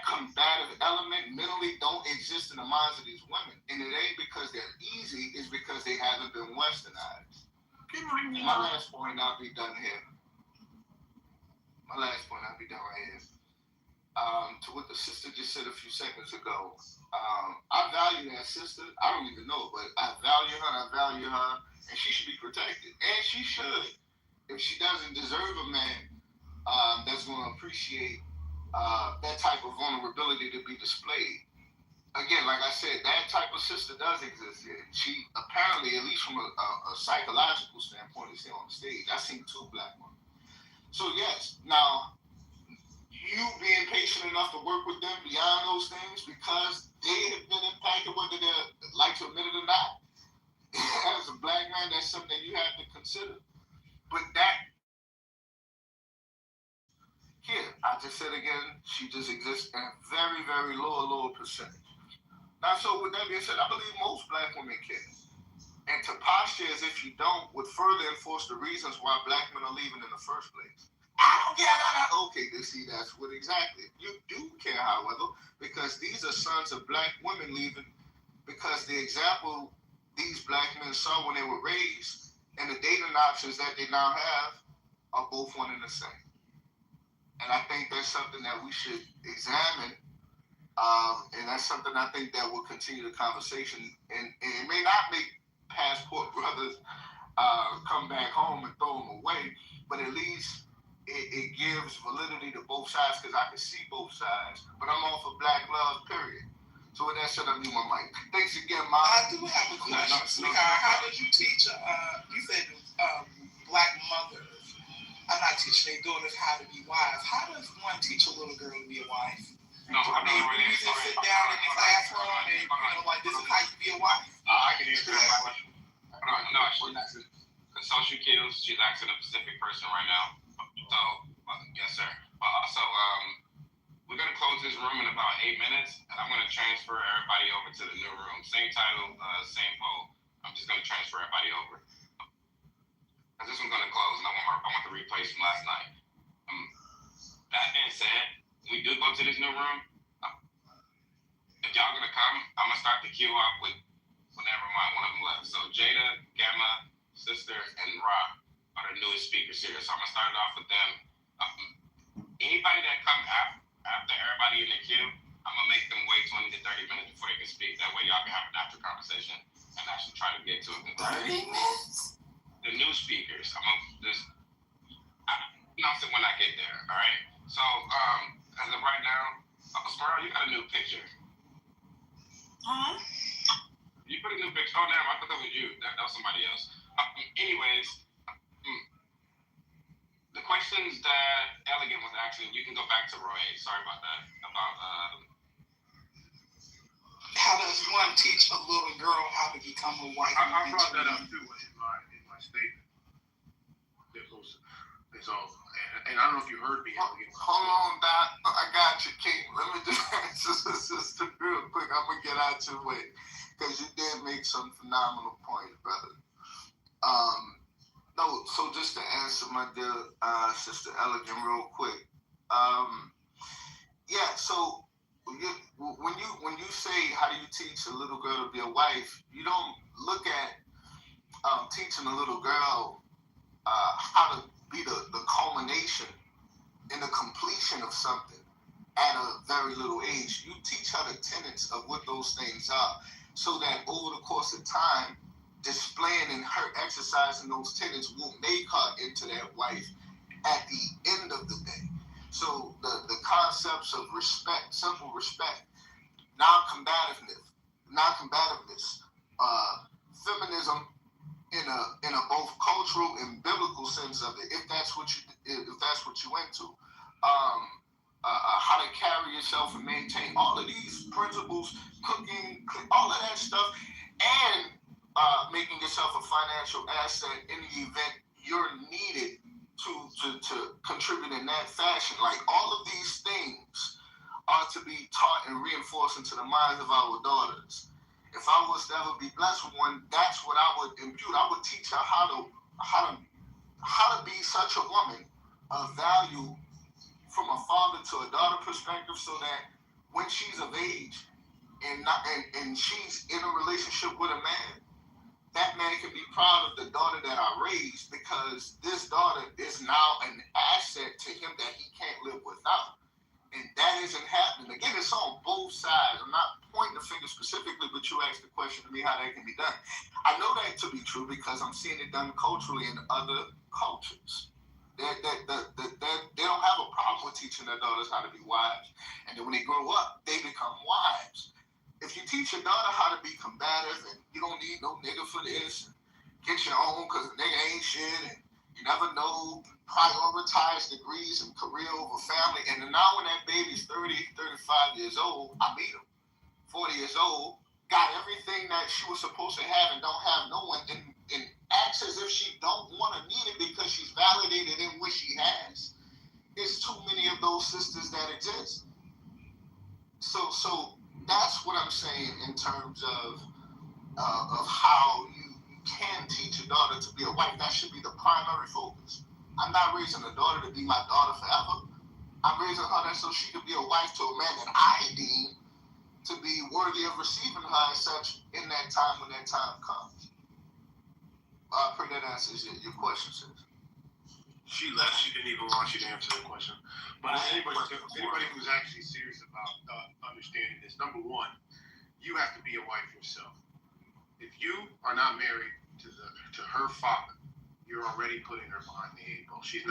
combative element mentally don't exist in the minds of these women. And it ain't because they're easy, it's because they haven't been westernized. My last point, I'll be done here. right here. To what the sister just said a few seconds ago. I value that sister. I don't even know, but I value her, and she should be protected. And she should. If she doesn't deserve a man that's going to appreciate that type of vulnerability to be displayed. Again, like I said, that type of sister does exist here. She apparently, at least from a psychological standpoint, is here on the stage. I've seen two black women. So yes, now, you being patient enough to work with them beyond those things because they have been impacted, whether they like to admit it or not. As a black man that's consider. But that, here, I just said again, she just exists in a very, very lower percentage. Now, so with that being said, I believe most black women care. And to posture as if you don't would further enforce the reasons why black men are leaving in the first place. I don't care. Okay, see, that's what exactly. You do care, however, because these are sons of black women leaving because the example these black men saw when they were raised and the dating options that they now have are both one and the same. And I think that's something that we should examine. And that's something I think that will continue the conversation. And it may not make passport brothers come back home and throw them away, but at least it gives validity to both sides because I can see both sides. But I'm all for black love, period. So with that said, I need my mic. Thanks again, Ma. I do have a question, sweetheart. How did you teach, you said black mothers, I'm not teaching their daughters how to be wives. How does one teach a little girl to be a wife? No, I'm not really. You just sit down in the classroom and, like, this is how you be a wife? I can answer that question. No, she's asking. Social skills, she's asking a specific person right now. So, yes, sir. So, we're going to close this room in about 8 minutes, and I'm going to transfer everybody over to the new room. Same title, same poll. I'm just going to transfer everybody over. Because this one's going to close, and I want the replays from last night. That being said, we do go to this new room. If y'all going to come, I'm going to start the queue off with whenever one of them left. So Jada, Gamma, Sister, and Rob are the newest speakers here. So I'm gonna start it off with them. Anybody that come after everybody in the queue, I'm gonna make them wait 20 to 30 minutes before they can speak. That way y'all can have an after conversation and actually try to get to it. 30 minutes? The new speakers, I'm gonna just announce it when I get there. All right. So as of right now, Smurl, you got a new picture. Huh? You put a new picture. Oh, damn, I thought that was you. That was somebody else. Anyways, the questions that Elegant was asking, you can go back to Roy. Sorry about that. About how does one teach a little girl how to become a wife? I brought that up too in my statement. It's all, and I don't know if you heard me. Hold on, Doc. I got you, King. Let me just answer sister real quick. I'm gonna get out your way. Because you did make some phenomenal points, brother. No, so just to answer my dear sister Elegant real quick. Yeah, so when you say how do you teach a little girl to be a wife, you don't look at teaching a little girl how to be the culmination and the completion of something at a very little age. You teach her the tenets of what those things are, so that over the course of time, displaying and her exercising those tenets will make her into that wife at the end of the day. So the concepts of respect, simple respect, non-combativeness, feminism in a both cultural and biblical sense of it, if that's what you into. How to carry yourself and maintain all of these principles, cooking, all of that stuff, and making yourself a financial asset in the event you're needed to contribute in that fashion. Like, all of these things are to be taught and reinforced into the minds of our daughters. If I was to ever be blessed with one, that's what I would impute. I would teach her how to be such a woman of value from a father to a daughter perspective, so that when she's of age and she's in a relationship with a man, that man can be proud of the daughter that I raised, because this daughter is now an asset to him that he can't live without. And that isn't happening. Again, it's on both sides. I'm not pointing the finger specifically, but you asked the question to me how that can be done. I know that to be true because I'm seeing it done culturally in other cultures. They don't have a problem with teaching their daughters how to be wives. And then when they grow up, they become wives. If you teach your daughter how to be combative and you don't need no nigga for this, get your own because a nigga ain't shit, and you never know, prioritize degrees and career over family. And then now when that baby's 30, 35 years old, I meet him, 40 years old, got everything that she was supposed to have and don't have no one, then and acts as if she don't want to need it because she's validated in what she has. There's too many of those sisters that exist. So that's what I'm saying in terms of how you can teach a daughter to be a wife. That should be the primary focus. I'm not raising a daughter to be my daughter forever. I'm raising her that so she could be a wife to a man that I deem to be worthy of receiving her as such in that time when that time comes. I pray that answers your question, sis. She left. She didn't even want you to answer the question. But anybody who's actually serious about understanding this, number one, you have to be a wife yourself. If you are not married to her father, you're already putting her behind the eight ball. She's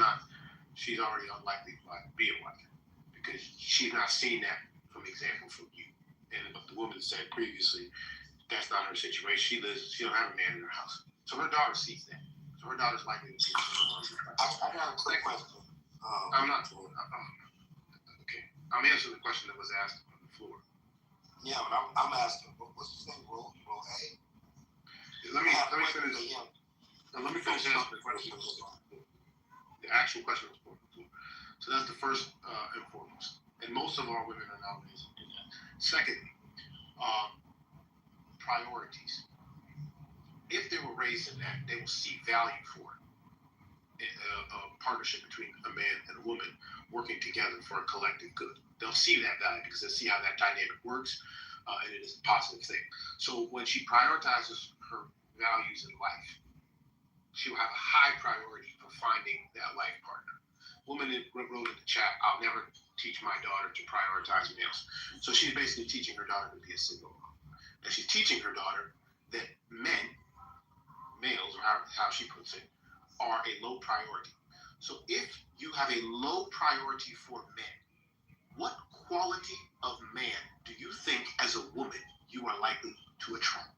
already unlikely to be a wife because she's not seen that from example from you. And what the woman said previously, that's not her situation. She don't have a man in her house. So her daughter sees that. So her daughter's likely to be a single mom. I got a quick question. Okay. I'm answering the question that was asked on the floor. Yeah, but I'm asking, what's his name? Roll A? Let me finish. Let me finish answering the question. The actual question was put on the floor. So that's the first and foremost. And most of our women are nowadays in that. Secondly, priorities. If they were raised in that, they will see value for it. A partnership between a man and a woman working together for a collective good. They'll see that value because they see how that dynamic works, and it is a positive thing. So when she prioritizes her values in life, she will have a high priority for finding that life partner. Woman wrote in the chat, I'll never teach my daughter to prioritize males. So she's basically teaching her daughter to be a single mom. And she's teaching her daughter that males, or how she puts it, are a low priority. So if you have a low priority for men, what quality of man do you think as a woman you are likely to attract?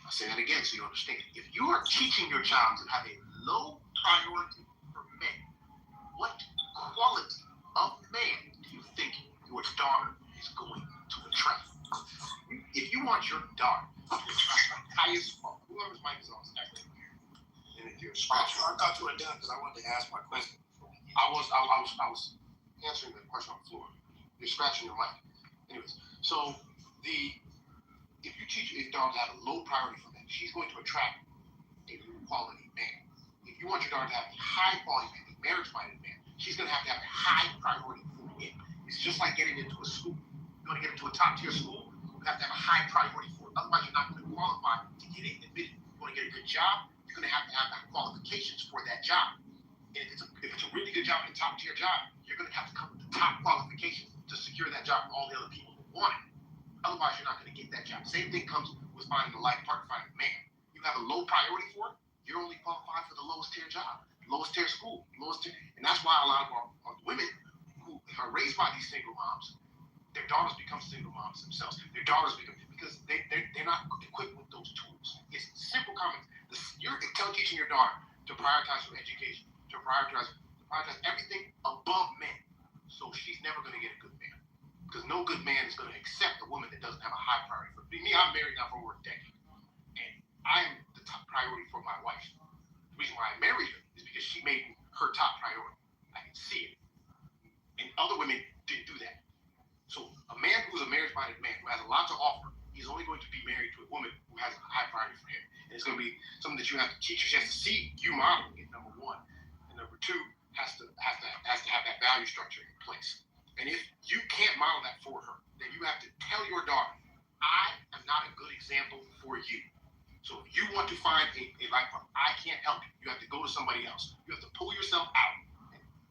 I'll say that again so you understand. If you are teaching your child to have a low priority for men, what quality of man do you think your daughter is going to attract? If you want your daughter to attract the highest quality, whoever's mic is on, and if you're scratching, I thought you were done because I wanted to ask my question. I was answering the question on the floor. You're scratching your mic. Anyways, so if you teach your daughter to have a low priority for men, she's going to attract a low quality man. If you want your daughter to have a high quality man, a marriage-minded man, she's going to have a high priority for men. It's just like getting into a school. You want to get into a top-tier school, you have to have a high priority for it. Otherwise, you're not going to qualify to get in. Admitted. You want to get a good job, you're going to have qualifications for that job. And if it's a really good job and a top-tier job, you're going to have to come with the top qualifications to secure that job from all the other people who want it. Otherwise, you're not going to get that job. Same thing comes with finding a life partner, finding a man. You have a low priority for it, you're only qualified for the lowest tier job, lowest tier school, and that's why a lot of our women who are raised by these single moms, their daughters become single moms themselves. Their daughters become, because they're not equipped with those tools. It's simple common. You're teaching your daughter to prioritize her education, to prioritize everything above men. So she's never going to get a good man. Because no good man is going to accept a woman that doesn't have a high priority for me. I'm married now for over a decade. And I am the top priority for my wife. The reason why I married her is because she made me her top priority. I can see it. And other women didn't do that. So a man who's a marriage-minded man who has a lot to offer, he's only going to be married to a woman who has a high priority for him. And it's going to be something that you have to teach her. She has to see you modeling it, number one. And number two, has to have that value structure in place. And if you can't model that for her, then you have to tell your daughter, I am not a good example for you. So if you want to find a life partner, I can't help you. You have to go to somebody else. You have to pull yourself out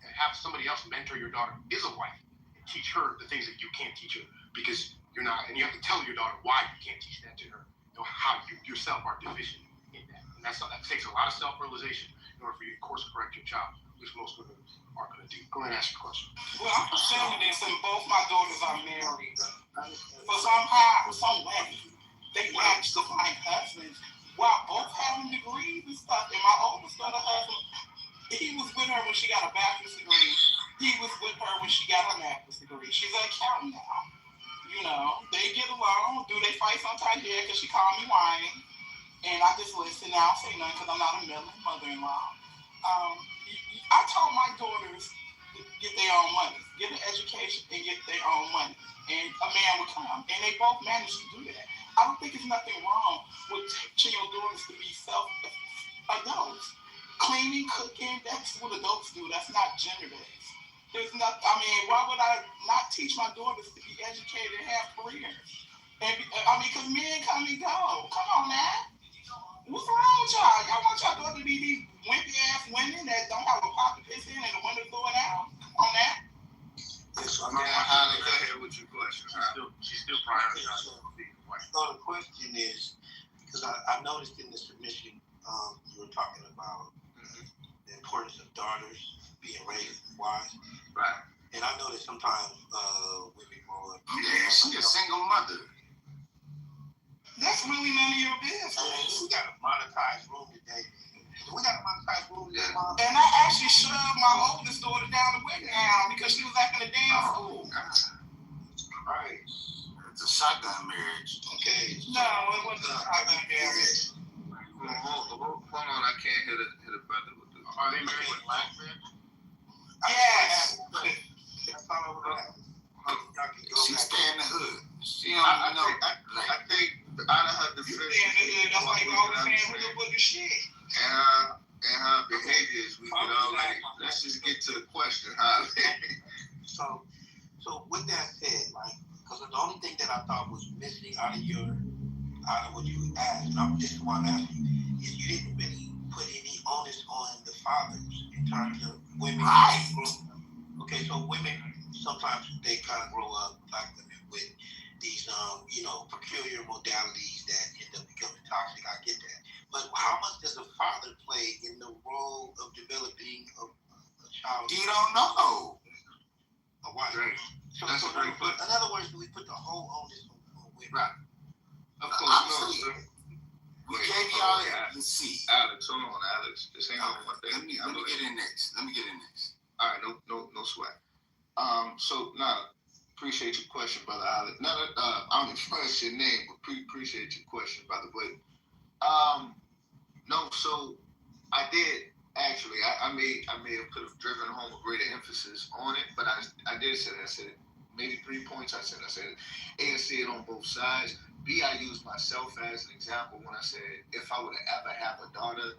and have somebody else mentor your daughter is a wife and teach her the things that you can't teach her because you're not. And you have to tell your daughter why you can't teach that to her. You know, how you yourself are deficient in that. And that takes a lot of self-realization in order for you to course correct your child, which most women are going to do. Go ahead and ask your question. Well, I'm saying this, and both my daughters are married. But somehow, some way, they managed to find husbands while both having degrees and stuff. And my oldest daughter he was with her when she got a bachelor's degree. He was with her when she got her master's degree. She's an accountant now. You know, they get along. Do they fight sometimes? Yeah, because she called me whining. and I just listen. I don't say nothing because I'm not a mother-in-law. I told my daughters to get their own money, get an education and get their own money, and a man would come, and they both managed to do that. I don't think there's nothing wrong with teaching your daughters to be self-adults. Cleaning, cooking, that's what adults do. That's not gender-based. There's not. I mean, why would I not teach my daughters to be educated and have careers? And because men come and go. Come on, man. What's wrong with y'all? Y'all want y'all daughter to be these wimpy-ass women that don't have a pot to piss in and the window going out? Come on, man. Yes, I'm not highly ahead with your question. She's still prioritizing. So the question is, because I noticed in the submission, you were talking about the importance of daughters being raised wise. Right. And I know that sometimes women grow up. Yeah, she's a single mother. That's really none of your business. We got a monetized room today. We got a monetized room today, Mom. And I actually shoved my oldest daughter down the window because she was acting a damn fool. Right. It's a shotgun marriage. Okay. No, it wasn't a shotgun marriage. Hold on, I can't hit a brother with this. Are they married with black men? Yes. That's all I would have. She stay in the hood. She don't I know. I think out of her defense, You stay in the hood. That's why you always saying with the book of shit. and her behaviors, we can already. Let's just get to the question, Holly. So with that said, like, because the only thing that I thought was missing out of what you asked, and this is why I'm asking, is you didn't really put any onus on the fathers in terms of women. Right. Okay, so women sometimes they kind of grow up, black women, with these peculiar modalities that end up becoming toxic. I get that, but how much does a father play in the role of developing a child? You don't know. A wife. Right. So, That's a great question. In other words, do we put the whole onus on women? Right. Of course, no, sir. We gave y'all the seat. Alex, hold on, Alex. This ain't on one thing. Let me get in next. All right, no sweat. So now, appreciate your question, brother Alex. Now that I don't express your name, but appreciate your question, brother. But no, so I did actually. I may have could have driven home a greater emphasis on it, but I did say that. I said maybe 3 points. I said A, I see it on both sides. B, I used myself as an example when I said if I were to ever have a daughter,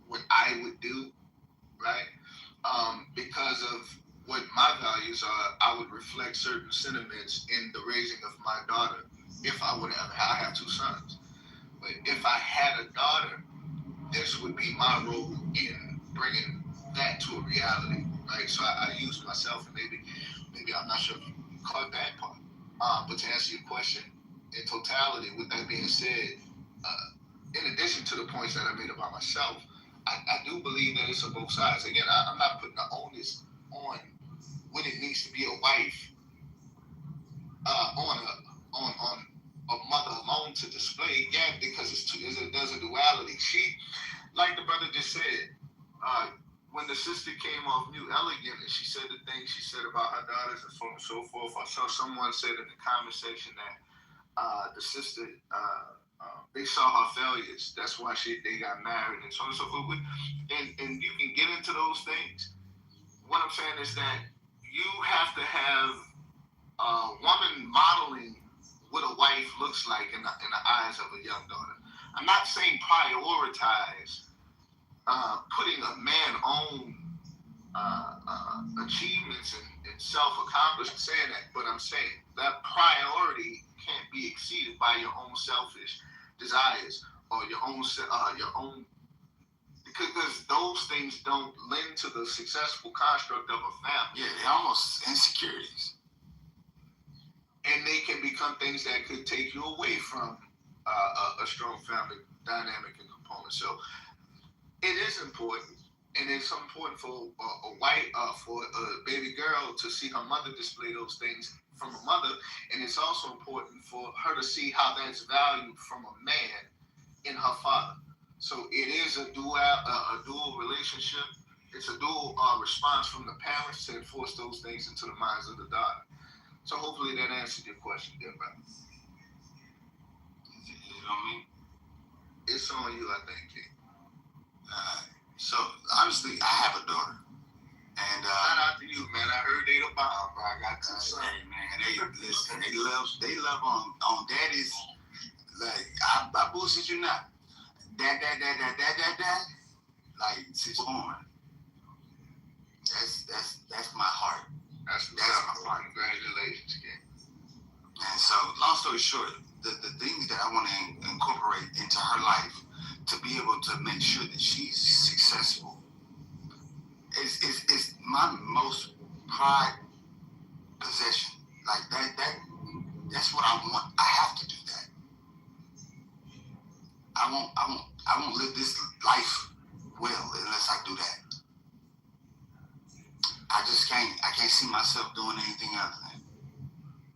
what I would do, right? Because of what my values are, I would reflect certain sentiments in the raising of my daughter. If I would have, I have 2 sons, but if I had a daughter, this would be my role in bringing that to a reality, right? So I used myself, and maybe I'm not sure if you caught that part. But to answer your question, in totality, with that being said, in addition to the points that I made about myself, I do believe that it's on both sides. Again, I'm not putting the onus on what it means to be a wife on a mother alone to display. Yeah, because there's a duality. She, like the brother just said, when the sister came off mute elegant and she said the things she said about her daughters and so on and so forth, I saw someone said in the comment section that the sister, they saw her failures. That's why they got married and so on and so forth. And you can get into those things. What I'm saying is that you have to have a woman modeling what a wife looks like in the eyes of a young daughter. I'm not saying prioritize putting a man on achievements and self-accomplishment, saying that, but I'm saying that priority can't be exceeded by your own selfish desires or your own because those things don't lend to the successful construct of a family. Yeah, they're almost insecurities. And they can become things that could take you away from a strong family dynamic and component. So it is important, and it's important for for a baby girl to see her mother display those things from a mother, and it's also important for her to see how that's valued from a man in her father. So it is a dual relationship. It's a dual response from the parents to enforce those things into the minds of the daughter. So hopefully that answered your question, dear brother. You know what I mean? It's it's on you, I think, King. So honestly, I have a daughter, and shout out to you, man. I heard they the bomb, bro. I got two sons. Hey, man, they listen. They love on daddies. Like I bullshit you not. Dad. Like since born. That's my heart. That's my heart. Congratulations, King. And so, long story short, the things that I want to incorporate into her life to be able to make sure that she's successful is my most pride possession. Like that's what I want. I have to do that. I won't live this life well unless I do that. I can't see myself doing anything other than.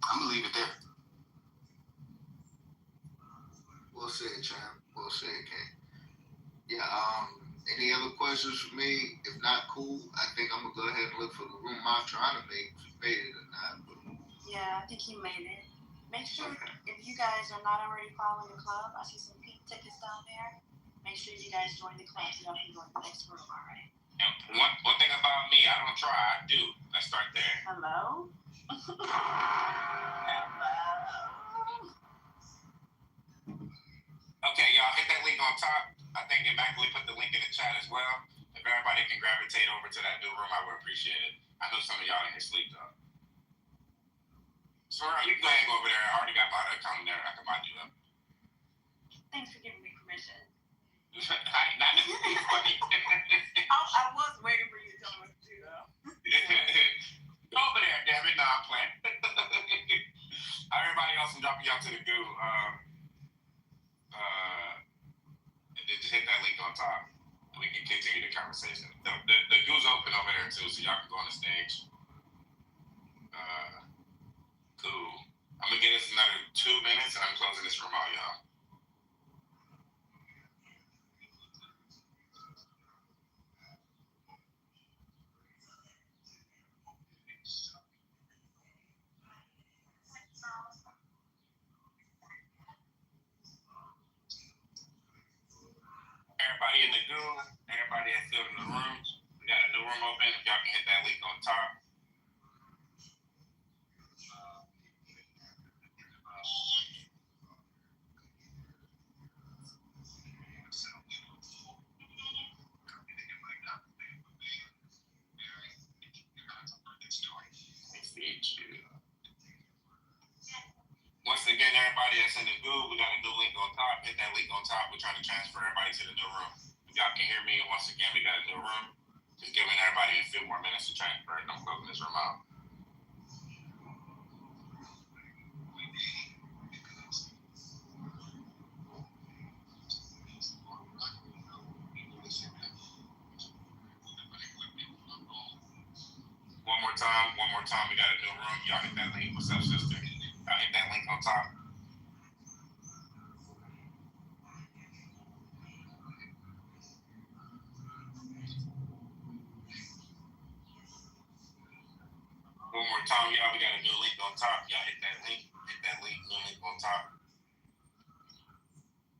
I'm gonna leave it there. We'll say it, champ. We'll say it, King. Yeah, any other questions for me? If not, cool. I think I'm gonna go ahead and look for the room I'm trying to make. If you made it or not. But... Yeah, I think he made it. Make sure if you guys are not already following the club, I see some pink tickets down there. Make sure you guys join the club so y'all can go to the next room, all right? And one thing about me, I don't try, I do. Let's start there. Hello? Hello? Okay, y'all, hit that link on top. I think Immaculate put the link in the chat as well. If everybody can gravitate over to that new room, I would appreciate it. I know some of y'all in here sleep, though. So you can go ahead and go over there. I already got my other account there. I can buy you up. Thanks for giving me permission. Not to be funny. I was waiting for you to tell me what to do, though. Go over there, damn it. No, I'm playing. Everybody else, I'm dropping y'all to the goo. Just hit that link on top. We can continue the conversation. The goo's open over there, too, so y'all can go on the stage. Cool. I'm going to get us another 2 minutes, and I'm closing this room out, y'all. Everybody in the goo, everybody that's still in the room, we got a new room open. Y'all can hit that link on top. Once again, everybody that's in the goo, we got a new link on top. Hit that link on top. We're trying to transfer everybody to the new room. If y'all can hear me, once again, we got a new room. Just giving everybody a few more minutes to transfer it. I'm closing this room out. One more time. We got a new room. Y'all hit that link. What's up, sister? Y'all hit that link on top. One more time, y'all. We got a new link on top. Y'all hit that link. Hit that link. New link on top.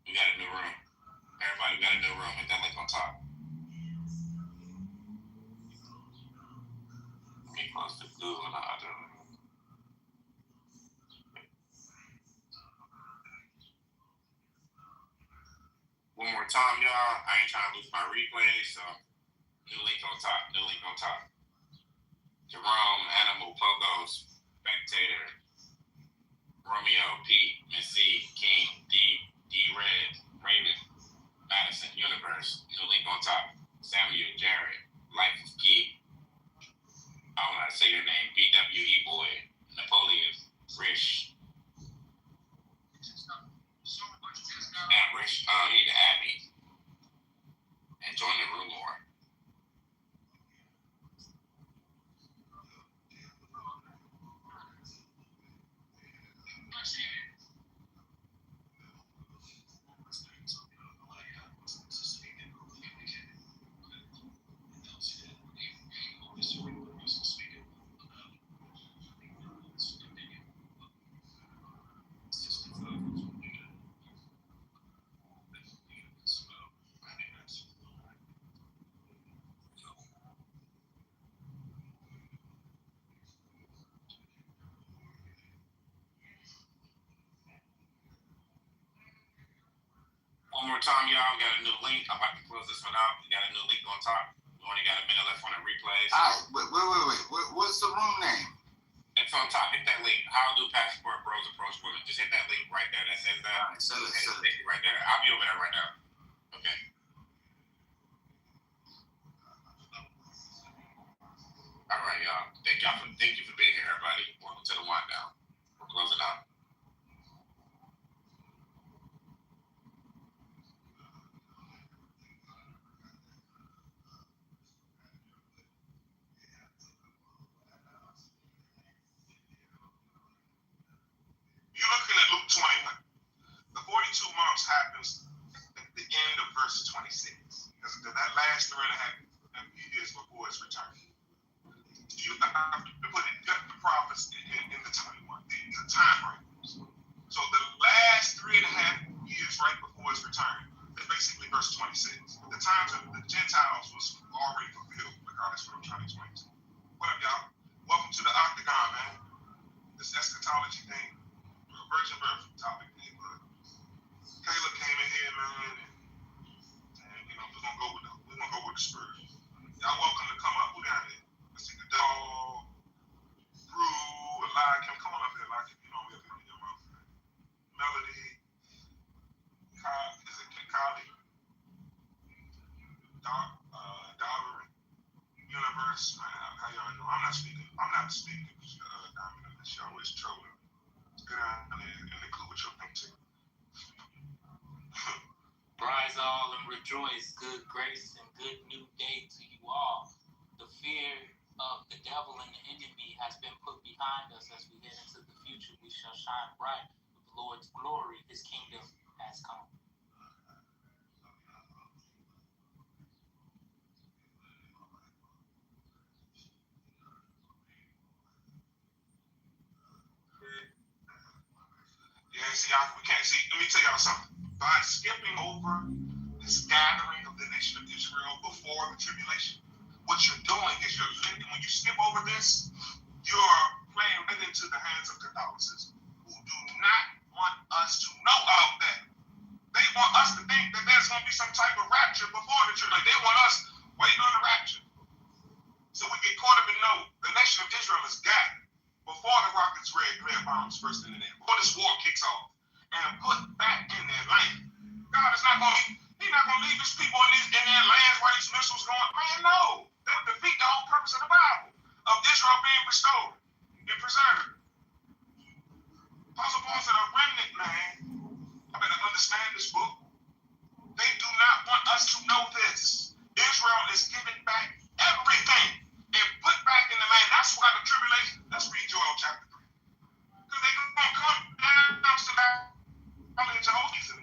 We got a new room. Everybody, we got a new room. Hit that link on top. Let me close the Google and I'll do it. One more time, y'all. I ain't trying to lose my replay, so new link on top. New link on top. Jerome, Animal, Pogos, Spectator, Romeo, Pete, Missy, King, D-Red, Raven, Madison, Universe, new link on top. Samuel, Jared, Life is Key. I don't know how to say your name. BWE Boy, Napoleon, Rich. And Rich, you need to add me and join the room more. One more time, y'all. We got a new link. I'm about to close this one out. We got a new link on top. We only got a minute left on the replays. All right, wait. What's the room name? It's on top. Hit that link. How do passport bros approach women? Just hit that link right there that says that. All right, send it. Right there. I'll be over there right now. Okay. All right, y'all. Thank you for being here, everybody. Welcome to the wind down. We're closing out. You're looking at Luke 21. The 42 months happens at the end of verse 26. Because that last 3.5 years before his return. You have to put it, just the prophets in the 21, the time frames. So the last 3.5 years right before his return is basically verse 26. The times of the Gentiles was already fulfilled because that's what I'm trying to explain to you. What up, y'all? Welcome to the Octagon, man. This eschatology thing. Virgin birth topic, but Caleb came in here, man, and you know we're gonna go with the spirit. Y'all welcome to come up. Who down there? Let's see the dog, Brew, Eliakim. Come on up here, Eliakim. You know we up here in your mouth, man. Melody, is it Kali? Dollar, Universe. Man, how y'all know? I'm not speaking. Diamond. This show is trolling. Get out and include what you're thinking. Rise all and rejoice, good grace and good new day to you all. The fear of the devil and the enemy has been put behind us as we head into the future. We shall shine bright with the Lord's glory. His kingdom has come. Yeah, see, we can't see. Let me tell y'all something. By skipping over this gathering of the nation of Israel before the tribulation, what you're doing is when you skip over this, you're playing right into the hands of Catholicism, who do not want us to know about that. They want us to think that there's going to be some type of rapture before the tribulation. They want us waiting on the rapture. So we get caught up in the nation of Israel is gathered before the rockets, red bombs burst into there, before this war kicks off, and put back in their land. God is not going to, he's not going to leave his people in their lands while these missiles going. Man, no. That would defeat the whole purpose of the Bible, of Israel being restored and preserved. Apostle Paul said, a remnant, man, I better understand this book. They do not want us to know this. Israel is giving back everything and put back in the land. That's why the tribulation, let's read Joel chapter 3. Because they're going to come down to that valley of Jehoshaphat.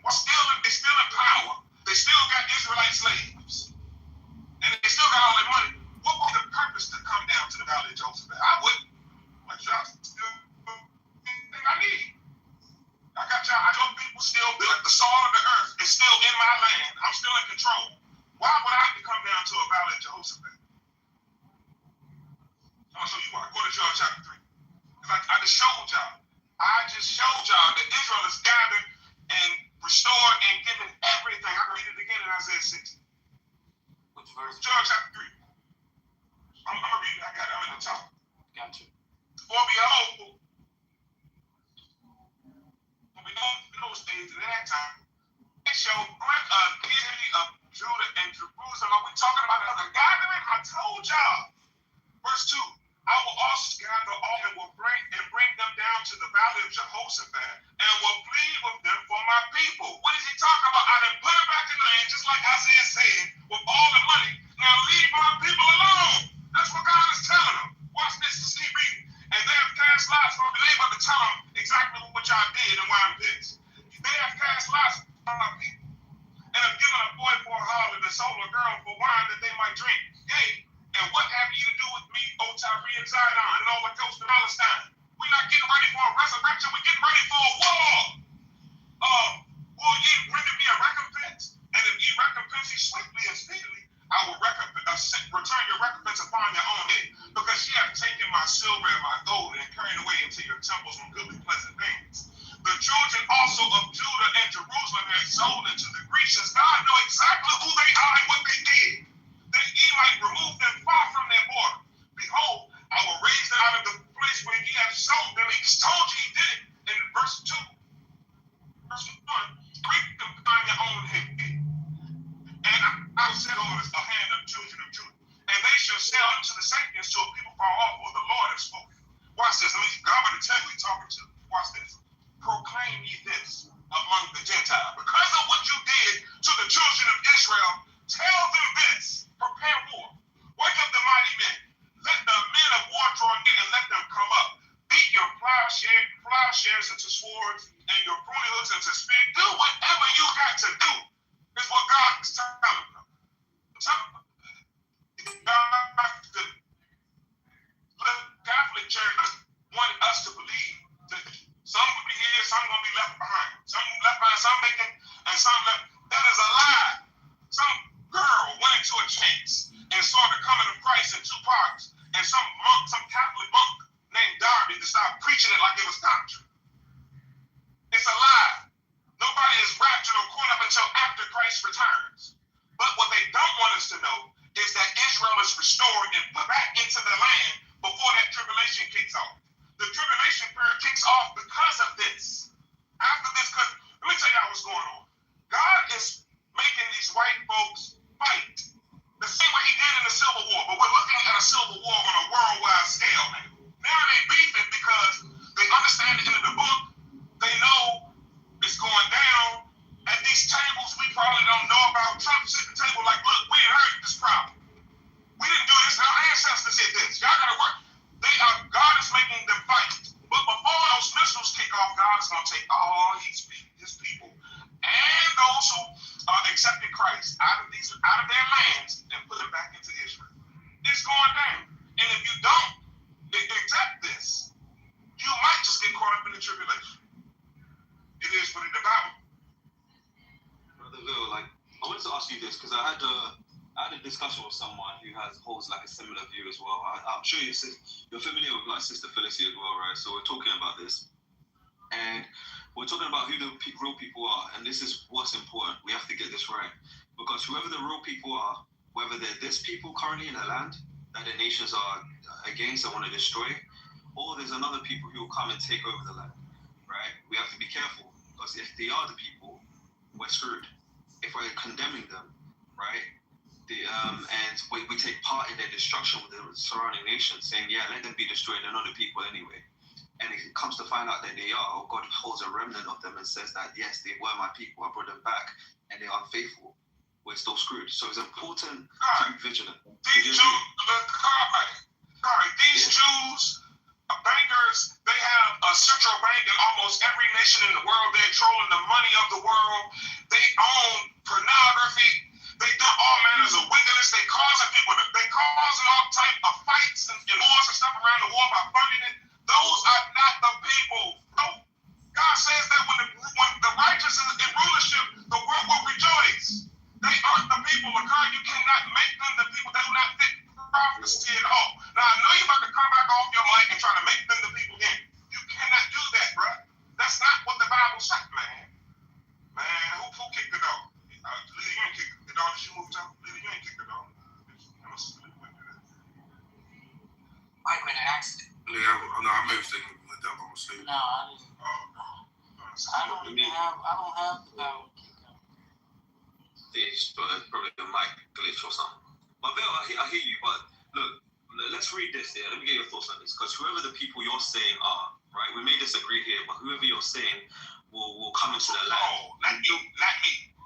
They're still in power. They still got Israelite slaves. And they still got all their money. What was the purpose to come down to the valley of Jehoshaphat? I wouldn't. But y'all still think I need. I got y'all. I know people still build the soil of the earth is still in my land. I'm still in control. Why would I have to come down to a valley of Jehoshaphat? I'll show you why. Go to Joel chapter 3. Because I just showed y'all. That Israel is gathered and restored and given everything. I can read it again in Isaiah 60. Which verse? Joel chapter 3. I'm going to read it. I got it. I'm in the top. Gotcha. For behold, in those days and at that time, it shall bring a city of Judah and Jerusalem. Are we talking about another gathering? I told y'all. Verse 2, I will also gather all and will bring them down to the valley of Jehoshaphat and will plead with them for my people. What is he talking about? I done put it back in the land, just like Isaiah said, with all the money. Now leave my people alone. That's what God is telling them. Watch this, just keep reading. And they have cast lots, so I've been able to tell them exactly what y'all did and why I'm pissed. They have cast lots for my people and have given a boy for a harlot and sold a girl for wine that they might drink. Yea, and what have you to do with me, O Tyre and Zidon, and all the coast of Palestine? We're not getting ready for a resurrection. We're getting ready for a war. Will ye render me a recompense? And if ye recompense ye swiftly and speedily, I will return your recompense upon your own head. Because ye have taken my silver and my gold and carried away into your temples from goodly pleasant things. The children also of Judah and Jerusalem have sold into the Grecians. God knew exactly who they are and what they did, that he might remove them far from their border. Behold, I will raise them out of the place where he has sold them. He told you he did it in verse 2. Verse 1, reap them behind your own head. And I will set on a hand of children of Judah. And they shall sell unto the Sabians till people fall off, for the Lord has spoken. Watch this. Let me, God will tell you he's talking to. Watch this. Proclaim ye this among the Gentiles. Because of what you did to the children of Israel, tell them this. Prepare war. Wake up the mighty men. Let the men of war draw near and let them come up. Beat your plowshares into swords and your pruning hooks into spears. Do whatever you got to do. Is what God is telling them. The Catholic Church want us to believe that some will be here, some going to be left behind. Some left behind, some making, and some left. That is a lie. Some girl went into a church and saw the coming of Christ in 2 parts, and some Catholic monk named Darby to start preaching it like it was doctrine. It's a lie. Nobody is raptured or caught up until after Christ returns. But what they don't want us to know is that Israel is restored and put back into the land before that tribulation kicks off. The tribulation period kicks off because of this. After this, because let me tell y'all what's going on. God is making these white folks fight the same way he did in the Civil War. But we're looking at a Civil War on a worldwide scale now. Now they beefing because they understand the end of the book. They know it's going down. At these tables we probably don't know about. Trump sit at the table like, look, we ain't heard this problem. We didn't do this. Our ancestors did this. Y'all gotta work. God is making them fight. But before those missiles kick off, God is gonna take all his people and those who accepted Christ out of their lands and put them back into Israel. It's going down. And if you don't accept this, you might just get caught up in the tribulation. It is what in the Bible. Brother Lil, like, I wanted to ask you this because I had a discussion with someone who holds like a similar view as well. I'm sure you're familiar with like Sister Felicity as well, right? So we're talking about this, and we're talking about who the real people are, and this is what's important. We have to get this right, because whoever the real people are, whether they're this people currently in the land that the nations are against and want to destroy, or there's another people who will come and take over the land, right? We have to be careful, because if they are the people, we're screwed. If we're condemning them, right? And we take part in their destruction with the surrounding nations, saying, yeah, let them be destroyed, they're not the people anyway. And it comes to find out that they are, or God holds a remnant of them and says that, yes, they were my people, I brought them back, and they are unfaithful, we're still screwed. So it's important to be vigilant. These Jews, bankers, they have a central bank in almost every nation in the world. They're trolling the money of the world. They own pornography. They do all manners of wickedness. They causing all type of fights and wars and stuff around the world by funding it. Those are not the people. No. God says that when the righteous is in rulership, the world will rejoice. They aren't the people, because you cannot make them the people. They do not fit prophecy at all. Now, I know you're about to come back off your mic and try to make them the people again. You cannot do that, bro. That's not what the Bible said, man. Man, who kicked the dog? Lily, you ain't kicked the dog. Did you move to? Lily, you ain't kicked the dog. Might have been an accident. Yeah, I may have taken the devil on stage. No, I didn't. I don't have the power to kick him. It's probably a mic glitch or something. But Bill, I hear you, but look, let's read this here. Let me get your thoughts on this, because whoever the people you're saying are, right, we may disagree here, but whoever you're saying will come into the land. Oh, not me,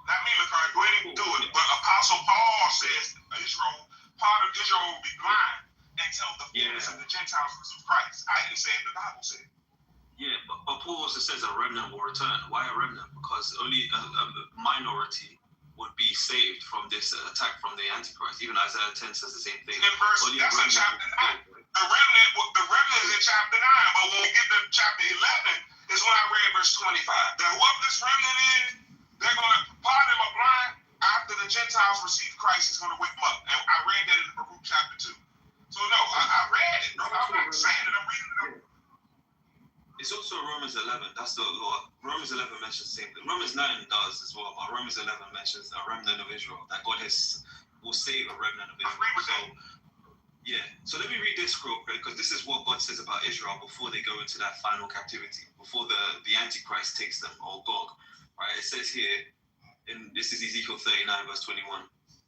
Lakari. Go ahead and do it. But Apostle Paul says part of Israel will be blind until the fullness of the Gentiles receive Christ. I didn't say it, the Bible said it. Yeah, but Paul also says a remnant will return. Why a remnant? Because only a minority would be saved from this attack from the Antichrist. Even Isaiah 10 says the same thing. That's in chapter 9. The remnant is in chapter 9. But when we get to chapter 11, is when I read verse 25. That whoever this remnant is, they're going to, part of them are blind. After the Gentiles receive Christ, he's going to wake them up. And I read that in Baruch chapter 2. So no, I read it, bro. I'm not saying it. I'm reading it. It's also Romans 11. That's the law. Romans 11 mentions the same thing. Romans 9 does as well, but Romans 11 mentions a remnant of Israel, that God will save a remnant of Israel. So, yeah. So let me read this real quick, because this is what God says about Israel before they go into that final captivity, before the Antichrist takes them, or Gog. Right? It says here, this is Ezekiel 39, verse 21.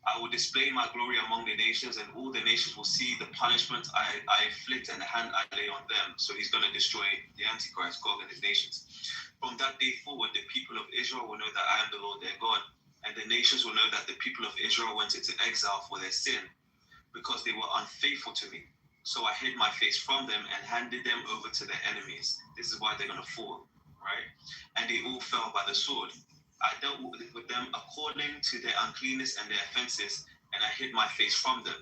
I will display my glory among the nations, and all the nations will see the punishment I inflict and the hand I lay on them. So he's going to destroy the Antichrist, Gog, and his nations. From that day forward, the people of Israel will know that I am the Lord their God, and the nations will know that the people of Israel went into exile for their sin, because they were unfaithful to me. So I hid my face from them and handed them over to their enemies. This is why they're going to fall, right? And they all fell by the sword. I dealt with them according to their uncleanness and their offenses, and I hid my face from them.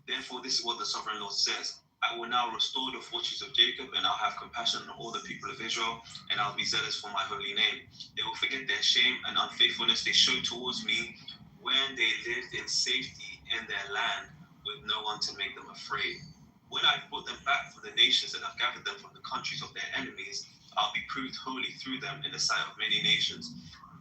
Therefore, this is what the sovereign Lord says. I will now restore the fortunes of Jacob, and I'll have compassion on all the people of Israel, and I'll be zealous for my holy name. They will forget their shame and unfaithfulness they showed towards me when they lived in safety in their land with no one to make them afraid. When I've brought them back from the nations and I've gathered them from the countries of their enemies, I'll be proved holy through them in the sight of many nations.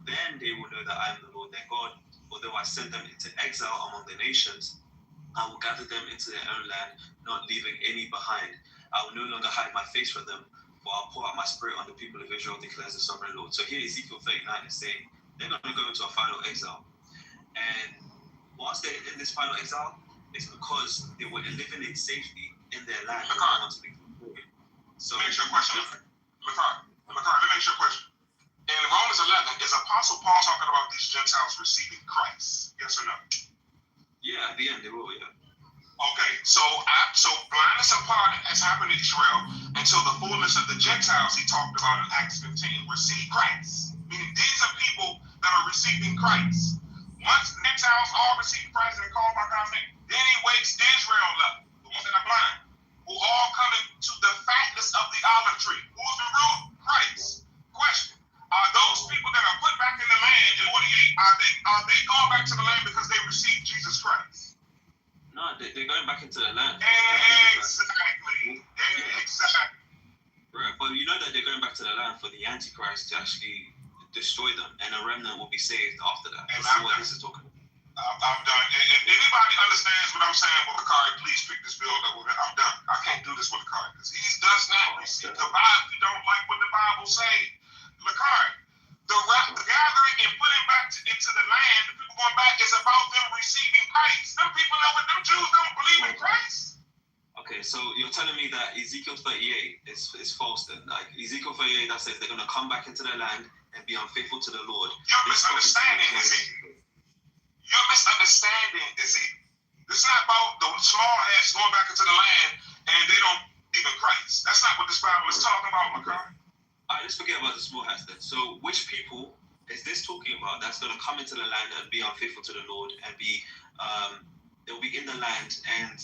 Then they will know that I am the Lord their God. Although I send them into exile among the nations, I will gather them into their own land, not leaving any behind. I will no longer hide my face from them, for I'll pour out my spirit on the people of Israel, declares the sovereign Lord. So here Ezekiel 39 is saying they're going to go into a final exile. And whilst they're in this final exile, it's because they were living in safety in their land. So let me make sure question. Lakar, let me make sure question. In Romans 11, is Apostle Paul talking about these Gentiles receiving Christ? Yes or no? Yeah, at the end they will, yeah. Okay, so blindness in part has happened in Israel until the fullness of the Gentiles he talked about in Acts 15 receive Christ. Meaning these are people that are receiving Christ. Once Gentiles all receive Christ and called by God's name, then he wakes Israel up, the ones that are blind, who all coming to the fatness of the olive tree. Who's the root? Christ. Question. Are those people that are put back in the land in 48, are they going back to the land because they received Jesus Christ? No, they're going back into the land. Exactly. Right, but you know that they're going back to the land for the Antichrist to actually destroy them, and a remnant will be saved after that. This is what this is talking about. I'm done. If anybody understands what I'm saying with Lakari, please pick this bill up. I'm done. I can't do this with Lakari because he does not receive the Bible. He don't like what the Bible say. Lakari, the gathering and putting back into the land, the people going back is about them receiving Christ. Them people them Jews don't believe in Christ. Okay, so you're telling me that Ezekiel 38 is false then? Like Ezekiel 38 that says they're going to come back into their land and be unfaithful to the Lord. You're misunderstanding, Ezekiel. You're misunderstanding, Ezekiel. This is not about the small hats going back into the land and they don't believe in Christ. That's not what this Bible is talking about, Lakari. All right, let's forget about the small hats then. So which people is this talking about that's going to come into the land and be unfaithful to the Lord and they'll be in the land and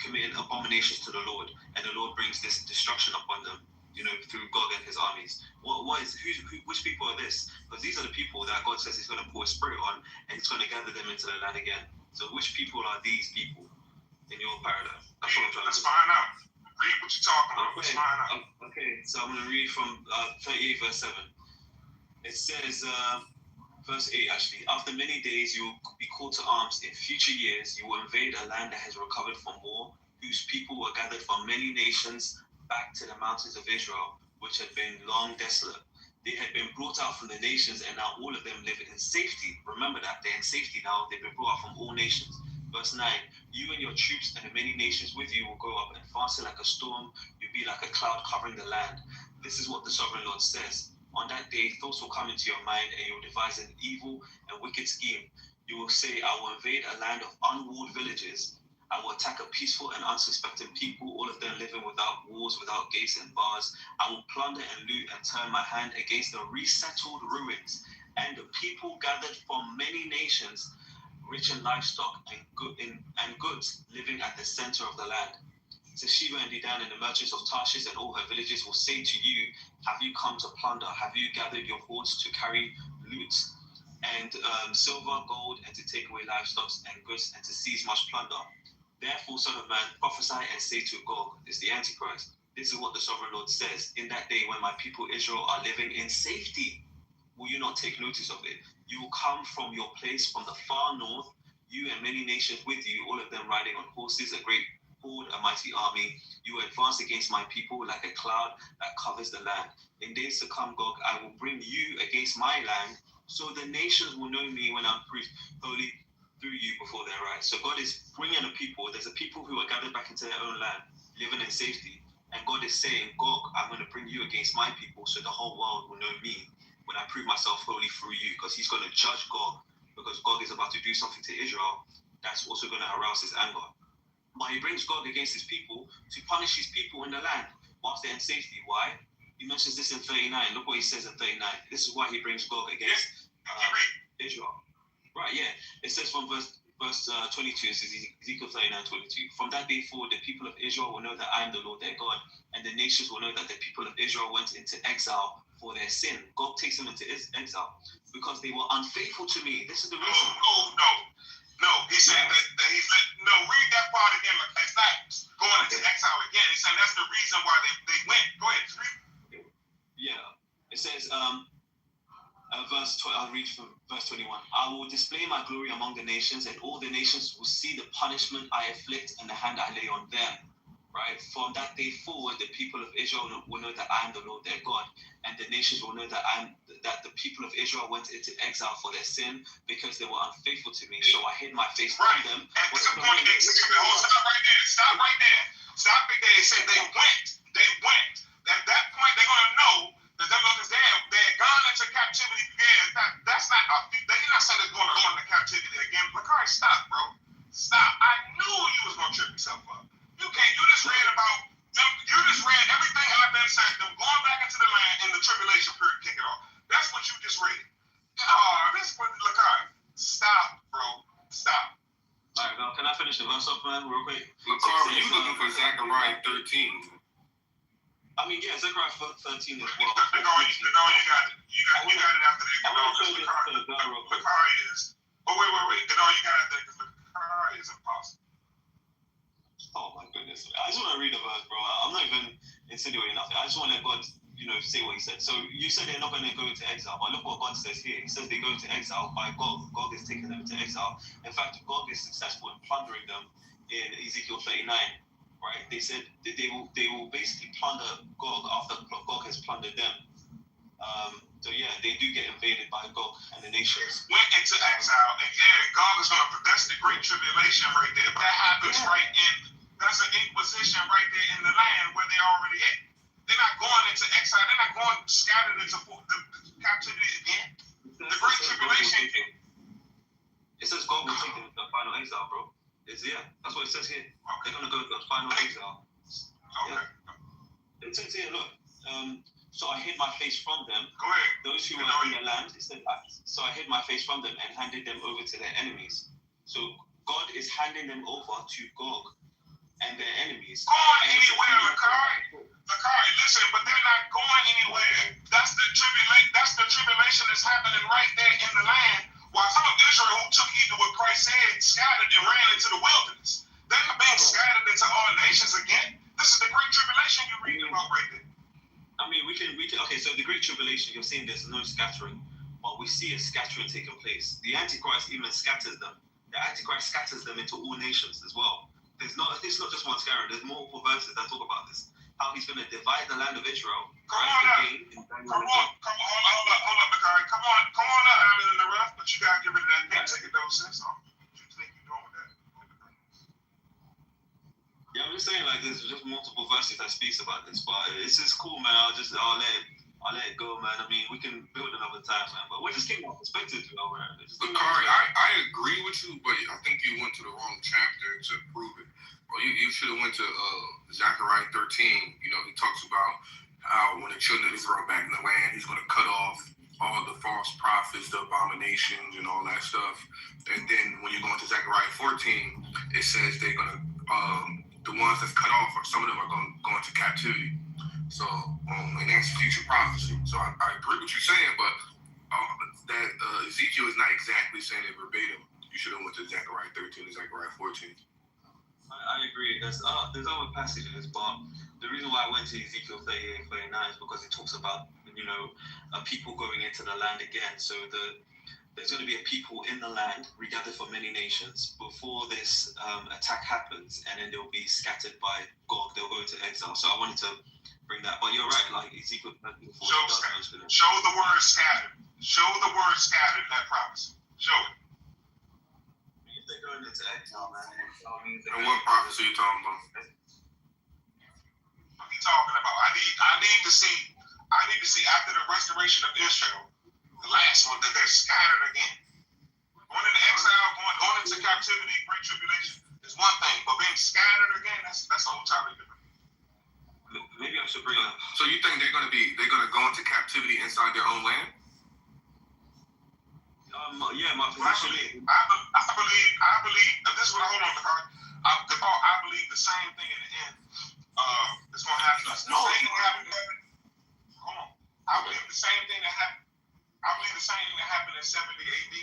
committing abominations to the Lord, and the Lord brings this destruction upon them, through Gog and his armies. Which people are this? Because these are the people that God says he's going to pour his spirit on and he's going to gather them into the land again. So which people are these people in your paradigm? That's what I'm trying to Let's find out. Read what you're talking about. Let's find out. Okay, so I'm going to read from 38 verse 7. It says, verse 8 actually, after many days you will be called to arms. In future years you will invade a land that has recovered from war, whose people were gathered from many nations back to the mountains of Israel, which had been long desolate. They had been brought out from the nations, and now all of them live in safety. Remember that, they're in safety now. They've been brought out from all nations. Verse 9, you and your troops and the many nations with you will go up and fasten like a storm. You'll be like a cloud covering the land. This is what the sovereign Lord says. On that day, thoughts will come into your mind, and you will devise an evil and wicked scheme. You will say, I will invade a land of unwalled villages. I will attack a peaceful and unsuspecting people, all of them living without walls, without gates and bars. I will plunder and loot and turn my hand against the resettled ruins and the people gathered from many nations, rich in livestock and goods living at the center of the land. So Sheba and Dedan and the merchants of Tarshish and all her villages will say to you, have you come to plunder? Have you gathered your hoards to carry loot and silver, gold, and to take away livestock and goods and to seize much plunder? Therefore, son of man, prophesy and say to Gog, is the Antichrist, This is what the sovereign Lord says. In that day when my people Israel are living in safety, will you not take notice of it? You will come from your place from the far north, you and many nations with you, all of them riding on horses, a great horde, a mighty army. You advance against my people like a cloud that covers the land. In days to come, Gog, I will bring you against my land, so the nations will know me when I'm proved holy through you before their eyes. So God is bringing a people. There's a people who are gathered back into their own land, living in safety. And God is saying, Gog, I'm going to bring you against my people so the whole world will know me when I prove myself holy through you, because he's going to judge Gog, because Gog is about to do something to Israel that's also going to arouse his anger. But he brings Gog against his people to punish his people in the land whilst they're in safety. Why? He mentions this in 39. Look what he says in 39. This is why he brings Gog against Israel. Right, yeah. It says from verse 22, it says Ezekiel 39:22. From that day forward, the people of Israel will know that I am the Lord their God, and the nations will know that the people of Israel went into exile for their sin. God takes them into exile because they were unfaithful to me. This is the reason. No. He said that he said, no, read that part again. It's not going into exile again. He said that's the reason why they went. Go ahead, read. Yeah. It says, I'll read from verse 21. I will display my glory among the nations, and all the nations will see the punishment I afflict and the hand I lay on them. Right? From that day forward, the people of Israel will know that I am the Lord their God, and the nations will know that the people of Israel went into exile for their sin because they were unfaithful to me. So I hid my face from them. And to the point, stop right there. Stop right there. He said they went. At that point, they're going to know that they had gone into captivity again. That's not. They're not saying they're going to go into captivity again. Bakari, stop, bro. Stop. I knew you was going to trip yourself up. You just read about them. You just read everything I've been saying. Them going back into the land in the tribulation period, kick it off. That's what you just read. This one, Bakari. Stop, bro. Stop. All right, now can I finish the verse off, man, real quick? Bakari, you looking for Zechariah 13? I mean, yeah, Zechariah 13 as well. You got it. You got it after that. Bakari is. Oh, wait. You got it after that because Bakari is impossible. Oh my goodness. I just want to read the verse, bro. I'm not even insinuating nothing. I just want to let God, say what he said. So you said they're not going to go into exile, but look what God says here. He says they go into exile by God. God is taking them into exile. In fact, God is successful in plundering them in Ezekiel 39. Right? They said that they will basically plunder Gog after Gog has plundered them. So yeah, they do get invaded by Gog and the nations. Went into exile, and Gog is going to. That's the great tribulation right there. That happens right in. That's an inquisition right there in the land where they already at. They're not going into exile. They're not going scattered into the captivity again. The great tribulation. It says Gog will take them to the final exile, bro. That's what it says here. Okay. They're going to go to the final exile. Okay. Yeah. It says here, look. So I hid my face from them. Go ahead. Those who were in the land, it said that. So I hid my face from them and handed them over to their enemies. So God is handing them over to Gog and their enemies. Going anywhere, Lakari, listen, but they're not going anywhere. That's the tribulation that's happening right there in the land. While some of Israel who took heed to what Christ said, scattered and ran into the wilderness. They're not being scattered into all nations again. This is the great tribulation you're reading about right there. I mean, we can. Okay, so the great tribulation, you're saying there's no scattering, but we see a scattering taking place. The Antichrist even scatters them. The Antichrist scatters them into all nations as well. It's not just one scattering. There's multiple verses that talk about this. How he's going to divide the land of Israel. Come on, hold up, Bakari. Come on up, I'm in the rough, but you got to give it that pink ticket though, sis. What you think you're doing with that? Yeah, I'm just saying, like, there's just multiple verses that speaks about this, but it's just cool, man. I'll let it go, man. I mean, we can build another time, man. But we're just getting our perspective, right? Bakari, I agree with you, but I think you went to the wrong chapter to prove it. Well, you should have went to Zechariah 13. He talks about how when the children of Israel back in the land, he's going to cut off all the false prophets, the abominations, and all that stuff. And then when you go into Zechariah 14, it says they're going to the ones that's cut off, or some of them are going to go into captivity. So, and that's future prophecy. So I agree with you saying, but that Ezekiel is not exactly saying it verbatim. You should have went to Zechariah 13 and Zechariah 14. I agree. There's other passages, but the reason why I went to Ezekiel 38, 39 is because it talks about, people going into the land again. So there's going to be a people in the land, regathered from many nations, before this attack happens, and then they'll be scattered by God. They'll go into exile. So I wanted to bring that. But you're right, like Ezekiel 34 does mention it. Show the word scattered. Show the word scattered in that prophecy. Show it. If they're going into exile, man, exile means And what prophecy are you talking about? What are you talking about? I need to see after the restoration of Israel, the last one, that they're scattered again. Going into exile, going into captivity, great tribulation is one thing, but being scattered again, that's a whole entirely different. Maybe I should bring up. So you think they're gonna go into captivity inside their own land? Yeah, my position. I believe. This is what I hold on to. I believe the same thing in the end. It's gonna happen. The same thing happened. Hold on. I believe the same thing that happened. I believe the same thing that happened in 70 AD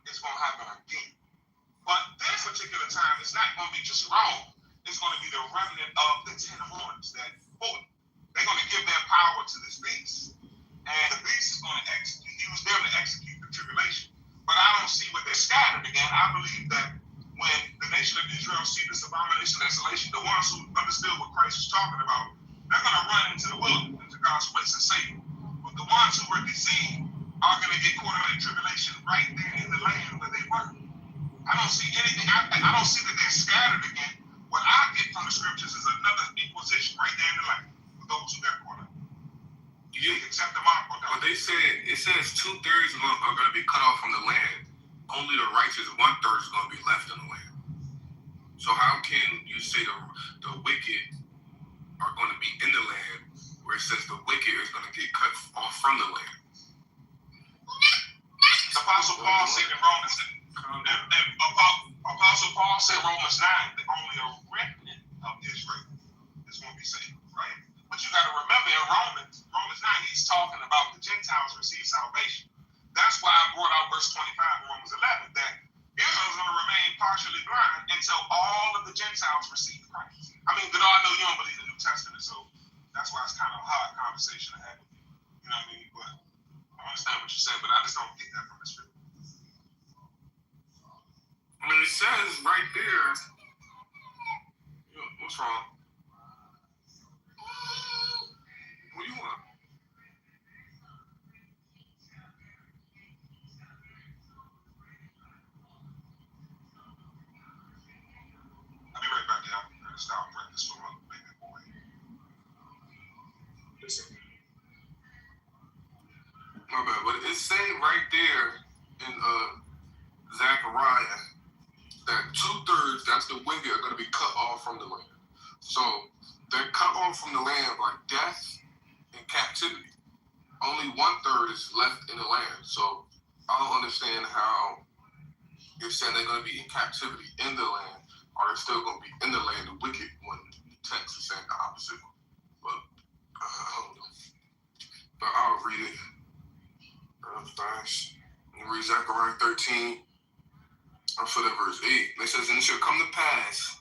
is gonna happen again. But this particular time, it's not gonna be just Rome. It's gonna be the remnant of the 10 horns that fought. They're gonna give their power to this beast, and the beast is gonna use them to execute the tribulation. But I don't see what they're scattered again. I believe that when the nation of Israel see this abomination of desolation, the ones who understood what Christ was talking about, they're going to run into the wilderness, into God's place and save them. But the ones who were deceived are going to get caught in that tribulation right there in the land where they were. I don't see anything. I don't see that they're scattered again. What I get from the scriptures is another inquisition right there in the land for those who got caught up. You accept the mark or not? But it says 2/3 are going to be cut off from the land. Only the righteous 1/3 is going to be left in the land. So how can you say the wicked are going to be in the land where it says the wicked is going to get cut off from the land? Apostle Paul said in Romans, Apostle Paul said Romans 9 that only a remnant of Israel is going to be saved, right? But you got to remember in Romans 9, he's talking about the Gentiles receive salvation. That's why I brought out verse 25 in Romans 11, that Israel's going to remain partially blind until all of the Gentiles receive Christ. I mean, God, I know you don't believe the New Testament, so that's why it's kind of a hard conversation to have with you. You know what I mean? But I understand what you said, but I just don't get that from the scripture. I mean, it says right there. What's wrong? What do you want? I'll be right back, y'all. I'm going to stop breakfast for my baby boy. Listen. My bad, but it's saying right there in Zechariah that 2/3, that's the wicked, are going to be cut off from the land. So they're cut off from the land by death and captivity. Only 1/3 is left in the land. So I don't understand how you're saying they're going to be in captivity in the land, or they're still going to be in the land, the wicked, when the text is saying the opposite. But I don't know. But I'll read it. Fast. Read Zechariah 13. I'll start at verse 8. It says, "And it shall come to pass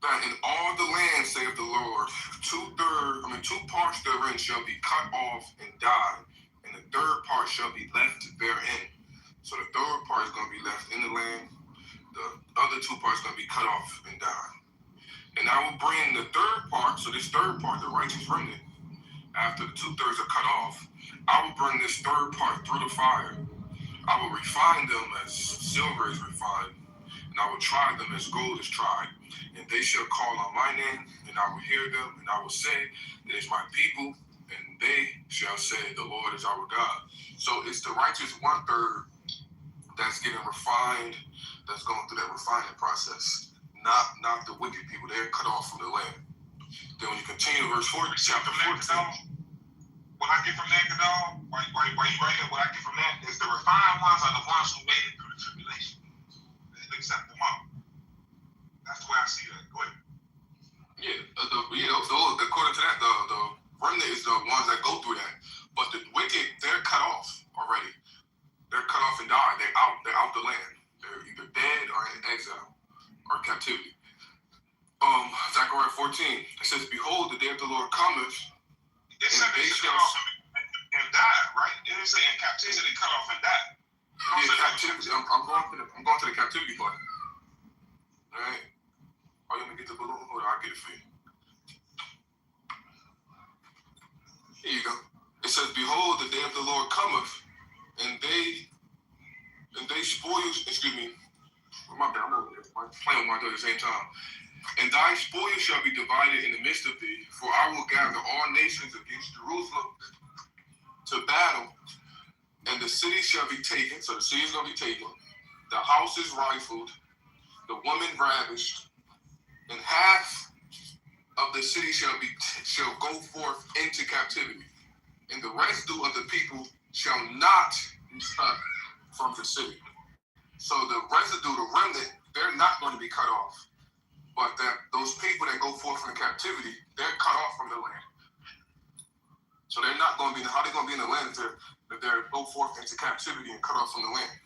that in all the land, saith the Lord, 2 parts therein shall be cut off and die, and the third part shall be left therein." So the third part is going to be left in the land. The other 2 parts are going to be cut off and die. "And I will bring the third part," so this third part, the righteous remnant, after the 2/3 are cut off, "I will bring this third part through the fire. I will refine them as silver is refined, and I will try them as gold is tried. And they shall call on my name, and I will hear them, and I will say, it is my people, and they shall say, the Lord is our God." So it's the righteous 1/3 that's getting refined, that's going through that refining process, not the wicked people. They're cut off from the land. Then when you continue verse 4, chapter 14. What I get from that, Gadol, why you right here, what I get from that is the refined ones are the ones who made it through the tribulation. They accept the mark. That's the way I see that. Go ahead. According to that, the remnant is the ones that go through that. But the wicked, they're cut off already. They're cut off and die. They're out the land. They're either dead or in exile or captivity. Zechariah 14. It says, "Behold, the day of the Lord cometh." It said they cut off and died, right? It didn't say in captivity they cut off and died. Yeah, captivity. I'm going to the captivity part. All right. Are you gonna get the balloon? Hold on, I'll get it for you. Here you go. It says, "Behold, the day of the Lord cometh, and they spoil you." Excuse me. My bad. I'm playing with my daughter at the same time. "And thy spoil shall be divided in the midst of thee, for I will gather all nations against Jerusalem to battle, and the city shall be taken." So the city is going to be taken. "The houses rifled, the women ravished, and half of the city shall go forth into captivity, and the residue of the people shall not be struck from the city." So the residue, the remnant, they're not going to be cut off. But those people that go forth from captivity, they're cut off from the land. So they're not going to be, how they going to be in the land if they go forth into captivity and cut off from the land?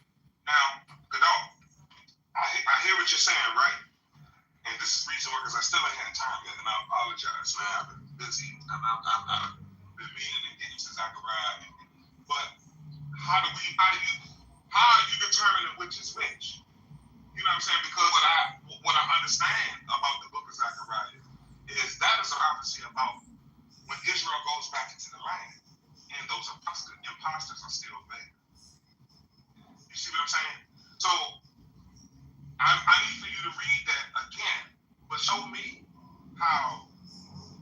Now, Godot, I hear what you're saying, right? And this is the reason why, because I still ain't had time yet, and I apologize, man. I've been busy, and I've been meaning to get into Zechariah. But how are you determining which is which? You know what I'm saying? Because what I understand about the book of Zechariah is that is a prophecy about when Israel goes back into the land, and those imposters are still there. You see what I'm saying? So I need for you to read that again, but show me how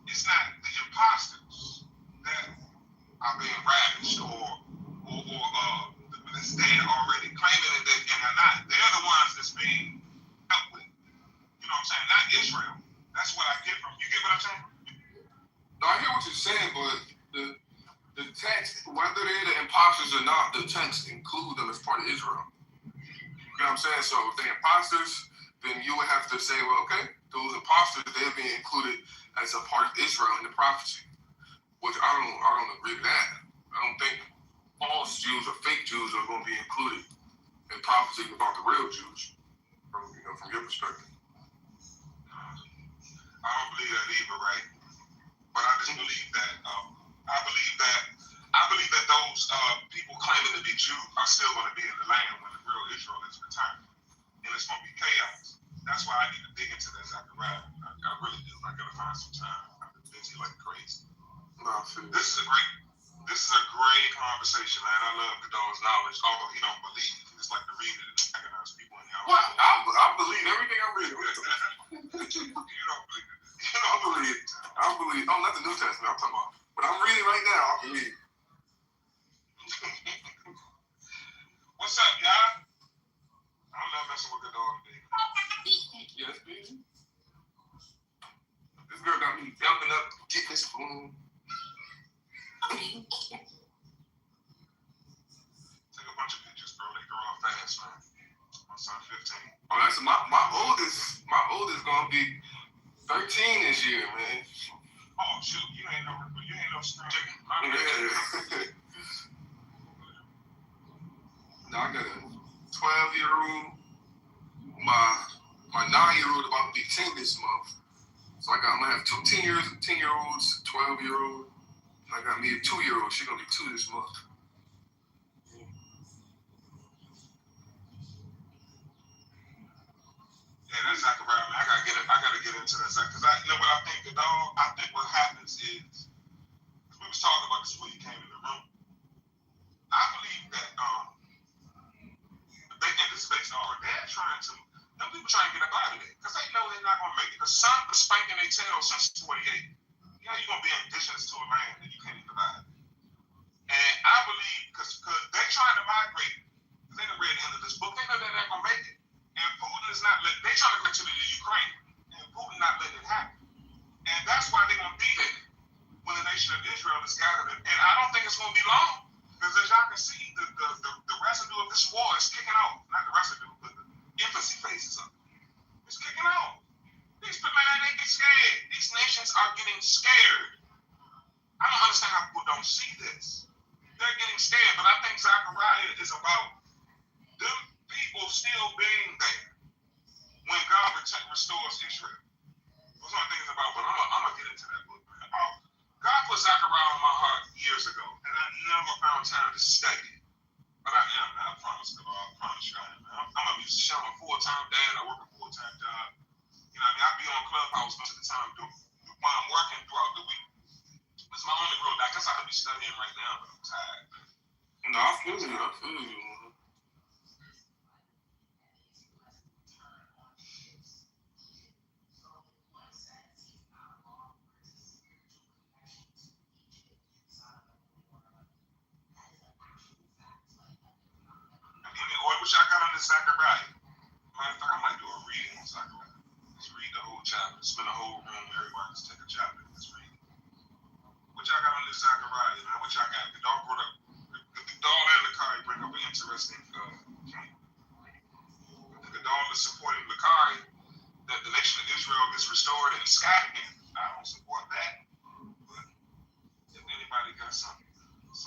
it's not the imposters that are being ravished or that's dead already, claiming that they're not. They're the ones that's being dealt with. You know what I'm saying? Not Israel. That's what I get from. You get what I'm saying? No, I hear what you're saying, but the text, whether they're the imposters or not, the text include them as part of Israel. You know what I'm saying? So if they're imposters, then you would have to say, well, okay, those imposters, they're being included as a part of Israel in the prophecy, which I don't agree with that. I don't think false Jews or fake Jews are going to be included in prophecy about the real Jews, from your perspective. I don't believe that either, right? But I just believe that I believe that those people claiming to be Jews are still going to be in the land when the real Israel is returned, and it's going to be chaos. That's why I need to dig into that Zechariah. I really do. I gotta find some time. I've been busy like crazy. This is a great conversation, man. I love Godot's knowledge, although he don't believe. He just like to read it and recognize people in the house. Well, I believe everything I read. You don't believe it. You don't believe it. I believe. Oh, not the New Testament. I'm talking about. But I'm reading right now. I believe it. What's up, y'all? I love messing with Godot today. Yes, baby. This girl got me jumping up, get this spoon. Take a bunch of pictures, bro. They grow up fast, man. My son 15. Oh, that's my oldest. My oldest gonna be 13 this year, man. Oh shoot, you ain't no spring chicken. Yeah. Now I got a 12-year-old. My 9-year-old about to be 10 this month. So I'm gonna have two 10-year-olds, 12-year-old. I got me a 2-year-old. She's gonna be 2 this month. Yeah, that's Zechariah. I gotta get into that because you know what I think, dog. I think what happens is we was talking about this when you came in the room. I believe that they in this space they're trying to. Them people trying to get up out of there because they know they're not gonna make it. The sun been spanking their tail since 48. Yeah, you're gonna be indigenous to a land that you can't even divide. And I believe because they're trying to migrate. They done read the end of this book. They know they're not gonna make it. And Putin is not letting. They're trying to go to the Ukraine, and Putin not letting it happen. And that's why they're gonna be there when the nation of Israel is gathered. And I don't think it's gonna be long because as y'all can see, the residue of this war is kicking out. Not the residue, but the infancy phases of it. It's kicking out. These people, man, they get scared. These nations are getting scared. I don't understand how people don't see this. They're getting scared, but I think Zechariah is about them people still being there when God restores Israel. years ago, and I never found time to study. But I am, I promise God, I promise you I am. I'm a musician, I'm a full-time dad, I work a full-time job. You know what I mean? I be on Clubhouse most of the time while I'm working throughout the week. It's my only real, I guess I could be studying right now, but I'm tired. No, I feel you. Or what y'all got on this Zachariah? Matter of fact, I might do a reading on Zachariah. Let's read the whole chapter. Spend a whole room, everybody just take a chapter. Let's read. What y'all got on this Zachariah, man? What y'all got? The dog brought up, the dog and Lakari bring up an interesting point. The dog is supporting Lakari, that the nation of Israel gets restored and scattered again. I don't support that. But if anybody got some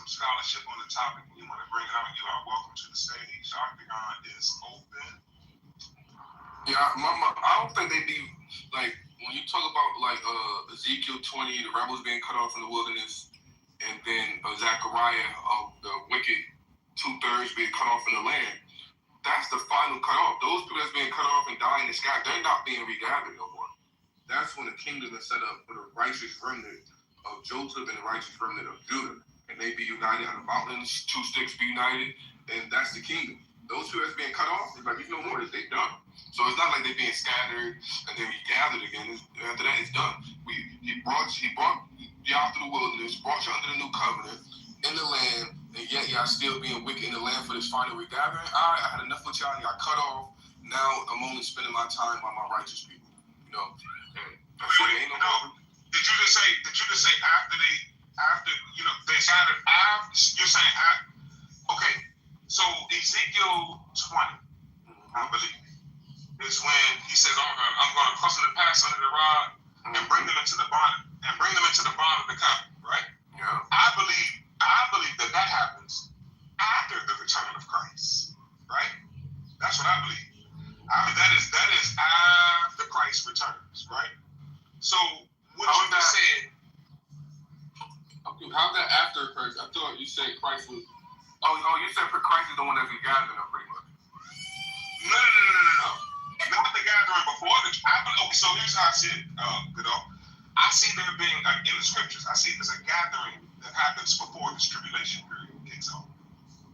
scholarship on the topic and you want to bring it out, you are welcome to the stage. Octagon is open. Yeah, I don't think they be like when you talk about like Ezekiel 20, the rebels being cut off in the wilderness, and then Zechariah, the wicked 2/3 being cut off in the land. That's the final cut off. Those people that's being cut off and dying in the sky, they're not being regathered no more. That's when the kingdom is set up for the righteous remnant of Joseph and the righteous remnant of Judah. And they be united on the mountains, 2 sticks be united, and that's the kingdom. Those people that's being cut off, it's like, you know what, they done. So it's not like they being scattered and then regathered again. After that, it's done. He brought you out through the wilderness, brought you under the new covenant in the land, and yet y'all still being wicked in the land for this final regathering. I had enough with y'all. Y'all cut off. Now I'm only spending my time on my righteous people. You know. Did you just say after you know they scattered after? You're saying after? Okay. So Ezekiel 20, I believe, is when he says I'm going to crush them to pass under the rod and bring them into the bond of the covenant, right? Yeah. I believe that happens after the return of Christ, right? That's what I believe. That is after Christ returns, right? So what you just said. Okay, how's that after Christ? I thought you said Christ was. Oh, you said for Christ is the one that's gathering them pretty much. No. Not the gathering before the. Okay, so here's how I see it, Godot. I see there being in the scriptures. I see there's a gathering that happens before this tribulation period kicks off.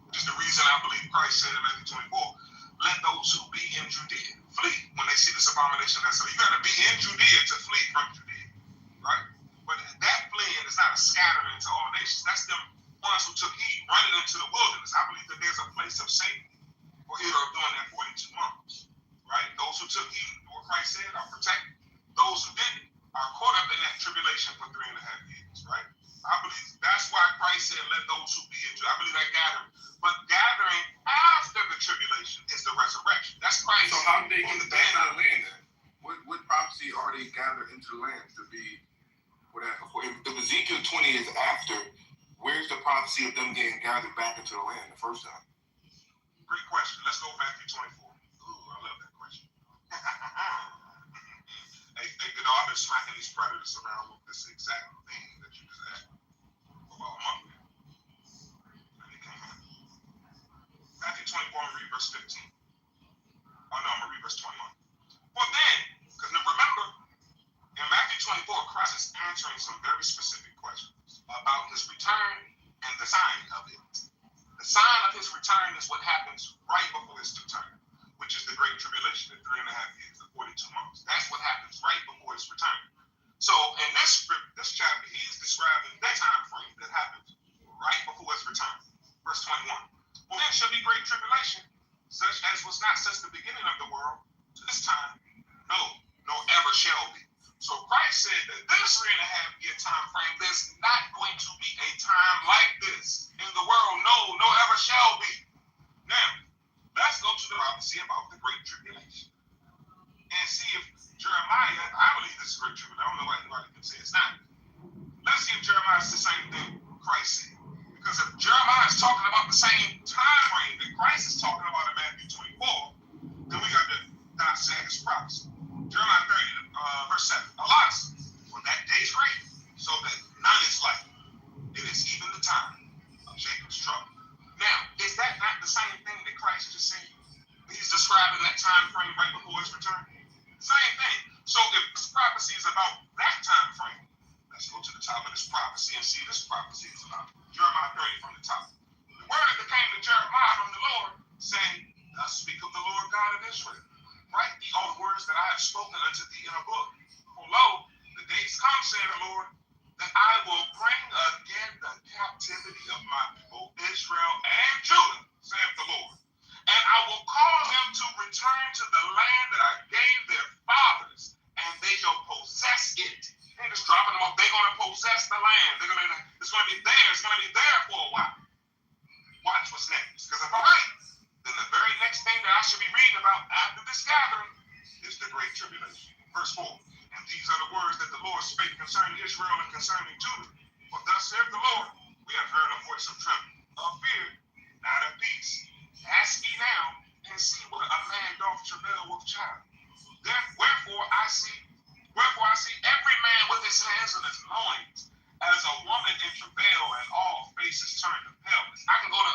Which is the reason I believe Christ said in Matthew 24, "Let those who be in Judea flee when they see this abomination." So you got to be in Judea to flee from Judea, right? But that fleeing is not a scattering into all nations. That's them ones who took heed running into the wilderness. I believe that there's a place of safety for Israel during that 42 months, right? Those who took heed to what Christ said are protected. Those who didn't are caught up in that tribulation for 3.5 years, right? I believe that's why Christ said, "Let those who be in Judea." I believe that gathering. But gathering after the tribulation is the resurrection. That's Christ. So how did they get back to the land then? What prophecy are they gathered into the land to be? If Ezekiel 20 is after, where's the prophecy of them getting gathered back into the land the first time? Great question. Let's go back to 24. Ooh, I love that question. Hey, I've been smacking these predators around with this exact thing that you just asked about a month ago. And it came out. Matthew 24, I'm going to read verse 15. Oh, no, I'm going to read verse 21. Well, then, because remember, in Matthew 24, Christ is answering some very specific questions about his return and the sign of it. The sign of his return is what happens right before his return, which is the Great Tribulation, the 3.5 years, the 42 months. That's what happens right before his return. So in this chapter, he is describing that time frame that happens right before his return. Verse 21. Well, there shall be great tribulation, such as was not since the beginning of the world to this time, no, nor ever shall be. So Christ said that this 3.5 year time frame, there's not going to be a time like this in the world. No, nor ever shall be. Now, let's go to the prophecy about the Great Tribulation and see if Jeremiah, I believe this is Great Tribulation. I don't know why anybody can say it's not. Let's see if Jeremiah is the same thing Christ said. Because if Jeremiah is talking about the same time frame that Christ is talking about in Matthew 24, then we got to dissect his prophecy. Jeremiah 30, verse 7. Alas, for that day is great, so that none is like it. It is even the time time frame right before his return? Same thing. So if this prophecy is about that time frame, let's go to the top of this prophecy and see this prophecy is about. Jeremiah 30 from the top. The word that came to Jeremiah from the Lord, saying, thus speak of the Lord God of Israel. Write thee all words that I have spoken unto thee in a book. For lo, the days come, saith the Lord, that I will bring again the captivity of my people Israel and Judah, saith the Lord. And I will call them to return to the land that I gave their fathers, and they shall possess it. They're just dropping them off. They're going to possess the land. It's going to be theirs. It's going to be there for a while. Watch what's next. Because if I'm right, then the very next thing that I should be reading about after this gathering is the Great Tribulation. Verse 4. And these are the words that the Lord spake concerning Israel and concerning Judah. For thus saith the Lord, we have heard a voice of trembling, of fear, not of peace. Ask ye now, and see what a man doth travail with child. Wherefore I see every man with his hands in his loins, as a woman in travail, and all faces turned to paleness. I can go to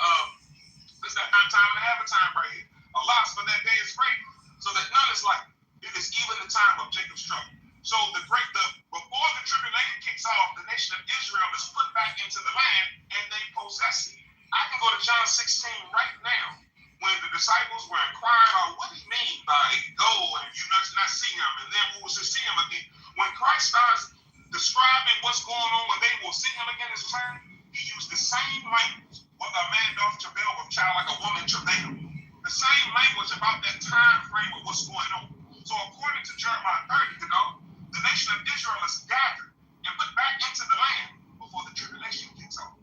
this that time and a half a time right here. Alas, for that day is great, so that none is like it. It is even the time of Jacob's trouble. So before the tribulation kicks off, the nation of Israel is put back into the land and they possess it. I can go to John 16 right now, when the disciples were inquiring about what he mean by go and you not see him, and then we will see him again. When Christ starts describing what's going on when they will see him again his return, he used the same language. What a man doth travail with child, like a woman travail. The same language about that time frame of what's going on. So according to Jeremiah 30, the nation of Israel is gathered and put back into the land before the tribulation kicks off.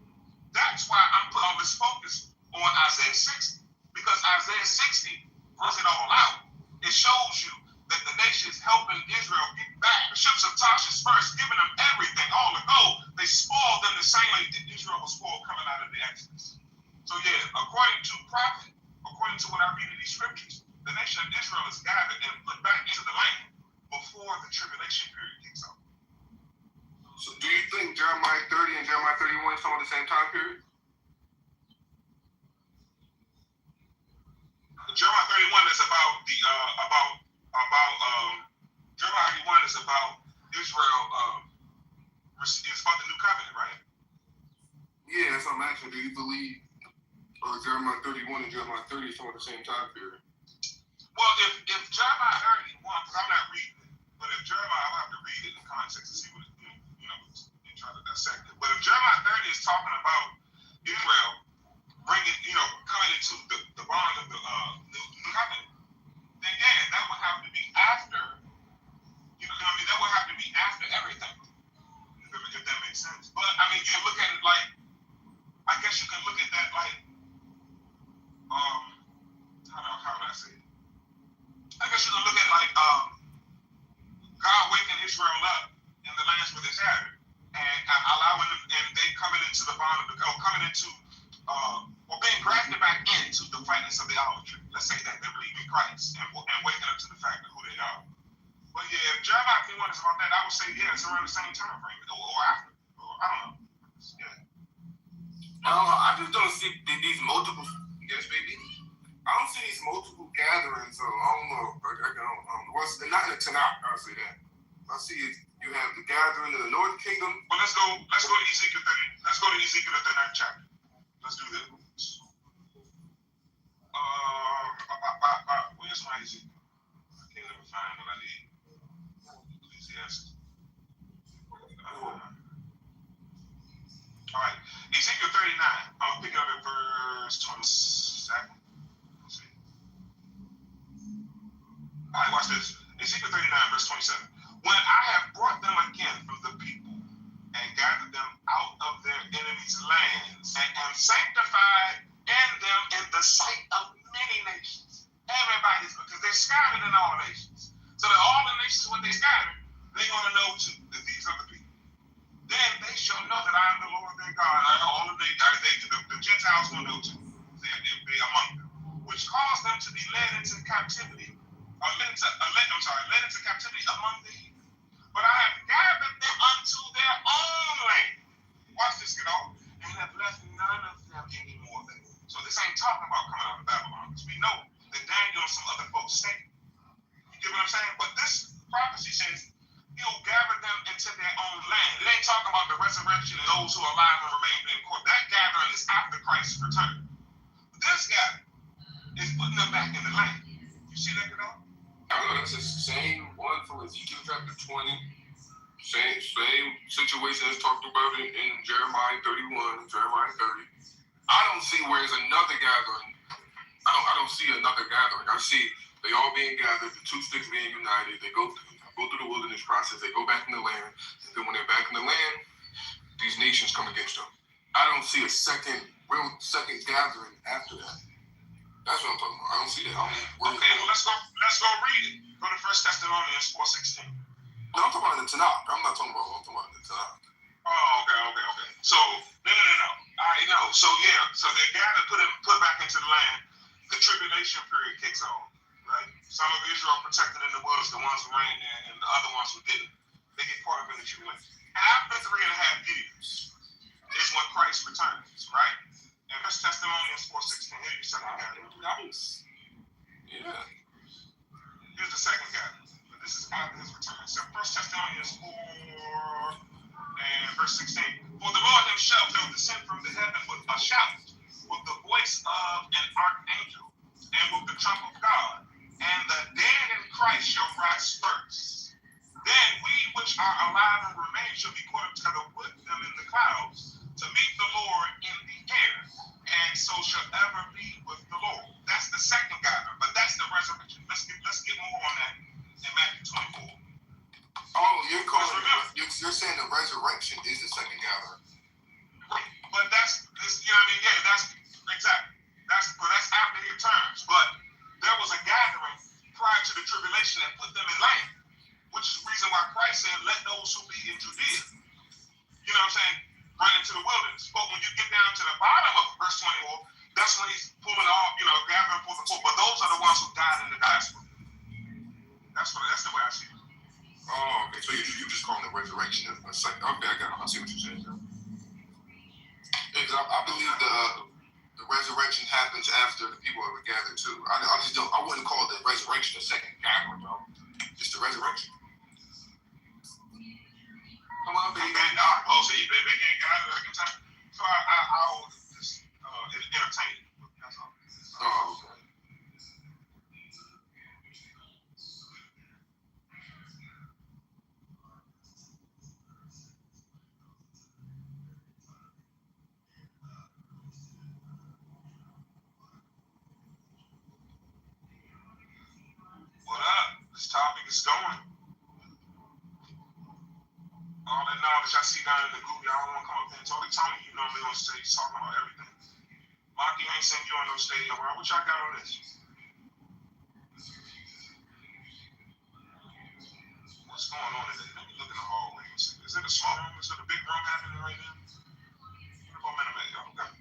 That's why I'm putting all this focus on Isaiah 60, because Isaiah 60 brings it all out. It shows you that the nation is helping Israel get back. The ships of Tarshish first, giving them everything, all the gold. They spoiled them the same way that Israel was spoiled coming out of the Exodus. So yeah, according to prophet, according to what I read in these scriptures, the nation of Israel is gathered and put back into the land before the tribulation period kicks off. So do you think Jeremiah 30 and Jeremiah 31 is some of the same time period? Jeremiah 31 is about Jeremiah 31 is about Israel. It's about the new covenant, right? Yeah, that's what I'm asking. Do you believe Jeremiah 31 and Jeremiah 30 is some of the same time period? Well, if Jeremiah 31, because I'm not reading it, but if Jeremiah, I'll have to read it in context to see what it, and try to dissect it. But if Jeremiah 30 is talking about Israel coming into the bond of the new covenant, then yeah, that would have to be after, that would have to be after everything, if that makes sense. But I mean, you can look at it like, I guess you can look at that like, how would I say it? I guess you can look at it like God waking Israel up in the lands where they're scattered and allowing them, and they coming into the bond of coming into or being grafted back into the practice of the olive tree. Let's say that they believe in Christ and waking up to the fact of who they are. But yeah, if Jeremiah 31 is about that, I would say yeah, it's around the same time frame or after. Or I don't know. Yeah. I just don't see these multiple. Yes, baby. I don't see these multiple gatherings. I don't know. Not in the Tanakh. I'll say that. I see you have the gathering of the Northern Kingdom. Well, let's go to Ezekiel 30. Let's go to Ezekiel the 39th chapter. Let's do this. Where's my Ezekiel? I can't ever find what I need. Ecclesiastes. All right, Ezekiel 39. I'll pick up at verse 27. Let's see. All right, watch this. Ezekiel 39, verse 27. When I have brought them again from the people and gathered them out of their enemies' lands and am sanctified them in the sight of many nations. Everybody's, because they're scattered in all nations. So that all the nations, when they scatter, they're going to know too that these are the people. Then they shall know that I am the Lord their God. All of the Gentiles will know too. They'll be among them, which caused them to be led into captivity. Led into captivity among the heathen. But I have gathered them unto their own land. Watch this, get off. And have left none of them anymore there. So this ain't talking about coming out of Babylon. Because we know that Daniel some other folks' state. You get what I'm saying? But this prophecy says he'll gather them into their own land. It ain't talking about the resurrection and those who are alive and remain in court. That gathering is after Christ's return. This gathering is putting them back in the land. You see that, Kitover? I know that's the same one from Ezekiel chapter 20. Same situation as talked about in Jeremiah 31, Jeremiah 30. I don't see where there's another gathering. I don't see another gathering. I see they all being gathered, the two sticks being united. They go through the wilderness process. They go back in the land. And then when they're back in the land, these nations come against them. I don't see a real second gathering after that. That's what I'm talking about. I don't see that. Okay, well, let's go read it. Go to 1 Thessalonians 4:16. No, I'm talking about the Tanakh. I'm talking about the Tanakh. Oh, okay. So, no. All right, no. So, yeah. So they gathered, put back into the land. The tribulation period kicks on, right? Some of Israel protected in the woods, the ones who ran there, and the other ones who didn't. They get caught up in the tribulation. After 3.5 years is when Christ returns, right? And 1 Thessalonians 4:16. Here you second gathering. Yeah. Here's the second gathering. But this is after his return. So 1 Thessalonians 4 and verse 16. For the Lord himself shall descend from the heaven with a shout, with the voice of an archangel, and with the trump of God. And the dead in Christ shall rise first. Then we which are alive and remain shall be caught up together with them in the clouds to meet the Lord in the air, and so shall ever be with the Lord. That's the second gathering, but that's the resurrection. Let's get more on that in Matthew 24. Oh, you're saying the resurrection is the second gathering. But that's this, you know what I mean? Yeah, that's exactly. That's after he returns. But there was a gathering prior to the tribulation that put them in land, which is the reason why Christ said, let those who be in Judea, you know what I'm saying, run into the wilderness. But when you get down to the bottom of verse 24, that's when he's pulling off, gathering for the poor. But those are the ones who died in the gospel. That's the way I see it. Oh, okay. So you just calling the resurrection a second. Okay, I got it. I see what you're saying. Because I believe the resurrection happens after the people are gathered too. I wouldn't call the resurrection a second gathering, though. Just the resurrection. Come on, baby. So they can't gather at the time. So I'll just entertain it. That's all. Oh, okay. What up? This topic is going. All that knowledge I see down in the group, y'all don't want to come up here and talk. Tony, you normally on stage talking about everything. Marky ain't sent you on no stage. What y'all got on this? What's going on today? Let me look in the hallway and see. Is it a small room? Is it a big room happening right now? Give me a minute, y'all. Okay.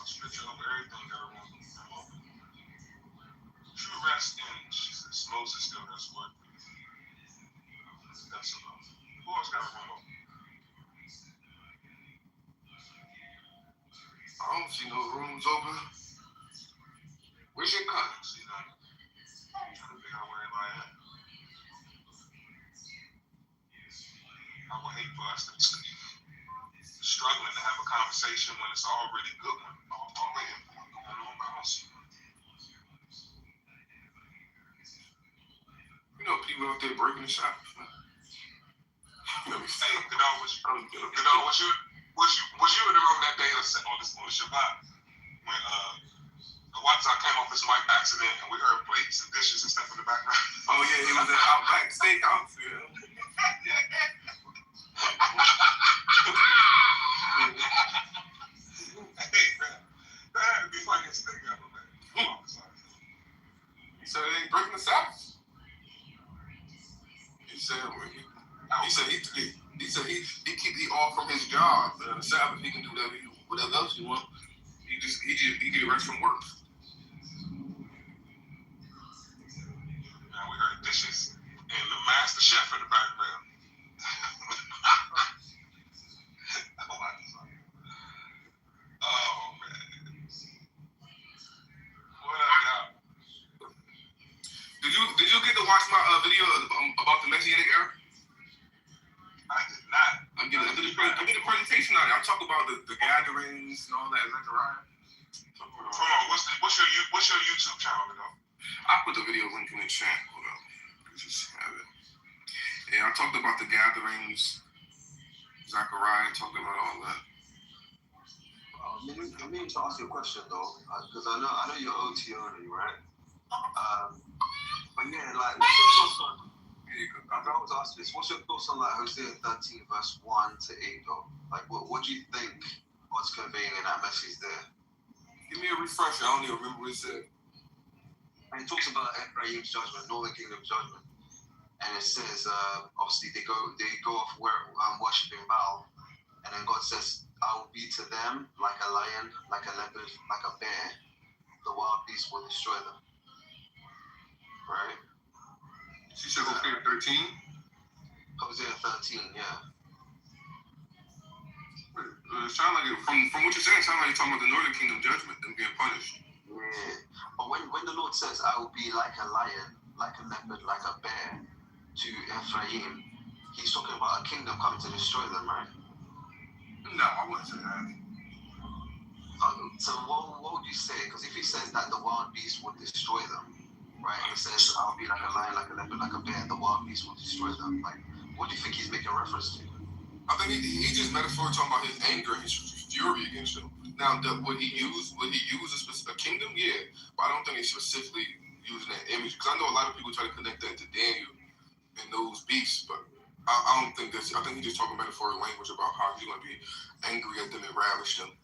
Scripture over everything got a room. True rest in Jesus. Moses still has work. That's enough. Who else got a room open? I don't see no rooms open. Where's your cut? See that? I'm trying to figure out where everybody at. I would hate for us to be struggling to have a conversation when it's already a good one. Already going on, but I don't see one. You know, people out there breaking the shop. Let me see. Hey, was you in the room that day on the Shabbat when the WhatsApp came off his mic accident and we heard plates and dishes and stuff in the background? Oh yeah, he was at Outback Steakhouse. Yeah. Hey man, that had to be fucking steak ever, man. Come on, He said they ain't breaking the Sabbath. He said he keeps the off from his job, but on the Sabbath he can do whatever else he wants. He get rest from work. Man, we heard dishes and the master chef in the background. Oh man. What I got? Did you get to watch my video about the Messianic era? I did not. I did a presentation on it. I talk about the gatherings and all that. Zechariah. Hold on. What's your YouTube channel, though? I put the video link in the chat. Hold on. Just have it. Yeah, I talked about the gatherings. Zechariah talked about all that. I mean to ask you a question though, because I know you're OT only, right? But yeah, like, what's your thoughts on? I always ask this. What's your thoughts on like Hosea 13 verse 1 to 8 though? Like, what do you think what's conveying in that message there? Give me a refresher. I don't even remember what it said. And it talks about Ephraim's judgment, Northern Kingdom judgment, and it says obviously they go off worshiping Baal, and then God says, "I will be to them like a lion, like a leopard, like a bear. The wild beast will destroy them." Right? She said Hosea 13? Hosea 13, yeah. It sounds like from what you're saying, it sounds like you're talking about the Northern Kingdom judgment, them being punished. Yeah. But when the Lord says, "I will be like a lion, like a leopard, like a bear," to Ephraim, he's talking about a kingdom coming to destroy them, right? No, I wouldn't say that. So what would you say? Because if he says that the wild beast will destroy them, right? He says, "I'll be like a lion, like a leopard, like a bear. The wild beast will destroy them." Like, what do you think he's making reference to? I think he just metaphorically talking about his anger, his fury against them. Now, would he use a kingdom? Yeah, but I don't think he's specifically using that image, because I know a lot of people try to connect that to Daniel and those beasts, but I don't think that's. I think he's just talking metaphorical language about how he's going to be angry at them and ravish them.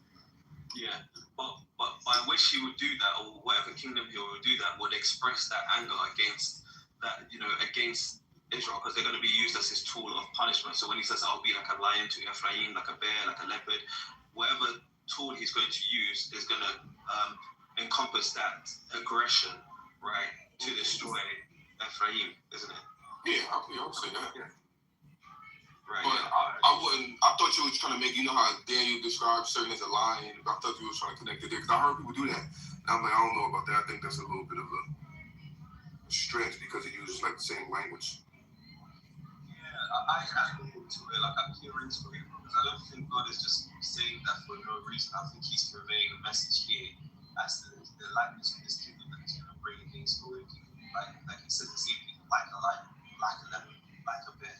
Yeah, but by which he would do that, or whatever kingdom he would do that, would express that anger against that, against Israel, because they're going to be used as his tool of punishment. So when he says, "I'll be like a lion to Ephraim, like a bear, like a leopard," whatever tool he's going to use is going to encompass that aggression, right, to destroy Ephraim, isn't it? Yeah, I would say that. Yeah. Right. But I wouldn't. I thought you was trying to make. You know how Daniel describes certain as a lion. I thought you was trying to connect it there, because I heard people do that. And I'm like, I don't know about that. I think that's a little bit of a stretch, because it uses like the same language. I look into it, like I'm hearing into it, because I don't think God is just saying that for no reason. I think he's conveying a message here as the likeness of this kingdom that he's going to bring against the kingdom. Like he said this evening, like a lion, like a leopard, like a bear.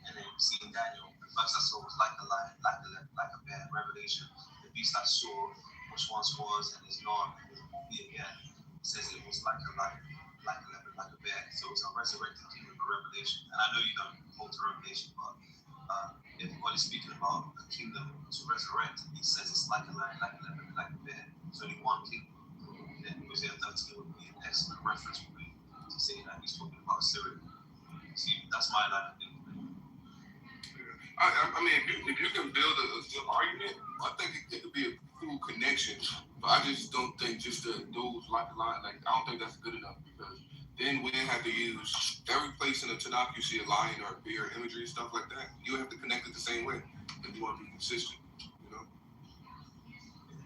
And then seeing Daniel, the first I saw was like a lion, like a leopard, like a bear. Revelation, the beast I saw, which once was and is not and will be again, says it was like a lion, like a leopard, like a bear. So it's a resurrected kingdom of Revelation. And I know you don't hold to Revelation, but if God is speaking about a kingdom to resurrect, he says it's like a lion, like a leopard, like a bear. It's only one kingdom. Then Hosea 13 would be an excellent reference for me to say that he's talking about Syria. See, that's my line of thinking. I mean, if you can build a good argument, I think it could be a cool connection. But I just don't think just the dudes like a lion. Like, I don't think that's good enough, because then we have to use every place in the Tanakh you see a lion or a bear imagery and stuff like that. You have to connect it the same way if you want to be consistent. No,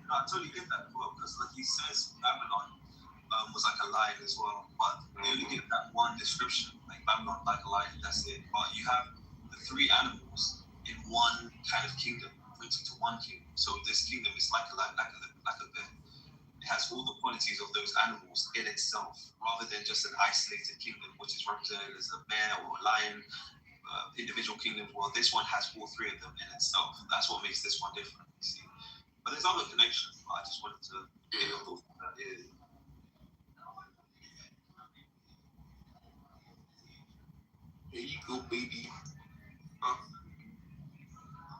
I totally get that as well, because like he says, Babylon was like a lion as well, but they only give that one description, like Babylon like a lion, that's it. But you have the three animals in one kind of kingdom, pointing to one kingdom. So this kingdom is like a lion, like a bear. It has all the qualities of those animals in itself, rather than just an isolated kingdom, which is represented as a bear or a lion, individual kingdoms. Well, this one has all three of them in itself. That's what makes this one different, you see. But there's other connections. I just wanted to get your thoughts on that. Yeah. Here you go, baby.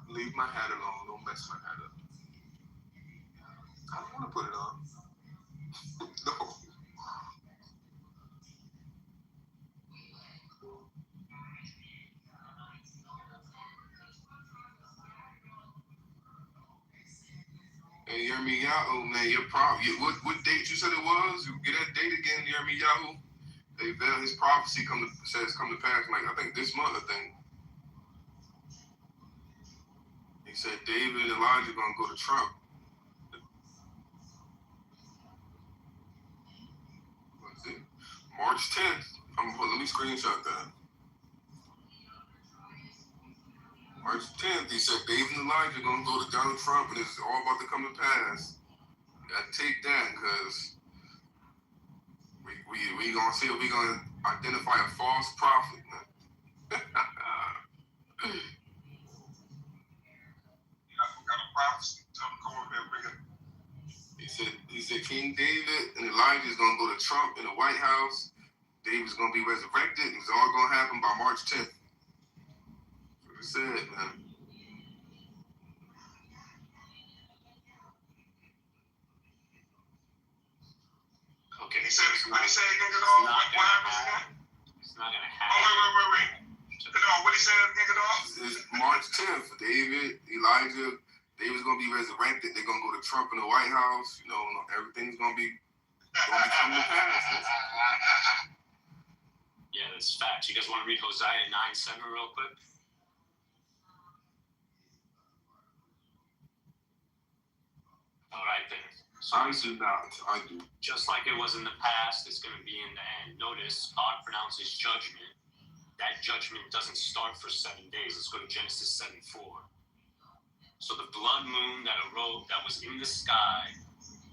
Leave my hat alone. Don't mess my hat up. I don't want to put it on. No. Hey, Yirmiyahu, man, your problem. What date you said it was? You get that date again, Yirmiyahu? His prophecy come to pass. Like I think this month. I think he said David and Elijah gonna go to Trump. What's it? March 10th. Let me screenshot that. March 10th, he said David and Elijah gonna go to Donald Trump, and it's all about to come to pass. You gotta take that, because we gonna see if we gonna identify a false prophet. Got a prophecy. Tell him come over here and bring it. He said King David and Elijah is gonna go to Trump in the White House. David's gonna be resurrected, and it's all gonna happen by March 10th. That's what he said, man. Okay. He said against all. What happens again? It's not gonna happen. Oh, wait. No, what he said against all? It's March 10th. David, Elijah, David's gonna be resurrected. They're gonna go to Trump in the White House. You know, everything's gonna be coming to pass. Yeah, that's facts. You guys want to read Hosea 9:7 real quick? All right then. So I do not. I do. Just like it was in the past, it's going to be in the end. Notice God pronounces judgment. That judgment doesn't start for 7 days. Let's go to Genesis 7:4. So the blood moon that was in the sky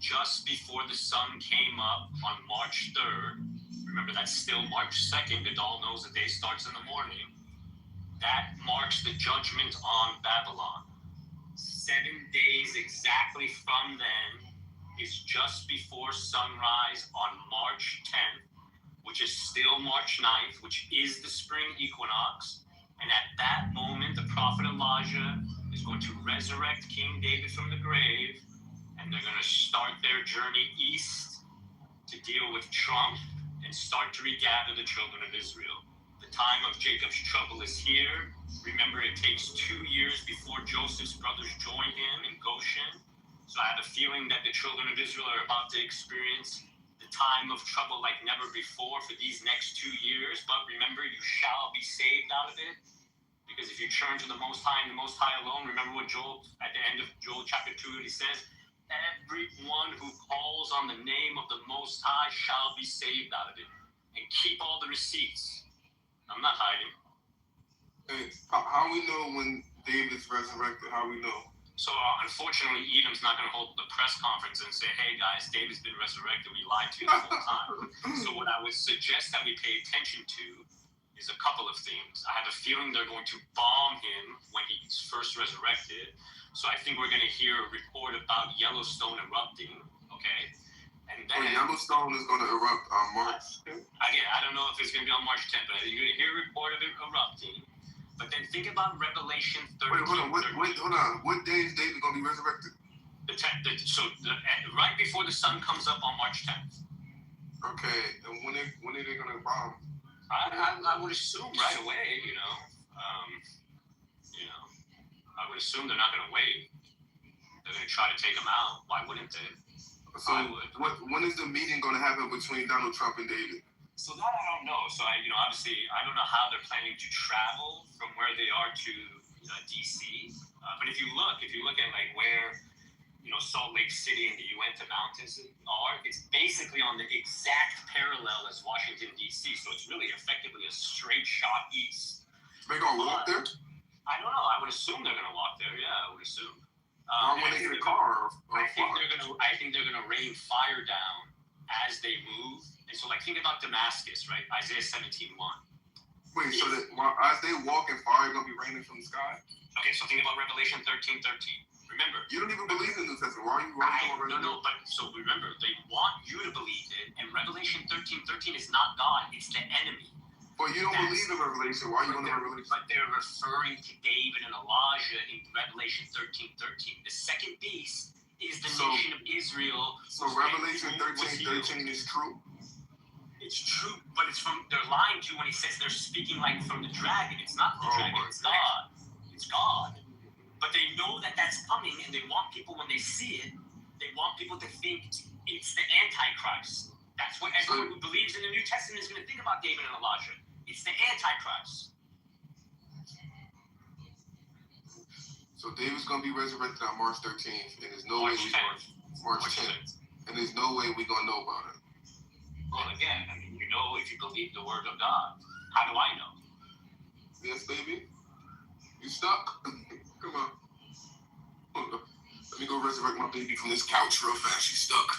just before the sun came up on March 3rd. Remember, that's still March 2nd. The doll knows the day starts in the morning. That marks the judgment on Babylon. 7 days exactly from then is just before sunrise on March 10th, which is still March 9th, which is the spring equinox. And at that moment, the prophet Elijah is going to resurrect King David from the grave, and they're going to start their journey east to deal with Trump and start to regather the children of Israel. The time of Jacob's trouble is here. Remember, it takes 2 years before Joseph's brothers join him in Goshen. So I have a feeling that the children of Israel are about to experience the time of trouble like never before for these next 2 years. But remember, you shall be saved out of it. Because if you turn to the Most High and the Most High alone, remember what Joel, at the end of Joel chapter 2, he says, everyone who calls on the name of the Most High shall be saved out of it. And keep all the receipts. I'm not hiding. Hey, how we know when David's resurrected? How we know? So unfortunately, Edom's not going to hold the press conference and say, hey guys, David's been resurrected. We lied to you the whole time. So what I would suggest that we pay attention to is a couple of things. I have a feeling they're going to bomb him when he's first resurrected. So I think we're going to hear a report about Yellowstone erupting, okay? And then Yellowstone is going to erupt on March 10th? Again, I don't know if it's going to be on March 10th, but you're going to hear a report of it erupting. But then think about Revelation 13. Wait, hold on. What day is David going to be resurrected? The 10th. Right before the sun comes up on March 10th. Okay, and when are they going to bomb? I would assume right away, I would assume they're not going to wait. They're going to try to take him out. Why wouldn't they? So when is the meeting going to happen between Donald Trump and David? So that I don't know. So obviously I don't know how they're planning to travel from where they are to DC. But if you look at like where Salt Lake City and the Uinta Mountains are, it's basically on the exact parallel as Washington DC. So it's really effectively a straight shot east. They gonna walk there? I don't know. I would assume they're gonna walk there. Yeah, I would assume. When they get a car, I think they're gonna rain fire down as they move. And so, like, think about Damascus, right? Isaiah 17:1. Wait, so that as they walk in fire, gonna be raining from the sky? Okay, so think about Revelation 13:13. Remember, you don't even believe in the New Testament. Why are you writing already? No, but so remember, they want you to believe it, and Revelation 13:13 is not God; it's the enemy. But you don't believe in Revelation. Why are you going to Revelation? But they're referring to David and Elijah in Revelation 13:13. The second beast is the nation of Israel. So Revelation 13:13 is true? It's true, but they're lying to you when he says they're speaking like from the dragon. It's not the dragon, it's God. It's God. But they know that that's coming, and they want people, when they see it, they want people to think it's the Antichrist. That's what everyone who believes in the New Testament is going to think about David and Elijah. It's the Antichrist. So David's gonna be resurrected on March 13th, and there's no way March 10th, and there's no way we're gonna know about it. Well, again, I mean, you know, if you believe the word of God. How do I know? Yes, baby. You stuck? Come on. Let me go resurrect my baby from this couch real fast. She's stuck.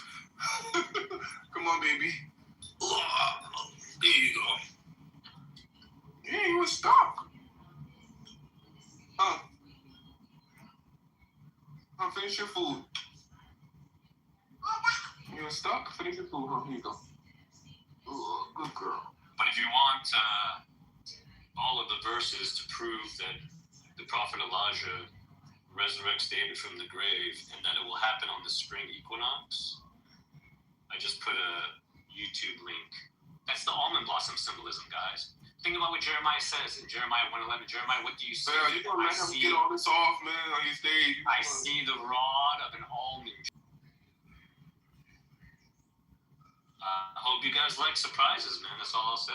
Come on, baby. There you go. Yeah, you were stuck. Finish your food. You were stuck? Finish your food. Here you go. Ooh, good girl. But if you want all of the verses to prove that the prophet Elijah resurrects David from the grave and that it will happen on the spring equinox, I just put a YouTube link. That's the almond blossom symbolism, guys. Think about what Jeremiah says in Jeremiah 1:11. Jeremiah, what do you see? Man, you gonna let him get all this off, man, on your stage? I see the rod of an almond. I hope you guys like surprises, man. That's all I'll say.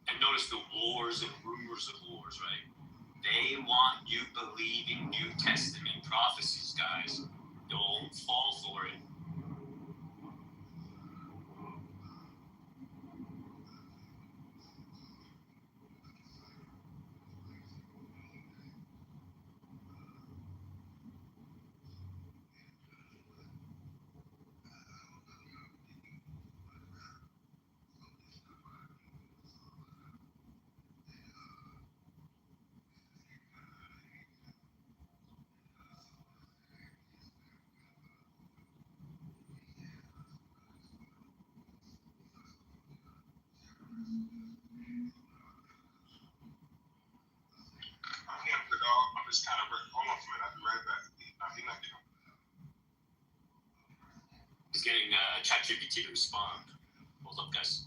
And notice the wars and rumors of wars, right? They want you believing New Testament prophecies, guys. Don't fall for it. I'm just kind of hold on for a minute. I'll be right back. He's not getting. He's getting ChatGPT to respond. Hold up, guys.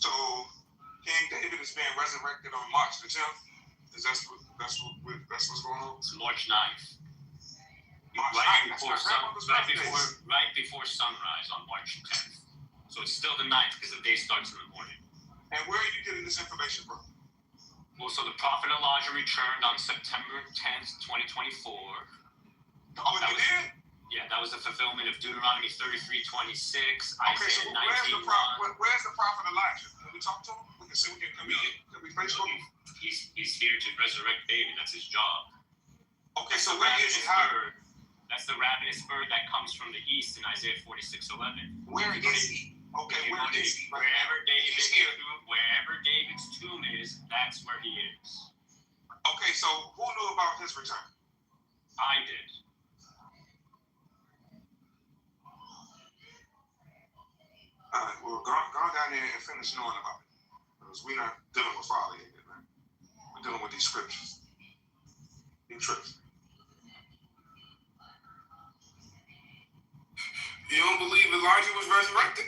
So King David is being resurrected on March the 10th. That's what's going on? It's March 9th. March Right 9th. before sunrise on March 10th. So it's still the 9th because the day starts in the morning. And where are you getting this information from? Well, so the prophet Elijah returned on September 10th, 2024. Oh, he did? Yeah, that was the fulfillment of Deuteronomy 33:26, Okay, so Isaiah 19:1. where's the prophet Elijah? Can we talk to him? We can see we can Facebook him. He's here to resurrect David. That's his job. Okay, so where is he? That's the ravenous bird that comes from the east in Isaiah 46:11. Where is he? Okay, where is he? Wherever David's tomb is, that's where he is. Okay, so who knew about his return? I did. All right, well, go down there and finish knowing about it. Because we're not dealing with folly here, man. We're dealing with these scriptures. These tricks. You don't believe Elijah was resurrected?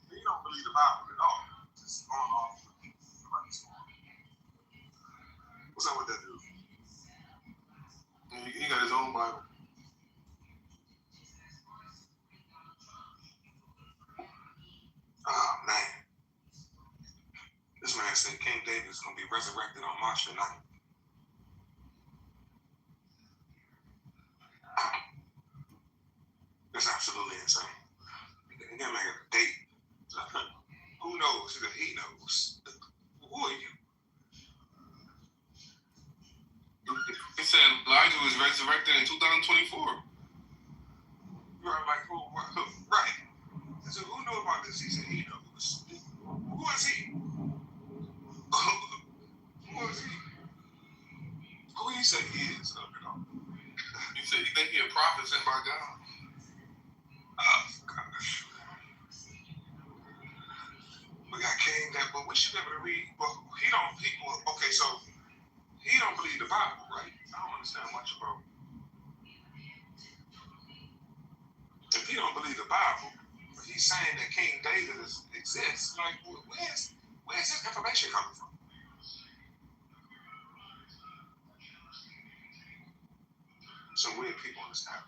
You don't believe the Bible at all. Just going off. What's up with that dude? He got his own Bible. Oh, man. is going to be resurrected on March the 9th. That's absolutely insane. You gotta make a date. Who knows? He knows. Who are you? He said Elijah was resurrected in 2024. Right, like who? Right. I said, who knew about this? He said he knows. Who is he? Who is he? Who he say he is? He said you think he a prophet sent by God? Oh gosh. We got King that, but we should be able to read. Well, okay, so he don't believe the Bible, right? I don't understand much about. If he don't believe the Bible, but he's saying that King David exists, like where's this information coming from? Some weird people on this app.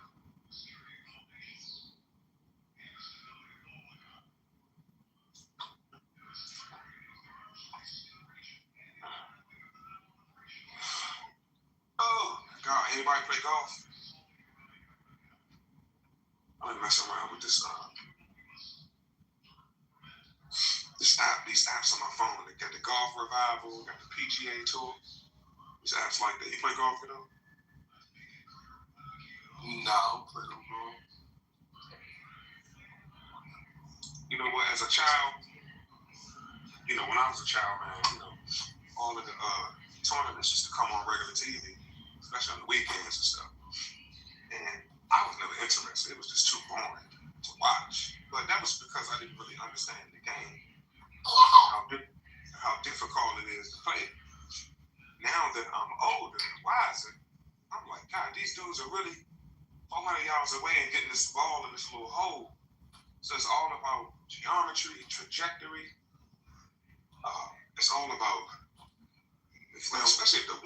Oh God, anybody play golf? I'm messing around with this app, these apps on my phone. They got the Golf Revival, got the PGA Tour. These apps like that. You play golf with them? No, I don't play no golf. You know what? As a child, when I was a child, man, all of the tournaments used to come on regular TV, especially on the weekends and stuff. And I was never interested. It was just too boring to watch. But that was because I didn't really understand the game, how difficult it is to play. Now that I'm older and wiser, I'm like, God, these dudes are really 400 yards away and getting this ball in this little hole. So it's all about geometry, trajectory. It's all about, especially if the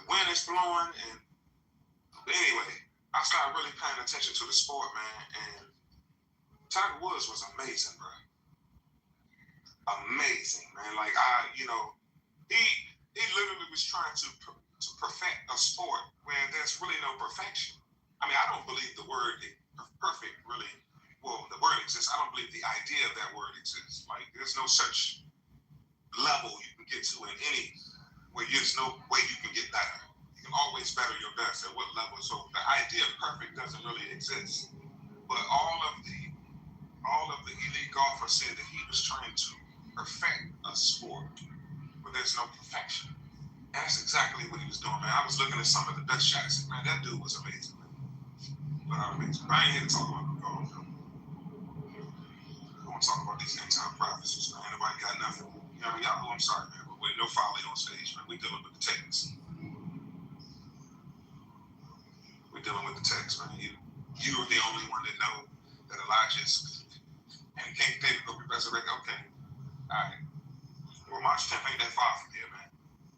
wind is blowing. And anyway, I started really paying attention to the sport, man. And Tiger Woods was amazing, bro. Amazing, man. Like he literally was trying to perfect a sport where there's really no perfection. I mean, I don't believe the word perfect really. Well, the word exists. I don't believe the idea of that word exists. Like, there's no such level you can get to in any where there's no way you can get better. You can always better your best at what level. So the idea of perfect doesn't really exist. But all of the elite golfers said that he was trying to perfect a sport where there's no perfection. And that's exactly what he was doing, man. I was looking at some of the best shots. Man, that dude was amazing, man. But amazing. I ain't here to talk about the golf, though. I want to talk about these end-time prophecies, man. Anybody got nothing? Y'all, I'm sorry, man. But no folly on stage, man. We dealing with the text. We're dealing with the text, man. You are the only one that know that Elijah is, and King David will be resurrected. Okay. All right. Well, March 10th ain't that far from here, man.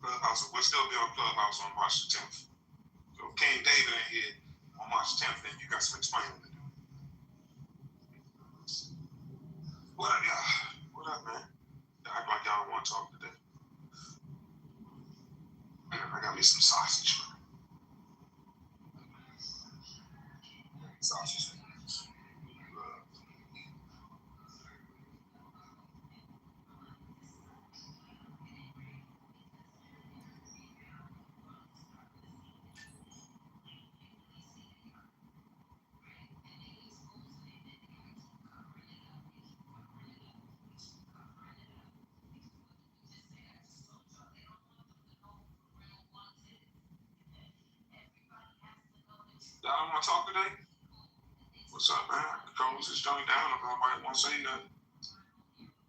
Clubhouse, we'll still be on Clubhouse on March the 10th. So if King David ain't here on March 10th, then you got some explaining to do. What up, y'all? What up, man? Y'all act like y'all want to talk today. Man, I got me some sausage, man. Sausage. Y'all want to talk today? What's up, man? Close this joint down if nobody want to say nothing.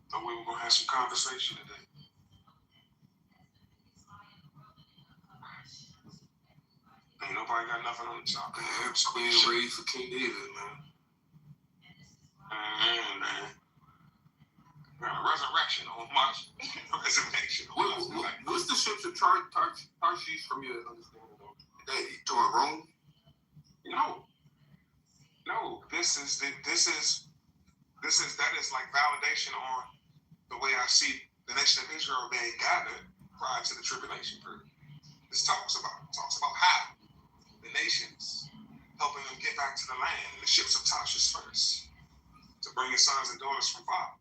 Thought we were going to have some conversation today. Ain't nobody got nothing on the top. I'm being ready for King David, man. Man. Resurrection on March. Resurrection. What's the ships of Tarshish from your understanding, though? That toward Rome? No. That is like validation on the way I see the nation of Israel being gathered prior to the tribulation period. This talks about how the nations helping them get back to the land in the ships of Tarshish first to bring his sons and daughters from Bob.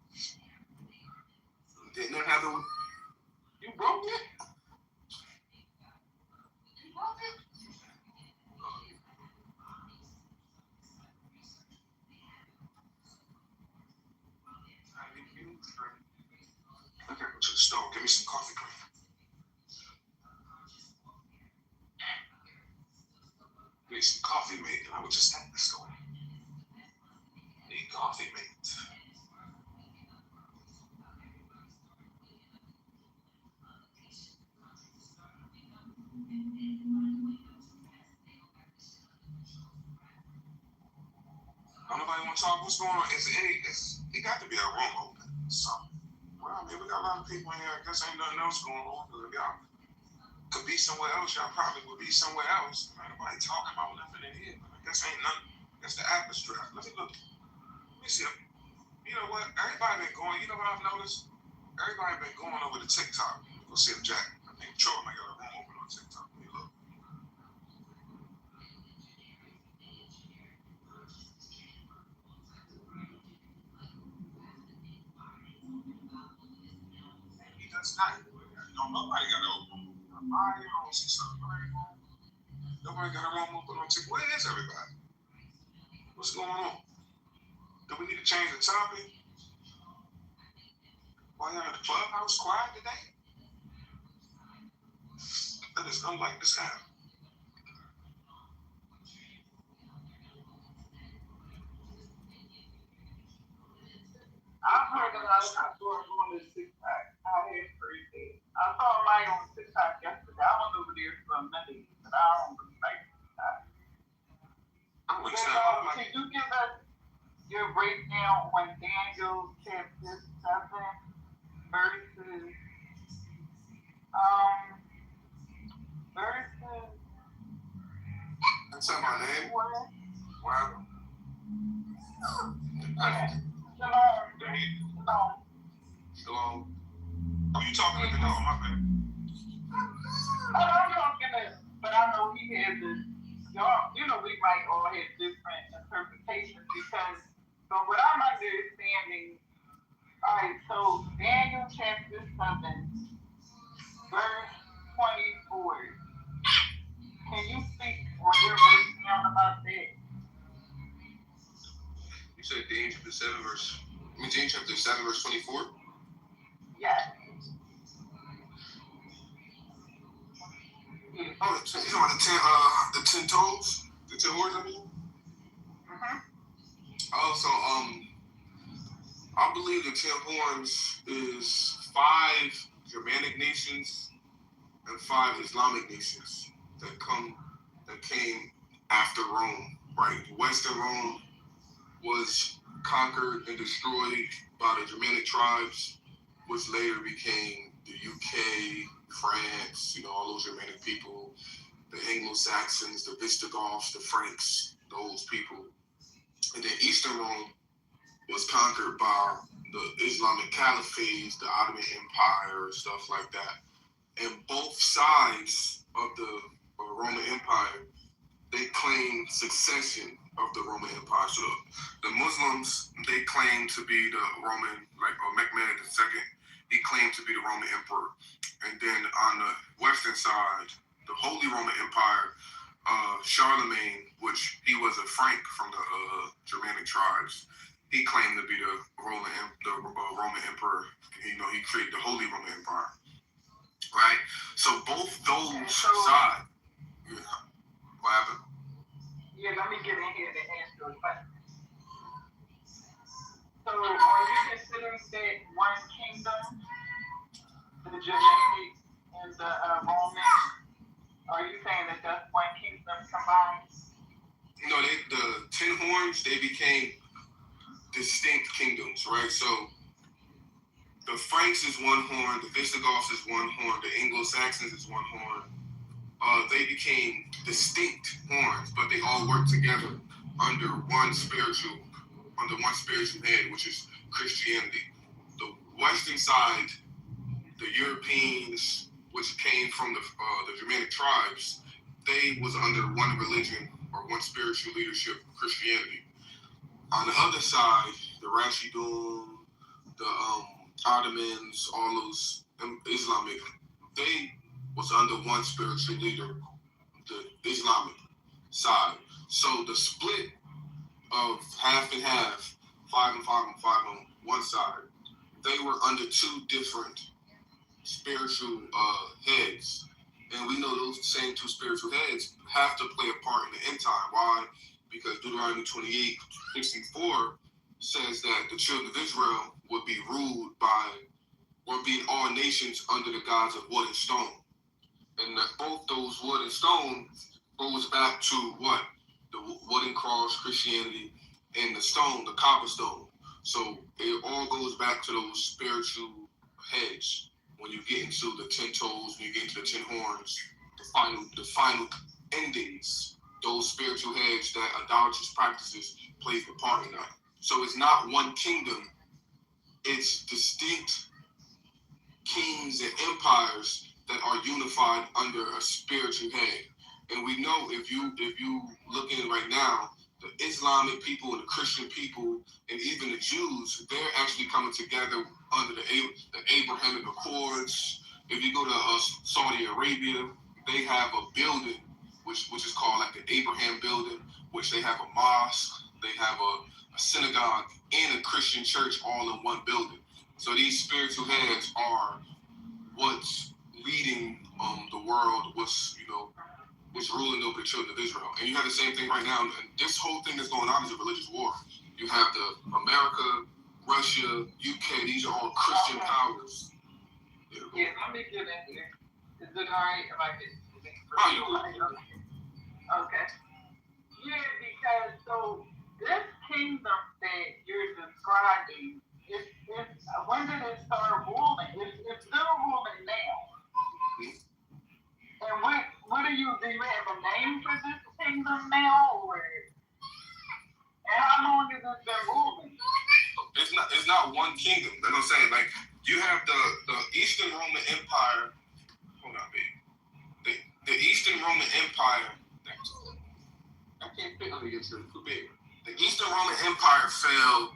Didn't it have them? You broke it? You broke it? I gotta go to the store. Give me some coffee cream. Need some coffee mate, and I was just at the store. Need coffee mate. Don't nobody want to talk? What's going on? It got to be a room open. So, well, I mean, we got a lot of people in here. I guess ain't nothing else going on. Because if y'all could be somewhere else, y'all probably would be somewhere else. Ain't nobody talking about nothing in here. But I guess ain't nothing. I guess the app is trapped. Let me look. Let me see. You know what? Everybody been going. You know what I've noticed? Everybody been going over to TikTok. Go see if Jack. I think Troy might got a room open on TikTok. Let me look. He does not. No, nobody got to open. I don't see something. Nobody got a room open on TikTok. Where is everybody? What's going on? Do we need to change the topic? Why y'all in the clubhouse quiet today? That is unlike this app. I've heard a lot of people are going to TikTok. I hear crazy. I saw a light on TikTok yesterday. I went over there for a minute, but I don't really like TikTok. Can you give us your breakdown on Daniel chapter 7 verses That's not my name. Wow. Shalom. Oh, you talking to the dog, my bad. I'm talking to, but I know he has this. Y'all, you know, we might all have different interpretations because, from what I'm understanding, all right, so Daniel chapter 7, verse 24. Can you speak on your breakdown about that? You said Daniel chapter 7, verse. I mean, Daniel chapter 7, verse 24? Yes. Oh, you talking about the 10 toes? The 10 horns, I mean? Also, I believe the 10 horns is 5 Germanic nations and 5 Islamic nations that came after Rome, right? Western Rome was conquered and destroyed by the Germanic tribes, which later became the UK, France, all those Germanic people, the Anglo-Saxons, the Visigoths, the Franks, those people. And then Eastern Rome was conquered by the Islamic Caliphates, the Ottoman Empire, stuff like that. And both sides of the Roman Empire, they claimed succession of the Roman Empire. So the Muslims, they claim to be the Roman, Mehmed II, he claimed to be the Roman emperor. And then on the western side, the Holy Roman Empire, Charlemagne, which he was a Frank from the Germanic tribes, he claimed to be the Roman emperor. He created the Holy Roman Empire, right? So both those sides. Yeah. What happened? Yeah, let me get in here to answer a question. So, are you considering that one kingdom, the Germanic and the Roman? Are you saying that that's one kingdom combined? No, the 10 horns, they became distinct kingdoms, right? So the Franks is one horn, the Visigoths is one horn, the Anglo-Saxons is one horn. They became distinct horns, but they all work together under one spiritual head, which is Christianity. The Western side, the Europeans, which came from the Germanic tribes, they was under one religion or one spiritual leadership, Christianity. On the other side, the Rashidun, the Ottomans, all those Islamic, they was under one spiritual leader, the Islamic side. So the split of half and half, 5 and 5 and 5 on one side, they were under two different spiritual heads. And we know those same two spiritual heads have to play a part in the end time. Why? Because Deuteronomy 28:64 says that the children of Israel would be ruled by, or be all nations under the gods of wood and stone. And that both those wood and stone goes back to what? The wooden cross, Christianity, and the stone, the cobblestone. So it all goes back to those spiritual heads. When you get into the 10 toes, when you get into the 10 horns, the final endings, those spiritual heads that idolatrous practices plays a part in that. So it's not one kingdom, it's distinct kings and empires that are unified under a spiritual head. And we know if you look in right now, the Islamic people and the Christian people and even the Jews, they're actually coming together under the Abrahamic Accords. If you go to Saudi Arabia, they have a building which is called like the Abraham building, which they have a mosque, they have a synagogue and a Christian church all in one building. So these spiritual heads are what's leading the world, what's ruling over the children of Israel. And you have the same thing right now. And this whole thing that's going on is a religious war. You have the America, Russia, UK, these are all Christian powers. Yeah, let me get in here. Is it all right if I get Okay. Yeah, because so this kingdom that you're describing, when did it start ruling? It's still ruling now. And do you have a name for this kingdom now, or and how long has it been ruling? It's not one kingdom. That's what I'm saying. Like you have the Eastern Roman Empire. Hold on, baby. The Eastern Roman Empire. I can't fit under this. Too big. The Eastern Roman Empire fell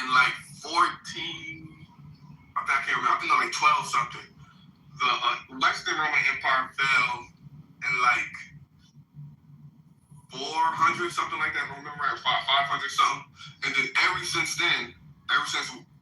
in like 14. I can't remember. I think like 12 something. The Western Roman Empire fell in like 400 something like that. I don't remember, 500 something. And then ever since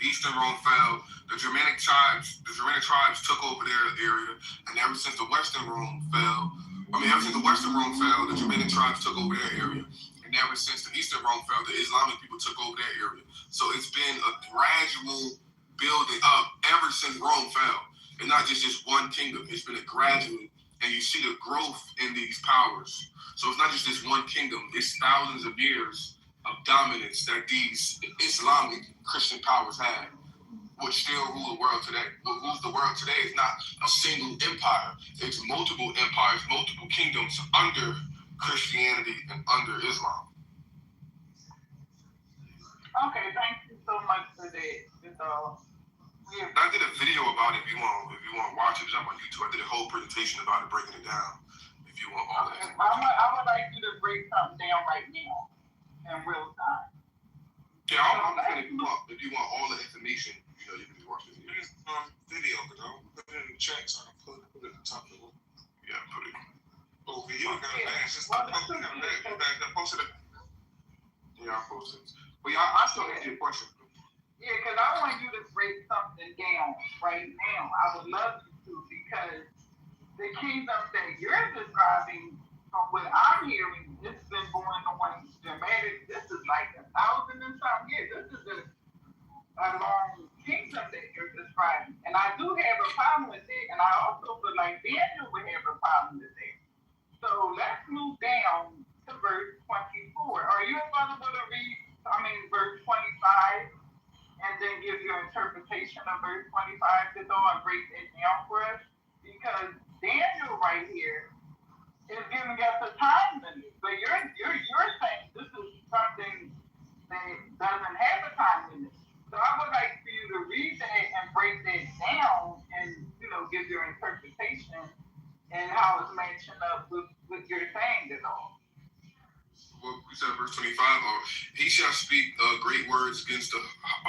Eastern Rome fell, the Germanic tribes took over their area, and ever since the Western Rome fell, the Germanic tribes took over their area, and ever since the Eastern Rome fell, the Islamic people took over their area. So it's been a gradual building up ever since Rome fell. And not just one kingdom. It's been a gradual, and you see the growth in these powers. So it's not just this one kingdom. It's thousands of years of dominance that these Islamic Christian powers had, which still rule the world today. What rules the world today is not a single empire. It's multiple empires, multiple kingdoms under Christianity and under Islam. Okay, thank you so much for that. I did a video about it. If you want to watch it, it's on my YouTube. I did a whole presentation about it, breaking it down. If you want all that. I would like you to break something down right now in real time. Yeah, I'm saying if you want all the information, you can just watch the video. Video, but don't put it in the chat so I can put it at the top of the book. Yeah, put it. Oh, you got a bag. Just posted it. Yeah, I posted it. But yeah, I still answer your question. Yeah, because I want you to break something down right now. I would love you to, because the kingdom that you're describing, from what I'm hearing, it's been going on dramatic. This is like 1,000 and something years. This is a long kingdom that you're describing. And I do have a problem with it. And I also feel like Daniel would have a problem with it. So let's move down to verse 24. Are you available to read, verse 25? And then give your interpretation of verse 25 to go and break it down for us. Because Daniel right here is giving us a time limit. But you're saying this is something that doesn't have a time limit. So I would like for you to read that and break that down and give your interpretation how it's matching up with your saying at all. Well, we said verse 25, or he shall speak great words against the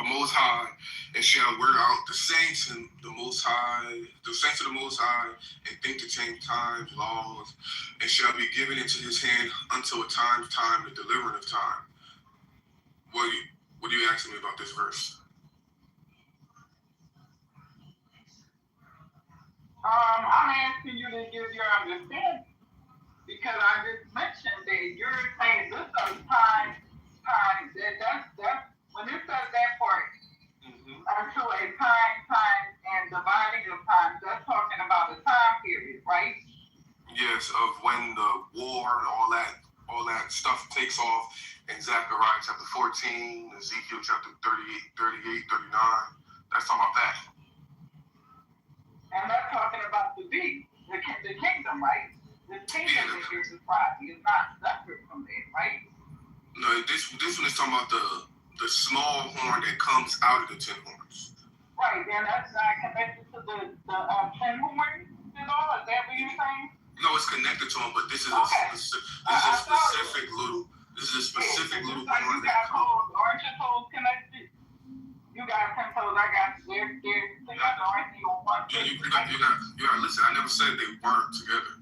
Most High, and shall wear out the saints and the Most High, the saints of the Most High, and think to change times, laws, and shall be given into his hand until a time, the delivering of time. What are you asking me about this verse? I'm asking you to give your understanding, because I just mentioned that you're saying this is time, that's when it says that part, until a time, and dividing of time, that's talking about a time period, right? Yes, of when the war and all that stuff takes off in Zechariah chapter 14, Ezekiel chapter 38, 39. That's talking about that. And that's talking about the beast, the kingdom, right? The kingdom that you're describing is not separate from it, right? No, this one is talking about the small horn that comes out of the 10 horns. Right, and that's not connected to the 10 horns at all? Is that what you're saying? No, it's connected to them, but this is a specific little horn that comes. Aren't your toes connected? You got 10 toes, I got they're together, aren't you on one foot? You gotta listen, I never said they weren't together.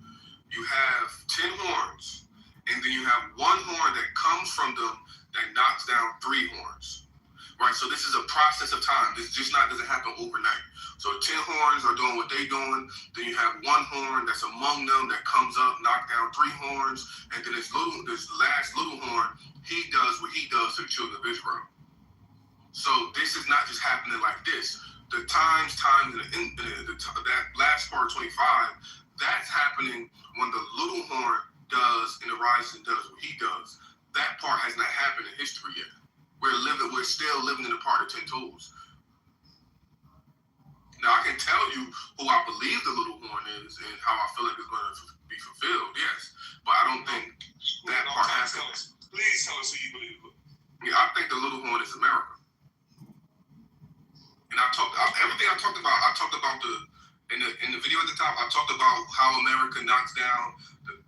You have 10 horns, and then you have one horn that comes from them that knocks down 3 horns. Right, so this is a process of time. This just doesn't happen overnight. So 10 horns are doing what they're doing. Then you have one horn that's among them that comes up, knock down 3 horns, and then this last little horn, he does what he does to the children of Israel. So this is not just happening like this. The times, that last part 25, that's happening when the little horn does in the rise and does what he does. That part has not happened in history yet. We're still living in the part of 10 toes. Now I can tell you who I believe the little horn is and how I feel like it's going to be fulfilled, yes. But I don't think that part happens. Please tell us who you believe. Yeah, I think the little horn is America. And everything I talked about in the video at the top, I talked about how America knocks down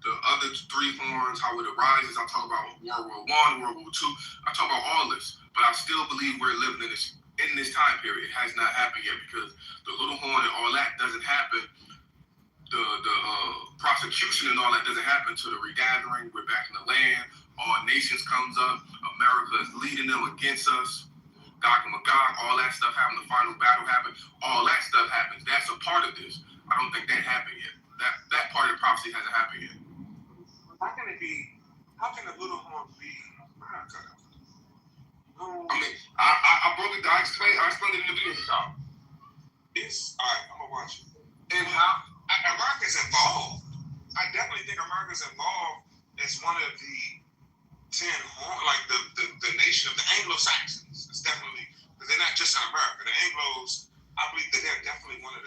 the other 3 horns, how it arises. I talk about World War I, World War II. I talk about all this, but I still believe we're living in this time period. It has not happened yet because the little horn and all that doesn't happen. The prosecution and all that doesn't happen to the regathering. We're back in the land. All nations comes up. America is leading them against us. Gog and Magog, all that stuff happened. The final battle happened. All that stuff happens. That's a part of this. I don't think that happened yet. That part of the prophecy hasn't happened yet. How can the little horn be America? I mean, I broke it down. I explained it in the video. All right, I'm gonna watch it. And how America's involved. I definitely think America's involved as one of the 10 horns, like the nation of the Anglo-Saxons. It's definitely, because they're not just in America. The Anglos, I believe that they're definitely one of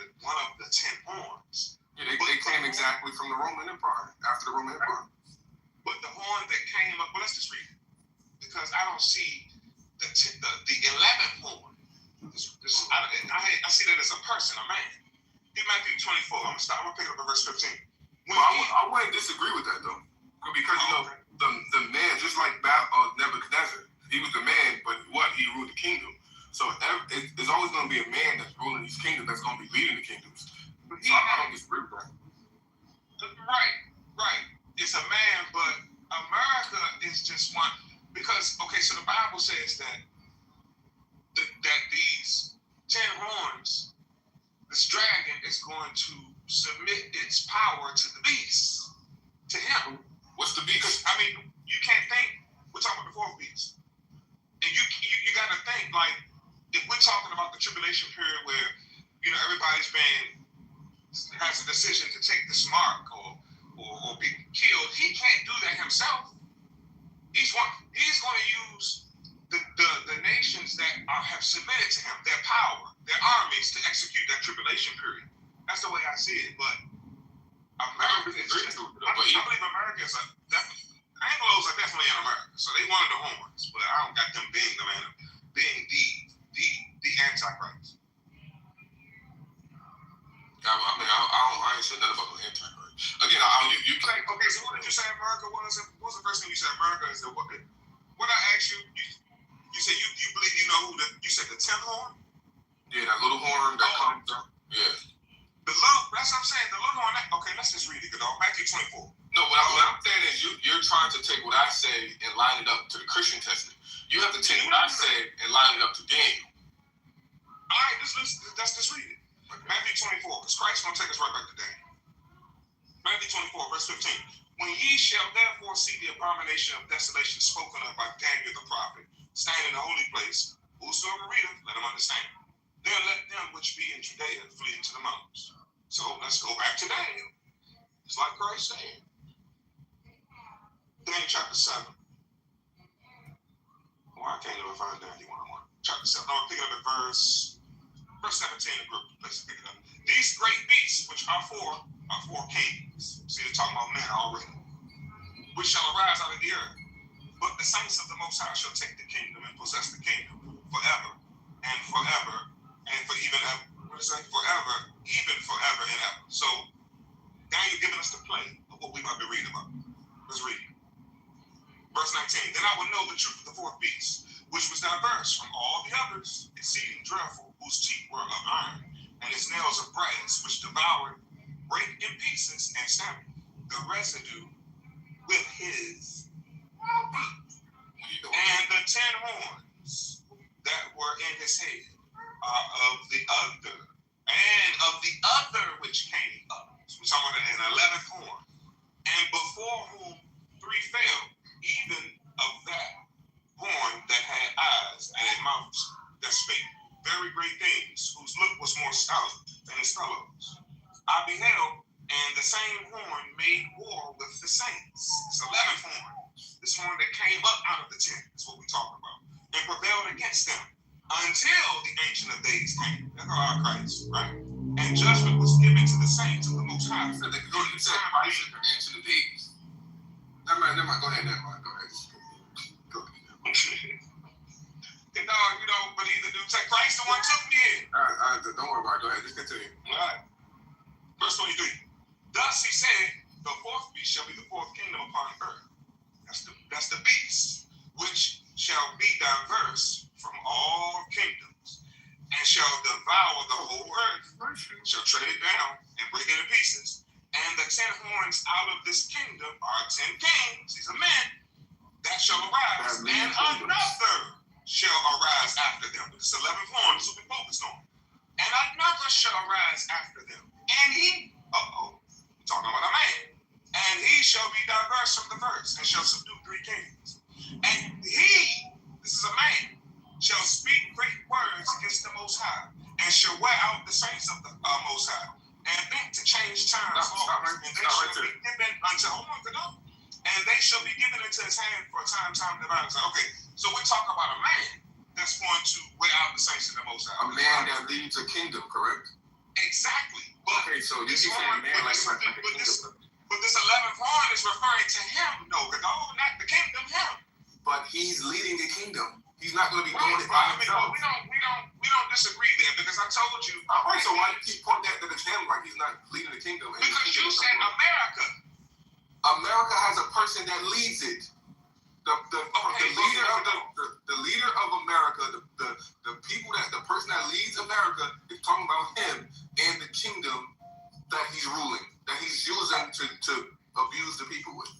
the 10 horns. Yeah, they came exactly from the Roman Empire, after the Roman Empire. But the horn that came up, well, let's just read it. Because I don't see the 11th horn. I see that as a person, a man. Get Matthew 24. I'm gonna pick it up at verse 15. I wouldn't disagree with that though, because the man, just like Nebuchadnezzar, he was the man, but he ruled the kingdom. So there's always going to be a man that's ruling these kingdoms, that's going to be leading the kingdoms. So I don't disagree with that. Right. It's a man, but America is just one. Because so the Bible says that these 10 horns, this dragon is going to submit its power to the beast, to him. What's the beast? Because, I mean, you can't think, we're talking about the 4th beast. And you got to think, like, if we're talking about the tribulation period where, everybody's has a decision to take this mark or be killed, he can't do that himself. He's going to use the nations that have submitted to him, their power, their armies, to execute that tribulation period. That's the way I see it. But America is just, I believe America is Anglos are definitely in America, so they wanted the horns, but I don't got them being the Antichrist. I ain't said nothing about the Antichrist. Okay, so what did you say America was? What was the first thing you said? America is the what? What I asked you, you said you believe you know who you said the 10th horn? Yeah, that little horn that comes up. Yeah. The little, that's what I'm saying. The little horn. Okay, let's just read it, Godal. Matthew 24. No, what I'm saying is you're trying to take what I say and line it up to the Christian Testament. You have to take what I say and line it up to Daniel. All right, let's just read it. Matthew 24, because Christ's going to take us right back to Daniel. Matthew 24, verse 15. When ye shall therefore see the abomination of desolation spoken of by Daniel the prophet, stand in the holy place, whosoever readeth, let him understand. Then let them which be in Judea flee into the mountains. So let's go back to Daniel. It's like Christ said. Daniel chapter 7. Well, I can't even find Daniel 101. Chapter 7. No, I'm picking up at verse 17 in the group. Let's pick it up. These great beasts, which are four kings. See, they're talking about men already. Which shall arise out of the earth. But the saints of the Most High shall take the kingdom and possess the kingdom forever and forever and for even ever. What is that? Forever, even forever and ever. So, now you're giving us the play of what we might be reading about. Let's read it. Verse 19. Then I will know the truth of the fourth beast, which was diverse from all the others, exceeding dreadful, whose teeth were of iron, and his nails of brass, which devoured, brake in pieces, and stamped the residue with his feet. And the 10 horns that were in his head are of the other, and of the other which came up. So we're talking about an 11th horn. And before whom 3 fell, even of that horn that had eyes and a mouth that spake very great things, whose look was more stout than his fellows. I beheld, and the same horn made war with the saints. It's 11th horn. This horn that came up out of the 10 is what we're talking about. And prevailed against them until the Ancient of Days came. That's our Christ, right? And judgment was given to the saints of the Most High. So they go to the Christ and the Ancient of Days. Never mind. Go ahead. Go ahead. You don't believe the New Testament. Christ the one took me in. Don't worry about it. Go ahead. Just continue. All right. Verse 23. Thus he said, the fourth beast shall be the fourth kingdom upon earth. That's the beast, which shall be diverse from all kingdoms, and shall devour the whole earth, shall tread it down and break it in pieces. And the 10 horns out of this kingdom are 10 kings, these are men, that shall arise, and another shall arise after them. This 11th horn is what we focused on. And another shall arise after them. And he, talking about a man, and he shall be diverse from the first, and shall subdue 3 kings. And he, this is a man, shall speak great words against the Most High, and shall wear out the saints of the Most High, and think to change times, and they shall be given unto and they shall be given into his hand for a time divided. Okay, so we're talking about a man that's going to wear out the saints of the Most High. A man that leads a kingdom, correct? Exactly. But okay, so you keep saying man like it's like a kingdom. But this 11th horn is referring to him, no, not the kingdom, him. But he's leading the kingdom. He's not going to be doing it by himself. We don't disagree there, because I told you. All right, so why do you keep pointing that it's him like he's not leading the kingdom? Because you said America. America has a person that leads it. The leader of America, the people the person that leads America is talking about him and the kingdom that he's ruling, that he's using to abuse the people with.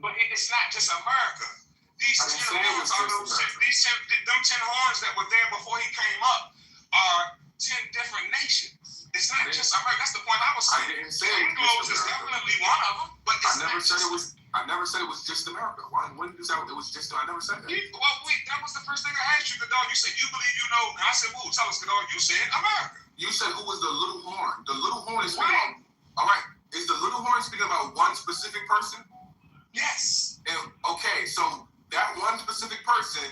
But it's not just America. These 10 horns are them 10 horns that were there before he came up are 10 different nations. It's not just America. That's the point I was saying. I didn't say it was just definitely one of them, but it's I never said it was just America. When did you say it was just? I never said that. That was the first thing I asked you, Godal. You said you believe you know. And I said, "Well, tell us, Godal." You said America. You said who was the little horn? The little horn is speaking about. All right, is the little horn speaking about one specific person? Yes. And, okay, so that one specific person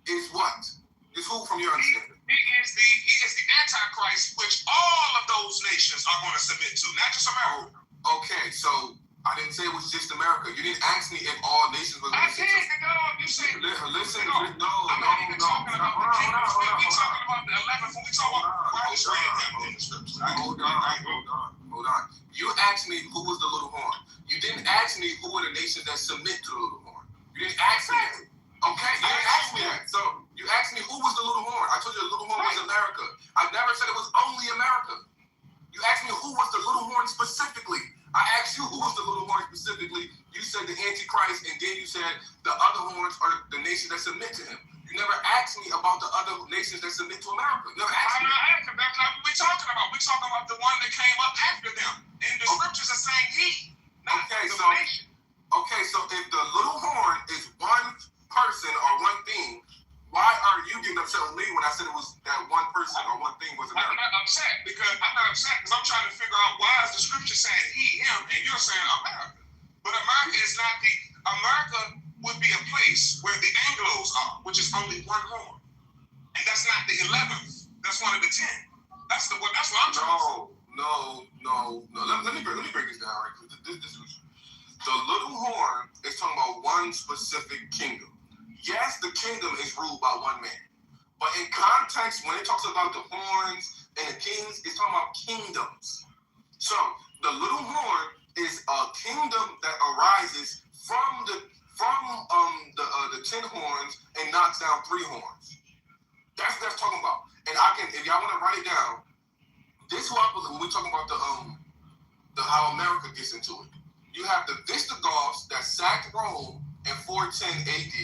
is what? Is who from your understanding? He is the Antichrist, which all of those nations are going to submit to, not just America. Okay, so I didn't say it was just America. You didn't ask me if all nations were going to submit. I did, Godal. You said. Listen, no. I'm not even talking about the kingdoms. We're talking about the 11th. We talking about Christ ran them in the scriptures. Hold on. You asked me who was the little horn. You didn't ask ask me who are the nations that submit to the little horn. You didn't ask me that. Okay, you didn't ask me that. So you asked me who was the little horn. I told you the little horn was America. I never said it was only America. You asked me who was the little horn specifically. I asked you who was the little horn specifically. You said the Antichrist, and then you said the other horns are the nations that submit to him. You never asked me about the other nations that submit to America. You never asked me. That's not what we're talking about. We're talking about the one that came up after them. And the scriptures are saying he, not the nation. Okay, so if the little horn is one person or one thing, why are you getting upset with me when I said it was that one person or one thing was America? I'm not upset because I'm trying to figure out why is the scripture saying he, him, and you're saying America. But America is not America would be a place where the Anglos are, which is only one horn. And that's not the 11th. That's one of the 10. That's what I'm trying to say. No. Let me break this down right quick. This was the little horn is talking about one specific kingdom. Yes, the kingdom is ruled by one man. But in context, when it talks about the horns and the kings, it's talking about kingdoms. So the little horn is a kingdom that arises from the 10 horns and knocks down 3 horns. That's what that's talking about. And I can, if y'all want to write it down, this is what I believe when we're talking about the how America gets into it. You have the Visigoths that sacked Rome in 410 AD.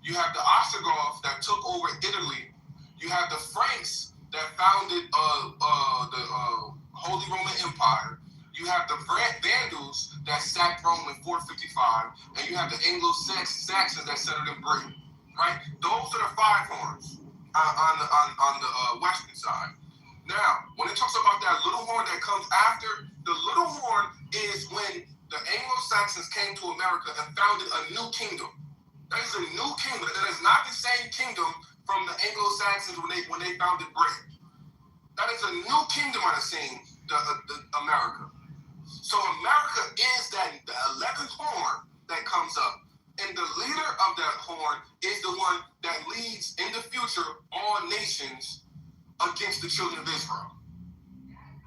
You have the Ostrogoths that took over Italy. You have the Franks that founded the Holy Roman Empire. You have the Vandals that sacked Rome in 455, and you have the Anglo-Saxons that settled in Britain. Right? Those are the 5 horns on the western side. Now, when it talks about that little horn that comes after, the little horn is when the Anglo-Saxons came to America and founded a new kingdom. That is a new kingdom. That is not the same kingdom from the Anglo-Saxons when they founded Britain. That is a new kingdom on the scene, the America. So America is the 11th horn that comes up. And the leader of that horn is the one that leads in the future all nations against the children of Israel.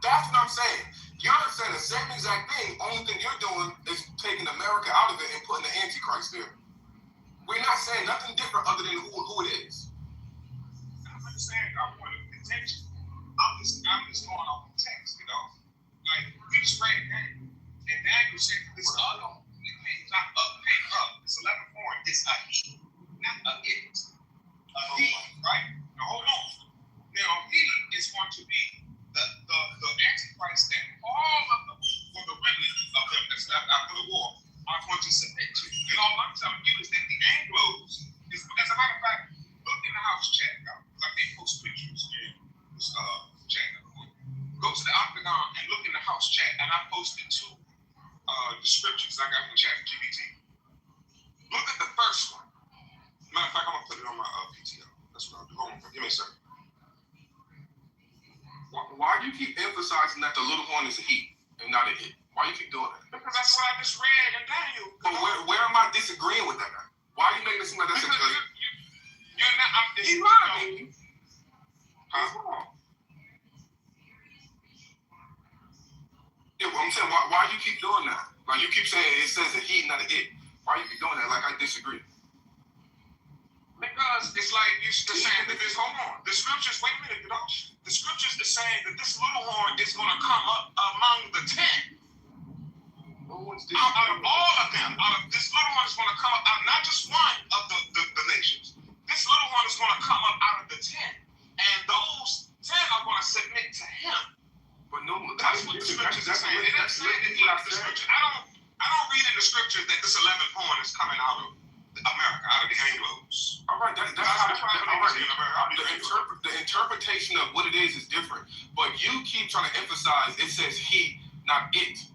That's what I'm saying. You're saying the same exact thing. Only thing you're doing is taking America out of it and putting the Antichrist there. We're not saying nothing different other than who it is. I'm not saying I want to attention. I'm just going off the text, Like we just read Daniel, and Daniel said this other one. It's not up. This 11th horn is a he, not a it. A he, right? Now hold on. Now he is going to be the Antichrist that all of the remnant of them that's left after the war are going to submit to. And all I'm telling you is that the Anglos, as a matter of fact, look in the house chat, because I can't post pictures in this chat. Go to the Octagon and look in the house chat, and I posted 2 descriptions I got from ChatGPT. Look at the first one. Matter of fact, I'm going to put it on my PTO. That's what I'll do. Hold on, give me a second. Why do you keep emphasizing that the little horn is a he and not a it? Why do you keep doing that? Because that's what I just read in Daniel. But where am I disagreeing with that? Why are you making it seem like that's because a you're not. He's lying. Huh? Yeah, well, I'm saying, why do you keep doing that? Like, you keep saying it says a he, not a it. Why you keep doing that? Like, I disagree. Because it's like you're saying that this, hold on, the scriptures, wait a minute, the scriptures is saying that this little horn is going to come up among the 10. Out of all of them, this little one is going to come up, not just one of the nations. This little one is going to come up out of the 10. And those 10 are going to submit to him. But no, that's what the scriptures are saying. It doesn't say that he left the scripture. I don't read in the scriptures that this 11th horn is coming out of America, out of the Anglos. All right, that's how the interpretation of what it is different. But you keep trying to emphasize it says he, not it.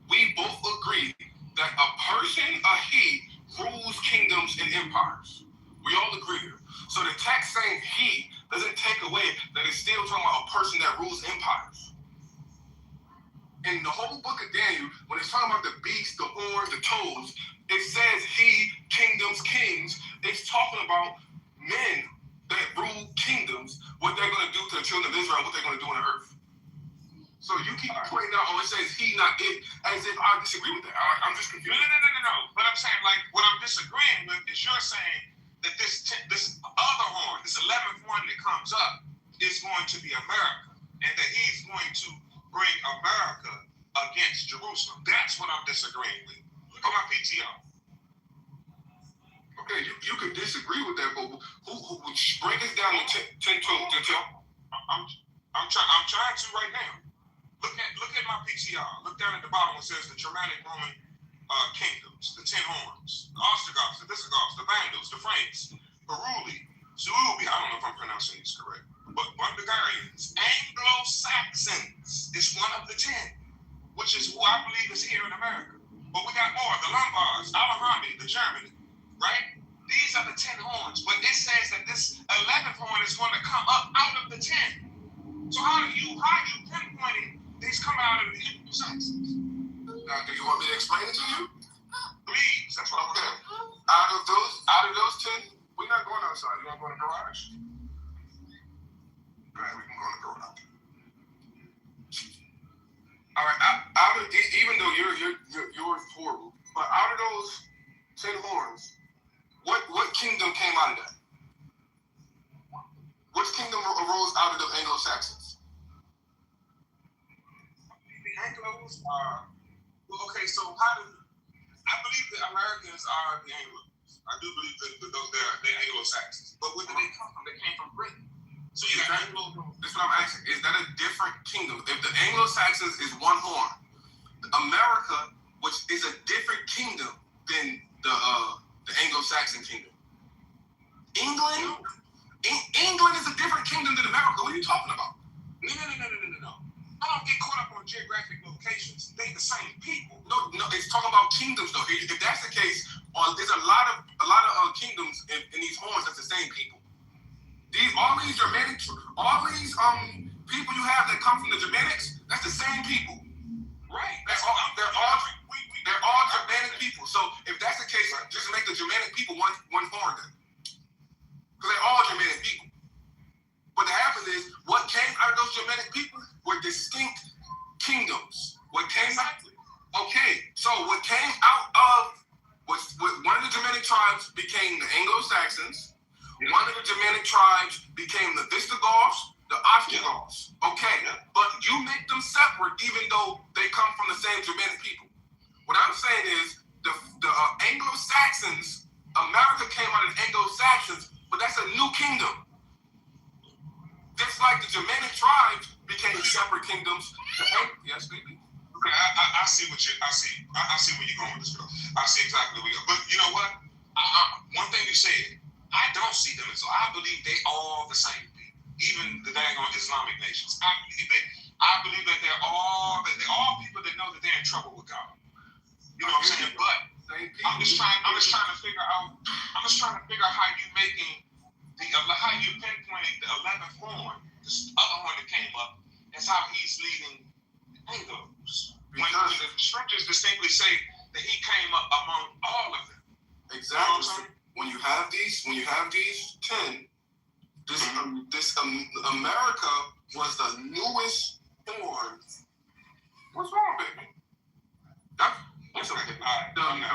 We both agree that a person, a he, rules kingdoms and empires. We all agree here. So the text saying he doesn't take away that it's still talking about a person that rules empires. In the whole book of Daniel, when it's talking about the beast, the horns, the toes, it says he, kingdoms, kings. It's talking about men that rule kingdoms, what they're going to do to the children of Israel, what they're going to do on the earth. So you keep pointing out, it says he, not it, as if I disagree with with that. I'm just confused. No. But I'm saying, like, what I'm disagreeing with is you're saying that this other horn, this 11th one that comes up, is going to be America, and that he's going to bring America against Jerusalem. That's what I'm disagreeing with. Look at my PTR. Okay, you can disagree with that, but who break this down to 10 to I'm trying to right now. Look at my PTR. Look down at the bottom. It says the Germanic Roman kingdoms, the 10 horns, the Ostrogoths, the Visigoths, the Vandals, the Franks, Heruli, Zulubi. I don't know if I'm pronouncing this correct, but Bulgarians, Anglo-Saxons is one of the 10, which is who I believe is here in America. But we got more: the Lombards, Alahami, the Germany, right? These are the 10 horns, but it says that this 11th horn is going to come up out of the 10. So how are you pinpointing these come out of the Anglo-Saxons? Now, do you want me to explain it to you? Please, that's what I'm okay. Out of those 10, we're not going outside. You want to go in the garage? Right, we can go in the garage. All right. Out of even though yours horrible, but out of those 10 horns, what kingdom came out of that? Which kingdom arose out of the Anglo-Saxons? The Anglos are okay. So how do I believe the Americans are the Anglos? I do believe that they're Anglo-Saxons. But where did they come from? They came from Britain. So you got Anglo. That's what I'm asking. Is that a different kingdom? If the Anglo-Saxons is one horn, America, which is a different kingdom than the Anglo-Saxon kingdom. England is a different kingdom than America. What are you talking about? No. I don't get caught up on geographic locations. They the same people. No, it's talking about kingdoms though. If that's the case, there's a lot of kingdoms in these horns that's the same people. All these Germanic, people you have that come from the Germanics, that's the same people. Right. They're all Germanic people. So if that's the case, just make the Germanic people one horn then. Because they're all Germanic people. What happens is, what came out of those Germanic people were distinct kingdoms. Okay, so what came out of one of the Germanic tribes became the Anglo-Saxons. One of the Germanic tribes became the Visigoths, the Ostrogoths. Okay, but you make them separate even though they come from the same Germanic people. What I'm saying is, the Anglo-Saxons, America came out of the Anglo-Saxons, but that's a new kingdom. Just like the Germanic tribes became separate kingdoms. Yes, baby. Okay, I see what I see where you're going with this, girl. I see exactly where you're going. But you know what? One thing you said, I don't see them as so. I believe they all the same people. Even the daggone Islamic nations. I believe that they're all people that know that they're in trouble with God. You know what I'm saying? But I'm just trying to figure out how you making how you pinpointing the 11th horn, this other horn that came up, as how he's leading Anglos. When the scriptures distinctly say that he came up among all of them. Exactly. When you have these 10, this America was the newest horn. What's wrong, baby?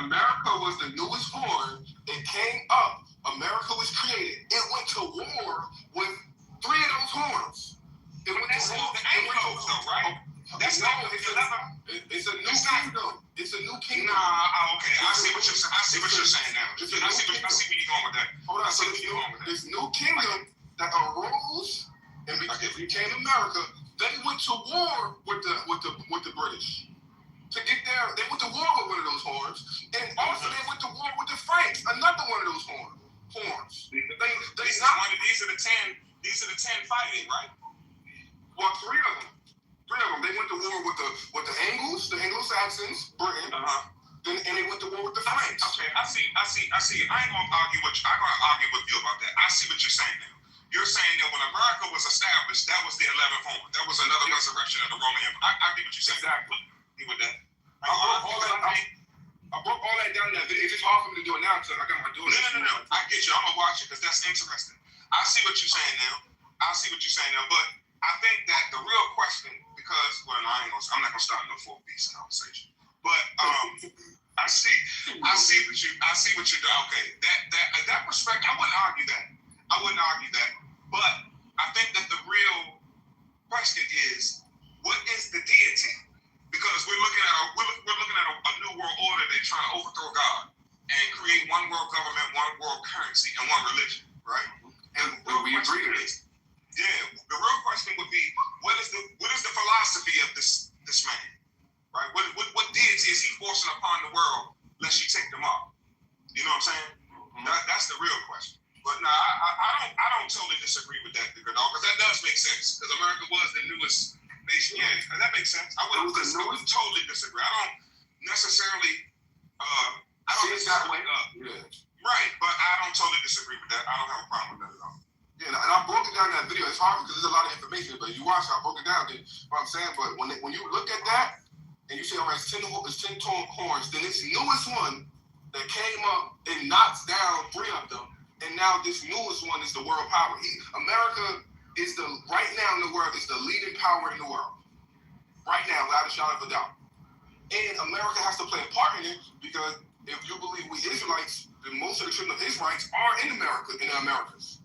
America was the newest horn. It came up. America was created. It went to war with 3 of those horns. It went to war. The Anglos, though, right? That's not the 11th. It's a new kingdom. It's a new kingdom. Okay. I see what you're saying now. I see where you're going with that. Hold on. So this new kingdom that arose and became America, they went to war with the British. To get there, they went to war with one of those horns, and also they went to war with the Franks, another one of those horns. These are the 10 fighting, right? Well, 3 of them. They went to war with the Angles, the Anglo-Saxons, Britain, and they went to war with the Franks. Okay, I see. I ain't gonna argue with you about that. I see what you're saying now. You're saying that when America was established, that was the 11th horn. That was another resurrection of the Roman Empire. I get what you're saying. Exactly. With that. I broke all that down there. It's just hard for me to do it now because I got my daughter. No. I get you. I'm gonna watch it because that's interesting. I see what you're saying now. But I think that the real question, because I'm not gonna start no 4-piece conversation. But I see what you're doing. Okay, that respect, I wouldn't argue that. But I think that the real question is, what is the deity? Because we're looking at a new world order. They're trying to overthrow God and create one world government, one world currency, and one religion, right? And we agree to this. Yeah, the real question would be, what is the philosophy of this man, right? What deity is he forcing upon the world, lest you take them off? You know what I'm saying? That's the real question. But no, I don't totally disagree with that, because that does make sense. Because America was the newest nation. Yeah, that makes sense. I wouldn't totally disagree. I don't necessarily. I don't see it that way. Right, but I don't totally disagree with that. I don't have a problem with that at all. Yeah, and I broke it down in that video. It's hard because there's a lot of information, but you watch how I broke it down. Then what I'm saying, but when you look at that and you say, all right, it's 10 horns, then this newest one that came up and knocks down 3 of them, and now this newest one is the world power. America is right now in the world is the leading power in the world. Right now, without a shadow of a doubt. And America has to play a part in it, because if you believe we Israelites, then most of the children of Israelites are in America, in the Americas.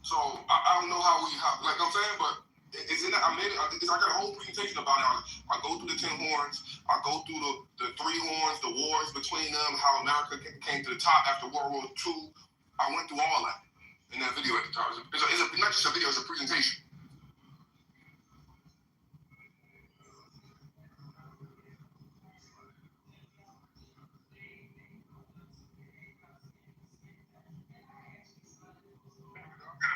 So I don't know like I'm saying, but it's in that I got a whole presentation about it. I go through the 10 horns, I go through the 3 horns, the wars between them, how America came to the top after World War II. I went through all that in that video at the time. It's not just a video, it's a presentation.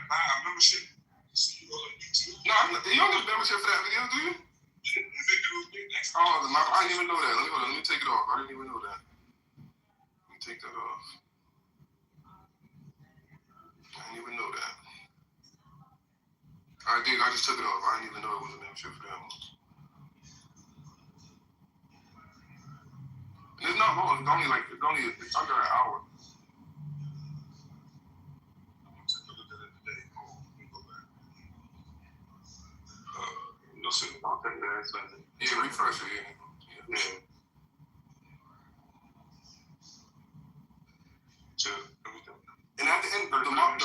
Buy a membership. No, you don't get a membership for that video, do you? Oh, I didn't even know that. Let me take it off. I didn't even know that. Let me take that off. I didn't even know that. I just took it off. I didn't even know it was a membership for them. And it's not long. It's under an hour. No sooner about 10 minutes. Yeah, refresh it. Yeah. And at the end, the more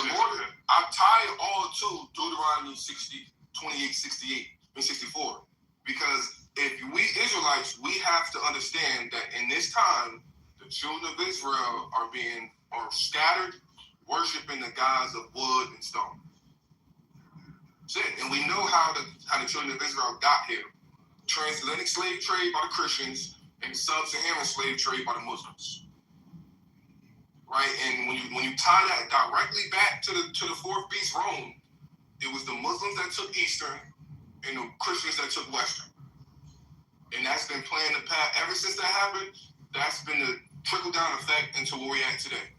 I tie it all to Deuteronomy 64, because if we Israelites, we have to understand that in this time, the children of Israel are scattered, worshiping the gods of wood and stone. That's it. And we know how the children of Israel got here. Transatlantic slave trade by the Christians and sub-Saharan slave trade by the Muslims. Right? And when you tie that directly back to the fourth beast, Rome, it was the Muslims that took Eastern and the Christians that took Western. And that's been playing the path ever since that happened. That's been the trickle-down effect into where we're at today.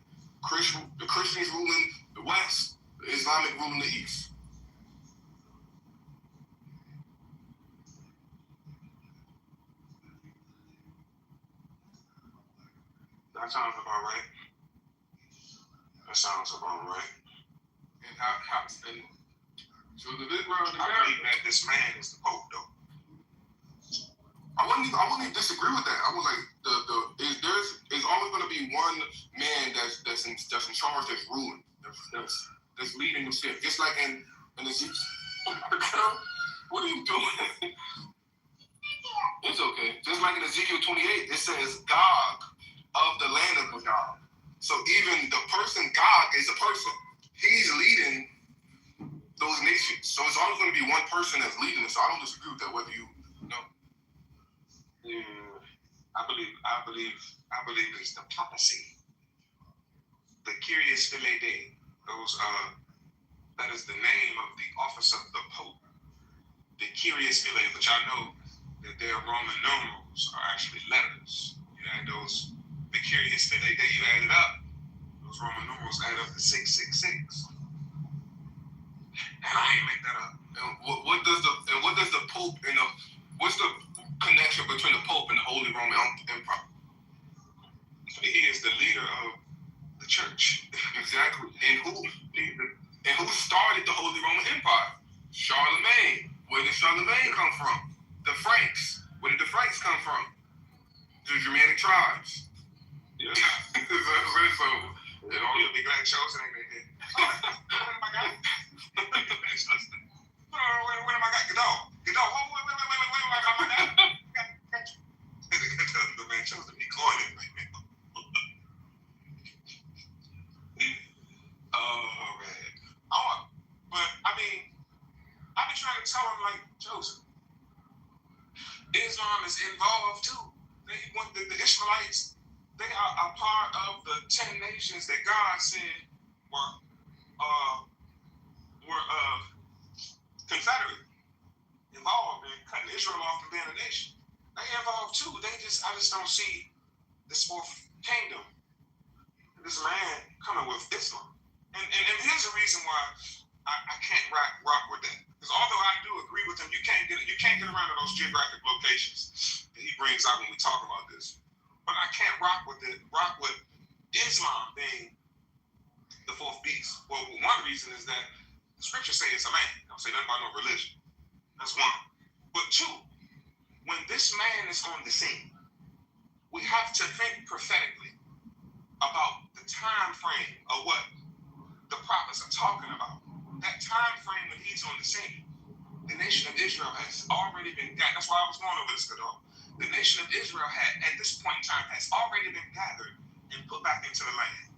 The Christians ruling the West, the Islamic ruling the East. That sounds about right. And so I believe that this man is the Pope, though. I wouldn't even disagree with that. I was like, there's always going to be one man that's in charge, that's ruling, that's leading the ship. Just like in Ezekiel. What are you doing? It's okay. Just like in Ezekiel 28, it says Gog of the land of Magog. So even the person Gog is a person. He's leading those nations. So it's always going to be one person that's leading it. So I don't disagree with that, whether you know. Yeah, I believe it's the papacy, the Kyrios Philae. That is the name of the office of the Pope, the Kyrios Philae. But y'all know that their Roman numerals are actually letters. You add the Kyrios Philae, you add it up. Those Roman numerals add up to 666. And I ain't make that up. And what does the Pope what's the connection between the Pope and the Holy Roman Empire? He is the leader of the church. Exactly. And who started the Holy Roman Empire? Charlemagne. Where did Charlemagne come from? The Franks. Where did the Franks come from? the Germanic tribes. Yeah. So, you know, you'll be glad chosen ain't there. What am I got? What am I got? Get off. Wait, my God. The man chose to be corny right now. Oh, man. But, I mean, I've been trying to tell him, like, Joseph, Islam is involved, too. The Ishmaelites, they are a part of the 10 nations that God said were confederate, involved in cutting Israel off from being a nation. They involved too. I just don't see this fourth kingdom, this man coming with Islam. And here's the reason why I can't rock with that. Because although I do agree with him, you can't get around to those geographic locations that he brings out when we talk about this. But I can't rock with Islam being the fourth beast. Well, one reason is that the scriptures say it's a man. They don't say nothing about no religion. That's one. But two, when this man is on the scene, we have to think prophetically about the time frame of what the prophets are talking about. That time frame when he's on the scene, the nation of Israel has already been gathered. That's why I was going over this, Kitover. The nation of Israel at this point in time, has already been gathered and put back into the land.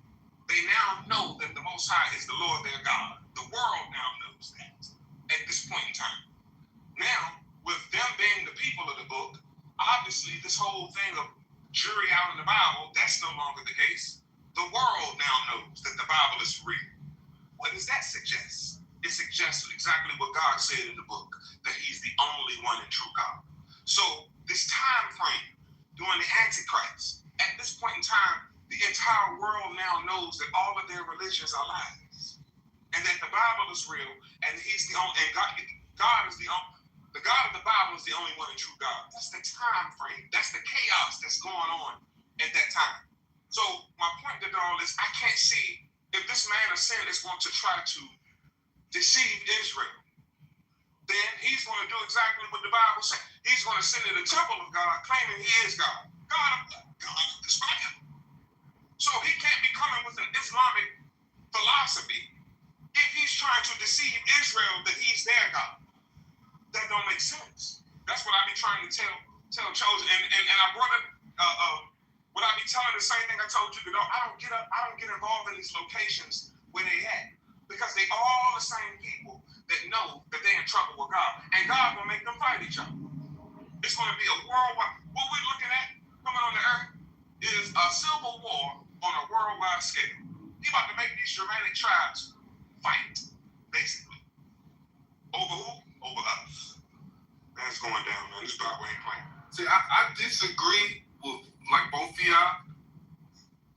They now know that the Most High is the Lord their God. The world now knows that at this point in time. Now, with them being the people of the book, obviously this whole thing of jury out in the Bible, that's no longer the case. The world now knows that the Bible is real. What does that suggest? It suggests exactly what God said in the book, that he's the only one and true God. So this time frame during the Antichrist, at this point in time, the entire world now knows that all of their religions are lies, and that the Bible is real, and he's the only, and God is the only, the God of the Bible is the only one and true God. That's the time frame. That's the chaos that's going on at that time. So my point to all is, I can't see if this man of sin is going to try to deceive Israel, then he's going to do exactly what the Bible says. He's going to sin in the temple of God, claiming he is God. God of this man. So he can't be coming with an Islamic philosophy if he's trying to deceive Israel that he's their God. That don't make sense. That's what I be trying to tell Chosen. And I brought it, what I be telling the same thing I told you, I don't get involved in these locations where they at. Because they all the same people that know that they're in trouble with God. And God will make them fight each other. It's going to be a worldwide, what we're looking at coming on the earth is a civil war on a worldwide scale. He's about to make these Germanic tribes fight, basically. Over who? Over us. That's going down, man. This Bible ain't playing. See, I disagree with like both of y'all,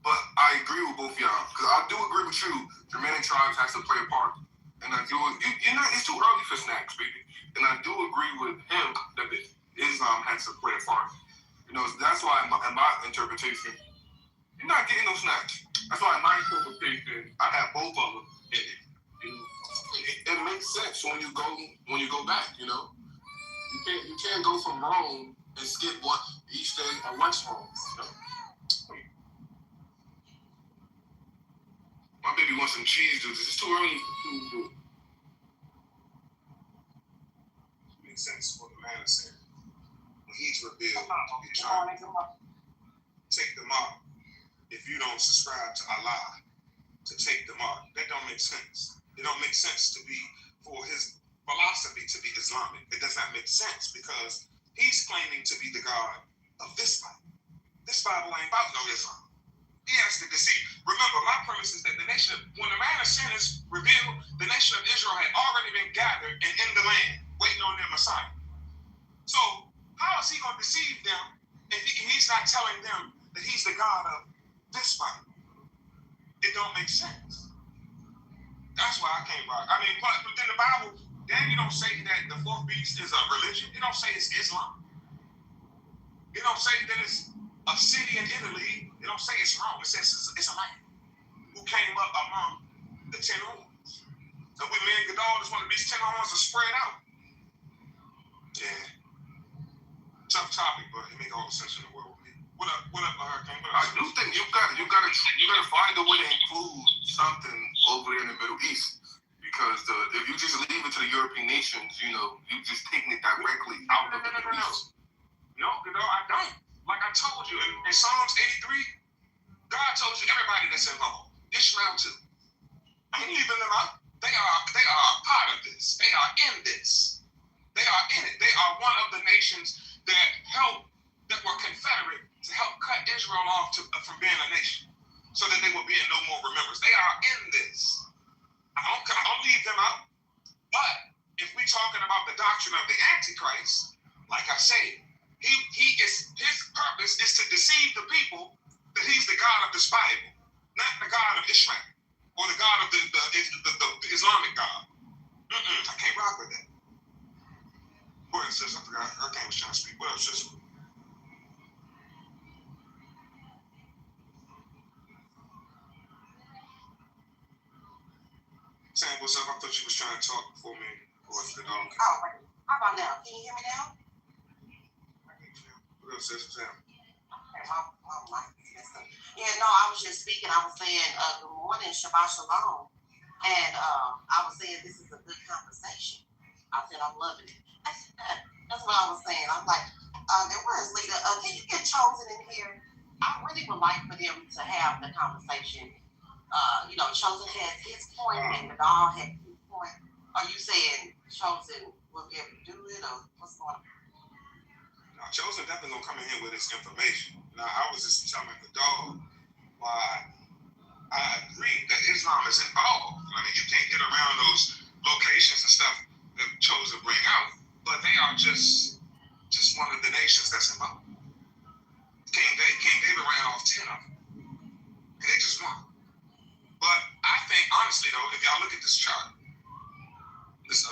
but I agree with both of y'all because I do agree with you. Germanic tribes has to play a part, and I do. It's too early for snacks, baby. And I do agree with him that Islam has to play a part. You know, that's why in my interpretation, you're not getting no snacks. That's why in my interpretation, I have both of them. It makes sense when you go back. You know, you can't go from Rome and skip one East Day or West Rome. You know? My baby wants some cheese doodles. It's too early for cheese doodles. It makes sense what the man is saying. When he's revealed, you're trying to take the mark. If you don't subscribe to Allah, to take the mark, that don't make sense. It don't make sense for his philosophy to be Islamic. It does not make sense because he's claiming to be the God of this Bible. This Bible ain't about no Islam. He has to deceive. Remember, my premise is that when the man of sin is revealed, the nation of Israel had already been gathered and in the land, waiting on their Messiah. So, how is he going to deceive them if he's not telling them that he's the God of this Bible? It don't make sense. That's why I can't rock. I mean, but then the Bible, Daniel don't say that the fourth beast is a religion. It don't say it's Islam. It don't say that it's a city in Italy. It don't say it's Rome. It says it's a man who came up among the 10 horns. So when me and Godal is one of these 10 horns are spread out. Yeah. Tough topic, but it make all the sense in the world with me. What up? you gotta find a way to include something over there in the Middle East. Because if you just leave it to the European nations, you just taking it directly out of the Middle East. No, I don't. Like I told you in Psalms 83, God told you everybody that's involved. Ishmael too. I ain't leaving them out. They are a part of this. They are in this. They are in it. They are one of the nations that were confederate to help cut Israel off from being a nation, so that they will be in no more remembrance. They are in this. I don't leave them out. But if we're talking about the doctrine of the Antichrist, like I say, his purpose is to deceive the people that he's the God of this Bible, not the God of Ishmael or the God of the Islamic God. I can't rock with that. What else, sis? I forgot. Hurricane was trying to speak. What else, sis? Sam, what's up? I thought you was trying to talk before me. Or the dog. Oh, wait. How about now? Can you hear me now? What else, sis? Sam? Okay, my mic is messed up. Yeah, no, I was just speaking. I was saying, good morning, Shabbat Shalom. And I was saying this is a good conversation. I said I'm loving it. That's what I was saying. I'm like, where's Lita? Can you get Chosen in here? I really would like for them to have the conversation. Chosen has his point and the dog had his point. Are you saying Chosen will be able to do it, or what's going on? Now, Chosen definitely gonna come in here with his information. Now, I was just telling the dog why I agree that Islam is involved. I mean, you can't get around those locations and stuff that Chosen bring out, but they are just one of the nations that's involved. King David ran off 10 of them, and they just won. But I think, honestly, though, if y'all look at this chart, this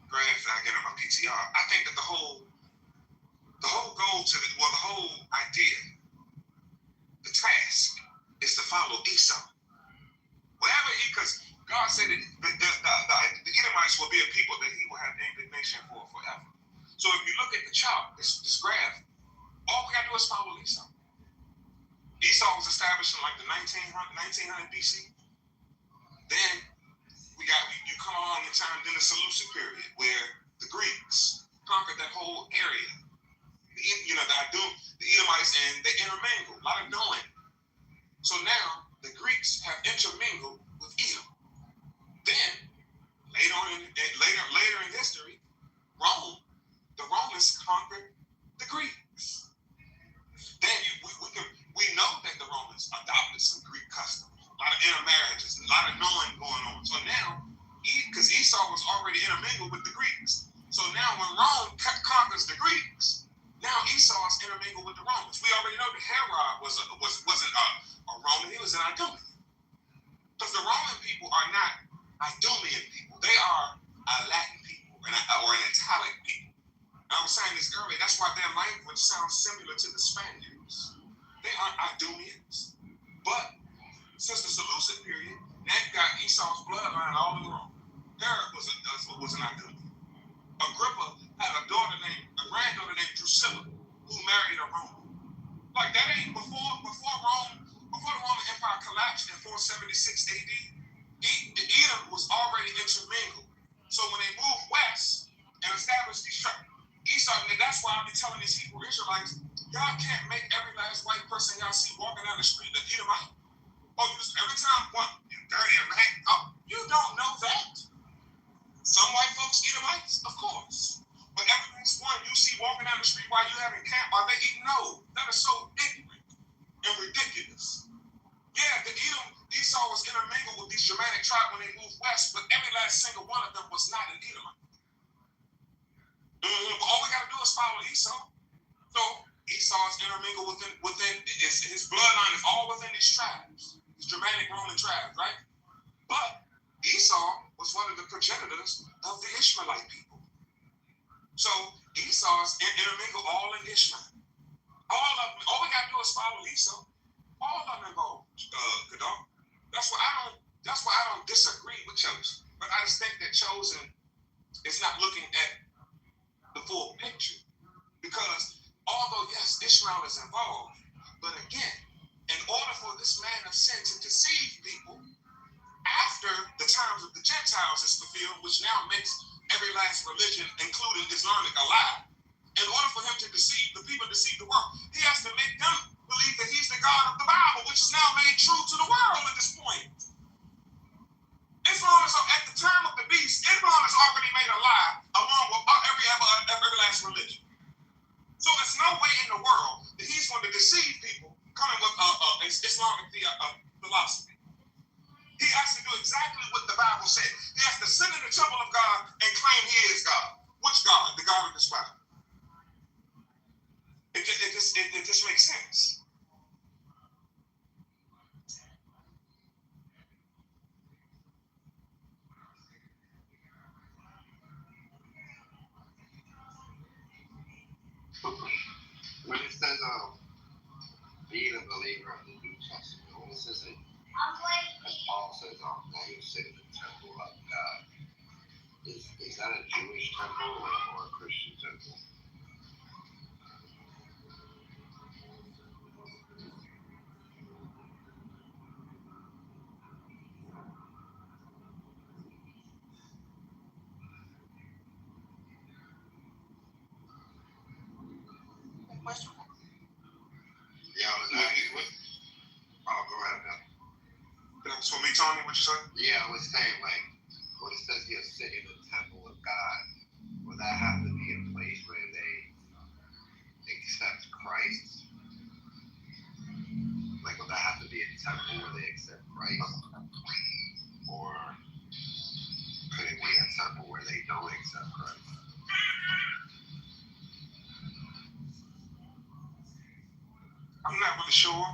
graph that I get on my PTR, I think that the whole goal the whole idea, the task, is to follow Esau. Because God said that the Edomites will be a people that he will have indignation for forever. So if you look at the chart, this graph, all we gotta do is follow Esau. Esau was established in like the 1900 BC. Then you come along in time, then the Seleucid period, where the Greeks conquered that whole area. The Edomites, and they intermingled, a lot of knowing. So now the Greeks have intermingled with Edom. Then later in history, the Romans conquered the Greeks. Then we know that the Romans adopted some Greek customs, a lot of intermarriages, a lot of knowing going on. So now, because Esau was already intermingled with the Greeks, so now when Rome conquers the Greeks, now Esau is intermingled with the Romans. We already know that Herod wasn't a Roman; he was an Idumean. Because the Roman people are not Idumean people; they are a Latin people or an Italic people. I was saying this earlier. That's why their language sounds similar to the Spaniards. They aren't Idumeans. But since the Seleucid period, that got Esau's bloodline all in Rome. Herod was an Idumean. Agrippa had a granddaughter named Drusilla, who married a Roman. Like that ain't before the Roman Empire collapsed in 476 AD. Edom was already intermingled. So when they moved west and established these tribes, Esau, and that's why I be telling these Hebrew Israelites, y'all can't make every last white person y'all see walking down the street an Edomite. Oh, every time one, you dirty and rag. Oh, you don't know that. Some white folks Edomites, of course. But every last one you see walking down the street while you having camp, while they eating, no, that is so ignorant and ridiculous. Yeah, Esau was intermingled with these Germanic tribes when they moved west, but every last single one of them was not an Edomite. But all we got to do is follow Esau. So Esau is intermingled within his bloodline is all within these tribes, these Germanic Roman tribes, right? But Esau was one of the progenitors of the Ishmaelite people. So Esau is intermingled all in Ishmael. All we got to do is follow Esau. All of them involved, Gadol. That's why I don't disagree with Chosen. But I just think that Chosen is not looking at the full picture. Because although, yes, Ishmael is involved, but again, in order sent to deceive people after the times of the Gentiles is fulfilled, which now makes every last religion, including Islamic, a lie. In order for him to deceive the people, deceive the world, he has to make them believe that he's the God of the Bible, which is now made true to the world at this point. Islam is, at the time of the beast, Islam has already made a lie along with every last religion. So there's no way in the world that he's going to deceive people coming with Islamic philosophy. He has to do exactly what the Bible said. He has to sit in the temple of God and claim he is God. Which God? The God of this Bible. It just makes sense. When it says being a believer of the New Testament, when it says it, as Paul says, now you sit in the temple of God. Is that a Jewish temple or a Christian temple? Question? Yeah, I was asking what. Oh, go ahead, man. That's what me, Tony, what you say? Yeah, I was saying, like, when it says you sit in the temple of God, will that have to be a place where they accept Christ? Like, will that have to be a temple where they accept Christ? Or could it be a temple where they don't accept Christ? I'm not really sure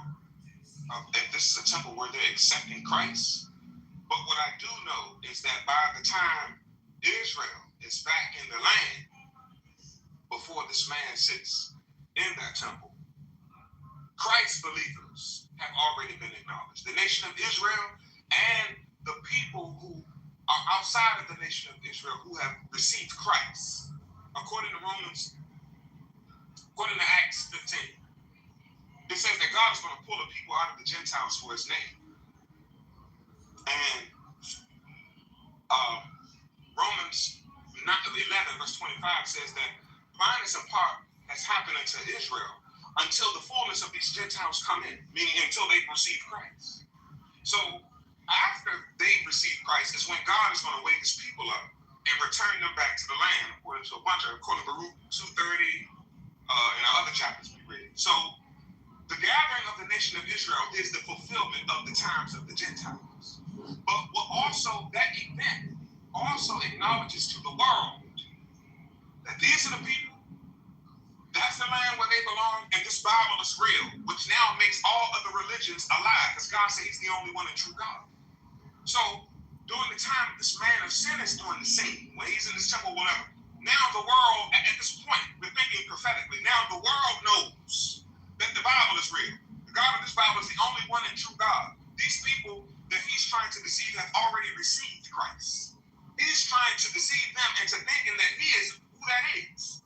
if this is a temple where they're accepting Christ. But what I do know is that by the time Israel is back in the land, before this man sits in that temple, Christ believers have already been acknowledged. The nation of Israel and the people who are outside of the nation of Israel who have received Christ. According to Acts 15, it says that God is going to pull the people out of the Gentiles for his name. And Romans 11, verse 25 says that blindness in part has happened unto Israel until the fullness of these Gentiles come in, meaning until they receive Christ. So after they receive Christ is when God is going to wake his people up and return them back to the land, according to Baruch 2:30 and other chapters we read. So the gathering of the nation of Israel is the fulfillment of the times of the Gentiles. But what also that event also acknowledges to the world that these are the people, that's the land where they belong, and this Bible is real, which now makes all other religions a lie, because God says he's the only one and true God. So during the time this man of sin is doing the same, when he's in this temple, whatever, now the world, at this point, we're thinking prophetically, now the world knows that the Bible is real. The God of this Bible is the only one and true God. These people that he's trying to deceive have already received Christ. He's trying to deceive them into thinking that he is who that is.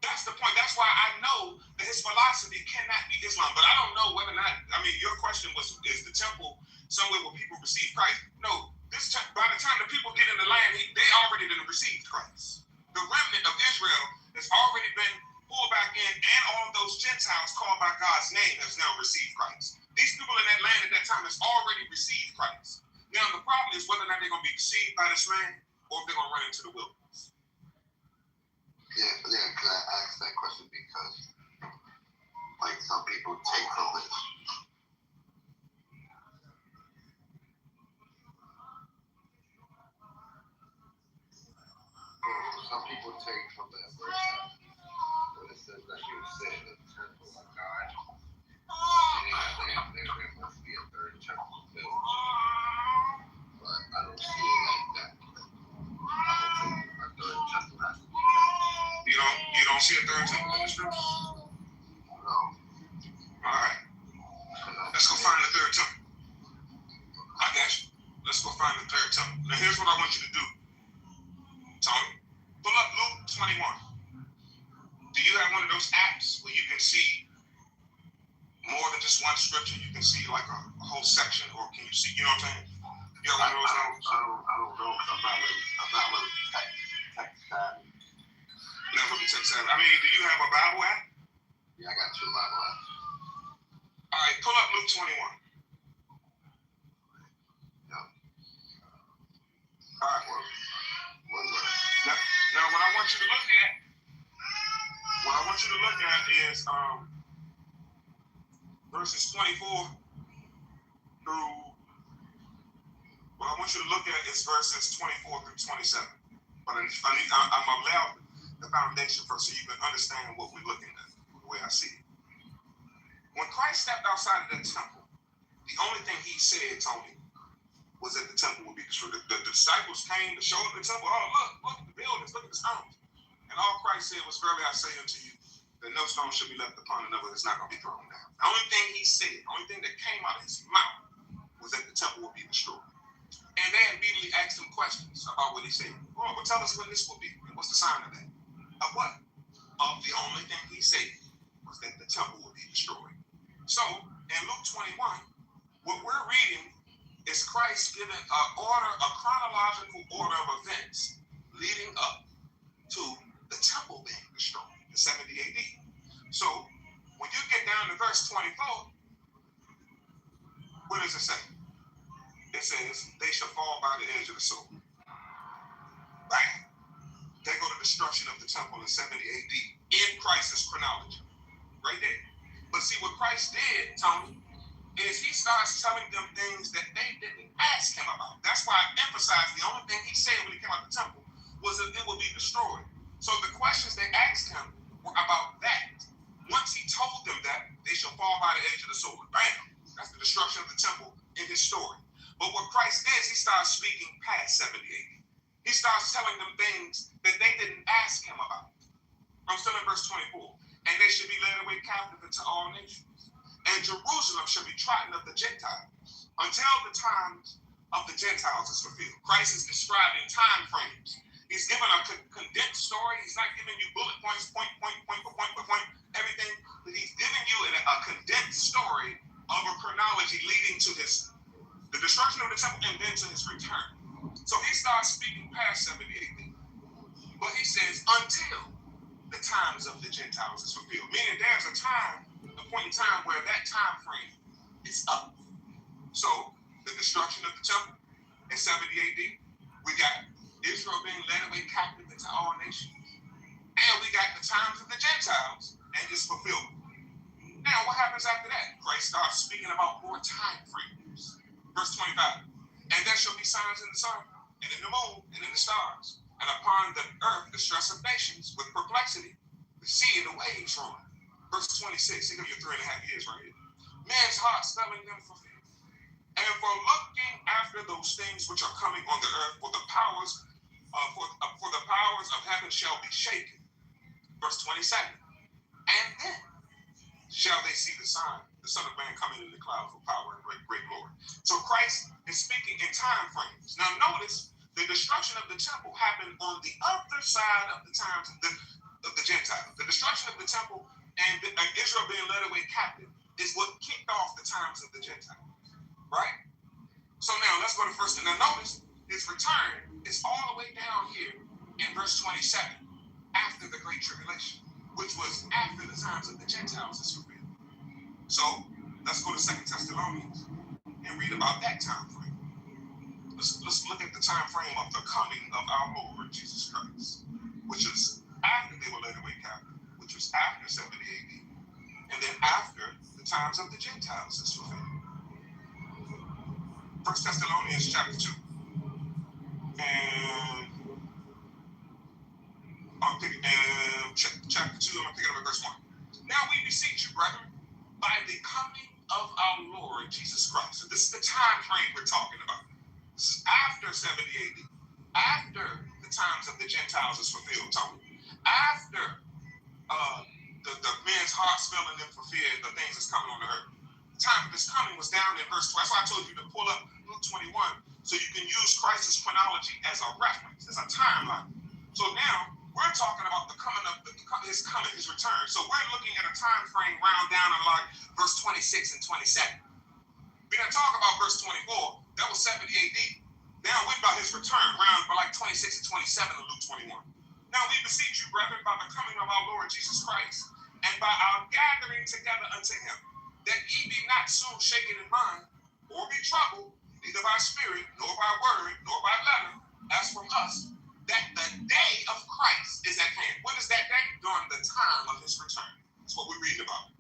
That's the point. That's why I know that his philosophy cannot be Islam. But I don't know whether or not, I mean, your question was, is the temple somewhere where people receive Christ? No. By the time the people get in the land, they already done received Christ. The remnant of Israel has already been pulled back in, and all of those Gentiles called by God's name has now received Christ. These people in that land at that time has already received Christ. Now, the problem is whether or not they're going to be deceived by this man or if they're going to run into the wilderness. Yeah, because I asked that question because, like, some people take from it. Some people take from that verse when it says that you sit in the temple of God, and there must be a third temple built. But I don't see it like that. I don't think a third temple has to be built. You don't see a third temple in the scriptures? No. All right. Let's go find the third temple. I got you. Let's go find the third temple. Now here's what I want you to do. Tony, pull up Luke 21. Do you have one of those apps where you can see more than just one scripture? You can see like a whole section, or can you see? You know what I'm saying? You ever know those numbers? I don't know. I'm not really tech savvy. Never really tech savvy. I mean, do you have a Bible app? Yeah, I got 2 Bible apps. All right, pull up Luke 21. Yeah. All right. Now, what I want you to look at is verses 24 through. What I want you to look at is verses 24 through 27. But I'm allowed the foundation first so you can understand what we're looking at, the way I see it. When Christ stepped outside of the temple, the only thing he said, Tony, was that the temple would be destroyed. The disciples came to show them the temple. Oh, look at the buildings, look at the stones. And all Christ said was, verily I say unto you, that no stone should be left upon another that's not going to be thrown down. The only thing he said, the only thing that came out of his mouth was that the temple would be destroyed. And they immediately asked him questions about what he said. Oh, well, tell us when this will be. And what's the sign of that? Of what? Of the only thing he said was that the temple would be destroyed. So, in Luke 21, what we're reading is Christ giving a chronological order of events leading up to the temple being destroyed in 70 AD. So, when you get down to verse 24, what does it say? It says, they shall fall by the edge of the sword. Right? They go to destruction of the temple in 70 AD in Christ's chronology. Right there. But see, what Christ did, Tony, is he starts telling them things that they didn't ask him about. That's why I emphasized the only thing he said when he came out of the temple was that it would be destroyed. So the questions they asked him were about that. Once he told them that, they shall fall by the edge of the sword. Bam! That's the destruction of the temple in his story. But what Christ did is he starts speaking past 70 AD. He starts telling them things that they didn't ask him about. I'm still in verse 24. And they should be led away captive into all nations. And Jerusalem shall be trodden of the Gentiles until the times of the Gentiles is fulfilled. Christ is describing time frames. He's giving a condensed story. He's not giving you bullet points, point, everything. But he's giving you a condensed story of a chronology leading to the destruction of the temple and then to his return. So he starts speaking past 70 AD. But he says, until the times of the Gentiles is fulfilled. Meaning there's a point in time where that time frame is up. So the destruction of the temple in 70 AD, we got Israel being led away captive into all nations. And we got the times of the Gentiles and its fulfillment. Now what happens after that? Christ starts speaking about more time frames. Verse 25. And there shall be signs in the sun, and in the moon, and in the stars, and upon the earth the stress of nations with perplexity, the sea and the waves roaring. Verse 26, here go your 3.5 years right here. Man's heart spelling them for fear. And for looking after those things which are coming on the earth, for the powers of heaven shall be shaken. Verse 27. And then shall they see the sign, the Son of Man coming in the clouds with power and great glory. So Christ is speaking in time frames. Now notice, the destruction of the temple happened on the other side of the times of the Gentiles. The destruction of the temple and Israel being led away captive is what kicked off the times of the Gentiles. Right? So now let's go to first. Now notice, his return is all the way down here in verse 27, after the Great Tribulation, which was after the times of the Gentiles is fulfilled. So let's go to 2 Thessalonians and read about that time frame. Let's look at the time frame of the coming of our Lord Jesus Christ, which is after they were led away captive, which was after 70 AD, and then after the times of the Gentiles is fulfilled. 1 Thessalonians chapter 2. And I'm picking chapter 2, I'm going to pick it up at verse 1. Now we beseech you, brethren, by the coming of our Lord Jesus Christ. So this is the time frame we're talking about. This is after 70 AD. After the times of the Gentiles is fulfilled, Tony. After the men's hearts filling them for fear, the things that's coming on the earth. The time of his coming was down in verse 12. That's why I told you to pull up Luke 21 so you can use Christ's chronology as a reference, as a timeline. So now we're talking about the coming of his return. So we're looking at a time frame round down in like verse 26 and 27. We didn't talk about verse 24. That was 70 AD. Now we're about his return, around by like 26 and 27 of Luke 21. Now we beseech you, brethren, by the coming of our Lord Jesus Christ, and by our gathering together unto him, that ye be not soon shaken in mind, or be troubled, neither by spirit, nor by word, nor by letter, as from us, that the day of Christ is at hand. When is that day? During the time of his return. That's what we read about.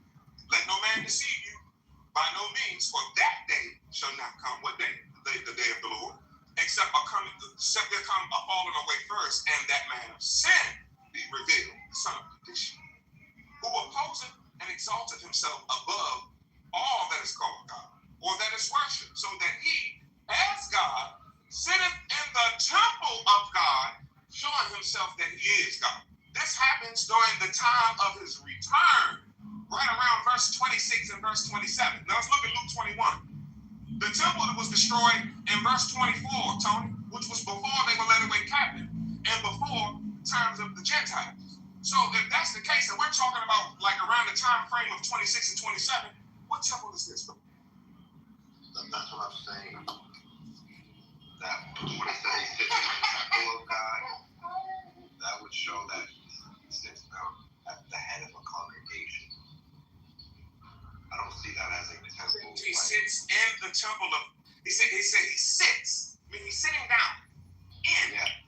Let no man deceive you, by no means, for that day shall not come. What day? The day of the Lord. Except there come a falling away first, and that man of sin be revealed, the son of perdition, who opposeth and exalteth himself above all that is called God, or that is worshipped, so that he, as God, sitteth in the temple of God, showing himself that he is God. This happens during the time of his return, right around verse 26 and verse 27. Now let's look at Luke 21. The temple that was destroyed in verse 24, Tony, which was before they were led away captive and before times of the Gentiles. So if that's the case, and we're talking about like around the time frame of 26 and 27, what temple is this? That's what I'm saying. That when it says he sits in the temple of God, that would show that he sits down at the head of a congregation. I don't see that as a temple. He sits in the temple of. He said he sits, meaning he's sitting down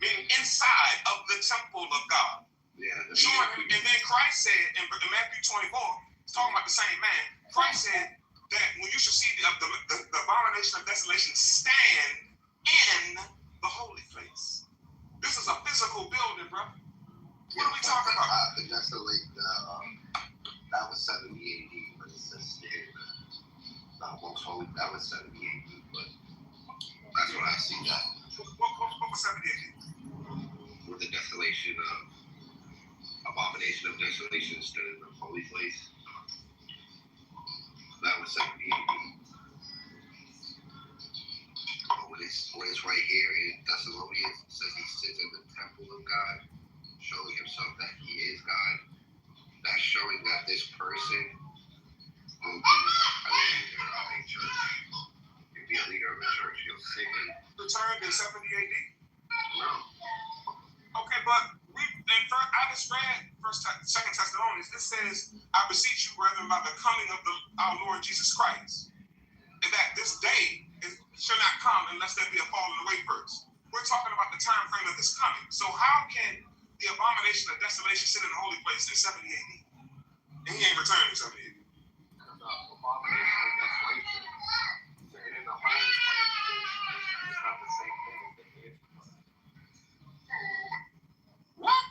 meaning inside of the temple of God. Yeah. Showing him, and then Christ said in Matthew 24, he's talking about the same man. Christ said that when you shall see the abomination of desolation stand in the holy place. This is a physical building, bro. What are we talking about? The desolation, that was 70 AD, but it says stand. Not most holy. That was 70 AD, but that's what I see that. What was 70 AD? With the desolation of abomination of desolation stood in the holy place. That was 70 AD. But when it's right here in Thessalonians, it says he sits in the temple of God, showing himself that he is God. That's showing that this person will be a leader of a church. He'll be a leader of a church. He'll sit in. Returned in 70 AD? No. Okay, but I just read 2 Thessalonians. It says, I beseech you, brethren, by the coming of our Lord Jesus Christ, and that this day shall not come unless there be a falling away first. We're talking about the time frame of this coming. So how can the abomination of desolation sit in the holy place in 70 AD? And he ain't returned in 70 AD. The abomination of desolation sitting in the holy place is not the same thing as the Antichrist. What?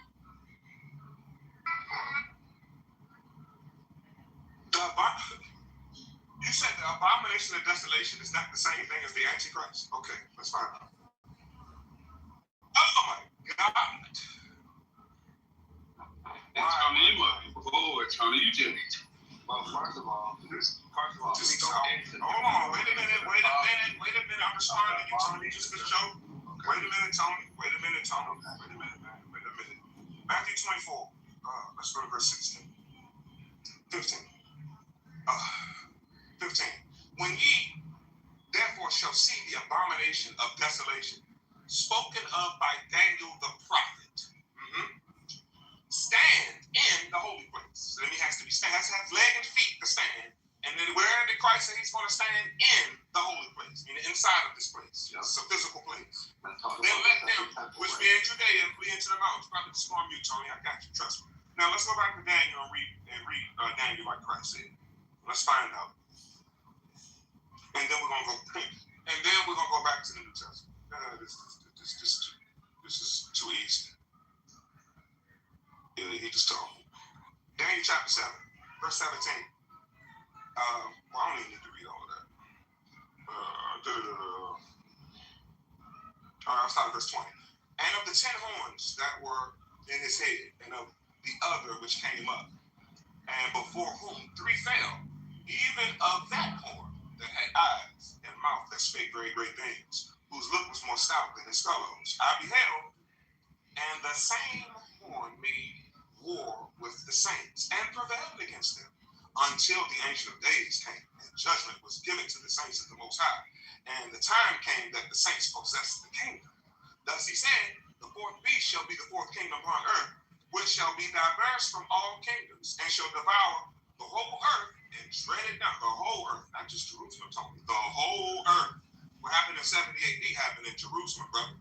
You said the abomination of desolation is not the same thing as the Antichrist? Okay, let's find out. Oh my God. Tony, you must be bored, Tony. You just. Well, first of all, we go into. Hold on, wait a minute. I'm responding to you, Tony, just for show. Wait a minute, Tony. Wait a minute, man. Wait a minute. Matthew 24. Let's go to verse 16. 15. 15. When ye therefore shall see the abomination of desolation spoken of by Daniel the prophet, stand in the holy place. So then he has to have leg and feet to stand. And then where did Christ say he's going to stand? In the holy place, meaning inside of this place. It's a physical place. Then let them, which be in Judea, flee into the mountains. Probably just going to mute, Tony. I got you. Trust me. Now let's go back to Daniel and read Daniel like Christ said. Let's find out. And then we're gonna go back to the New Testament. This is too easy. Yeah, he just told me. Daniel chapter 7, verse 17. I don't even need to read all of that. All right, I'll start at verse 20. And of the 10 horns that were in his head, and of the other which came up, and before whom 3 fell, even of that horn that had eyes and mouth that spake very great things, whose look was more stout than his fellows, I beheld, and the same horn made war with the saints, and prevailed against them, until the Ancient of Days came, and judgment was given to the saints of the Most High. And the time came that the saints possessed the kingdom. Thus he said, the fourth beast shall be the fourth kingdom upon earth, which shall be diverse from all kingdoms, and shall devour the whole earth and tread it down. The whole earth, not just Jerusalem, the whole earth. What happened in 70 AD happened in Jerusalem, brother.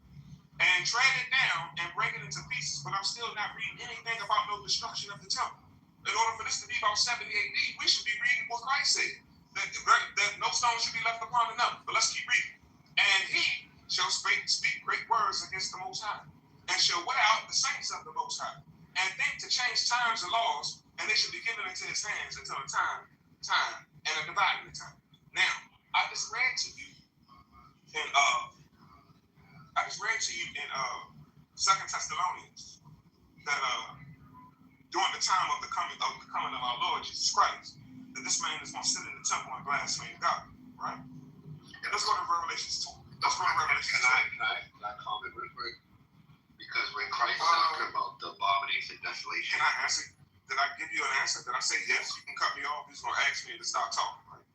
And tread it down and break it into pieces. But I'm still not reading anything about no destruction of the temple. In order for this to be about 70 AD, we should be reading what Christ said. That no stone should be left upon another. But let's keep reading. And he shall speak great words against the Most High, and shall wear out the saints of the Most High, and think to change times and laws, and they shall be given into his hands until a time, and a dividing time. Now, I just read to you in 2 Thessalonians that during the time of the coming of our Lord Jesus Christ, that this man is going to sit in the temple and blaspheme God, right? And let's go to Revelation 2. Let's go to Revelation 2. Can I comment real quick? Because when Christ talking about the abomination of desolation, can I answer? Did I give you an answer? Did I say yes? You can cut me off. He's going to ask me to stop talking, right?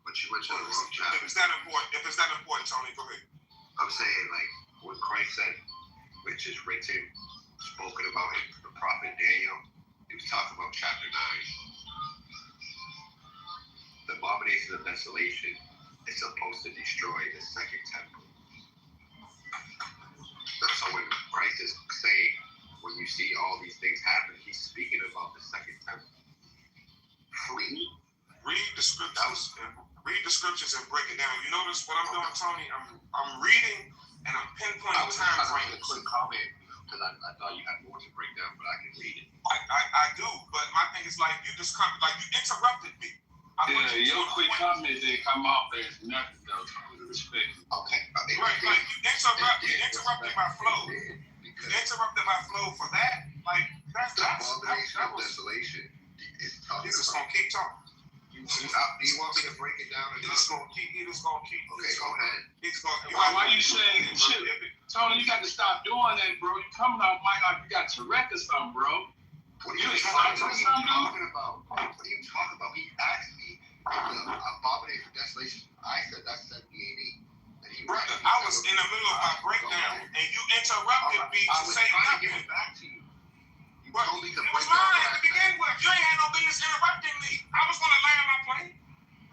But you went to the wrong chapter. If it's that important, Tony, go ahead. I'm saying, like, when Christ said, which is written, spoken about in the prophet Daniel, he was talking about chapter 9. The abomination of desolation is supposed to destroy the second temple. So when Christ is saying, when you see all these things happen, he's speaking about the second temple. Read the scriptures. Read the scriptures and break it down. You notice what I'm doing, Tony? I'm reading and I'm pinpointing time frames. A quick comment because I thought you had more to break down, but I can read it. I do, but my thing is like you interrupted me. Your quick comment didn't come off as nothing though. Respect. Okay. Right, like you interrupted my flow. You interrupted my flow for that. Like that's abomination of desolation. He's just gonna keep talking. Do you want me to break it down? He's just gonna keep. Okay, go ahead. Why you saying shit? Tony, you got to stop doing that, bro. You coming out, Mike, like you got Tourette or something, bro. What are you talking about? He asked me the abomination of desolation. I said that's 70 AD. Brother, I was in the middle of my breakdown, and you interrupted me to say nothing. Give it back to you. It was mine to begin with. You ain't had no business interrupting me. I was going to land my plane.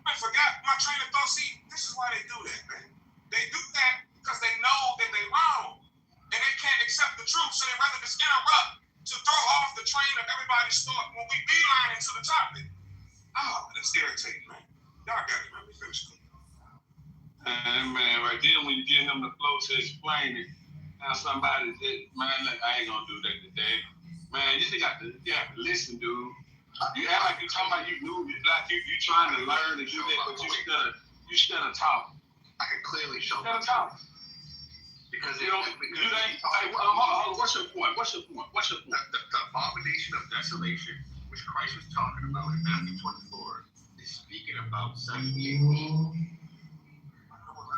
I forgot my train of thought. See, this is why they do that, man. They do that because they know that they're wrong, and they can't accept the truth, so they rather just interrupt to throw off the train of everybody's thought when we beeline into the topic. Oh, that's irritating, man. Y'all got it. Let me finish cooking. Man, right then when you get him the flow to explain it, now somebody said, man, look, I ain't gonna do that today. Man, you have to listen, dude. You act like you talking about you knew, like you trying to learn and do that, but you still talking. I can clearly show you talking. Because what's your point? The abomination of desolation, which Christ was talking about in Matthew 24, is speaking about 70 AD.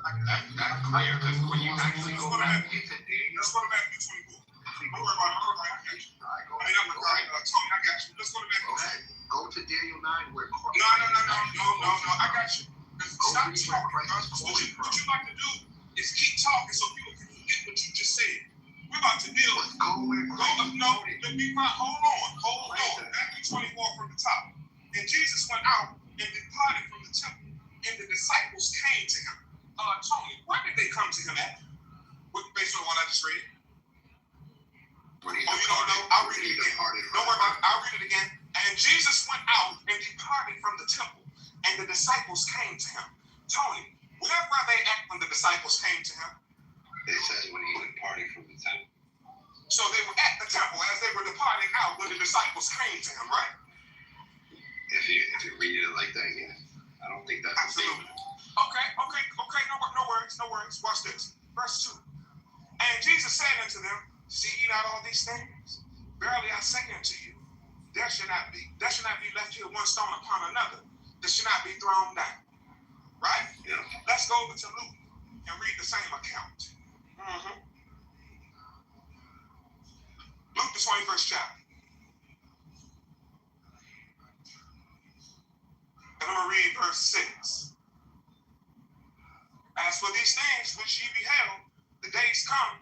That's clear, because when you actually go back into Daniel, let's go to Matthew 24. Don't worry about it. I got you. Tony, I got you. Let's go to Matthew 24. Go to Daniel 9 where Christ. No, I got you. Stop talking. What you like to do is keep talking so people can get what you just said. We're about to deal with hold on. Matthew 24 from the top. And Jesus went out and departed from the temple, and the disciples came to him. Tony, where did they come to him at? Based on what I just read? You don't know? I'll read it again. Don't worry about it. I'll read it again. And Jesus went out and departed from the temple, and the disciples came to him. Tony, where were they at when the disciples came to him? It says when he departed from the temple. So they were at the temple as they were departing out when the disciples came to him, right? If you read it like that, yeah. I don't think that's absolutely. Okay. No worries. Watch this. Verse 2. And Jesus said unto them, see ye not all these things? Verily I say unto you, there should not be left here one stone upon another. There should not be thrown down. Right? Yeah. Let's go over to Luke and read the same account. Luke, the 21st chapter. And I'm going to read verse 6. As for these things which ye beheld, the days come,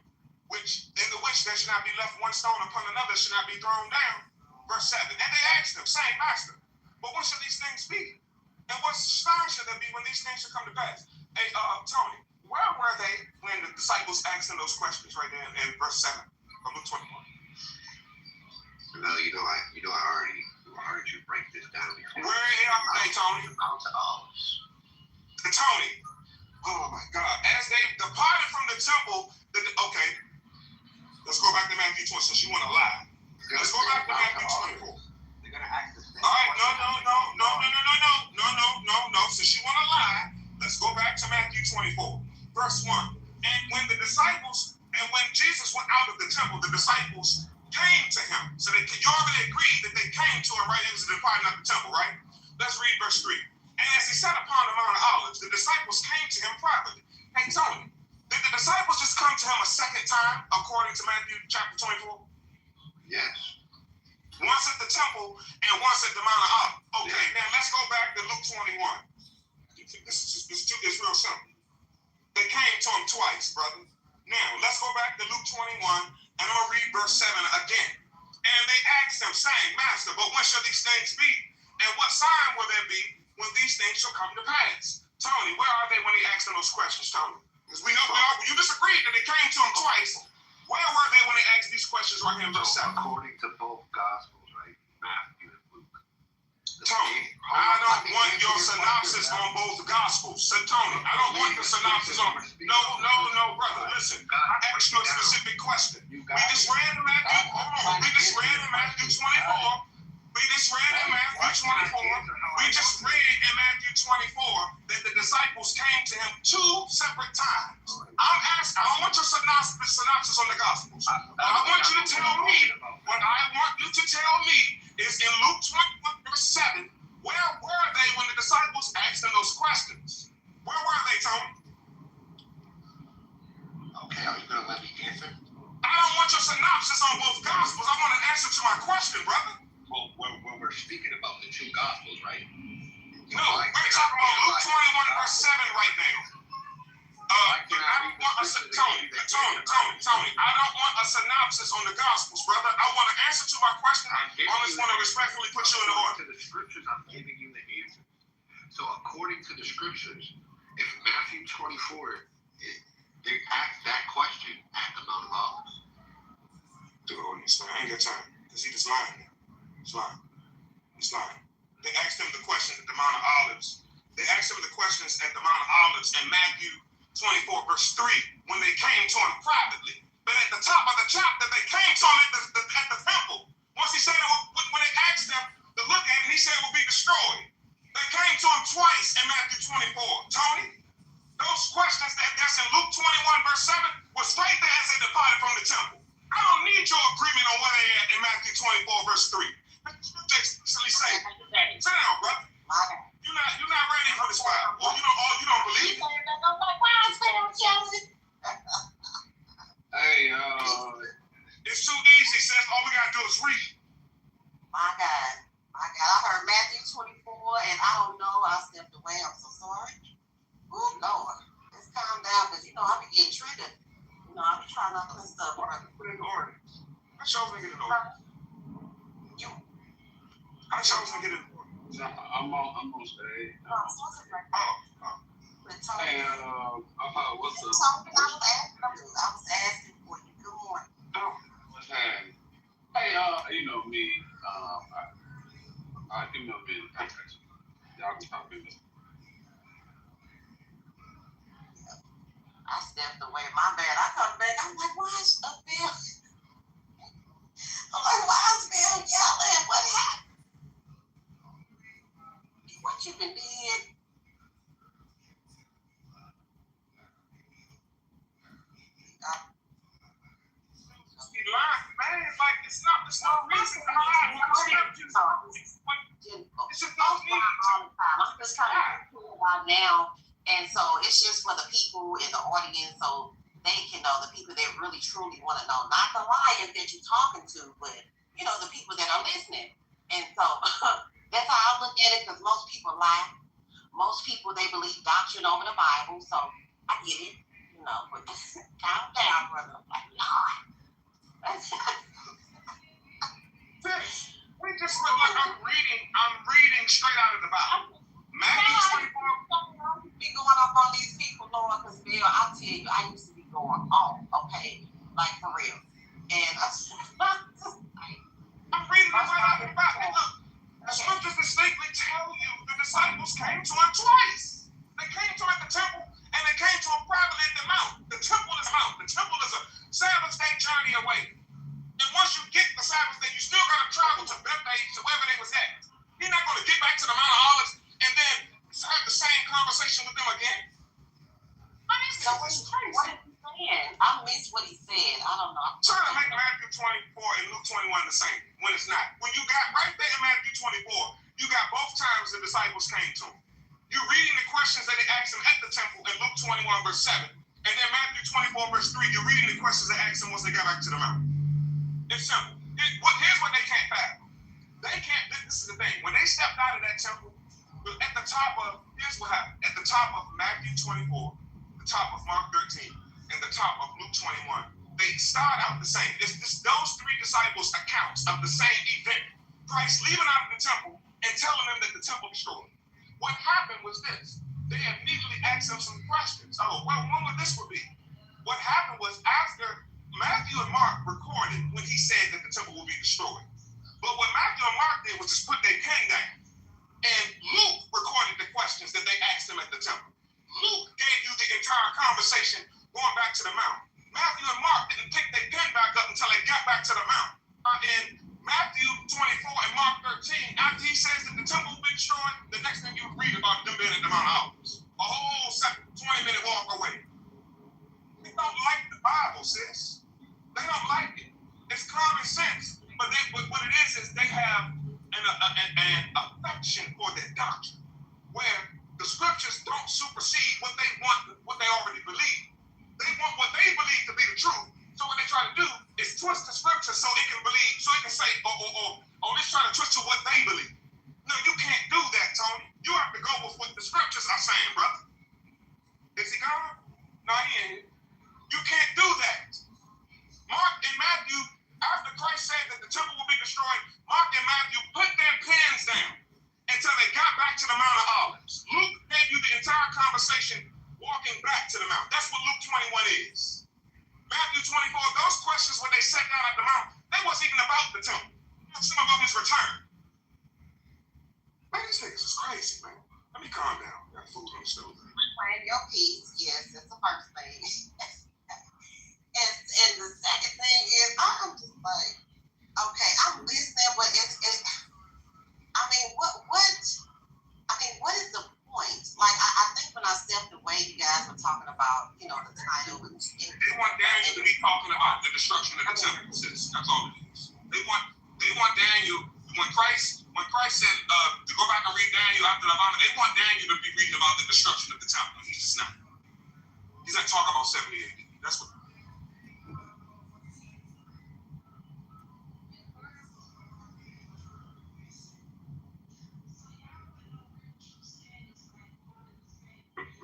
in the which there should not be left one stone upon another, should not be thrown down. Verse 7. And they asked him, saying, Master, but when shall these things be? And what sign shall there be when these things shall come to pass? Hey, Tony, where were they when the disciples asked him those questions right there in verse 7 of Luke 21? No, I heard you break this down before. Where are they, Tony? Mount of Olives. Tony, oh my God. As they departed from the temple, okay, let's go back to Matthew 20, since you want to lie. Let's go back to Matthew 24. They're going to ask the same. All right, no. Since you want to lie, let's go back to Matthew 24, verse 1. And when Jesus went out of the temple, the disciples came to him. So you already agreed that they came to him right into the departing of the temple, right? Let's read verse 3. And as he sat upon the Mount of Olives, the disciples came to him privately. Hey, Tony, did the disciples just come to him a second time, according to Matthew chapter 24? Yes. Once at the temple and once at the Mount of Olives. Okay, now let's go back to Luke 21. This is real simple. They came to him twice, brother. Now, let's go back to Luke 21, and I'm going to read verse 7 again. And they asked him, saying, Master, but when shall these things be? And what sign will there be when these things shall come to pass? Tony, where are they when he asked them those questions, Tony? Because we know you disagreed that they came to him twice. Where were they when they asked these questions right here in verse 7? According to both Gospels, right? Matthew and Luke. Tony, I don't want your synopsis on both Gospels. So, Tony, I don't want the synopsis on. No, brother. Listen, I asked you a specific question. We just read in Matthew 24. We just read in Matthew 24 that the disciples came to him 2 separate times. I'm asking, I don't want your synopsis on the Gospels. What I want you to tell me is in Luke 21, verse 7, where were they when the disciples asked them those questions? Where were they, Tony? Okay, are you going to let me answer? I don't want your synopsis on both Gospels. I want an answer to my question, brother. Well, when we're speaking about the 2 Gospels, right? No, we're talking about Luke 21, verse 7 right now. I don't want Tony, I don't want a synopsis on the Gospels, brother. I want an answer to my question. I just want to respectfully put you in the order. To the scriptures, I'm giving you the answer. So according to the scriptures, if Matthew 24, they asked that question at the Mount of Olives. Dude, I ain't got time, because he just lying. He's lying. They asked him the question at the Mount of Olives. They asked him the questions at the Mount of Olives in Matthew 24, verse 3, when they came to him privately. But at the top of the chapter, they came to him at the temple. Once he said, when they asked him to look at it, he said it will be destroyed. They came to him twice in Matthew 24. Tony, those questions that's in Luke 21, verse 7, was right there as they departed from the temple. I don't need your agreement on where they at in Matthew 24, verse 3. Explicitly say, sit down, brother. You're not ready for this file. Well, you don't believe it. Hey, it's too easy, sis. All we gotta do is read. My God. I heard Matthew 24, and I don't know. I stepped away. I'm so sorry. Oh, Lord. Let's calm down, because, I be getting triggered. I be trying to put stuff. Put it in order. I chose to get it in order. I chose to get it in order. I'm on stage. Hey, what's up? I was asking for you. Good morning. Hey, you know me. I can know me in context. Y'all can talk to me. I stepped away. My bad. I come back. I'm like, why is up there? I'm like, why is Bill yelling? What happened? What you been did? Man, it's like it's no reason to lie with the scriptures. It's just no need. I'm just kind of cool about now, and so it's just for the people in the audience, so they can know, the people that really truly want to know, not the liars that you're talking to, but the people that are listening. And so That's how I look at it, because most people lie. Most people, they believe doctrine over the Bible, so I get it, but calm down, brother. Like, Lord. We just look like I'm reading straight out of the Bible. Matthew 24. Be going up on these people, Lord, because Bill, I tell you, I used to be going off, okay? Like, for real. And I'm reading it right out of the Bible. And look, the scriptures distinctly tell you the disciples came to him twice. They came to him at the temple, and they came to him privately at the mount. The temple is mount. The temple is a Sabbath day journey away. And once you get the Sabbath day, you still got to travel to Bethany, to wherever they was at. You're not going to get back to the Mount of Olives and then have the same conversation with them again. So what is he saying? I missed what he said. I don't know. I'm trying to make Matthew 24 and Luke 21 the same, when it's not. When you got right there in Matthew 24, you got both times the disciples came to him. You're reading the questions that they asked him at the temple in Luke 21 verse 7. And then Matthew 24 verse 3, you're reading the questions they asked him once they got back to the mountain. It's simple. Here's what they can't fathom. This is the thing. When they stepped out of that temple, at the top of, here's what happened. At the top of Matthew 24, the top of Mark 13, and the top of Luke 21, they start out the same. It's those three disciples' accounts of the same event. Christ leaving out of the temple and telling them that the temple destroyed. What happened was this. They immediately asked him some questions. Oh, well, what would this be? What happened was after Matthew and Mark recorded when he said that the temple will be destroyed. But what Matthew and Mark did was just put their pen down. And Luke recorded the questions that they asked him at the temple. Luke gave you the entire conversation going back to the mount. Matthew and Mark didn't pick their pen back up until they got back to the mount. In Matthew 24 and Mark 13, after he says that the temple will be destroyed, the next thing you read about them being at the Mount of Olives. A whole 20-minute walk away. They don't like the Bible, sis. They don't like it. It's common sense. But what it is they have an affection for their doctrine, where the scriptures don't supersede what they want, what they already believe. They want what they believe to be the truth. So what they try to do is twist the scripture so it can believe, so it can say, let's try to twist to what they believe. No, you can't do that, Tony. You have to go with what the scriptures are saying, brother. Is he gone? No, he ain't. You can't do that. Mark and Matthew, after Christ said that the temple will be destroyed, Mark and Matthew put their pens down until they got back to the Mount of Olives. Luke gave you the entire conversation walking back to the mount. That's what Luke 21 is. Matthew 24, those questions when they sat down at the mount, they wasn't even about the temple. It was about his return. Man, these niggas is crazy, man. Let me calm down. I got food on the stove. Playing your piece, yes, that's the first thing. and the second thing is, I'm just like, okay, I'm listening, but what is the point? Like, I think when I stepped away, you guys were talking about, the title. They want Daniel to be talking about the destruction of the temple, sis. That's all it is. They want Daniel, when Christ said to go back and read Daniel after the vomit, they want Daniel to be reading about the destruction of the temple. He's just not. He's not talking about 70 AD. That's what.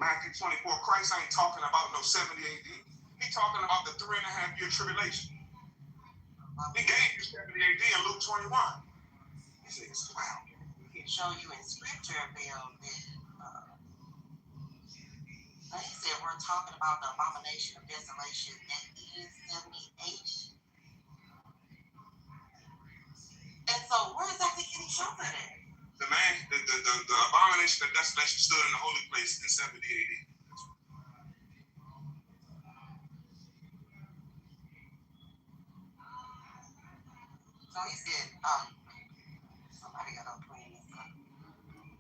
Matthew 24, Christ ain't talking about no 70 AD. He's talking about the 3.5-year tribulation. He gave you 70 AD in Luke 21. He says, wow. We can show you in scripture, Bill, that he said we're talking about the abomination of desolation that is 70 AD. And so where exactly can he show that at? The abomination of desolation stood in the holy place in 70 AD. So he said, somebody got up playing this up.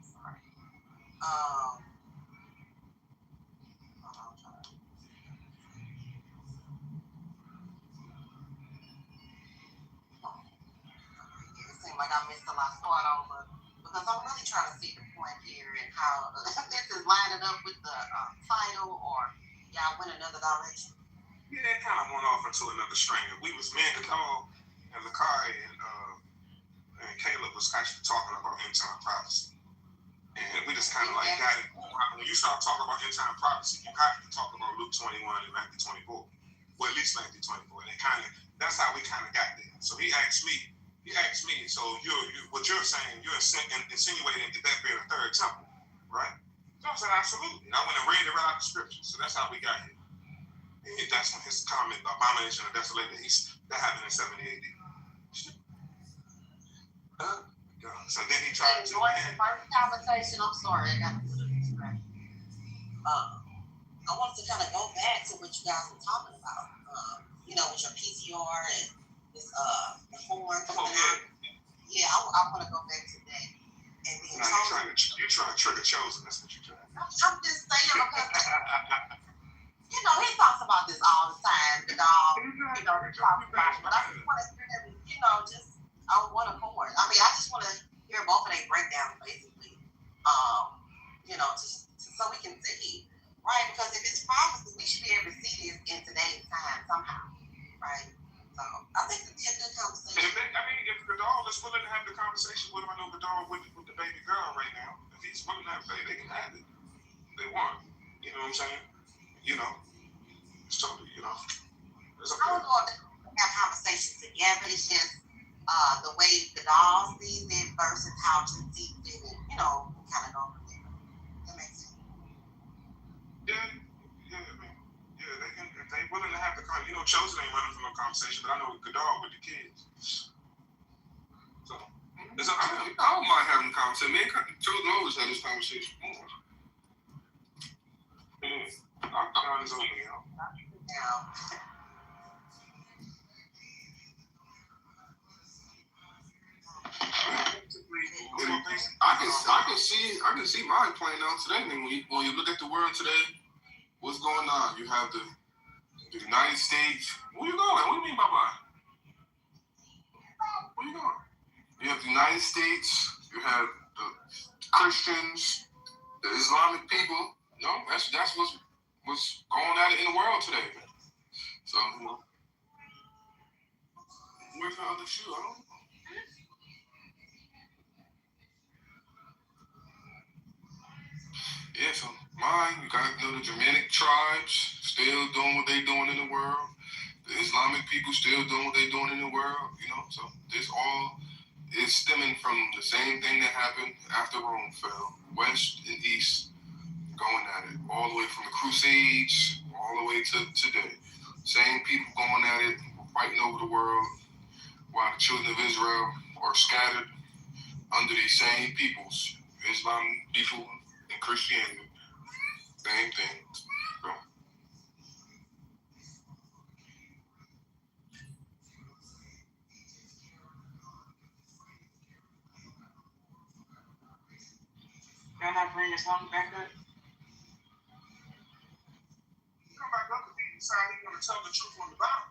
Sorry. It seemed like I missed a lot going over because I'm really trying to see the point here and how this is lining up with the title, or y'all went another direction. Yeah, it kind of went off into another string. We was me and Kitover and Lakari and and Caleb was actually talking about end time prophecy. And we just kind of like got it. When you start talking about end time prophecy, you have to talk about Luke 21 and Matthew 24. Well, at least Matthew 24. And that's how we kind of got there. So he asked me, so what you're saying, you're insinuating that there be a third temple, right? So I said, absolutely. And I went and read it right out the scripture. So that's how we got here. And that's when his comment, the abomination of desolation, that happened in 70 AD. So then he tried to. During the first conversation, I'm sorry, I got to put it straight. I wanted to kind of go back to what you guys were talking about. With your PCR and this the horn coming out. Yeah, I want to go back to that. And then you're trying to trigger chosen. That's what you're trying. I'm just saying because he talks about this all the time. The dog, he talks about it. But I just want to hear them, just on one accord. I mean, I just want to hear both of their breakdowns, basically. Just so we can see, right? Because if it's prophecy, we should be able to see this in today's time somehow, right? So I think it's a good conversation. If Godal is willing to have the conversation with him, I know Godal with the baby girl right now. If he's willing to have it, they can have it. They want. You know what I'm saying? It's totally, it's okay. I don't know if they have conversations together. It's just the way Godal sees it versus how she sees it, and kind of go from there. That makes sense. They can, if they willing to have the conversation. Chosen ain't running from no conversation, but I know Godal with the kids. So it's up to them. I don't mind having a conversation. Man, Chosen always had this conversation. I'm on his own, I can see mine playing out today. When you look at the world today, what's going on? You have the United States. Where you going? What do you mean by mine? Where you going? You have the United States. You have the Christians, the Islamic people. That's what's going at it in the world today. So where's the other shoe? I don't know. Yeah, so mine, you got the Germanic tribes still doing what they doing in the world. The Islamic people still doing what they doing in the world, So this all is stemming from the same thing that happened after Rome fell. West and East going at it, all the way from the Crusades, all the way to today. Same people going at it, fighting over the world, while the children of Israel are scattered under these same peoples, Islam people and Christianity. Same thing. So. Can I bring this one back up? Come back up if he decides he's going to tell the truth on the Bible.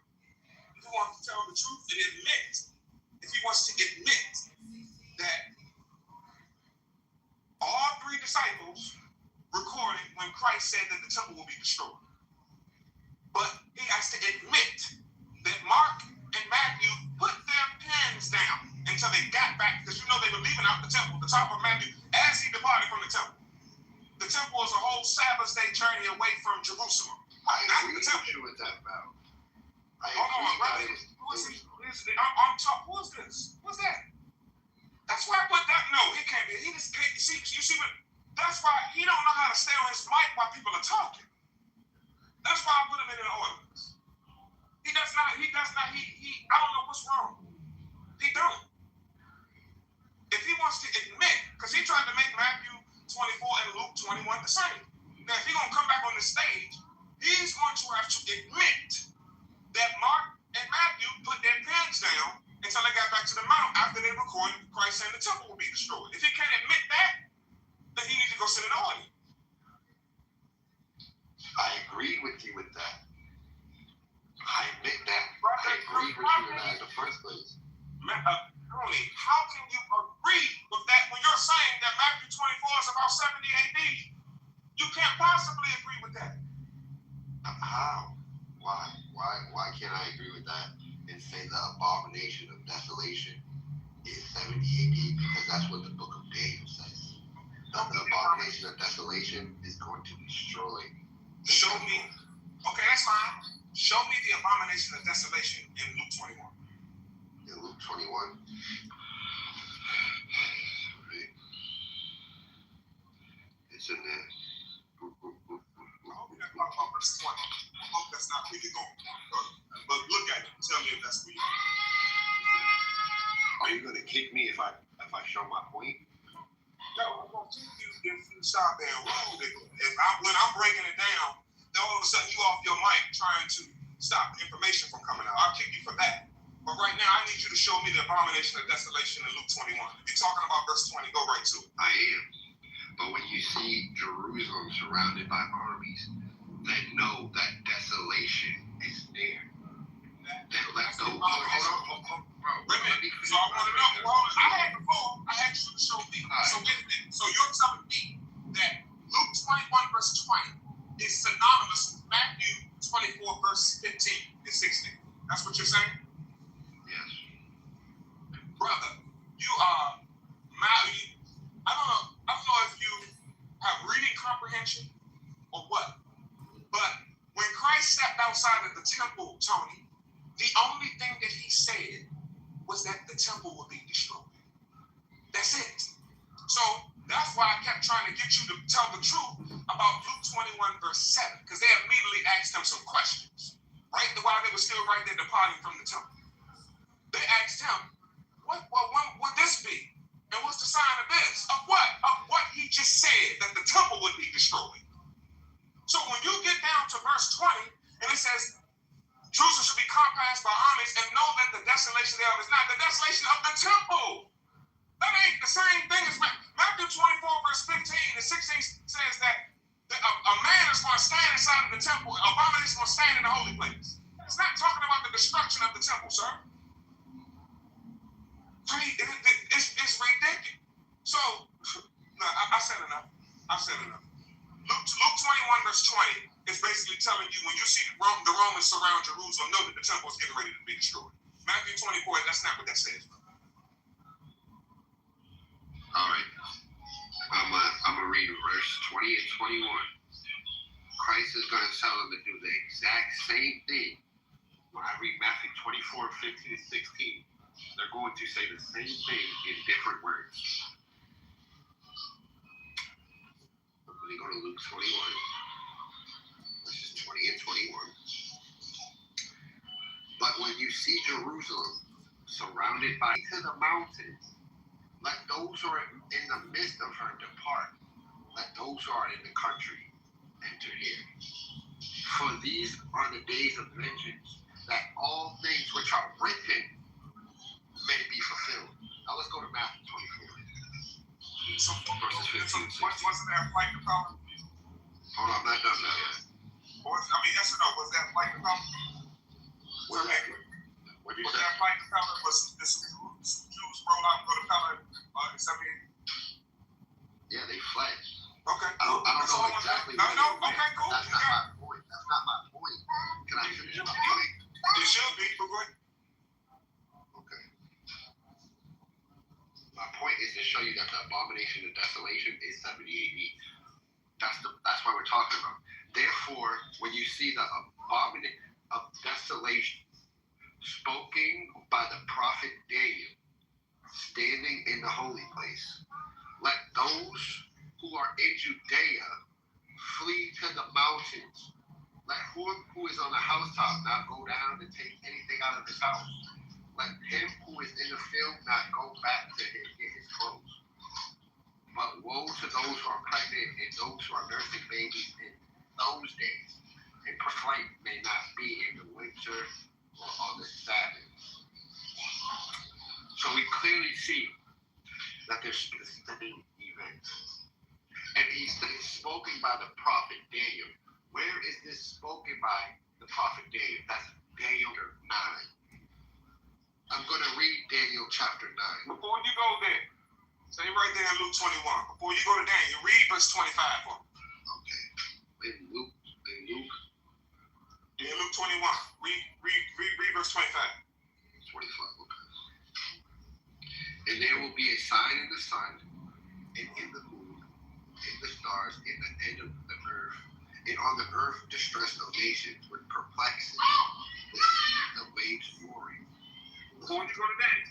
If he wants to tell the truth and admit, if he wants to admit that all three disciples recorded when Christ said that the temple will be destroyed. But he has to admit that Mark and Matthew put their pens down until they got back, because they were leaving out the temple, the top of Matthew, as he departed from the temple. The temple was a whole Sabbath day journey away from Jerusalem. I agree with that, Val. Hold on, brother. Who is this? What's that? That's why I put that. No, it can't be. He just can't. You see what? That's why he don't know how to stay on his mic while people are talking. That's why I put him in an audience. He does not. I don't know what's wrong. He don't. If he wants to admit, because he tried to make Matthew 24 and Luke 21 the same. Now, if he's going to come back on the stage, he's going to have to admit that Mark and Matthew put their pens down until they got back to the mount after they recorded Christ saying the temple will be destroyed. If he can't admit that, then he needs to go sit in the audience. I agree with you with that. I admit that. I agree with you in that in the first place. Tony, how can you agree with that when you're saying that Matthew 24 is about 70 AD? You can't possibly agree with that. How? Why can't I agree with that and say the abomination of desolation is 70 AD because that's what the book of Daniel says. The abomination of desolation is going to destroy. Show me. Okay, that's fine. Show me the abomination of desolation in Luke 21. In Luke 21. It's in there. I hope you're not talking about verse 20. I hope that's not where you're going. But look at it and tell me if that's where you're going. Are you going to kick me if I show my point? No, I'm going to kick you if you stop there and roll it. When I'm breaking it down, then all of a sudden you off your mic trying to stop the information from coming out. I'll kick you for that. But right now, I need you to show me the abomination of desolation in Luke 21. If you're talking about verse 20, go right to it. I am. But when you see Jerusalem surrounded by armies, then know that desolation is there. Let's go. Hold on. Wait a minute. So I want to know. Well, I had the floor. I asked you to show me. So wait a minute. So you're telling me that Luke 21 verse 20 is synonymous with Matthew 24 verse 15 and 16. That's what you're saying? Yes. Brother, you are I don't know if you have reading comprehension or what, but when Christ stepped outside of the temple, Tony, the only thing that he said was that the temple would be destroyed. That's it. So that's why I kept trying to get you to tell the truth about Luke 21 verse 7, because they immediately asked him some questions, right? While they were still right there departing from the temple. They asked him, when would this be? And what's the sign of this? Of what? Of what he just said, that the temple would be destroyed. So when you get down to verse 20, and it says, Jerusalem should be compassed by armies, and know that the desolation thereof is not the desolation of the temple. That ain't the same thing as Matthew 24, verse 15 and 16 says that a man is going to stand inside of the temple, an abomination is going to stand in the holy place. It's not talking about the destruction of the temple, sir. It's ridiculous. So, no, I said enough. Luke 21, verse 20 is basically telling you when you see the Romans surround Jerusalem, know that the temple is getting ready to be destroyed. Matthew 24, that's not what that says. All right. I'm going to read verse 20 and 21. Christ is going to tell them to do the exact same thing. When I read Matthew 24, 15 and 16, they're going to say the same thing in different words. Let me go to Luke 21, verses 20 and 21. But when you see Jerusalem surrounded by the mountains, let those who are in the midst of her depart. Let those who are in the country enter here. For these are the days of vengeance, that all things which are written may be fulfilled. Now let's go to Matthew 24. So, verses 15 and 16. Wasn't that flight to come? Hold on, I'm not done now yet. Yes or no? Was that flight to come? Was that flight to come? Was this Jews roll out and go to Pella in 78? Yeah, they fled. Okay. I don't know exactly. Okay, cool. That's not my point. Can I finish my point? It should be, but go ahead. Okay. My point is to show you that the abomination of desolation is 70 AD. That's what we're talking about. Therefore, when you see the abomination of desolation spoken by the prophet Daniel standing in the holy place, let those who are in Judea flee to the mountains. Let who is on the housetop not go down and take anything out of his house. Let him who is in the field not go back to get his clothes. But woe to those who are pregnant and those who are nursing babies in those days. And flight may not be in the winter or on the Sabbath. So we clearly see that there's specific events. And he's spoken by the prophet Daniel. Where is this spoken by the prophet Daniel? That's Daniel 9. I'm going to read Daniel chapter 9. Before you go there, stay right there in Luke 21. Before you go to Daniel, read verse 25 for me. Okay. In Luke. In Luke 21. Read verse 25. 25, okay. And there will be a sign in the sun, and in the moon, in the stars, in the end of the earth. And on the earth distress of nations with perplexity, the waves roaring. Before you go to that,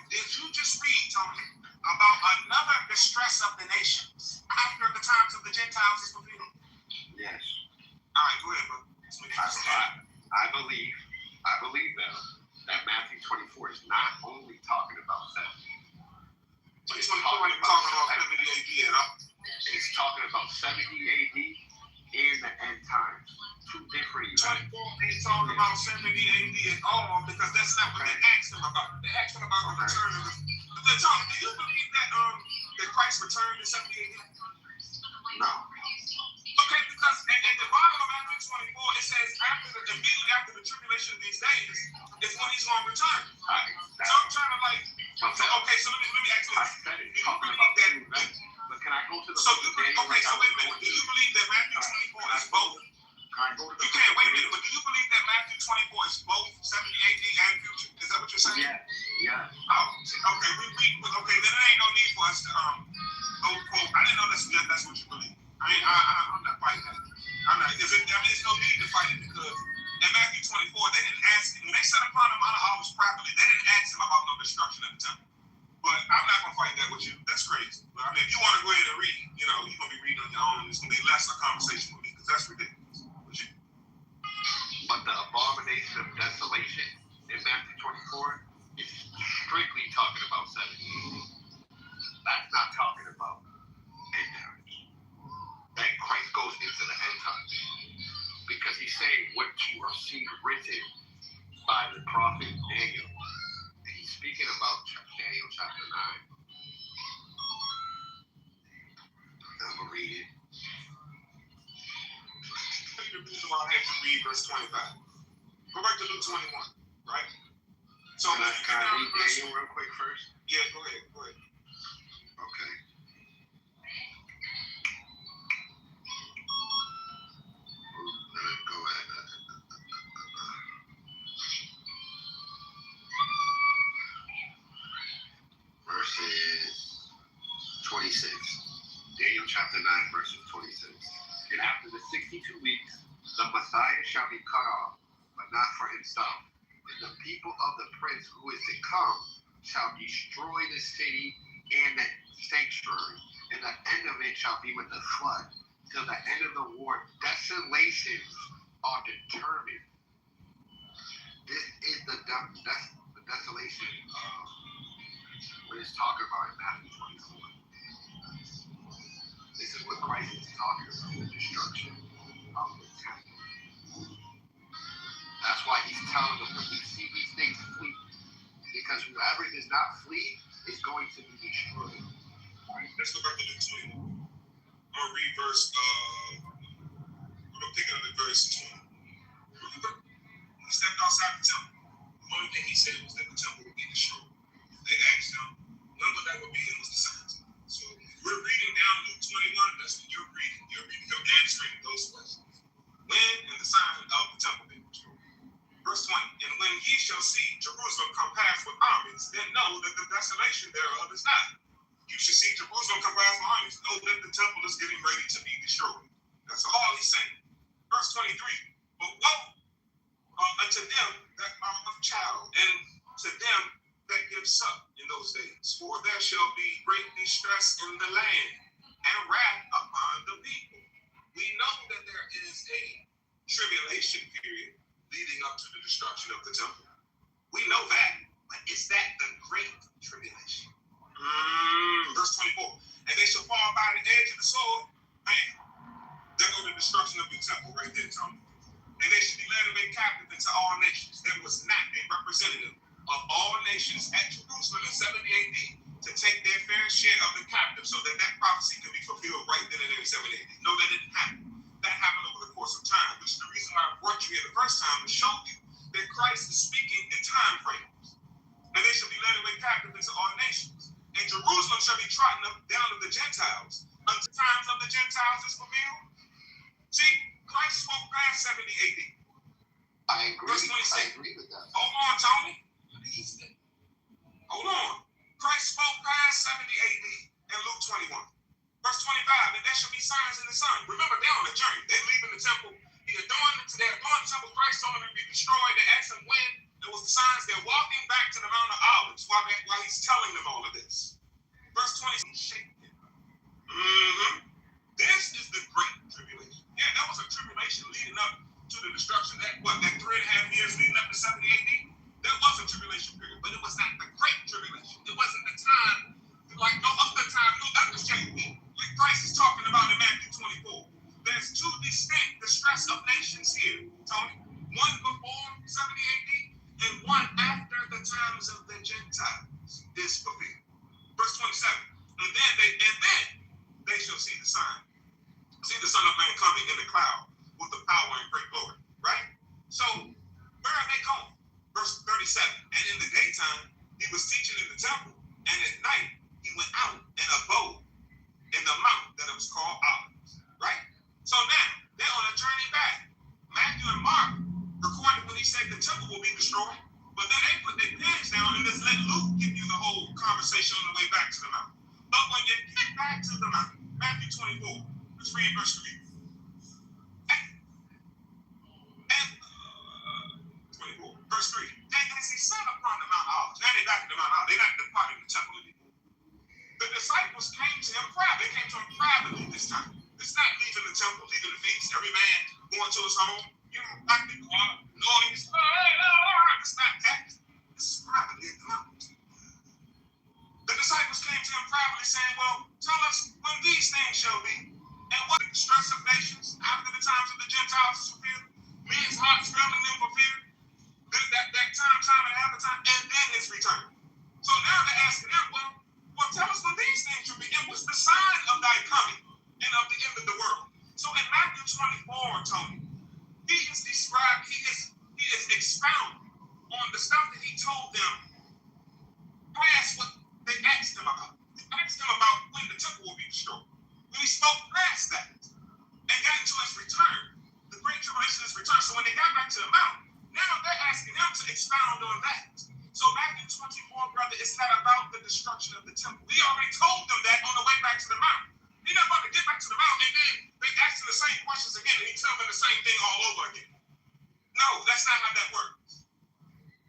did you just read, Tony, about another distress of the nations after the times of the Gentiles is fulfilled? Yes. All right, go ahead, bro. I believe that Matthew 24 is not only talking about that. It's talking about 70 AD at all. It's talking about 70 AD and the end times. Two different events. 24 ain't talking about 70 AD at all because that's not what they asked him about. They asked him about the return of the. But Tony, do you believe that Christ returned in 70 AD? No. Okay, because at the bottom of Matthew 24, it says immediately after the tribulation of these days is when he's going to return. So I'm trying to okay, so let me ask you this. Do you believe that? But can I go to the so wait a minute. Do you believe that Matthew 24 is both? You can't wait a minute, but do you believe that Matthew 24 is both 70 AD and future? Is that what you're saying? Yeah. Oh, okay. Okay, then there ain't no need for us to quote. I didn't know that's what you believe. I'm not fighting that. There's no need to fight it because in Matthew 24, they didn't ask him. When they set upon him on the olives properly, they didn't ask him about no destruction of the temple. But I'm not going to fight that with you. That's crazy. But if you want to go ahead and read, you're going to be reading on your own. It's going to be less a conversation with me because that's ridiculous. But the abomination of desolation in Matthew 24 is strictly talking about 70. That's not talking about end times. That Christ goes into the end times. Because he's saying what you are seeing written by the prophet Daniel. And he's speaking about Daniel chapter 9. I'm going to read it. The reason why I have to read verse 25. Go back to Luke 21, right? So can I read Daniel real quick first? Yeah, go ahead. Okay. Go ahead. Verses 26. Daniel chapter 9, verses 26. And after the 62 weeks, the Messiah shall be cut off, but not for himself. And the people of the prince who is to come shall destroy the city and the sanctuary, and the end of it shall be with the flood. Till the end of the war, desolations are determined. This is the desolation what it's talking about in Matthew 24. This is what Christ is talking about, the destruction of the temple. That's why he's telling them when you see these things, flee. Because whoever does not flee is going to be destroyed. All right, let's go back to Luke 21. I'm going to read verse, we're going to pick it up at verse 20. He stepped outside the temple. The only thing he said was that the temple would be destroyed. They asked him, when would that would be? It was the signs. So we're reading now Luke 21. That's what you're reading. You're reading him answering those questions. When and the signs of the temple being destroyed. Verse 20. And when ye shall see Jerusalem compassed with armies, then know that the desolation thereof is not. You should see Jerusalem compassed with armies. Know that the temple is getting ready to be destroyed. That's all he's saying. Verse 23. But woe unto them that are of child, and to them that give suck in those days. For there shall be great distress in the land, and wrath upon the people. We know that there is a tribulation period leading up to the destruction of the temple. We know that, but is that the great tribulation? Verse 24. And they shall fall by the edge of the sword. Man, there go the destruction of the temple right there, Tony. And they should be led away captive into all nations. There was not a representative of all nations at Jerusalem in 70 AD to take their fair share of the captive so that prophecy can be fulfilled right then and there in 70 AD. No, that didn't happen. That happened over the course of time, which is the reason why I brought you here the first time to show you that Christ is speaking in time frames. And they shall be led away captive into all nations. And Jerusalem shall be trodden up down of the Gentiles until the times of the Gentiles is fulfilled. See, Christ spoke past 70 AD. I agree. Verse 26. I agree with that. Hold on, Tony. Hold on. Christ spoke past 70 AD in Luke 21. Verse 25, and there shall be signs in the sun. Remember, they're on a journey. They're leaving the temple. They're adorned the temple. Christ told them to be destroyed. They asked him when. It was the signs. They're walking back to the Mount of Olives while he's telling them all of this. Verse 20, he shaped it. This is the great tribulation. Yeah, there was a tribulation leading up to the destruction. That 3.5 years leading up to 70 AD? There was a tribulation period, but it was not the great tribulation. It wasn't the time, like no other time, no other JP. Like Christ is talking about in Matthew 24. There's two distinct distress of nations here, Tony. One before 70 AD and one after the times of the Gentiles is fulfilled. Verse 27. And then they shall see the sign. See the Son of Man coming in the cloud with the power and great glory. Right? So where are they going? Verse 37. And in the daytime he was teaching in the temple, and at night he went out and abode in the mount that it was called Olives. Right? So now they're on a journey back. Matthew and Mark recorded when he said the temple will be destroyed, but then they put their pens down and just let Luke give you the whole conversation on the way back to the mountain. But when you get back to the mountain, Matthew 24, let's read verse 3. And 24, verse 3. And as he sat upon the Mount of Olives, now they're back at the Mount of Olives, they're not departing the temple anymore. The disciples came to him privately. They came to him privately this time. It's not leaving the temple, leaving the feast, every man going to his home. You don't like to go out, noise. It's not that. This is privately at the mountains. The disciples came to him privately saying, well, tell us when these things shall be. And what the distress of nations after the times of the Gentiles is fulfilled. Men's hearts failing them for fear. That time and half the time, and then his return. So now they're asking him, well, tell us when these things shall be. And what's the sign of thy coming and of the end of the world? So in Matthew 24, Tony, he is described, he is expounding on the stuff that he told them past what they asked him about. They asked him about when the temple will be destroyed. When he spoke past that and got into his return, the great tribulation is return. So when they got back to the mountain, now they're asking him to expound on that. So Matthew 24, brother, it's not about the destruction of the temple. He already told them that on the way back to the mountain. He's not about to get back to the mountain and then they ask him the same questions again and he tells them the same thing all over again. No, that's not how that works.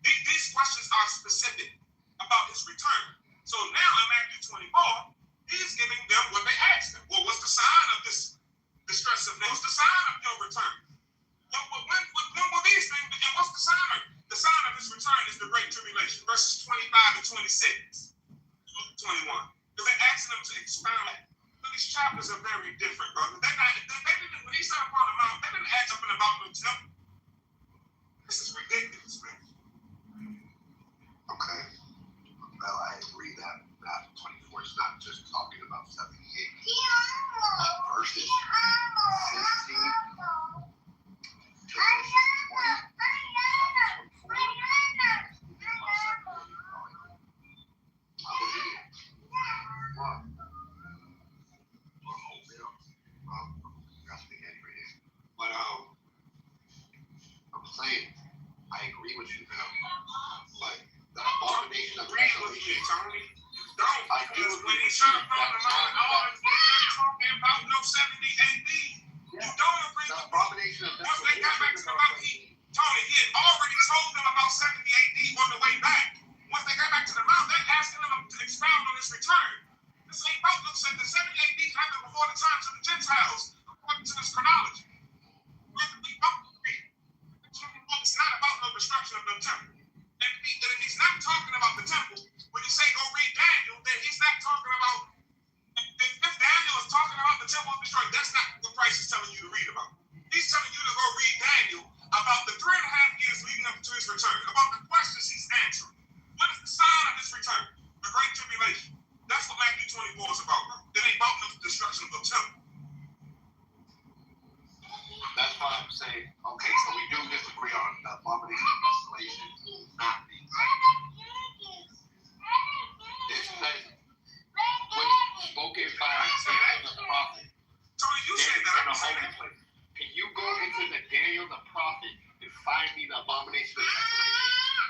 These questions are specific about his return. So now in Matthew 24, he's giving them what they asked him. Well, what's the sign of this distress of nations? What's the sign of your return? When will these things begin? What's the sign? The sign of his return is the great tribulation. Verses 25 and 26. 21. Because they're asking him to expound that. But these chapters are very different, brother. They didn't, when he sat upon the mountain, they didn't ask something about no temple. This is ridiculous, man. Okay. Well, I agree that Matthew 24 is not just talking about 78 verses 15 to verses 20, 24. But I'm saying, I agree with you now. But the abomination of desolation, I do when he shut up on the Mount of Olives, talking about no 70 AD. You don't agree with abomination of once they got back to the mountain, Tony, he had already told them about 70 AD on the way back. Once they got back to the mountain, they're asking him to expound on his return. This ain't about them said the 70 AD happened before the times of the Gentiles, according to this chronology. We don't agree. It's not about no destruction of the temple. And if he's not talking about the temple, when you say go read Daniel, then he's not talking about. If Daniel is talking about the temple destroyed, that's not what Christ is telling you to read about. He's telling you to go read Daniel about the 3.5 years leading up to his return, about the questions he's answering. What is the sign of his return? The great tribulation. That's what Matthew 24 is about, bro. It ain't about the destruction of the temple. That's why I'm saying, okay, so we do disagree on the abomination of desolation not being it says, when spoken by Daniel the prophet, Tony, you said that. In the holy place. Can you go into the Daniel the prophet and find me the abomination of desolation?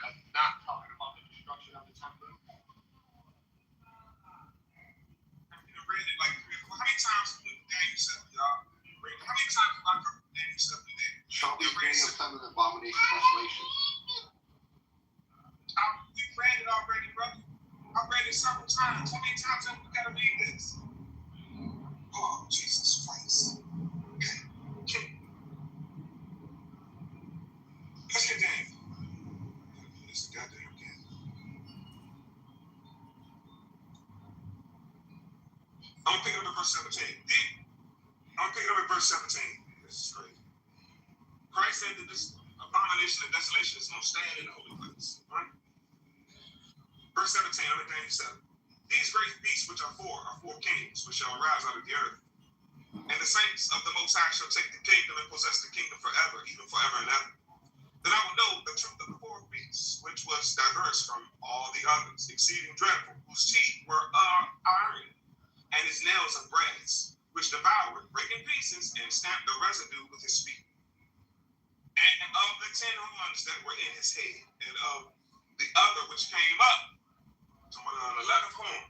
verse 17. I'm picking up at verse 17. This is crazy. Christ said that this abomination of desolation is going to stand in the holy place. Right? Verse 17, I'm at Daniel 7. These great beasts which are four kings, which shall arise out of the earth. And the saints of the Most High shall take the kingdom and possess the kingdom forever, even forever and ever. Then I will know the truth of the fourth beast, which was diverse from all the others, exceeding dreadful, whose teeth were iron, and his nails of brass, which devoured, break in pieces, and stamped the residue with his feet. And of the 10 horns that were in his head, and of the other which came up, to an 11th horn,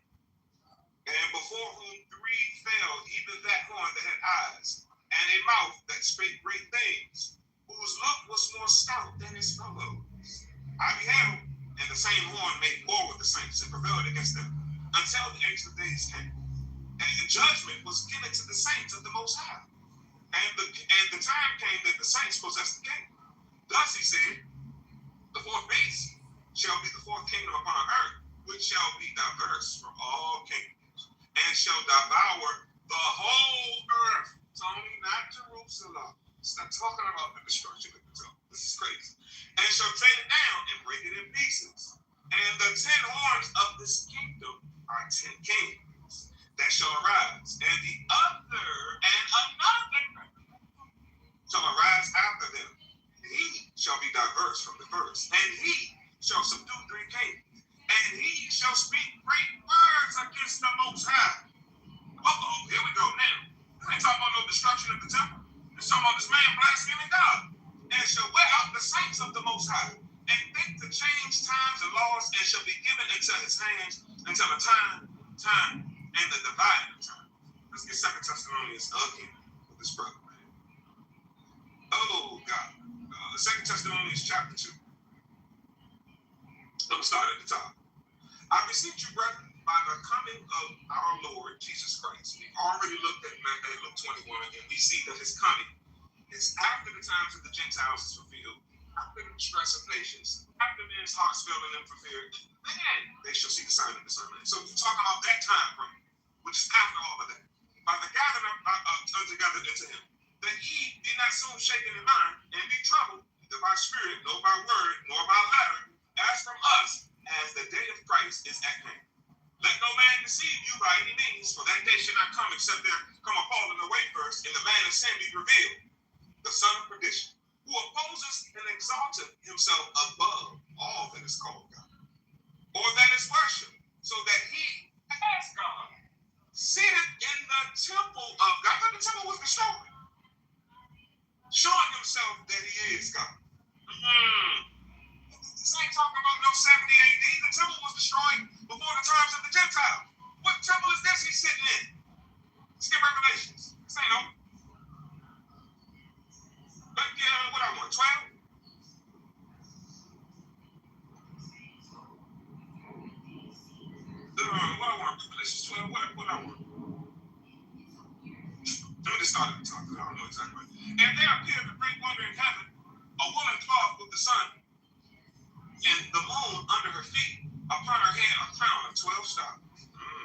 and before whom 3 fell, even that horn that had eyes, and a mouth that spake great things, whose look was more stout than his fellows. I beheld, and the same horn made war with the saints and prevailed against them, until the Ancient of Days came. And the judgment was given to the saints of the Most High. And the time came that the saints possessed the kingdom. Thus he said, the fourth beast shall be the fourth kingdom upon earth, which shall be diverse from all kingdoms, and shall devour the whole earth. Tony, not Jerusalem. It's not talking about the destruction of the temple. This is crazy. And shall take it down and break it in pieces. And the 10 horns of this kingdom are 10 kings that shall arise, and the other and another shall arise after them. He shall be diverse from the first, and he shall subdue 3 kings, and he shall speak great words against the Most High. Uh-oh, here we go now. I ain't talking about no destruction of the temple. It's talking about this man blaspheming God. And shall wear out the saints of the Most High, and think to change times and laws, and shall be given into his hands until the time, and the dividing of time. Let's get 2 Thessalonians again with this brother, man. Oh, God. 2 Thessalonians chapter 2. Let me start at the top. I beseech you, brethren, by the coming of our Lord Jesus Christ. We already looked at Luke 21, and we see that his coming is after the times of the Gentiles is fulfilled, after the distress of nations, after men's hearts failing them for fear, then they shall see the sign of the Son. So we're talking about that time frame, which is after all of that. By the gathering together into him, that ye be not soon shaken in mind and be troubled, neither by spirit, nor by word, nor by letter, as from us, as the day of Christ is at hand. Let no man deceive you by any means, for that day shall not come except there come a falling away first, and the man of sin be revealed, the son of perdition, who opposes and exalteth himself above all that is called God, or that is worship, so that he, as God, sitteth in the temple of God. I thought the temple was destroyed, showing himself that he is God. This ain't talking about no 70 AD. The temple was destroyed before the times of the Gentiles. What temple is this he's sitting in? Skip Revelations. This ain't no. But what I want, 12? What I want, Revelations 12, what I want? Let me just start at the top, because I don't know exactly. And there appeared a great wonder in heaven, a woman clothed with the sun, and the moon under her feet, upon her head a crown of 12 stars.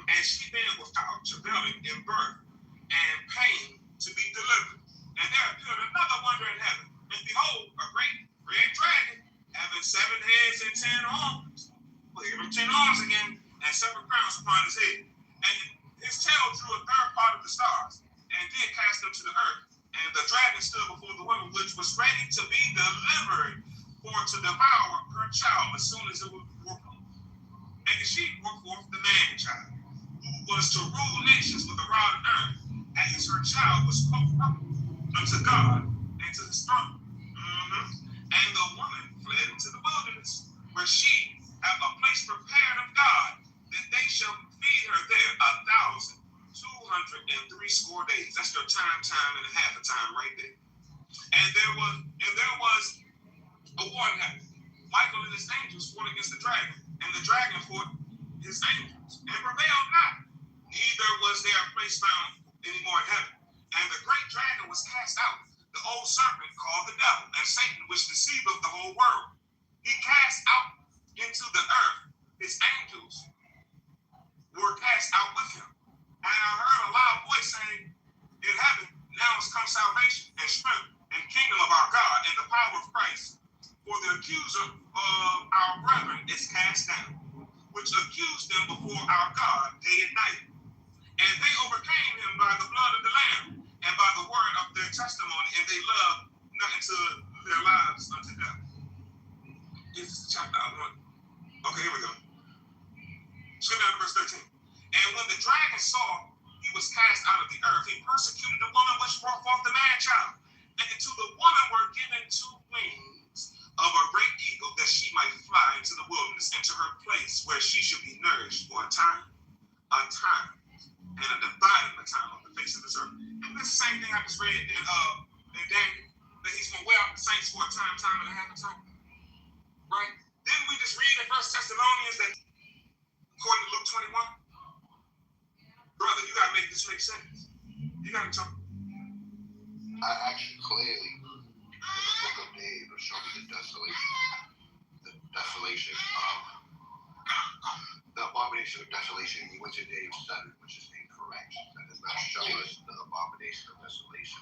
And she being without, travailing in birth, and pain to be delivered. And there appeared another wonder in heaven, and behold, a great red dragon, having 7 heads and 10 arms. Well, give him 10 arms again, and 7 crowns upon his head. And his tail drew a third part of the stars, and did cast them to the earth. And the dragon stood before the woman, which was ready to be delivered, for to devour her child as soon as it was born. And she brought forth the man-child, who was to rule nations with a rod of iron, as her child was close up unto God and to his throne. And the woman fled into the wilderness, where she had a place prepared of God, that they shall feed her there 1,260 days. That's their time and a half a time right there. And there was a war in heaven. Michael and his angels fought against the dragon, and the dragon fought his angels, and prevailed not. Neither was there a place found any more in heaven. And the great dragon was cast out, the old serpent called the devil, and Satan, which deceiveth the whole world. He cast out into the earth his angels were cast out with him. And I heard a loud voice saying, comes salvation and strength and kingdom of our God and the power of Christ. For the accuser of our brethren is cast down, which accused them before our God day and night. And they overcame him by the blood of the Lamb and by the word of their testimony, and they loved not unto their lives unto death. This is chapter 1. Okay, here we go. Skip down to verse 13. And when the dragon saw he was cast out of the earth, he persecuted the woman which brought forth the man child. And to the woman were given 2 wings of a great eagle, that she might fly into the wilderness, into her place where she should be nourished for a time, and a dividing the time on the face of the earth. And this is the same thing I just read in Daniel, that he's going to wear out the saints for a time and a half a time. Right? Didn't we just read in 1 Thessalonians that, according to Luke 21, brother, you got to make this make sense. You got to talk. I actually clearly, in the book of Daniel, show me the desolation of the abomination of desolation. He went to Daniel 7, which is incorrect. That does not show us the abomination of desolation.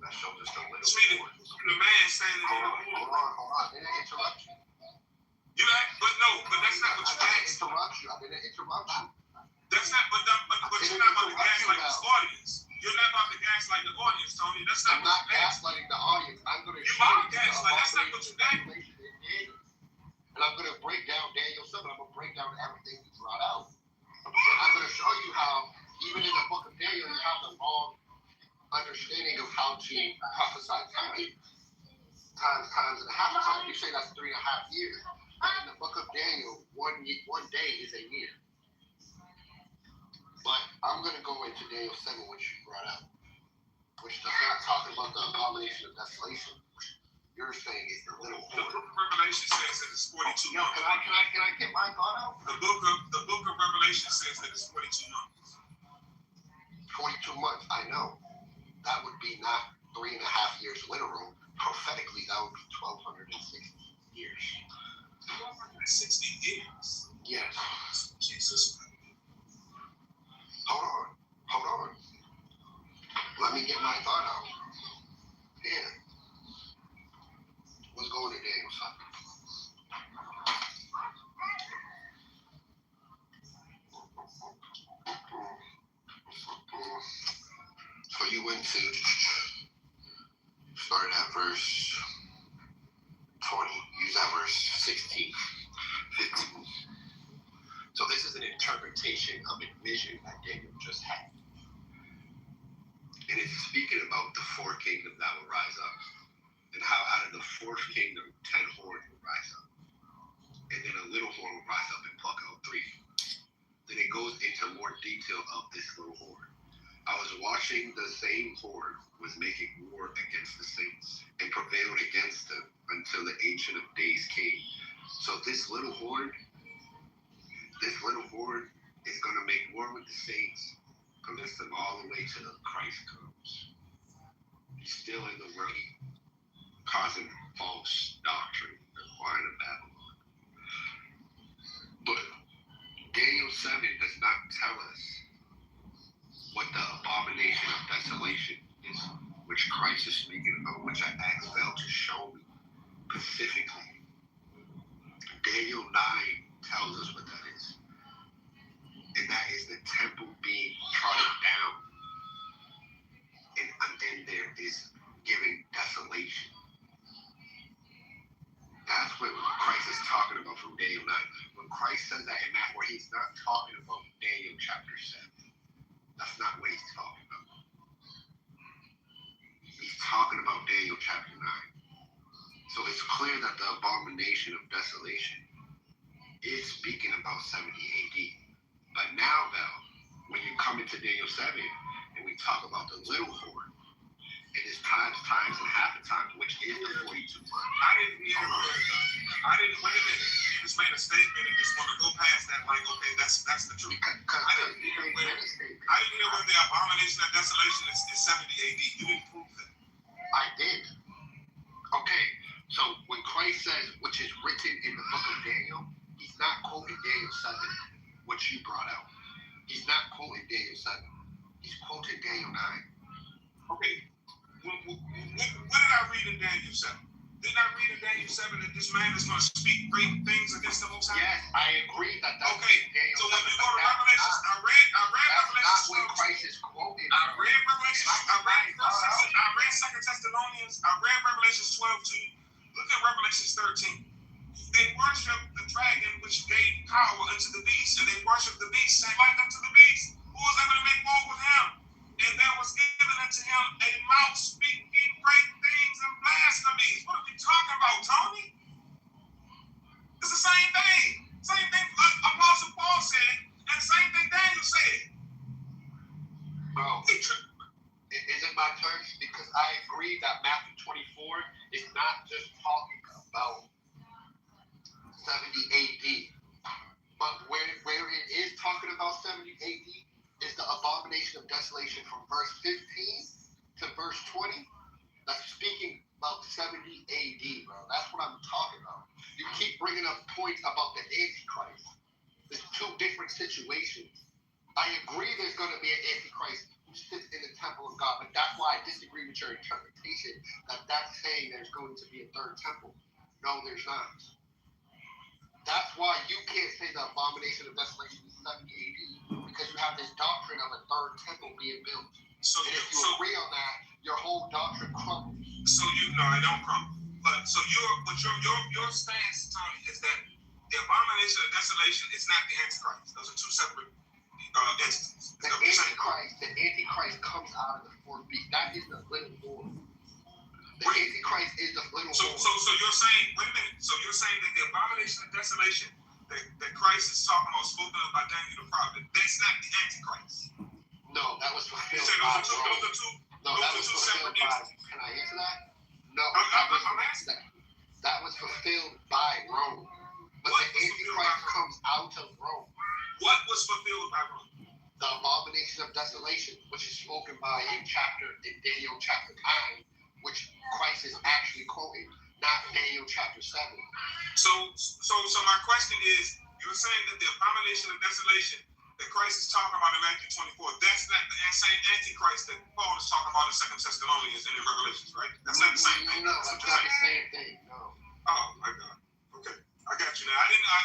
That shows us the little. The man standing there. Hold on. I didn't interrupt you. But that's not what you asked. I didn't interrupt you. That's not, but you're not about to gaslight this audience. You're not about to gaslight the audience, Tony. That's not. I'm not gaslighting the audience. I'm going to show you gaslight. That's not what you did. And I'm going to break down Daniel 7. I'm going to break down everything you brought out. I'm going to show you how, even in the book of Daniel, you have the wrong understanding of how to prophesy times and a half a time. You say that's 3.5 years. But in the book of Daniel, one day is a year. But I'm going to go into Daniel 7, which you brought out, which does not talk about the abomination of desolation. You're saying is the little horn. The book of Revelation says that it's 42 months. Can I get my thought out? The book of Revelation says that it's 42 months. 42 months, I know. That would be not 3.5 years literal. Prophetically, that would be 1,260 years. 1,260 years? Yes. Jesus. Hold on. Let me get my thought out. Yeah. Let's go into Daniel 7. So you went to start at verse 20. Use that verse 16, 15. So this is an interpretation of a vision that Daniel just had. And it's speaking about the 4 kingdoms that will rise up. And how out of the 4th kingdom, 10 horns will rise up. And then a little horn will rise up and pluck out 3. Then it goes into more detail of this little horn. I was watching the same horn was making war against the saints and prevailed against them until the Ancient of Days came. So this little horn is going to make war with the saints, convince them all the way till Christ comes. He's still in the world, causing false doctrine and wine of Babylon. But Daniel 7 does not tell us what the abomination of desolation is, which Christ is speaking about, which I asked Val to show me specifically. Daniel 9 tells us what that is. And that is the temple being trodden down. And there is giving desolation. That's what Christ is talking about from Daniel 9. When Christ says that in that where he's not talking about Daniel chapter 7. That's not what he's talking about. He's talking about Daniel chapter 9. So it's clear that the abomination of desolation is speaking about 70 AD. But now, when you come into Daniel 7 and we talk about the little horn, it is times and half a time, which is the 42 months. I didn't hear wait a minute. You just made a statement and just want to go past that like, okay, that's the truth. I didn't hear where the abomination of desolation is 70 AD. You didn't prove that. I did. Okay, so when Christ says, which is written in the book of Daniel, he's not quoting Daniel 7, which you brought out. He's not quoting Daniel 7. He's quoting Daniel 9. Okay. 7 that this man is going to speak great things against the Most High? Yes, I agree that that's okay. So when you go to Revelations, I read Revelations 12. When Christ is quoted. I read Revelations. I read 2 Thessalonians. I read Revelations 12 to you. Look at Revelations 13. They worship the dragon which gave power unto the beast, and they worship the beast, say like unto the beast, who was able to make war with him. And there was given unto him a mouth speaking great things and blasphemies. What are we talking about, Tony? It's the same thing. Same thing Apostle Paul said, and the same thing Daniel said. Bro, is it my turn? Because I agree that Matthew 24 is not just talking about 70 AD. But where it is talking about 70 AD is the abomination of desolation from verse 15 to verse 20. That's speaking about 70 AD, bro. That's what I'm talking about. You keep bringing up points about the Antichrist. There's two different situations. I agree there's going to be an Antichrist who sits in the temple of God, but that's why I disagree with your interpretation that that's saying there's going to be a third temple. No, there's not. That's why you can't say the abomination of desolation is 70 AD, because you have this doctrine of a third temple being built. And if you agree on that, your whole doctrine crumbles. So it don't crumble. But so your stance, Tony, is that the abomination of desolation is not the Antichrist. Those are two separate entities. The Antichrist comes out of the fourth beast. That is the little horn. The Antichrist is the little horn. So you're saying, wait a minute. So you're saying that the abomination of desolation that Christ is talking about, spoken of by Daniel the prophet, that's not the Antichrist. No, that was fulfilled by Rome. That was fulfilled by. Can I answer that? No, I'm asking that. That was fulfilled by Rome. But the Antichrist comes out of Rome. What was fulfilled by Rome? The abomination of desolation, which is spoken by in Daniel chapter 9, which Christ is actually quoting, not Daniel chapter 7. So my question is, you're saying that the abomination of desolation that Christ is talking about in Matthew 24, that's not the same Antichrist that Paul is talking about in 2 Thessalonians and in Revelations, right? That's not the same thing. No, that's not the same thing. No. Oh my God. Okay, I got you now.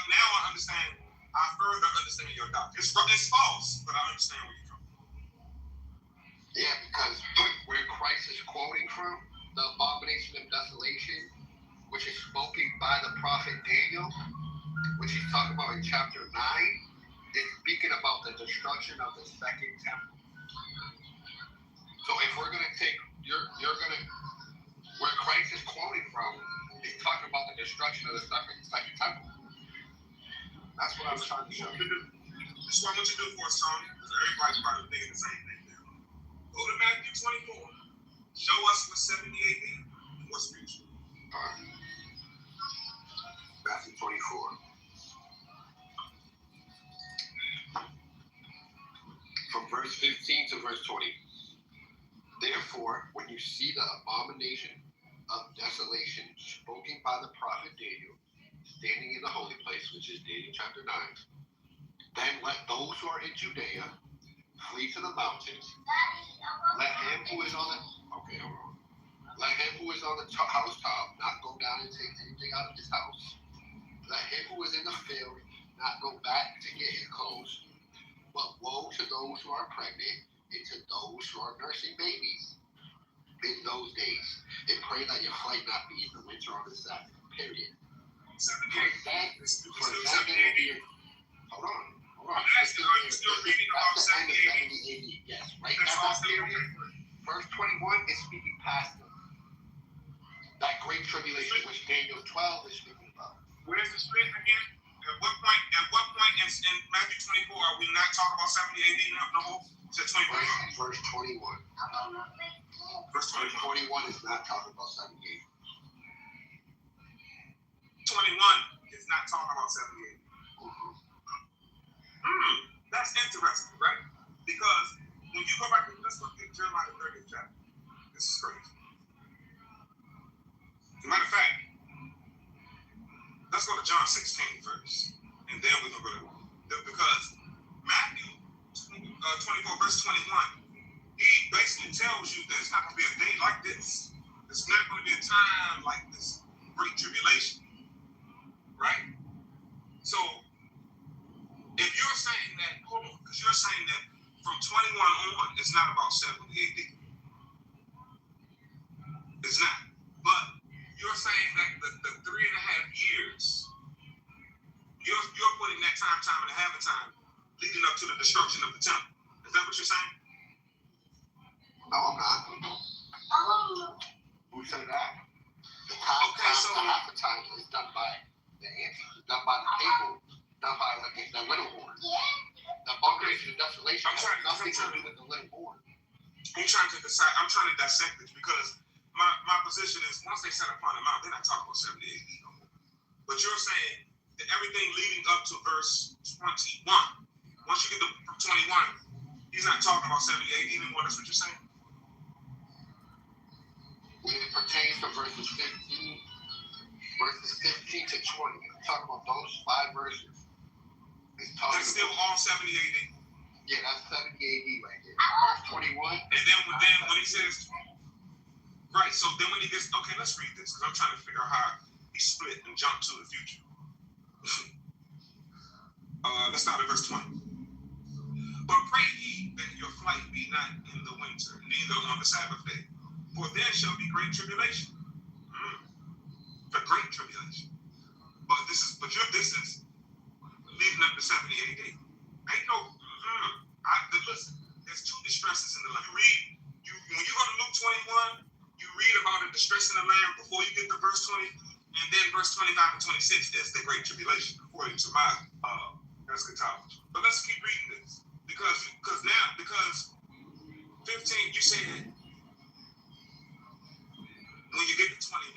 Now I understand. I further understand your doctrine. It's false, but I understand where you're coming from. Yeah, because where Christ is quoting from, the abomination of desolation, which is spoken by the prophet Daniel, which he's talking about in chapter 9, is speaking about the destruction of the second temple. So if we're going to take, you're going to, where Christ is quoting from, he's talking about the destruction of the second temple. That's what I was trying to show you. That's what I want you to do for us, Tony, because everybody's probably thinking the same thing now. Go to Matthew 24. Show us what's 70 AD and what's future. All right. Matthew 24. From verse 15 to verse 20. Therefore, when you see the abomination of desolation spoken by the prophet Daniel, standing in the holy place, which is Daniel chapter 9, then let those who are in Judea flee to the mountains. Let him who is on the Let him who is on the housetop not go down and take anything out of his house. Let him who is in the field not go back to get his clothes. But woe to those who are pregnant and to those who are nursing babies in those days. And pray that your flight not be in the winter or the Sabbath. Period. Hold on. Are you still reading about 70 AD? Yes, right at that period. Verse 21 is speaking past them. That great tribulation which Daniel 12 is speaking about. Where's the split again? At what point in Matthew 24 are we not talking about 70 AD no more? Verse 21. Verse 21 is not talking about 70 AD. 21 is not talking about 70 AD. That's interesting, right? Because when you go back to this one, Jeremiah 30th chapter, this is crazy. As a matter of fact, let's go to John 16 first, and then we're going to go to, because Matthew 24, verse 21, he basically tells you that it's not going to be a day like this. It's not going to be a time like this. great tribulation, right? So if you're saying that, hold on, because you're saying that from 21 on, it's not about 70 AD. It's not. But you're saying that the 3.5 years, you're putting that time and a half of time leading up to the destruction of the temple. Is that what you're saying? No, I'm not. Who said that? Half the time is done by the anti, done by the table, done by the little board. The abomination of desolation has nothing to do with the little board. I'm trying to decide. I'm trying to dissect this because my position is once they set upon the mount, they're not talking about 70 AD no more. But you're saying that everything leading up to verse 21, once you get to 21, he's not talking about 70 AD anymore. That's what you're saying? When it pertains to verses 15 to 20, I'm talking about those 5 verses. That's still all 70 AD. Yeah, that's 70 AD right there. Verse 21. And then when he says, right, so then when he gets, okay, let's read this because I'm trying to figure out how he split and jumped to the future. Let's start at verse 20. But pray ye that your flight be not in the winter, neither on the Sabbath day, for there shall be great tribulation. The great tribulation. But this is leading up to 70 AD. Ain't no, listen, there's 2 distresses in the land. When you go to Luke 21, you read about the distress in the land before you get to verse 20, and then verse 25 and 26 is the great tribulation, according to my eschatology. But let's keep reading this. Because 15, you said when you get to 21,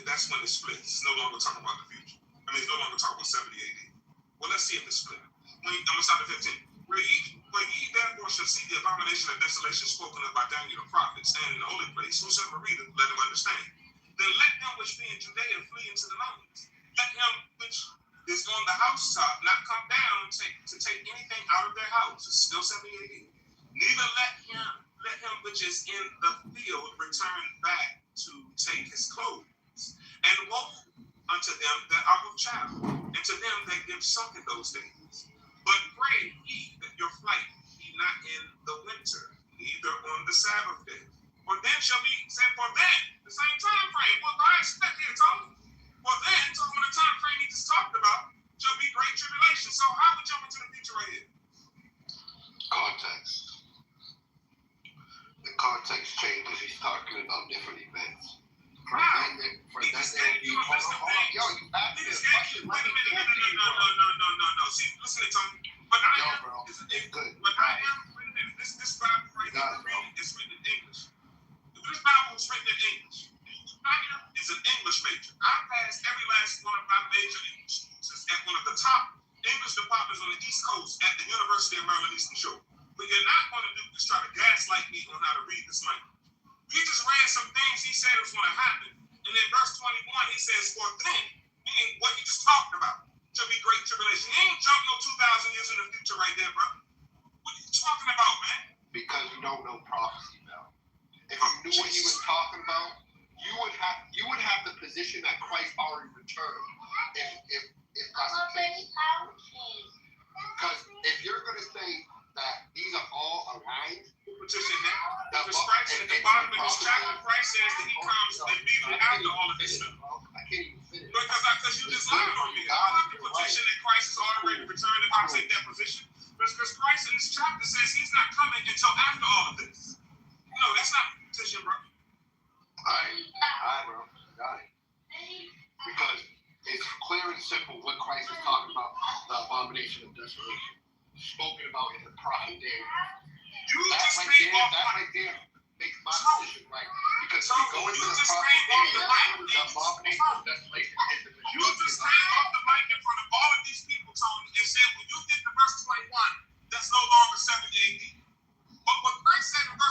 that's when it splits. It's no longer talking about the future. It's no longer talking about 70 AD. Well, let's see if it's split. I'm going to start at 15. But ye therefore shall see the abomination of desolation spoken of by Daniel the prophet, standing in the holy place. Whosoever readeth, let him understand. Then let them which be in Judea flee into the mountains. Let him which is on the housetop not come down to take anything out of their house. It's still 70 AD. Neither let him which is in the field return back to take his clothes. And woe unto them that are with child, and to them that give suck in those days. But pray ye that your flight be not in the winter, neither on the Sabbath day. For then shall be said, for then, the same time frame. Well, I expect here, Tony. For then, talking about the time frame he just talked about, shall be great tribulation. So how we jump into the future right here? Context. The context changes. He's talking about different events. No. See, listen to Tony. But I am, it's good. But I am, this Bible right here, is written in English. This Bible is written in English. I is an English major. I passed every last one of my major English courses at one of the top English departments on the East Coast at the University of Maryland Eastern Shore. What you're not going to do is try to gaslight me on how to read this language. We just read some things he said was going to happen. And then verse 21, he says, for then, meaning what he just talked about, shall be great tribulation. He ain't jumped no 2,000 years in the future right there, bro. What are you talking about, man? Because you don't know prophecy, Mel. If you knew what he was talking about, you would have the position that Christ already returned. If that's the case. Because if you're going to say that these are all aligned, because Christ at the bottom of this chapter, Christ says that he comes immediately after all of this stuff. I can't even finish. Because you just lied on me. I have the position that Christ has already returned, if I take that position. Because Christ in this chapter says he's not coming until after all of this. No, that's not the position, bro. All right, bro. Got it. Because it's clear and simple what Christ is talking about, the abomination of desolation, spoken about in the prophet Daniel. That right there makes my decision right. Because if you go into the prophet Daniel, the abomination of desolation is the destruction. You just came off the mic in front of all of these people, Tony, and said when you get to verse 21, that's no longer 70 AD. But what Christ said in verse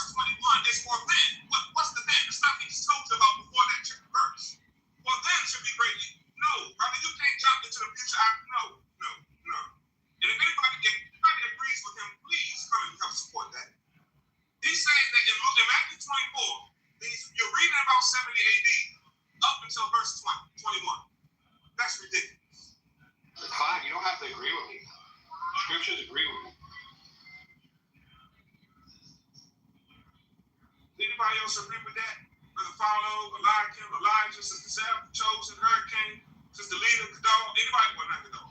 Anybody else agree with that? Brother Follow, Eliakim, Elijah, Sister Sam, Chosen, Hurricane, Sister Leader, the dog. Anybody? Well, not the dog.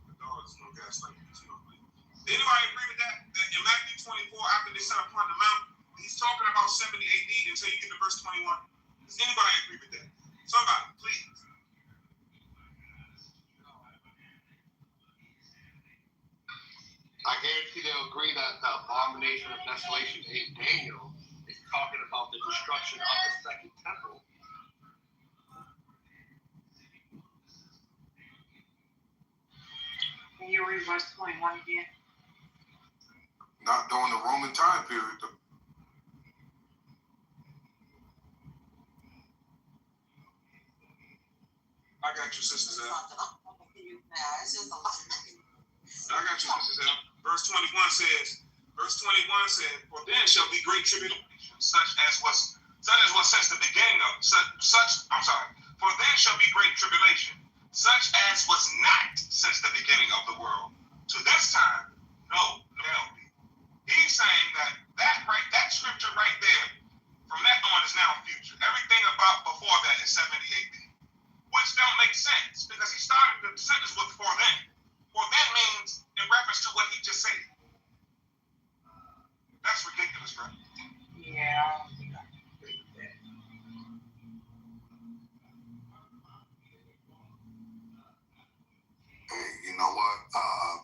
The dog is no gaslight. Anybody agree with that? That in Matthew 24, after they set upon the mount, he's talking about 70 AD until you get to verse 21. Does anybody agree with that? Somebody, please. I guarantee they'll agree that the abomination of desolation in Daniel is talking about the destruction of the second temple. Can you read verse 21 again? Not during the Roman time period. I got you, Sister Zell. It's just a lot. I got you, Sister Zell. Verse 21 says, for then shall be great tribulation, such as was since the beginning of for then shall be great tribulation, such as was not since the beginning of the world. To this time, no, there'll be. He's saying that scripture right there, from that on is now future. Everything about before that is 70 AD. Which don't make sense, because he started the sentence with for then. For then means in reference to what he just said. That's ridiculous, bro. Yeah. Hey, you know what,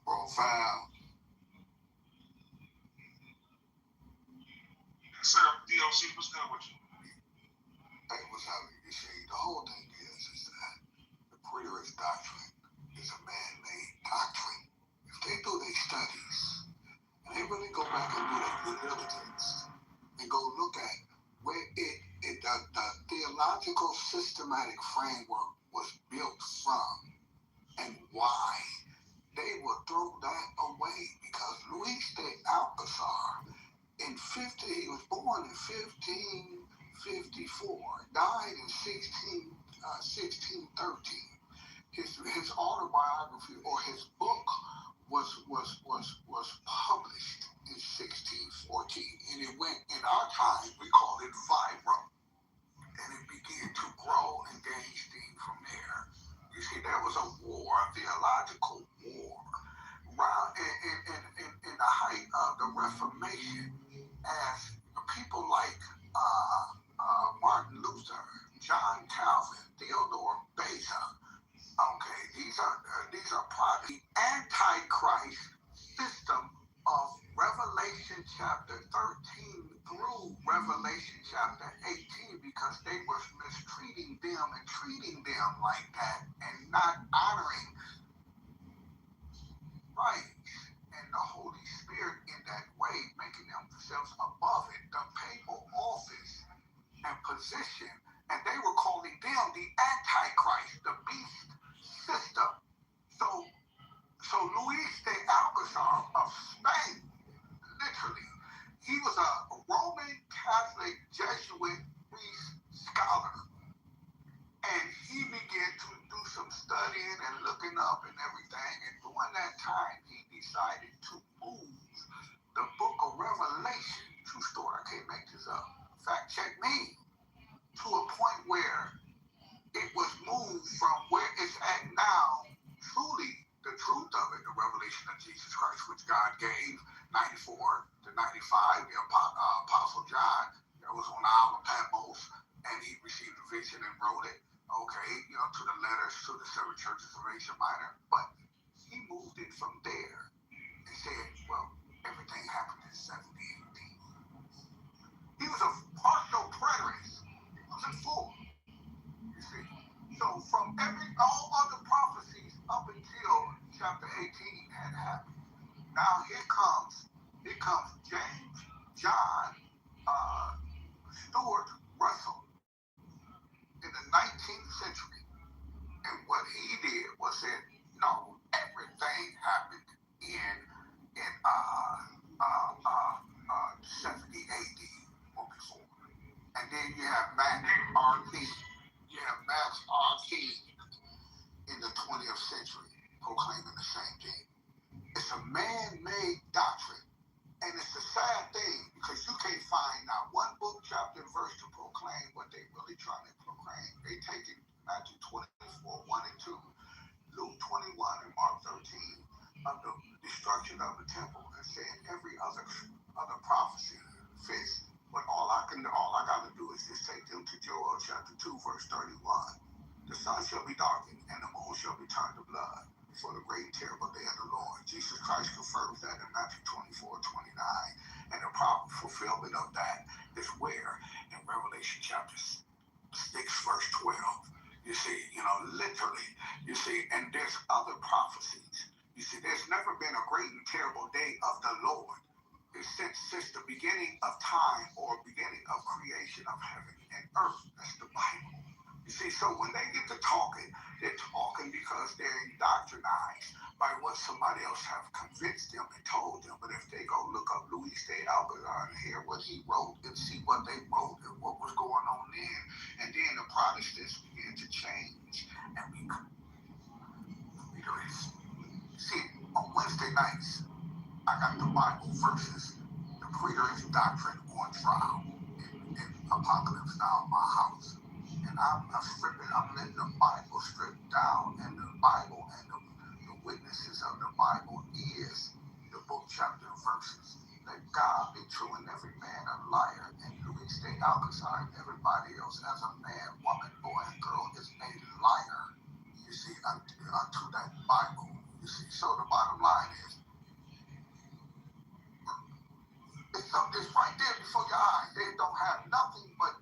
Profound? Sir, DOC, what's good with you? Hey, what's happening? You see, the whole thing is that the preterist doctrine is a man-made doctrine. If they do their studies, and they really go back and do their due diligence, and go look at where the theological systematic framework was built from, and why, they will throw that away, because Luis de Alcazar, he was born in 1554, died in 1613. His autobiography or his book was published in 1614, and it went, in our time we call it viral, and it began to grow and gain steam from there. You see, there was a war, a theological war, around in the height of the Reformation, as people like Martin Luther, John Calvin, Theodore Beza. Okay, these are the Antichrist system of Revelation chapter 13 through Revelation chapter 18, because they were mistreating them and treating them like that and not honoring Christ and the Holy Spirit in that way, making themselves above it, the papal office and position, and they were calling them the Antichrist, the beast system. So Luis de Alcazar of Spain, literally, he was a Roman Catholic Jesuit priest scholar, and he began to do some studying and looking up and everything, and during that time he decided to move the book of Revelation, true story, I can't make this up, fact check me, to a point where it was moved from where it's at now, truly the truth of it, the revelation of Jesus Christ, which God gave 94 to 95, the Apostle John, that was on the Isle of Patmos, and he received a vision and wrote it, okay, to the letters to the seven churches of Asia Minor, but he moved it from there and said, well, everything happened in 70 AD. He was a partial preterist. He wasn't full. You see. So from all other prophecies up until chapter 18 had happened. Now here comes James John Stuart Russell in the 19th century. And what he did was said, no, everything happened in 70 AD or before. And then you have Max R.T. in the 20th century proclaiming the same thing. It's a man-made doctrine. And it's a sad thing, because you can't find not one book, chapter, chapter and verse to proclaim what they really trying to proclaim. They taking Matthew 24, 1 and 2, Luke 21 and Mark 13 of the destruction of the temple and saying every other prophecy fits. But all I got to do is just take them to Joel chapter 2, verse 31. The sun shall be darkened and the moon shall be turned to blood for the great and terrible day of the Lord. Jesus Christ confirms that in Matthew 24, 29. And the proper fulfillment of that is where? In Revelation chapter 6, verse 12. You see, literally, you see, and there's other prophecies. You see, there's never been a great and terrible day of the Lord. Since the beginning of time or beginning of creation of heaven and earth. That's the Bible. You see, so when they get to talking, they're talking because they're indoctrinized by what somebody else have convinced them and told them. But if they go look up Louis de Alcazar and hear what he wrote and see what they wrote and what was going on then, and then the Protestants began to change and become leaders. See, on Wednesday nights, I got the Bible verses, the preterist doctrine on trial in Apocalypse Now in my house. And I'm letting the Bible strip down, and the Bible and the witnesses of the Bible is the book, chapter, and verses. Let God be true and every man a liar, and Louis de Alcazar and everybody else as a man, woman, boy, and girl is a liar. You see, unto that Bible. You see, so the bottom line is, it's right there before your eyes. They don't have nothing but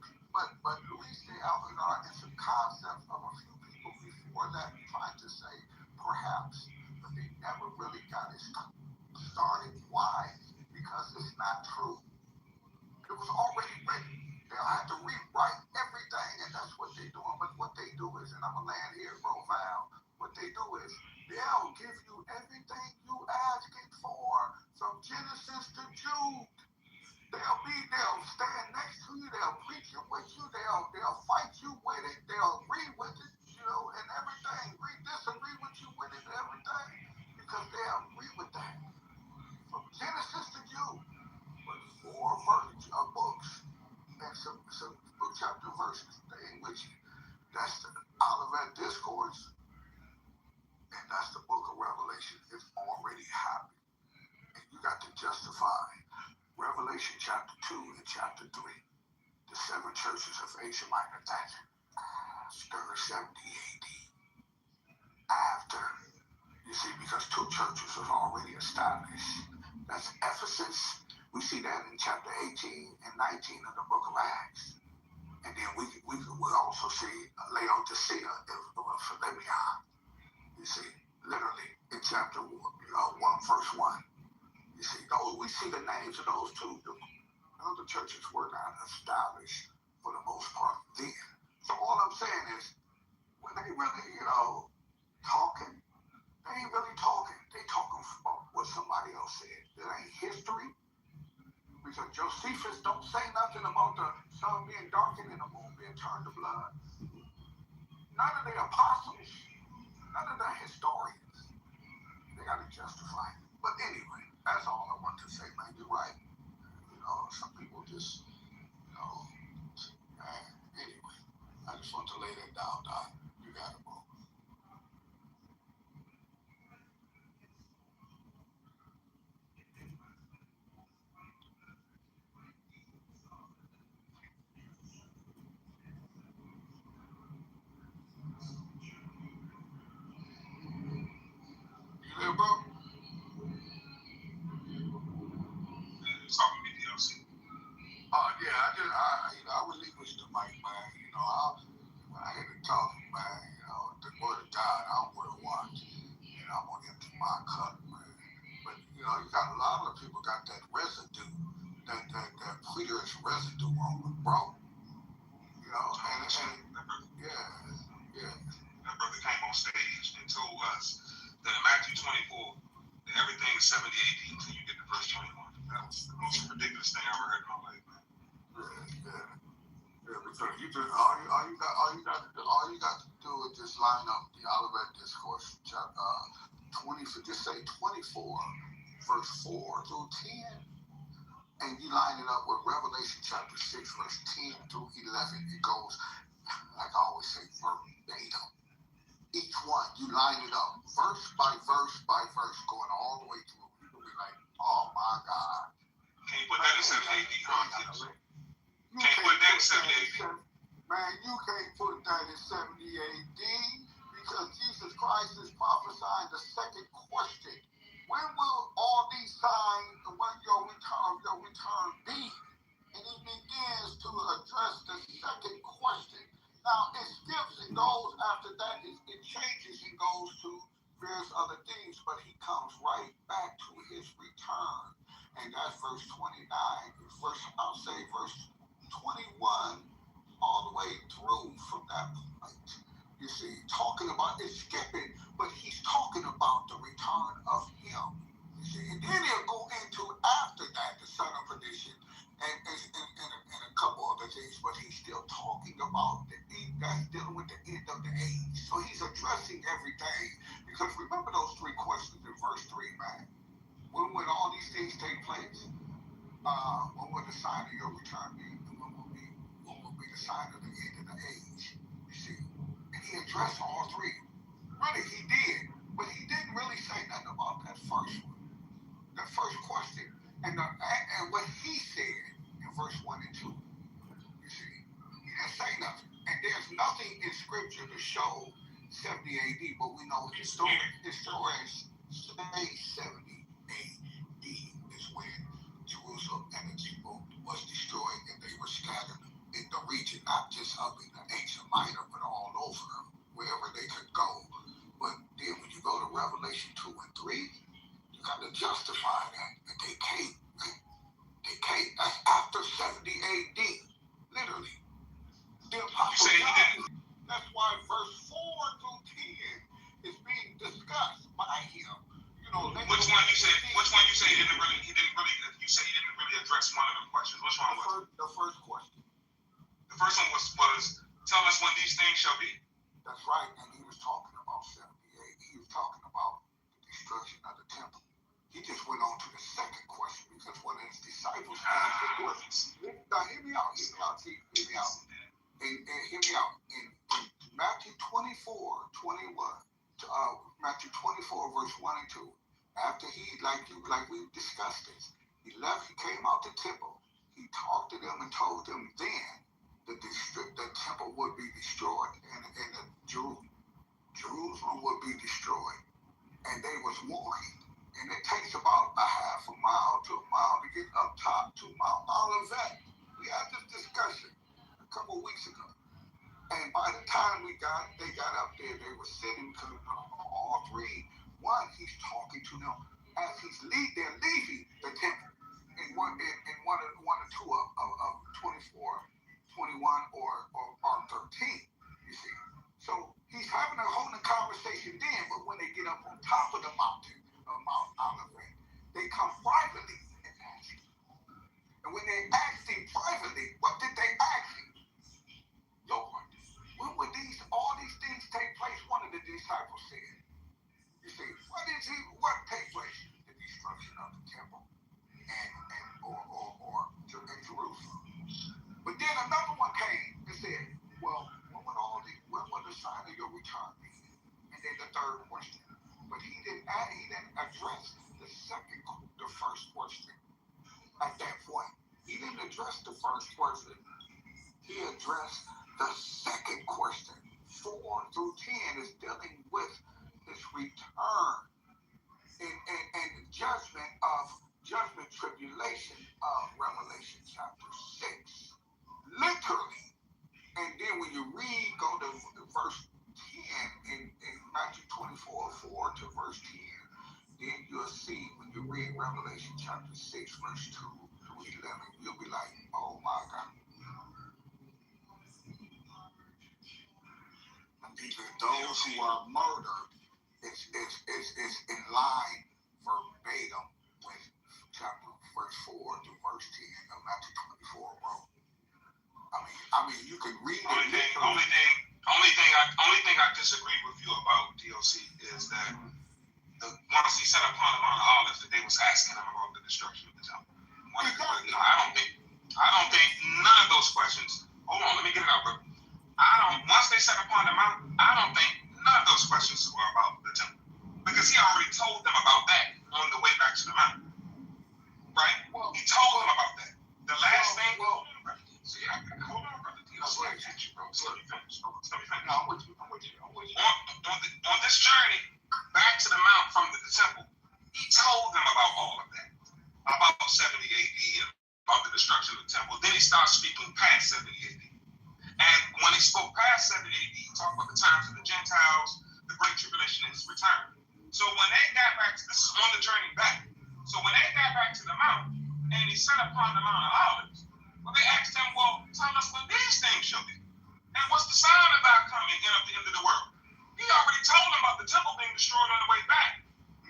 Louis de Alcazar and some concepts of a few people before that trying to say perhaps, but they never really got it started. Why? Because it's not true. It was already written. They'll have to rewrite everything, and that's what they're doing. But what they do is, and I'm going to land here, bro, Val, what they do is they'll give you everything you asking for from Genesis to Jude. They'll stand next to you, they'll preach it with you, they'll fight you with it, they'll agree with it, and everything. Disagree with you with it and everything. Because they'll agree with that. From Genesis to Jude. But 4 books and some book chapter verses in which that's the Olivet Discourse, and that's the book of Revelation. It's already happened. And you got to justify Revelation chapter 2 and chapter 3, the 7 churches of Asia Minor, that's 70 AD. After, you see, because 2 churches was already established. That's Ephesus. We see that in chapter 18 and 19 of the book of Acts. And then we also see Laodicea, Philemon. You see, literally in chapter 1, verse 1. You see, we see the names of those 2. Other churches were not established for the most part then. So all I'm saying is, when they really, talking, they ain't really talking. They talking about what somebody else said. It ain't history. Because Josephus don't say nothing about the sun being darkened and the moon being turned to blood. None of the apostles, none of the historians, they got to justify it. But anyway, that's all I want to say, man. You're right. Some people just, anyway, I just want to lay that down, Doc. You got it, bro. You there, bro? Talking to DLC. I relinquished the mic, man. When I get to talking, man, the word of God, I don't wear a watch. And I'm going to empty my cup, man. But, you got a lot of people got that residue, that preterist residue on them, bro. That brother came on stage and told us that in Matthew 24, that everything is 70 AD until you get to verse 21. That was the most ridiculous thing I ever heard in my life, man. Yeah, because all you got to do is just line up the Olivet Discourse, chapter 20. Just say 24, verse 4 through 10, and you line it up with Revelation chapter 6, verse 10 through 11, it goes, like I always say, verbatim. Each one, you line it up, verse by verse by verse, going all the way through. You'll be like, oh my God. Can you put that in 70 AD? Can't put that in 70 AD. Man, you can't put that in 70 AD because Jesus Christ is prophesying the second question. When will all these signs and when your return be? And he begins to address the second question. Now, it skips and goes after that. It changes and goes to various other things, but he comes right back to his return. And that's verse 29. Verse 21 all the way through from that point. You see, talking about, it's skipping, but he's talking about the return of him. You see, and then he'll go into after that, the son of perdition, and a couple other things, but he's still talking about the end, that's dealing with the end of the age. So he's addressing everything, because remember those three questions in verse 3, man. When would all these things take place? When would the sign of your return be? And when will be the sign of the end of the age? You see, and he addressed all three. Really, he did, but he didn't really say nothing about that first one, that first question, and what he said in verse 1 and 2. You see, he didn't say nothing, and there's nothing in Scripture to show 70 AD, but we know historians say 70 AD is when Jerusalem and the people was destroyed, and they were scattered in the region, not just up in the Asia Minor, but all over, wherever they could go. But then when you go to Revelation 2 and 3, you got to justify that. And they can't. That's after 70 AD, literally. The Apostle John, that's why verse 4 through 10 is being discussed by him. You know, which one you say he didn't really address one of the questions. Which one was it? The first question. The first one was tell us when these things shall be. That's right, and he was talking about 70 AD. He was talking about the destruction of the temple. He just went on to the second question because one of his disciples asked the question. Now, hear me out. And hear me out. In Matthew 24:21, Matthew 24, verse 1 and 2, after he, like we discussed this, he came out the temple. He talked to them and told them then that the temple would be destroyed and Jerusalem would be destroyed. And they was walking. And it takes about a half a mile to a mile to get up top to Mount Olivet. We had this discussion a couple weeks ago. And by the time they got up there, they were sitting because all three. One, he's talking to them as they're leaving the temple. In one or two of 24, 21, or 13. You see. So he's holding a conversation then, but when they get up on top of the mountain of Mount Olivet, they come privately and ask him. And when they asked him privately, what did they ask him? Lord, when would all these things take place? One of the disciples said. You see, what take place? The destruction of the temple or Jerusalem. But then another one came and said, well, when would the sign of your return be? And then the third question. But he didn't address the first question at that point. He didn't address the first question. He addressed the second question. 4 through 10 is dealing with his return and judgment tribulation of Revelation chapter 6. Literally. And then when you read, go to verse 10 in Matthew 24:4 to verse 10, then you'll see when you read Revelation chapter 6, verse 2 through 11, you'll be like, oh my God. Even those who are murdered is in line verbatim with verse 4 to verse 10 of Matthew 24, bro. I mean, you can read it. Only thing I disagree with you about, DOC, is that once he set upon the Mount of Olives, that they was asking him about the destruction of the temple. Exactly. No, I don't think none of those questions. Hold on, let me get it out, bro. Once they set upon the mount, I don't think none of those questions were about the temple. Because he already told them about that on the way back to the mountain. Right? He told them about that. The last thing, hold on, brother. Let me finish. On this journey back to the mount from the temple, he told them about all of that. About 70 AD and about the destruction of the temple. Then he starts speaking past 70 AD. And when he spoke past 70 AD, he talked about the times of the Gentiles, the Great Tribulation, and his return. So when they got back to this is on the journey back. So when they got back to the mount, and he sat upon the Mount of Olives, well, they asked him, well, tell us when these things shall be. And what's the sign of thy coming and of the end of the world? He already told them about the temple being destroyed on the way back.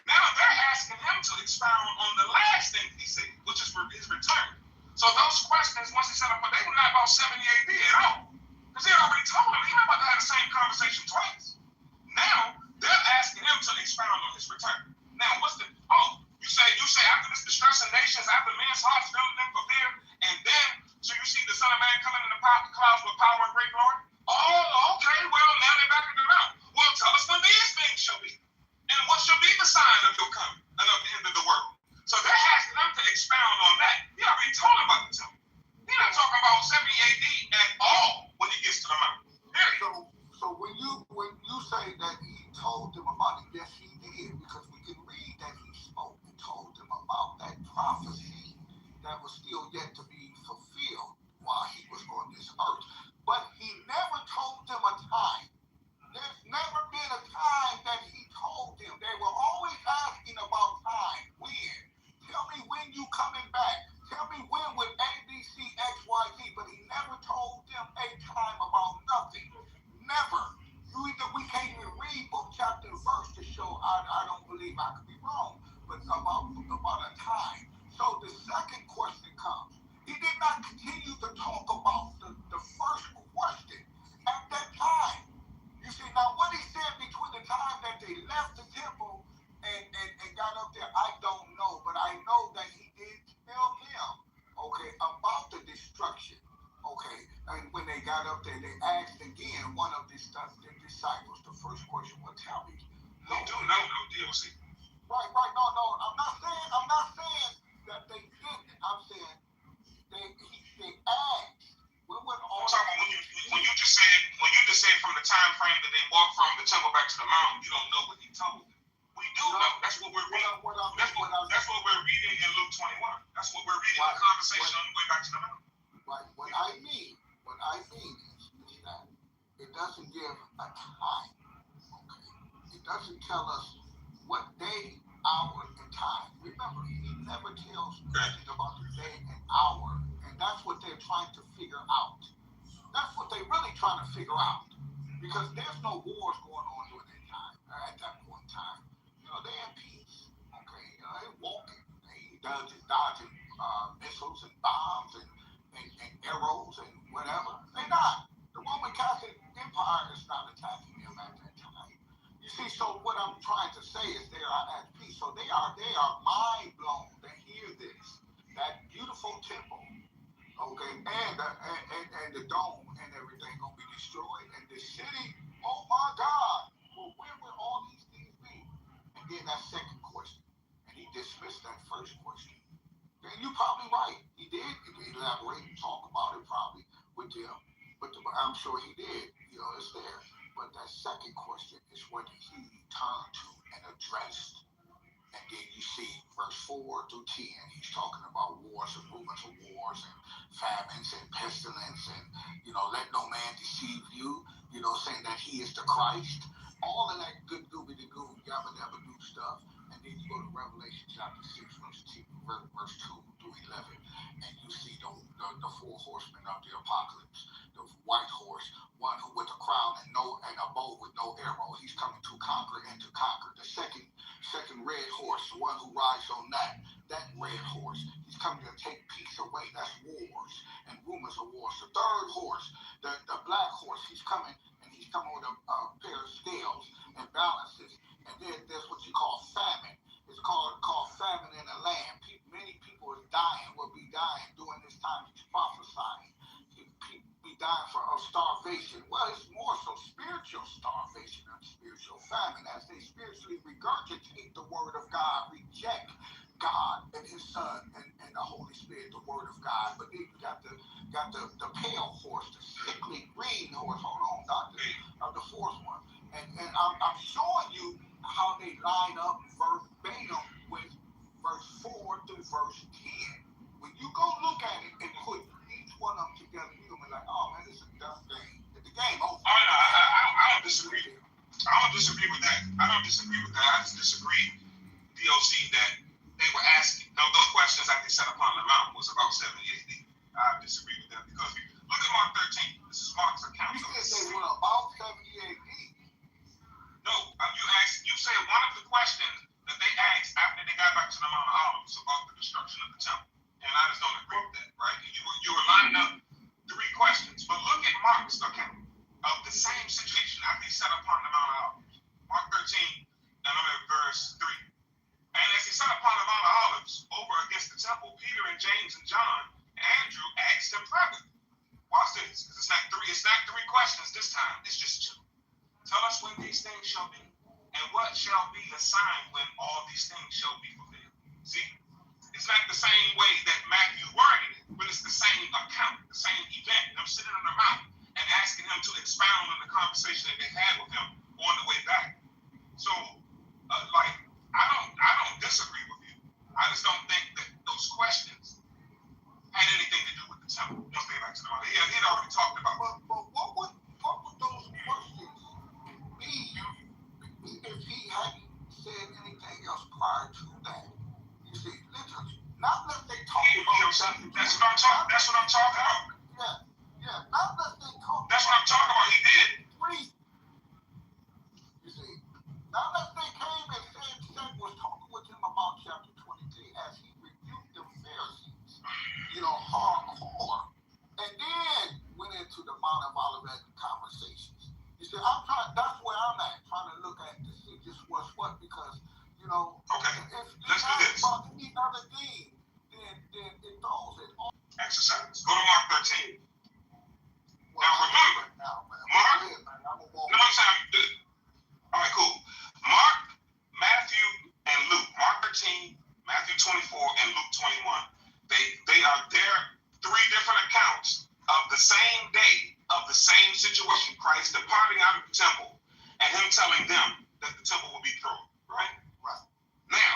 Now they're asking him to expound on the last thing he said, which is his return. So those questions, once he set up, they were not about 70 AD at all. Because he already told them, he's not about to have the same conversation twice. Now, they're asking him to expound on his return. Now, you say after this distressing nations, after men's hearts filled them for fear, and then, so you see the Son of Man coming in the clouds with power and great glory? Oh, okay, well, now they're back at the mount. Well, tell us when these things shall be. And what shall be the sign of your coming and of the end of the world? So they're asking him to expound on that. He already told them about the temple. He's not talking about 70 AD at all when he gets to the mountain. So when you say that he told them about it, yes, he did, because we can read that he spoke and told them about that prophecy that was still yet to be fulfilled while he was on this earth. But he never told them a time. There's never been a time that he told them. They were always asking about time. When? Tell me when you coming back. Tell me when with A, B, C, X, Y, Z. But he never told them a time about nothing. Never. We can't even read book, chapter, and verse to show. I don't believe I could be wrong, but about a time. So the second question comes. He did not continue to talk about the first question at that time. You see, now what he said between the time that they left the temple and got up there, I don't know. But I know that he did tell them, okay, about the destruction. Okay, and when they got up there, they asked again one of the disciples, the first question, well, tell me. No, DLC. Right, no, I'm not saying that they didn't. I'm saying they asked. When you just said from the time frame that they walked from the temple back to the mountain, you don't know what he told them. We do know. That's what we're reading. That's what we're reading in Luke 21. That's what we're reading. The conversation on the way back to the mountain. Right. What I mean is that it doesn't give a time. Okay. It doesn't tell us what day, hour, and time. Remember, he never tells anything about the day and hour, and that's what they're trying to figure out. That's what they're really trying to figure out, because there's no wars going on during that time. At that point in time, they're in peace. Okay, they're walking, they dodging missiles and bombs and arrows and whatever. They're not. The Roman Catholic Empire is not attacking them at that time. You see, so what I'm trying to say is they are at peace. So they are mind blown to hear this. That beautiful temple, okay, and the dome and everything gonna be destroyed, and the city, oh my God, well, where will all these things be? And then that second question, and he dismissed that first question. And you're probably right. He did elaborate and talk about it probably with them. But I'm sure he did. It's there. But that second question is what he turned to and addressed. And then you see verse 4 through 10. He's talking about wars and rumors of wars and famines and pestilence and, let no man deceive you, saying that he is the Christ. All of that good goobity-goo, yabba-dabba-doo stuff. And then you go to Revelation chapter 6, verse 2 through 11, and you see the four horsemen of the apocalypse. The white horse, one who with a crown and a bow with no arrow. He's coming to conquer and to conquer. The second red horse, the one who rides on that red horse, he's coming to take peace away. That's wars and rumors of wars. The third horse, the black horse, he's coming with a pair of scales and balances. And then there's what you call famine. It's called famine in the land. Many people are will be dying during this time. He's prophesying. People be dying of starvation. Well, it's more so spiritual starvation than spiritual famine, as they spiritually regurgitate the word of God, reject God and His Son and the Holy Spirit, the Word of God. But then you got the pale horse, the sickly green horse. Hold on, Doctor, the fourth one. And I'm showing you how they line up verbatim with verse 4 through verse 10. When you go look at it and put each one of them together, you're gonna be like, oh man, this is a dumb game. The game over. I don't disagree. I don't disagree with that. I just disagree, DOC, that they were asking. No, those questions that they set upon the mountain was about 70 AD. I disagree with that because look at Mark 13. This is Mark's account. You said they were about 70 AD. No, you said one of the questions that they asked after they got back to the Mount of Olives about the destruction of the temple. And I just don't agree with that, right? You were lining up 3 questions. But look at Mark's account of the same situation after he set upon the Mount of Olives. Mark 13, and I'm at verse 3. And as he sat upon the Mount of Olives over against the temple, Peter and James and John, Andrew asked him privately. Watch this, because it's not 3 questions this time, it's just 2. Tell us when these things shall be, and what shall be the sign when all these things shall be fulfilled. See, it's not the same way that Matthew worded it, but it's the same account, the same event. I'm sitting on the mountain and asking him to expound on the conversation that they had with him on the way back. So, I don't disagree with you. I just don't think that those questions had anything to do with the temple. Once they back to the mountain, he'd already talked about. But what would those questions be if he hadn't said anything else prior to that? You see, literally, not unless they talk about. That's what I'm talking about. Yeah. Not unless they talk. That's what I'm talking about. He did. You see, not unless they came and said was talking with him about chapter 23 as he rebuked the Pharisees, hardcore, and then went into the Mount of Olivet conversations. You see, that's where I'm at, trying to look at to see just what's what, because, okay, if let's do this. About any other game, then it throws it all. Exercise. Go to Mark 13. Now remember, Mark, I'm saying, all right, cool. Mark, Matthew, and Luke. Mark 13, Matthew 24, and Luke 21. They are their 3 different accounts of the same day, of the same situation. Christ departing out of the temple, and him telling them that the temple will be thrown. Right? Right. Now,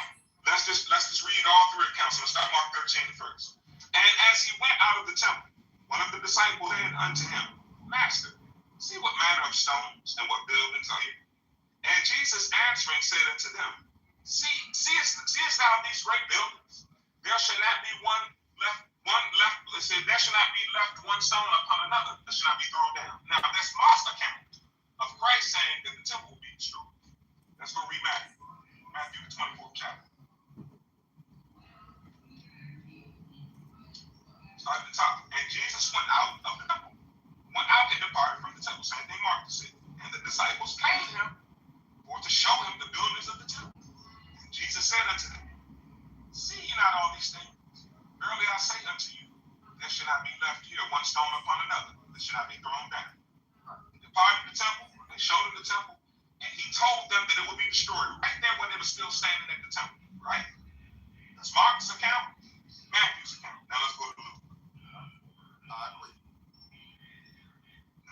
let's just read all 3 accounts. Let's start Mark 13 first. And as he went out of the temple, one of the disciples said unto him, Master, see what manner of stones and what buildings are here? And Jesus answering said unto them, Seest thou these great buildings? There shall not be one left. There shall not be left one stone upon another that shall not be thrown down. Now that's Mark's account of Christ saying that the temple will be destroyed. Let's go read Matthew the 24th chapter. Start at the top. And Jesus went out of the temple. Went out and departed from the temple. Same thing Mark said. And the disciples came to him for to show him the buildings of the temple. And Jesus said unto them, See ye not all these things? Verily I say unto you, there shall not be left here one stone upon another that shall not be thrown down. They departed the temple. They showed him the temple. And he told them that it would be destroyed right there when they were still standing at the temple. Right? That's Mark's account, Matthew's account. Now let's go to Luke.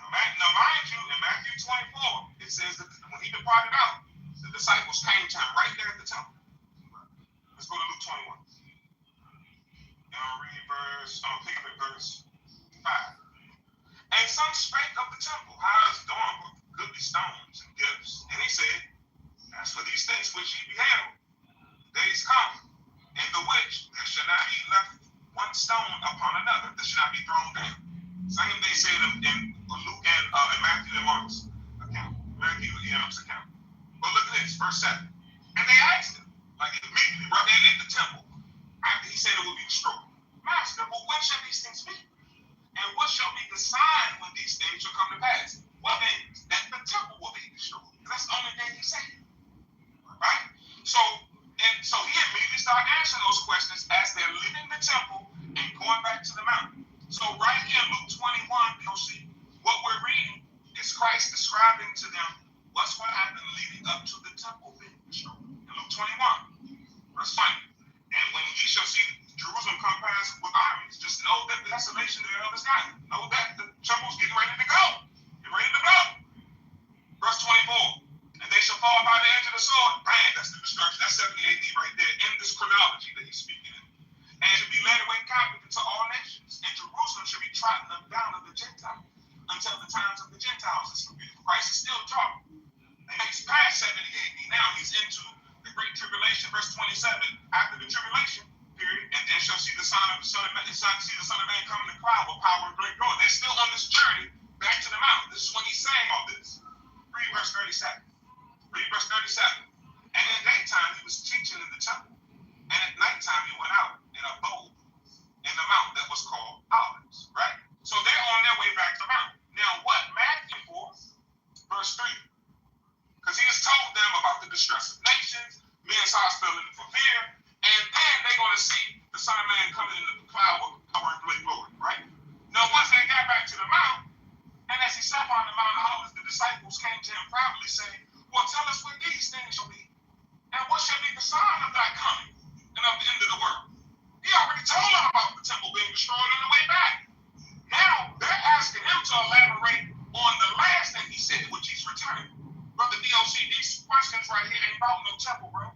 Now mind you, in Matthew 24, it says that when he departed out, the disciples came to him right there at the temple. Let's go to Luke 21. And I'll pick up at verse 5. And some spake of the temple, how it's adorned with goodly stones and gifts. And he said, As for these things which ye beheld, days come, in the which there shall not be left one stone upon another that shall not be thrown down. Same they said in Luke and Matthew and Mark's account. Matthew and Mark's account. But look at this, verse 7. And they asked him, like immediately, right there at the temple, after he said it would be destroyed. Master, well, when shall these things be? And what shall be the sign when these things shall come to pass? What means that the temple will be destroyed. That's the only thing he said. Right? So And so he immediately started answering those questions as they're leaving the temple and going back to the mountain. So right here in Luke 21, you'll see what we're reading is Christ describing to them what's going to happen leading up to the temple being destroyed. In Luke 21, verse 20. And when ye shall see Jerusalem come past with armies, just know that the desolation thereof is not. Know that the temple's getting ready to go. Get ready to go. Verse 24. And they shall fall by the edge of the sword. Bang, that's the destruction. That's 70 AD right there in this chronology that he's speaking in. And shall be led away captive into all nations. And Jerusalem shall be trodden up down of the Gentiles until the times of the Gentiles is fulfilled. Christ is still talking. And he's past 70 AD. Now he's into the Great Tribulation, verse 27. After the tribulation period, and then shall see the Son of Man come in the cloud with power and great glory. They're still on this journey back to the mountain. This is when he's saying all this. Read verse 37. Read verse 37. And in the daytime he was teaching in the temple, and at nighttime he went out and abode in the mountain that was called Olives. Right? So they're on their way back to the mountain. Now what? Matthew 4, verse 3. Because he has told them about the distress of nations, men's hearts filling for fear, and then they're going to see the Son of Man coming in the cloud with power and great glory. Right? Now once they got back to the mountain, and as he sat on the Mount of Olives, the disciples came to him privately saying, well, tell us what these things shall be, and what shall be the sign of thy coming and of the end of the world. He already told them about the temple being destroyed on the way back. Now they're asking him to elaborate on the last thing he said, which he's returning. Brother DOC, these questions right here ain't about no temple, bro.